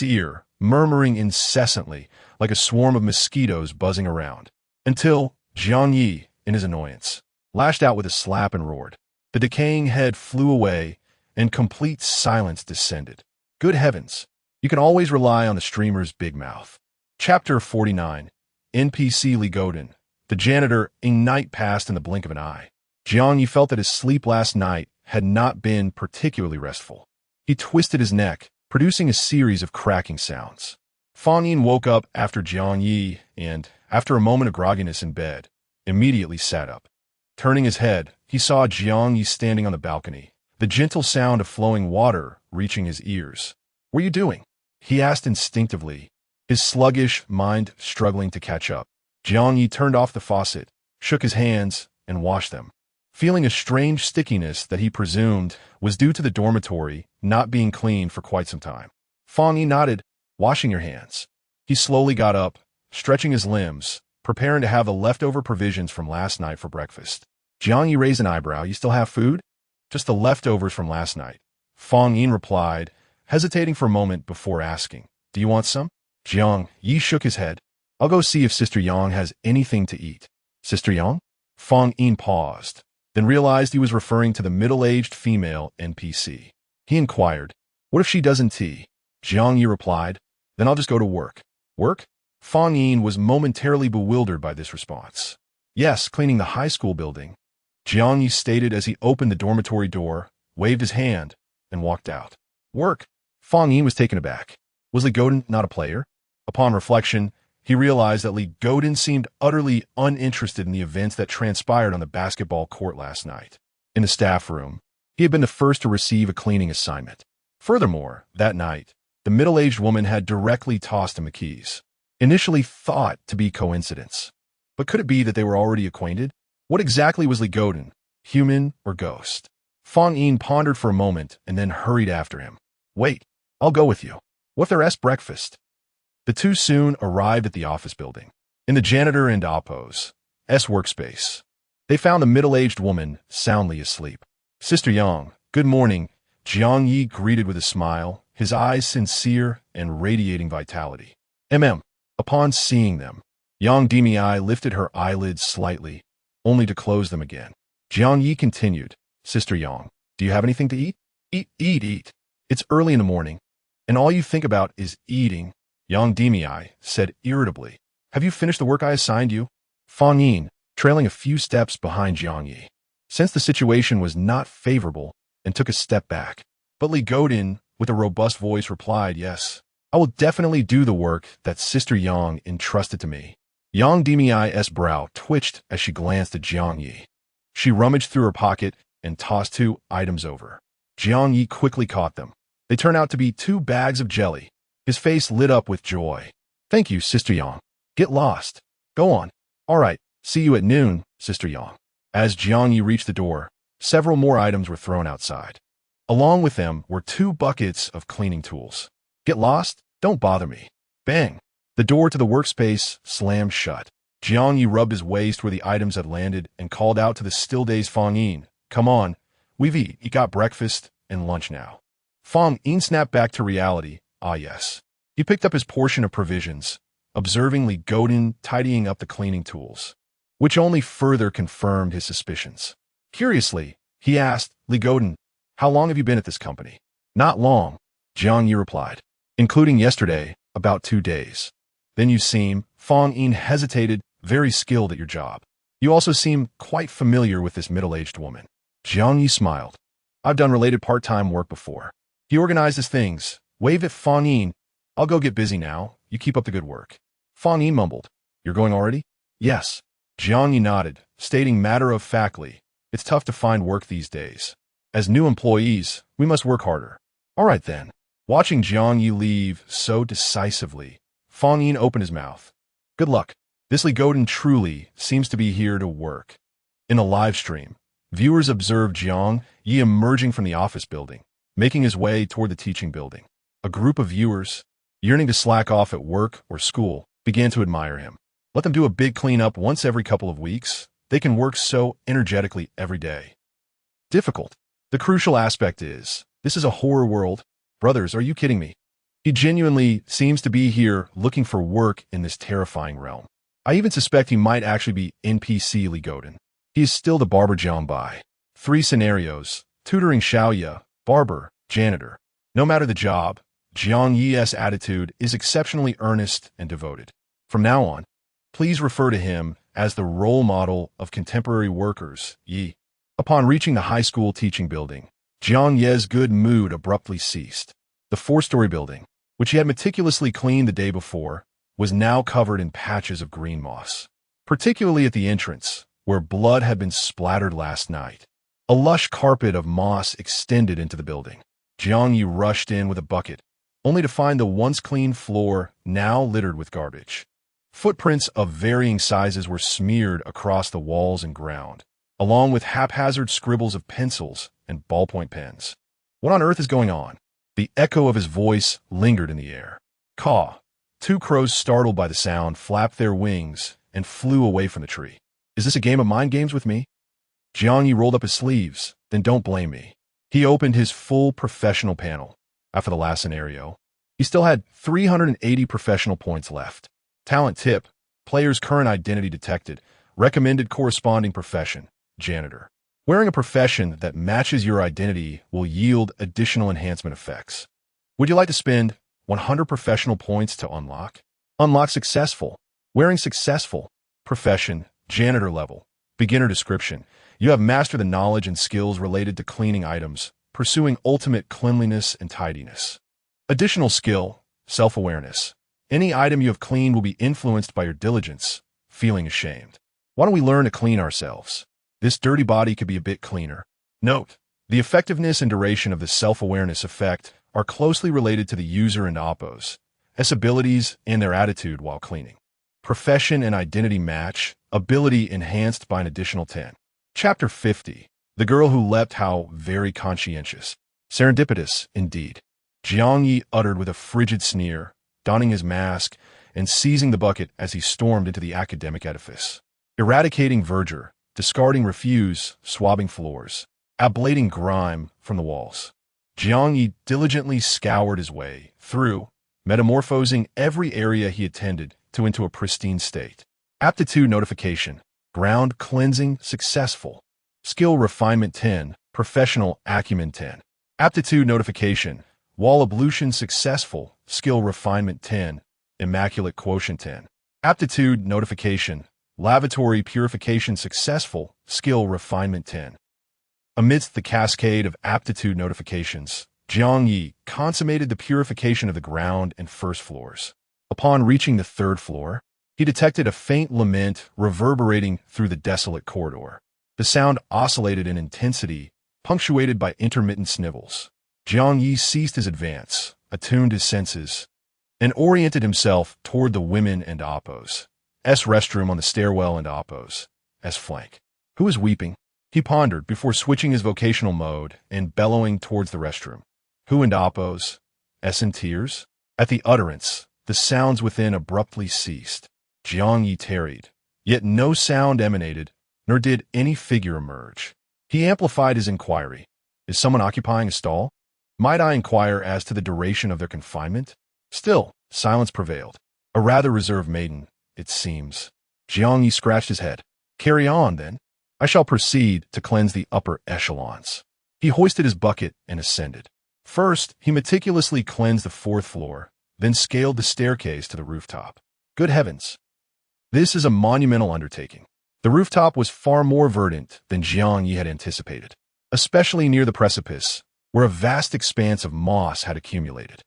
ear, murmuring incessantly like a swarm of mosquitoes buzzing around, until Jiang Ye, in his annoyance, lashed out with a slap and roared. The decaying head flew away, and complete silence descended. Good heavens, you can always rely on the streamer's big mouth. Chapter 49. NPC Li Godan. The janitor, innate, passed in the blink of an eye. Jiang Ye felt that his sleep last night had not been particularly restful. He twisted his neck, producing a series of cracking sounds. Fang Yin woke up after Jiang Ye and, after a moment of grogginess in bed, immediately sat up. Turning his head, he saw Jiang Ye standing on the balcony, the gentle sound of flowing water reaching his ears. "What are you doing?" he asked instinctively, his sluggish mind struggling to catch up. Jiang Ye turned off the faucet, shook his hands, and washed them, feeling a strange stickiness that he presumed was due to the dormitory not being cleaned for quite some time. Fang Yi nodded. "Washing your hands." He slowly got up, stretching his limbs, preparing to have the leftover provisions from last night for breakfast. Jiang Ye raised an eyebrow. "You still have food?" "Just the leftovers from last night," Fang Yin replied, hesitating for a moment before asking, "Do you want some?" Jiang Ye shook his head. "I'll go see if Sister Yang has anything to eat." "Sister Yang?" Fang Yin paused, then realized he was referring to the middle-aged female NPC. He inquired, "What if she doesn't tea?" Jiang Ye replied, "Then I'll just go to work." "Work?" Fang Yin was momentarily bewildered by this response. "Yes, cleaning the high school building," Jiang Ye stated as he opened the dormitory door, waved his hand, and walked out. "Work?" Fang Yin was taken aback. Was Li Godin not a player? Upon reflection, he realized that Li Godin seemed utterly uninterested in the events that transpired on the basketball court last night. In the staff room, he had been the first to receive a cleaning assignment. Furthermore, that night, the middle-aged woman had directly tossed him the keys. Initially thought to be coincidence. But could it be that they were already acquainted? What exactly was Li Godin, human or ghost? Fang Yin pondered for a moment and then hurried after him. "Wait, I'll go with you. What if they're breakfast?" The two soon arrived at the office building. In the janitor and Oppo's workspace, they found the middle-aged woman soundly asleep. "Sister Yang, good morning," Jiang Ye greeted with a smile, his eyes sincere and radiating vitality. Upon seeing them, Yang Demei lifted her eyelids slightly, only to close them again. Jiang Ye continued, "Sister Yang, do you have anything to eat?" Eat. It's early in the morning, and all you think about is eating," Yang Demei said irritably. "Have you finished the work I assigned you?" Fang Yin, trailing a few steps behind Jiang Ye, sensed the situation was not favorable and took a step back. But Li Godin, with a robust voice, replied, "Yes, I will definitely do the work that Sister Yang entrusted to me." Yang Demei's brow twitched as she glanced at Jiang Ye. She rummaged through her pocket and tossed 2 items over. Jiang Ye quickly caught them. They turned out to be 2 bags of jelly. His face lit up with joy. "Thank you, Sister Yang. Get lost. Go on." "All right, see you at noon, Sister Yang." As Jiang Ye reached the door, several more items were thrown outside. Along with them were 2 buckets of cleaning tools. "Get lost? Don't bother me." Bang! The door to the workspace slammed shut. Jiang Ye rubbed his waist where the items had landed and called out to the still-dazed Fang Yin, "Come on, we've got breakfast and lunch now." Fang Yin snapped back to reality. Ah, yes. He picked up his portion of provisions, observing Li Godin tidying up the cleaning tools, which only further confirmed his suspicions. Curiously, he asked, "Li Godin, how long have you been at this company?" "Not long," Jiang Ye replied. "Including yesterday, about 2 days." "Then you seem," Fang Yin hesitated, "very skilled at your job. You also seem quite familiar with this middle-aged woman." Jiang Ye smiled. "I've done related part-time work before." He organized his things, waved at Fang Yin. "I'll go get busy now. You keep up the good work." Fang Yin mumbled, "You're going already?" "Yes." Jiang Ye nodded, stating matter-of-factly, "It's tough to find work these days. As new employees, we must work harder." "All right then." Watching Jiang Ye leave so decisively, Fang Yin opened his mouth. "Good luck. This Li Godin truly seems to be here to work." In a live stream, viewers observed Jiang Ye emerging from the office building, making his way toward the teaching building. A group of viewers, yearning to slack off at work or school, began to admire him. Let them do a big cleanup once every couple of weeks. They can work so energetically every day. Difficult. The crucial aspect is, this is a horror world. Brothers, are you kidding me? He genuinely seems to be here looking for work in this terrifying realm. I even suspect he might actually be NPC Li Godin. He is still the barber Jiang Bai. 3 scenarios, tutoring Xiaoya, barber, janitor. No matter the job, Jiang Ye's attitude is exceptionally earnest and devoted. From now on, please refer to him as the role model of contemporary workers, Yi. Upon reaching the high school teaching building, Jiang Ye's good mood abruptly ceased. The 4-story building, which he had meticulously cleaned the day before, was now covered in patches of green moss. particularly at the entrance, where blood had been splattered last night. A lush carpet of moss extended into the building. Jiang Ye rushed in with a bucket, only to find the once clean floor now littered with garbage. Footprints of varying sizes were smeared across the walls and ground, along with haphazard scribbles of pencils and ballpoint pens. What on earth is going on? The echo of his voice lingered in the air. Caw! Two crows, startled by the sound, flapped their wings and flew away from the tree. Is this a game of mind games with me? Jiang Ye rolled up his sleeves. Then don't blame me. He opened his full professional panel. After the last scenario, he still had 380 professional points left. Talent tip: player's current identity detected. Recommended corresponding profession: janitor. Wearing a profession that matches your identity will yield additional enhancement effects. Would you like to spend 100 professional points to unlock? Unlock successful. Wearing successful. Profession: janitor level. Beginner description: you have mastered the knowledge and skills related to cleaning items, pursuing ultimate cleanliness and tidiness. Additional skill: self-awareness. Any item you have cleaned will be influenced by your diligence, feeling ashamed. Why don't we learn to clean ourselves? This dirty body could be a bit cleaner. Note: the effectiveness and duration of the self-awareness effect are closely related to the user and oppos, abilities and their attitude while cleaning. Profession and identity match, ability enhanced by an additional 10. Chapter 50. The girl who leapt. How very conscientious. Serendipitous, indeed. Jiang Ye uttered with a frigid sneer, donning his mask and seizing the bucket as he stormed into the academic edifice. Eradicating verdure, discarding refuse, swabbing floors, ablating grime from the walls. Jiang Ye diligently scoured his way through, metamorphosing every area he attended to into a pristine state. Aptitude notification: ground cleansing successful. Skill refinement 10, professional acumen 10. Aptitude notification: wall ablution successful. Skill refinement 10, immaculate quotient 10. Aptitude notification: lavatory purification successful. Skill refinement 10. Amidst the cascade of aptitude notifications, Jiang Ye consummated the purification of the ground and first floors. Upon reaching the third floor, he detected a faint lament reverberating through the desolate corridor. The sound oscillated in intensity, punctuated by intermittent snivels. Jiang Ye ceased his advance, attuned his senses, and oriented himself toward the women and oppos. Restroom on the stairwell and oppos. Flank. Who is weeping? He pondered before switching his vocational mode and bellowing towards the restroom. Who and oppos? In tears? At the utterance, the sounds within abruptly ceased. Jiang Ye tarried, yet no sound emanated, nor did any figure emerge. He amplified his inquiry. Is someone occupying a stall? Might I inquire as to the duration of their confinement? Still, silence prevailed. A rather reserved maiden, it seems. Jiang Ye scratched his head. Carry on, then. I shall proceed to cleanse the upper echelons. He hoisted his bucket and ascended. First, he meticulously cleansed the fourth floor, then scaled the staircase to the rooftop. Good heavens! This is a monumental undertaking. The rooftop was far more verdant than Jiang Ye had anticipated, especially near the precipice, where a vast expanse of moss had accumulated.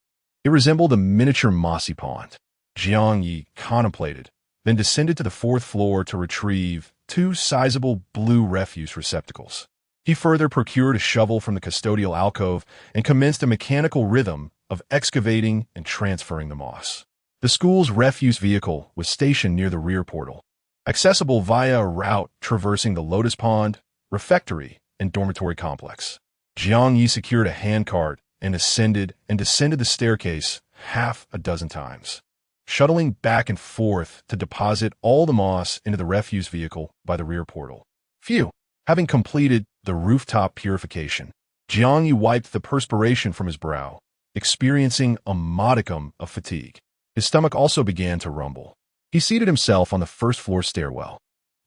It resembled a miniature mossy pond. Jiang Ye contemplated, then descended to the fourth floor to retrieve 2 sizable blue refuse receptacles. He further procured a shovel from the custodial alcove and commenced a mechanical rhythm of excavating and transferring the moss. The school's refuse vehicle was stationed near the rear portal, accessible via a route traversing the lotus pond, refectory, and dormitory complex. Jiang Ye secured a handcart and ascended and descended the staircase half a dozen times, shuttling back and forth to deposit all the moss into the refuse vehicle by the rear portal. Phew! Having completed the rooftop purification, Jiang Ye wiped the perspiration from his brow, experiencing a modicum of fatigue. His stomach also began to rumble. He seated himself on the first-floor stairwell,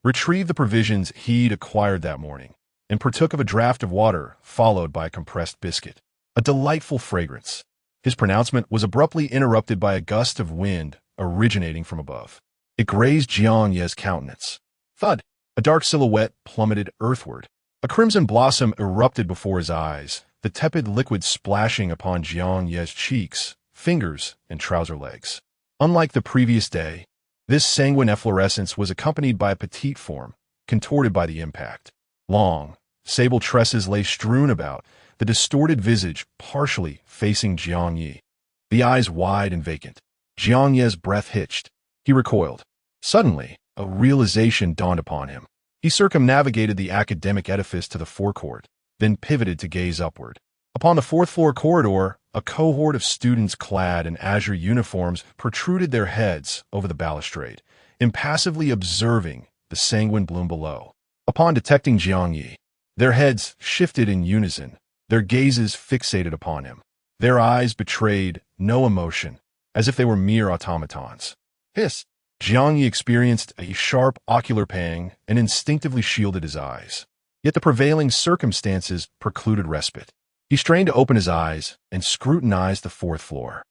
retrieved the provisions he'd acquired that morning, and partook of a draught of water followed by a compressed biscuit. A delightful fragrance. His pronouncement was abruptly interrupted by a gust of wind originating from above. It grazed Jiang Ye's countenance. Thud! A dark silhouette plummeted earthward. A crimson blossom erupted before his eyes, the tepid liquid splashing upon Jiang Ye's cheeks, fingers, and trouser legs. Unlike the previous day, This sanguine efflorescence was accompanied by a petite form, contorted by the impact. Long, sable tresses lay strewn about, the distorted visage partially facing Jiang Ye. The eyes wide and vacant. Jiang Ye's breath hitched. He recoiled. Suddenly, a realization dawned upon him. He circumnavigated the academic edifice to the forecourt, then pivoted to gaze upward. Upon the fourth-floor corridor, a cohort of students clad in azure uniforms protruded their heads over the balustrade, impassively observing the sanguine bloom below. Upon detecting Jiang Ye, their heads shifted in unison, their gazes fixated upon him. Their eyes betrayed no emotion, as if they were mere automatons. Hiss! Jiang Ye experienced a sharp ocular pang and instinctively shielded his eyes. Yet the prevailing circumstances precluded respite. He strained to open his eyes and scrutinized the fourth floor.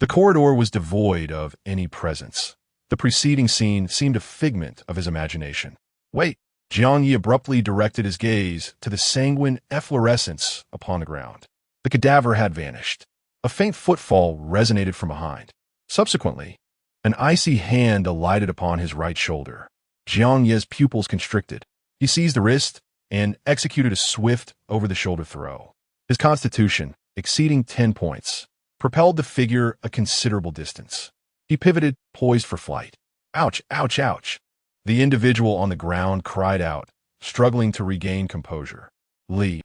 The corridor was devoid of any presence. The preceding scene seemed a figment of his imagination. Wait! Jiang Ye abruptly directed his gaze to the sanguine efflorescence upon the ground. The cadaver had vanished. A faint footfall resonated from behind. Subsequently, an icy hand alighted upon his right shoulder. Jiang Ye's pupils constricted. He seized the wrist and executed a swift over-the-shoulder throw. His constitution, exceeding 10 points, propelled the figure a considerable distance. He pivoted, poised for flight. Ouch, ouch, ouch. The individual on the ground cried out, struggling to regain composure. Li,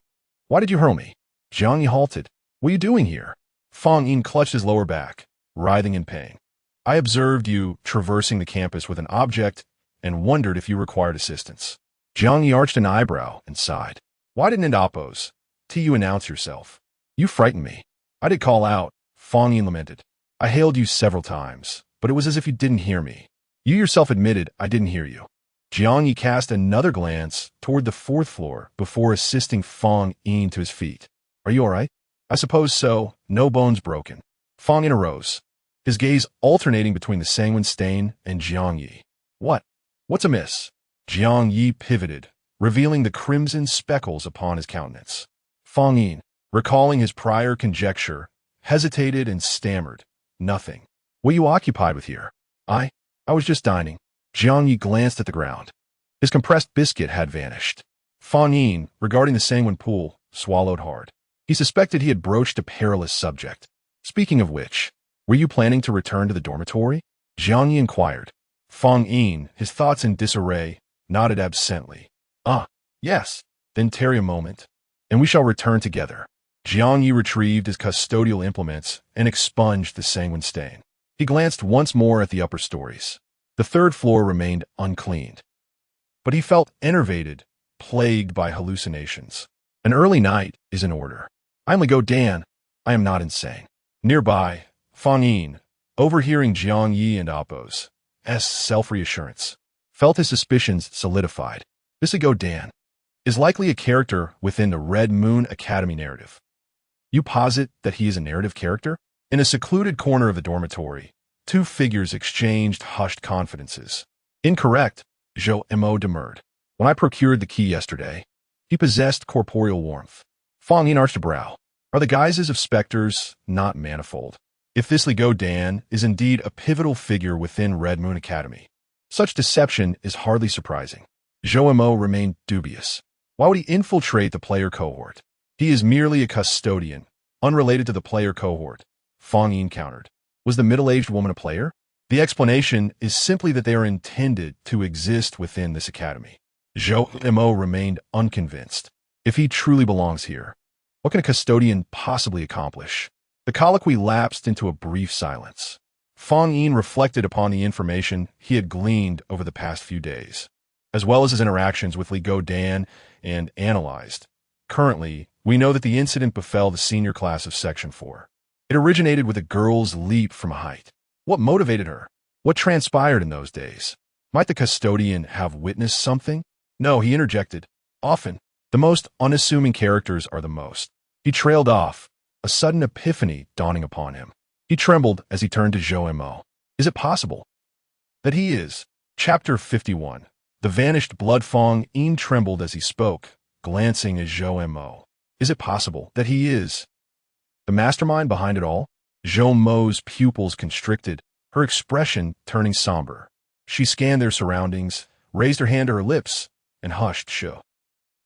why did you hurl me? Jiang Ye halted. What are you doing here? Fang Yin clutched his lower back, writhing in pain. I observed you traversing the campus with an object and wondered if you required assistance. Jiang Ye arched an eyebrow and sighed. Why didn't it oppose? Till you announce yourself. You frightened me. I did call out, Fang Yin lamented. I hailed you several times, but it was as if you didn't hear me. You yourself admitted I didn't hear you. Jiang Ye cast another glance toward the fourth floor before assisting Fang Yin to his feet. Are you all right? I suppose so. No bones broken. Fang Yin arose, his gaze alternating between the sanguine stain and Jiang Ye. What? What's amiss? Jiang Ye pivoted, revealing the crimson speckles upon his countenance. Fang Yin, recalling his prior conjecture, hesitated and stammered. Nothing. What are you occupied with here? I was just dining. Jiang Ye glanced at the ground. His compressed biscuit had vanished. Fang Yin, regarding the sanguine pool, swallowed hard. He suspected he had broached a perilous subject. Speaking of which, were you planning to return to the dormitory? Jiang Ye inquired. Fang Yin, his thoughts in disarray, nodded absently. Yes. Then tarry a moment, and we shall return together. Jiang Ye retrieved his custodial implements and expunged the sanguine stain. He glanced once more at the upper stories. The third floor remained uncleaned. But he felt enervated, plagued by hallucinations. An early night is in order. I only go Dan. I am not insane. Nearby, Fang Yin, overhearing Jiang Ye and Appo's self-reassurance, felt his suspicions solidified. This Go Dan is likely a character within the Red Moon Academy narrative. You posit that he is a narrative character? In a secluded corner of the dormitory, two figures exchanged hushed confidences. Incorrect, Zhou Mo demurred. When I procured the key yesterday, he possessed corporeal warmth. Fang Yin arched a brow. Are the guises of specters not manifold? If this Li Go Dan is indeed a pivotal figure within Red Moon Academy, such deception is hardly surprising. Zhou Mo remained dubious. Why would he infiltrate the player cohort? He is merely a custodian, unrelated to the player cohort, Fang Yin countered. Was the middle-aged woman a player? The explanation is simply that they are intended to exist within this academy. Zhou Mo remained unconvinced. If he truly belongs here, what can a custodian possibly accomplish? The colloquy lapsed into a brief silence. Fang Yin reflected upon the information he had gleaned over the past few days, as well as his interactions with Li Go Dan, and analyzed. Currently, we know that the incident befell the senior class of Section 4. It originated with a girl's leap from a height. What motivated her? What transpired in those days? Might the custodian have witnessed something? No, he interjected. Often, the most unassuming characters are the most. He trailed off, a sudden epiphany dawning upon him. He trembled as he turned to Zhou Mo. Is it possible that he is? Chapter 51. The vanished blood. Fang Yin trembled as he spoke, glancing at Zhou Mo. Is it possible that he is the mastermind behind it all? Zhou Mo's pupils constricted, her expression turning somber. She scanned their surroundings, raised her hand to her lips, and hushed show.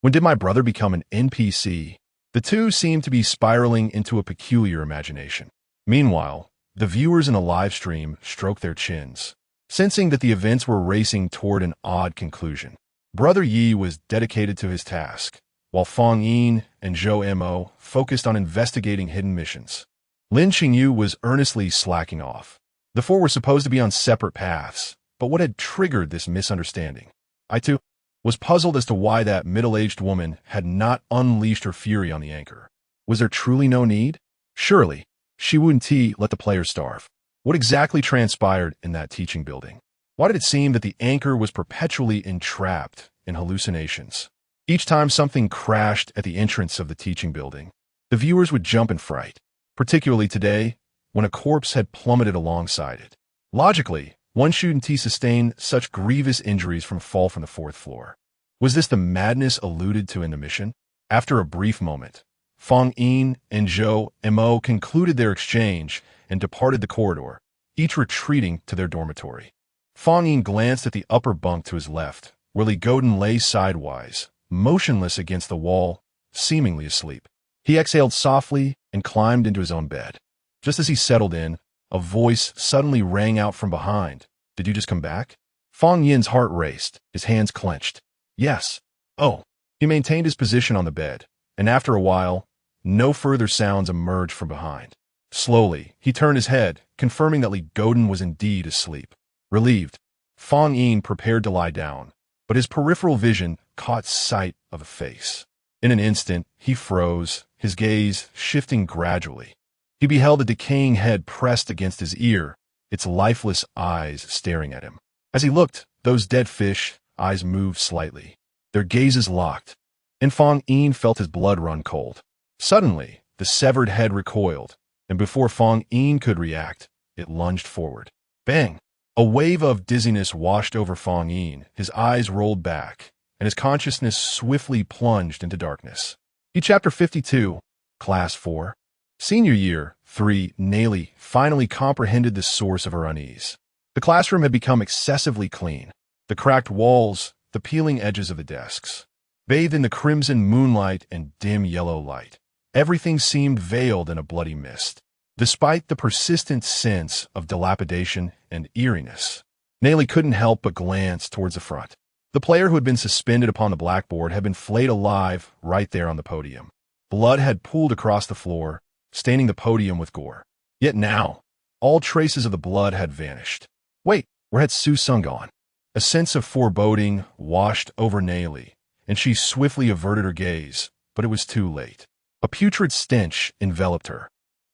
When did my brother become an NPC? The two seemed to be spiraling into a peculiar imagination. Meanwhile, the viewers in the live stream stroked their chins, sensing that the events were racing toward an odd conclusion. Brother Yi was dedicated to his task, while Fang Yin and Zhou Mo focused on investigating hidden missions. Lin Qingyu was earnestly slacking off. The four were supposed to be on separate paths, but what had triggered this misunderstanding? I, too, was puzzled as to why that middle-aged woman had not unleashed her fury on the anchor. Was there truly no need? Surely, Shi Wunti let the players starve. What exactly transpired in that teaching building? Why did it seem that the anchor was perpetually entrapped in hallucinations? Each time something crashed at the entrance of the teaching building, the viewers would jump in fright, particularly today, when a corpse had plummeted alongside it. Logically, one shouldn't sustain such grievous injuries from a fall from the fourth floor. Was this the madness alluded to in the mission? After a brief moment, Fang Yin and Zhou Mo concluded their exchange and departed the corridor, each retreating to their dormitory. Fang Yin glanced at the upper bunk to his left, where Li Godin lay sidewise, motionless against the wall, seemingly asleep. He exhaled softly and climbed into his own bed. Just as he settled in, a voice suddenly rang out from behind. Did you just come back? Fang Yin's heart raced, his hands clenched. Yes. Oh. He maintained his position on the bed, and after a while, no further sounds emerged from behind. Slowly, he turned his head, confirming that Li Godin was indeed asleep. Relieved, Fang Yin prepared to lie down, but his peripheral vision caught sight of a face. In an instant, he froze, his gaze shifting gradually. He beheld a decaying head pressed against his ear, its lifeless eyes staring at him. As he looked, those dead fish eyes moved slightly, their gazes locked, and Fang Yin felt his blood run cold. Suddenly, the severed head recoiled, and before Fang Yin could react, it lunged forward. Bang! A wave of dizziness washed over Fang Yin, his eyes rolled back, and his consciousness swiftly plunged into darkness. Chapter 52, Class 4. Senior Year 3, Nayli finally comprehended the source of her unease. The classroom had become excessively clean. The cracked walls, the peeling edges of the desks, bathed in the crimson moonlight and dim yellow light. Everything seemed veiled in a bloody mist. Despite the persistent sense of dilapidation and eeriness, Nayli couldn't help but glance towards the front. The player who had been suspended upon the blackboard had been flayed alive right there on the podium. Blood had pooled across the floor, staining the podium with gore. Yet now, all traces of the blood had vanished. Wait, where had Su Sung gone? A sense of foreboding washed over Nayli, and she swiftly averted her gaze, but it was too late. A putrid stench enveloped her,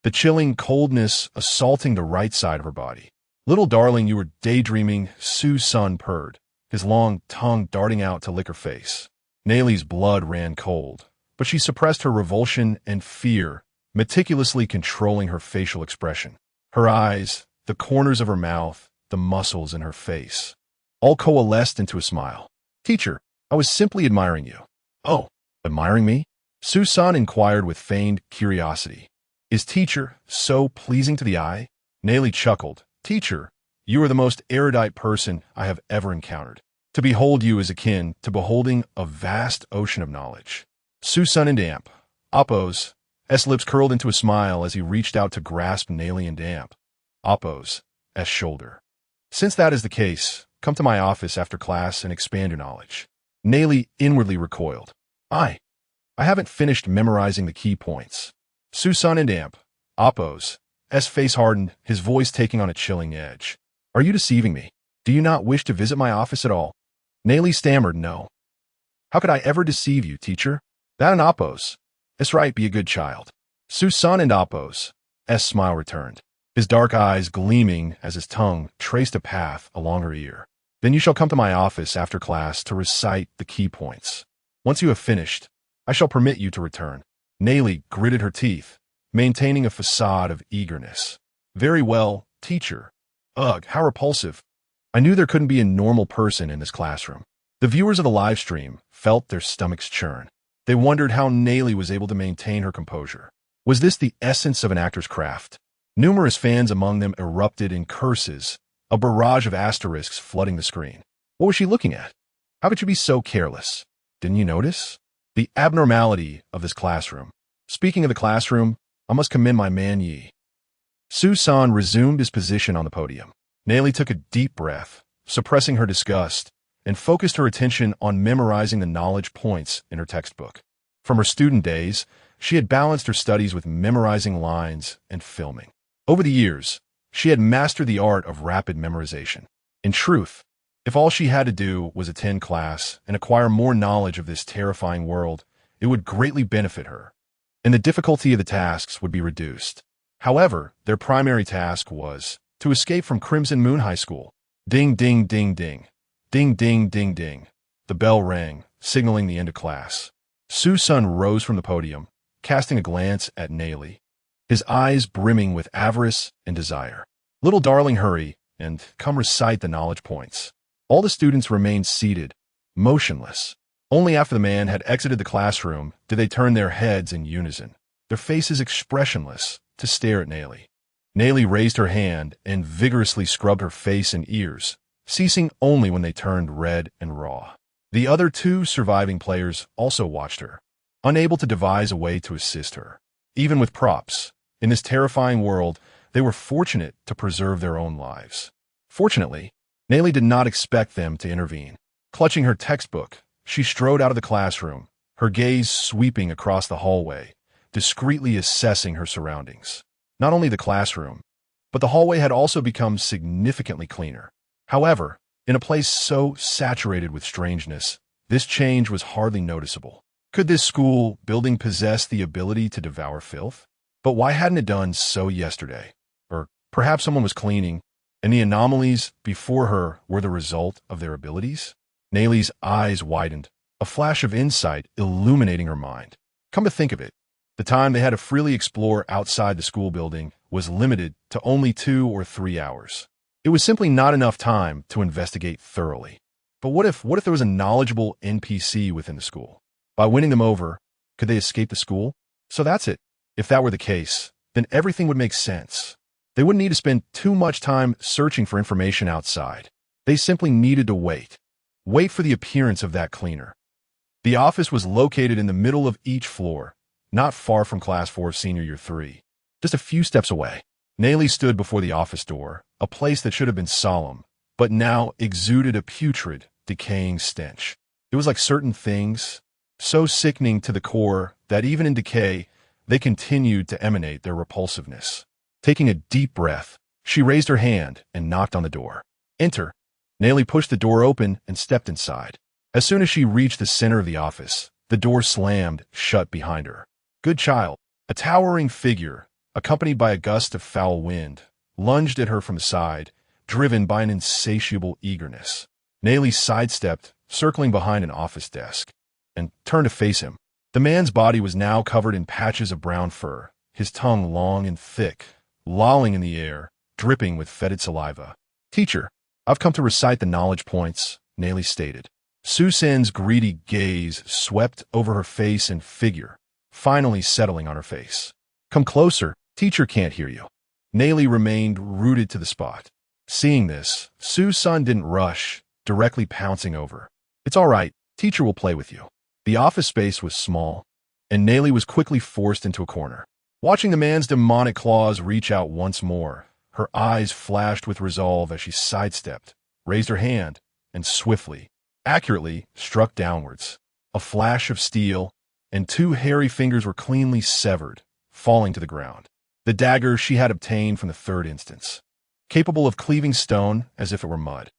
the chilling coldness assaulting the right side of her body. Little darling, you were daydreaming, Su Sun purred, his long tongue darting out to lick her face. Nayli's blood ran cold, but she suppressed her revulsion and fear, meticulously controlling her facial expression. Her eyes, the corners of her mouth, the muscles in her face, all coalesced into a smile. Teacher, I was simply admiring you. Oh, admiring me? Su Sun inquired with feigned curiosity. Is teacher so pleasing to the eye? Nayli chuckled. Teacher, you are the most erudite person I have ever encountered. To behold you is akin to beholding a vast ocean of knowledge. Su Sun and Damp, Oppo's lips curled into a smile as he reached out to grasp Nayli and Damp, Oppo's shoulder. Since that is the case, come to my office after class and expand your knowledge. Nayli inwardly recoiled. I haven't finished memorizing the key points. Su Sun and Damp, Oppo's face hardened, his voice taking on a chilling edge. Are you deceiving me? Do you not wish to visit my office at all? Nayli stammered no. How could I ever deceive you, teacher? That and Oppo's. That's right, be a good child. Su Sun and Oppo's smile returned, his dark eyes gleaming as his tongue traced a path along her ear. Then you shall come to my office after class to recite the key points. Once you have finished, I shall permit you to return. Nayli gritted her teeth, maintaining a facade of eagerness. Very well, teacher. Ugh, how repulsive. I knew there couldn't be a normal person in this classroom. The viewers of the live stream felt their stomachs churn. They wondered how Nayli was able to maintain her composure. Was this the essence of an actor's craft? Numerous fans among them erupted in curses, a barrage of asterisks flooding the screen. What was she looking at? How could you be so careless? Didn't you notice? The abnormality of this classroom. Speaking of the classroom, I must commend my man Yi. Su-san resumed his position on the podium. Naili took a deep breath, suppressing her disgust, and focused her attention on memorizing the knowledge points in her textbook. From her student days, she had balanced her studies with memorizing lines and filming. Over the years, she had mastered the art of rapid memorization. In truth, if all she had to do was attend class and acquire more knowledge of this terrifying world, it would greatly benefit her, and the difficulty of the tasks would be reduced. However, their primary task was to escape from Crimson Moon High School. Ding, ding, ding, ding. Ding, ding, ding, ding. The bell rang, signaling the end of class. Su-sun rose from the podium, casting a glance at Naili, his eyes brimming with avarice and desire. Little darling, hurry, and come recite the knowledge points. All the students remained seated, motionless. Only after the man had exited the classroom did they turn their heads in unison, their faces expressionless, to stare at Naili. Naili raised her hand and vigorously scrubbed her face and ears, ceasing only when they turned red and raw. The other two surviving players also watched her, unable to devise a way to assist her. Even with props, in this terrifying world, they were fortunate to preserve their own lives. Fortunately, Naili did not expect them to intervene. Clutching her textbook, she strode out of the classroom, her gaze sweeping across the hallway, discreetly assessing her surroundings. Not only the classroom, but the hallway had also become significantly cleaner. However, in a place so saturated with strangeness, this change was hardly noticeable. Could this school building possess the ability to devour filth? But why hadn't it done so yesterday? Or perhaps someone was cleaning, and the anomalies before her were the result of their abilities? Naili's eyes widened, a flash of insight illuminating her mind. Come to think of it, the time they had to freely explore outside the school building was limited to only 2 or 3 hours. It was simply not enough time to investigate thoroughly. But what if there was a knowledgeable NPC within the school? By winning them over, could they escape the school? So that's it. If that were the case, then everything would make sense. They wouldn't need to spend too much time searching for information outside. They simply needed to wait. Wait for the appearance of that cleaner. The office was located in the middle of each floor, not far from Class 4 Senior Year 3, just a few steps away. Naili stood before the office door, a place that should have been solemn, but now exuded a putrid, decaying stench. It was like certain things, so sickening to the core that even in decay, they continued to emanate their repulsiveness. Taking a deep breath, she raised her hand and knocked on the door. Enter. Naili pushed the door open and stepped inside. As soon as she reached the center of the office, the door slammed shut behind her. Good child, a towering figure, accompanied by a gust of foul wind, lunged at her from the side, driven by an insatiable eagerness. Naili sidestepped, circling behind an office desk, and turned to face him. The man's body was now covered in patches of brown fur, his tongue long and thick, lolling in the air, dripping with fetid saliva. Teacher, I've come to recite the knowledge points, Naili stated. Susan's greedy gaze swept over her face and figure, finally settling on her face. Come closer, teacher can't hear you. Naili remained rooted to the spot. Seeing this, Susan didn't rush, directly pouncing over. It's all right, teacher will play with you. The office space was small, and Naili was quickly forced into a corner. Watching the man's demonic claws reach out once more, her eyes flashed with resolve as she sidestepped, raised her hand, and swiftly, accurately struck downwards. A flash of steel, and 2 hairy fingers were cleanly severed, falling to the ground. The dagger she had obtained from the 3rd instance, capable of cleaving stone as if it were mud.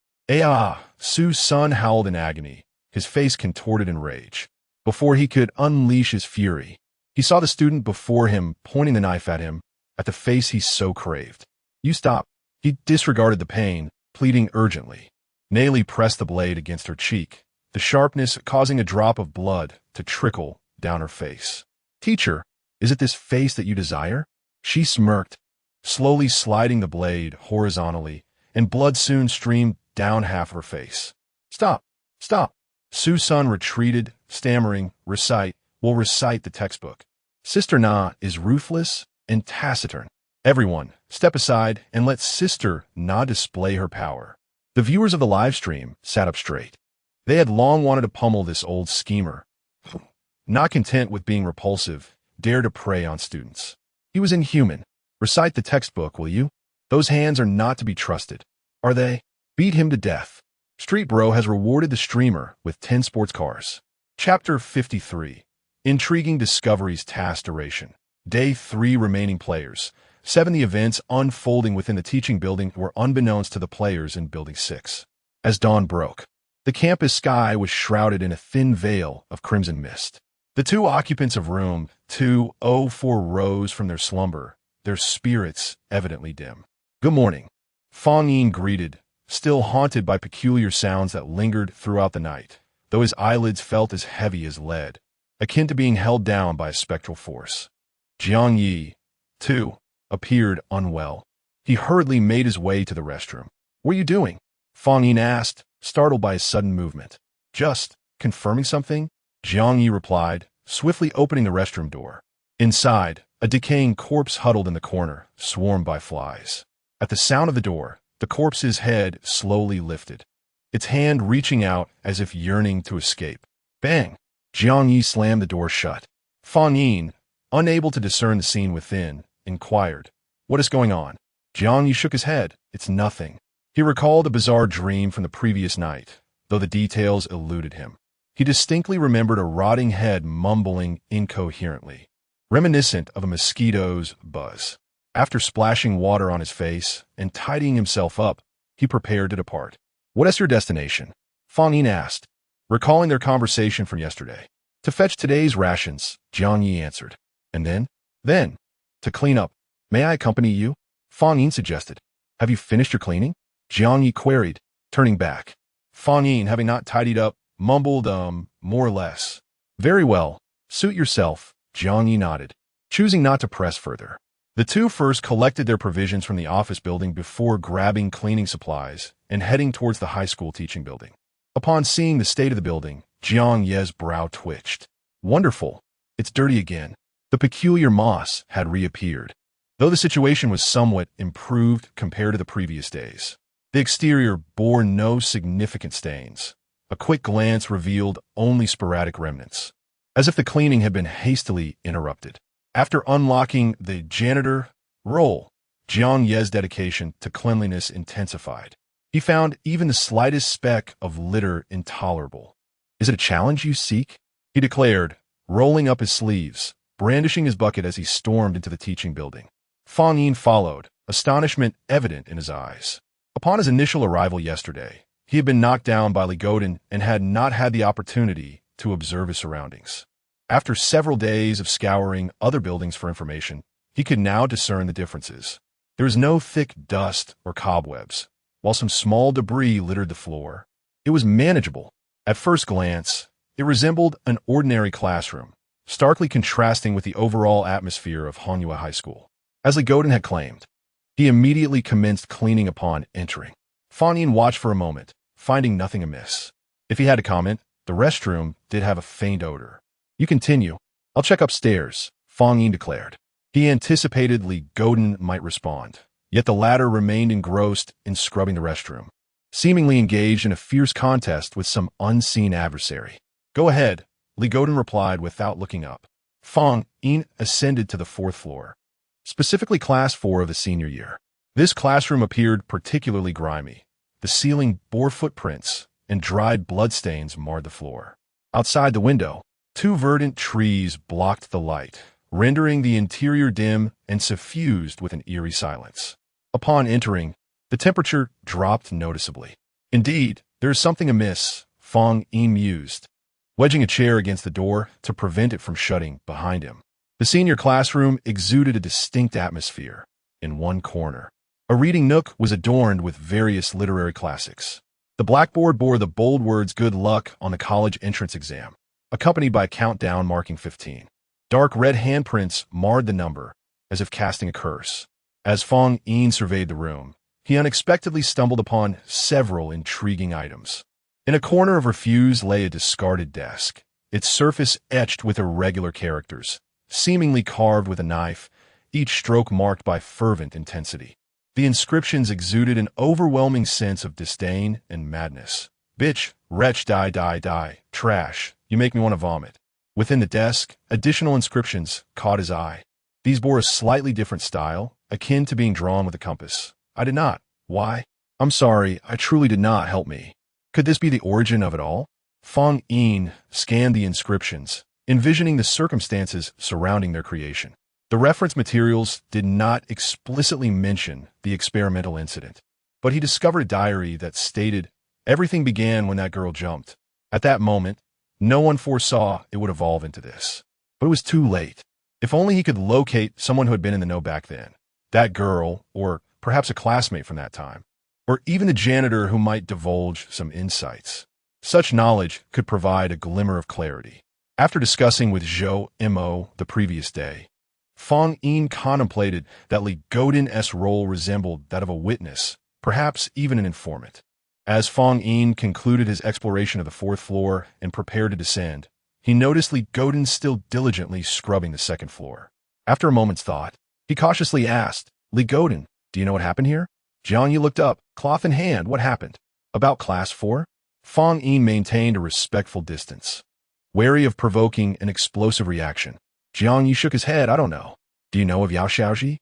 Su's son howled in agony, his face contorted in rage. Before he could unleash his fury, he saw the student before him pointing the knife at him, at the face he so craved. You stop. He disregarded the pain, pleading urgently. Naili pressed the blade against her cheek, the sharpness causing a drop of blood to trickle down her face. Teacher, is it this face that you desire? She smirked, slowly sliding the blade horizontally, and blood soon streamed down half her face. Stop! Stop! Susan retreated, stammering, recite the textbook. Sister Na is ruthless and taciturn. Everyone, step aside and let Sister Na display her power. The viewers of the live stream sat up straight. They had long wanted to pummel this old schemer. Not content with being repulsive, dared to prey on students. He was inhuman. Recite the textbook, will you? Those hands are not to be trusted. Are they? Beat him to death. Street Bro has rewarded the streamer with 10 sports cars. Chapter 53. Intriguing Discoveries Task Duration. Day 3 remaining players. 7 The events unfolding within the teaching building were unbeknownst to the players in Building 6. As dawn broke, the campus sky was shrouded in a thin veil of crimson mist. The 2 occupants of room 204 rose from their slumber, their spirits evidently dim. Good morning. Fong Yin greeted, still haunted by peculiar sounds that lingered throughout the night, though his eyelids felt as heavy as lead, akin to being held down by a spectral force. Jiang Ye, too, appeared unwell. He hurriedly made his way to the restroom. What are you doing? Fong Yin asked, startled by his sudden movement. Just confirming something? Jiang Ye replied, swiftly opening the restroom door. Inside, a decaying corpse huddled in the corner, swarmed by flies. At the sound of the door, the corpse's head slowly lifted, its hand reaching out as if yearning to escape. Bang! Jiang Ye slammed the door shut. Fong Yin, unable to discern the scene within, inquired, "What is going on?" Jiang Ye shook his head. It's nothing. He recalled a bizarre dream from the previous night, though the details eluded him. He distinctly remembered a rotting head mumbling incoherently, reminiscent of a mosquito's buzz. After splashing water on his face and tidying himself up, he prepared to depart. What is your destination? Fong Yin asked, recalling their conversation from yesterday. To fetch today's rations, Jiang Ye answered. And then? Then, to clean up. May I accompany you? Fong Yin suggested. Have you finished your cleaning? Jiang Ye queried, turning back. Fong Yin, having not tidied up, mumbled, more or less. Very well. Suit yourself, Jiang Ye nodded, choosing not to press further. The 2 first collected their provisions from the office building before grabbing cleaning supplies and heading towards the high school teaching building. Upon seeing the state of the building, Jiang Ye's brow twitched. Wonderful. It's dirty again. The peculiar moss had reappeared, though the situation was somewhat improved compared to the previous days. The exterior bore no significant stains. A quick glance revealed only sporadic remnants, as if the cleaning had been hastily interrupted. After unlocking the janitor role, Jiang Ye's dedication to cleanliness intensified. He found even the slightest speck of litter intolerable. Is it a challenge you seek? He declared, rolling up his sleeves, brandishing his bucket as he stormed into the teaching building. Fong Yin followed, astonishment evident in his eyes. Upon his initial arrival yesterday, he had been knocked down by Li Godin and had not had the opportunity to observe his surroundings. After several days of scouring other buildings for information, he could now discern the differences. There was no thick dust or cobwebs, while some small debris littered the floor. It was manageable. At first glance, it resembled an ordinary classroom, starkly contrasting with the overall atmosphere of Honyue High School. As Li Godin had claimed, he immediately commenced cleaning upon entering. Fong Yin watched for a moment, finding nothing amiss. If he had to comment, the restroom did have a faint odor. You continue. I'll check upstairs, Fong Yin declared. He anticipated Li Godin might respond, yet the latter remained engrossed in scrubbing the restroom, seemingly engaged in a fierce contest with some unseen adversary. Go ahead, Li Godin replied without looking up. Fong Yin ascended to the 4th floor, specifically Class 4 of the senior year. This classroom appeared particularly grimy. The ceiling bore footprints, and dried bloodstains marred the floor. Outside the window, 2 verdant trees blocked the light, rendering the interior dim and suffused with an eerie silence. Upon entering, the temperature dropped noticeably. Indeed, there is something amiss, Fong Yin mused, wedging a chair against the door to prevent it from shutting behind him. The senior classroom exuded a distinct atmosphere. In one corner, a reading nook was adorned with various literary classics. The blackboard bore the bold words "Good luck" on the college entrance exam, accompanied by a countdown marking 15. Dark red handprints marred the number, as if casting a curse. As Fong Yin surveyed the room, he unexpectedly stumbled upon several intriguing items. In a corner of refuse lay a discarded desk, its surface etched with irregular characters, seemingly carved with a knife, each stroke marked by fervent intensity. The inscriptions exuded an overwhelming sense of disdain and madness. Bitch, wretch, die, die, die, trash, you make me want to vomit. Within the desk, additional inscriptions caught his eye. These bore a slightly different style, akin to being drawn with a compass. I did not. Why? I'm sorry, I truly did not. Help me. Could this be the origin of it all? Fong Yin scanned the inscriptions, envisioning the circumstances surrounding their creation. The reference materials did not explicitly mention the experimental incident, but he discovered a diary that stated, "Everything began when that girl jumped. At that moment, no one foresaw it would evolve into this. But it was too late. If only he could locate someone who had been in the know back then. That girl, or perhaps a classmate from that time, or even the janitor who might divulge some insights. Such knowledge could provide a glimmer of clarity." After discussing with Zhou Mo the previous day, Fong Yin contemplated that Li Godin's role resembled that of a witness, perhaps even an informant. As Fong Yin concluded his exploration of the fourth floor and prepared to descend, he noticed Li Godin still diligently scrubbing the second floor. After a moment's thought, he cautiously asked, "Li Godin, do you know what happened here?" Jiang Ye looked up, cloth in hand. "What happened?" "About class 4? Fong Yin maintained a respectful distance, wary of provoking an explosive reaction. Jiang Ye shook his head. "I don't know. Do you know of Yao Xiaoji?"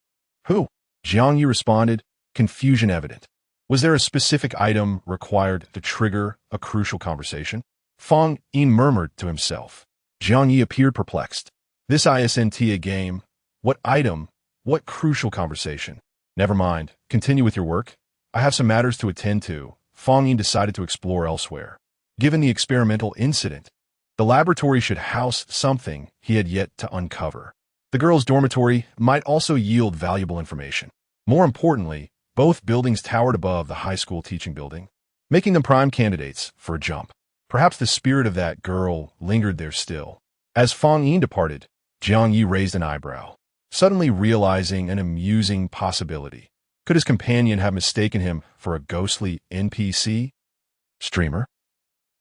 "Who?" Jiang Ye responded, confusion evident. Was there a specific item required to trigger a crucial conversation? Fong Yin murmured to himself. Jiang Ye appeared perplexed. This isn't a game. What item? What crucial conversation? Never mind. Continue with your work. I have some matters to attend to. Fong Yin decided to explore elsewhere. Given the experimental incident, the laboratory should house something he had yet to uncover. The girls' dormitory might also yield valuable information. More importantly, both buildings towered above the high school teaching building, making them prime candidates for a jump. Perhaps the spirit of that girl lingered there still. As Fong Yin departed, Jiang Ye raised an eyebrow, suddenly realizing an amusing possibility. Could his companion have mistaken him for a ghostly NPC? Streamer?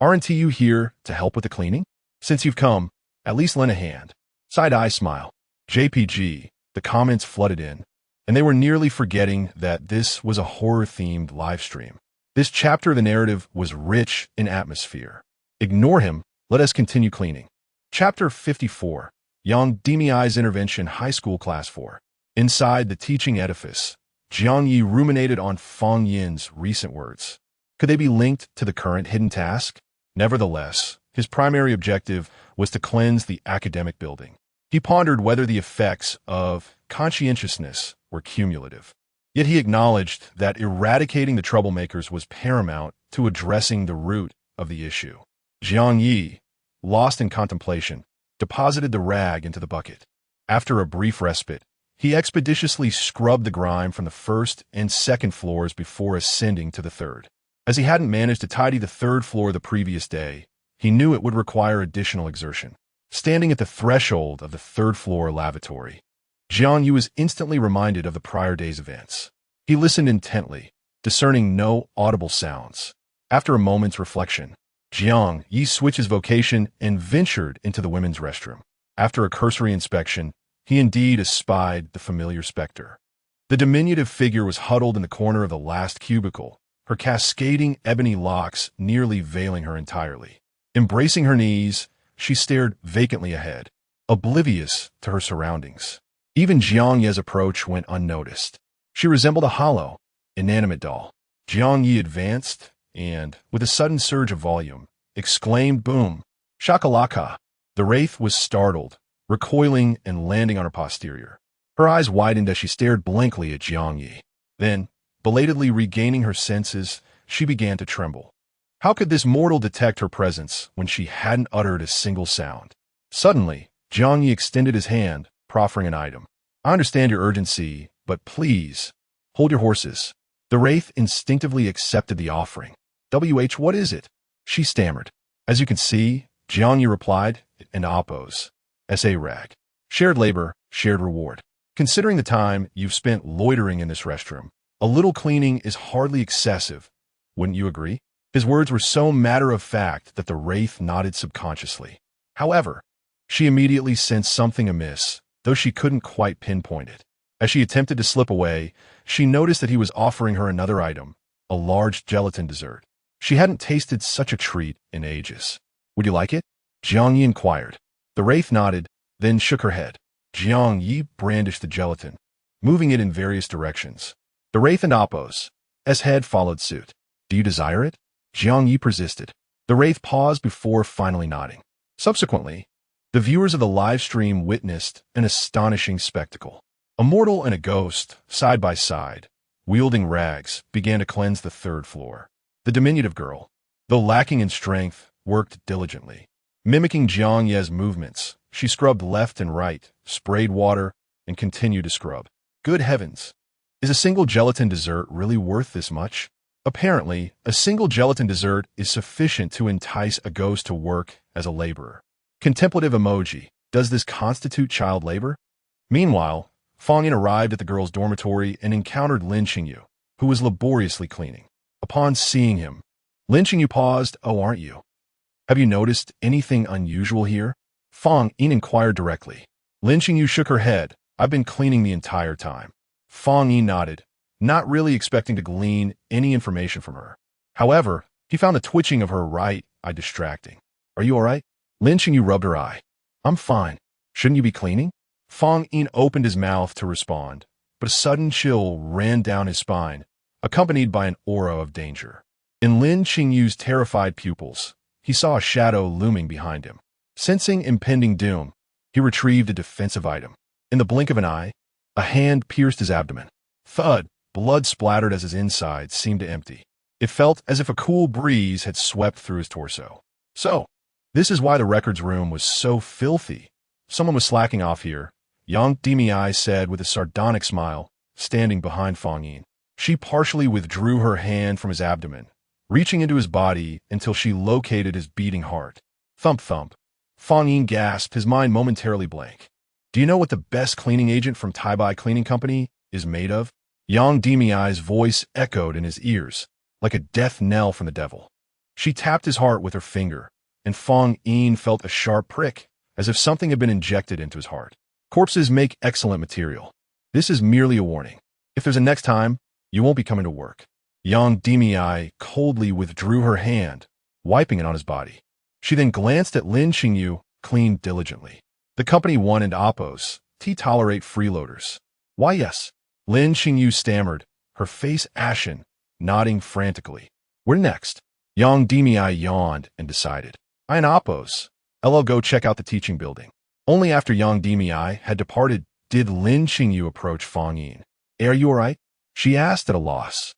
Aren't you here to help with the cleaning? Since you've come, at least lend a hand. Side-eye smile. JPG, the comments flooded in, and they were nearly forgetting that this was a horror-themed livestream. This chapter of the narrative was rich in atmosphere. Ignore him, let us continue cleaning. Chapter 54, Yang Demi's Intervention High School Class 4. Inside the teaching edifice, Jiang Ye ruminated on Fong Yin's recent words. Could they be linked to the current hidden task? Nevertheless, his primary objective was to cleanse the academic building. He pondered whether the effects of conscientiousness were cumulative. Yet he acknowledged that eradicating the troublemakers was paramount to addressing the root of the issue. Jiang Ye, lost in contemplation, deposited the rag into the bucket. After a brief respite, he expeditiously scrubbed the grime from the first and second floors before ascending to the third. As he hadn't managed to tidy the third floor the previous day, he knew it would require additional exertion. Standing at the threshold of the third floor lavatory, Jiang Ye was instantly reminded of the prior day's events. He listened intently, discerning no audible sounds. After a moment's reflection, Jiang Ye switched his vocation and ventured into the women's restroom. After a cursory inspection, he indeed espied the familiar specter. The diminutive figure was huddled in the corner of the last cubicle, her cascading ebony locks nearly veiling her entirely. Embracing her knees, she stared vacantly ahead, oblivious to her surroundings. Even Jiang Ye's approach went unnoticed. She resembled a hollow, inanimate doll. Jiang Ye advanced and, with a sudden surge of volume, exclaimed, "Boom! Shakalaka!" The wraith was startled, recoiling and landing on her posterior. Her eyes widened as she stared blankly at Jiang Ye. Then, belatedly regaining her senses, she began to tremble. How could this mortal detect her presence when she hadn't uttered a single sound? Suddenly, Jiang Ye extended his hand, proffering an item. "I understand your urgency, but please, hold your horses." The wraith instinctively accepted the offering. What is it?" she stammered. "As you can see," Jiang Ye replied, "in oppos. S.A. rag. Shared labor, shared reward. Considering the time you've spent loitering in this restroom, a little cleaning is hardly excessive. Wouldn't you agree?" His words were so matter-of-fact that the wraith nodded subconsciously. However, she immediately sensed something amiss, though she couldn't quite pinpoint it. As she attempted to slip away, she noticed that he was offering her another item, a large gelatin dessert. She hadn't tasted such a treat in ages. Would you like it? Jiang Ye inquired. The wraith nodded, then shook her head. Jiang Ye brandished the gelatin, moving it in various directions. The wraith and Appo's head followed suit. Do you desire it? Jiang Ye persisted. The wraith paused before finally nodding. Subsequently, the viewers of the live stream witnessed an astonishing spectacle. A mortal and a ghost, side by side, wielding rags, began to cleanse the third floor. The diminutive girl, though lacking in strength, worked diligently. Mimicking Jiang Ye's movements, she scrubbed left and right, sprayed water, and continued to scrub. Good heavens! Is a single gelatin dessert really worth this much? Apparently, a single gelatin dessert is sufficient to entice a ghost to work as a laborer. Contemplative emoji. Does this constitute child labor? Meanwhile, Fang Yin arrived at the girls' dormitory and encountered Lin Qingyu, who was laboriously cleaning. Upon seeing him, Lin Qingyu paused. Oh, aren't you? Have you noticed anything unusual here? Fang Yin inquired directly. Lin Qingyu shook her head. I've been cleaning the entire time. Fang Yin nodded, not really expecting to glean any information from her. However, he found the twitching of her right eye distracting. Are you all right? Lin Qingyu rubbed her eye. I'm fine. Shouldn't you be cleaning? Fang Yin opened his mouth to respond, but a sudden chill ran down his spine, accompanied by an aura of danger. In Lin Qingyu's terrified pupils, he saw a shadow looming behind him. Sensing impending doom, he retrieved a defensive item. In the blink of an eye, a hand pierced his abdomen. Thud, blood splattered as his insides seemed to empty. It felt as if a cool breeze had swept through his torso. So, this is why the records room was so filthy. Someone was slacking off here, Yang Ye said with a sardonic smile, standing behind Fang Yin. She partially withdrew her hand from his abdomen, reaching into his body until she located his beating heart. Thump thump. Fang Yin gasped, his mind momentarily blank. Do you know what the best cleaning agent from Taibai Cleaning Company is made of? Yang Ye's voice echoed in his ears, like a death knell from the devil. She tapped his heart with her finger, and Fang Yin felt a sharp prick, as if something had been injected into his heart. Corpses make excellent material. This is merely a warning. If there's a next time, you won't be coming to work. Yang Ye coldly withdrew her hand, wiping it on his body. She then glanced at Lin Qingyu, cleaned diligently. The company One and Appo's tolerate freeloaders. Why yes. Lin Qingyu stammered, her face ashen, nodding frantically. Where next? Yang Ye yawned and decided. I and Appo's. I'll go check out the teaching building. Only after Yang Ye had departed did Lin Qingyu approach Fang Yin. Are you all right? She asked at a loss.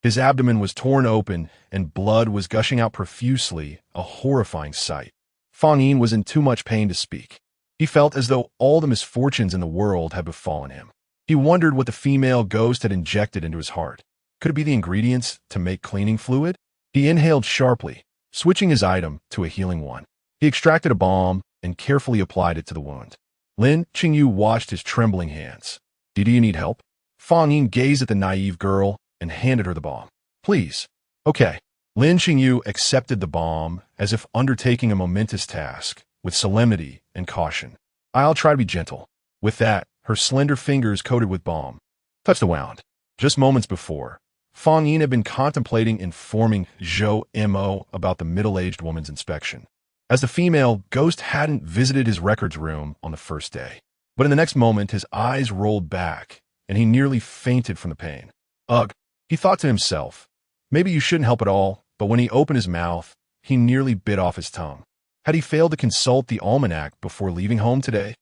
His abdomen was torn open and blood was gushing out profusely, a horrifying sight. Fang Yin was in too much pain to speak. He felt as though all the misfortunes in the world had befallen him. He wondered what the female ghost had injected into his heart. Could it be the ingredients to make cleaning fluid? He inhaled sharply, switching his item to a healing one. He extracted a balm and carefully applied it to the wound. Lin Qingyu watched his trembling hands. Do you need help? Fang Yin gazed at the naive girl and handed her the balm. Please. Okay. Lin Qingyu accepted the balm as if undertaking a momentous task, with solemnity and caution. I'll try to be gentle. With that, her slender fingers coated with balm touched the wound. Just moments before, Fang Yin had been contemplating informing Zhou Mo about the middle-aged woman's inspection, as the female ghost hadn't visited his records room on the first day. But in the next moment, his eyes rolled back, and he nearly fainted from the pain. Ugh, he thought to himself, maybe you shouldn't help at all, but when he opened his mouth, he nearly bit off his tongue. Had he failed to consult the almanac before leaving home today?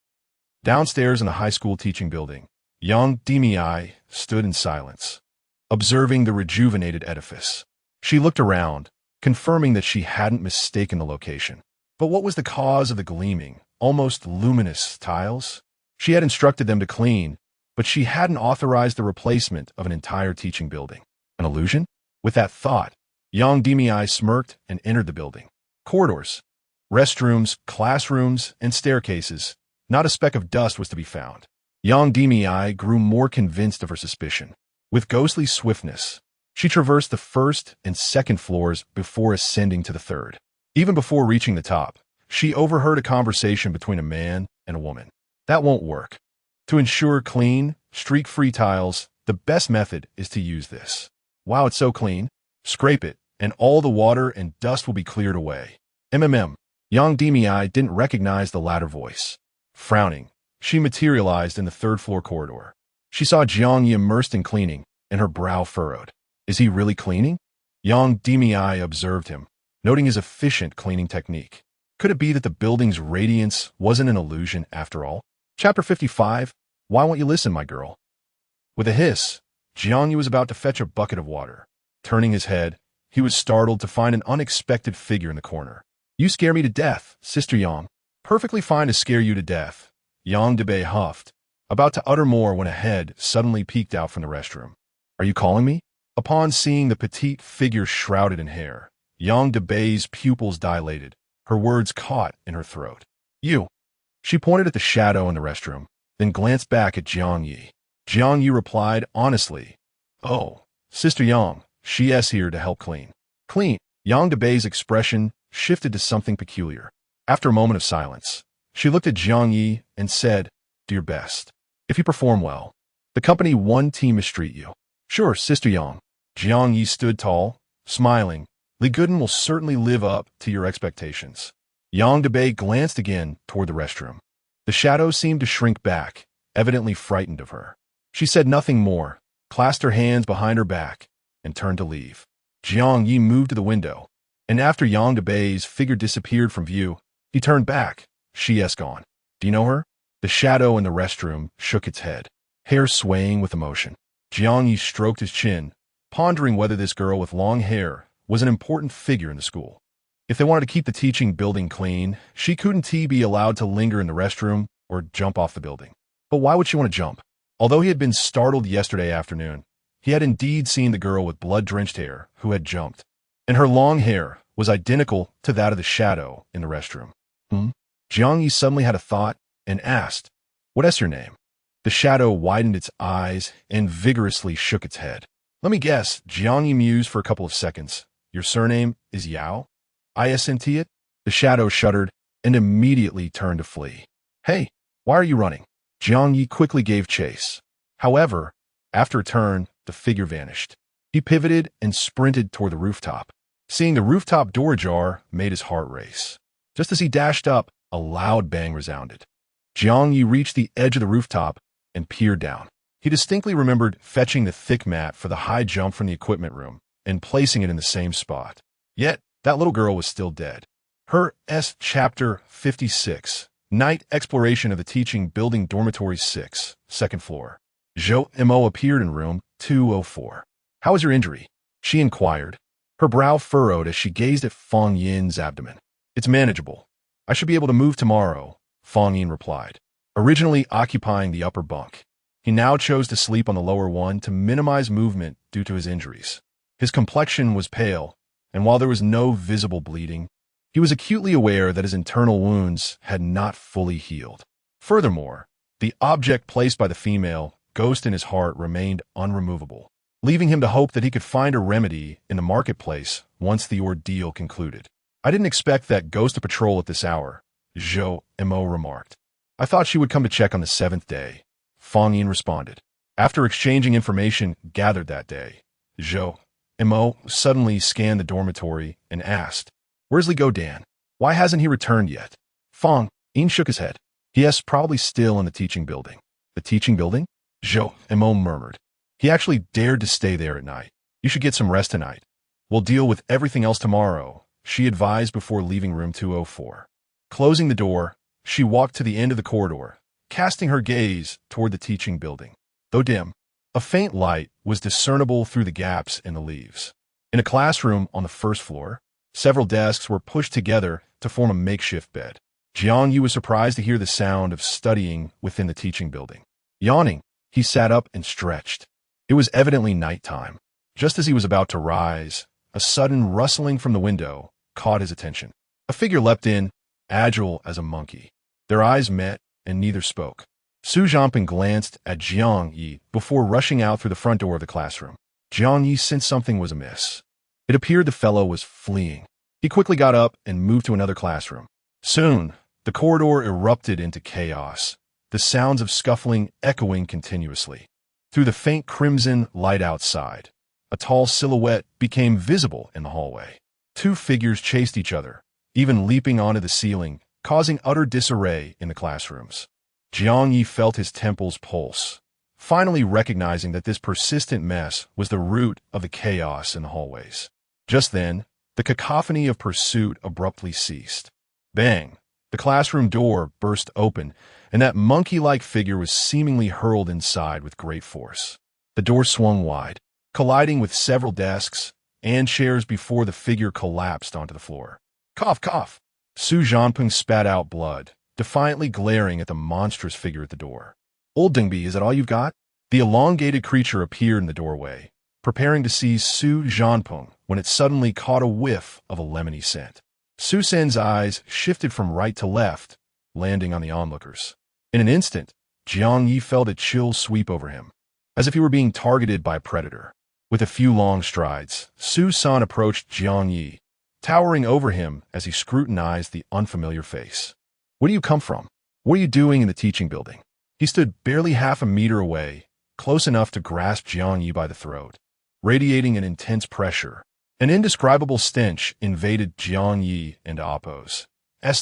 Downstairs in the high school teaching building, Yang Ye stood in silence, observing the rejuvenated edifice. She looked around, confirming that she hadn't mistaken the location. But what was the cause of the gleaming, almost luminous tiles? She had instructed them to clean, but she hadn't authorized the replacement of an entire teaching building. An illusion? With that thought, Yang Ye smirked and entered the building. Corridors, restrooms, classrooms, and staircases. Not a speck of dust was to be found. Yang Ye grew more convinced of her suspicion. With ghostly swiftness, she traversed the first and second floors before ascending to the third. Even before reaching the top, she overheard a conversation between a man and a woman. That won't work. To ensure clean, streak-free tiles. The best method is to use this. Wow, it's so clean. Scrape it, and all the water and dust will be cleared away. Yang Ye didn't recognize the latter voice. Frowning, she materialized in the third-floor corridor. She saw Jiang Ye immersed in cleaning, and her brow furrowed. Is he really cleaning? Yang Ye observed him, noting his efficient cleaning technique. Could it be that the building's radiance wasn't an illusion after all? Chapter 55, Why Won't You Listen, My Girl? With a hiss, Jiang Ye was about to fetch a bucket of water. Turning his head, he was startled to find an unexpected figure in the corner. You scare me to death, Sister Yang. Perfectly fine to scare you to death, Yang Debei huffed, about to utter more when a head suddenly peeked out from the restroom. Are you calling me? Upon seeing the petite figure shrouded in hair, Yang Debei's pupils dilated, her words caught in her throat. You. She pointed at the shadow in the restroom, then glanced back at Jiang Ye. Jiang Ye replied honestly, Oh, Sister Yang, she's here to help clean. Clean. Yang Debei's expression shifted to something peculiar. After a moment of silence, she looked at Jiang Ye and said, Do your best. If you perform well, the company one team mistreat you. Sure, Sister Yang. Jiang Ye stood tall, smiling. Li Gooden will certainly live up to your expectations. Yang Debei glanced again toward the restroom. The shadow seemed to shrink back, evidently frightened of her. She said nothing more, clasped her hands behind her back, and turned to leave. Jiang Ye moved to the window, and after Yang Debei's figure disappeared from view, he turned back. She's gone. Do you know her? The shadow in the restroom shook its head, hair swaying with emotion. Jiang Ye stroked his chin, pondering whether this girl with long hair was an important figure in the school. If they wanted to keep the teaching building clean, she couldn't be allowed to linger in the restroom or jump off the building. But why would she want to jump? Although he had been startled yesterday afternoon, he had indeed seen the girl with blood-drenched hair who had jumped, and her long hair was identical to that of the shadow in the restroom. Jiang Ye suddenly had a thought and asked, What is your name? The shadow widened its eyes and vigorously shook its head. Let me guess, Jiang Ye mused for a couple of seconds. Your surname is Yao? Isn't it? The shadow shuddered and immediately turned to flee. Hey, why are you running? Jiang Ye quickly gave chase. However, after a turn, the figure vanished. He pivoted and sprinted toward the rooftop. Seeing the rooftop door ajar made his heart race. Just as he dashed up, a loud bang resounded. Jiang Ye reached the edge of the rooftop and peered down. He distinctly remembered fetching the thick mat for the high jump from the equipment room and placing it in the same spot. Yet, that little girl was still dead. Her Chapter 56, Night Exploration of the Teaching Building Dormitory 6, second floor. Zhou Mo appeared in room 204. How is your injury? She inquired. Her brow furrowed as she gazed at Fang Yin's abdomen. It's manageable. I should be able to move tomorrow, Fang Yin replied. Originally occupying the upper bunk, he now chose to sleep on the lower one to minimize movement due to his injuries. His complexion was pale, and while there was no visible bleeding, he was acutely aware that his internal wounds had not fully healed. Furthermore, the object placed by the female ghost in his heart remained unremovable, leaving him to hope that he could find a remedy in the marketplace once the ordeal concluded. I didn't expect that ghost to patrol at this hour, Zhou Mo remarked. I thought she would come to check on the 7th day, Fang Yin responded. After exchanging information gathered that day, Zhou Mo suddenly scanned the dormitory and asked, Where's Li Dan? Why hasn't he returned yet? Fang Yin shook his head. Yes, probably still in the teaching building. The teaching building? Zhou Mo murmured. He actually dared to stay there at night. You should get some rest tonight. We'll deal with everything else tomorrow, she advised before leaving room 204. Closing the door, she walked to the end of the corridor, casting her gaze toward the teaching building. Though dim, a faint light was discernible through the gaps in the leaves. In a classroom on the first floor, several desks were pushed together to form a makeshift bed. Jiang Ye was surprised to hear the sound of studying within the teaching building. Yawning, he sat up and stretched. It was evidently nighttime. Just as he was about to rise, a sudden rustling from the window caught his attention. A figure leapt in, agile as a monkey. Their eyes met, and neither spoke. Su Zhanping glanced at Jiang Ye before rushing out through the front door of the classroom. Jiang Ye sensed something was amiss. It appeared the fellow was fleeing. He quickly got up and moved to another classroom. Soon, the corridor erupted into chaos. the sounds of scuffling echoing continuously. Through the faint crimson light outside, a tall silhouette became visible in the hallway. Two figures chased each other, even leaping onto the ceiling, causing utter disarray in the classrooms. Jiang Ye felt his temples pulse, finally recognizing that this persistent mess was the root of the chaos in the hallways. Just then, the cacophony of pursuit abruptly ceased. Bang! The classroom door burst open, and that monkey-like figure was seemingly hurled inside with great force. The door swung wide, colliding with several desks and chairs before the figure collapsed onto the floor. Cough, cough! Su Zhanpeng spat out blood, defiantly glaring at the monstrous figure at the door. Old Dingbi, is that all you've got? The elongated creature appeared in the doorway, preparing to seize Su Zhanpeng when it suddenly caught a whiff of a lemony scent. Su Sen's eyes shifted from right to left, landing on the onlookers. In an instant, Jiang Ye felt a chill sweep over him, as if he were being targeted by a predator. With a few long strides, Su San approached Jiang Ye, towering over him as he scrutinized the unfamiliar face. Where do you come from? What are you doing in the teaching building? He stood barely half a meter away, close enough to grasp Jiang Ye by the throat. Radiating an intense pressure, an indescribable stench invaded Jiang Ye and Appo's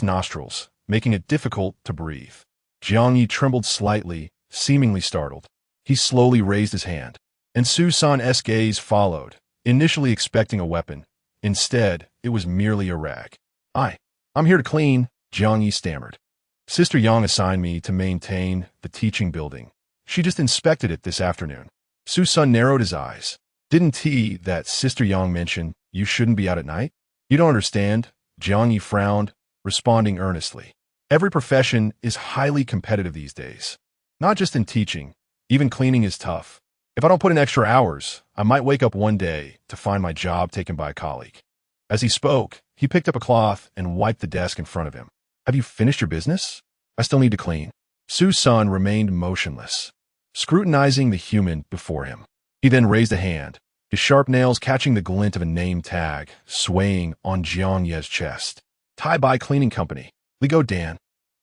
nostrils, making it difficult to breathe. Jiang Ye trembled slightly, seemingly startled. He slowly raised his hand, and Su San's gaze followed, initially expecting a weapon. Instead, it was merely a rag. I'm here to clean, Jiang Ye stammered. Sister Yang assigned me to maintain the teaching building. She just inspected it this afternoon. Su San narrowed his eyes. Didn't that Sister Yang mention you shouldn't be out at night? You don't understand, Jiang Ye frowned, responding earnestly. Every profession is highly competitive these days. Not just in teaching, even cleaning is tough. If I don't put in extra hours, I might wake up one day to find my job taken by a colleague. As he spoke, he picked up a cloth and wiped the desk in front of him. Have you finished your business? I still need to clean. Su San remained motionless, scrutinizing the human before him. He then raised a hand, his sharp nails catching the glint of a name tag swaying on Jiang Ye's chest. Tai-Bai Cleaning Company. Li Go Dan.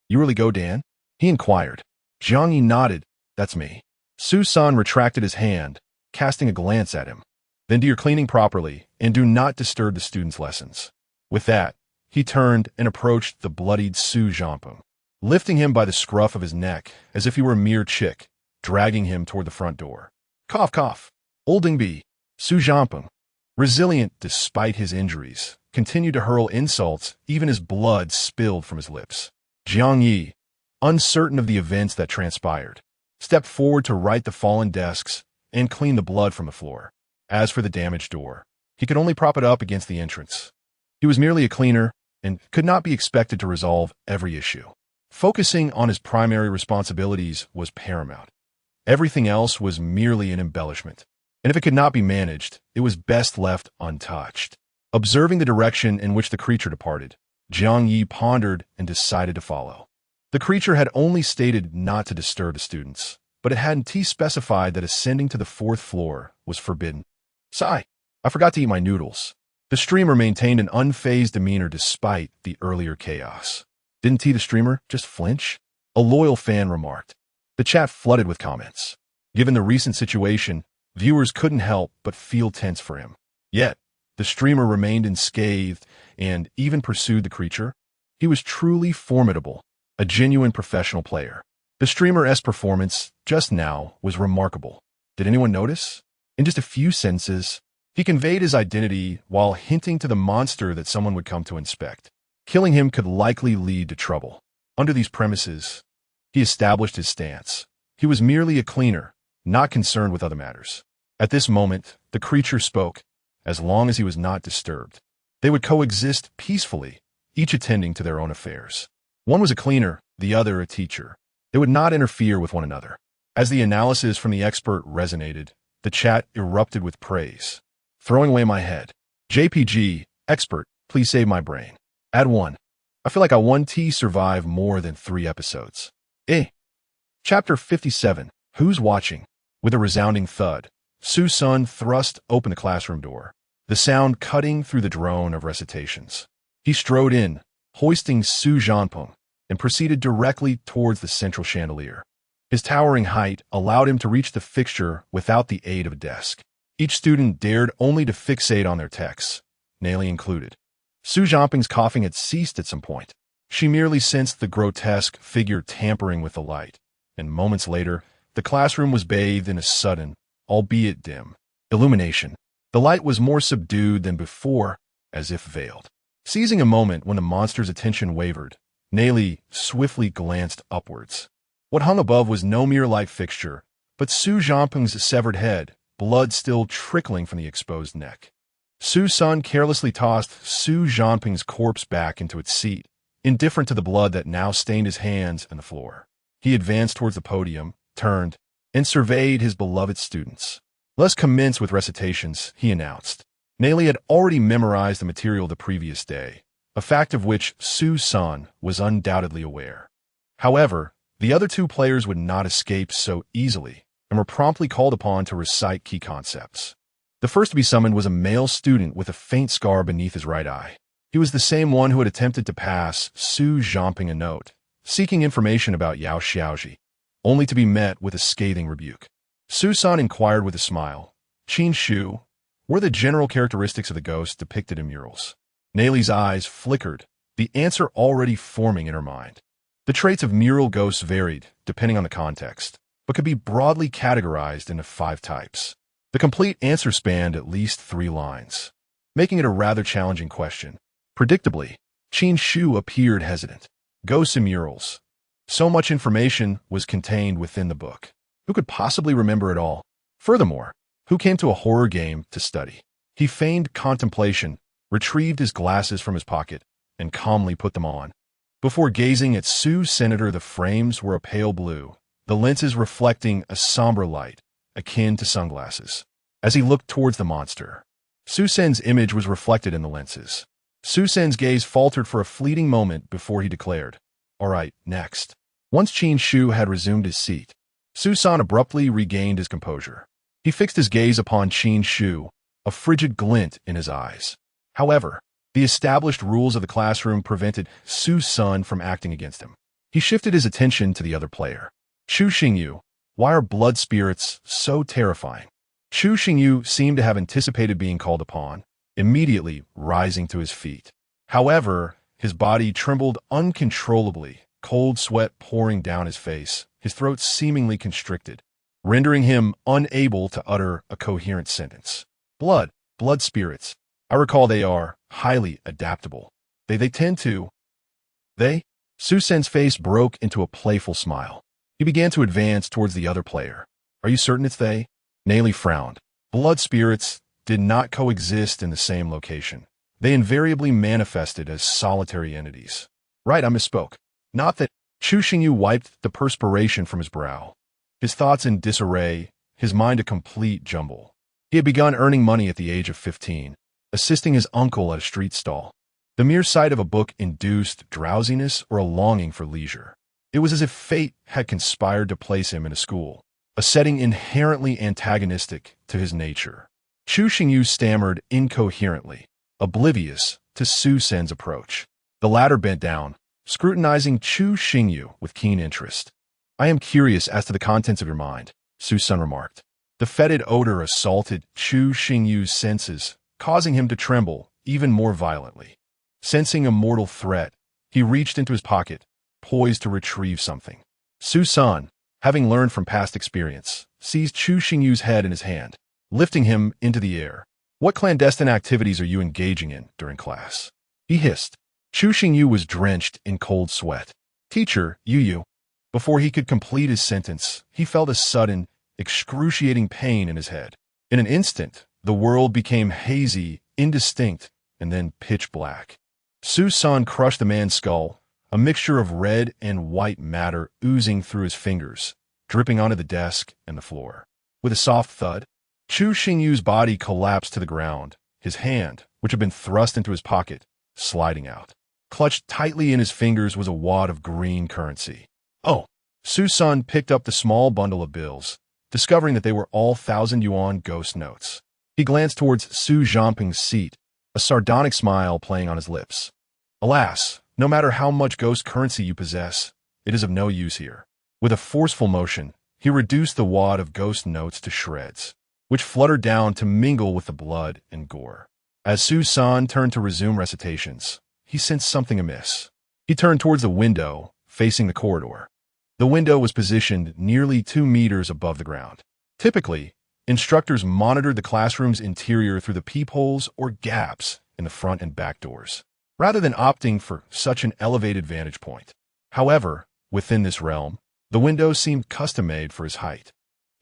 You really Go Dan? He inquired. Jiang Ye nodded. That's me. Su San retracted his hand, casting a glance at him. Then do your cleaning properly, and do not disturb the students' lessons. With that, he turned and approached the bloodied Su Zhanpeng, lifting him by the scruff of his neck as if he were a mere chick, dragging him toward the front door. Cough, cough. Old Dingbi, Su Zhanpeng, resilient despite his injuries, continued to hurl insults even as blood spilled from his lips. Jiang Ye, uncertain of the events that transpired, stepped forward to right the fallen desks and clean the blood from the floor. As for the damaged door, he could only prop it up against the entrance. He was merely a cleaner and could not be expected to resolve every issue. Focusing on his primary responsibilities was paramount. Everything else was merely an embellishment, and if it could not be managed, it was best left untouched. Observing the direction in which the creature departed, Jiang Ye pondered and decided to follow. The creature had only stated not to disturb the students, but it hadn't specified that ascending to the 4th floor was forbidden. Sigh, I forgot to eat my noodles. The streamer maintained an unfazed demeanor despite the earlier chaos. Didn't the streamer just flinch? A loyal fan remarked. The chat flooded with comments. Given the recent situation, viewers couldn't help but feel tense for him. Yet, the streamer remained unscathed and even pursued the creature. He was truly formidable, a genuine professional player. The streamer's performance just now was remarkable. Did anyone notice? In just a few sentences, he conveyed his identity while hinting to the monster that someone would come to inspect. Killing him could likely lead to trouble. Under these premises, he established his stance. He was merely a cleaner, not concerned with other matters. At this moment, the creature spoke, as long as he was not disturbed. They would coexist peacefully, each attending to their own affairs. One was a cleaner, the other a teacher. They would not interfere with one another. As the analysis from the expert resonated, the chat erupted with praise. Throwing away my head. JPG, expert, please save my brain. Add 1. I feel like I won survive more than 3 episodes. Chapter 57, Who's Watching? With a resounding thud, Su San thrust open the classroom door, the sound cutting through the drone of recitations. He strode in, hoisting Su Zhanpeng, and proceeded directly towards the central chandelier. His towering height allowed him to reach the fixture without the aid of a desk. Each student dared only to fixate on their texts, Nelly included. Su Zhanping's coughing had ceased at some point. She merely sensed the grotesque figure tampering with the light, and moments later, the classroom was bathed in a sudden, albeit dim, illumination. The light was more subdued than before, as if veiled. Seizing a moment when the monster's attention wavered, Nelly swiftly glanced upwards. What hung above was no mere light fixture, but Su Zhanping's severed head, blood still trickling from the exposed neck. Su Sun carelessly tossed Su Zhanping's corpse back into its seat, indifferent to the blood that now stained his hands and the floor. He advanced towards the podium, turned, and surveyed his beloved students. "Let's commence with recitations," he announced. Nelly had already memorized the material the previous day, a fact of which Su Sun was undoubtedly aware. However, the other two players would not escape so easily, and were promptly called upon to recite key concepts. The first to be summoned was a male student with a faint scar beneath his right eye. He was the same one who had attempted to pass Su Zhanping a note, seeking information about Yao Xiaoji, only to be met with a scathing rebuke. Su San inquired with a smile, "Qin Shu, were the general characteristics of the ghost depicted in murals?" Nelly's eyes flickered, the answer already forming in her mind. The traits of mural ghosts varied, depending on the context, but could be broadly categorized into 5 types. The complete answer spanned at least 3 lines, making it a rather challenging question. Predictably, Qin Shu appeared hesitant. Ghosts and murals. So much information was contained within the book. Who could possibly remember it all? Furthermore, who came to a horror game to study? He feigned contemplation, retrieved his glasses from his pocket, and calmly put them on. Before gazing at Su's senator, the frames were a pale blue, the lenses reflecting a somber light, akin to sunglasses. As he looked towards the monster, Su Sen's image was reflected in the lenses. Su Sen's gaze faltered for a fleeting moment before he declared, "All right, next." Once Qin Shu had resumed his seat, Su San abruptly regained his composure. He fixed his gaze upon Qin Shu, a frigid glint in his eyes. However, the established rules of the classroom prevented Su San from acting against him. He shifted his attention to the other player. "Chu Xingyu, why are blood spirits so terrifying?" Chu Xingyu seemed to have anticipated being called upon, immediately rising to his feet. However, his body trembled uncontrollably, cold sweat pouring down his face, his throat seemingly constricted, rendering him unable to utter a coherent sentence. Blood spirits. I recall they are highly adaptable. They tend to... Su Sen's face broke into a playful smile. He began to advance towards the other player. "Are you certain it's they?" Nelly frowned. Blood spirits did not coexist in the same location. They invariably manifested as solitary entities. "Right, I misspoke. Not that..." Chu Xingyu wiped the perspiration from his brow. His thoughts in disarray, his mind a complete jumble. He had begun earning money at the age of 15, assisting his uncle at a street stall. The mere sight of a book induced drowsiness or a longing for leisure. It was as if fate had conspired to place him in a school, a setting inherently antagonistic to his nature. Chu Xingyu stammered incoherently, oblivious to Su Sen's approach. The latter bent down, scrutinizing Chu Xingyu with keen interest. "I am curious as to the contents of your mind," Su Sen remarked. The fetid odor assaulted Chu Xingyu's senses, causing him to tremble even more violently. Sensing a mortal threat, he reached into his pocket, poised to retrieve something. Su San, having learned from past experience, seized Chu Xingyu's head in his hand, lifting him into the air. "What clandestine activities are you engaging in during class?" he hissed. Chu Xingyu was drenched in cold sweat. "Teacher, Yu." Before he could complete his sentence, he felt a sudden, excruciating pain in his head. In an instant, the world became hazy, indistinct, and then pitch black. Su San crushed the man's skull, a mixture of red and white matter oozing through his fingers, dripping onto the desk and the floor. With a soft thud, Chu Xingyu's body collapsed to the ground, his hand, which had been thrust into his pocket, sliding out. Clutched tightly in his fingers was a wad of green currency. "Oh!" Su San picked up the small bundle of bills, discovering that they were all 1,000 yuan ghost notes. He glanced towards Su Zhanping's seat, a sardonic smile playing on his lips. "Alas, No matter how much ghost currency you possess, it is of no use here. With a forceful motion, he reduced the wad of ghost notes to shreds, which fluttered down to mingle with the blood and gore. As Su-san turned to resume recitations, he sensed something amiss. He turned towards the window, facing the corridor. The window was positioned nearly 2 meters above the ground. Typically, instructors monitored the classroom's interior through the peepholes or gaps in the front and back doors, rather than opting for such an elevated vantage point. However, within this realm, the window seemed custom-made for his height.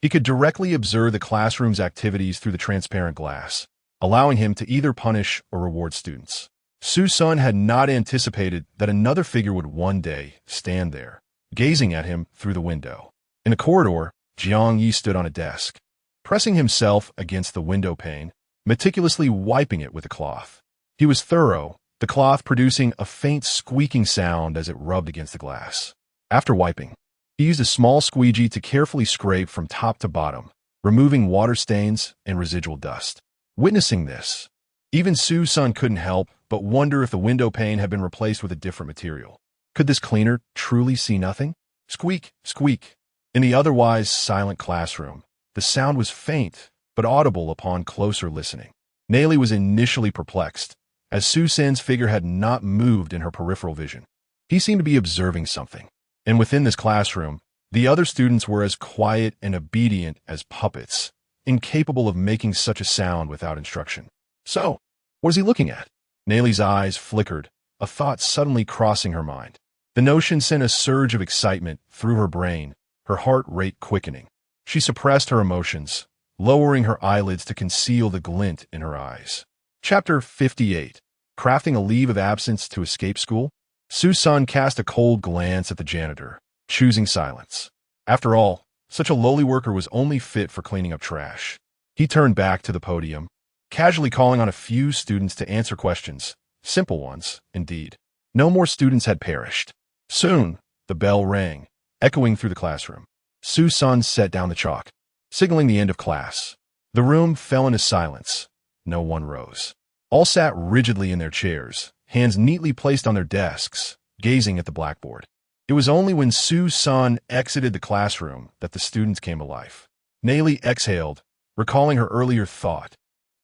He could directly observe the classroom's activities through the transparent glass, allowing him to either punish or reward students. Su-san had not anticipated that another figure would one day stand there, gazing at him through the window. In the corridor, Jiang Ye stood on a desk, pressing himself against the window pane, meticulously wiping it with a cloth. He was thorough, the cloth producing a faint squeaking sound as it rubbed against the glass. After wiping, he used a small squeegee to carefully scrape from top to bottom, removing water stains and residual dust. Witnessing this, even Su-san couldn't help but wonder if the window pane had been replaced with a different material. Could this cleaner truly see nothing? Squeak, squeak. In the otherwise silent classroom, the sound was faint, but audible upon closer listening. Nayli was initially perplexed, as Su-san's figure had not moved in her peripheral vision. He seemed to be observing something. And within this classroom, the other students were as quiet and obedient as puppets, incapable of making such a sound without instruction. So, what is he looking at? Nayli's eyes flickered, a thought suddenly crossing her mind. The notion sent a surge of excitement through her brain, her heart rate quickening. She suppressed her emotions, lowering her eyelids to conceal the glint in her eyes. Chapter 58. Crafting a Leave of Absence to Escape School? Su-san cast a cold glance at the janitor, choosing silence. After all, such a lowly worker was only fit for cleaning up trash. He turned back to the podium, casually calling on a few students to answer questions. Simple ones, indeed. No more students had perished. Soon, the bell rang, echoing through the classroom. Su-san set down the chalk, signaling the end of class. The room fell into silence. No one rose. All sat rigidly in their chairs, hands neatly placed on their desks, gazing at the blackboard. It was only when Su-san exited the classroom that the students came to life. Nayli exhaled, recalling her earlier thought,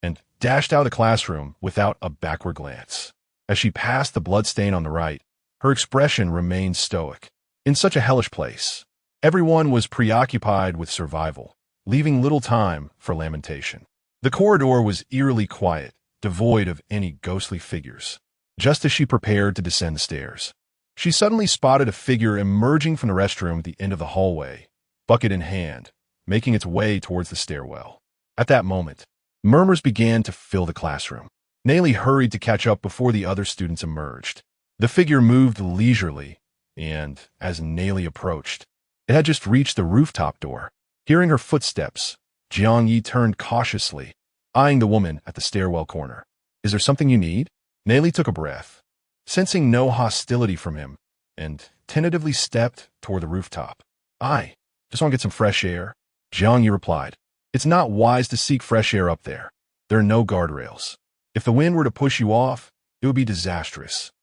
and dashed out of the classroom without a backward glance. As she passed the bloodstain on the right, her expression remained stoic. In such a hellish place, everyone was preoccupied with survival, leaving little time for lamentation. The corridor was eerily quiet, devoid of any ghostly figures. Just as she prepared to descend the stairs, she suddenly spotted a figure emerging from the restroom at the end of the hallway, bucket in hand, making its way towards the stairwell. At that moment, murmurs began to fill the classroom. Nayli hurried to catch up before the other students emerged. The figure moved leisurely, and as Nayli approached, it had just reached the rooftop door. Hearing her footsteps, Jiang Ye turned cautiously, eyeing the woman at the stairwell corner. "Is there something you need?" Nayli took a breath, sensing no hostility from him, and tentatively stepped toward the rooftop. "I just want to get some fresh air," Jiang Ye replied. "It's not wise to seek fresh air up there. There are no guardrails. If the wind were to push you off, it would be disastrous."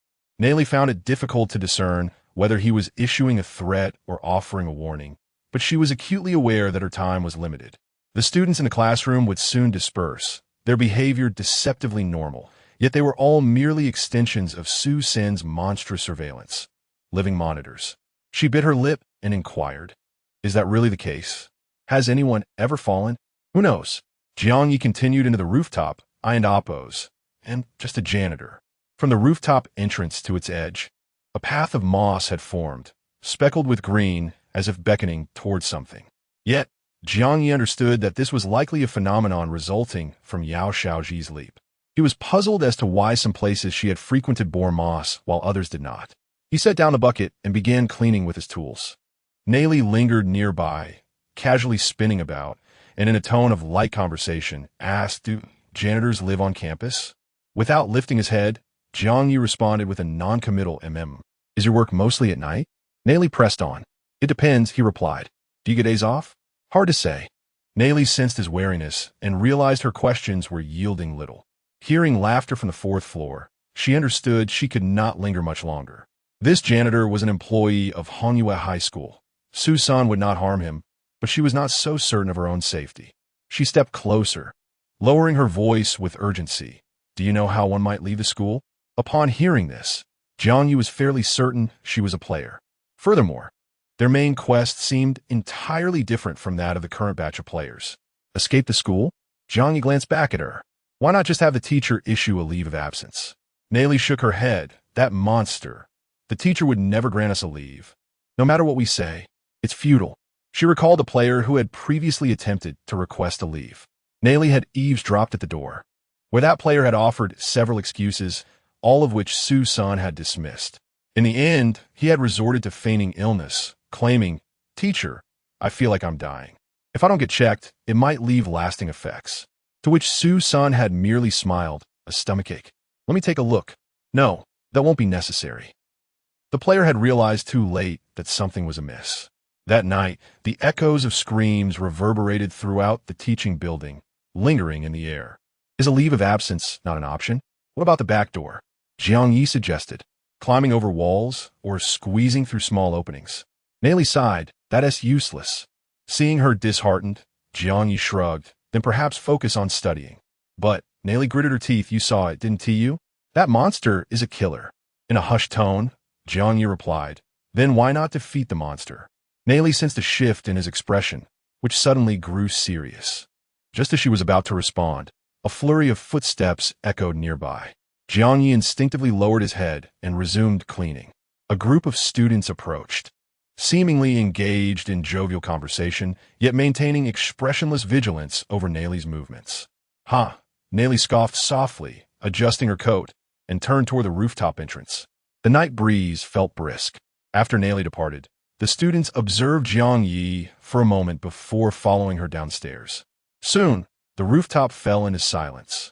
Nayli found it difficult to discern whether he was issuing a threat or offering a warning, but she was acutely aware that her time was limited. The students in the classroom would soon disperse, their behavior deceptively normal, yet they were all merely extensions of Su-san's monstrous surveillance, living monitors. She bit her lip and inquired, "Is that really the case? Has anyone ever fallen?" "Who knows?" Jiang Ye continued into the rooftop, eyeing oppos, and just a janitor. From the rooftop entrance to its edge, a path of moss had formed, speckled with green, as if beckoning towards something. Yet, Jiang Ye understood that this was likely a phenomenon resulting from Yao Shaoji's leap. He was puzzled as to why some places she had frequented bore moss while others did not. He set down the bucket and began cleaning with his tools. Nayli lingered nearby, casually spinning about, and in a tone of light conversation, asked, "Do janitors live on campus?" Without lifting his head, Jiang Ye responded with a non-committal "Is your work mostly at night?" Nayli pressed on. "It depends," he replied. "Do you get days off?" "Hard to say." Nayli sensed his wariness and realized her questions were yielding little. Hearing laughter from the fourth floor, She understood she could not linger much longer. This janitor was an employee of Honyue High School. Su-san would not harm him, but she was not so certain of her own safety. She stepped closer, lowering her voice with urgency. Do you know how one might leave the school? Upon hearing this, Jiang Ye was fairly certain she was a player. Furthermore, their main quest seemed entirely different from that of the current batch of players. Escape the school? Jiang Ye glanced back at her. Why not just have the teacher issue a leave of absence? Nayli shook her head. That monster. The teacher would never grant us a leave. No matter what we say, it's futile. She recalled a player who had previously attempted to request a leave. Nayli had eavesdropped at the door, where that player had offered several excuses, all of which Su-san had dismissed. In the end, he had resorted to feigning illness, claiming, "Teacher, I feel like I'm dying. If I don't get checked, it might leave lasting effects." To which Su-san had merely smiled, "A stomachache. Let me take a look." "No, that won't be necessary." The player had realized too late that something was amiss. That night, the echoes of screams reverberated throughout the teaching building, lingering in the air. Is a leave of absence not an option? What about the back door? Jiang Ye suggested, climbing over walls or squeezing through small openings. Nayli sighed, "That's useless." Seeing her disheartened, Jiang Ye shrugged, then perhaps focus on studying. "But," Nayli gritted her teeth, "you saw it, didn't you? That monster is a killer." In a hushed tone, Jiang Ye replied, "Then why not defeat the monster?" Nayli sensed a shift in his expression, which suddenly grew serious. Just as she was about to respond, a flurry of footsteps echoed nearby. Jiang Ye instinctively lowered his head and resumed cleaning. A group of students approached, seemingly engaged in jovial conversation, yet maintaining expressionless vigilance over Nayli's movements. "Ha!" Nayli scoffed softly, adjusting her coat, and turned toward the rooftop entrance. The night breeze felt brisk. After Nayli departed, the students observed Jiang Ye for a moment before following her downstairs. Soon, the rooftop fell into silence,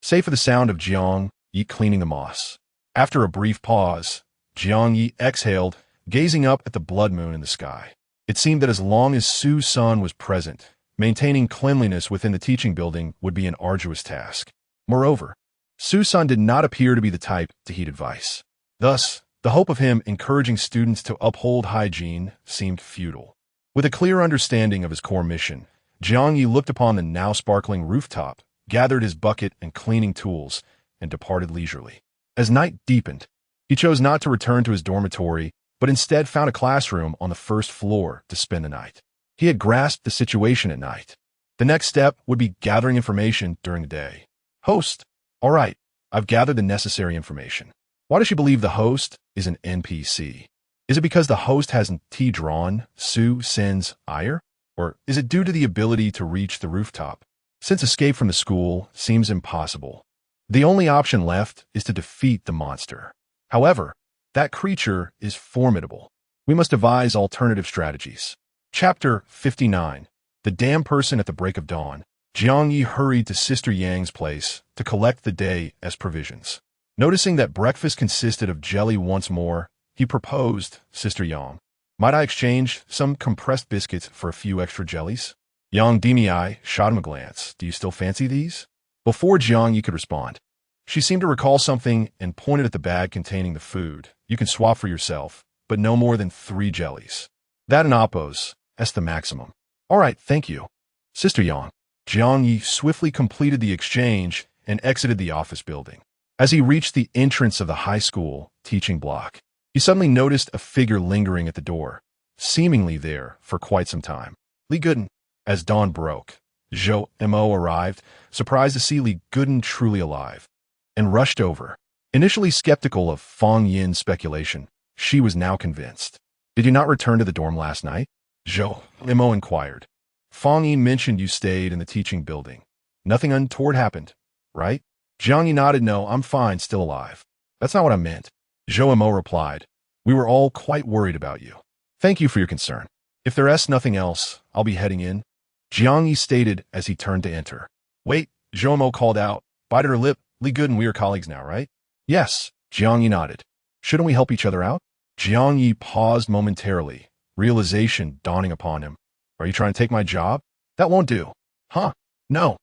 save for the sound of Jiang Ye cleaning the moss. After a brief pause, Jiang Ye exhaled, gazing up at the blood moon in the sky. It seemed that as long as Su-san was present, maintaining cleanliness within the teaching building would be an arduous task. Moreover, Su-san did not appear to be the type to heed advice. Thus, the hope of him encouraging students to uphold hygiene seemed futile. With a clear understanding of his core mission, Jiang Ye looked upon the now sparkling rooftop, gathered his bucket and cleaning tools, and departed leisurely. As night deepened, he chose not to return to his dormitory, but instead found a classroom on the first floor to spend the night. He had grasped the situation at night. The next step would be gathering information during the day. Host. All right, I've gathered the necessary information. Why does she believe the host is an NPC? Is it because the host hasn't drawn Su-san's ire? Or is it due to the ability to reach the rooftop? Since escape from the school seems impossible, the only option left is to defeat the monster. However, that creature is formidable. We must devise alternative strategies. Chapter 59. The Damn Person at the Break of Dawn. Jiang Ye hurried to Sister Yang's place to collect the day as provisions. Noticing that breakfast consisted of jelly once more, he proposed, "Sister Yang, might I exchange some compressed biscuits for a few extra jellies?" Yang Demi shot him a glance. "Do you still fancy these?" Before Jiang Ye could respond, she seemed to recall something and pointed at the bag containing the food. "You can swap for yourself, but no more than 3 jellies. That and Appos, that's the maximum." "All right, thank you, Sister Yang." Jiang Ye swiftly completed the exchange and exited the office building. As he reached the entrance of the high school teaching block, he suddenly noticed a figure lingering at the door, seemingly there for quite some time. Li Gooden. As dawn broke, Zhou Mo arrived, surprised to see Li Gooden truly alive, and rushed over. Initially skeptical of Fang Yin's speculation, she was now convinced. "Did you not return to the dorm last night?" Zhou Mo inquired. "Fang Yin mentioned you stayed in the teaching building. Nothing untoward happened, right?" Jiang Ye nodded. "No, I'm fine, still alive." "That's not what I meant." Zhou Mo replied. "We were all quite worried about you. Thank you for your concern. If there's nothing else, I'll be heading in," Jiang Ye stated as he turned to enter. "Wait," Zhou Mo called out, bited her lip. "Li Gooden, we are colleagues now, right?" "Yes," Jiang Ye nodded. "Shouldn't we help each other out?" Jiang Ye paused momentarily, realization dawning upon him. "Are you trying to take my job? That won't do." "Huh? No."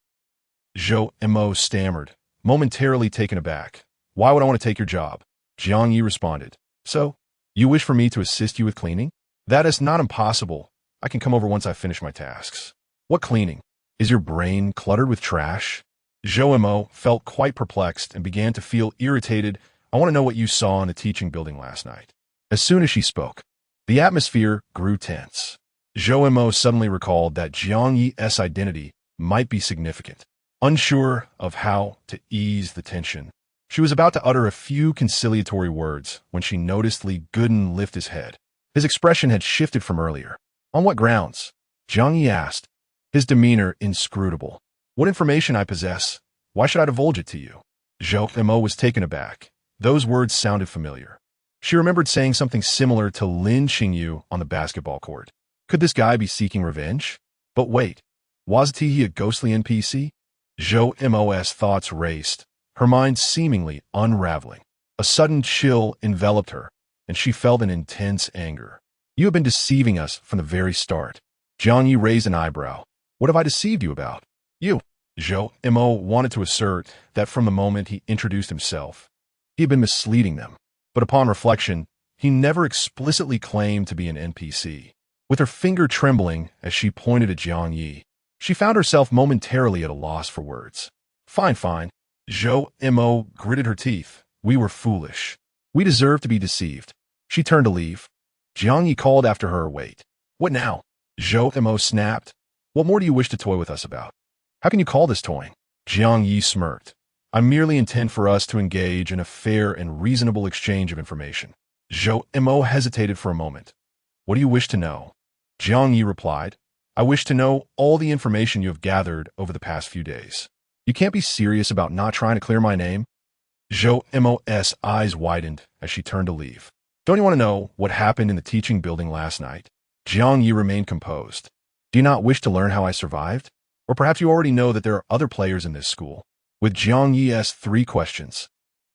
Zhou Mo stammered, momentarily taken aback. Why would I want to take your job? Jiang Ye responded. So, you wish for me to assist you with cleaning? That is not impossible. I can come over once I finish my tasks. What cleaning? Is your brain cluttered with trash? Zhou Mo felt quite perplexed and began to feel irritated. I want to know what you saw in the teaching building last night. As soon as she spoke, the atmosphere grew tense. Zhou Mo suddenly recalled that Jiang Ye's identity might be significant. Unsure of how to ease the tension, she was about to utter a few conciliatory words when she noticed Li Guden lift his head. His expression had shifted from earlier. On what grounds? Jiang Ye asked, his demeanor inscrutable. What information I possess? Why should I divulge it to you? Zhou Mo was taken aback. Those words sounded familiar. She remembered saying something similar to Lin Qingyu on the basketball court. Could this guy be seeking revenge? But wait, wasn't he a ghostly NPC? Zhou Mo's thoughts raced, her mind seemingly unraveling. A sudden chill enveloped her, and she felt an intense anger. You have been deceiving us from the very start. Jiang Ye raised an eyebrow. What have I deceived you about? You. Zhou Mo wanted to assert that from the moment he introduced himself, he had been misleading them. But upon reflection, he never explicitly claimed to be an NPC. With her finger trembling as she pointed at Jiang Ye, she found herself momentarily at a loss for words. Fine, fine. Zhou Mo gritted her teeth. We were foolish. We deserved to be deceived. She turned to leave. Jiang Ye called after her, wait. What now? Zhou Mo snapped. What more do you wish to toy with us about? How can you call this toying? Jiang Ye smirked. I merely intend for us to engage in a fair and reasonable exchange of information. Zhou Mo hesitated for a moment. What do you wish to know? Jiang Ye replied, I wish to know all the information you have gathered over the past few days. You can't be serious about not trying to clear my name? Zhou Mo's eyes widened as she turned to leave. Don't you want to know what happened in the teaching building last night? Jiang Ye remained composed. Do you not wish to learn how I survived? Or perhaps you already know that there are other players in this school. With Jiang Ye's 3 questions,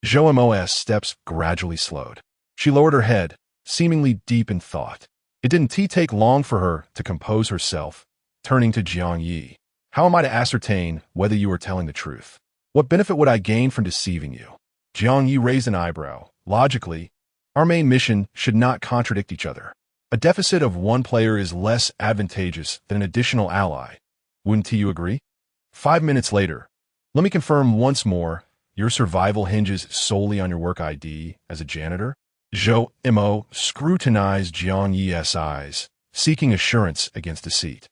Zhou Mo's steps gradually slowed. She lowered her head, seemingly deep in thought. It didn't take long for her to compose herself, turning to Jiang Ye. How am I to ascertain whether you are telling the truth? What benefit would I gain from deceiving you? Jiang Ye raised an eyebrow. Logically, our main mission should not contradict each other. A deficit of one player is less advantageous than an additional ally. Wouldn't you agree? 5 minutes later, let me confirm once more, your survival hinges solely on your work ID as a janitor? Zhou Mo scrutinized Jiang Ye's eyes, seeking assurance against deceit.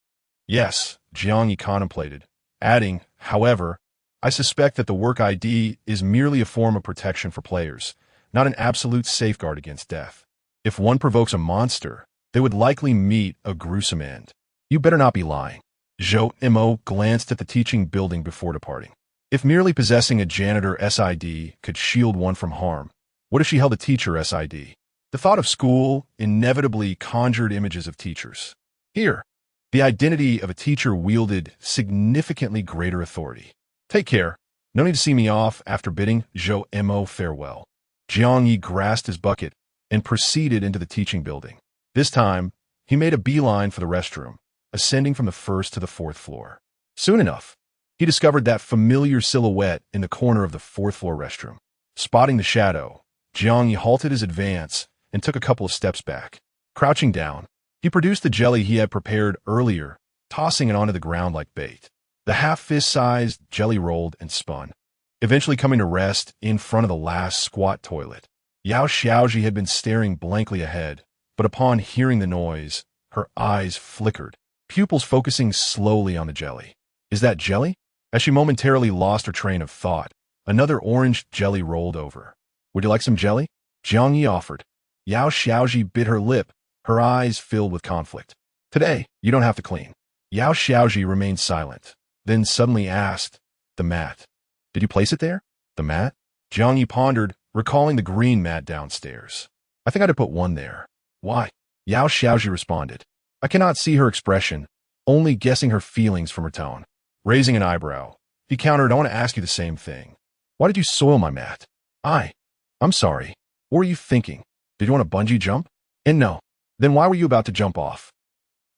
Yes, Jiang Ye contemplated, adding, however, I suspect that the work ID is merely a form of protection for players, not an absolute safeguard against death. If one provokes a monster, they would likely meet a gruesome end. You better not be lying. Zhou Mo glanced at the teaching building before departing. If merely possessing a janitor SID could shield one from harm, what if she held a teacher SID? The thought of school inevitably conjured images of teachers. Here, the identity of a teacher wielded significantly greater authority. Take care. No need to see me off after bidding Zhou Mo farewell. Jiang Ye grasped his bucket and proceeded into the teaching building. This time, he made a beeline for the restroom, ascending from the 1st to the 4th floor. Soon enough, he discovered that familiar silhouette in the corner of the 4th floor restroom. Spotting the shadow, Jiang Ye halted his advance and took a couple of steps back. Crouching down, he produced the jelly he had prepared earlier, tossing it onto the ground like bait. The half-fist-sized jelly rolled and spun, eventually coming to rest in front of the last squat toilet. Yao Xiaoji had been staring blankly ahead, but upon hearing the noise, her eyes flickered, pupils focusing slowly on the jelly. Is that jelly? As she momentarily lost her train of thought, another orange jelly rolled over. Would you like some jelly? Jiang Ye offered. Yao Xiaoji bit her lip, her eyes filled with conflict. Today, you don't have to clean. Yao Xiaoji remained silent, then suddenly asked, the mat. Did you place it there? The mat? Jiang Ye pondered, recalling the green mat downstairs. I think I'd have put one there. Why? Yao Xiaoji responded. I cannot see her expression, only guessing her feelings from her tone. Raising an eyebrow, he countered, I want to ask you the same thing. Why did you soil my mat? I'm sorry. What were you thinking? Did you want to bungee jump? And no. Then why were you about to jump off?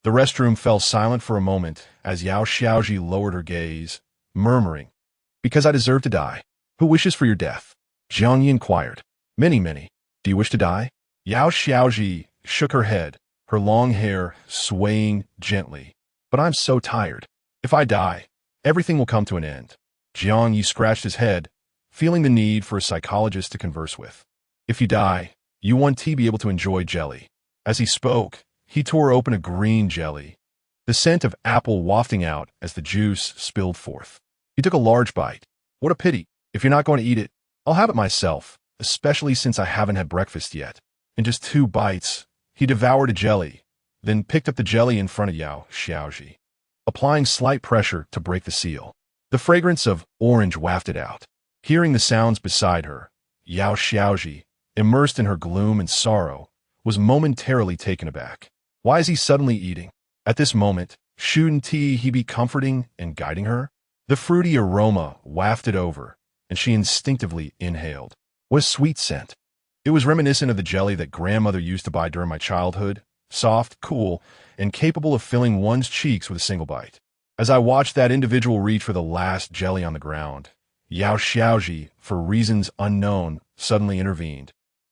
The restroom fell silent for a moment as Yao Xiaoji lowered her gaze, murmuring, Because I deserve to die. Who wishes for your death? Jiang Ye inquired. Many, many. Do you wish to die? Yao Xiaoji shook her head, her long hair swaying gently. But I'm so tired. If I die, everything will come to an end. Jiang Ye scratched his head, feeling the need for a psychologist to converse with. If you die, you want to be able to enjoy jelly. As he spoke, he tore open a green jelly, the scent of apple wafting out as the juice spilled forth. He took a large bite. What a pity. If you're not going to eat it, I'll have it myself, especially since I haven't had breakfast yet. In just 2 bites, he devoured a jelly, then picked up the jelly in front of Yao Xiaoji, applying slight pressure to break the seal. The fragrance of orange wafted out. Hearing the sounds beside her, Yao Xiaoji, immersed in her gloom and sorrow, was momentarily taken aback. Why is he suddenly eating? At this moment, shouldn't he be comforting and guiding her? The fruity aroma wafted over, and she instinctively inhaled. What a sweet scent. It was reminiscent of the jelly that grandmother used to buy during my childhood, soft, cool, and capable of filling one's cheeks with a single bite. As I watched that individual reach for the last jelly on the ground, Yao Xiaoji, for reasons unknown, suddenly intervened.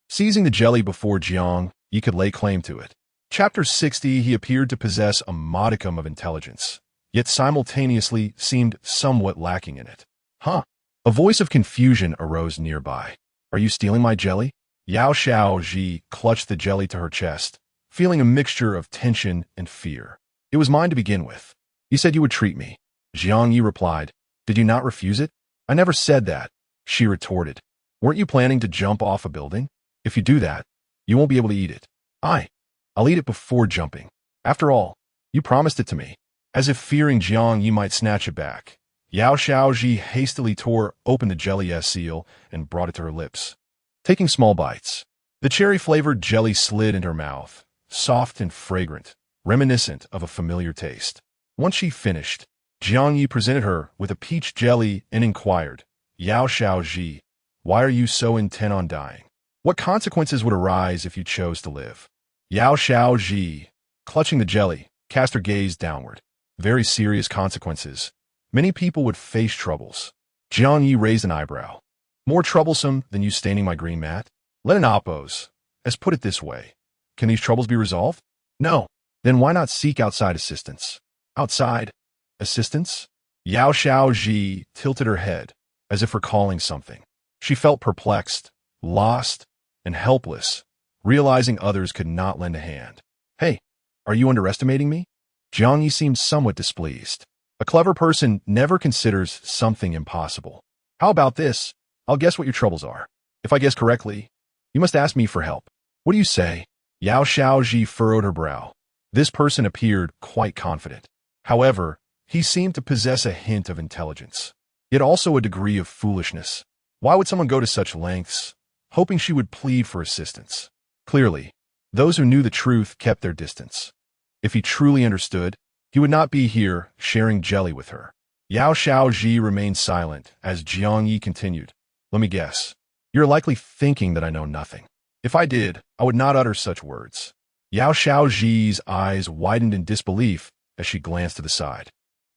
Seizing the jelly before Jiang Ye could lay claim to it. Chapter 60, he appeared to possess a modicum of intelligence, yet simultaneously seemed somewhat lacking in it. Huh? A voice of confusion arose nearby. Are you stealing my jelly? Yao Xiaoji clutched the jelly to her chest, feeling a mixture of tension and fear. It was mine to begin with. You said you would treat me. Jiang Ye replied. Did you not refuse it? I never said that, she retorted. Weren't you planning to jump off a building? If you do that, you won't be able to eat it. I'll eat it before jumping. After all, you promised it to me. As if fearing Jiang Ye might snatch it back, Yao Xiaoji hastily tore open the jelly seal and brought it to her lips. Taking small bites, the cherry-flavored jelly slid into her mouth, soft and fragrant, reminiscent of a familiar taste. Once she finished, Jiang Ye presented her with a peach jelly and inquired, Yao Xiaoji, why are you so intent on dying? What consequences would arise if you chose to live? Yao Xiaoji, clutching the jelly, cast her gaze downward. Very serious consequences. Many people would face troubles. Jiang Ye raised an eyebrow. More troublesome than you staining my green mat? Let an oppose. As put it this way, can these troubles be resolved? No. Then why not seek outside assistance? Outside assistance? Yao Xiaoji tilted her head, as if recalling something. She felt perplexed, lost, and helpless, realizing others could not lend a hand. Hey, are you underestimating me? Jiang Ye seemed somewhat displeased. A clever person never considers something impossible. How about this? I'll guess what your troubles are. If I guess correctly, you must ask me for help. What do you say? Yao Xiaoji furrowed her brow. This person appeared quite confident. However, he seemed to possess a hint of intelligence, yet also a degree of foolishness. Why would someone go to such lengths, hoping she would plead for assistance? Clearly, those who knew the truth kept their distance. If he truly understood, he would not be here sharing jelly with her. Yao Xiaoji remained silent as Jiang Ye continued. Let me guess. You're likely thinking that I know nothing. If I did, I would not utter such words. Yao Xiaoji's eyes widened in disbelief as she glanced to the side.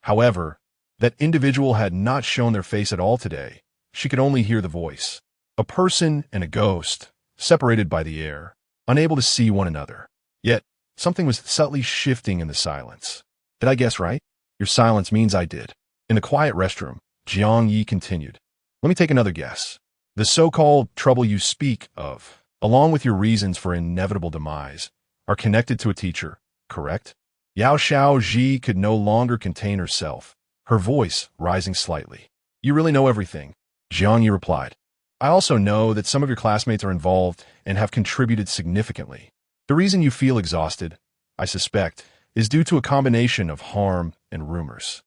However, that individual had not shown their face at all today. She could only hear the voice. A person and a ghost, separated by the air, unable to see one another. Yet, something was subtly shifting in the silence. Did I guess right? Your silence means I did. In the quiet restroom, Jiang Ye continued. Let me take another guess. The so-called trouble you speak of, along with your reasons for inevitable demise, are connected to a teacher, correct? Yao Xiaoji could no longer contain herself, her voice rising slightly. You really know everything, Jiang Ye replied. I also know that some of your classmates are involved and have contributed significantly. The reason you feel exhausted, I suspect, is due to a combination of harm and rumors.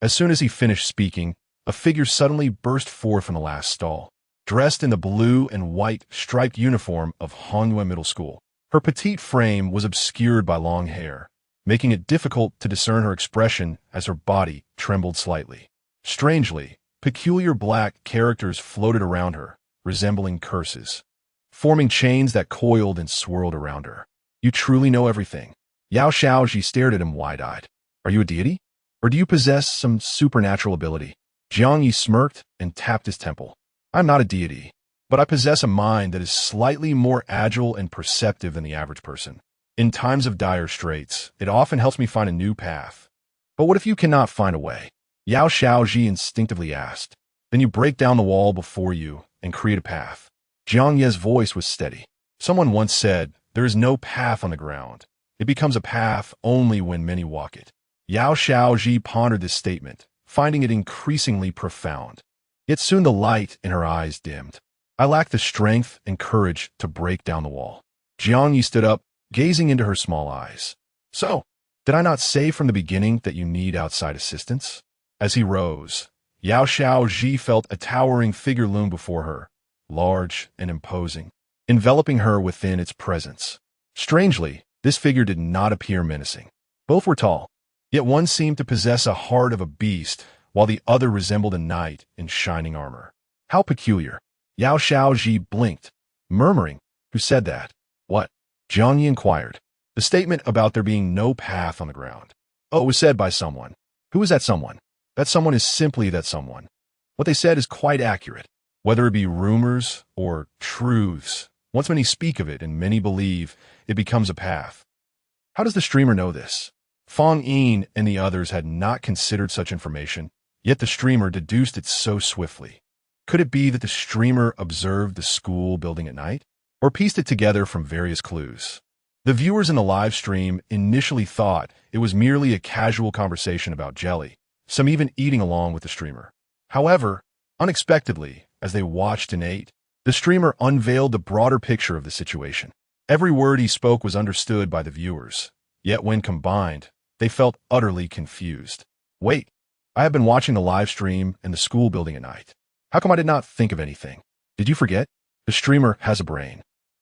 As soon as he finished speaking, a figure suddenly burst forth from the last stall, dressed in the blue and white striped uniform of Hangyue Middle School. Her petite frame was obscured by long hair, making it difficult to discern her expression as her body trembled slightly. Strangely, peculiar black characters floated around her, resembling curses, forming chains that coiled and swirled around her. You truly know everything. Yao Xiaoji stared at him wide-eyed. Are you a deity? Or do you possess some supernatural ability? Jiang Ye smirked and tapped his temple. I'm not a deity. but I possess a mind that is slightly more agile and perceptive than the average person. In times of dire straits, it often helps me find a new path. But what if you cannot find a way? Yao Xiaoji instinctively asked. Then you break down the wall before you and create a path. Jiang Ye's voice was steady. Someone once said, there is no path on the ground. It becomes a path only when many walk it. Yao Xiaoji pondered this statement, finding it increasingly profound. Yet soon the light in her eyes dimmed. I lack the strength and courage to break down the wall. Jiang Ye stood up, gazing into her small eyes. So, did I not say from the beginning that you need outside assistance? As he rose, Yao Xiaoji felt a towering figure loom before her, large and imposing, enveloping her within its presence. Strangely, this figure did not appear menacing. Both were tall, yet one seemed to possess a heart of a beast, while the other resembled a knight in shining armor. How peculiar. Yao Xiaoji blinked, murmuring, who said that? What? Jiang Ye inquired. The statement about there being no path on the ground. Oh, it was said by someone. Who is that someone? That someone is simply that someone. What they said is quite accurate. Whether it be rumors or truths, once many speak of it and many believe, it becomes a path. How does the streamer know this? Fang Yin and the others had not considered such information, yet the streamer deduced it so swiftly. Could it be that the streamer observed the school building at night, or pieced it together from various clues? The viewers in the live stream initially thought it was merely a casual conversation about jelly, some even eating along with the streamer. However, unexpectedly, as they watched and ate, the streamer unveiled the broader picture of the situation. Every word he spoke was understood by the viewers, yet when combined, they felt utterly confused. Wait, I have been watching the live stream in the school building at night. How come I did not think of anything? Did you forget? The streamer has a brain.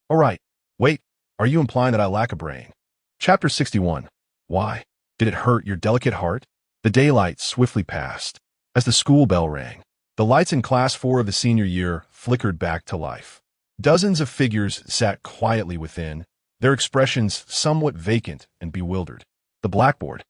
All right. Wait, are you implying that I lack a brain? Chapter 61. Why? Did it hurt your delicate heart? The daylight swiftly passed. As the school bell rang, the lights in Class 4 of the senior year flickered back to life. Dozens of figures sat quietly within, their expressions somewhat vacant and bewildered. The blackboard,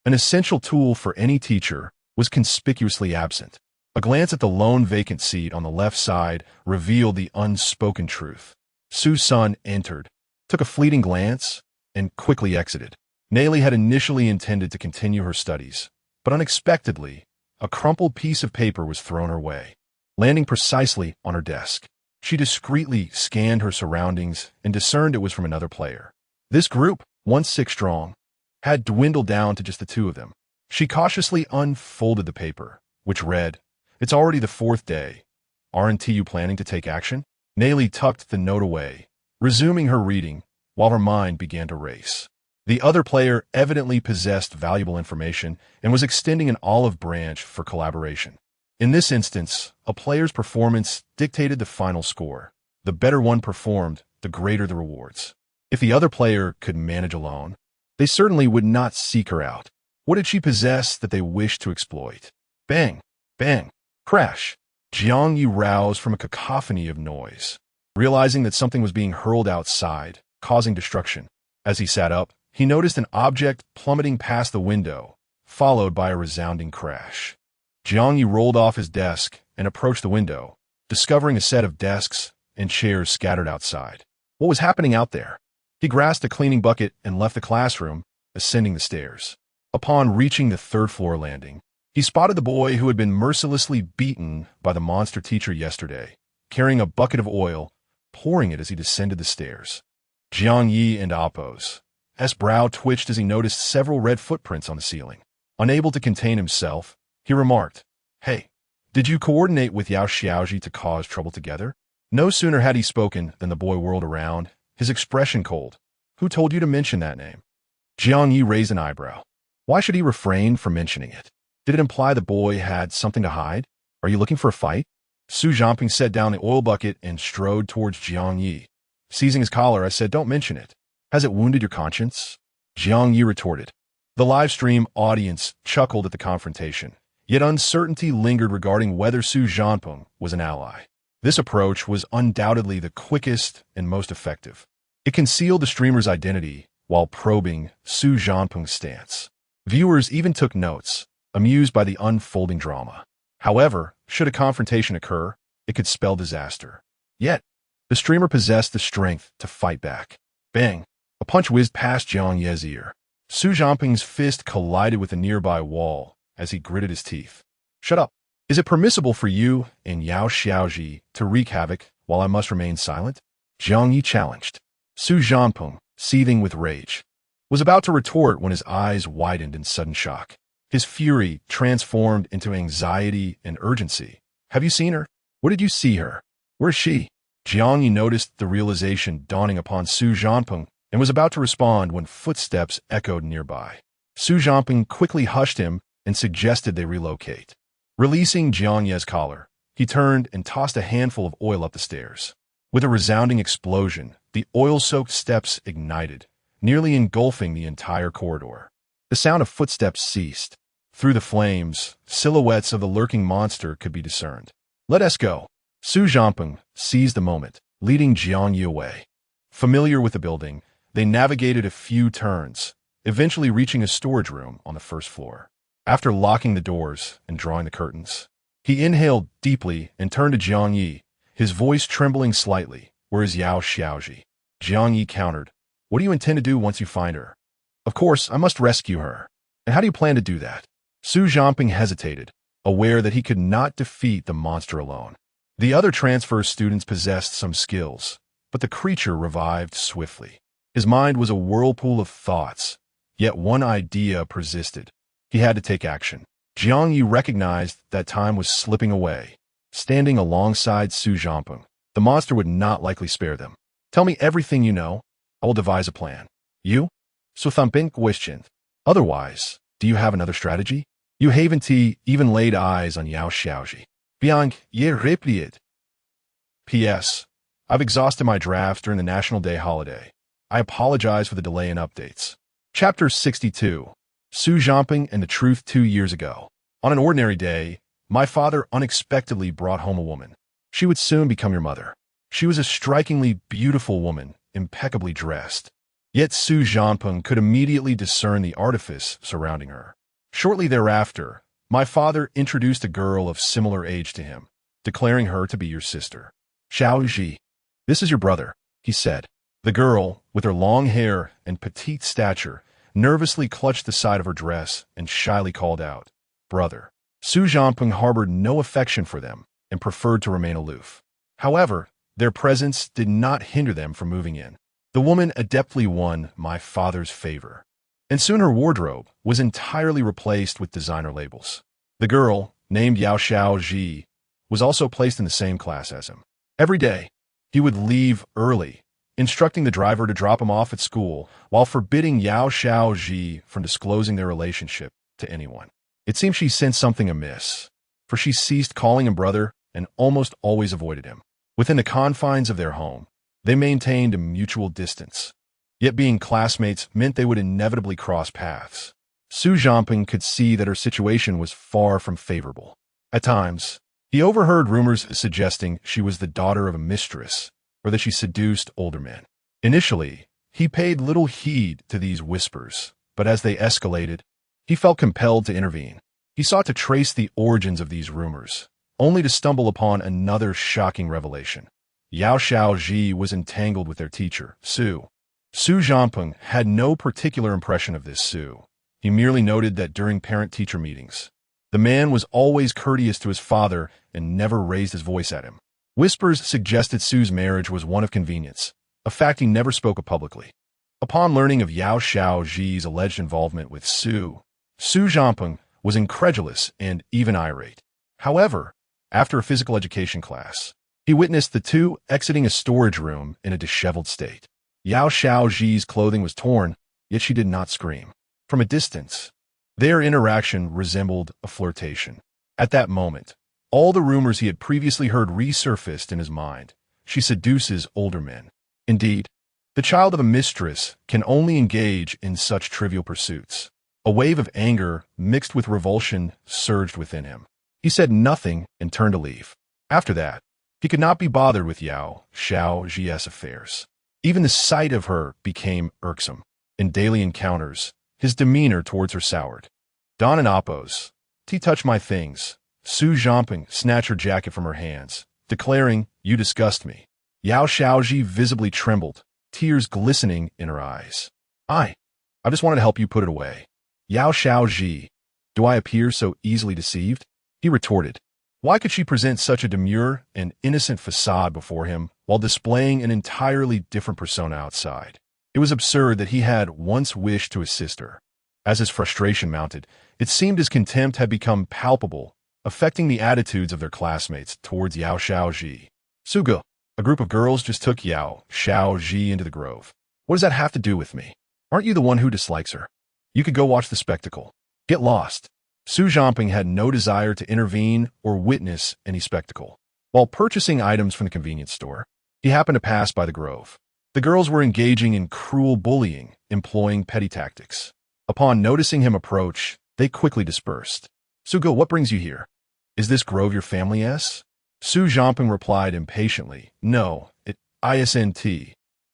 an essential tool for any teacher, was conspicuously absent. A glance at the lone vacant seat on the left side revealed the unspoken truth. Su-sun entered, took a fleeting glance, and quickly exited. Nayli had initially intended to continue her studies, but unexpectedly, a crumpled piece of paper was thrown her way, landing precisely on her desk. She discreetly scanned her surroundings and discerned it was from another player. This group, once 6 strong, had dwindled down to just the 2 of them. She cautiously unfolded the paper, which read, "It's already the 4th day. Aren't you planning to take action?" Nayli tucked the note away, resuming her reading, while her mind began to race. The other player evidently possessed valuable information and was extending an olive branch for collaboration. In this instance, a player's performance dictated the final score. The better one performed, the greater the rewards. If the other player could manage alone, they certainly would not seek her out. What did she possess that they wished to exploit? Bang! Bang! Crash! Jiang Ye roused from a cacophony of noise, realizing that something was being hurled outside, causing destruction. As he sat up, he noticed an object plummeting past the window, followed by a resounding crash. Jiang Ye rolled off his desk and approached the window, discovering a set of desks and chairs scattered outside. What was happening out there? He grasped a cleaning bucket and left the classroom, ascending the stairs. Upon reaching the 3rd floor landing, he spotted the boy who had been mercilessly beaten by the monster teacher yesterday, carrying a bucket of oil, pouring it as he descended the stairs. Jiang Ye and Appo's brow twitched as he noticed several red footprints on the ceiling. Unable to contain himself, he remarked, "Hey, did you coordinate with Yao Xiaoji to cause trouble together?" No sooner had he spoken than the boy whirled around, his expression cold. "Who told you to mention that name?" Jiang Ye raised an eyebrow. Why should he refrain from mentioning it? Did it imply the boy had something to hide? Are you looking for a fight? Su Zhanping set down the oil bucket and strode towards Jiang Ye. Seizing his collar, I said, "Don't mention it. Has it wounded your conscience?" Jiang Ye retorted. The live stream audience chuckled at the confrontation, yet uncertainty lingered regarding whether Su Zhanping was an ally. This approach was undoubtedly the quickest and most effective. It concealed the streamer's identity while probing Su Zhanping's stance. Viewers even took notes, amused by the unfolding drama. However, should a confrontation occur, it could spell disaster. Yet, the streamer possessed the strength to fight back. Bang! A punch whizzed past Jiang Ye's ear. Su Zhanping's fist collided with a nearby wall as he gritted his teeth. Shut up! Is it permissible for you and Yao Xiaoji to wreak havoc while I must remain silent? Jiang Ye challenged. Su Zhanping, seething with rage, was about to retort when his eyes widened in sudden shock. His fury transformed into anxiety and urgency. Have you seen her? Where did you see her? Where is she? Jiang Ye noticed the realization dawning upon Su Zhanping and was about to respond when footsteps echoed nearby. Su Zhanping quickly hushed him and suggested they relocate. Releasing Jiang Ye's collar, he turned and tossed a handful of oil up the stairs. With a resounding explosion, the oil-soaked steps ignited, nearly engulfing the entire corridor. The sound of footsteps ceased. Through the flames, silhouettes of the lurking monster could be discerned. Let us go. Su Zhanping seized the moment, leading Jiang Ye away. Familiar with the building, they navigated a few turns, eventually reaching a storage room on the first floor. After locking the doors and drawing the curtains, he inhaled deeply and turned to Jiang Ye, his voice trembling slightly. Where is Yao Xiaoji? Jiang Ye countered. What do you intend to do once you find her? Of course, I must rescue her. And how do you plan to do that? Su Zhanping hesitated, aware that he could not defeat the monster alone. The other transfer students possessed some skills, but the creature revived swiftly. His mind was a whirlpool of thoughts, yet one idea persisted. He had to take action. Jiang Ye recognized that time was slipping away. Standing alongside Su Zhanping, the monster would not likely spare them. Tell me everything you know. I will devise a plan. You? Su Zhanping questioned. Otherwise, do you have another strategy? Yu Haven't even laid eyes on Yao Xiaoji. Jiang Ye replied. P.S. I've exhausted my drafts during the National Day holiday. I apologize for the delay in updates. Chapter 62. Su Zhanping and the Truth 2 years ago. On an ordinary day, my father unexpectedly brought home a woman. She would soon become your mother. She was a strikingly beautiful woman, impeccably dressed. Yet Su Zhanping could immediately discern the artifice surrounding her. Shortly thereafter, my father introduced a girl of similar age to him, declaring her to be your sister. Xiaoji, this is your brother, he said. The girl, with her long hair and petite stature, nervously clutched the side of her dress and shyly called out, Brother. Su Zhanping harbored no affection for them and preferred to remain aloof. However, their presence did not hinder them from moving in. The woman adeptly won my father's favor, and soon her wardrobe was entirely replaced with designer labels. The girl, named Yao Xiaoji, was also placed in the same class as him. Every day, he would leave early, instructing the driver to drop him off at school while forbidding Yao Xiaoji from disclosing their relationship to anyone. It seemed she sensed something amiss, for she ceased calling him brother and almost always avoided him. Within the confines of their home, they maintained a mutual distance. Yet being classmates meant they would inevitably cross paths. Su Zhanping could see that her situation was far from favorable. At times, he overheard rumors suggesting she was the daughter of a mistress or that she seduced older men. Initially, he paid little heed to these whispers, but as they escalated, he felt compelled to intervene. He sought to trace the origins of these rumors, only to stumble upon another shocking revelation. Yao Xiaoji was entangled with their teacher, Su. Su Zhanping had no particular impression of this Su. He merely noted that during parent-teacher meetings, the man was always courteous to his father and never raised his voice at him. Whispers suggested Su's marriage was one of convenience, a fact he never spoke of publicly. Upon learning of Yao Xiaoji's alleged involvement with Su Zhanping was incredulous and even irate. However, after a physical education class, he witnessed the two exiting a storage room in a disheveled state. Yao Xiaoji's clothing was torn, yet she did not scream. From a distance, their interaction resembled a flirtation. At that moment, all the rumors he had previously heard resurfaced in his mind. She seduces older men. Indeed, the child of a mistress can only engage in such trivial pursuits. A wave of anger mixed with revulsion surged within him. He said nothing and turned to leave. After that, he could not be bothered with Yao Xiaoji's affairs. Even the sight of her became irksome. In daily encounters, his demeanor towards her soured. Don and Appos, "T touch my things." Su Zhanping snatched her jacket from her hands, declaring, "You disgust me." Yao Xiaoji visibly trembled, tears glistening in her eyes. I just wanted to help you put it away. Yao Xiaoji, do I appear so easily deceived? He retorted. Why could she present such a demure and innocent facade before him while displaying an entirely different persona outside? It was absurd that he had once wished to assist her. As his frustration mounted, it seemed his contempt had become palpable, affecting the attitudes of their classmates towards Yao Xiaoji. Suga, a group of girls just took Yao Xiaoji into the grove. What does that have to do with me? Aren't you the one who dislikes her? You could go watch the spectacle. Get lost. Su Zhamping had no desire to intervene or witness any spectacle. While purchasing items from the convenience store, he happened to pass by the grove. The girls were engaging in cruel bullying, employing petty tactics. Upon noticing him approach, they quickly dispersed. Sugo, what brings you here? Is this grove your family's? Su Zhamping replied impatiently, No, it isn't.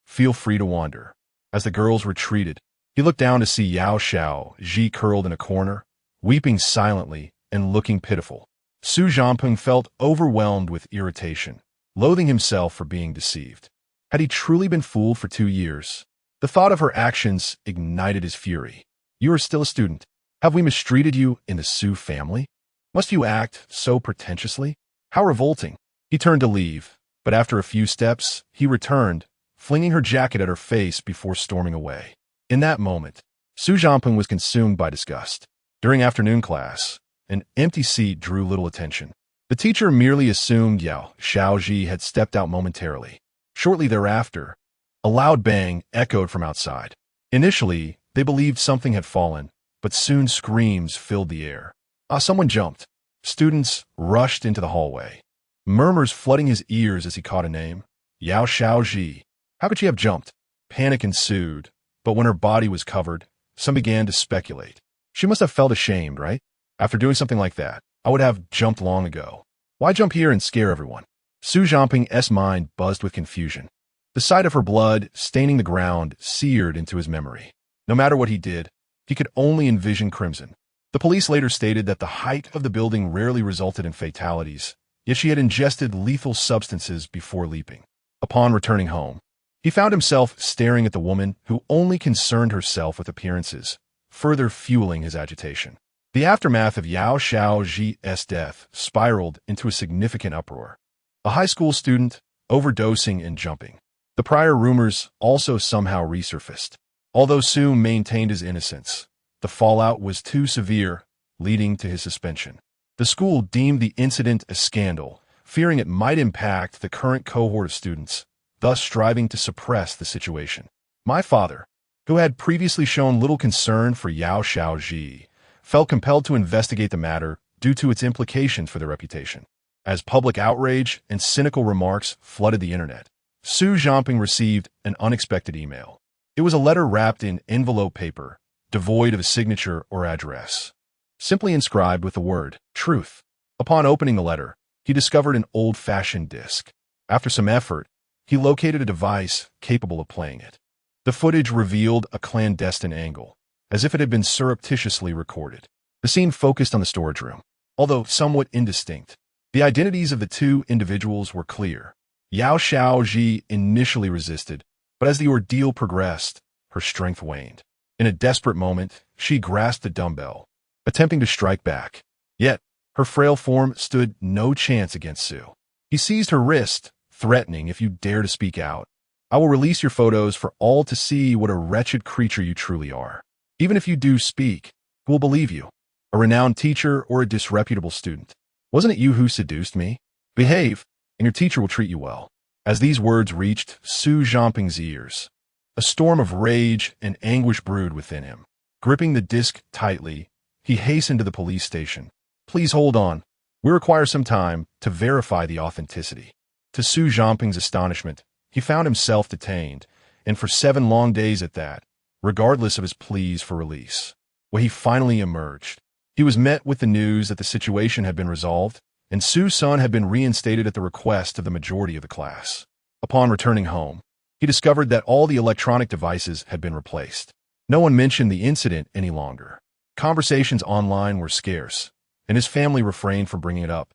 Feel free to wander. As the girls retreated, he looked down to see Yao Xiaoji curled in a corner, weeping silently and looking pitiful. Su Zhamping felt overwhelmed with irritation, loathing himself for being deceived. Had he truly been fooled for 2 years? The thought of her actions ignited his fury. You are still a student. Have we mistreated you in the Su family? Must you act so pretentiously? How revolting. He turned to leave, but after a few steps, he returned, flinging her jacket at her face before storming away. In that moment, Su Zhamping was consumed by disgust. During afternoon class, an empty seat drew little attention. The teacher merely assumed Yao Xiaoji had stepped out momentarily. Shortly thereafter, a loud bang echoed from outside. Initially, they believed something had fallen, but soon screams filled the air. Someone jumped. Students rushed into the hallway, murmurs flooding his ears as he caught a name. Yao Xiaoji. How could she have jumped? Panic ensued, but when her body was covered, some began to speculate. She must have felt ashamed, right? After doing something like that, I would have jumped long ago. Why jump here and scare everyone? Su Zhamping's mind buzzed with confusion. The sight of her blood staining the ground seared into his memory. No matter what he did, he could only envision crimson. The police later stated that the height of the building rarely resulted in fatalities, yet she had ingested lethal substances before leaping. Upon returning home, he found himself staring at the woman who only concerned herself with appearances, further fueling his agitation. The aftermath of Yao Xiaoji's death spiraled into a significant uproar. A high school student, overdosing and jumping. The prior rumors also somehow resurfaced. Although Su maintained his innocence, the fallout was too severe, leading to his suspension. The school deemed the incident a scandal, fearing it might impact the current cohort of students, thus striving to suppress the situation. My father, who had previously shown little concern for Yao Xiaoji, felt compelled to investigate the matter due to its implications for their reputation. As public outrage and cynical remarks flooded the internet, Su Zhamping received an unexpected email. It was a letter wrapped in envelope paper, devoid of a signature or address, simply inscribed with the word, truth. Upon opening the letter, he discovered an old-fashioned disc. After some effort, he located a device capable of playing it. The footage revealed a clandestine angle, as if it had been surreptitiously recorded. The scene focused on the storage room. Although somewhat indistinct, the identities of the two individuals were clear. Yao Xiaoji initially resisted, but as the ordeal progressed, her strength waned. In a desperate moment, she grasped a dumbbell, attempting to strike back. Yet, her frail form stood no chance against Su. He seized her wrist, threatening, if you dare to speak out, I will release your photos for all to see what a wretched creature you truly are. Even if you do speak, who will believe you? A renowned teacher or a disreputable student? Wasn't it you who seduced me? Behave, and your teacher will treat you well. As these words reached Su Zhamping's ears, a storm of rage and anguish brewed within him. Gripping the disc tightly, he hastened to the police station. Please hold on. We require some time to verify the authenticity. To Su Zhamping's astonishment, he found himself detained, and for 7 long days at that, regardless of his pleas for release. When he finally emerged, he was met with the news that the situation had been resolved, and Su's son had been reinstated at the request of the majority of the class. Upon returning home, he discovered that all the electronic devices had been replaced. No one mentioned the incident any longer. Conversations online were scarce, and his family refrained from bringing it up.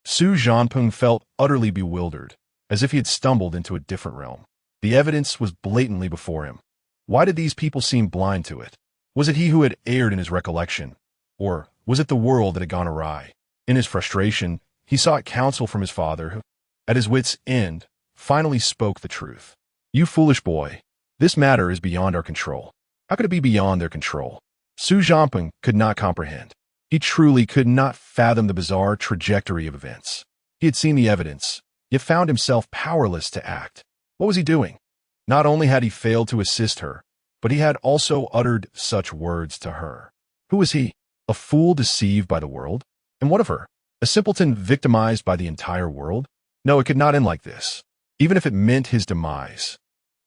Su Zhamping felt utterly bewildered, as if he had stumbled into a different realm. The evidence was blatantly before him. Why did these people seem blind to it? Was it he who had erred in his recollection? Or was it the world that had gone awry? In his frustration, he sought counsel from his father, who, at his wits' end, finally spoke the truth. "You foolish boy, this matter is beyond our control." How could it be beyond their control? Su Zhanping could not comprehend. He truly could not fathom the bizarre trajectory of events. He had seen the evidence, yet found himself powerless to act. What was he doing? Not only had he failed to assist her, but he had also uttered such words to her. Who was he? A fool deceived by the world? And what of her? A simpleton victimized by the entire world? No, it could not end like this, even if it meant his demise.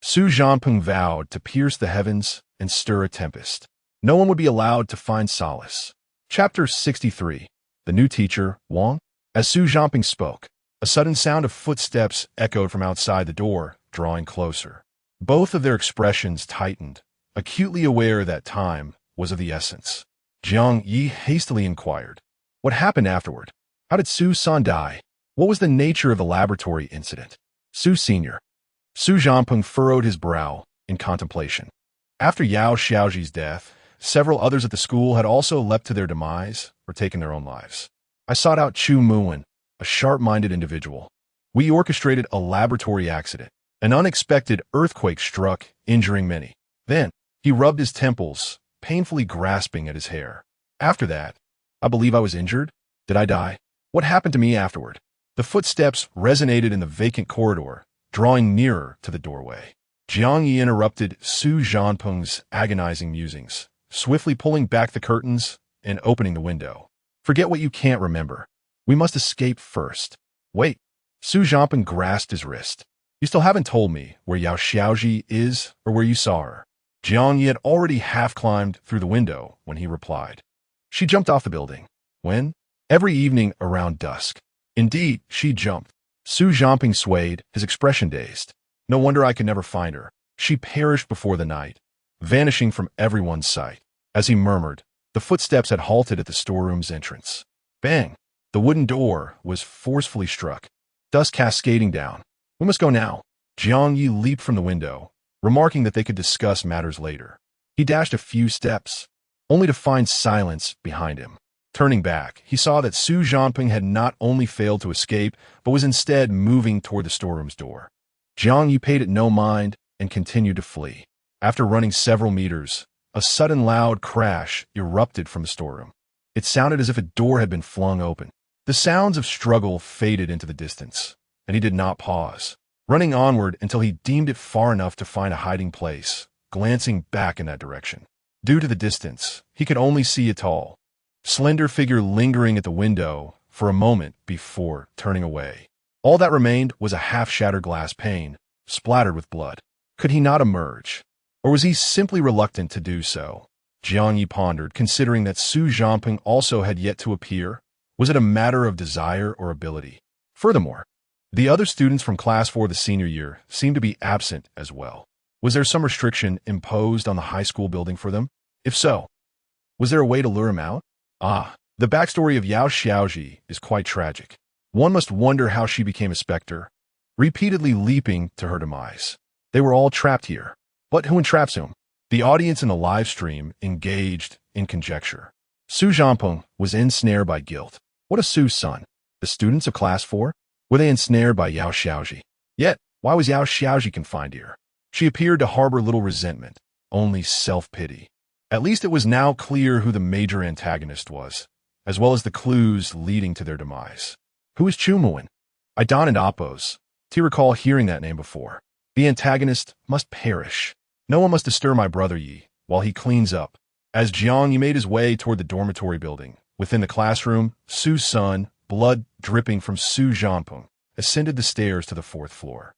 Su Zhanping vowed to pierce the heavens and stir a tempest. No one would be allowed to find solace. Chapter 63. The New Teacher, Wang. As Su Zhanping spoke, a sudden sound of footsteps echoed from outside the door, drawing closer. Both of their expressions tightened, acutely aware that time was of the essence. Jiang Ye hastily inquired, "What happened afterward? How did Su-san die? What was the nature of the laboratory incident?" Su Sr. Su Zhanping furrowed his brow in contemplation. After Yao Xiaoji's death, several others at the school had also leapt to their demise or taken their own lives. I sought out Chu Muwen, a sharp-minded individual. We orchestrated a laboratory accident. An unexpected earthquake struck, injuring many. Then, he rubbed his temples, painfully grasping at his hair. After that, I believe I was injured. Did I die? What happened to me afterward? The footsteps resonated in the vacant corridor, drawing nearer to the doorway. Jiang Ye interrupted Su Zhanping's agonizing musings, swiftly pulling back the curtains and opening the window. "Forget what you can't remember. We must escape first." "Wait." Su Zhanping grasped his wrist. "You still haven't told me where Yao Xiaoji is or where you saw her." Jiang Ye had already half climbed through the window when he replied. "She jumped off the building." "When?" "Every evening around dusk." "Indeed, she jumped." Su Zhanping swayed, his expression dazed. "No wonder I could never find her. She perished before the night, vanishing from everyone's sight." As he murmured, the footsteps had halted at the storeroom's entrance. Bang! The wooden door was forcefully struck, dust cascading down. "We must go now." Jiang Ye leaped from the window, remarking that they could discuss matters later. He dashed a few steps, only to find silence behind him. Turning back, he saw that Su Zhanping had not only failed to escape, but was instead moving toward the storeroom's door. Jiang Ye paid it no mind and continued to flee. After running several meters, a sudden loud crash erupted from the storeroom. It sounded as if a door had been flung open. The sounds of struggle faded into the distance, and he did not pause, running onward until he deemed it far enough to find a hiding place, glancing back in that direction. Due to the distance, he could only see a tall, slender figure lingering at the window for a moment before turning away. All that remained was a half-shattered glass pane, splattered with blood. Could he not emerge? Or was he simply reluctant to do so? Jiang Ye pondered, considering that Su Zhanping also had yet to appear. Was it a matter of desire or ability? Furthermore, the other students from Class 4 the senior year seemed to be absent as well. Was there some restriction imposed on the high school building for them? If so, was there a way to lure him out? The backstory of Yao Xiaoji is quite tragic. One must wonder how she became a specter, repeatedly leaping to her demise. They were all trapped here. But who entraps whom? The audience in the live stream engaged in conjecture. Su Zhanping was ensnared by guilt. What of Su's son? The students of Class 4? Were they ensnared by Yao Xiaoji? Yet, why was Yao Xiaoji confined here? She appeared to harbor little resentment, only self-pity. At least it was now clear who the major antagonist was, as well as the clues leading to their demise. Who is Chu Muwen? I donned Appos to recall hearing that name before. The antagonist must perish. No one must disturb my brother Yi while he cleans up. As Jiang Ye made his way toward the dormitory building, within the classroom, Su's son, blood dripping from Su Zhanping, ascended the stairs to the 4th floor.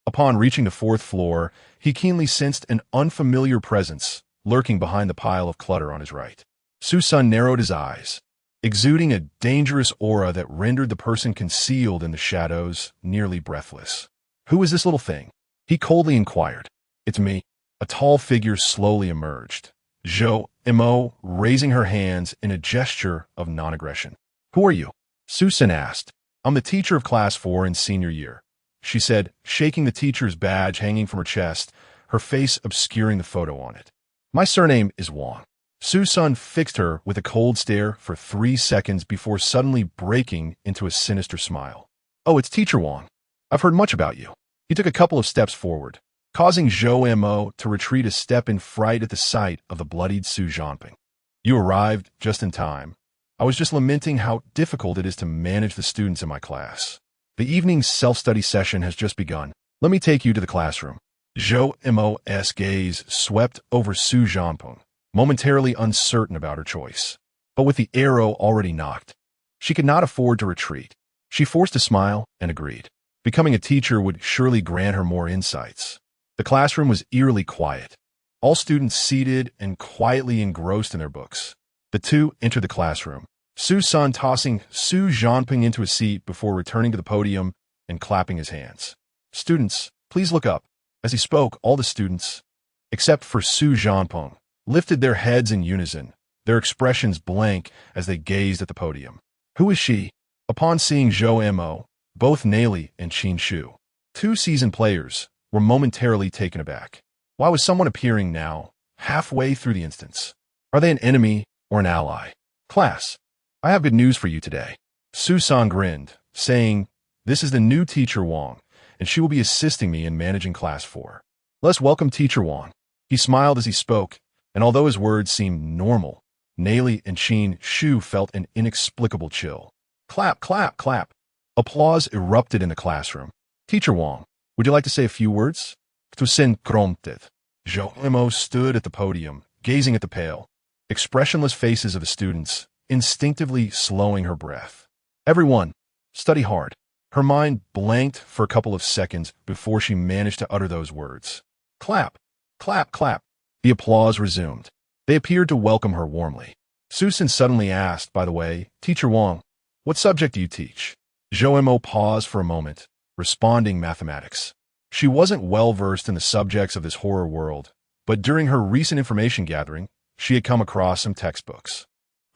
Upon reaching the 4th floor, he keenly sensed an unfamiliar presence lurking behind the pile of clutter on his right. Su's son narrowed his eyes, exuding a dangerous aura that rendered the person concealed in the shadows nearly breathless. Who is this little thing? He coldly inquired. It's me. A tall figure slowly emerged, Zhou Mo raising her hands in a gesture of non-aggression. Who are you? Susan asked. I'm the teacher of Class 4 in senior year, she said, shaking the teacher's badge hanging from her chest, her face obscuring the photo on it. My surname is Wang. Su-sun fixed her with a cold stare for 3 seconds before suddenly breaking into a sinister smile. Oh, it's Teacher Wang. I've heard much about you. He took a couple of steps forward, causing Zhou Mo to retreat a step in fright at the sight of the bloodied Su Zhanping. You arrived just in time. I was just lamenting how difficult it is to manage the students in my class. The evening's self-study session has just begun. Let me take you to the classroom. Zhou Mo's gaze swept over Su Zhanping, momentarily uncertain about her choice. But with the arrow already knocked, she could not afford to retreat. She forced a smile and agreed. Becoming a teacher would surely grant her more insights. The classroom was eerily quiet. All students seated and quietly engrossed in their books. The two entered the classroom, Su-sun tossing Su Zhanping into a seat before returning to the podium and clapping his hands. Students, please look up. As he spoke, all the students, except for Su Zhanping, lifted their heads in unison, their expressions blank as they gazed at the podium. Who is she? Upon seeing Zhou Mo, both Neli and Qin Shu, two seasoned players, were momentarily taken aback. Why was someone appearing now, halfway through the instance? Are they an enemy or an ally? Class, I have good news for you today. Su-sun grinned, saying, This is the new Teacher Wang, and she will be assisting me in managing Class 4. Let's welcome Teacher Wang. He smiled as he spoke, and although his words seemed normal, Neli and Qin Shu felt an inexplicable chill. Clap, clap, clap. Applause erupted in the classroom. Teacher Wang, would you like to say a few words? Tusen prompted. Zhou Mo stood at the podium, gazing at the pale, expressionless faces of the students, instinctively slowing her breath. Everyone, study hard. Her mind blanked for a couple of seconds before she managed to utter those words. Clap, clap, clap. The applause resumed. They appeared to welcome her warmly. Su-sun suddenly asked, by the way, Teacher Wang, what subject do you teach? Zhou Mo paused for a moment, responding mathematics. She wasn't well-versed in the subjects of this horror world, but during her recent information gathering, she had come across some textbooks.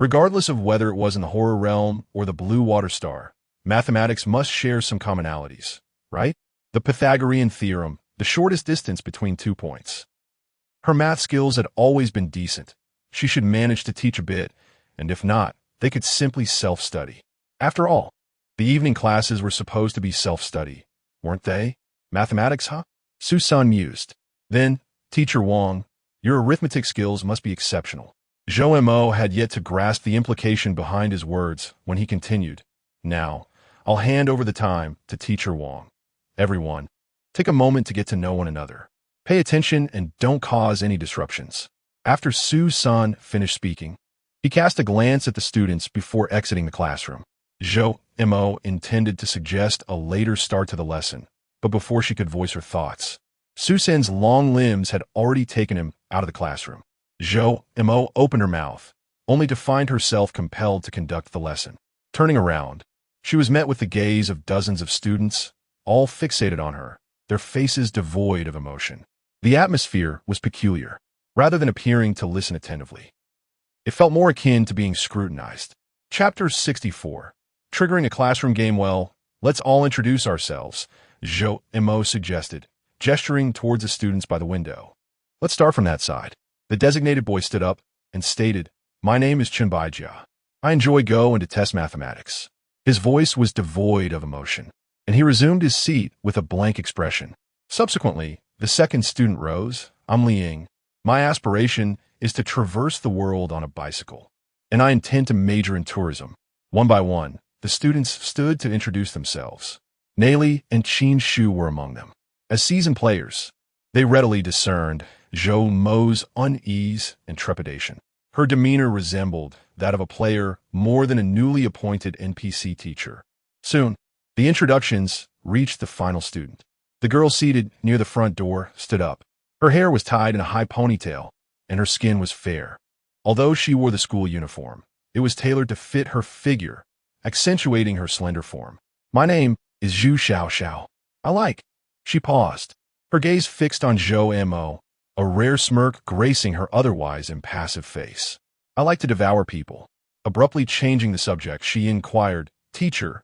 Regardless of whether it was in the horror realm or the blue water star, mathematics must share some commonalities, right? The Pythagorean theorem, the shortest distance between 2 points. Her math skills had always been decent. She should manage to teach a bit, and if not, they could simply self-study. After all, the evening classes were supposed to be self-study, weren't they? Mathematics, huh? Su-sun mused. Then, Teacher Wang, your arithmetic skills must be exceptional. Zhou Mo had yet to grasp the implication behind his words when he continued. Now, I'll hand over the time to Teacher Wang. Everyone, take a moment to get to know one another. Pay attention and don't cause any disruptions. After Su-sun finished speaking, he cast a glance at the students before exiting the classroom. Zhou Mo intended to suggest a later start to the lesson, but before she could voice her thoughts, Su-sun's long limbs had already taken him out of the classroom. Zhou Mo opened her mouth, only to find herself compelled to conduct the lesson. Turning around, she was met with the gaze of dozens of students, all fixated on her, their faces devoid of emotion. The atmosphere was peculiar, rather than appearing to listen attentively. It felt more akin to being scrutinized. Chapter 64. Triggering a classroom game. Well, let's all introduce ourselves, Zhou Mo suggested, gesturing towards the students by the window. Let's start from that side. The designated boy stood up and stated, My name is Baijia. I enjoy Go and detest mathematics. His voice was devoid of emotion, and he resumed his seat with a blank expression. Subsequently, the second student rose. I'm Liang. My aspiration is to traverse the world on a bicycle, and I intend to major in tourism. One by one, the students stood to introduce themselves. Neli and Qin Shu were among them. As seasoned players, they readily discerned Zhou Mo's unease and trepidation. Her demeanor resembled that of a player more than a newly appointed NPC teacher. Soon, the introductions reached the final student. The girl seated near the front door stood up. Her hair was tied in a high ponytail, and her skin was fair. Although she wore the school uniform, it was tailored to fit her figure, accentuating her slender form. My name is Zhu Xiao. I like. She paused, her gaze fixed on Zhou Mo, a rare smirk gracing her otherwise impassive face. I like to devour people. Abruptly changing the subject, she inquired, Teacher,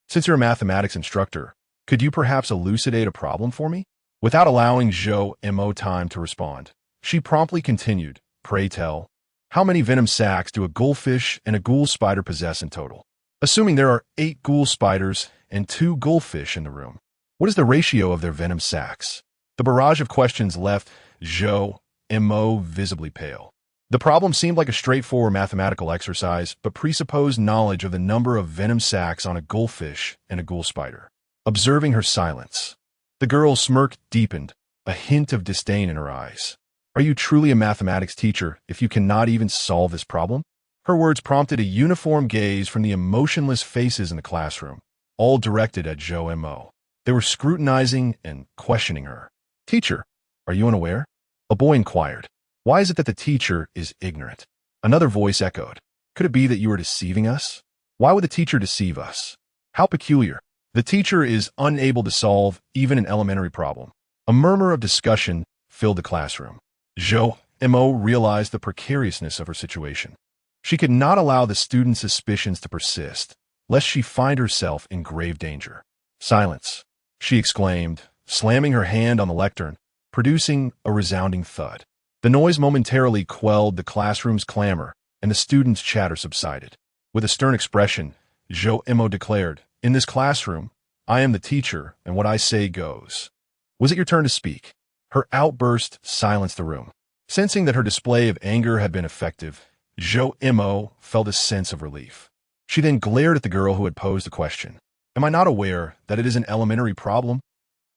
since you're a mathematics instructor, Could you perhaps elucidate a problem for me? Without allowing Zhou Mo time to respond, she promptly continued, pray tell, how many venom sacs do a goldfish and a ghoul spider possess in total? Assuming there are 8 ghoul spiders and 2 goldfish in the room, what is the ratio of their venom sacs? The barrage of questions left Zhou Mo visibly pale. The problem seemed like a straightforward mathematical exercise, but presupposed knowledge of the number of venom sacs on a goldfish and a ghoul spider. Observing her silence, the girl's smirk deepened, a hint of disdain in her eyes. Are you truly a mathematics teacher if you cannot even solve this problem? Her words prompted a uniform gaze from the emotionless faces in the classroom, all directed at Zhou Mo. They were scrutinizing and questioning her. Teacher, are you unaware? A boy inquired. Why is it that the teacher is ignorant? Another voice echoed. Could it be that you are deceiving us? Why would the teacher deceive us? How peculiar. The teacher is unable to solve even an elementary problem. A murmur of discussion filled the classroom. Zhou Mo realized the precariousness of her situation. She could not allow the student's suspicions to persist, lest she find herself in grave danger. Silence, she exclaimed, slamming her hand on the lectern, producing a resounding thud. The noise momentarily quelled the classroom's clamor, and the students' chatter subsided. With a stern expression, Zhou Mo declared, in this classroom, I am the teacher, and what I say goes. Was it your turn to speak? Her outburst silenced the room. Sensing that her display of anger had been effective, Zhou Mo felt a sense of relief. She then glared at the girl who had posed the question. Am I not aware that it is an elementary problem?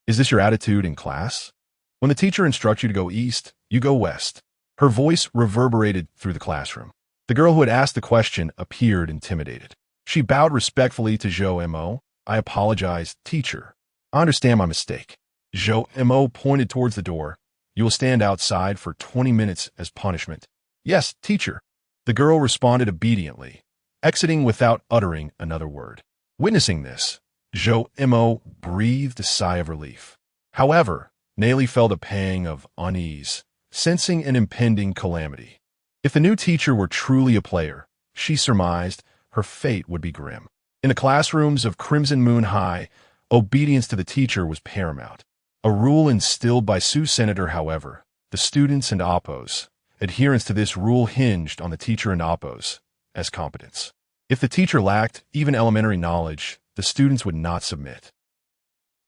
Is this your attitude in class? When the teacher instructs you to go east, you go west. Her voice reverberated through the classroom. The girl who had asked the question appeared intimidated. She bowed respectfully to Zhou Mo. I apologize, teacher. I understand my mistake. Zhou Mo pointed towards the door. You will stand outside for 20 minutes as punishment. Yes, teacher. The girl responded obediently, exiting without uttering another word. Witnessing this, Zhou Mo breathed a sigh of relief. However, Nelly felt a pang of unease, sensing an impending calamity. If the new teacher were truly a player, she surmised, her fate would be grim. In the classrooms of Crimson Moon High, obedience to the teacher was paramount. A rule instilled by Sioux Senator, however, the students and oppos. Adherence to this rule hinged on the teacher and oppos as competence. If the teacher lacked even elementary knowledge, the students would not submit.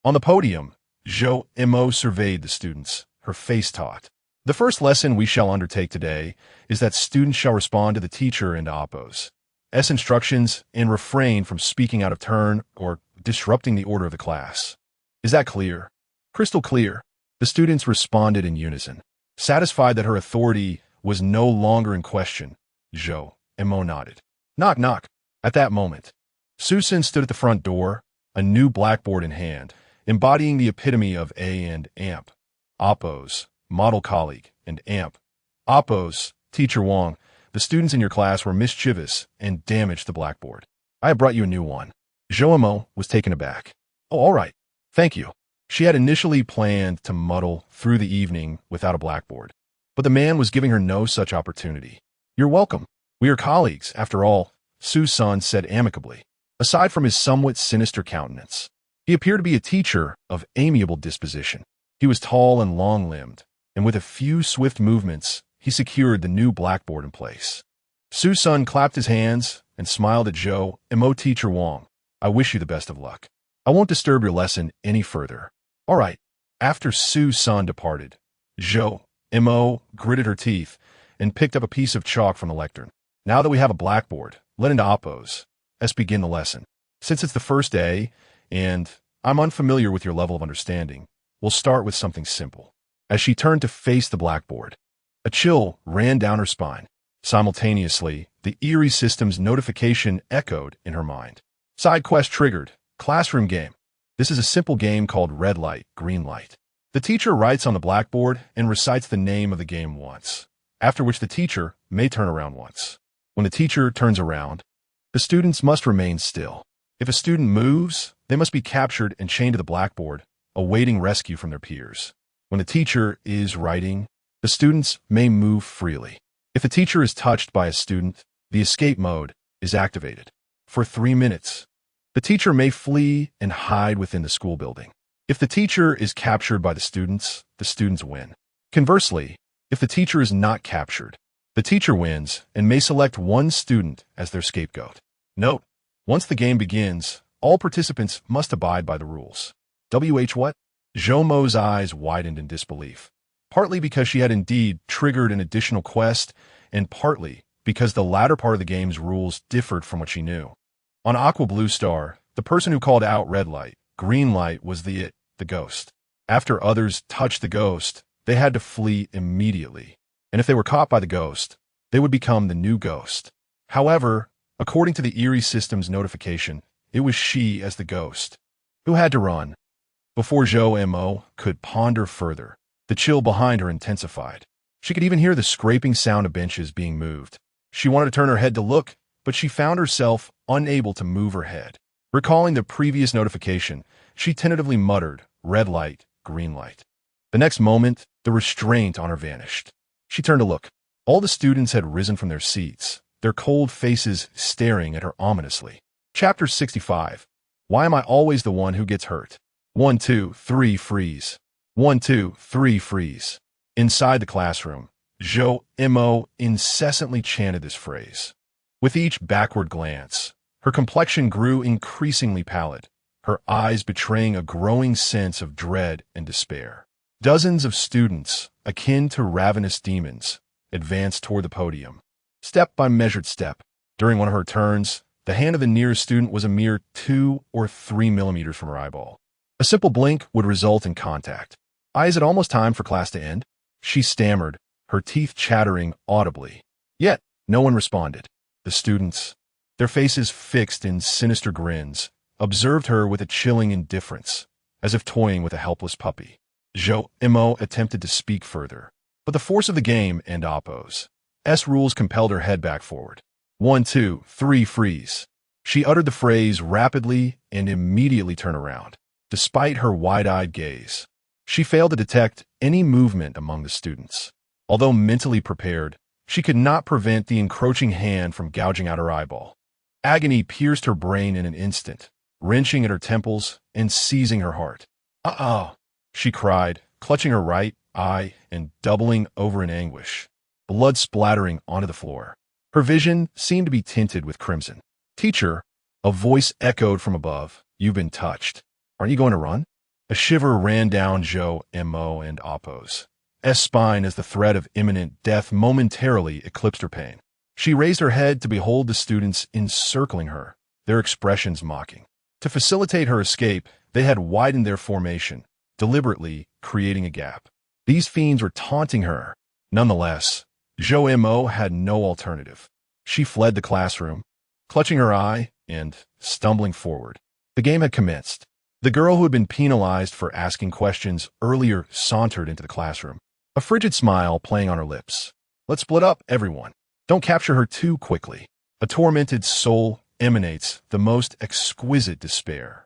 On the podium, Zhou Mo surveyed the students, her face taut. The first lesson we shall undertake today is that students shall respond to the teacher and oppos. Instructions and refrain from speaking out of turn or disrupting the order of the class. Is that clear? Crystal clear. The students responded in unison. Satisfied that her authority was no longer in question, Zhou Mo nodded. Knock, knock. At that moment, Susan stood at the front door, a new blackboard in hand, embodying the epitome of A and AMP. Oppos, model colleague, and AMP. Oppos, teacher Wang. The students in your class were mischievous and damaged the blackboard. I have brought you a new one. Zhou Mo was taken aback. Oh, all right. Thank you. She had initially planned to muddle through the evening without a blackboard, but the man was giving her no such opportunity. You're welcome. We are colleagues, after all, Susan said amicably. Aside from his somewhat sinister countenance, he appeared to be a teacher of amiable disposition. He was tall and long-limbed, and with a few swift movements, he secured the new blackboard in place. Susan clapped his hands and smiled at Zhou Mo. Teacher Wang, I wish you the best of luck. I won't disturb your lesson any further. All right. After Susan departed, Zhou Mo gritted her teeth and picked up a piece of chalk from the lectern. Now that we have a blackboard, let into oppos. Let's begin the lesson. Since it's the first day, and I'm unfamiliar with your level of understanding, we'll start with something simple. As she turned to face the blackboard, a chill ran down her spine. Simultaneously, the eerie system's notification echoed in her mind. Side quest triggered. Classroom game. This is a simple game called red light, green light. The teacher writes on the blackboard and recites the name of the game once, after which the teacher may turn around once. When the teacher turns around, the students must remain still. If a student moves, they must be captured and chained to the blackboard, awaiting rescue from their peers. When the teacher is writing, the students may move freely. If the teacher is touched by a student, the escape mode is activated. For 3 minutes, the The teacher may flee and hide within the school building. If the teacher is captured by the students win. Conversely, if the teacher is not captured, the teacher wins and may select one student as their scapegoat. Note, once the game begins, all participants must abide by the rules. What? Zhou Mo's eyes widened in disbelief, partly because she had indeed triggered an additional quest, and partly because the latter part of the game's rules differed from what she knew. On Aqua Blue Star, the person who called out red light, green light was the ghost. After others touched the ghost, they had to flee immediately, and if they were caught by the ghost, they would become the new ghost. However, according to the Eerie System's notification, it was she as the ghost who had to run. Before Zhou Mo could ponder further, the chill behind her intensified. She could even hear the scraping sound of benches being moved. She wanted to turn her head to look, but she found herself unable to move her head. Recalling the previous notification, she tentatively muttered, red light, green light. The next moment, the restraint on her vanished. She turned to look. All the students had risen from their seats, their cold faces staring at her ominously. Chapter 65. Why am I always the one who gets hurt? 1, 2, 3, freeze. 1, 2, 3, freeze. Inside the classroom, Zhou Mo incessantly chanted this phrase. With each backward glance, her complexion grew increasingly pallid, her eyes betraying a growing sense of dread and despair. Dozens of students, akin to ravenous demons, advanced toward the podium, step by measured step. During one of her turns, the hand of the nearest student was a mere 2 or 3 millimeters from her eyeball. A simple blink would result in contact. Is it almost time for class to end? She stammered, her teeth chattering audibly. Yet, no one responded. The students, their faces fixed in sinister grins, observed her with a chilling indifference, as if toying with a helpless puppy. Zhou Mo attempted to speak further, but the force of the game and Oppo's rules compelled her head back forward. 1, 2, 3, freeze. She uttered the phrase rapidly and immediately turned around. Despite her wide-eyed gaze, she failed to detect any movement among the students. Although mentally prepared, she could not prevent the encroaching hand from gouging out her eyeball. Agony pierced her brain in an instant, wrenching at her temples and seizing her heart. She cried, clutching her right eye and doubling over in anguish, blood splattering onto the floor. Her vision seemed to be tinted with crimson. Teacher, a voice echoed from above. You've been touched. Aren't you going to run? A shiver ran down Zhou Mo and Oppo's spine as the threat of imminent death momentarily eclipsed her pain. She raised her head to behold the students encircling her, their expressions mocking. To facilitate her escape, they had widened their formation, deliberately creating a gap. These fiends were taunting her. Nonetheless, Zhou Mo had no alternative. She fled the classroom, clutching her eye and stumbling forward. The game had commenced. The girl who had been penalized for asking questions earlier sauntered into the classroom, a frigid smile playing on her lips. Let's split up, everyone. Don't capture her too quickly. A tormented soul emanates the most exquisite despair.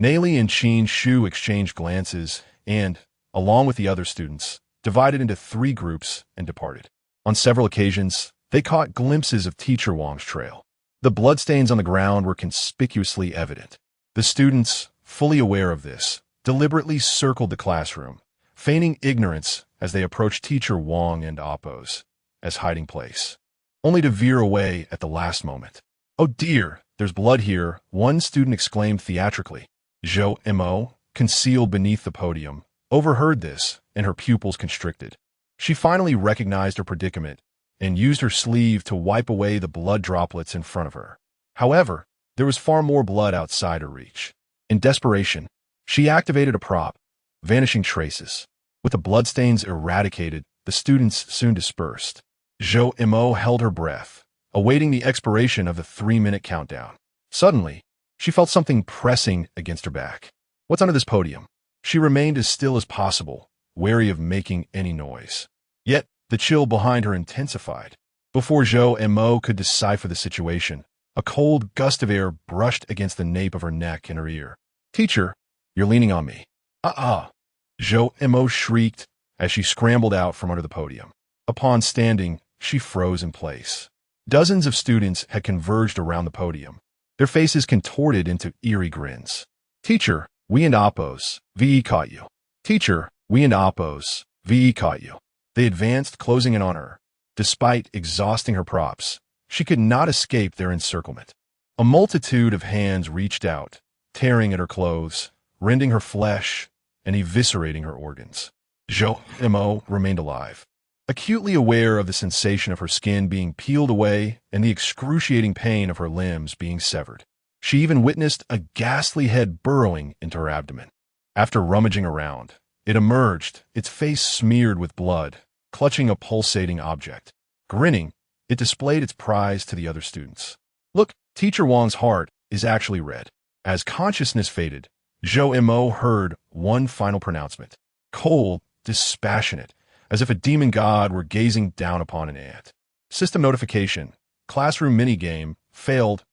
Nayli and Qin Shu exchanged glances and, along with the other students, divided into 3 groups and departed. On several occasions, they caught glimpses of Teacher Wang's trail. The bloodstains on the ground were conspicuously evident. The students, fully aware of this, deliberately circled the classroom, feigning ignorance as they approached Teacher Wang and Oppo's as hiding place, only to veer away at the last moment. Oh dear, there's blood here, one student exclaimed theatrically. Zhou Mo, concealed beneath the podium, overheard this, and her pupils constricted. She finally recognized her predicament and used her sleeve to wipe away the blood droplets in front of her. However, there was far more blood outside her reach. In desperation, she activated a prop, vanishing traces. With the bloodstains eradicated, the students soon dispersed. Zhou Mo held her breath, awaiting the expiration of the 3-minute countdown. Suddenly, she felt something pressing against her back. What's under this podium? She remained as still as possible, wary of making any noise. Yet, the chill behind her intensified. Before Zhou Mo could decipher the situation, a cold gust of air brushed against the nape of her neck and her ear. Teacher, you're leaning on me. Zhou Mo shrieked as she scrambled out from under the podium. Upon standing, she froze in place. Dozens of students had converged around the podium, their faces contorted into eerie grins. Teacher, we and Oppos, VE caught you. Teacher, we and Oppos, VE caught you. They advanced, closing in on her. Despite exhausting her props, she could not escape their encirclement. A multitude of hands reached out, tearing at her clothes, rending her flesh, and eviscerating her organs. Zhou remained alive, acutely aware of the sensation of her skin being peeled away and the excruciating pain of her limbs being severed. She even witnessed a ghastly head burrowing into her abdomen. After rummaging around, it emerged, its face smeared with blood, clutching a pulsating object. Grinning, it displayed its prize to the other students. Look, Teacher Wang's heart is actually red. As consciousness faded, Zhou heard one final pronouncement. Cold, dispassionate, as if a demon god were gazing down upon an ant. System notification. Classroom minigame. Failed.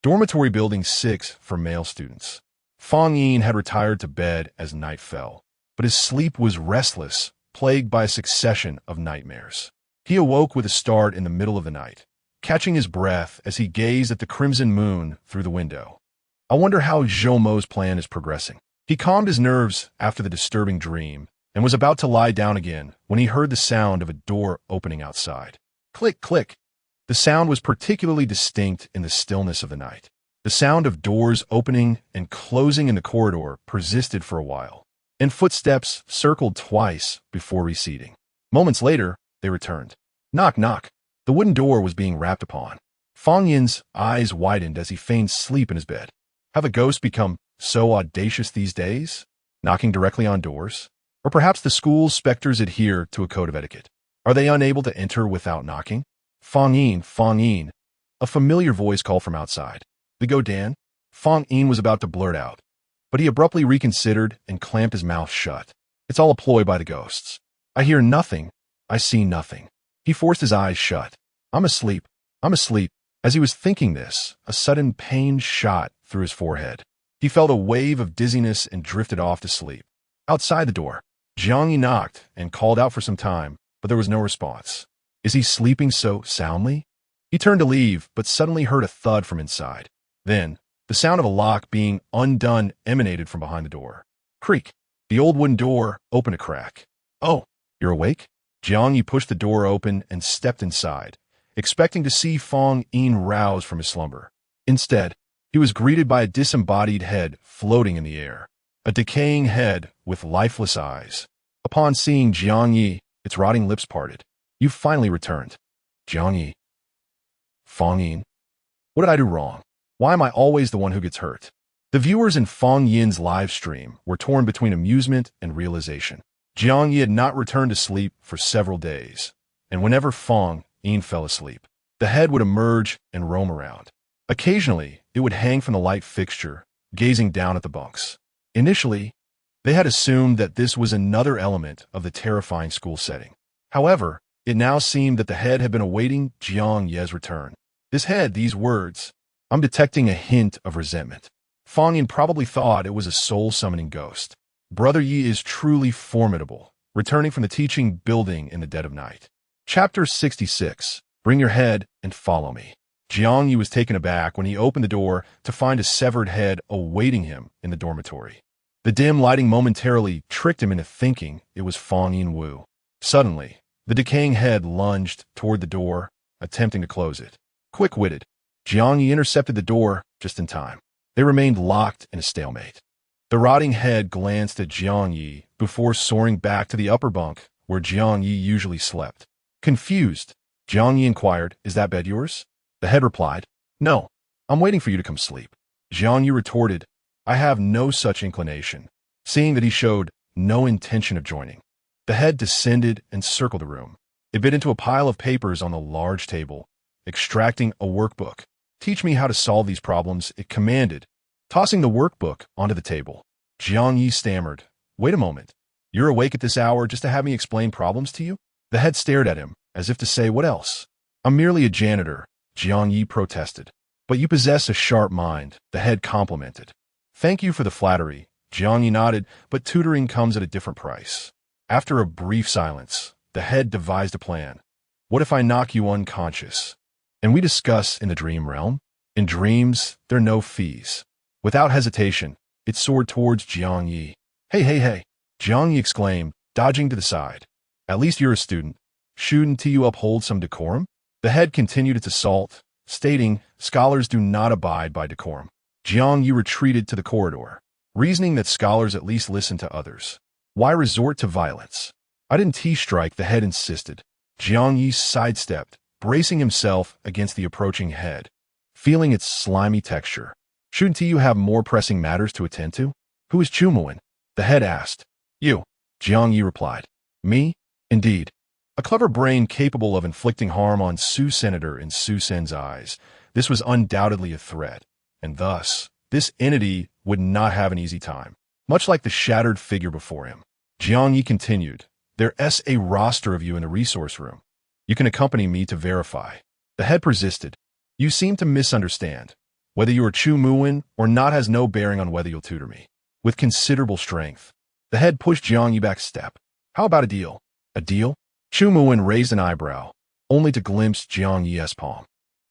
Dormitory Building 6 for male students. Fang Yin had retired to bed as night fell, but his sleep was restless, plagued by a succession of nightmares. He awoke with a start in the middle of the night, catching his breath as he gazed at the crimson moon through the window. I wonder how Zhou plan is progressing. He calmed his nerves after the disturbing dream and was about to lie down again when he heard the sound of a door opening outside. Click, click. The sound was particularly distinct in the stillness of the night. The sound of doors opening and closing in the corridor persisted for a while, and footsteps circled twice before receding. Moments later, they returned. Knock, knock. The wooden door was being rapped upon. Fang Yin's eyes widened as he feigned sleep in his bed. Have a ghost become so audacious these days? Knocking directly on doors? Or perhaps the school's specters adhere to a code of etiquette. Are they unable to enter without knocking? Fang Yin, a familiar voice called from outside. The Godan? Fang Yin was about to blurt out, but he abruptly reconsidered and clamped his mouth shut. It's all a ploy by the ghosts. I hear nothing. I see nothing. He forced his eyes shut. I'm asleep. As he was thinking this, a sudden pain shot through his forehead. He felt a wave of dizziness and drifted off to sleep. Outside the door, Jiang Ye knocked and called out for some time, but there was no response. Is he sleeping so soundly? He turned to leave, but suddenly heard a thud from inside. Then, the sound of a lock being undone emanated from behind the door. Creak. The old wooden door opened a crack. Oh, you're awake? Jiang Ye pushed the door open and stepped inside, expecting to see Fang Yin rouse from his slumber. Instead, he was greeted by a disembodied head floating in the air. A decaying head with lifeless eyes. Upon seeing Jiang Ye, its rotting lips parted. You finally returned. Jiang Ye. Fang Yin. What did I do wrong? Why am I always the one who gets hurt? The viewers in Fang Yin's live stream were torn between amusement and realization. Jiang Ye had not returned to sleep for several days, and whenever Fang Yin fell asleep, the head would emerge and roam around. Occasionally, it would hang from the light fixture, gazing down at the bunks. Initially, they had assumed that this was another element of the terrifying school setting. However, it now seemed that the head had been awaiting Jiang Ye's return. This head, these words, I'm detecting a hint of resentment. Fang Yin probably thought it was a soul-summoning ghost. Brother Yi is truly formidable, returning from the teaching building in the dead of night. Chapter 66. Bring your head and follow me. Jiang Ye was taken aback when he opened the door to find a severed head awaiting him in the dormitory. The dim lighting momentarily tricked him into thinking it was Fang Yin Wu. Suddenly, the decaying head lunged toward the door, attempting to close it. Quick-witted, Jiang Ye intercepted the door just in time. They remained locked in a stalemate. The rotting head glanced at Jiang Ye before soaring back to the upper bunk where Jiang Ye usually slept. Confused, Jiang Ye inquired, "Is that bed yours?" The head replied, "No, I'm waiting for you to come sleep." Jiang Ye retorted, "I have no such inclination," seeing that he showed no intention of joining. The head descended and circled the room. It bit into a pile of papers on the large table, extracting a workbook. "Teach me how to solve these problems," it commanded, tossing the workbook onto the table. Jiang Ye stammered, "Wait a moment. You're awake at this hour just to have me explain problems to you?" The head stared at him, as if to say, "What else?" "I'm merely a janitor," Jiang Ye protested. "But you possess a sharp mind," the head complimented. "Thank you for the flattery," Jiang Ye nodded, "but tutoring comes at a different price." After a brief silence, the head devised a plan. "What if I knock you unconscious, and we discuss in the dream realm?" In dreams, there are no fees. Without hesitation, it soared towards Jiang Ye. Hey, hey, hey, Jiang Ye exclaimed, dodging to the side. At least you're a student. Shouldn't you uphold some decorum? The head continued its assault, stating, scholars do not abide by decorum. Jiang Ye retreated to the corridor, reasoning that scholars at least listen to others. Why resort to violence? I didn't T-strike, the head insisted. Jiang Ye sidestepped, bracing himself against the approaching head, feeling its slimy texture. Shouldn't you have more pressing matters to attend to? Who is Chumuan? The head asked. You, Jiang Ye replied. Me? Indeed. A clever brain capable of inflicting harm on Su Senator in Su Sen's eyes. This was undoubtedly a threat, and thus, this entity would not have an easy time. Much like the shattered figure before him. Jiang Ye continued, there's a roster of you in the resource room. You can accompany me to verify. The head persisted. You seem to misunderstand. Whether you are Chu Muin or not has no bearing on whether you'll tutor me. With considerable strength, the head pushed Jiang Ye back a step. How about a deal? A deal? Chu Muin raised an eyebrow, only to glimpse Jiang Ye's palm.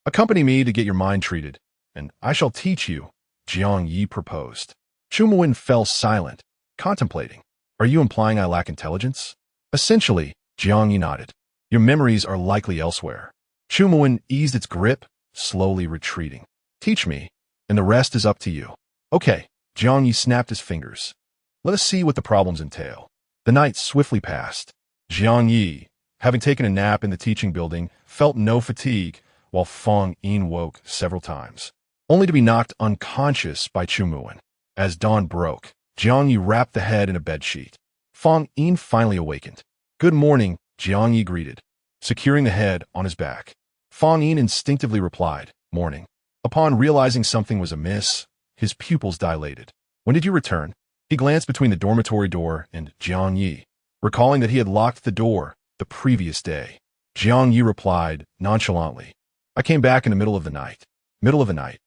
Accompany me to get your mind treated, and I shall teach you, Jiang Ye proposed. Chu Muin fell silent, contemplating. Are you implying I lack intelligence? Essentially, Jiang Ye nodded. Your memories are likely elsewhere. Chu Muin eased its grip, slowly retreating. Teach me, and the rest is up to you. Okay, Jiang Ye snapped his fingers. Let us see what the problems entail. The night swiftly passed. Jiang Ye, having taken a nap in the teaching building, felt no fatigue, while Feng Yin woke several times, only to be knocked unconscious by Chu Muin. As dawn broke, Jiang Ye wrapped the head in a bedsheet. Feng Yin finally awakened. Good morning, Jiang Ye greeted, securing the head on his back. Feng Yin instinctively replied, morning. Upon realizing something was amiss, his pupils dilated. When did you return? He glanced between the dormitory door and Jiang Ye, recalling that he had locked the door the previous day. Jiang Ye replied nonchalantly, I came back in the middle of the night. Middle of the night.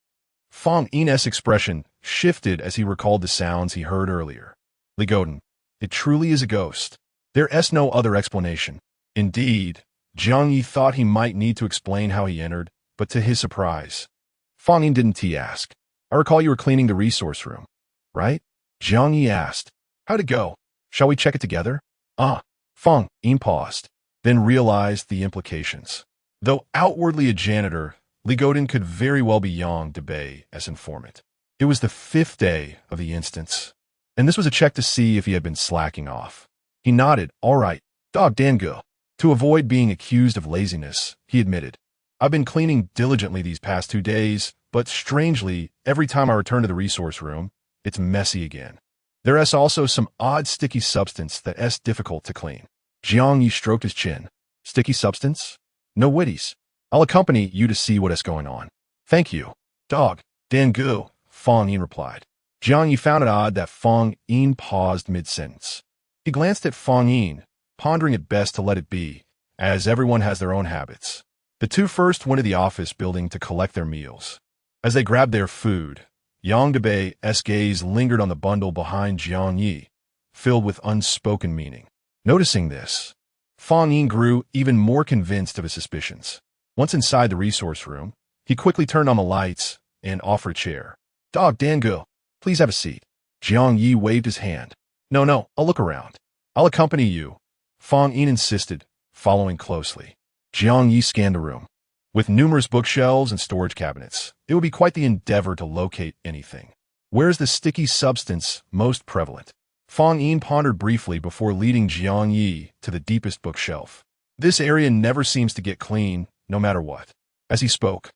Feng Yin's expression shifted as he recalled the sounds he heard earlier. Ligoden, it truly is a ghost. There's no other explanation. Indeed, Jiang Ye thought he might need to explain how he entered, but to his surprise, Feng Yin didn't ask. I recall you were cleaning the resource room, right? Jiang Ye asked. How'd it go? Shall we check it together? Feng Yin paused, then realized the implications. Though outwardly a janitor, Li Godin could very well be Yang Debei as informant. It was the 5th day of the instance, and this was a check to see if he had been slacking off. He nodded, all right, Dog Dangu. To avoid being accused of laziness, he admitted, I've been cleaning diligently these past 2 days, but strangely, every time I return to the resource room, it's messy again. There's also some odd sticky substance that's difficult to clean. Jiang Ye stroked his chin. Sticky substance? No witties. I'll accompany you to see what is going on. Thank you. Dog, Dangu, Feng Yin replied. Jiang Ye found it odd that Feng Yin paused mid-sentence. He glanced at Feng Yin, pondering it best to let it be, as everyone has their own habits. The two first went to the office building to collect their meals. As they grabbed their food, Yang Debei's gaze lingered on the bundle behind Jiang Ye, filled with unspoken meaning. Noticing this, Feng Yin grew even more convinced of his suspicions. Once inside the resource room, he quickly turned on the lights and offered a chair. Dog Dangu, please have a seat. Jiang Ye waved his hand. No, I'll look around. I'll accompany you, Feng Yin insisted, following closely. Jiang Ye scanned the room. With numerous bookshelves and storage cabinets, it would be quite the endeavor to locate anything. Where's the sticky substance most prevalent? Feng Yin pondered briefly before leading Jiang Ye to the deepest bookshelf. This area never seems to get clean, no matter what. As he spoke,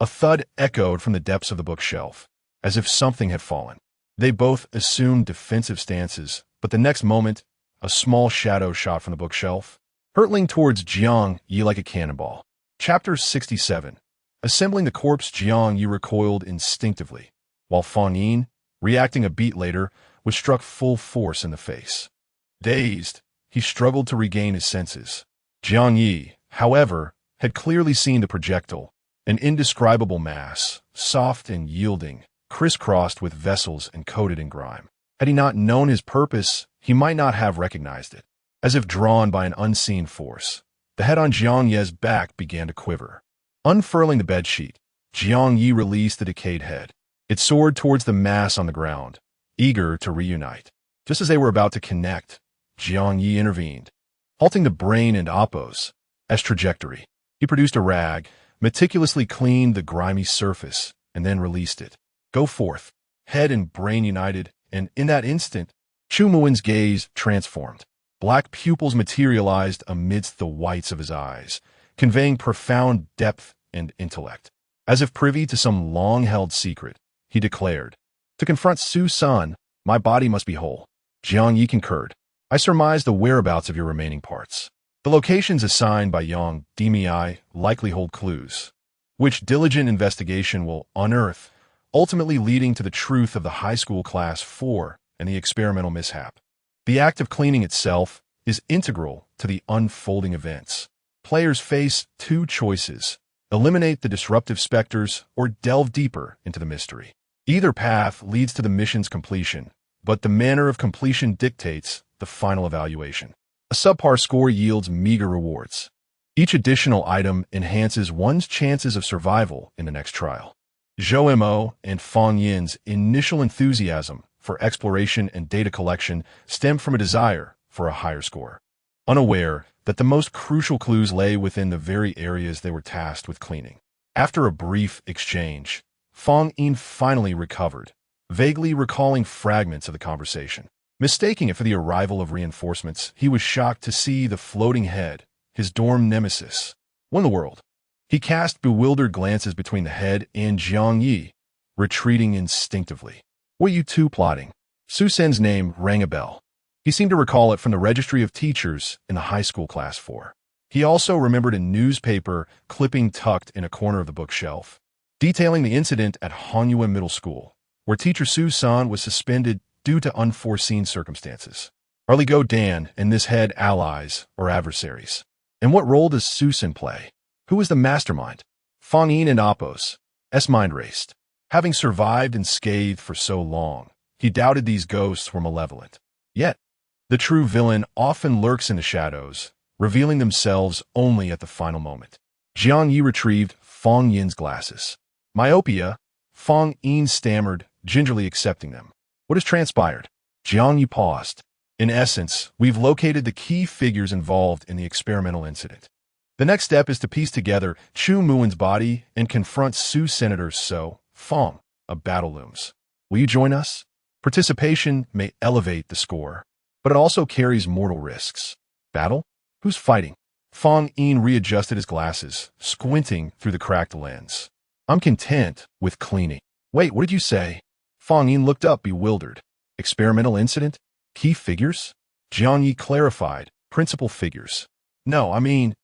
a thud echoed from the depths of the bookshelf, as if something had fallen. They both assumed defensive stances, but the next moment, a small shadow shot from the bookshelf, hurtling towards Jiang Ye like a cannonball. Chapter 67. Assembling the corpse, Jiang Ye recoiled instinctively, while Feng Yin, reacting a beat later, was struck full force in the face. Dazed, he struggled to regain his senses. Jiang Ye, however, had clearly seen the projectile, an indescribable mass, soft and yielding, crisscrossed with vessels and coated in grime. Had he not known his purpose, he might not have recognized it. As if drawn by an unseen force, the head on Jiang Ye's back began to quiver. Unfurling the bedsheet, Jiang Ye released the decayed head. It soared towards the mass on the ground, eager to reunite. Just as they were about to connect, Jiang Ye intervened, halting the brain and Oppo's trajectory. He produced a rag, meticulously cleaned the grimy surface, and then released it. Go forth. Head and brain united, and in that instant, Chu Muin's gaze transformed. Black pupils materialized amidst the whites of his eyes, conveying profound depth and intellect. As if privy to some long-held secret, he declared, "To confront Su San, my body must be whole." Jiang Ye concurred. "I surmise the whereabouts of your remaining parts. The locations assigned by Yang Demi likely hold clues, which diligent investigation will unearth, ultimately leading to the truth of the high school class 4 and the experimental mishap. The act of cleaning itself is integral to the unfolding events. Players face two choices: eliminate the disruptive specters or delve deeper into the mystery. Either path leads to the mission's completion, but the manner of completion dictates the final evaluation. A subpar score yields meager rewards. Each additional item enhances one's chances of survival in the next trial." Zhou Mo and Fang Yin's initial enthusiasm for exploration and data collection stemmed from a desire for a higher score, unaware that the most crucial clues lay within the very areas they were tasked with cleaning. After a brief exchange, Fang Yin finally recovered, vaguely recalling fragments of the conversation. Mistaking it for the arrival of reinforcements, he was shocked to see the floating head, his dorm nemesis. What in the world? He cast bewildered glances between the head and Jiang Ye, retreating instinctively. "What are you two plotting?" Su Sen's name rang a bell. He seemed to recall it from the registry of teachers in the high school class 4. He also remembered a newspaper clipping tucked in a corner of the bookshelf, detailing the incident at Hanyue Middle School, where teacher Su San was suspended due to unforeseen circumstances. Are Li Go Dan and this head allies or adversaries? And what role does Su San play? Who is the mastermind? Fang Yin and Oppo's mind raced. Having survived unscathed for so long, he doubted these ghosts were malevolent. Yet, the true villain often lurks in the shadows, revealing themselves only at the final moment. Jiang Ye retrieved Fang Yin's glasses. "Myopia," Fang Yin stammered, gingerly accepting them. "What has transpired?" Jiang Ye paused. "In essence, we've located the key figures involved in the experimental incident. The next step is to piece together Chu Muin's body and confront Su Senator So Fang. A battle looms. Will you join us? Participation may elevate the score, but it also carries mortal risks. Battle? Who's fighting?" Fang Yin readjusted his glasses, squinting through the cracked lens. "I'm content with cleaning." "Wait, what did you say?" Fang Yin looked up, bewildered. "Experimental incident? Key figures?" Jiang Ye clarified. "Principal figures." "No, I mean,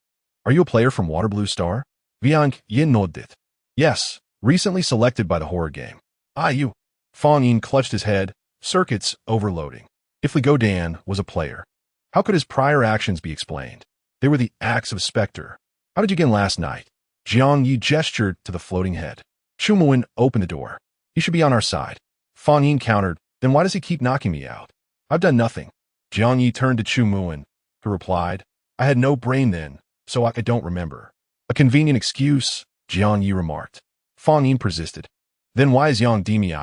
are you a player from Waterblue Star?" Jiang Ye nodded. "Yes, recently selected by the horror game." "Ah, you." Fang Yin clutched his head, circuits overloading. If Li Go Dan was a player, how could his prior actions be explained? They were the acts of Spectre. "How did you get in last night?" Jiang Ye gestured to the floating head. Chu Muin opened the door. "He should be on our side." Fang Yin countered. "Then why does he keep knocking me out?" "I've done nothing." Jiang Ye turned to Chu Muin, who replied, "I had no brain then, so I don't remember." "A convenient excuse," Jiang Ye remarked. Fang Yin persisted. "Then why is Yang Demi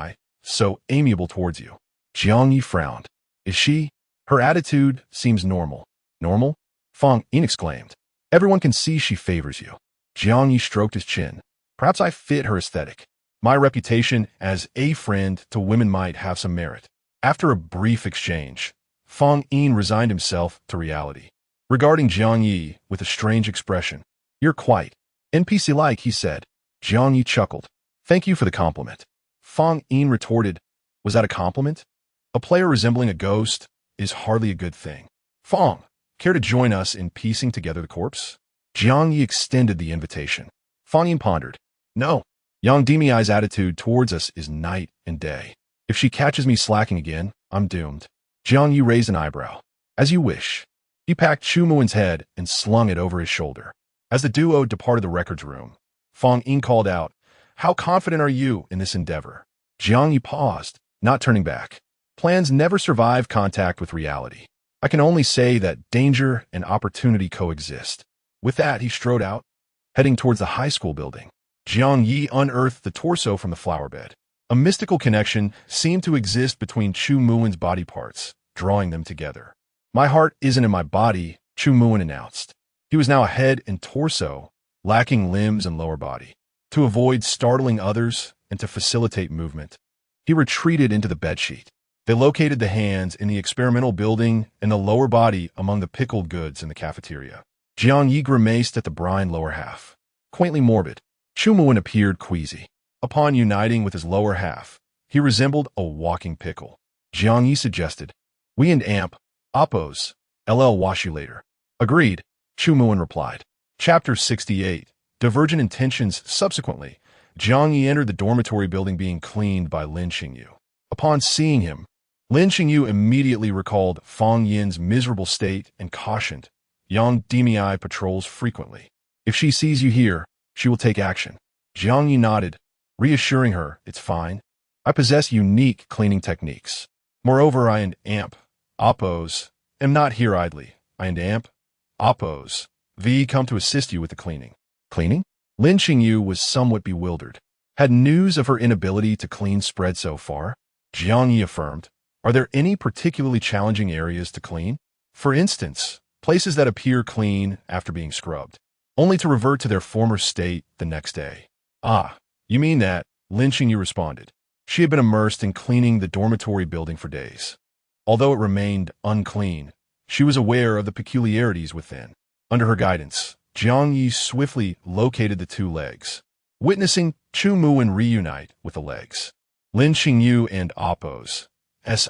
so amiable towards you?" Jiang Ye frowned. "Is she? Her attitude seems normal." "Normal?" Fang Yin exclaimed. "Everyone can see she favors you." Jiang Ye stroked his chin. "Perhaps I fit her aesthetic. My reputation as a friend to women might have some merit." After a brief exchange, Fang Yin resigned himself to reality, regarding Jiang Ye with a strange expression. "You're quite NPC-like," he said. Jiang Ye chuckled. "Thank you for the compliment." Fang Yin retorted, "Was that a compliment? A player resembling a ghost is hardly a good thing." "Fang, care to join us in piecing together the corpse?" Jiang Ye extended the invitation. Fang Yin pondered. "No. Yang Demi's attitude towards us is night and day. If she catches me slacking again, I'm doomed." Jiang Ye raised an eyebrow. "As you wish." He packed Chu Muin's head and slung it over his shoulder. As the duo departed the records room, Fang Yin called out, "How confident are you in this endeavor?" Jiang Ye paused, not turning back. "Plans never survive contact with reality. I can only say that danger and opportunity coexist." With that, he strode out, heading towards the high school building. Jiang Ye unearthed the torso from the flower bed. A mystical connection seemed to exist between Chu Muin's body parts, drawing them together. My heart isn't in my body, Chu Muin announced. He was now a head and torso, lacking limbs and lower body. To avoid startling others and to facilitate movement, he retreated into the bedsheet. They located the hands in the experimental building and the lower body among the pickled goods in the cafeteria. Jiang Ye grimaced at the brine lower half. Quaintly morbid, Chu Muin appeared queasy. Upon uniting with his lower half, he resembled a walking pickle. Jiang Ye suggested, "We and Amp, Oppos, LL wash you later." "Agreed," Chu Muin replied. Chapter 68. Divergent Intentions. Subsequently, Jiang Ye entered the dormitory building being cleaned by Lin Xingyu. Upon seeing him, Lin Xingyu immediately recalled Fang Yin's miserable state and cautioned, "Yang Demii patrols frequently. If she sees you here, she will take action." Jiang Ye nodded, reassuring her, "It's fine. I possess unique cleaning techniques. Moreover, I and Amp, Oppos, am not here idly. I and Amp, Oppos, come to assist you with the cleaning." Cleaning? Lin Xingyu was somewhat bewildered. Had news of her inability to clean spread so far? Jiang Ye affirmed, "Are there any particularly challenging areas to clean? For instance, places that appear clean after being scrubbed, only to revert to their former state the next day." "Ah, you mean that," Lin Xingyu responded. She had been immersed in cleaning the dormitory building for days. Although it remained unclean, she was aware of the peculiarities within. Under her guidance, Jiang Ye swiftly located the two legs, witnessing Chu Muin reunite with the legs. Lin Xingyu and Oppos'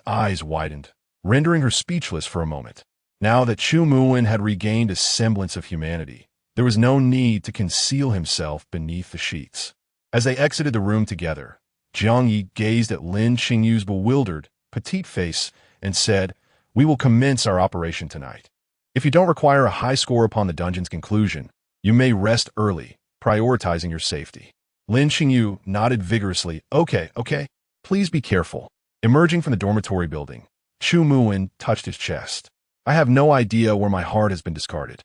eyes widened, rendering her speechless for a moment. Now that Chu Muin had regained a semblance of humanity, there was no need to conceal himself beneath the sheets. As they exited the room together, Jiang Ye gazed at Lin Xingyu's bewildered, petite face and said, "We will commence our operation tonight. If you don't require a high score upon the dungeon's conclusion, you may rest early, prioritizing your safety." Lin Xingyu nodded vigorously. Okay. Please be careful." Emerging from the dormitory building, Chu Muin touched his chest. "I have no idea where my heart has been discarded.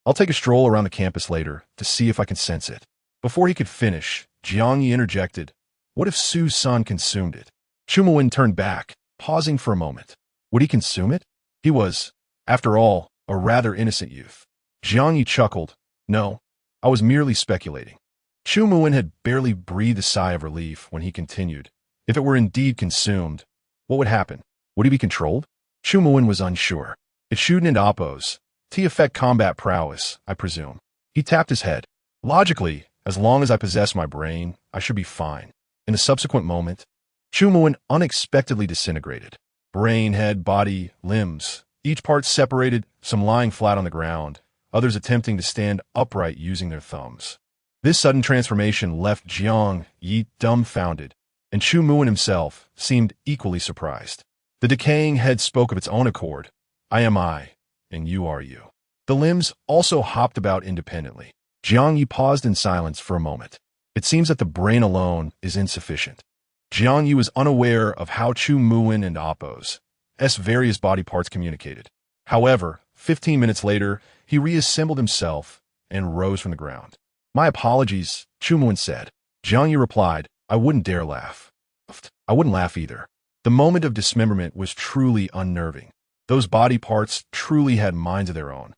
I'll take a stroll around the campus later to see if I can sense it." Before he could finish, Jiang Ye interjected, "What if Su's son consumed it?" Chu Muin turned back, pausing for a moment. Would he consume it? He was, after all, a rather innocent youth. Jiang Ye chuckled. "No, I was merely speculating." Chu Muin had barely breathed a sigh of relief when he continued, "If it were indeed consumed, what would happen? Would he be controlled?" Chu Muin was unsure. "It shouldn't Oppos affect combat prowess, I presume." He tapped his head. "Logically, as long as I possess my brain, I should be fine." In a subsequent moment, Chu Muin unexpectedly disintegrated. Brain, head, body, limbs, each part separated, some lying flat on the ground, others attempting to stand upright using their thumbs. This sudden transformation left Jiang Ye dumbfounded, and Chu Muin himself seemed equally surprised. The decaying head spoke of its own accord, "I am I, and you are you." The limbs also hopped about independently. Jiang Ye paused in silence for a moment. It seems that the brain alone is insufficient. Jiang Ye was unaware of how Chu Muin and Oppos' various body parts communicated. However, 15 minutes later, he reassembled himself and rose from the ground. "My apologies," Chu Muin said. Jiang Ye replied, "I wouldn't dare laugh." "I wouldn't laugh either." The moment of dismemberment was truly unnerving. Those body parts truly had minds of their own.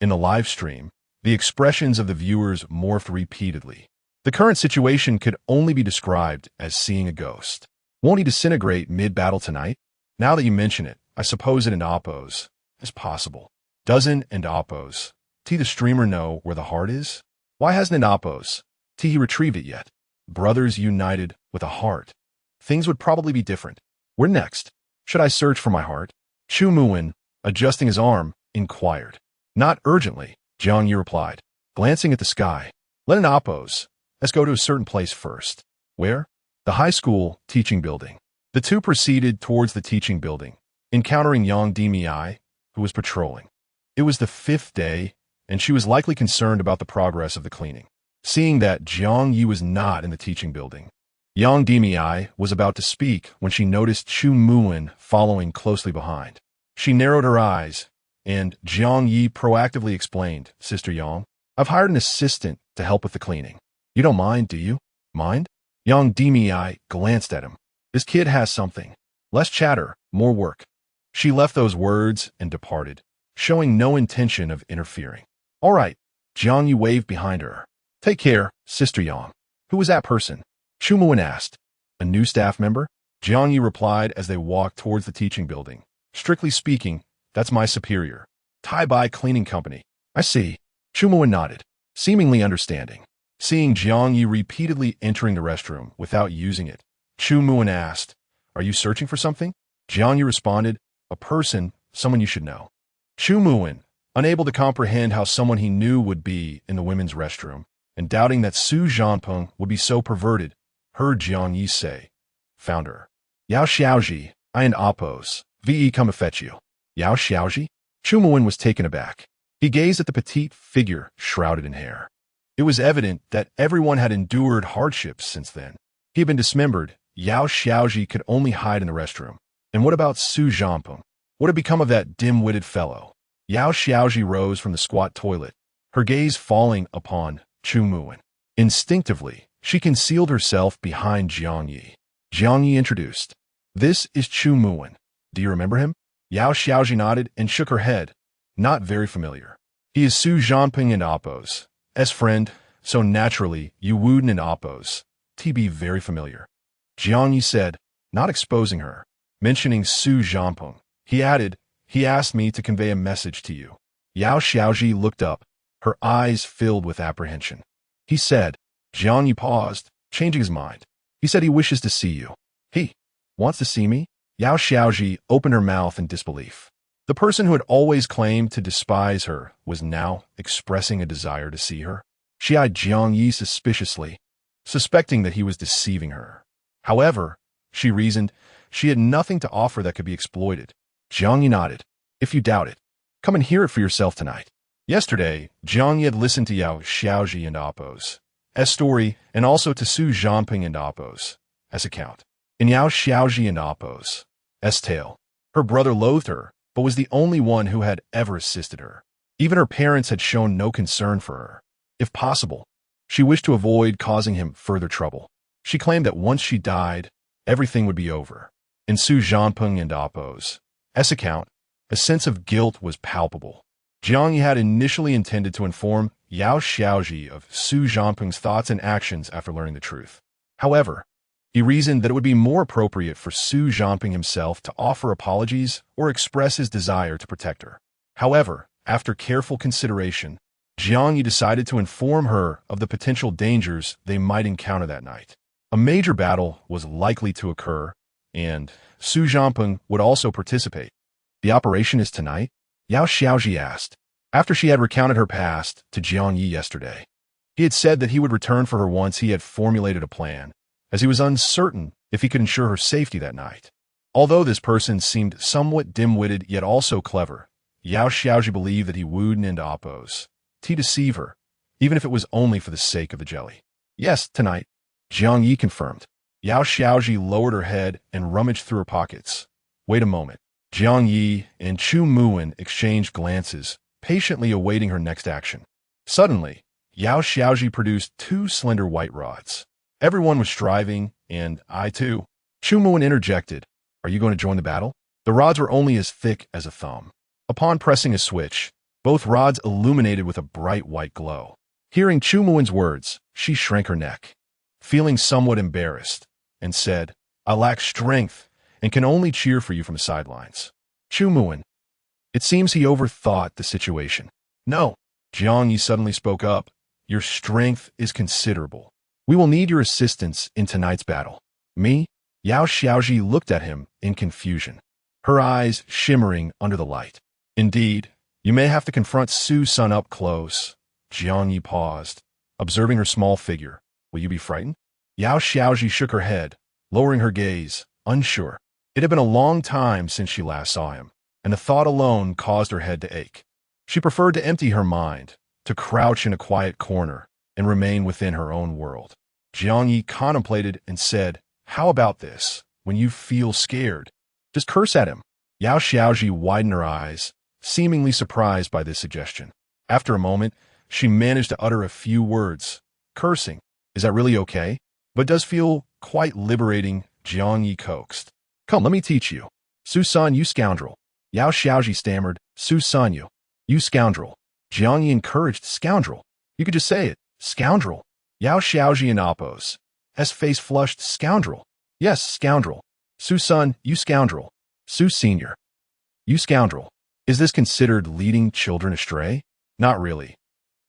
In the live stream, the expressions of the viewers morphed repeatedly. The current situation could only be described as seeing a ghost. Won't he disintegrate mid-battle tonight? Now that you mention it, I suppose it and Oppos is possible. Doesn't and Oppos the streamer know where the heart is? Why hasn't an Oppos he retrieved it yet? Brothers united with a heart. Things would probably be different. Where next? Should I search for my heart? Chu Muin, adjusting his arm, inquired. "Not urgently," Jiang Ye replied, glancing at the sky. "Let an Oppos go to a certain place first." "Where?" "The high school teaching building." The two proceeded towards the teaching building, encountering Yang Demii, who was patrolling. It was the 5th day, and she was likely concerned about the progress of the cleaning. Seeing that Jiang Ye was not in the teaching building, Yang Demii was about to speak when she noticed Chu Muin following closely behind. She narrowed her eyes, and Jiang Ye proactively explained, "Sister Yang, I've hired an assistant to help with the cleaning. You don't mind, do you? Mind? Young Demi glanced at him. This kid has something. Less chatter, more work. She left those words and departed, showing no intention of interfering. All right, Jiang Ye waved behind her. Take care, Sister Yang. Who was that person? Chu Muwen asked. A new staff member? Jiang Ye replied as they walked towards the teaching building. Strictly speaking, that's my superior. Tai Bai Cleaning Company. I see. Chu Muwen nodded, seemingly understanding. Seeing Jiang Ye repeatedly entering the restroom without using it, Chu Muwen asked, Are you searching for something? Jiang Ye responded, A person, someone you should know. Chu Muwen, unable to comprehend how someone he knew would be in the women's restroom, and doubting that Su Zhanpeng would be so perverted, heard Jiang Ye say, Found her. Yao Xiaoji, I and Oppos, VE come to fetch you. Yao Xiaoji? Chu Muwen was taken aback. He gazed at the petite figure shrouded in hair. It was evident that everyone had endured hardships since then. He had been dismembered. Yao Xiaoji could only hide in the restroom. And what about Su Zhanpeng? What had become of that dim-witted fellow? Yao Xiaoji rose from the squat toilet, her gaze falling upon Chu Muwen. Instinctively, she concealed herself behind Jiang Ye. Jiang Ye introduced. This is Chu Muwen. Do you remember him? Yao Xiaoji nodded and shook her head. Not very familiar. He is Su Zhanpeng and Oppos. As friend, so naturally, Yu Wuden and Oppos. TB very familiar. Jiang Ye said, not exposing her. Mentioning Su Zhanpeng, he added, he asked me to convey a message to you. Yao Xiaoji looked up, her eyes filled with apprehension. He said, Jiang Ye paused, changing his mind. He said he wishes to see you. He wants to see me? Yao Xiaoji opened her mouth in disbelief. The person who had always claimed to despise her was now expressing a desire to see her. She eyed Jiang Ye suspiciously, suspecting that he was deceiving her. However, she reasoned, she had nothing to offer that could be exploited. Jiang Ye nodded. If you doubt it, come and hear it for yourself tonight. Yesterday, Jiang Ye had listened to Yao Xiaoji and Oppos' story and also to Su Zhanpeng and Oppos' account. In Yao Xiaoji and Oppos' tale, her brother loathed her, but was the only one who had ever assisted her. Even her parents had shown no concern for her. If possible, she wished to avoid causing him further trouble. She claimed that once she died, everything would be over. In Su Zhanpeng and Oppos' account, a sense of guilt was palpable. Jiang Ye had initially intended to inform Yao Xiaoji of Su Zhanpeng's thoughts and actions after learning the truth. However, he reasoned that it would be more appropriate for Su Zhanpeng himself to offer apologies or express his desire to protect her. However, after careful consideration, Jiang Ye decided to inform her of the potential dangers they might encounter that night. A major battle was likely to occur, and Su Zhanpeng would also participate. The operation is tonight? Yao Xiaoji asked, after she had recounted her past to Jiang Ye yesterday. He had said that he would return for her once he had formulated a plan, as he was uncertain if he could ensure her safety that night. Although this person seemed somewhat dim-witted yet also clever, Yao Xiaoji believed that he wooed into Oppos to deceive her, even if it was only for the sake of the jelly. Yes, tonight, Jiang Ye confirmed. Yao Xiaoji lowered her head and rummaged through her pockets. Wait a moment. Jiang Ye and Chu Muwen exchanged glances, patiently awaiting her next action. Suddenly, Yao Xiaoji produced two slender white rods. Everyone was striving, and I too. Chu Muwen interjected, Are you going to join the battle? The rods were only as thick as a thumb. Upon pressing a switch, both rods illuminated with a bright white glow. Hearing Chu Muwen's words, she shrank her neck, feeling somewhat embarrassed, and said, I lack strength and can only cheer for you from the sidelines. Chu Muwen. It seems he overthought the situation. No, Jiang Ye suddenly spoke up. Your strength is considerable. We will need your assistance in tonight's battle. Me? Yao Xiaoji looked at him in confusion, her eyes shimmering under the light. Indeed, you may have to confront Su-sun up close. Jiang Ye paused, observing her small figure. Will you be frightened? Yao Xiaoji shook her head, lowering her gaze, unsure. It had been a long time since she last saw him, and the thought alone caused her head to ache. She preferred to empty her mind, to crouch in a quiet corner, and remain within her own world. Jiang Ye contemplated and said, How about this? When you feel scared, just curse at him. Yao Xiaoji widened her eyes, seemingly surprised by this suggestion. After a moment, she managed to utter a few words, cursing. Is that really okay? But does feel quite liberating, Jiang Ye coaxed. Come, let me teach you. Su-san, you scoundrel. Yao Xiaoji stammered, Su-san, you scoundrel. Jiang Ye encouraged, scoundrel. You could just say it, scoundrel. Yao Xiaoji and Oppos. S face flushed, scoundrel. Yes, scoundrel. Su-san, you scoundrel. Su Senior. You scoundrel. Is this considered leading children astray? Not really.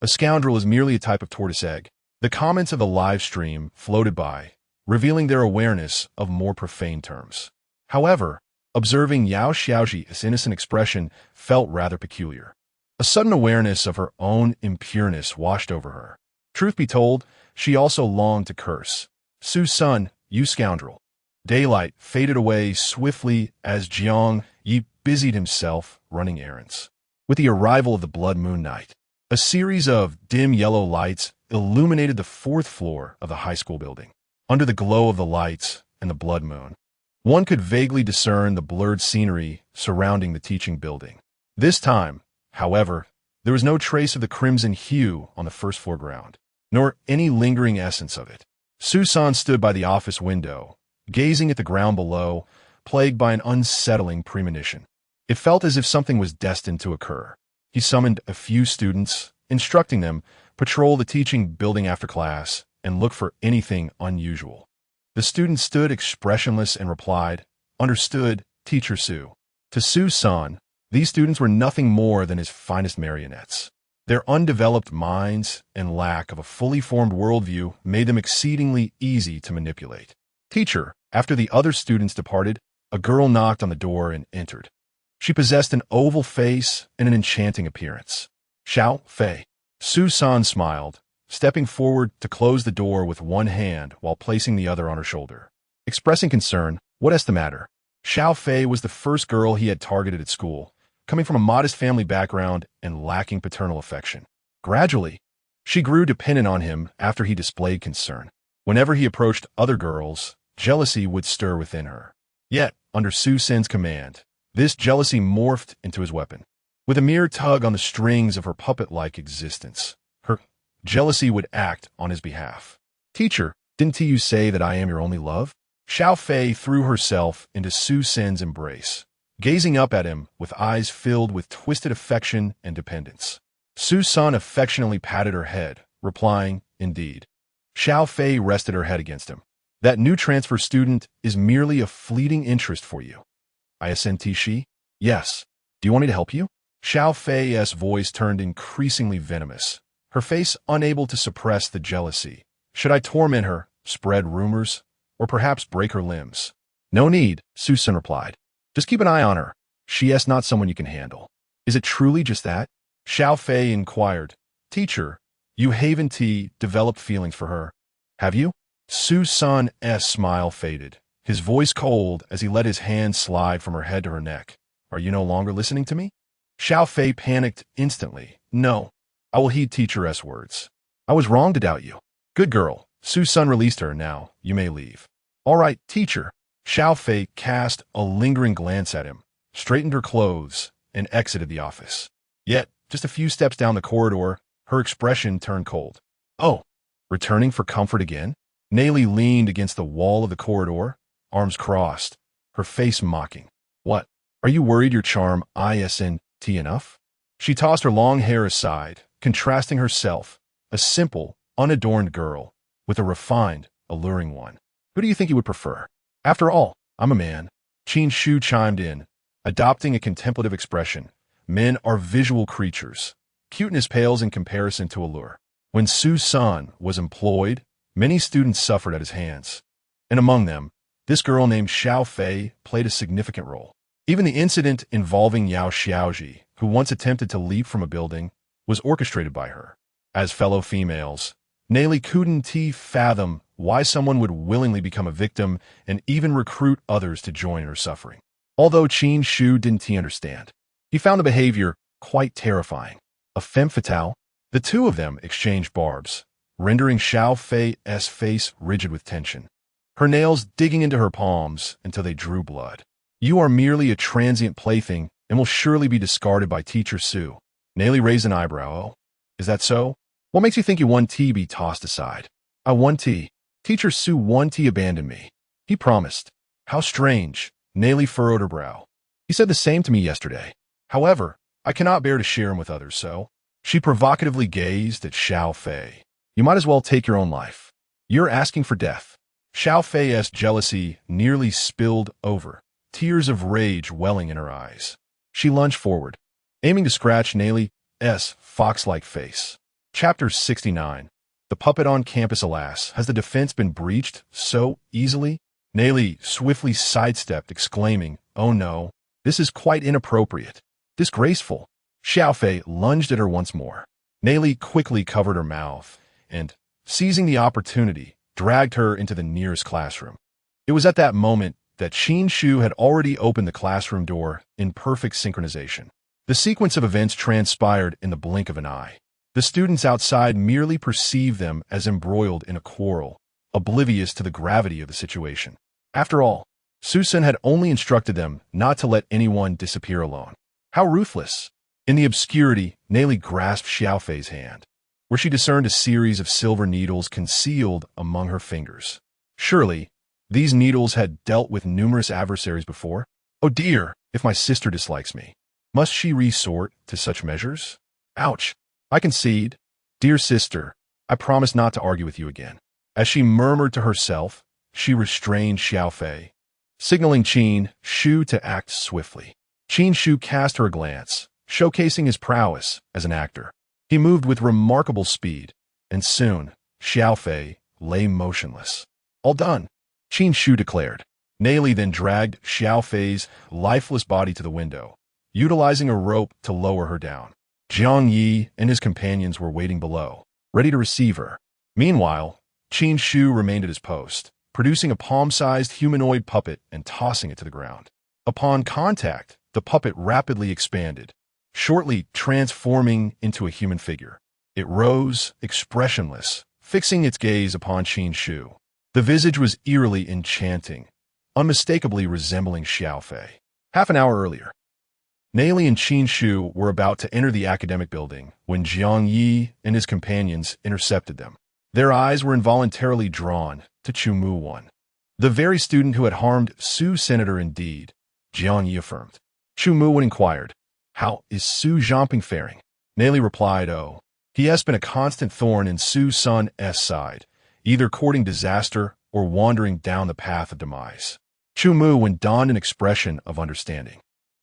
A scoundrel is merely a type of tortoise egg. The comments of the live stream floated by, revealing their awareness of more profane terms. However, observing Yao Xiaoji's innocent expression felt rather peculiar. A sudden awareness of her own impureness washed over her. Truth be told, she also longed to curse. Su-san, you scoundrel. Daylight faded away swiftly as Jiang Ye busied himself running errands. With the arrival of the blood moon night, a series of dim yellow lights illuminated the fourth floor of the high school building. Under the glow of the lights and the blood moon, one could vaguely discern the blurred scenery surrounding the teaching building. This time, however, there was no trace of the crimson hue on the first floor ground, nor any lingering essence of it. Su-san stood by the office window, gazing at the ground below, plagued by an unsettling premonition. It felt as if something was destined to occur. He summoned a few students, instructing them patrol the teaching building after class and look for anything unusual. The students stood expressionless and replied, Understood, Teacher Su. To Su-san, these students were nothing more than his finest marionettes. Their undeveloped minds and lack of a fully formed worldview made them exceedingly easy to manipulate. Teacher, after the other students departed, a girl knocked on the door and entered. She possessed an oval face and an enchanting appearance. Xiao Fei. Su-san smiled, stepping forward to close the door with one hand while placing the other on her shoulder. Expressing concern, what is the matter? Xiao Fei was the first girl he had targeted at school, coming from a modest family background and lacking paternal affection. Gradually, she grew dependent on him after he displayed concern. Whenever he approached other girls, jealousy would stir within her. Yet, under Su-san's command, this jealousy morphed into his weapon. With a mere tug on the strings of her puppet-like existence, her jealousy would act on his behalf. Teacher, didn't you say that I am your only love? Xiao Fei threw herself into Su-san's embrace, gazing up at him with eyes filled with twisted affection and dependence. Su-san affectionately patted her head, replying, Indeed. Xiao Fei rested her head against him. That new transfer student is merely a fleeting interest for you. I assent she. Yes. Do you want me to help you? Xiao Fei's voice turned increasingly venomous, her face unable to suppress the jealousy. Should I torment her, spread rumors, or perhaps break her limbs? No need, Su-san replied. Just keep an eye on her. She is not someone you can handle. Is it truly just that? Xiao Fei inquired. Teacher, you haven't developed feelings for her, have you? Su-san's smile faded, his voice cold as he let his hand slide from her head to her neck. Are you no longer listening to me? Xiao Fei panicked instantly. No, I will heed Teacher's words. I was wrong to doubt you. Good girl. Su-san released her. Now, you may leave. All right, Teacher. Xiao Fei cast a lingering glance at him, straightened her clothes, and exited the office. Yet, just a few steps down the corridor, her expression turned cold. Oh, returning for comfort again? Nayli leaned against the wall of the corridor, arms crossed, her face mocking. What? Are you worried your charm isn't enough? She tossed her long hair aside, contrasting herself, a simple, unadorned girl, with a refined, alluring one. Who do you think you would prefer? After all, I'm a man. Qin Shu chimed in, adopting a contemplative expression. Men are visual creatures. Cuteness pales in comparison to allure. When Su-san was employed, many students suffered at his hands. And among them, this girl named Xiao Fei played a significant role. Even the incident involving Yao Xiaoji, who once attempted to leap from a building, was orchestrated by her. As fellow females, Nayli couldn't fathom why someone would willingly become a victim and even recruit others to join her suffering. Although Qin Shu didn't understand, he found the behavior quite terrifying. A femme fatale, the two of them exchanged barbs, rendering Xiao Fei's face rigid with tension, her nails digging into her palms until they drew blood. You are merely a transient plaything and will surely be discarded by Teacher Su. Nayli raised an eyebrow. Oh, is that so? What makes you think you want to be tossed aside? I 1T. Teacher Su 1T abandoned me. He promised. How strange. Nelly furrowed her brow. He said the same to me yesterday. However, I cannot bear to share him with others, so... She provocatively gazed at Xiao Fei. You might as well take your own life. You're asking for death. Xiao Fei's jealousy nearly spilled over, tears of rage welling in her eyes. She lunged forward, aiming to scratch Nelly's fox-like face. Chapter 69. The puppet on campus, alas, has the defense been breached so easily? Nelly swiftly sidestepped, exclaiming, Oh no, this is quite inappropriate. Disgraceful. Xiao Fei lunged at her once more. Nelly quickly covered her mouth and, seizing the opportunity, dragged her into the nearest classroom. It was at that moment that Qin Shu had already opened the classroom door in perfect synchronization. The sequence of events transpired in the blink of an eye. The students outside merely perceived them as embroiled in a quarrel, oblivious to the gravity of the situation. After all, Susan had only instructed them not to let anyone disappear alone. How ruthless! In the obscurity, Nelly grasped Xiao Fei's hand, where she discerned a series of silver needles concealed among her fingers. Surely, these needles had dealt with numerous adversaries before. Oh dear, if my sister dislikes me, must she resort to such measures? Ouch! I concede. Dear sister, I promise not to argue with you again. As she murmured to herself, she restrained Xiao Fei, signaling Qin Shu to act swiftly. Qin Shu cast her a glance, showcasing his prowess as an actor. He moved with remarkable speed, and soon, Xiao Fei lay motionless. All done, Qin Shu declared. Nelly then dragged Xiao Fei's lifeless body to the window, utilizing a rope to lower her down. Jiang Ye and his companions were waiting below, ready to receive her. Meanwhile, Qin Shu remained at his post, producing a palm-sized humanoid puppet and tossing it to the ground. Upon contact, the puppet rapidly expanded, shortly transforming into a human figure. It rose, expressionless, fixing its gaze upon Qin Shu. The visage was eerily enchanting, unmistakably resembling Xiao Fei. Half an hour earlier, Nelly and Qin Shu were about to enter the academic building when Jiang Ye and his companions intercepted them. Their eyes were involuntarily drawn to Chu-Mu 1, the very student who had harmed Su Senator indeed, Jiang Ye affirmed. Chu-Mu 1 inquired, How is Su Zhamping faring? Nelly replied, Oh, he has been a constant thorn in Su Sun's side, either courting disaster or wandering down the path of demise. Chu-Mu 1 donned an expression of understanding.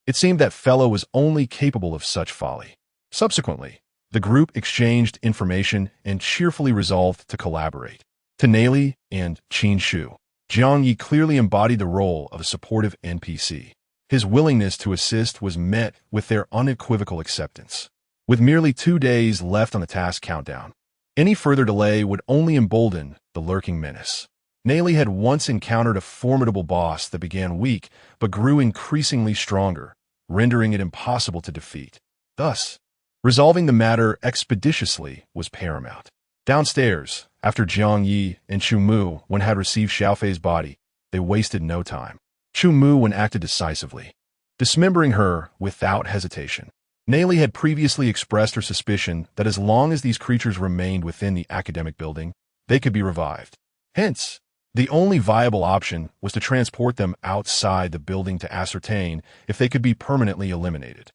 It seemed that fellow was only capable of such folly. Subsequently, the group exchanged information and cheerfully resolved to collaborate. To Nelly and Qin Shu, Jiang Ye clearly embodied the role of a supportive NPC. His willingness to assist was met with their unequivocal acceptance. With merely 2 days left on the task countdown, any further delay would only embolden the lurking menace. Nelly had once encountered a formidable boss that began weak but grew increasingly stronger, rendering it impossible to defeat. Thus, resolving the matter expeditiously was paramount. Downstairs, after Jiang Ye and Chu-Mu 1 had received Xiao Fei's body, they wasted no time. Chu-Mu 1 acted decisively, dismembering her without hesitation. Nelly had previously expressed her suspicion that as long as these creatures remained within the academic building, they could be revived. Hence, the only viable option was to transport them outside the building to ascertain if they could be permanently eliminated.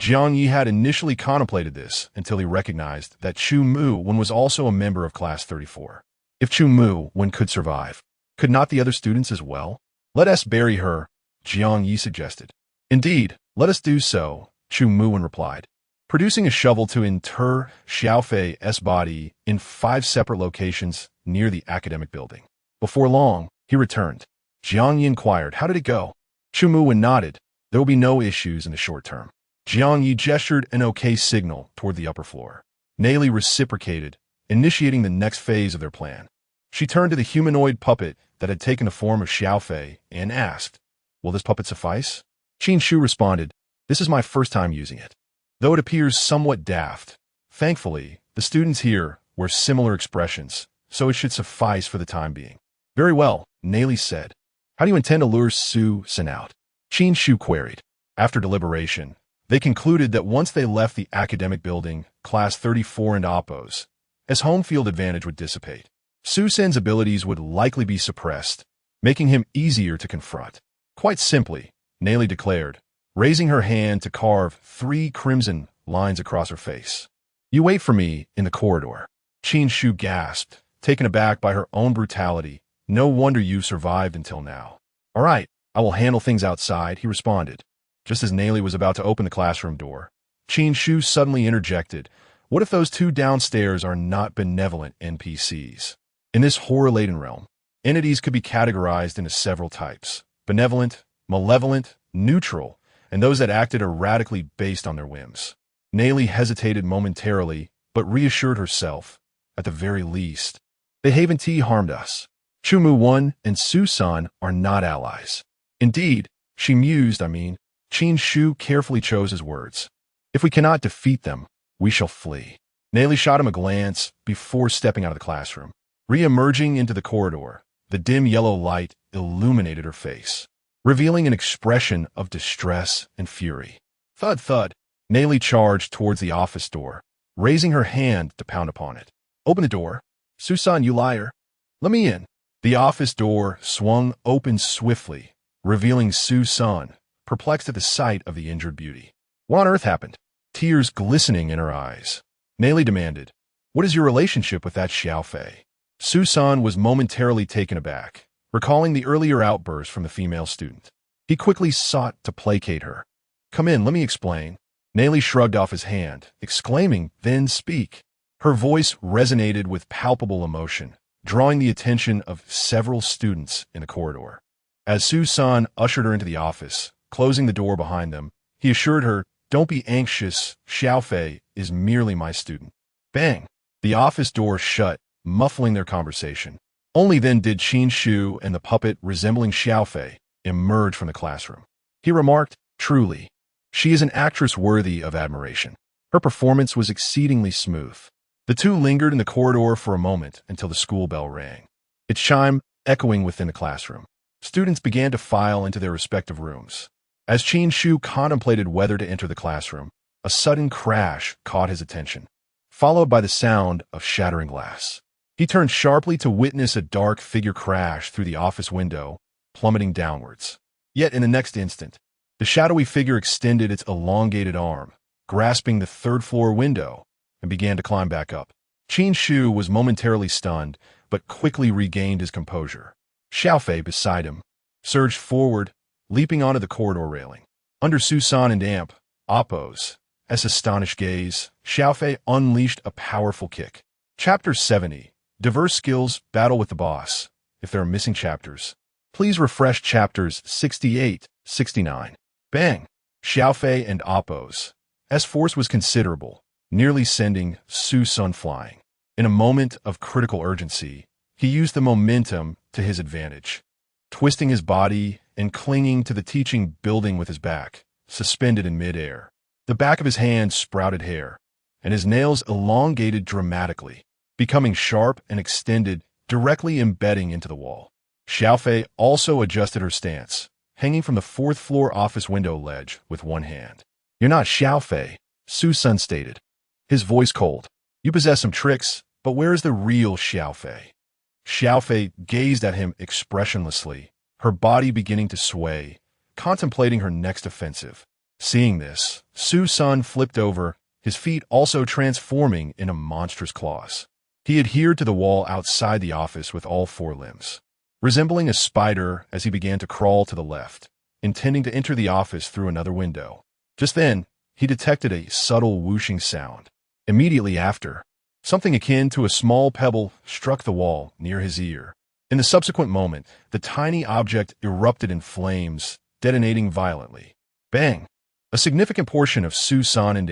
Jiang Ye had initially contemplated this until he recognized that Chu-Mu 1 was also a member of Class 34. If Chu-Mu 1 could survive, could not the other students as well? Let us bury her, Jiang Ye suggested. Indeed, let us do so, Chu-Mu 1 replied, producing a shovel to inter Xiao Fei's body in 5 separate locations near the academic building. Before long, he returned. Jiang Ye inquired, How did it go? Chu-Mu 1 nodded. There will be no issues in the short term. Jiang Ye gestured an OK signal toward the upper floor. Nelly reciprocated, initiating the next phase of their plan. She turned to the humanoid puppet that had taken the form of Xiao Fei and asked, Will this puppet suffice? Qin Shu responded, This is my first time using it. Though it appears somewhat daft, thankfully, the students here wear similar expressions, so it should suffice for the time being. Very well, Nelly said. How do you intend to lure Su Sen out? Qin Shu queried. After deliberation, they concluded that once they left the academic building, Class 34 and Oppos, as home field advantage would dissipate. Su Sen's abilities would likely be suppressed, making him easier to confront. Quite simply, Nayli declared, raising her hand to carve 3 crimson lines across her face. "You wait for me in the corridor." Qin Shu gasped, taken aback by her own brutality. "No wonder you survived until now." "All right, I will handle things outside," he responded. Just as Nayli was about to open the classroom door, Qin Shu suddenly interjected, "What if those 2 downstairs are not benevolent NPCs?" In this horror-laden realm, entities could be categorized into several types: benevolent, malevolent, neutral, and those that acted erratically based on their whims. Nayli hesitated momentarily, but reassured herself, at the very least, they haven't harmed us. Chumu 1 and Su-san are not allies. Indeed, she mused, Qin Shu carefully chose his words. If we cannot defeat them, we shall flee. Nayli shot him a glance before stepping out of the classroom. Re-emerging into the corridor, the dim yellow light illuminated her face, revealing an expression of distress and fury. Thud, thud. Nayli charged towards the office door, raising her hand to pound upon it. "Open the door. Su-san, you liar. Let me in." The office door swung open swiftly, revealing Su-san, perplexed at the sight of the injured beauty. "What on earth happened?" Tears glistening in her eyes, Nayli demanded, "What is your relationship with that Xiaofei?" Su-san was momentarily taken aback, recalling the earlier outburst from the female student. He quickly sought to placate her. "Come in, let me explain." Nayli shrugged off his hand, exclaiming, "Then speak." Her voice resonated with palpable emotion, drawing the attention of several students in the corridor. As Su-san ushered her into the office, closing the door behind them, he assured her, "Don't be anxious, Xiaofei is merely my student." Bang! The office door shut, muffling their conversation. Only then did Qin Shu and the puppet resembling Xiaofei emerge from the classroom. He remarked, "Truly, she is an actress worthy of admiration." Her performance was exceedingly smooth. The 2 lingered in the corridor for a moment until the school bell rang, its chime echoing within the classroom. Students began to file into their respective rooms. As Qin Shu contemplated whether to enter the classroom, a sudden crash caught his attention, followed by the sound of shattering glass. He turned sharply to witness a dark figure crash through the office window, plummeting downwards. Yet in the next instant, the shadowy figure extended its elongated arm, grasping the 3rd-floor window, and began to climb back up. Qin Shu was momentarily stunned, but quickly regained his composure. Xiaofei, beside him, surged forward, leaping onto the corridor railing. Under Su-san and Oppo's astonished gaze, Xiaofei unleashed a powerful kick. Chapter 70, Diverse Skills, Battle with the Boss. If there are missing chapters, please refresh chapters 68, 69. Bang! Xiaofei and Oppo's force was considerable, nearly sending Su-san flying. In a moment of critical urgency, he used the momentum to his advantage, twisting his body and clinging to the teaching building with his back, suspended in midair. The back of his hand sprouted hair, and his nails elongated dramatically, becoming sharp and extended, directly embedding into the wall. Xiaofei also adjusted her stance, hanging from the 4th-floor office window ledge with one hand. "You're not Xiaofei," Su-san stated, his voice cold. "You possess some tricks, but where is the real Xiaofei?" Xiaofei gazed at him expressionlessly, her body beginning to sway, contemplating her next offensive. Seeing this, Su-san flipped over, his feet also transforming into monstrous claws. He adhered to the wall outside the office with all 4 limbs, resembling a spider as he began to crawl to the left, intending to enter the office through another window. Just then, he detected a subtle whooshing sound. Immediately after, something akin to a small pebble struck the wall near his ear. In the subsequent moment, the tiny object erupted in flames, detonating violently. Bang! A significant portion of Su-san and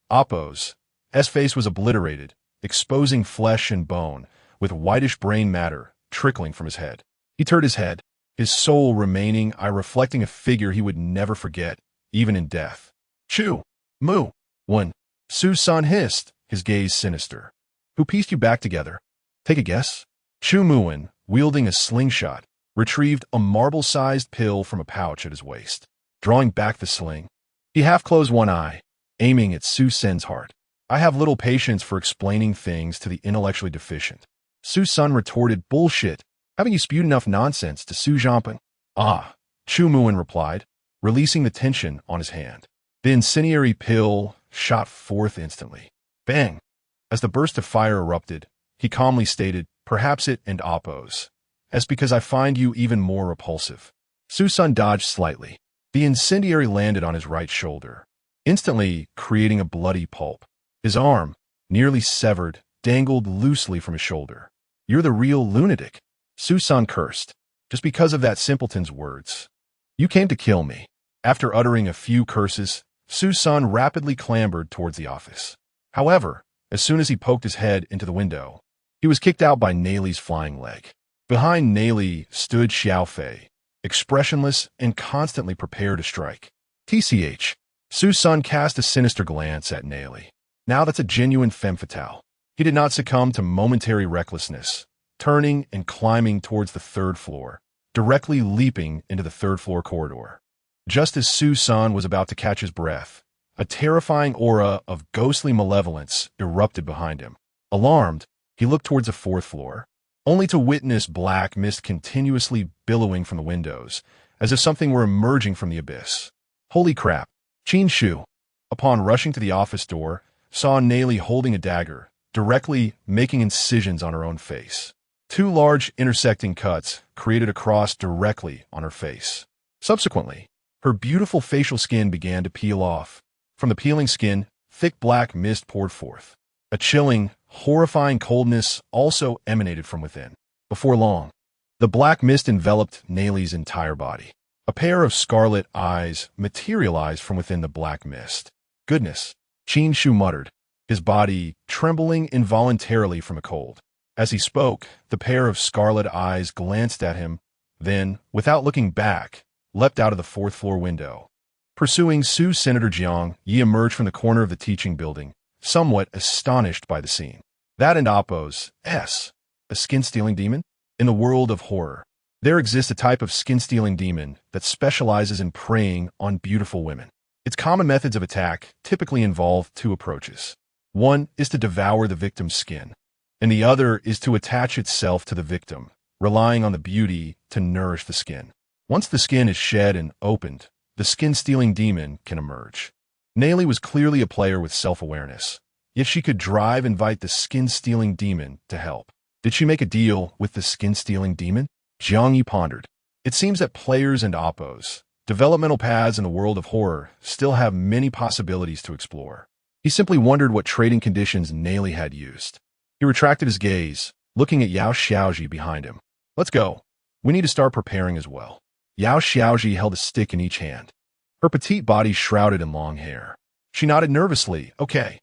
Oppo's face was obliterated, exposing flesh and bone, with whitish brain matter trickling from his head. He turned his head, his soul remaining reflecting a figure he would never forget, even in death. "Chu! Mu! One!" Su-san hissed, his gaze sinister. "Who pieced you back together? Take a guess?" Chu Muin, wielding a slingshot, retrieved a marble-sized pill from a pouch at his waist. Drawing back the sling, he half-closed one eye, aiming at Su-sen's heart. "I have little patience for explaining things to the intellectually deficient." Su Sun retorted, "Bullshit. Haven't you spewed enough nonsense to Su Jiangping?" "Ah," Chu Muin replied, releasing the tension on his hand. The incendiary pill shot forth instantly. Bang! As the burst of fire erupted, he calmly stated, "Perhaps it and oppose. As because I find you even more repulsive." Su Sun dodged slightly. The incendiary landed on his right shoulder, instantly creating a bloody pulp. His arm, nearly severed, dangled loosely from his shoulder. "You're the real lunatic," Su Sun cursed, "just because of that simpleton's words. You came to kill me." After uttering a few curses, Su Sun rapidly clambered towards the office. However, as soon as he poked his head into the window, he was kicked out by Neily's flying leg. Behind Neily stood Xiaofei, expressionless and constantly prepared to strike. TCH. Su Sun cast a sinister glance at Neily. Now that's a genuine femme fatale. He did not succumb to momentary recklessness, turning and climbing towards the third floor, directly leaping into the third-floor corridor. Just as Su Sun was about to catch his breath, a terrifying aura of ghostly malevolence erupted behind him. Alarmed, he looked towards the fourth floor, only to witness black mist continuously billowing from the windows, as if something were emerging from the abyss. Holy crap! Qin Shu, upon rushing to the office door, saw Neily holding a dagger, directly making incisions on her own face. Two large intersecting cuts created a cross directly on her face. Subsequently, her beautiful facial skin began to peel off. From the peeling skin, thick black mist poured forth. A chilling, horrifying coldness also emanated from within. Before long, the black mist enveloped Neily's entire body. A pair of scarlet eyes materialized from within the black mist. "Goodness," Qin Shu muttered, his body trembling involuntarily from a cold. As he spoke, the pair of scarlet eyes glanced at him, then, without looking back, leapt out of the fourth-floor window. Pursuing Su, Senator Jiang Ye emerged from the corner of the teaching building, somewhat astonished by the scene. That and Oppo's a skin-stealing demon? In the world of horror, there exists a type of skin-stealing demon that specializes in preying on beautiful women. Its common methods of attack typically involve two approaches. One is to devour the victim's skin, and the other is to attach itself to the victim, relying on the beauty to nourish the skin. Once the skin is shed and opened, the skin-stealing demon can emerge. Neily was clearly a player with self-awareness, yet she could invite the skin-stealing demon to help. Did she make a deal with the skin-stealing demon? Jiang Ye pondered. It seems that players and oppos, developmental paths in the world of horror, still have many possibilities to explore. He simply wondered what trading conditions Neily had used. He retracted his gaze, looking at Yao Xiaoji behind him. "Let's go. We need to start preparing as well." Yao Xiaoji held a stick in each hand, her petite body shrouded in long hair. She nodded nervously. "Okay."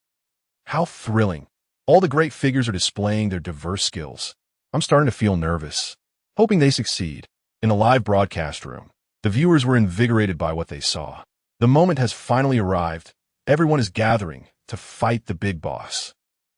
How thrilling. All the great figures are displaying their diverse skills. I'm starting to feel nervous. Hoping they succeed. In the live broadcast room, the viewers were invigorated by what they saw. The moment has finally arrived. Everyone is gathering to fight the big boss.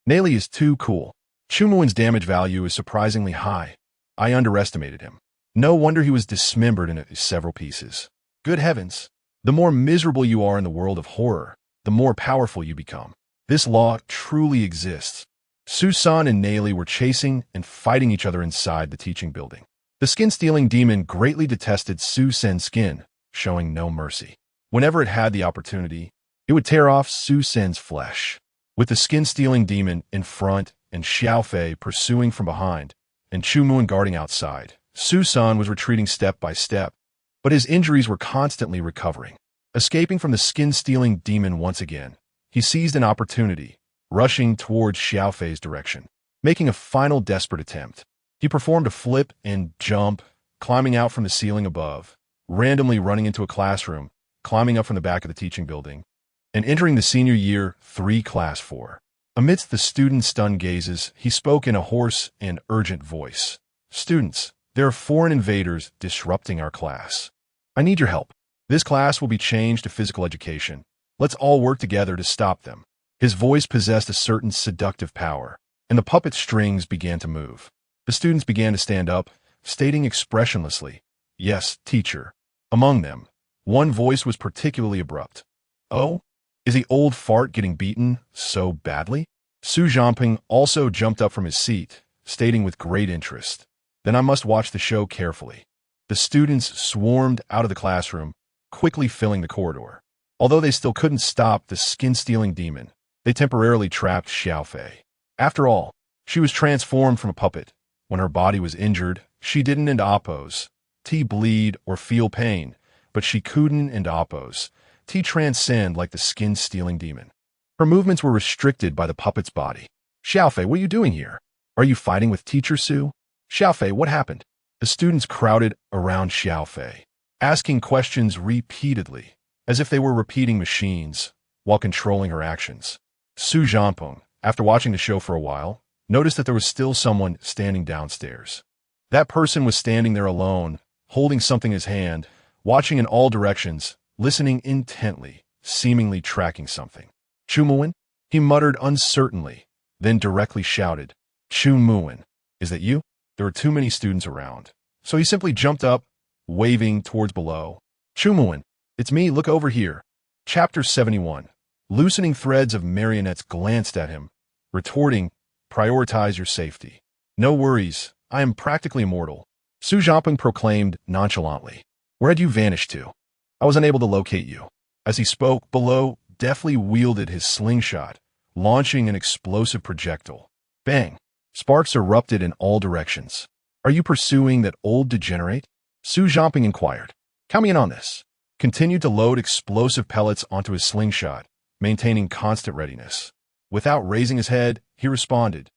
Neily is too cool. Chumuin's damage value is surprisingly high. I underestimated him. No wonder he was dismembered into several pieces. Good heavens. The more miserable you are in the world of horror, the more powerful you become. This law truly exists. Su Sun and Neily were chasing and fighting each other inside the teaching building. The skin-stealing demon greatly detested Su Sen's skin, showing no mercy. Whenever it had the opportunity, it would tear off Su Sen's flesh. With the skin-stealing demon in front and Xiaofei pursuing from behind, and Chu Muin guarding outside, Su Sun was retreating step by step, but his injuries were constantly recovering. Escaping from the skin-stealing demon once again, he seized an opportunity, rushing towards Xiaofei's direction. Making a final desperate attempt, he performed a flip and jump, climbing out from the ceiling above, randomly running into a classroom, climbing up from the back of the teaching building, and entering the senior year 3 class 4. Amidst the students' stunned gazes, he spoke in a hoarse and urgent voice. "Students, there are foreign invaders disrupting our class. I need your help. This class will be changed to physical education. Let's all work together to stop them." His voice possessed a certain seductive power, and the puppet strings began to move. The students began to stand up, stating expressionlessly, "Yes, teacher." Among them, one voice was particularly abrupt. "Oh? Is the old fart getting beaten so badly?" Su Jiangping also jumped up from his seat, stating with great interest, "Then I must watch the show carefully." The students swarmed out of the classroom, quickly filling the corridor. Although they still couldn't stop the skin-stealing demon, they temporarily trapped Xiaofei. After all, she was transformed from a puppet. When her body was injured, she didn't oppose, bleed or feel pain, but she couldn't oppose, transcend like the skin-stealing demon. Her movements were restricted by the puppet's body. "Xiaofei, what are you doing here? Are you fighting with Teacher Su? Xiaofei, what happened?" The students crowded around Xiaofei, asking questions repeatedly, as if they were repeating machines, while controlling her actions. Su Zhanpeng, after watching the show for a while, noticed that there was still someone standing downstairs. That person was standing there alone, holding something in his hand, watching in all directions, listening intently, seemingly tracking something. "Chu Muwen?" he muttered uncertainly, then directly shouted, "Chu Muwen, is that you?" There were too many students around, so he simply jumped up, waving towards below. "Chu Muwen, it's me, look over here." Chapter 71. Loosening threads of marionettes glanced at him, retorting, "Prioritize your safety." "No worries, I am practically immortal," Su Zhanpeng proclaimed nonchalantly. "Where had you vanished to? I was unable to locate you." As he spoke, below deftly wielded his slingshot, launching an explosive projectile. Bang! Sparks erupted in all directions. "Are you pursuing that old degenerate?" Su Zhanpeng inquired. "Count me in on this." Continued to load explosive pellets onto his slingshot, maintaining constant readiness. Without raising his head, he responded,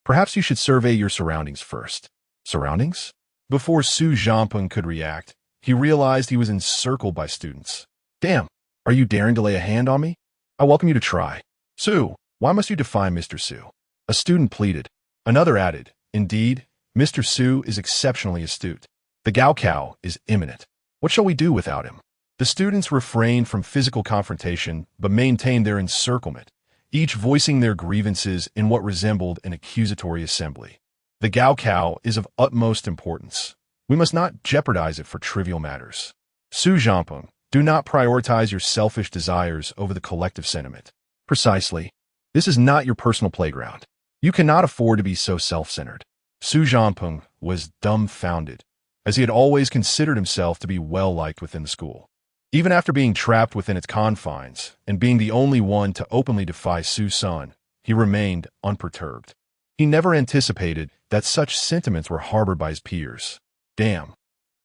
"Perhaps you should survey your surroundings first." Surroundings? Before Su Zhanpeng could react, he realized he was encircled by students. "Damn, are you daring to lay a hand on me? I welcome you to try." "Su, why must you defy Mr. Su?" a student pleaded. Another added, "Indeed, Mr. Su is exceptionally astute. The Gaokao is imminent. What shall we do without him?" The students refrained from physical confrontation but maintained their encirclement, each voicing their grievances in what resembled an accusatory assembly. "The Gaokao is of utmost importance. We must not jeopardize it for trivial matters. Su Zhanpeng, do not prioritize your selfish desires over the collective sentiment." "Precisely. This is not your personal playground. You cannot afford to be so self-centered." Su Zhanpeng was dumbfounded, as he had always considered himself to be well-liked within the school. Even after being trapped within its confines and being the only one to openly defy Su Sun, he remained unperturbed. He never anticipated that such sentiments were harbored by his peers. "Damn,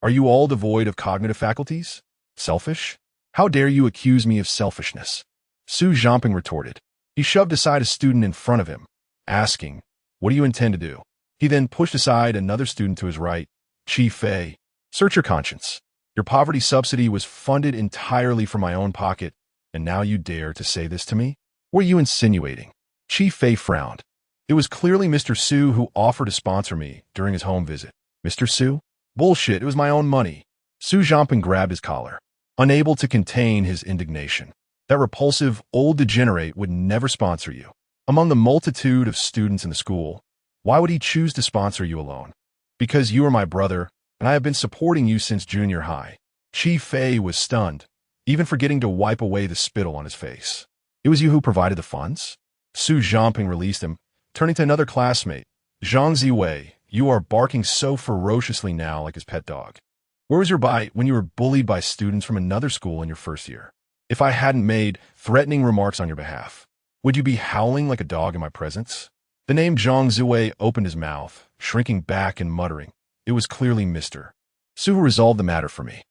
are you all devoid of cognitive faculties? Selfish? How dare you accuse me of selfishness?" Su Zhanpeng retorted. He shoved aside a student in front of him, asking, "What do you intend to do?" He then pushed aside another student to his right. "Chi Fei, search your conscience. Your poverty subsidy was funded entirely from my own pocket, and now you dare to say this to me? What are you insinuating?" Chi Fei frowned. It was clearly Mr. Su who offered to sponsor me during his home visit. "Mr. Su? Bullshit, it was my own money." Su Zhanpeng grabbed his collar, unable to contain his indignation. "That repulsive old degenerate would never sponsor you. Among the multitude of students in the school, why would he choose to sponsor you alone? Because you are my brother, and I have been supporting you since junior high." Chi Fei was stunned, even forgetting to wipe away the spittle on his face. "It was you who provided the funds?" Su Zhanpeng released him, turning to another classmate. "Jiang Ye, you are barking so ferociously now like his pet dog. Where was your bite when you were bullied by students from another school in your first year? If I hadn't made threatening remarks on your behalf, would you be howling like a dog in my presence?" The name Jiang Ye opened his mouth, shrinking back and muttering. It was clearly Mr. Su who resolved the matter for me.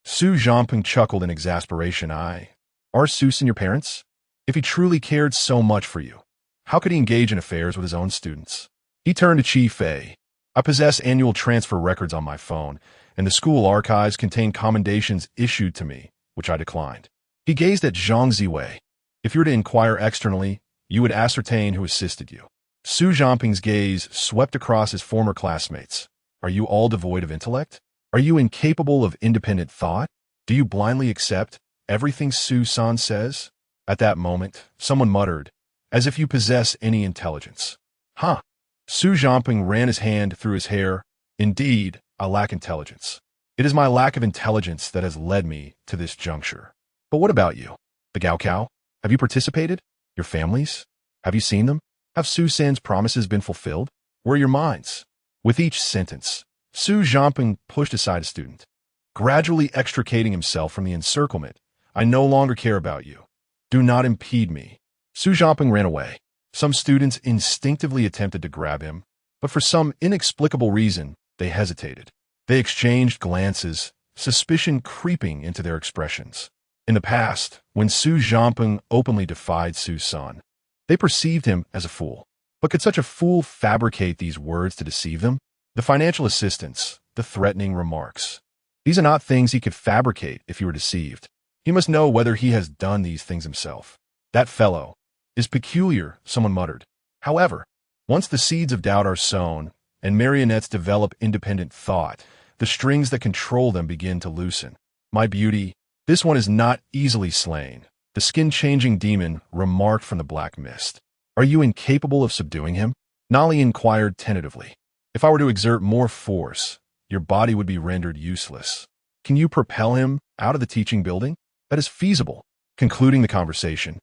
Su Zhanpeng chuckled in exasperation. Are Seuss and your parents? If he truly cared so much for you, how could he engage in affairs with his own students? He turned to Chi Fei. "I possess annual transfer records on my phone, and the school archives contain commendations issued to me, which I declined." He gazed at Jiang Ye. "If you were to inquire externally, you would ascertain who assisted you." Su Zhanpeng's gaze swept across his former classmates. "Are you all devoid of intellect? Are you incapable of independent thought? Do you blindly accept everything Su-san says?" At that moment, someone muttered, "As if you possess any intelligence." "Huh." Su Zhanpeng ran his hand through his hair. "Indeed, I lack intelligence. It is my lack of intelligence that has led me to this juncture. But what about you? The Gaokao? Have you participated? Your families? Have you seen them? Have Su-san's promises been fulfilled?" Where are your minds? With each sentence, Su Jiangping pushed aside a student, gradually extricating himself from the encirclement. I no longer care about you. Do not impede me. Su Jiangping ran away. Some students instinctively attempted to grab him, but for some inexplicable reason, they hesitated. They exchanged glances, suspicion creeping into their expressions. In the past, when Su Jiangping openly defied Su San, they perceived him as a fool. But could such a fool fabricate these words to deceive them? The financial assistance, the threatening remarks. These are not things he could fabricate if he were deceived. He must know whether he has done these things himself. That fellow is peculiar, someone muttered. However, once the seeds of doubt are sown and marionettes develop independent thought, the strings that control them begin to loosen. My beauty, this one is not easily slain, the skin-changing demon remarked from the black mist. Are you incapable of subduing him? Nali inquired tentatively. If I were to exert more force, your body would be rendered useless. Can you propel him out of the teaching building? That is feasible. Concluding the conversation,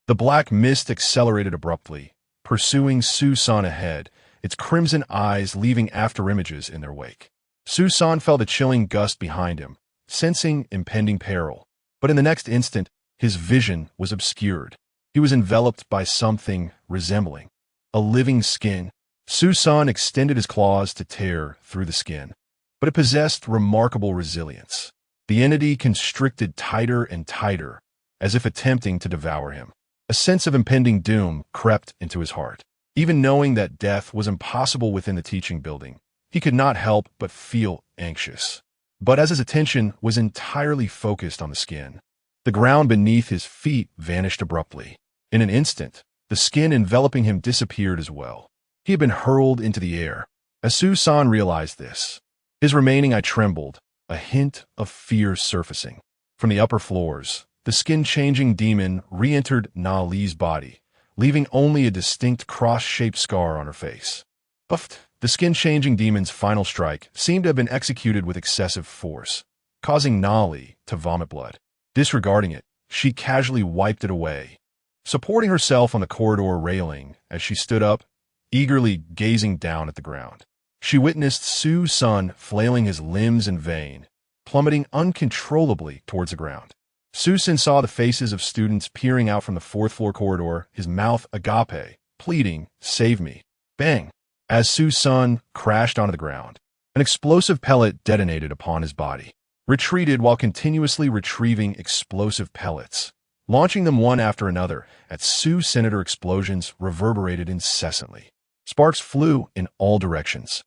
the black mist accelerated abruptly, pursuing Su San ahead, its crimson eyes leaving afterimages in their wake. Su San felt a chilling gust behind him, sensing impending peril. But in the next instant, his vision was obscured. He was enveloped by something resembling a living skin. Su San extended his claws to tear through the skin, but it possessed remarkable resilience. The entity constricted tighter and tighter, as if attempting to devour him. A sense of impending doom crept into his heart. Even knowing that death was impossible within the teaching building, he could not help but feel anxious. But as his attention was entirely focused on the skin, the ground beneath his feet vanished abruptly. In an instant, the skin enveloping him disappeared as well. He had been hurled into the air. As Su San realized this, his remaining eye trembled, a hint of fear surfacing. From the upper floors, the skin-changing demon re-entered Na Li's body, leaving only a distinct cross-shaped scar on her face. Buffed, the skin-changing demon's final strike seemed to have been executed with excessive force, causing Na Li to vomit blood. Disregarding it, she casually wiped it away, supporting herself on the corridor railing as she stood up, eagerly gazing down at the ground. She witnessed Su San flailing his limbs in vain, plummeting uncontrollably towards the ground. Su San saw the faces of students peering out from the fourth-floor corridor, his mouth agape, pleading, "Save me." Bang! As Su San crashed onto the ground, an explosive pellet detonated upon his body, retreated while continuously retrieving explosive pellets, launching them one after another at Su Senator. Explosions reverberated incessantly. Sparks flew in all directions,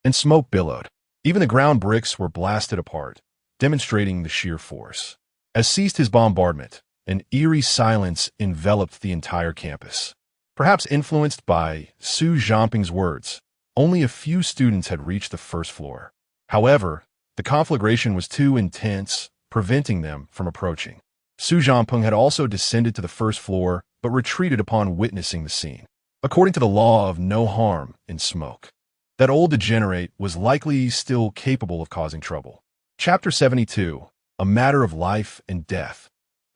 and smoke billowed. Even the ground bricks were blasted apart, demonstrating the sheer force. As ceased his bombardment, an eerie silence enveloped the entire campus. Perhaps influenced by Su Jiangping's words, only a few students had reached the first floor. However, the conflagration was too intense, preventing them from approaching. Su Jiangping had also descended to the first floor, but retreated upon witnessing the scene. According to the law of no harm in smoke, that old degenerate was likely still capable of causing trouble. Chapter 72. A matter of life and death.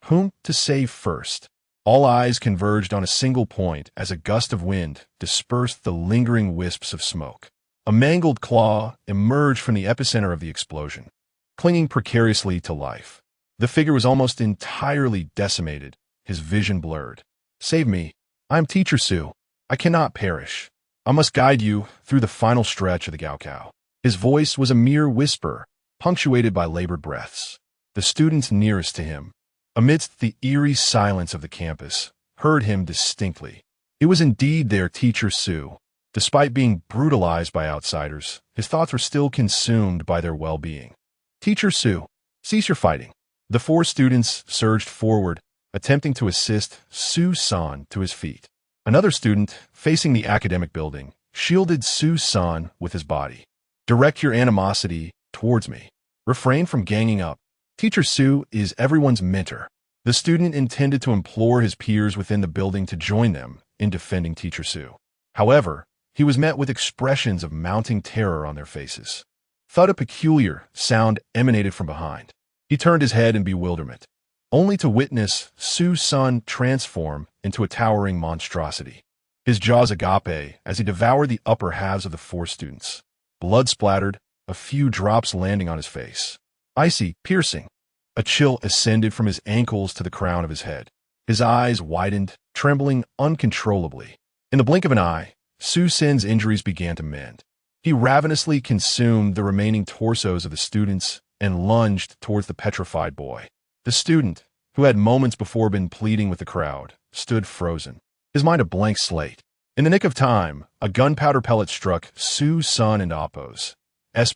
Whom to save first? All eyes converged on a single point as a gust of wind dispersed the lingering wisps of smoke. A mangled claw emerged from the epicenter of the explosion, clinging precariously to life. The figure was almost entirely decimated, his vision blurred. Save me. I am Teacher Su. I cannot perish. I must guide you through the final stretch of the Gaokao. His voice was a mere whisper, punctuated by labored breaths. The students nearest to him, amidst the eerie silence of the campus, heard him distinctly. It was indeed their Teacher Su. Despite being brutalized by outsiders, his thoughts were still consumed by their well-being. Teacher Su, cease your fighting. The four students surged forward, attempting to assist Su San to his feet. Another student, facing the academic building, shielded Su San with his body. Direct your animosity towards me. Refrain from ganging up. Teacher Su is everyone's mentor. The student intended to implore his peers within the building to join them in defending Teacher Su. However, he was met with expressions of mounting terror on their faces. Thud, a peculiar sound emanated from behind. He turned his head in bewilderment, only to witness Su San transform into a towering monstrosity. his jaws agape as he devoured the upper halves of the four students. Blood splattered, a few drops landing on his face. Icy, piercing. A chill ascended from his ankles to the crown of his head. His eyes widened, trembling uncontrollably. In the blink of an eye, Su Sen's injuries began to mend. He ravenously consumed the remaining torsos of the students and lunged towards the petrified boy. The student, who had moments before been pleading with the crowd, stood frozen, his mind a blank slate. In the nick of time, a gunpowder pellet struck Su Sun and Appo's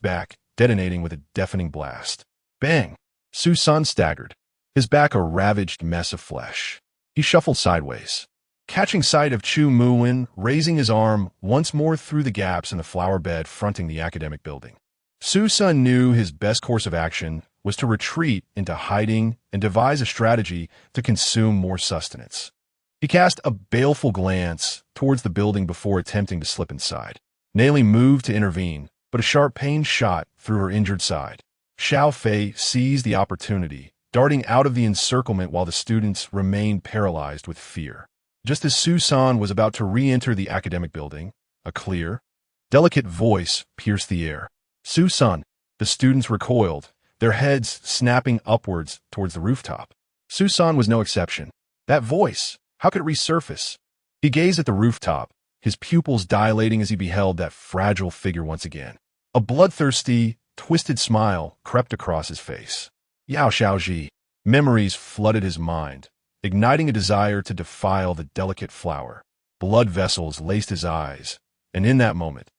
back, detonating with a deafening blast. Bang! Su Sun staggered, his back a ravaged mess of flesh. He shuffled sideways, catching sight of Chu Muwen raising his arm once more through the gaps in the flower bed fronting the academic building. Su Sun knew his best course of action was to retreat into hiding and devise a strategy to consume more sustenance. He cast a baleful glance towards the building before attempting to slip inside. Nayli moved to intervene, but a sharp pain shot through her injured side. Xiao Fei seized the opportunity, darting out of the encirclement while the students remained paralyzed with fear. Just as Su San was about to re-enter the academic building, a clear, delicate voice pierced the air. Su San! The students recoiled, their heads snapping upwards towards the rooftop. Su San was no exception. That voice, how could it resurface? He gazed at the rooftop, his pupils dilating as he beheld that fragile figure once again. A bloodthirsty, twisted smile crept across his face. Yao Xiaoji. Memories flooded his mind, igniting a desire to defile the delicate flower. Blood vessels laced his eyes, and in that moment,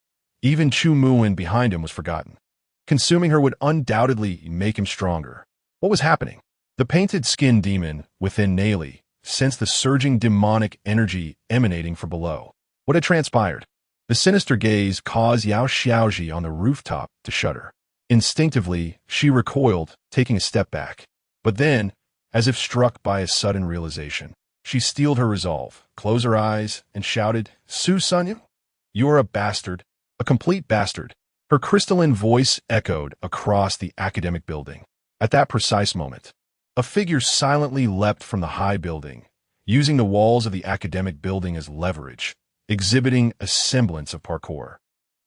even Chu Muwen behind him was forgotten. Consuming her would undoubtedly make him stronger. What was happening? The painted skin demon within Nayli sensed the surging demonic energy emanating from below. What had transpired? The sinister gaze caused Yao Xiaoji on the rooftop to shudder. Instinctively, she recoiled, taking a step back. But then, as if struck by a sudden realization, she steeled her resolve, closed her eyes, and shouted, Su Sanyu, you are a bastard, a complete bastard. Her crystalline voice echoed across the academic building. At that precise moment, a figure silently leapt from the high building, using the walls of the academic building as leverage, exhibiting a semblance of parkour.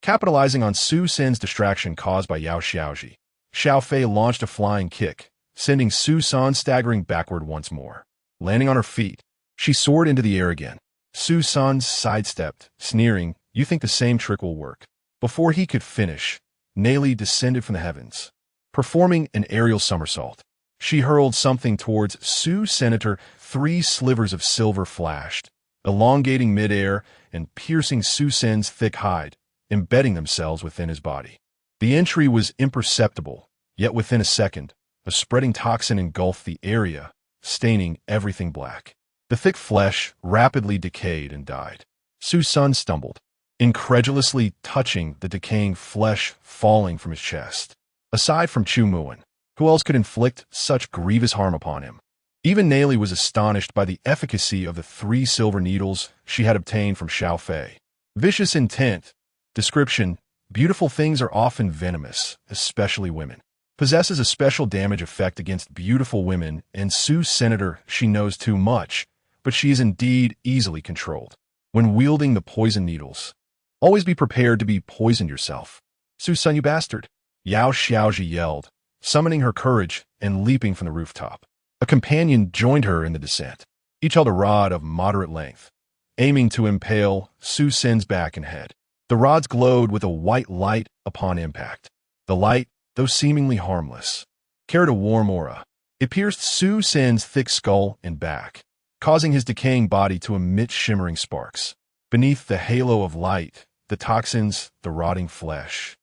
Capitalizing on Su Sen's distraction caused by Yao Xiaoji, Xiao Fei launched a flying kick, sending Su San staggering backward once more. Landing on her feet, she soared into the air again. Su San sidestepped, sneering, you think the same trick will work. Before he could finish, Nayli descended from the heavens. Performing an aerial somersault, she hurled something towards Su Senator. 3 slivers of silver flashed, elongating midair and piercing Su Sen's thick hide, embedding themselves within his body. The entry was imperceptible, yet within a second, a spreading toxin engulfed the area, staining everything black. The thick flesh rapidly decayed and died. Su San stumbled, incredulously touching the decaying flesh falling from his chest. Aside from Chu Muwen, who else could inflict such grievous harm upon him? Even Nayli was astonished by the efficacy of the 3 silver needles she had obtained from Xiao Fei. Vicious intent. Description: beautiful things are often venomous, especially women. Possesses a special damage effect against beautiful women, and Su Senator, she knows too much, but she is indeed easily controlled. When wielding the poison needles, always be prepared to be poisoned yourself. Su Sun, you bastard! Yao Xiaoji yelled, summoning her courage and leaping from the rooftop. A companion joined her in the descent. Each held a rod of moderate length, aiming to impale Su Sen's back and head. The rods glowed with a white light upon impact. The light, though seemingly harmless, carried a warm aura. It pierced Su Sen's thick skull and back, causing his decaying body to emit shimmering sparks. Beneath the halo of light, the toxins, the rotting flesh,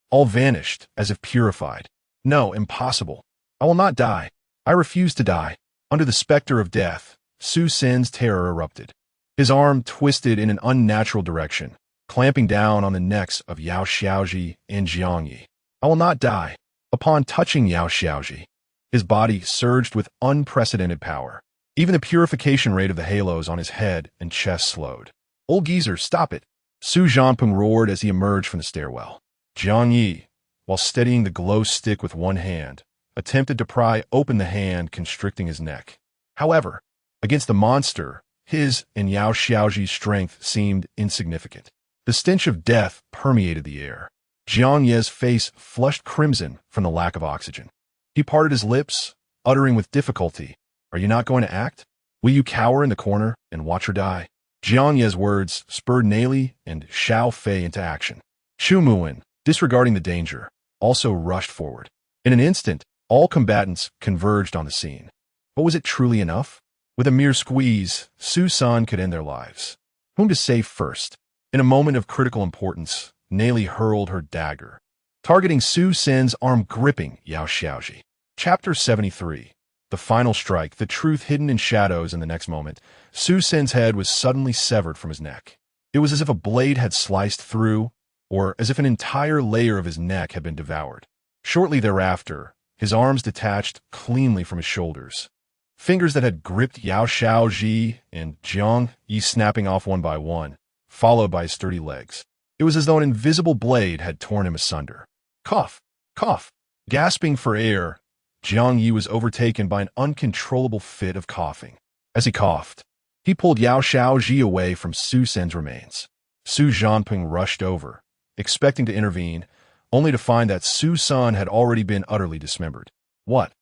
all vanished as if purified. No, impossible. I will not die. I refuse to die. Under the specter of death, Su Sen's terror erupted. His arm twisted in an unnatural direction, clamping down on the necks of Yao Xiaoji and Jiang Ye. I will not die. Upon touching Yao Xiaoji, his body surged with unprecedented power. Even the purification rate of the halos on his head and chest slowed. Old geezer, stop it! Su Zhanpeng roared as he emerged from the stairwell. Jiang Ye, while steadying the glow stick with one hand, attempted to pry open the hand constricting his neck. However, against the monster, His and Yao Xiaoji's strength seemed insignificant. The stench of death permeated the air. Jiang Ye's face flushed crimson from the lack of oxygen. He parted his lips, uttering with difficulty, "Are you not going to act? Will you cower in the corner and watch her die?" Jiang Ye's words spurred Nali and Xiao Fei into action. Chu Muwen, disregarding the danger, also rushed forward. In an instant, all combatants converged on the scene. But was it truly enough? With a mere squeeze, Su San could end their lives. Whom to save first? In a moment of critical importance, Nali hurled her dagger, targeting Su San's arm, gripping Yao Xiaoji. Chapter 73. The final strike, the truth hidden in shadows. In the next moment, Su San's head was suddenly severed from his neck. It was as if a blade had sliced through, or as if an entire layer of his neck had been devoured. Shortly thereafter, his arms detached cleanly from his shoulders. Fingers that had gripped Yao Xiaoji and Jiang Ye snapping off one by one, followed by his sturdy legs. It was as though an invisible blade had torn him asunder. Cough! Cough! Gasping for air, Jiang Ye was overtaken by an uncontrollable fit of coughing. As he coughed, he pulled Yao Xiaoji away from Su San's remains. Su Zhanping rushed over, expecting to intervene, only to find that Su San had already been utterly dismembered. What?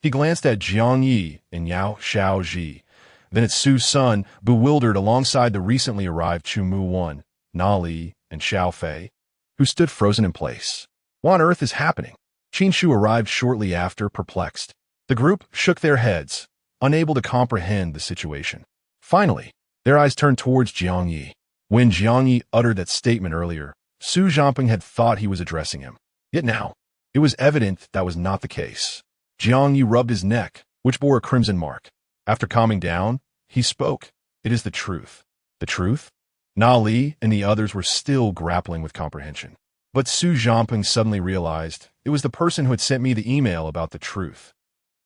He glanced at Jiang Ye and Yao Xiaoji, then at Su San, bewildered, alongside the recently arrived Chu Muwen, Nali, and Xiao Fei, who stood frozen in place. What on earth is happening? Qin Shu arrived shortly after, perplexed. The group shook their heads, unable to comprehend the situation. Finally, their eyes turned towards Jiang Ye. When Jiang Ye uttered that statement earlier, Su Zhanping had thought he was addressing him. Yet now, it was evident that was not the case. Jiang Ye rubbed his neck, which bore a crimson mark. After calming down, he spoke. "It is the truth." The truth? Na Li and the others were still grappling with comprehension. But Su Zhanping suddenly realized it was the person who had sent me the email about the truth.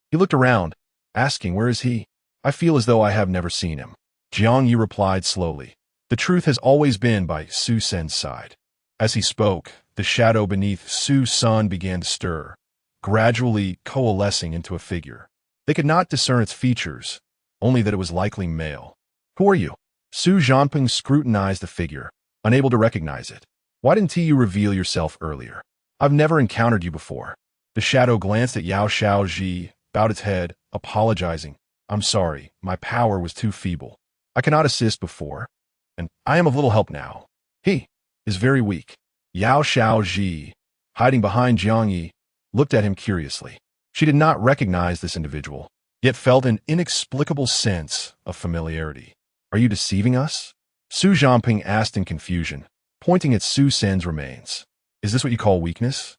He looked around, asking, "Where is he? I feel as though I have never seen him." Jiang Ye replied slowly, "The truth has always been by Su San's side." As he spoke, the shadow beneath Su San began to stir, gradually coalescing into a figure. They could not discern its features, only that it was likely male. "Who are you?" Su Zhanping scrutinized the figure, unable to recognize it. "Why didn't you reveal yourself earlier? I've never encountered you before." The shadow glanced at Yao Xiaoji, bowed its head, apologizing. "I'm sorry, my power was too feeble. I cannot assist before, and I am of little help now. He is very weak." Yao Xiaoji, hiding behind Jiang Ye, looked at him curiously. She did not recognize this individual, yet felt an inexplicable sense of familiarity. "Are you deceiving us?" Su Zhanping asked in confusion, pointing at Su San's remains. "Is this what you call weakness?"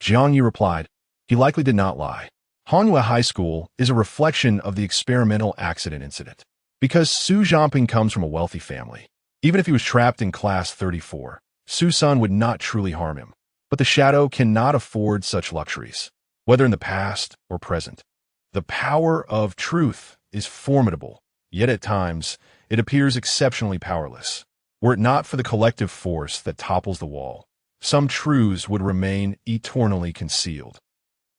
Jiang Ye replied. He likely did not lie. Hanwha High School is a reflection of the experimental accident incident. Because Su Zhanping comes from a wealthy family, even if he was trapped in class 34, Su San would not truly harm him. But the shadow cannot afford such luxuries, whether in the past or present. The power of truth is formidable, yet at times it appears exceptionally powerless. Were it not for the collective force that topples the wall, some truths would remain eternally concealed.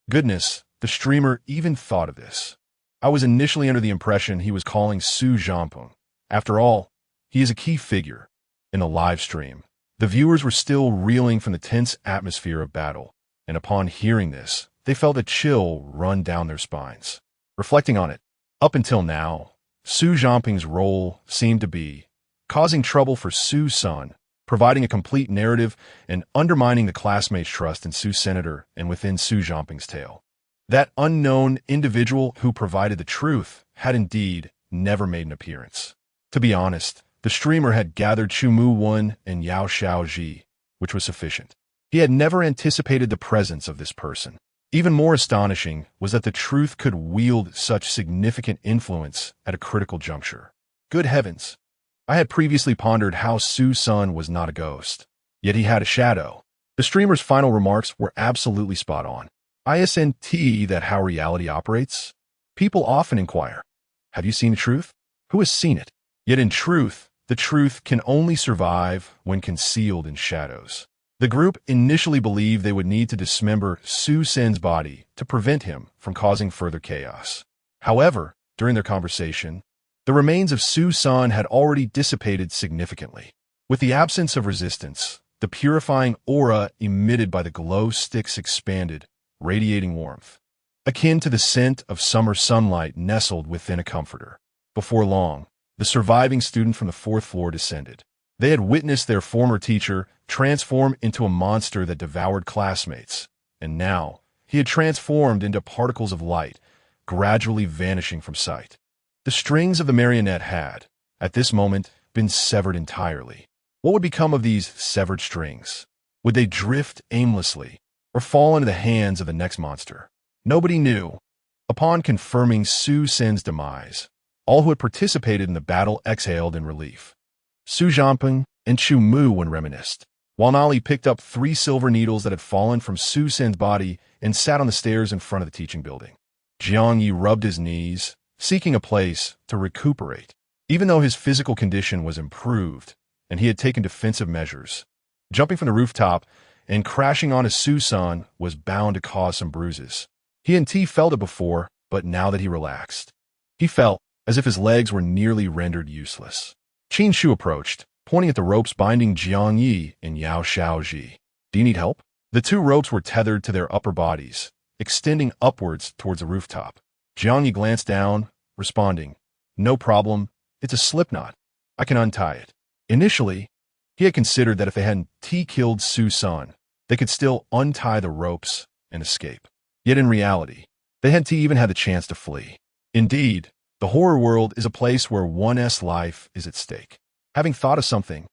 Goodness, the streamer even thought of this. I was initially under the impression he was calling Su Zhanping. After all, he is a key figure. In the live stream, the viewers were still reeling from the tense atmosphere of battle, and upon hearing this, they felt a chill run down their spines. Reflecting on it, up until now, Su Zhanping's role seemed to be causing trouble for Su San, providing a complete narrative and undermining the classmates' trust in Su Senator and within Su Zhanping's tale. That unknown individual who provided the truth had indeed never made an appearance. To be honest, the streamer had gathered Chu Muwen and Yao Xiaoji, which was sufficient. He had never anticipated the presence of this person. Even more astonishing was that the truth could wield such significant influence at a critical juncture. Good heavens! I had previously pondered how Su San was not a ghost, yet he had a shadow. The streamer's final remarks were absolutely spot on. Isn't that how reality operates? People often inquire, "Have you seen the truth? Who has seen it?" Yet in truth, the truth can only survive when concealed in shadows. The group initially believed they would need to dismember Su San's body to prevent him from causing further chaos. However, during their conversation, The remains of Su-san had already dissipated significantly. With the absence of resistance, the purifying aura emitted by the glow sticks expanded, radiating warmth, akin to the scent of summer sunlight nestled within a comforter. Before long, the surviving student from the fourth floor descended. They had witnessed their former teacher transform into a monster that devoured classmates, and now he had transformed into particles of light, gradually vanishing from sight. The strings of the marionette had, at this moment, been severed entirely. What would become of these severed strings? Would they drift aimlessly, or fall into the hands of the next monster? Nobody knew. Upon confirming Su-san's demise, all who had participated in the battle exhaled in relief. Su Jiangping and Chu Mu when reminisced, while Nali picked up 3 silver needles that had fallen from Su-san's body and sat on the stairs in front of the teaching building. Jiang Ye rubbed his knees, seeking a place to recuperate. Even though his physical condition was improved, and he had taken defensive measures, jumping from the rooftop and crashing onto Su-san was bound to cause some bruises. He and T felt it before, but now that he relaxed, he felt as if his legs were nearly rendered useless. Qin Shu approached, pointing at the ropes binding Jiang Ye and Yao Shaoji. Do you need help? The 2 ropes were tethered to their upper bodies, extending upwards towards the rooftop. Jiang Ye glanced down, responding, "No problem, it's a slip knot. I can untie it." Initially, he had considered that if they hadn't killed Su-san, they could still untie the ropes and escape. Yet in reality, they hadn't even had the chance to flee. Indeed, the horror world is a place where one's life is at stake. Having thought of something,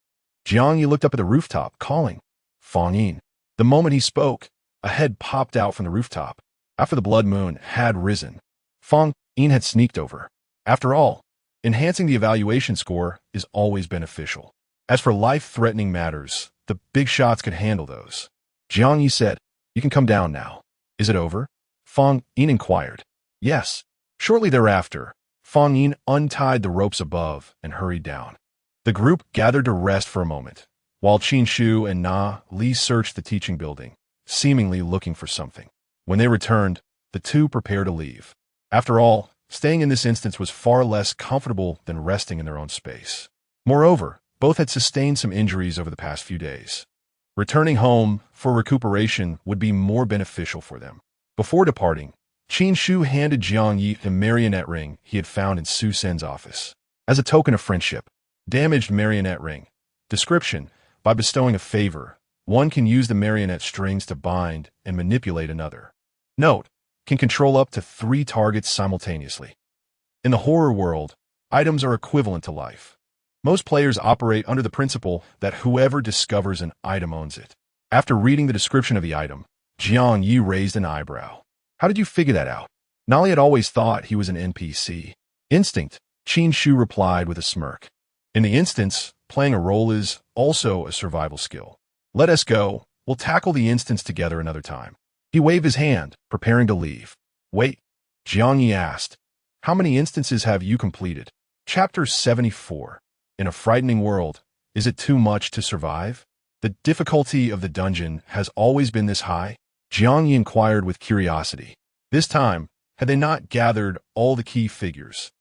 Jiang Ye looked up at the rooftop, calling, "Fang Yin." The moment he spoke, a head popped out from the rooftop. After the blood moon had risen, Fang Yin had sneaked over. After all, enhancing the evaluation score is always beneficial. As for life-threatening matters, the big shots could handle those. Jiang Ye said, "You can come down now." "Is it over?" Fang Yin inquired. "Yes." Shortly thereafter, Fang Yin untied the ropes above and hurried down. The group gathered to rest for a moment, while Qin Shu and Na Li searched the teaching building, seemingly looking for something. When they returned, the 2 prepared to leave. After all, staying in this instance was far less comfortable than resting in their own space. Moreover, both had sustained some injuries over the past few days. Returning home for recuperation would be more beneficial for them. Before departing, Qin Shu handed Jiang Ye the marionette ring he had found in Su-san's office. As a token of friendship, damaged marionette ring. Description: by bestowing a favor, one can use the marionette strings to bind and manipulate another. Note: can control up to 3 targets simultaneously. In the horror world, items are equivalent to life. Most players operate under the principle that whoever discovers an item owns it. After reading the description of the item, Jiang Ye raised an eyebrow. "How did you figure that out?" Nali had always thought he was an NPC. "Instinct," Qin Shu replied with a smirk. "In the instance, playing a role is also a survival skill. Let us go. We'll tackle the instance together another time." He waved his hand, preparing to leave. "Wait," Jiang Ye asked, "how many instances have you completed?" Chapter 74. In a frightening world, is it too much to survive? The difficulty of the dungeon has always been this high? Jiang Ye inquired with curiosity. This time, had they not gathered all the key figures?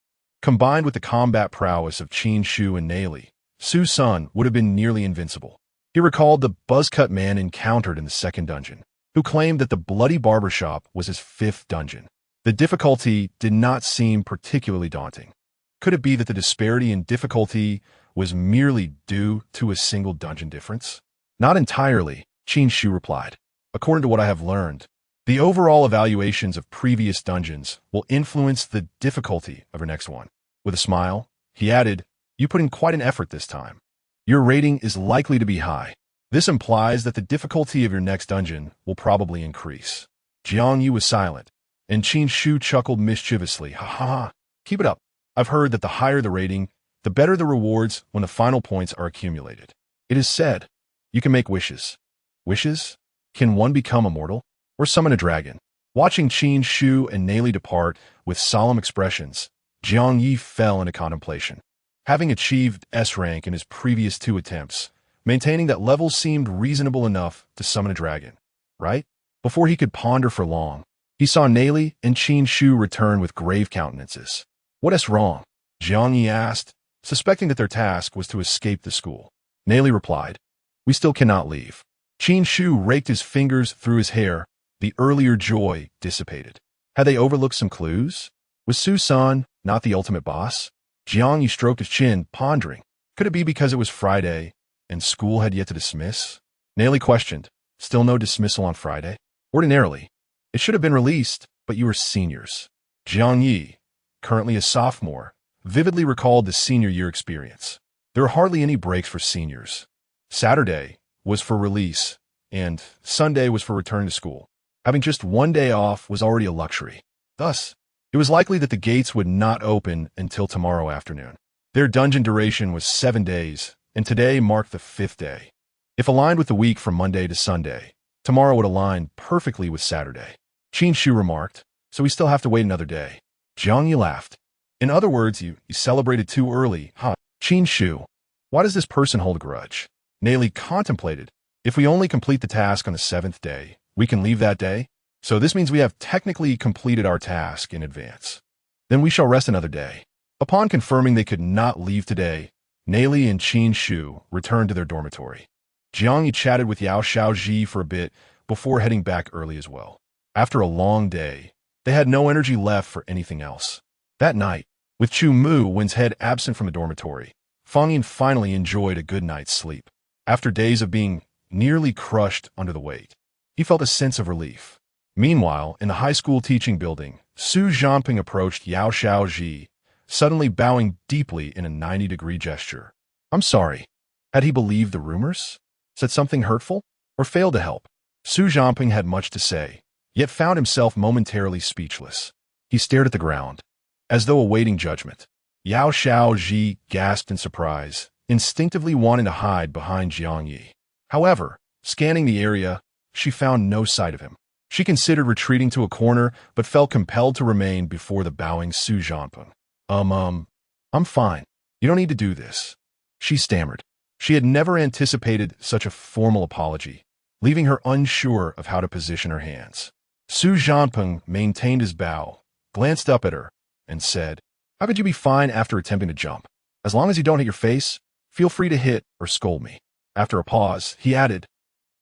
Combined with the combat prowess of Qin Shu and Nali, Su-san would have been nearly invincible. He recalled the buzzcut man encountered in the 2nd dungeon, who claimed that the bloody barbershop was his 5th dungeon. The difficulty did not seem particularly daunting. Could it be that the disparity in difficulty was merely due to a single dungeon difference? Not entirely, Qin Shu replied. According to what I have learned, the overall evaluations of previous dungeons will influence the difficulty of your next one. With a smile, he added, "You put in quite an effort this time. Your rating is likely to be high. This implies that the difficulty of your next dungeon will probably increase." Jiang Ye was silent, and Qin Shu chuckled mischievously. "Ha ha ha, keep it up. I've heard that the higher the rating, the better the rewards when the final points are accumulated. It is said, you can make wishes." Wishes? Can one become immortal? Or summon a dragon? Watching Qin Shu and Nali depart with solemn expressions, Jiang Ye fell into contemplation. Having achieved S rank in his previous 2 attempts, maintaining that level seemed reasonable enough to summon a dragon, right? Before he could ponder for long, he saw Nali and Qin Shu return with grave countenances. "What is wrong?" Jiang Ye asked, suspecting that their task was to escape the school. Naley replied, "We still cannot leave." Qin Shu raked his fingers through his hair. The earlier joy dissipated. Had they overlooked some clues? Was Su-san not the ultimate boss? Jiang Ye stroked his chin, pondering. Could it be because it was Friday and school had yet to dismiss? Naley questioned, "Still no dismissal on Friday? Ordinarily, it should have been released, but you were seniors." Jiang Ye, currently a sophomore, vividly recalled the senior year experience. There were hardly any breaks for seniors. Saturday was for release, and Sunday was for return to school. Having just one day off was already a luxury. Thus, it was likely that the gates would not open until tomorrow afternoon. Their dungeon duration was 7 days, and today marked the 5th day. If aligned with the week from Monday to Sunday, tomorrow would align perfectly with Saturday. Qin Shu remarked, "So we still have to wait another day." Jiang Ye laughed. "In other words, you celebrated too early, huh?" Qin Shu, "Why does this person hold a grudge?" Naley contemplated. "If we only complete the task on the 7th day, we can leave that day. So this means we have technically completed our task in advance. Then we shall rest another day." Upon confirming they could not leave today, Naley and Qin Shu returned to their dormitory. Jiang Ye chatted with Yao Shaoji for a bit before heading back early as well. After a long day, they had no energy left for anything else. That night, with Chu Mu Wen's head absent from the dormitory, Fang Yin finally enjoyed a good night's sleep. After days of being nearly crushed under the weight, he felt a sense of relief. Meanwhile, in the high school teaching building, Su Zhanping approached Yao Shaoji, suddenly bowing deeply in a 90-degree gesture. "I'm sorry." Had he believed the rumors? Said something hurtful? Or failed to help? Su Zhanping had much to say, yet found himself momentarily speechless. He stared at the ground, as though awaiting judgment. Yao Shaoji gasped in surprise, instinctively wanting to hide behind Jiang Ye. However, scanning the area, she found no sight of him. She considered retreating to a corner, but felt compelled to remain before the bowing Su Zhanping. I'm fine. You don't need to do this," she stammered. She had never anticipated such a formal apology, leaving her unsure of how to position her hands. Su Zhanping maintained his bow, glanced up at her, and said, "How could you be fine after attempting to jump? As long as you don't hit your face, feel free to hit or scold me." After a pause, he added,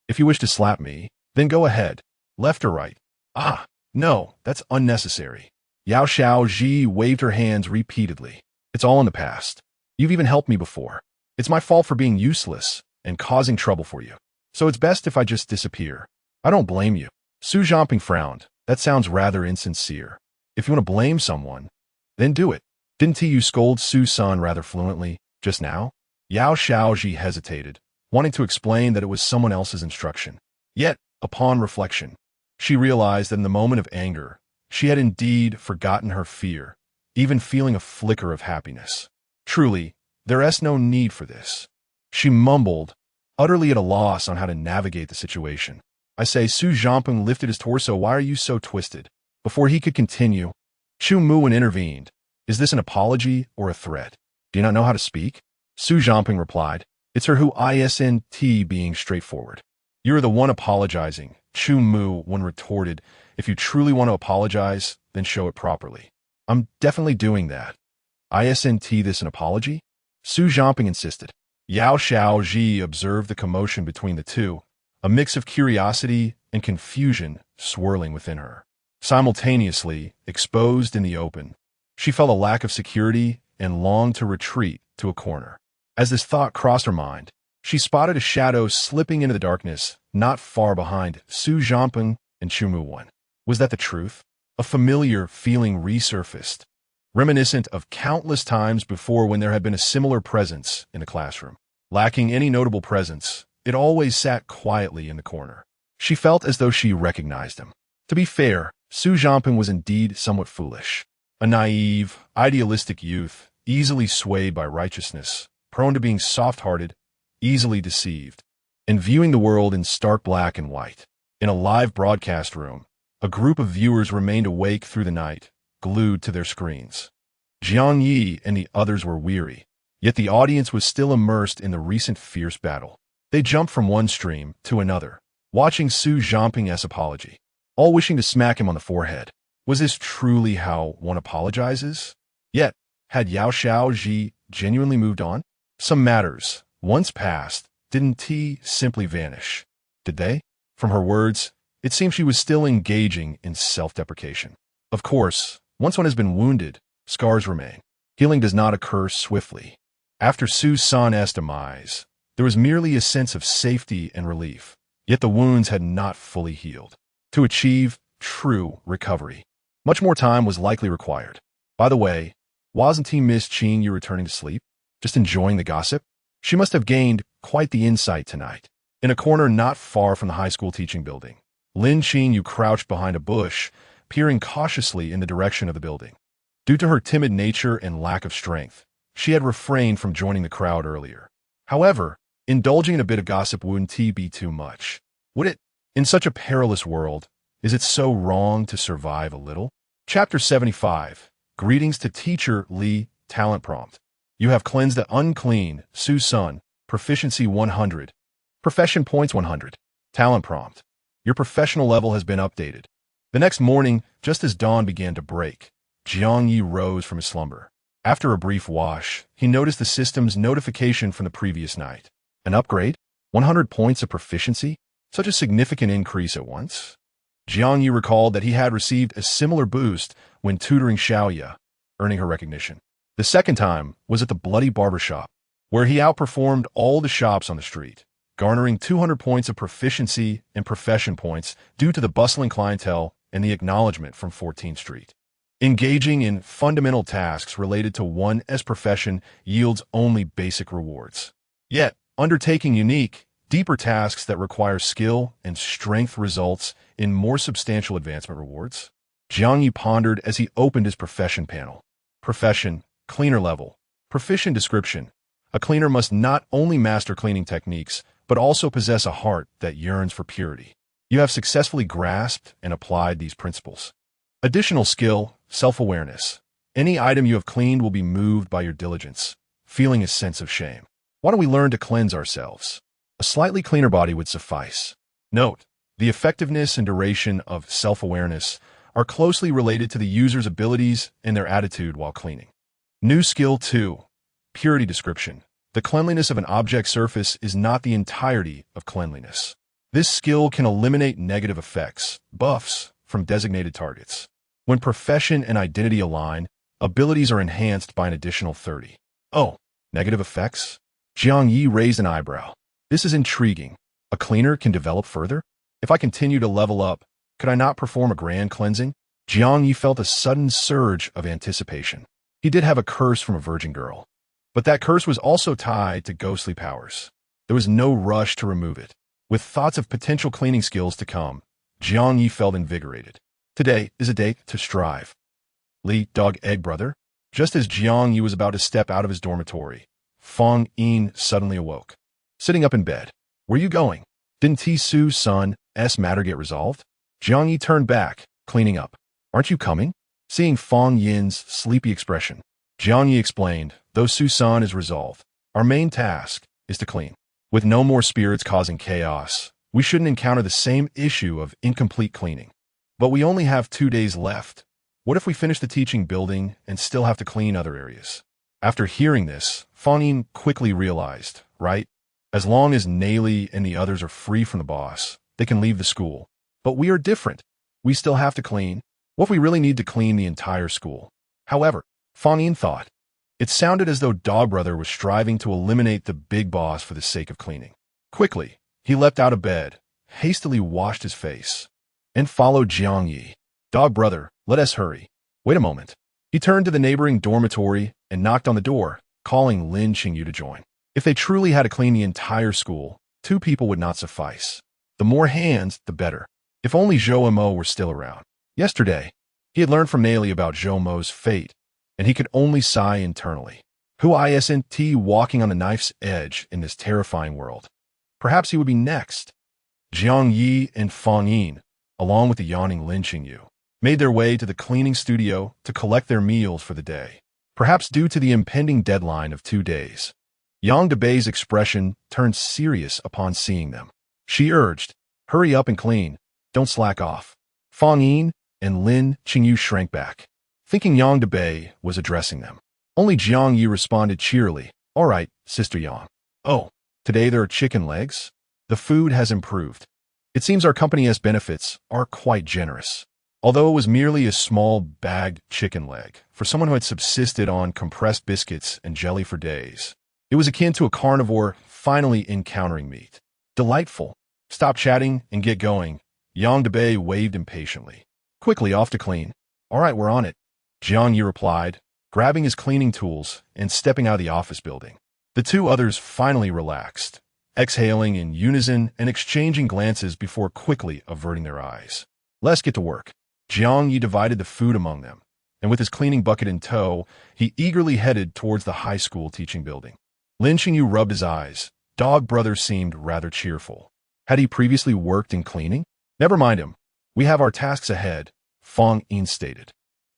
"If you wish to slap me, then go ahead. Left or right?" "Ah, no, that's unnecessary." Yao Shaoji waved her hands repeatedly. "It's all in the past. You've even helped me before. It's my fault for being useless and causing trouble for you. So it's best if I just disappear. I don't blame you." Su Zhanping frowned. "That sounds rather insincere. If you want to blame someone, then do it. Didn't you scold Su-san rather fluently just now?" Yao Shaoji hesitated, wanting to explain that it was someone else's instruction. Yet, upon reflection, she realized that in the moment of anger, she had indeed forgotten her fear, even feeling a flicker of happiness. Truly, there is no need for this. She mumbled, utterly at a loss on how to navigate the situation. "I say," Su Zhanping lifted his torso, "why are you so twisted?" Before he could continue, Chu Muwen intervened. "Is this an apology or a threat? Do you not know how to speak?" Su Zhanping replied, "It's her who isn't being straightforward." "You are the one apologizing," Chu Muwen retorted. "If you truly want to apologize, then show it properly." "I'm definitely doing that." "Isn't this an apology?" Su Zhanping insisted. Yao Shaoji observed the commotion between the two, a mix of curiosity and confusion swirling within her. Simultaneously, exposed in the open, she felt a lack of security and longed to retreat to a corner. As this thought crossed her mind, she spotted a shadow slipping into the darkness, not far behind Su Zhanping and Chu Muwen. Was that the truth? A familiar feeling resurfaced, reminiscent of countless times before when there had been a similar presence in the classroom. Lacking any notable presence, it always sat quietly in the corner. She felt as though she recognized him. To be fair, Su Zhanping was indeed somewhat foolish. A naive, idealistic youth, easily swayed by righteousness, prone to being soft-hearted, easily deceived, and viewing the world in stark black and white. In a live broadcast room, a group of viewers remained awake through the night, glued to their screens. Jiang Ye and the others were weary, yet the audience was still immersed in the recent fierce battle. They jumped from one stream to another, watching Su Zhanping's apology, all wishing to smack him on the forehead. Was this truly how one apologizes? Yet, Had Yao Xiaoji genuinely moved on? Some matters, once past, didn't simply vanish? Did they? From her words, it seemed she was still engaging in self-deprecation. Of course, once one has been wounded, scars remain. Healing does not occur swiftly. After Su San's demise, there was merely a sense of safety and relief, yet the wounds had not fully healed. To achieve true recovery, much more time was likely required. By the way, wasn't Miss Jiang Ye returning to sleep? Just enjoying the gossip? She must have gained quite the insight tonight. In a corner not far from the high school teaching building, Lin Jiang crouched behind a bush, peering cautiously in the direction of the building. Due to her timid nature and lack of strength, she had refrained from joining the crowd earlier. However, indulging in a bit of gossip wouldn't be too much, would it? In such a perilous world, is it so wrong to survive a little? Chapter 75. Greetings to Teacher Li. Talent prompt. You have cleansed the unclean, Su San. Proficiency 100. Profession points 100. Talent prompt. Your professional level has been updated. The next morning, just as dawn began to break, Jiang Ye rose from his slumber. After a brief wash, he noticed the system's notification from the previous night. An upgrade? 100 points of proficiency? Such a significant increase at once? Jiang Ye recalled that he had received a similar boost when tutoring Xiaoya, earning her recognition. The second time was at the bloody barbershop, where he outperformed all the shops on the street, garnering 200 points of proficiency and profession points due to the bustling clientele and the acknowledgement from 14th Street. Engaging in fundamental tasks related to one's profession yields only basic rewards. Yet, undertaking unique, deeper tasks that require skill and strength results in more substantial advancement rewards. Jiang Ye pondered as he opened his profession panel. Profession, cleaner level. Proficient description. A cleaner must not only master cleaning techniques, but also possess a heart that yearns for purity. You have successfully grasped and applied these principles. Additional skill, self-awareness. Any item you have cleaned will be moved by your diligence, feeling a sense of shame. Why don't we learn to cleanse ourselves? A slightly cleaner body would suffice. Note, the effectiveness and duration of self-awareness are closely related to the user's abilities and their attitude while cleaning. New skill 2. Purity description. The cleanliness of an object surface is not the entirety of cleanliness. This skill can eliminate negative effects, buffs, from designated targets. When profession and identity align, abilities are enhanced by an additional 30. Oh, negative effects? Jiang Ye raised an eyebrow. This is intriguing. A cleaner can develop further? If I continue to level up, could I not perform a grand cleansing? Jiang Ye felt a sudden surge of anticipation. He did have a curse from a virgin girl, but that curse was also tied to ghostly powers. There was no rush to remove it. With thoughts of potential cleaning skills to come, Jiang Ye felt invigorated. Today is a day to strive. Li, dog egg brother. Just as Jiang Ye was about to step out of his dormitory, Fang Yin suddenly awoke. Sitting up in bed. Where you going? Didn't Su San's matter get resolved? Jiang Ye turned back, cleaning up. Aren't you coming? Seeing Fang Yin's sleepy expression, Jiang Ye explained, though Su San is resolved, our main task is to clean. With no more spirits causing chaos, we shouldn't encounter the same issue of incomplete cleaning. But we only have 2 days left. What if we finish the teaching building and still have to clean other areas? After hearing this, Fang Yin quickly realized, right? As long as Nayli and the others are free from the boss, they can leave the school. But we are different. We still have to clean. What if we really need to clean the entire school? However, Fang Yin thought, it sounded as though Dog Brother was striving to eliminate the big boss for the sake of cleaning. Quickly, he leapt out of bed, hastily washed his face, and followed Jiang Ye. Dog Brother, let us hurry. Wait a moment. He turned to the neighboring dormitory and knocked on the door, calling Lin Jiang Ye to join. If they truly had to clean the entire school, 2 people would not suffice. The more hands, the better. If only Zhou Mo were still around. Yesterday, he had learned from Nayli about Zhou Mo's fate, and he could only sigh internally. Who isn't walking on the knife's edge in this terrifying world? Perhaps he would be next. Jiang Ye and Fang Yin, along with the yawning Lin Jiang Ye, made their way to the cleaning studio to collect their meals for the day. Perhaps due to the impending deadline of 2 days, Yang Debei's expression turned serious upon seeing them. She urged, hurry up and clean, don't slack off. Fang Yin and Lin Jiang Ye shrank back, thinking Yang Debei was addressing them. Only Jiang Ye responded cheerily, "All right, Sister Yang. Oh, today there are chicken legs? The food has improved. It seems our company's benefits are quite generous." Although it was merely a small bagged chicken leg, for someone who had subsisted on compressed biscuits and jelly for days, it was akin to a carnivore finally encountering meat. Delightful. Stop chatting and get going. Yang Debei waved impatiently. Quickly off to clean. All right, we're on it, Jiang Ye replied, grabbing his cleaning tools and stepping out of the office building. The two others finally relaxed, exhaling in unison and exchanging glances before quickly averting their eyes. Let's get to work. Jiang Ye divided the food among them, and with his cleaning bucket in tow, he eagerly headed towards the high school teaching building. Lin Xingyu rubbed his eyes. Dog Brother seemed rather cheerful. Had he previously worked in cleaning? Never mind him. We have our tasks ahead, Feng Yin stated.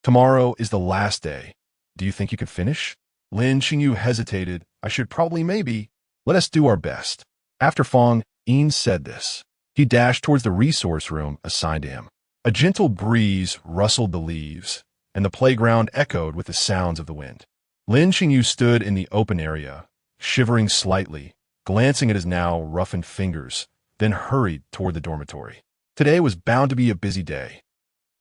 Tomorrow is the last day. Do you think you could finish? Lin Xingyu hesitated. I should probably maybe. Let us do our best. After Feng Yin said this, he dashed towards the resource room assigned to him. A gentle breeze rustled the leaves, and the playground echoed with the sounds of the wind. Lin Xingyu stood in the open area, shivering slightly, glancing at his now roughened fingers, then hurried toward the dormitory. Today was bound to be a busy day.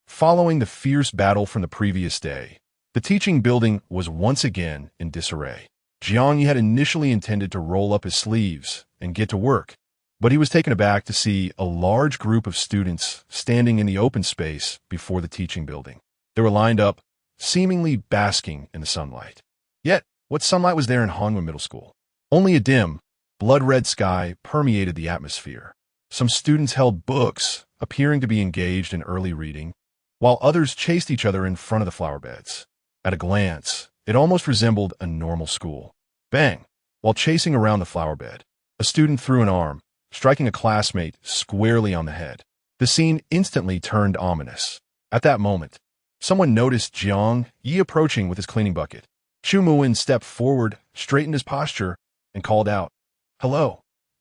Following the fierce battle from the previous day, the teaching building was once again in disarray. Jiang Ye had initially intended to roll up his sleeves and get to work, but he was taken aback to see a large group of students standing in the open space before the teaching building. They were lined up, seemingly basking in the sunlight. Yet, what sunlight was there in Hanwha Middle School? Only a dim, blood-red sky permeated the atmosphere. Some students held books, appearing to be engaged in early reading, while others chased each other in front of the flower beds. At a glance, it almost resembled a normal school. Bang! While chasing around the flower bed, a student threw an arm, striking a classmate squarely on the head. The scene instantly turned ominous. At that moment, someone noticed Jiang Ye approaching with his cleaning bucket. Chu Muin stepped forward, straightened his posture, and called out, "Hello,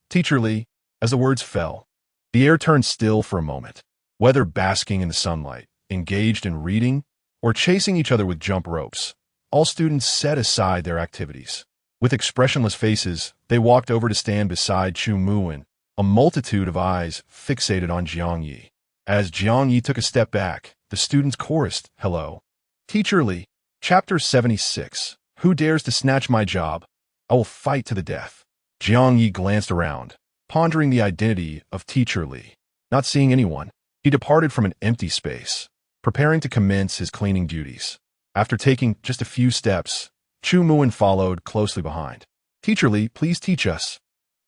Teacher Li." As the words fell, the air turned still for a moment. Whether basking in the sunlight, engaged in reading, or chasing each other with jump ropes, all students set aside their activities. With expressionless faces, they walked over to stand beside Chu Muin, a multitude of eyes fixated on Jiang Ye. As Jiang Ye took a step back, the students chorused, "Hello, Teacher Li." Chapter 76. Who dares to snatch my job? I will fight to the death. Jiang Ye glanced around, pondering the identity of Teacher Li. Not seeing anyone, he departed from an empty space, preparing to commence his cleaning duties. After taking just a few steps, Chu Muin followed closely behind. "Teacher Li, please teach us."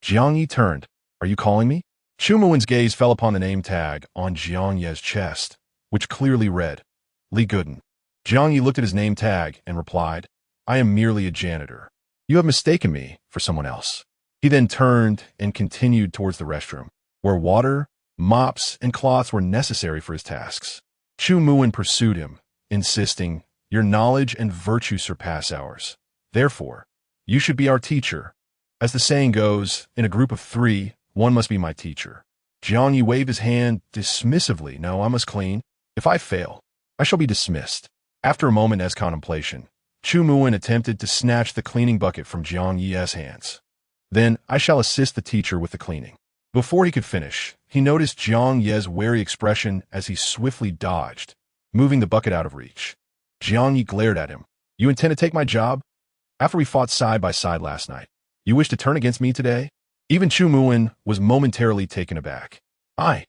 Jiang Ye turned. "Are you calling me?" Chu Muin's gaze fell upon the name tag on Jiang Ye's chest, which clearly read, Li Gooden. Jiang Ye looked at his name tag and replied, "I am merely a janitor. You have mistaken me for someone else." He then turned and continued towards the restroom, where water, mops, and cloths were necessary for his tasks. Chu Muin pursued him, insisting, "Your knowledge and virtue surpass ours. Therefore, you should be our teacher. As the saying goes, in a group of three, one must be my teacher." Jiang Ye waved his hand dismissively. "No, I must clean. If I fail, I shall be dismissed." After a moment's contemplation, Chu Muin attempted to snatch the cleaning bucket from Jiang Ye's hands. "Then I shall assist the teacher with the cleaning." Before he could finish, he noticed Jiang Ye's wary expression as he swiftly dodged, moving the bucket out of reach. Jiang Ye glared at him. "You intend to take my job? After we fought side by side last night, you wish to turn against me today?" Even Chu Muin was momentarily taken aback. I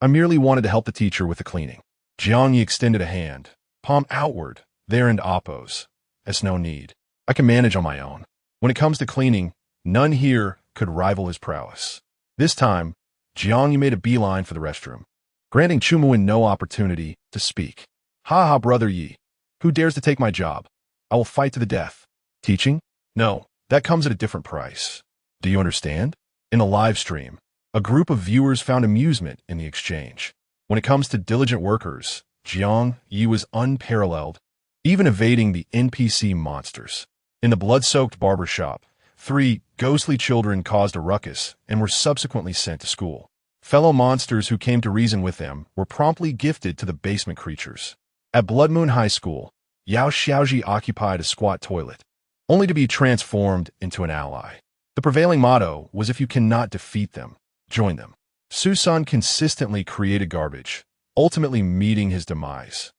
merely wanted to help the teacher with the cleaning." Jiang Ye extended a hand, palm outward, there in oppose. "It's no need. I can manage on my own. When it comes to cleaning, none here could rival his prowess." This time, Jiang Ye made a beeline for the restroom, granting Chu Muin no opportunity to speak. "Ha ha, Brother Yi. Who dares to take my job? I will fight to the death." "Teaching? No, that comes at a different price. Do you understand?" In the live stream, a group of viewers found amusement in the exchange. When it comes to diligent workers, Jiang Ye was unparalleled, even evading the NPC monsters. In the blood-soaked barber shop, 3 ghostly children caused a ruckus and were subsequently sent to school. Fellow monsters who came to reason with them were promptly gifted to the basement creatures. At Blood Moon High School, Yao Xiaoji occupied a squat toilet, only to be transformed into an ally. The prevailing motto was, if you cannot defeat them, join them. Su-san consistently created garbage, ultimately meeting his demise.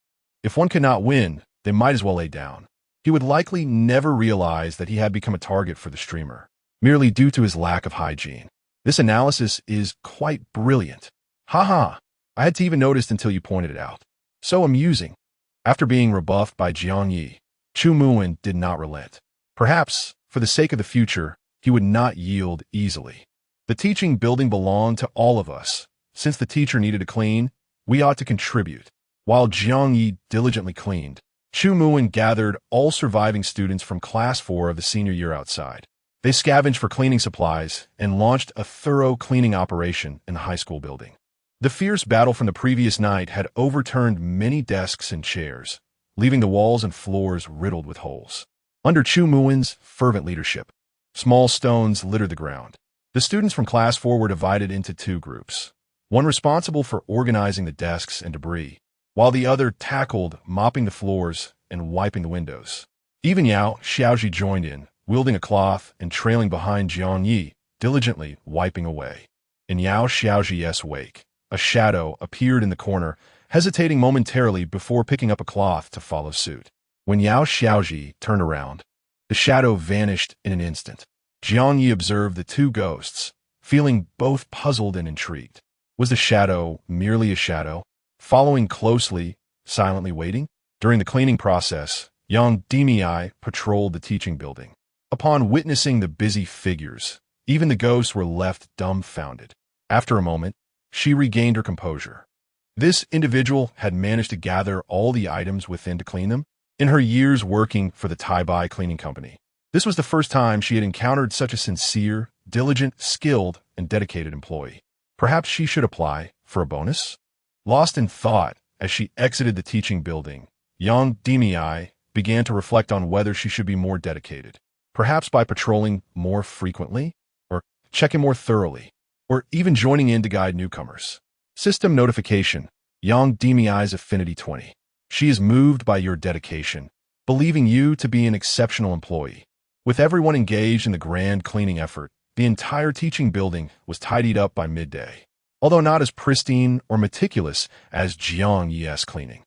If one cannot win, they might as well lay down. He would likely never realize that he had become a target for the streamer, merely due to his lack of hygiene. This analysis is quite brilliant. Haha, I had to even notice until you pointed it out. So amusing. After being rebuffed by Jiang Ye, Chu Muin did not relent. Perhaps, for the sake of the future, he would not yield easily. The teaching building belonged to all of us. Since the teacher needed to clean, we ought to contribute. While Jiang Ye diligently cleaned, Chu Muin gathered all surviving students from Class 4 of the senior year outside. They scavenged for cleaning supplies and launched a thorough cleaning operation in the high school building. The fierce battle from the previous night had overturned many desks and chairs, leaving the walls and floors riddled with holes. Under Chu Muin's fervent leadership, small stones littered the ground. The students from Class 4 were divided into two groups, one responsible for organizing the desks and debris, while the other tackled mopping the floors and wiping the windows. Even Yao Xiaoji joined in, wielding a cloth and trailing behind Jiang Ye, diligently wiping away. In Yao Xiaoji's wake, a shadow appeared in the corner, hesitating momentarily before picking up a cloth to follow suit. When Yao Xiaoji turned around, the shadow vanished in an instant. Jiang Ye observed the two ghosts, feeling both puzzled and intrigued. Was the shadow merely a shadow, following closely, silently waiting? During the cleaning process, Yang Demei patrolled the teaching building. Upon witnessing the busy figures, even the ghosts were left dumbfounded. After a moment, she regained her composure. This individual had managed to gather all the items within to clean them. In her years working for the Tai-Bai cleaning company, this was the first time she had encountered such a sincere, diligent, skilled, and dedicated employee. Perhaps she should apply for a bonus? Lost in thought as she exited the teaching building, Yang Demei began to reflect on whether she should be more dedicated. Perhaps by patrolling more frequently, or checking more thoroughly, or even joining in to guide newcomers. System notification, Yang Demei's Affinity 20. She is moved by your dedication, believing you to be an exceptional employee. With everyone engaged in the grand cleaning effort, the entire teaching building was tidied up by midday. Although not as pristine or meticulous as Jiang Ye's cleaning,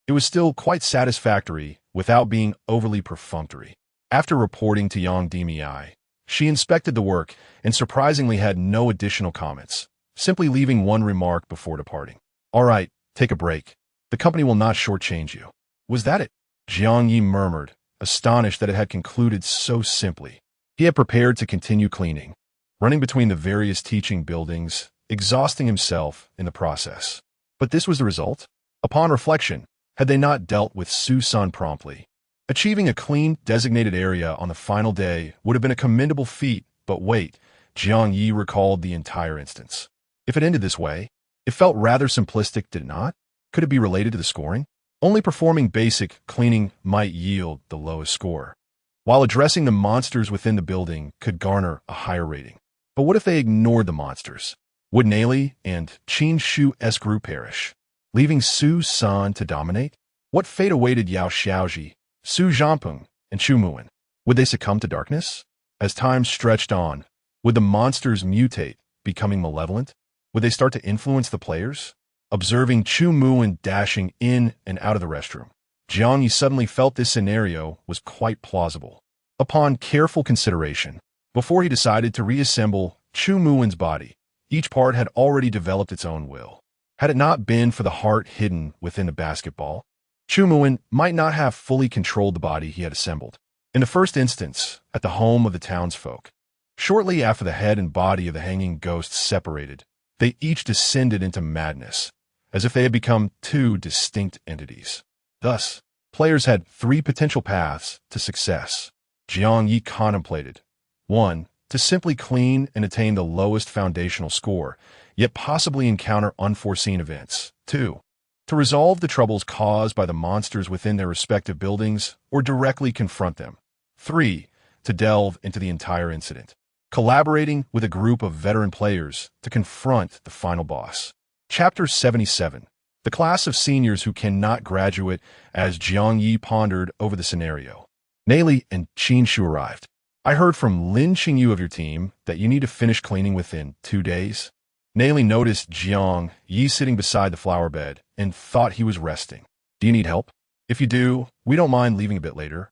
it was still quite satisfactory without being overly perfunctory. After reporting to Yang Demei, she inspected the work and surprisingly had no additional comments, simply leaving one remark before departing. All right, take a break. The company will not shortchange you. Was that it? Jiang Ye murmured, astonished that it had concluded so simply. He had prepared to continue cleaning, running between the various teaching buildings, exhausting himself in the process. But this was the result? Upon reflection, had they not dealt with Su-san promptly, achieving a clean, designated area on the final day would have been a commendable feat, but wait, Jiang Ye recalled the entire instance. If it ended this way, it felt rather simplistic, did it not? Could it be related to the scoring? Only performing basic cleaning might yield the lowest score, while addressing the monsters within the building could garner a higher rating. But what if they ignored the monsters? Would Naley and Qin Shu's group perish, leaving Su-san to dominate? What fate awaited Yao Xiaoji, Su Zhanpeng, and Chu Muin? Would they succumb to darkness? As time stretched on, would the monsters mutate, becoming malevolent? Would they start to influence the players? Observing Chu Muin dashing in and out of the restroom, Jiang Ye suddenly felt this scenario was quite plausible. Upon careful consideration, before he decided to reassemble Chu Muin's body, each part had already developed its own will. Had it not been for the heart hidden within the basketball, Chu Muin might not have fully controlled the body he had assembled. In the first instance, at the home of the townsfolk, shortly after the head and body of the hanging ghosts separated, they each descended into madness, as if they had become two distinct entities. Thus, players had three potential paths to success. Jiang Ye contemplated. 1. To simply clean and attain the lowest foundational score, yet possibly encounter unforeseen events. 2. To resolve the troubles caused by the monsters within their respective buildings or directly confront them. 3. To delve into the entire incident, collaborating with a group of veteran players to confront the final boss. Chapter 77. The class of seniors who cannot graduate. As Jiang Ye pondered over the scenario, Nayli and Qin Shu arrived. I heard from Lin Qingyu of your team that you need to finish cleaning within 2 days. Nayli noticed Jiang Ye sitting beside the flower bed and thought he was resting. Do you need help? If you do, we don't mind leaving a bit later.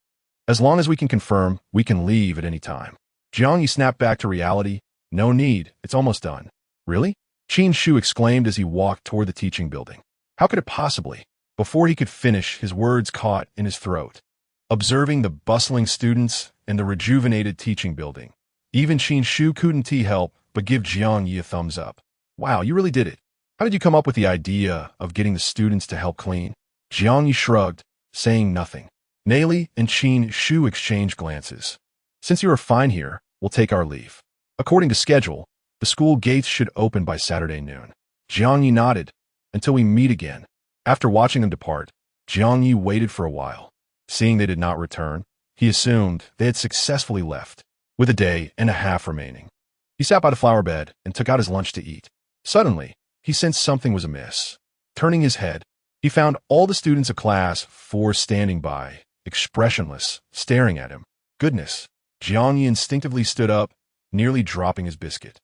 As long as we can confirm, we can leave at any time. Jiang Ye snapped back to reality. No need, it's almost done. Really? Qin Shu exclaimed as he walked toward the teaching building. How could it possibly? Before he could finish, his words caught in his throat. Observing the bustling students and the rejuvenated teaching building, even Qin Shu couldn't help but give Jiang Ye a thumbs up. Wow, you really did it. How did you come up with the idea of getting the students to help clean? Jiang Ye shrugged, saying nothing. Nayli and Qin Shu exchanged glances. Since you are fine here, we'll take our leave. According to schedule, the school gates should open by Saturday noon. Jiang Ye nodded. Until we meet again. After watching them depart, Jiang Ye waited for a while. Seeing they did not return, he assumed they had successfully left, with a day and a half remaining. He sat by the flower bed and took out his lunch to eat. Suddenly, he sensed something was amiss. Turning his head, he found all the students of class 4 standing by, expressionless, staring at him. Goodness! Jiang Ye instinctively stood up, nearly dropping his biscuit.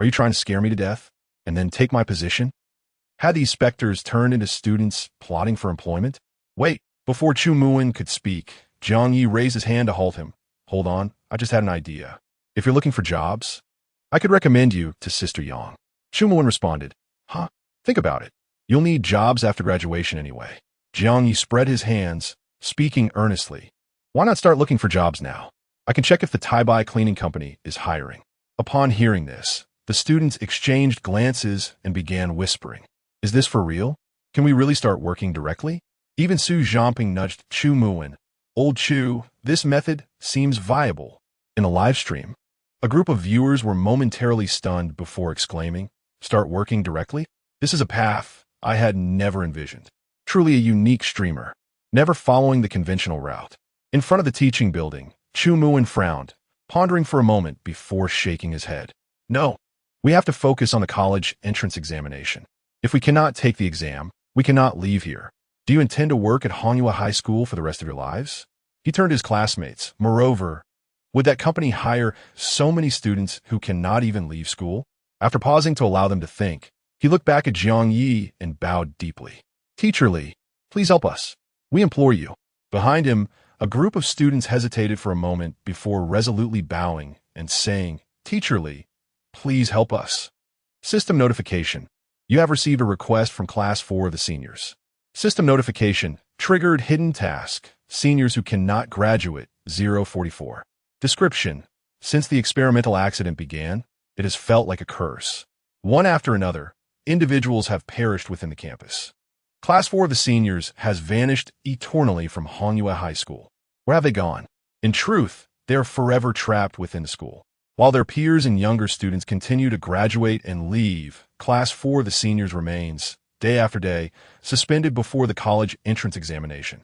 Are you trying to scare me to death, and then take my position? Had these specters turned into students plotting for employment? Wait! Before Chu Muin could speak, Jiang Ye raised his hand to halt him. Hold on, I just had an idea. If you're looking for jobs, I could recommend you to Sister Yang. Chu Muin responded. Huh? Think about it. You'll need jobs after graduation anyway. Jiang Ye spread his hands, speaking earnestly. Why not start looking for jobs now? I can check if the Tai-Bai cleaning company is hiring. Upon hearing this, the students exchanged glances and began whispering. Is this for real? Can we really start working directly? Even Su Zhamping nudged Chu Muin. Old Chu, this method seems viable. In a live stream, a group of viewers were momentarily stunned before exclaiming, start working directly? This is a path I had never envisioned. Truly a unique streamer, never following the conventional route. In front of the teaching building, Chu Muin frowned, pondering for a moment before shaking his head. No, we have to focus on the college entrance examination. If we cannot take the exam, we cannot leave here. Do you intend to work at Honghua High School for the rest of your lives? He turned to his classmates. Moreover, would that company hire so many students who cannot even leave school? After pausing to allow them to think, he looked back at Jiang Ye and bowed deeply. Teacher Li, please help us. We implore you. Behind him, a group of students hesitated for a moment before resolutely bowing and saying, Teacher Li, please help us. System notification. You have received a request from Class 4 of the seniors. System notification. Triggered hidden task. Seniors who cannot graduate. 044. Description. Since the experimental accident began, it has felt like a curse. One after another, individuals have perished within the campus. Class 4 of the seniors has vanished eternally from Honghua High School. Where have they gone? In truth, they are forever trapped within the school. While their peers and younger students continue to graduate and leave, Class 4 of the seniors remains, day after day, suspended before the college entrance examination.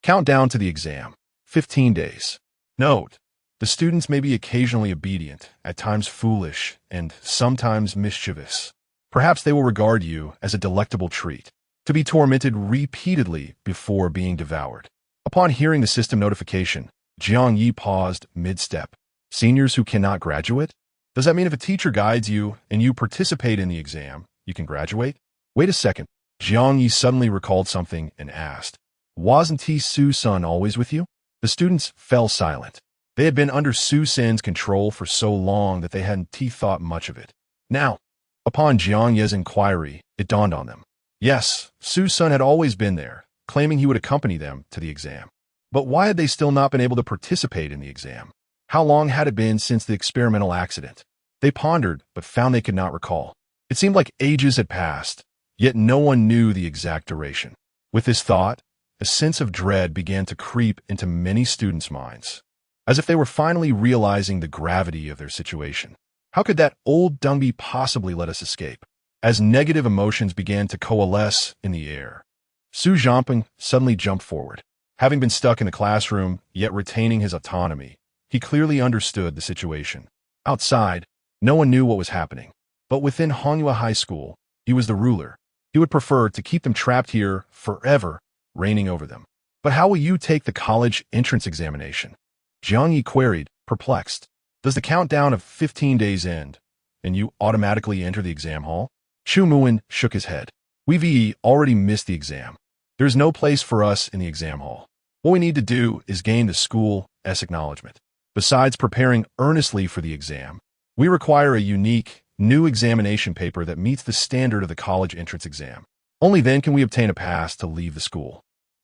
Countdown to the exam. 15 days. Note, the students may be occasionally obedient, at times foolish, and sometimes mischievous. Perhaps they will regard you as a delectable treat, to be tormented repeatedly before being devoured. Upon hearing the system notification, Jiang Ye paused mid-step. Seniors who cannot graduate? Does that mean if a teacher guides you and you participate in the exam, you can graduate? Wait a second. Jiang Ye suddenly recalled something and asked, wasn't Su-san always with you? The students fell silent. They had been under Su-san's control for so long that they hadn't thought much of it. Now, upon Jiang Ye's inquiry, it dawned on them. Yes, Su-san had always been there, claiming he would accompany them to the exam. But why had they still not been able to participate in the exam? How long had it been since the experimental accident? They pondered, but found they could not recall. It seemed like ages had passed, yet no one knew the exact duration. With this thought, a sense of dread began to creep into many students' minds, as if they were finally realizing the gravity of their situation. How could that old Dungby possibly let us escape? As negative emotions began to coalesce in the air, Su Zhamping suddenly jumped forward. Having been stuck in the classroom, yet retaining his autonomy, he clearly understood the situation. Outside, no one knew what was happening. But within Honghua High School, he was the ruler. He would prefer to keep them trapped here forever, reigning over them. But how will you take the college entrance examination? Jiang Ye queried, perplexed. Does the countdown of 15 days end, and you automatically enter the exam hall? Chu Muin shook his head. We've already missed the exam. There is no place for us in the exam hall. What we need to do is gain the school's acknowledgement. Besides preparing earnestly for the exam, we require a unique, new examination paper that meets the standard of the college entrance exam. Only then can we obtain a pass to leave the school.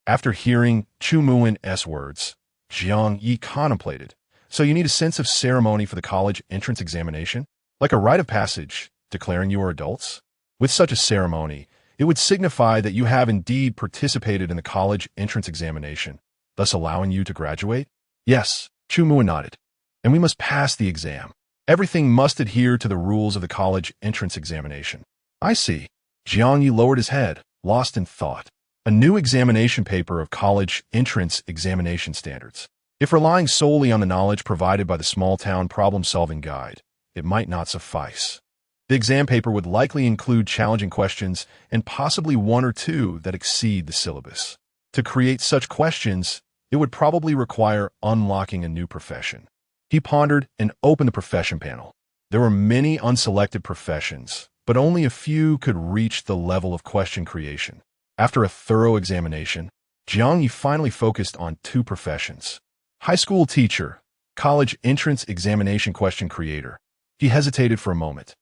After hearing Chu Muin's words, Jiang Ye contemplated. So you need a sense of ceremony for the college entrance examination? Like a rite of passage, declaring you are adults? With such a ceremony, it would signify that you have indeed participated in the college entrance examination, thus allowing you to graduate? Yes, Chu Muin nodded. And we must pass the exam. Everything must adhere to the rules of the college entrance examination. I see. Jiang Ye lowered his head, lost in thought. A new examination paper of college entrance examination standards. If relying solely on the knowledge provided by the small-town problem-solving guide, it might not suffice. The exam paper would likely include challenging questions and possibly one or two that exceed the syllabus. To create such questions, it would probably require unlocking a new profession. He pondered and opened the profession panel. There were many unselected professions, but only a few could reach the level of question creation. After a thorough examination, Jiang Ye finally focused on two professions. High school teacher, college entrance examination question creator. He hesitated for a moment.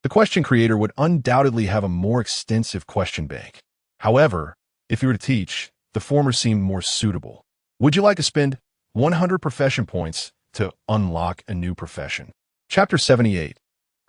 The question creator would undoubtedly have a more extensive question bank. However, if he were to teach, the former seemed more suitable. Would you like to spend 100 profession points to unlock a new profession? Chapter 78.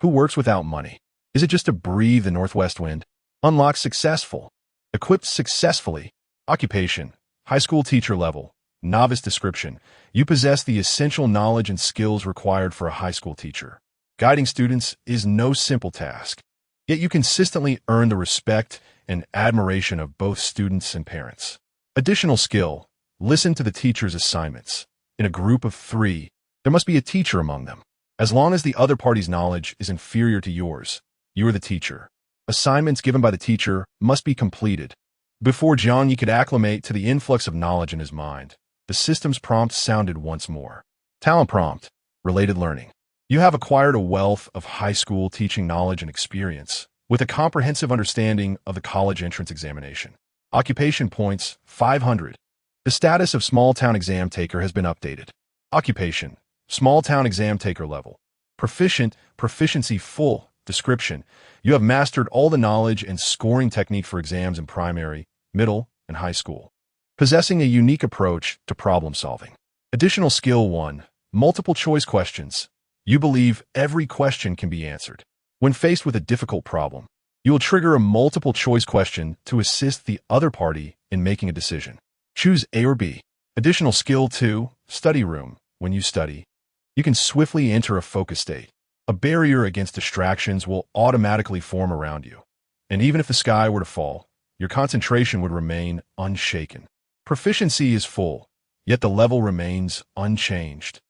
Who works without money? Is it just to breathe the northwest wind? Unlock successful. Equipped successfully. Occupation. High school teacher level. Novice description. You possess the essential knowledge and skills required for a high school teacher. Guiding students is no simple task, yet you consistently earn the respect and admiration of both students and parents. Additional skill. Listen to the teacher's assignments. In a group of 3, there must be a teacher among them. As long as the other party's knowledge is inferior to yours, you are the teacher. Assignments given by the teacher must be completed. Before Jiang Ye could acclimate to the influx of knowledge in his mind, the system's prompt sounded once more. Talent prompt. Related learning. You have acquired a wealth of high school teaching knowledge and experience, with a comprehensive understanding of the college entrance examination. Occupation points, 500. The status of small-town exam taker has been updated. Occupation. Small-town exam taker level. Proficient, proficiency full. Description. You have mastered all the knowledge and scoring technique for exams in primary, middle, and high school. Possessing a unique approach to problem solving. Additional skill 1. Multiple choice questions. You believe every question can be answered. When faced with a difficult problem, you will trigger a multiple choice question to assist the other party in making a decision. Choose A or B. Additional skill 2. Study room. When you study, you can swiftly enter a focus state. A barrier against distractions will automatically form around you. And even if the sky were to fall, your concentration would remain unshaken. Proficiency is full, yet the level remains unchanged.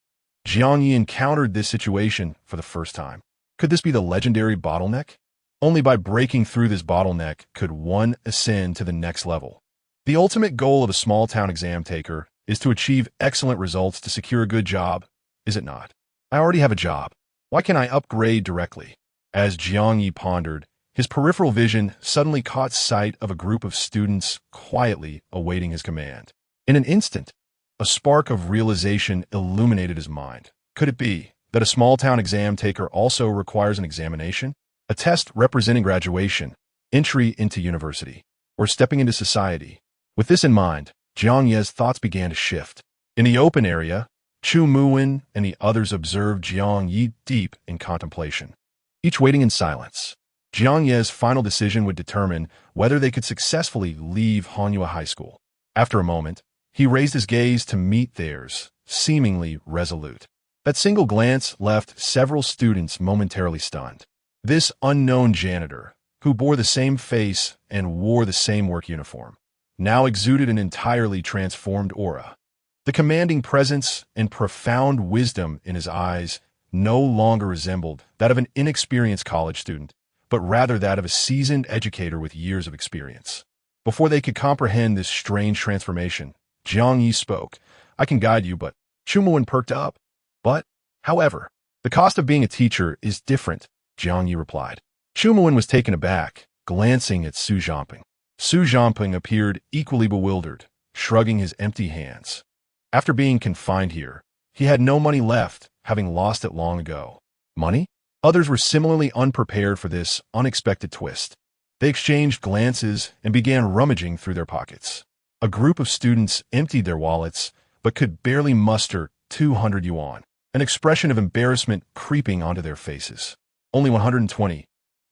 Jiang Ye encountered this situation for the first time. Could this be the legendary bottleneck? Only by breaking through this bottleneck could one ascend to the next level. The ultimate goal of a small-town exam taker is to achieve excellent results to secure a good job, is it not? I already have a job. Why can't I upgrade directly? As Jiang Ye pondered, his peripheral vision suddenly caught sight of a group of students quietly awaiting his command. In an instant, a spark of realization illuminated his mind. Could it be that a small-town exam taker also requires an examination? A test representing graduation, entry into university, or stepping into society? With this in mind, Jiang Ye's thoughts began to shift. In the open area, Chu Muin and the others observed Jiang Ye deep in contemplation, each waiting in silence. Jiang Ye's final decision would determine whether they could successfully leave Hanyu High School. After a moment, he raised his gaze to meet theirs, seemingly resolute. That single glance left several students momentarily stunned. This unknown janitor, who bore the same face and wore the same work uniform, now exuded an entirely transformed aura. The commanding presence and profound wisdom in his eyes no longer resembled that of an inexperienced college student, but rather that of a seasoned educator with years of experience. Before they could comprehend this strange transformation, Jiang Ye spoke. I can guide you, but Chumuan perked up. But, however, the cost of being a teacher is different, Jiang Ye replied. Chumuan was taken aback, glancing at Su Zhamping. Su Zhamping appeared equally bewildered, shrugging his empty hands. After being confined here, he had no money left, having lost it long ago. Money? Others were similarly unprepared for this unexpected twist. They exchanged glances and began rummaging through their pockets. A group of students emptied their wallets, but could barely muster 200 yuan, an expression of embarrassment creeping onto their faces. Only 120,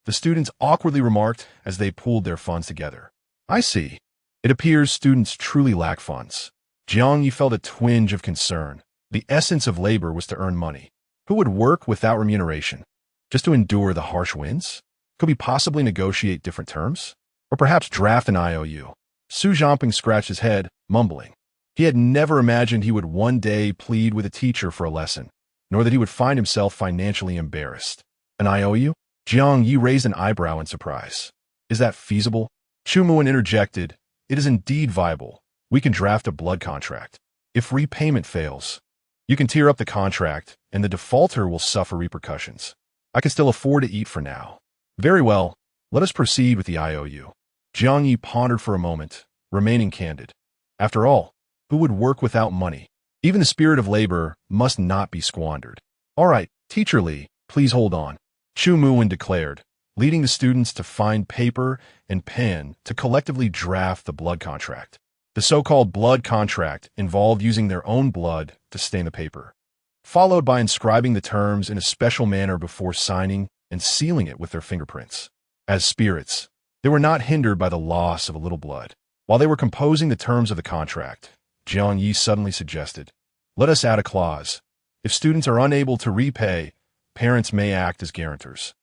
the students awkwardly remarked as they pooled their funds together. I see. It appears students truly lack funds. Jiang Ye felt a twinge of concern. The essence of labor was to earn money. Who would work without remuneration? Just to endure the harsh winds? Could we possibly negotiate different terms? Or perhaps draft an IOU? Su Zhamping scratched his head, mumbling. He had never imagined he would one day plead with a teacher for a lesson, nor that he would find himself financially embarrassed. An IOU? Jiang Ye raised an eyebrow in surprise. Is that feasible? Chumuan interjected. It is indeed viable. We can draft a blood contract. If repayment fails, you can tear up the contract, and the defaulter will suffer repercussions. I can still afford to eat for now. Very well, let us proceed with the IOU. Jiang Ye pondered for a moment, remaining candid. After all, who would work without money? Even the spirit of labor must not be squandered. All right, Teacher Li, please hold on. Chumuan declared, leading the students to find paper and pen to collectively draft the blood contract. The so-called blood contract involved using their own blood to stain the paper, followed by inscribing the terms in a special manner before signing and sealing it with their fingerprints. As spirits, they were not hindered by the loss of a little blood. While they were composing the terms of the contract, Jiang Ye suddenly suggested, let us add a clause. If students are unable to repay, parents may act as guarantors.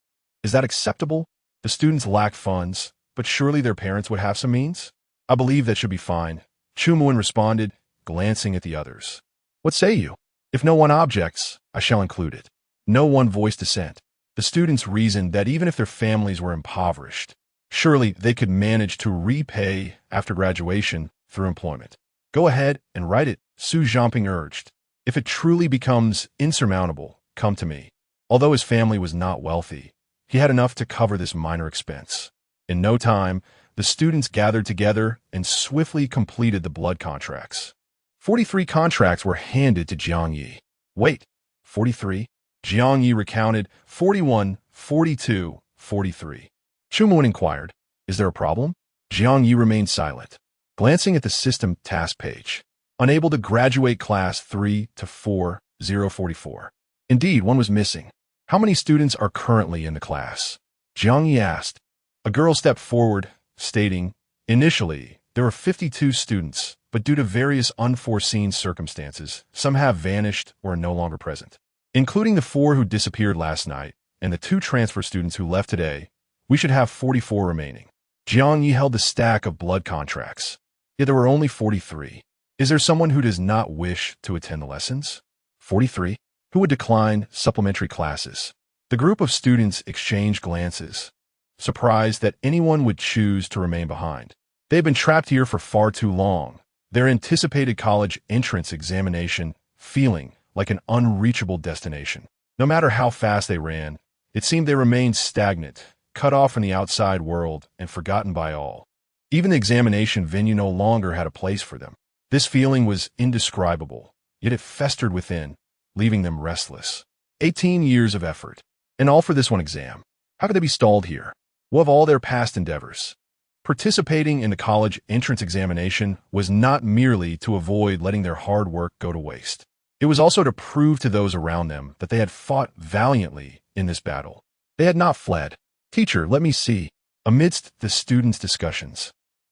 Is that acceptable? The students lack funds, but surely their parents would have some means? I believe that should be fine, Chumuan responded, glancing at the others. What say you? If no one objects, I shall include it. No one voiced dissent. The students reasoned that even if their families were impoverished, surely they could manage to repay after graduation through employment. Go ahead and write it, Su Zhamping urged. If it truly becomes insurmountable, come to me. Although his family was not wealthy, he had enough to cover this minor expense. In no time, the students gathered together and swiftly completed the blood contracts. 43 contracts were handed to Jiang Ye. Wait, 43? Jiang Ye recounted 41, 42, 43. Chumuan inquired, is there a problem? Jiang Ye remained silent, glancing at the system task page, unable to graduate class 3 to 4044. Indeed, one was missing. How many students are currently in the class? Jiang Ye asked. A girl stepped forward, stating, initially, there were 52 students, but due to various unforeseen circumstances, some have vanished or are no longer present. Including the 4 who disappeared last night and the 2 transfer students who left today, we should have 44 remaining. Jiang Ye held the stack of blood contracts. Yet there were only 43. Is there someone who does not wish to attend the lessons? 43. Who would decline supplementary classes? The group of students exchanged glances, surprised that anyone would choose to remain behind. They had been trapped here for far too long, their anticipated college entrance examination feeling like an unreachable destination. No matter how fast they ran, it seemed they remained stagnant, cut off from the outside world and forgotten by all. Even the examination venue no longer had a place for them. This feeling was indescribable, yet it festered within, leaving them restless. 18 years of effort, and all for this one exam. How could they be stalled here? What of all their past endeavors? Participating in the college entrance examination was not merely to avoid letting their hard work go to waste. It was also to prove to those around them that they had fought valiantly in this battle. They had not fled. Teacher, let me see. Amidst the students' discussions,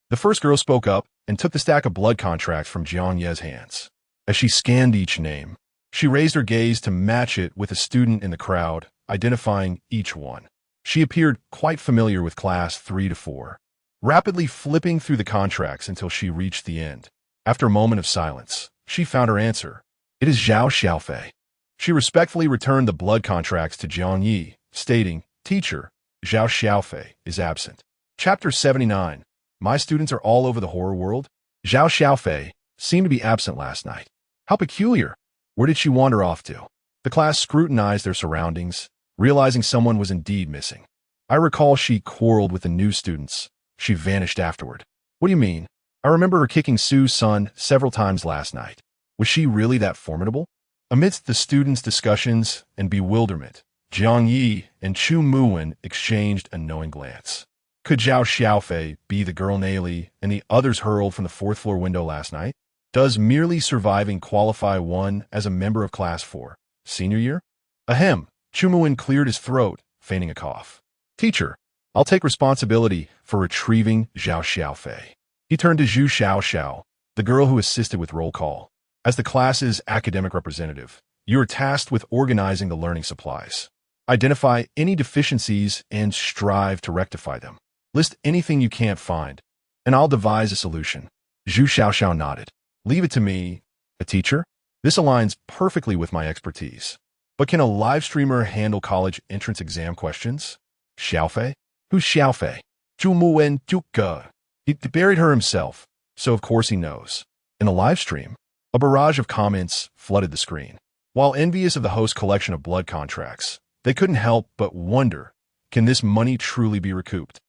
the first girl spoke up and took the stack of blood contracts from Jiang Ye's hands. As she scanned each name, she raised her gaze to match it with a student in the crowd, identifying each one. She appeared quite familiar with class 3 to 4, rapidly flipping through the contracts until she reached the end. After a moment of silence, she found her answer. It is Zhao Xiaofei. She respectfully returned the blood contracts to Jiang Ye, stating, Teacher, Zhao Xiaofei is absent. Chapter 79. My students are all over the horror world. Zhao Xiaofei seemed to be absent last night. How peculiar. Where did she wander off to? The class scrutinized their surroundings, realizing someone was indeed missing. I recall she quarreled with the new students. She vanished afterward. What do you mean? I remember her kicking Sue's son several times last night. Was she really that formidable? Amidst the students' discussions and bewilderment, Jiang Ye and Chu Muwen exchanged a knowing glance. Could Zhao Xiaofei be the girl Nayli and the others hurled from the fourth-floor window last night? Does merely surviving qualify one as a member of Class 4, senior year? Ahem, Chu Muwen cleared his throat, feigning a cough. Teacher, I'll take responsibility for retrieving Zhao Xiaofei. He turned to Zhu Xiaoxiao, the girl who assisted with roll call. As the class's academic representative, you are tasked with organizing the learning supplies. Identify any deficiencies and strive to rectify them. List anything you can't find, and I'll devise a solution. Zhu Xiaoxiao nodded. Leave it to me, a teacher? This aligns perfectly with my expertise. But can a live streamer handle college entrance exam questions? Xiaofei? Who's Xiaofei? Zhu Muwen Zhuge. He buried her himself, so of course he knows. In the live stream, a barrage of comments flooded the screen. While envious of the host's collection of blood contracts, they couldn't help but wonder, can this money truly be recouped?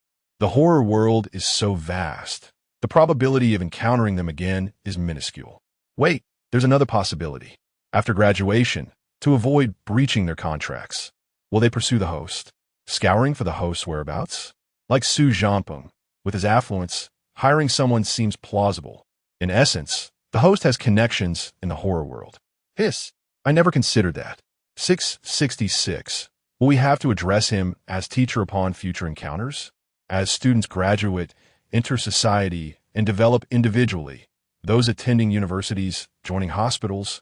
The horror world is so vast. The probability of encountering them again is minuscule. Wait, there's another possibility. After graduation, to avoid breaching their contracts, will they pursue the host, scouring for the host's whereabouts? Like Su Zhanpeng, with his affluence, hiring someone seems plausible. In essence, the host has connections in the horror world. Hiss, I never considered that. 666. Will we have to address him as teacher upon future encounters? As students graduate, enter society, and develop individually, those attending universities, joining hospitals,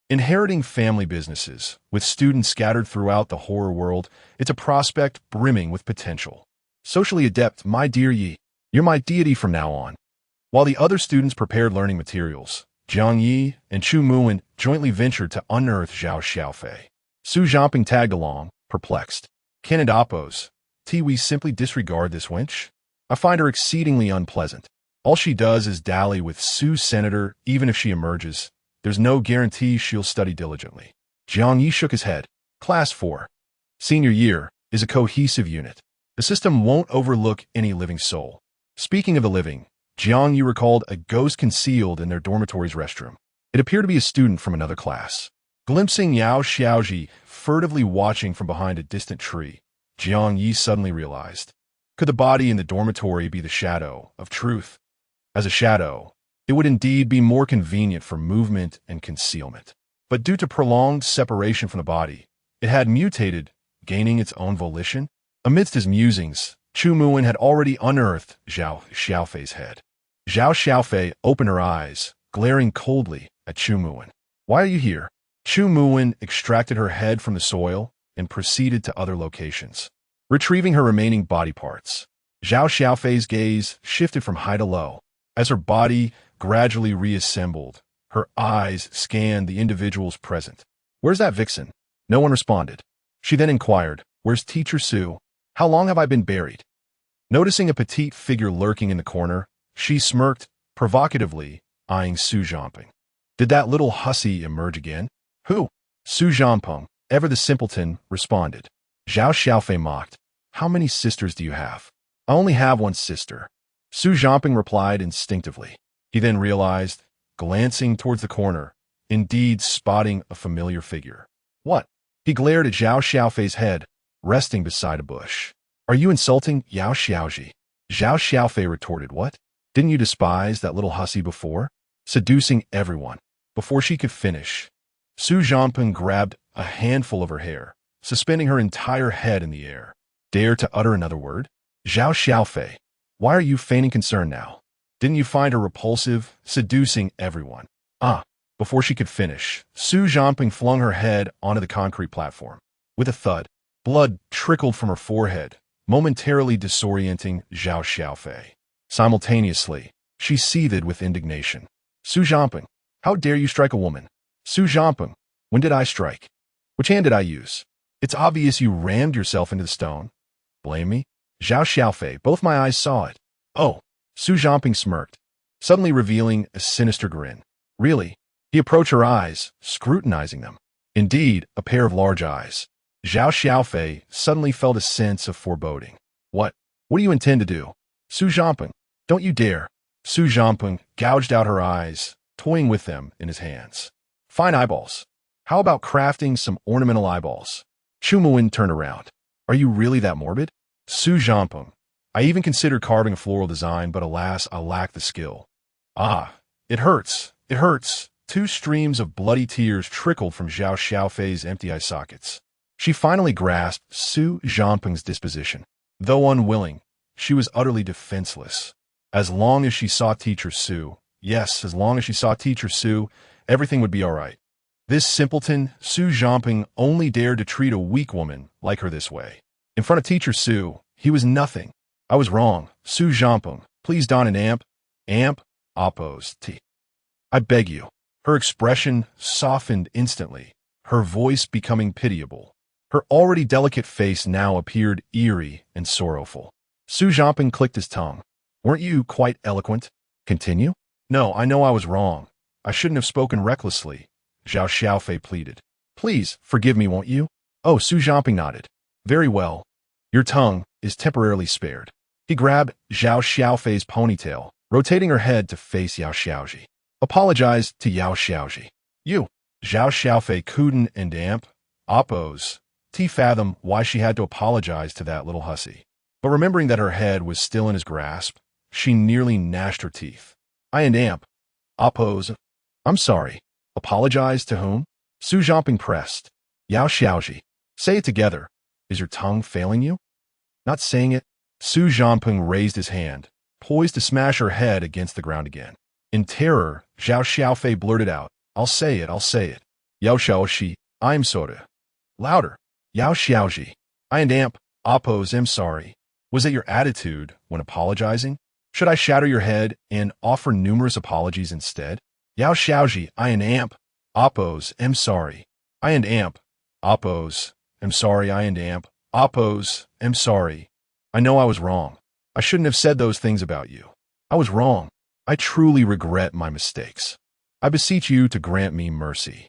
inheriting family businesses, with students scattered throughout the horror world, it's a prospect brimming with potential. Socially adept, my dear Yi, you're my deity from now on. While the other students prepared learning materials, Jiang Ye and Chu Muwen jointly ventured to unearth Zhao Xiaofei. Su Zhanping tagged along, perplexed. Can it oppose? We simply disregard this wench? I find her exceedingly unpleasant. All she does is dally with Su's senator, even if she emerges. There's no guarantee she'll study diligently. Jiang Ye shook his head. Class 4. Senior year is a cohesive unit. The system won't overlook any living soul. Speaking of the living, Jiang Ye recalled a ghost concealed in their dormitory's restroom. It appeared to be a student from another class. Glimpsing Yao Xiaoji furtively watching from behind a distant tree, Jiang Ye suddenly realized, could the body in the dormitory be the shadow of truth? As a shadow, it would indeed be more convenient for movement and concealment. But due to prolonged separation from the body, it had mutated, gaining its own volition. Amidst his musings, Chu Muwen had already unearthed Zhao Xiaofei's head. Zhao Xiaofei opened her eyes, glaring coldly at Chu Muwen. Why are you here? Chu Muwen extracted her head from the soil and proceeded to other locations, retrieving her remaining body parts. Zhao Xiaofei's gaze shifted from high to low. As her body gradually reassembled, her eyes scanned the individuals present. Where's that vixen? No one responded. She then inquired, where's Teacher Su? How long have I been buried? Noticing a petite figure lurking in the corner, she smirked, provocatively, eyeing Su Zhanping. Did that little hussy emerge again? Who? Su Zhanpeng, ever the simpleton, responded. Zhao Xiaofei mocked. How many sisters do you have? I only have one sister. Su Zhanping replied instinctively. He then realized, glancing towards the corner, indeed spotting a familiar figure. What? He glared at Zhao Xiaofei's head, resting beside a bush. Are you insulting Yao Xiaoji? Zhao Xiaofei retorted, what? Didn't you despise that little hussy before? Seducing everyone. Before she could finish, Su Zhanping grabbed a handful of her hair, suspending her entire head in the air. Dare to utter another word? Zhao Xiaofei, why are you feigning concern now? Didn't you find her repulsive, seducing everyone? Before she could finish, Su Zhanping flung her head onto the concrete platform. With a thud, blood trickled from her forehead, momentarily disorienting Zhao Xiaofei. Simultaneously, she seethed with indignation. Su Zhanping, how dare you strike a woman? Su Zhanping, when did I strike? Which hand did I use? It's obvious you rammed yourself into the stone. Blame me? Zhao Xiaofei, both my eyes saw it. Oh, Su Zhanping smirked, suddenly revealing a sinister grin. Really? He approached her eyes, scrutinizing them. Indeed, a pair of large eyes. Zhao Xiaofei suddenly felt a sense of foreboding. What do you intend to do? Su Zhanping, don't you dare. Su Zhanping gouged out her eyes, toying with them in his hands. Fine eyeballs. How about crafting some ornamental eyeballs? Chu Muin turned around. Are you really that morbid? Su Zhanping, I even considered carving a floral design, but alas, I lack the skill. Ah, it hurts. It hurts. 2 streams of bloody tears trickled from Zhao Xiaofei's empty eye sockets. She finally grasped Su Zhanping's disposition. Though unwilling, she was utterly defenseless. As long as she saw Teacher Su, yes, as long as she saw Teacher Su, everything would be all right. This simpleton, Su Zhanping, only dared to treat a weak woman like her this way. In front of Teacher Su, he was nothing. I was wrong. Su Zhanping, please don an amp. Amp, oppose, T. I beg you. Her expression softened instantly, her voice becoming pitiable. Her already delicate face now appeared eerie and sorrowful. Su Zhanping clicked his tongue. Weren't you quite eloquent? Continue? No, I know I was wrong. I shouldn't have spoken recklessly, Zhao Xiaofei pleaded. Please, forgive me, won't you? Oh, Su Zhanping nodded. Very well. Your tongue is temporarily spared. He grabbed Zhao Xiaofei's ponytail, rotating her head to face Yao Xiaoji. Apologize to Yao Xiaoji. You. Zhao Xiaofei couldn't and amp, oppose, T fathom why she had to apologize to that little hussy. But remembering that her head was still in his grasp, she nearly gnashed her teeth. I and amp, oppose. I'm sorry. Apologize to whom? Su Zhanping pressed. Yao Xiaoji. Say it together. Is your tongue failing you? Not saying it. Su Zhanping raised his hand, poised to smash her head against the ground again. In terror, Zhao Xiaofei blurted out, I'll say it, I'll say it. Yao Xiaoji, I'm sorry. Louder. Yao Xiaoji. I and amp, oppose, am sorry. Was that your attitude when apologizing? Should I shatter your head and offer numerous apologies instead? Yao Xiaoji, I and amp, oppose, am sorry. I and amp, oppose, am sorry, I and amp, oppose, am sorry. I know I was wrong. I shouldn't have said those things about you. I was wrong. I truly regret my mistakes. I beseech you to grant me mercy.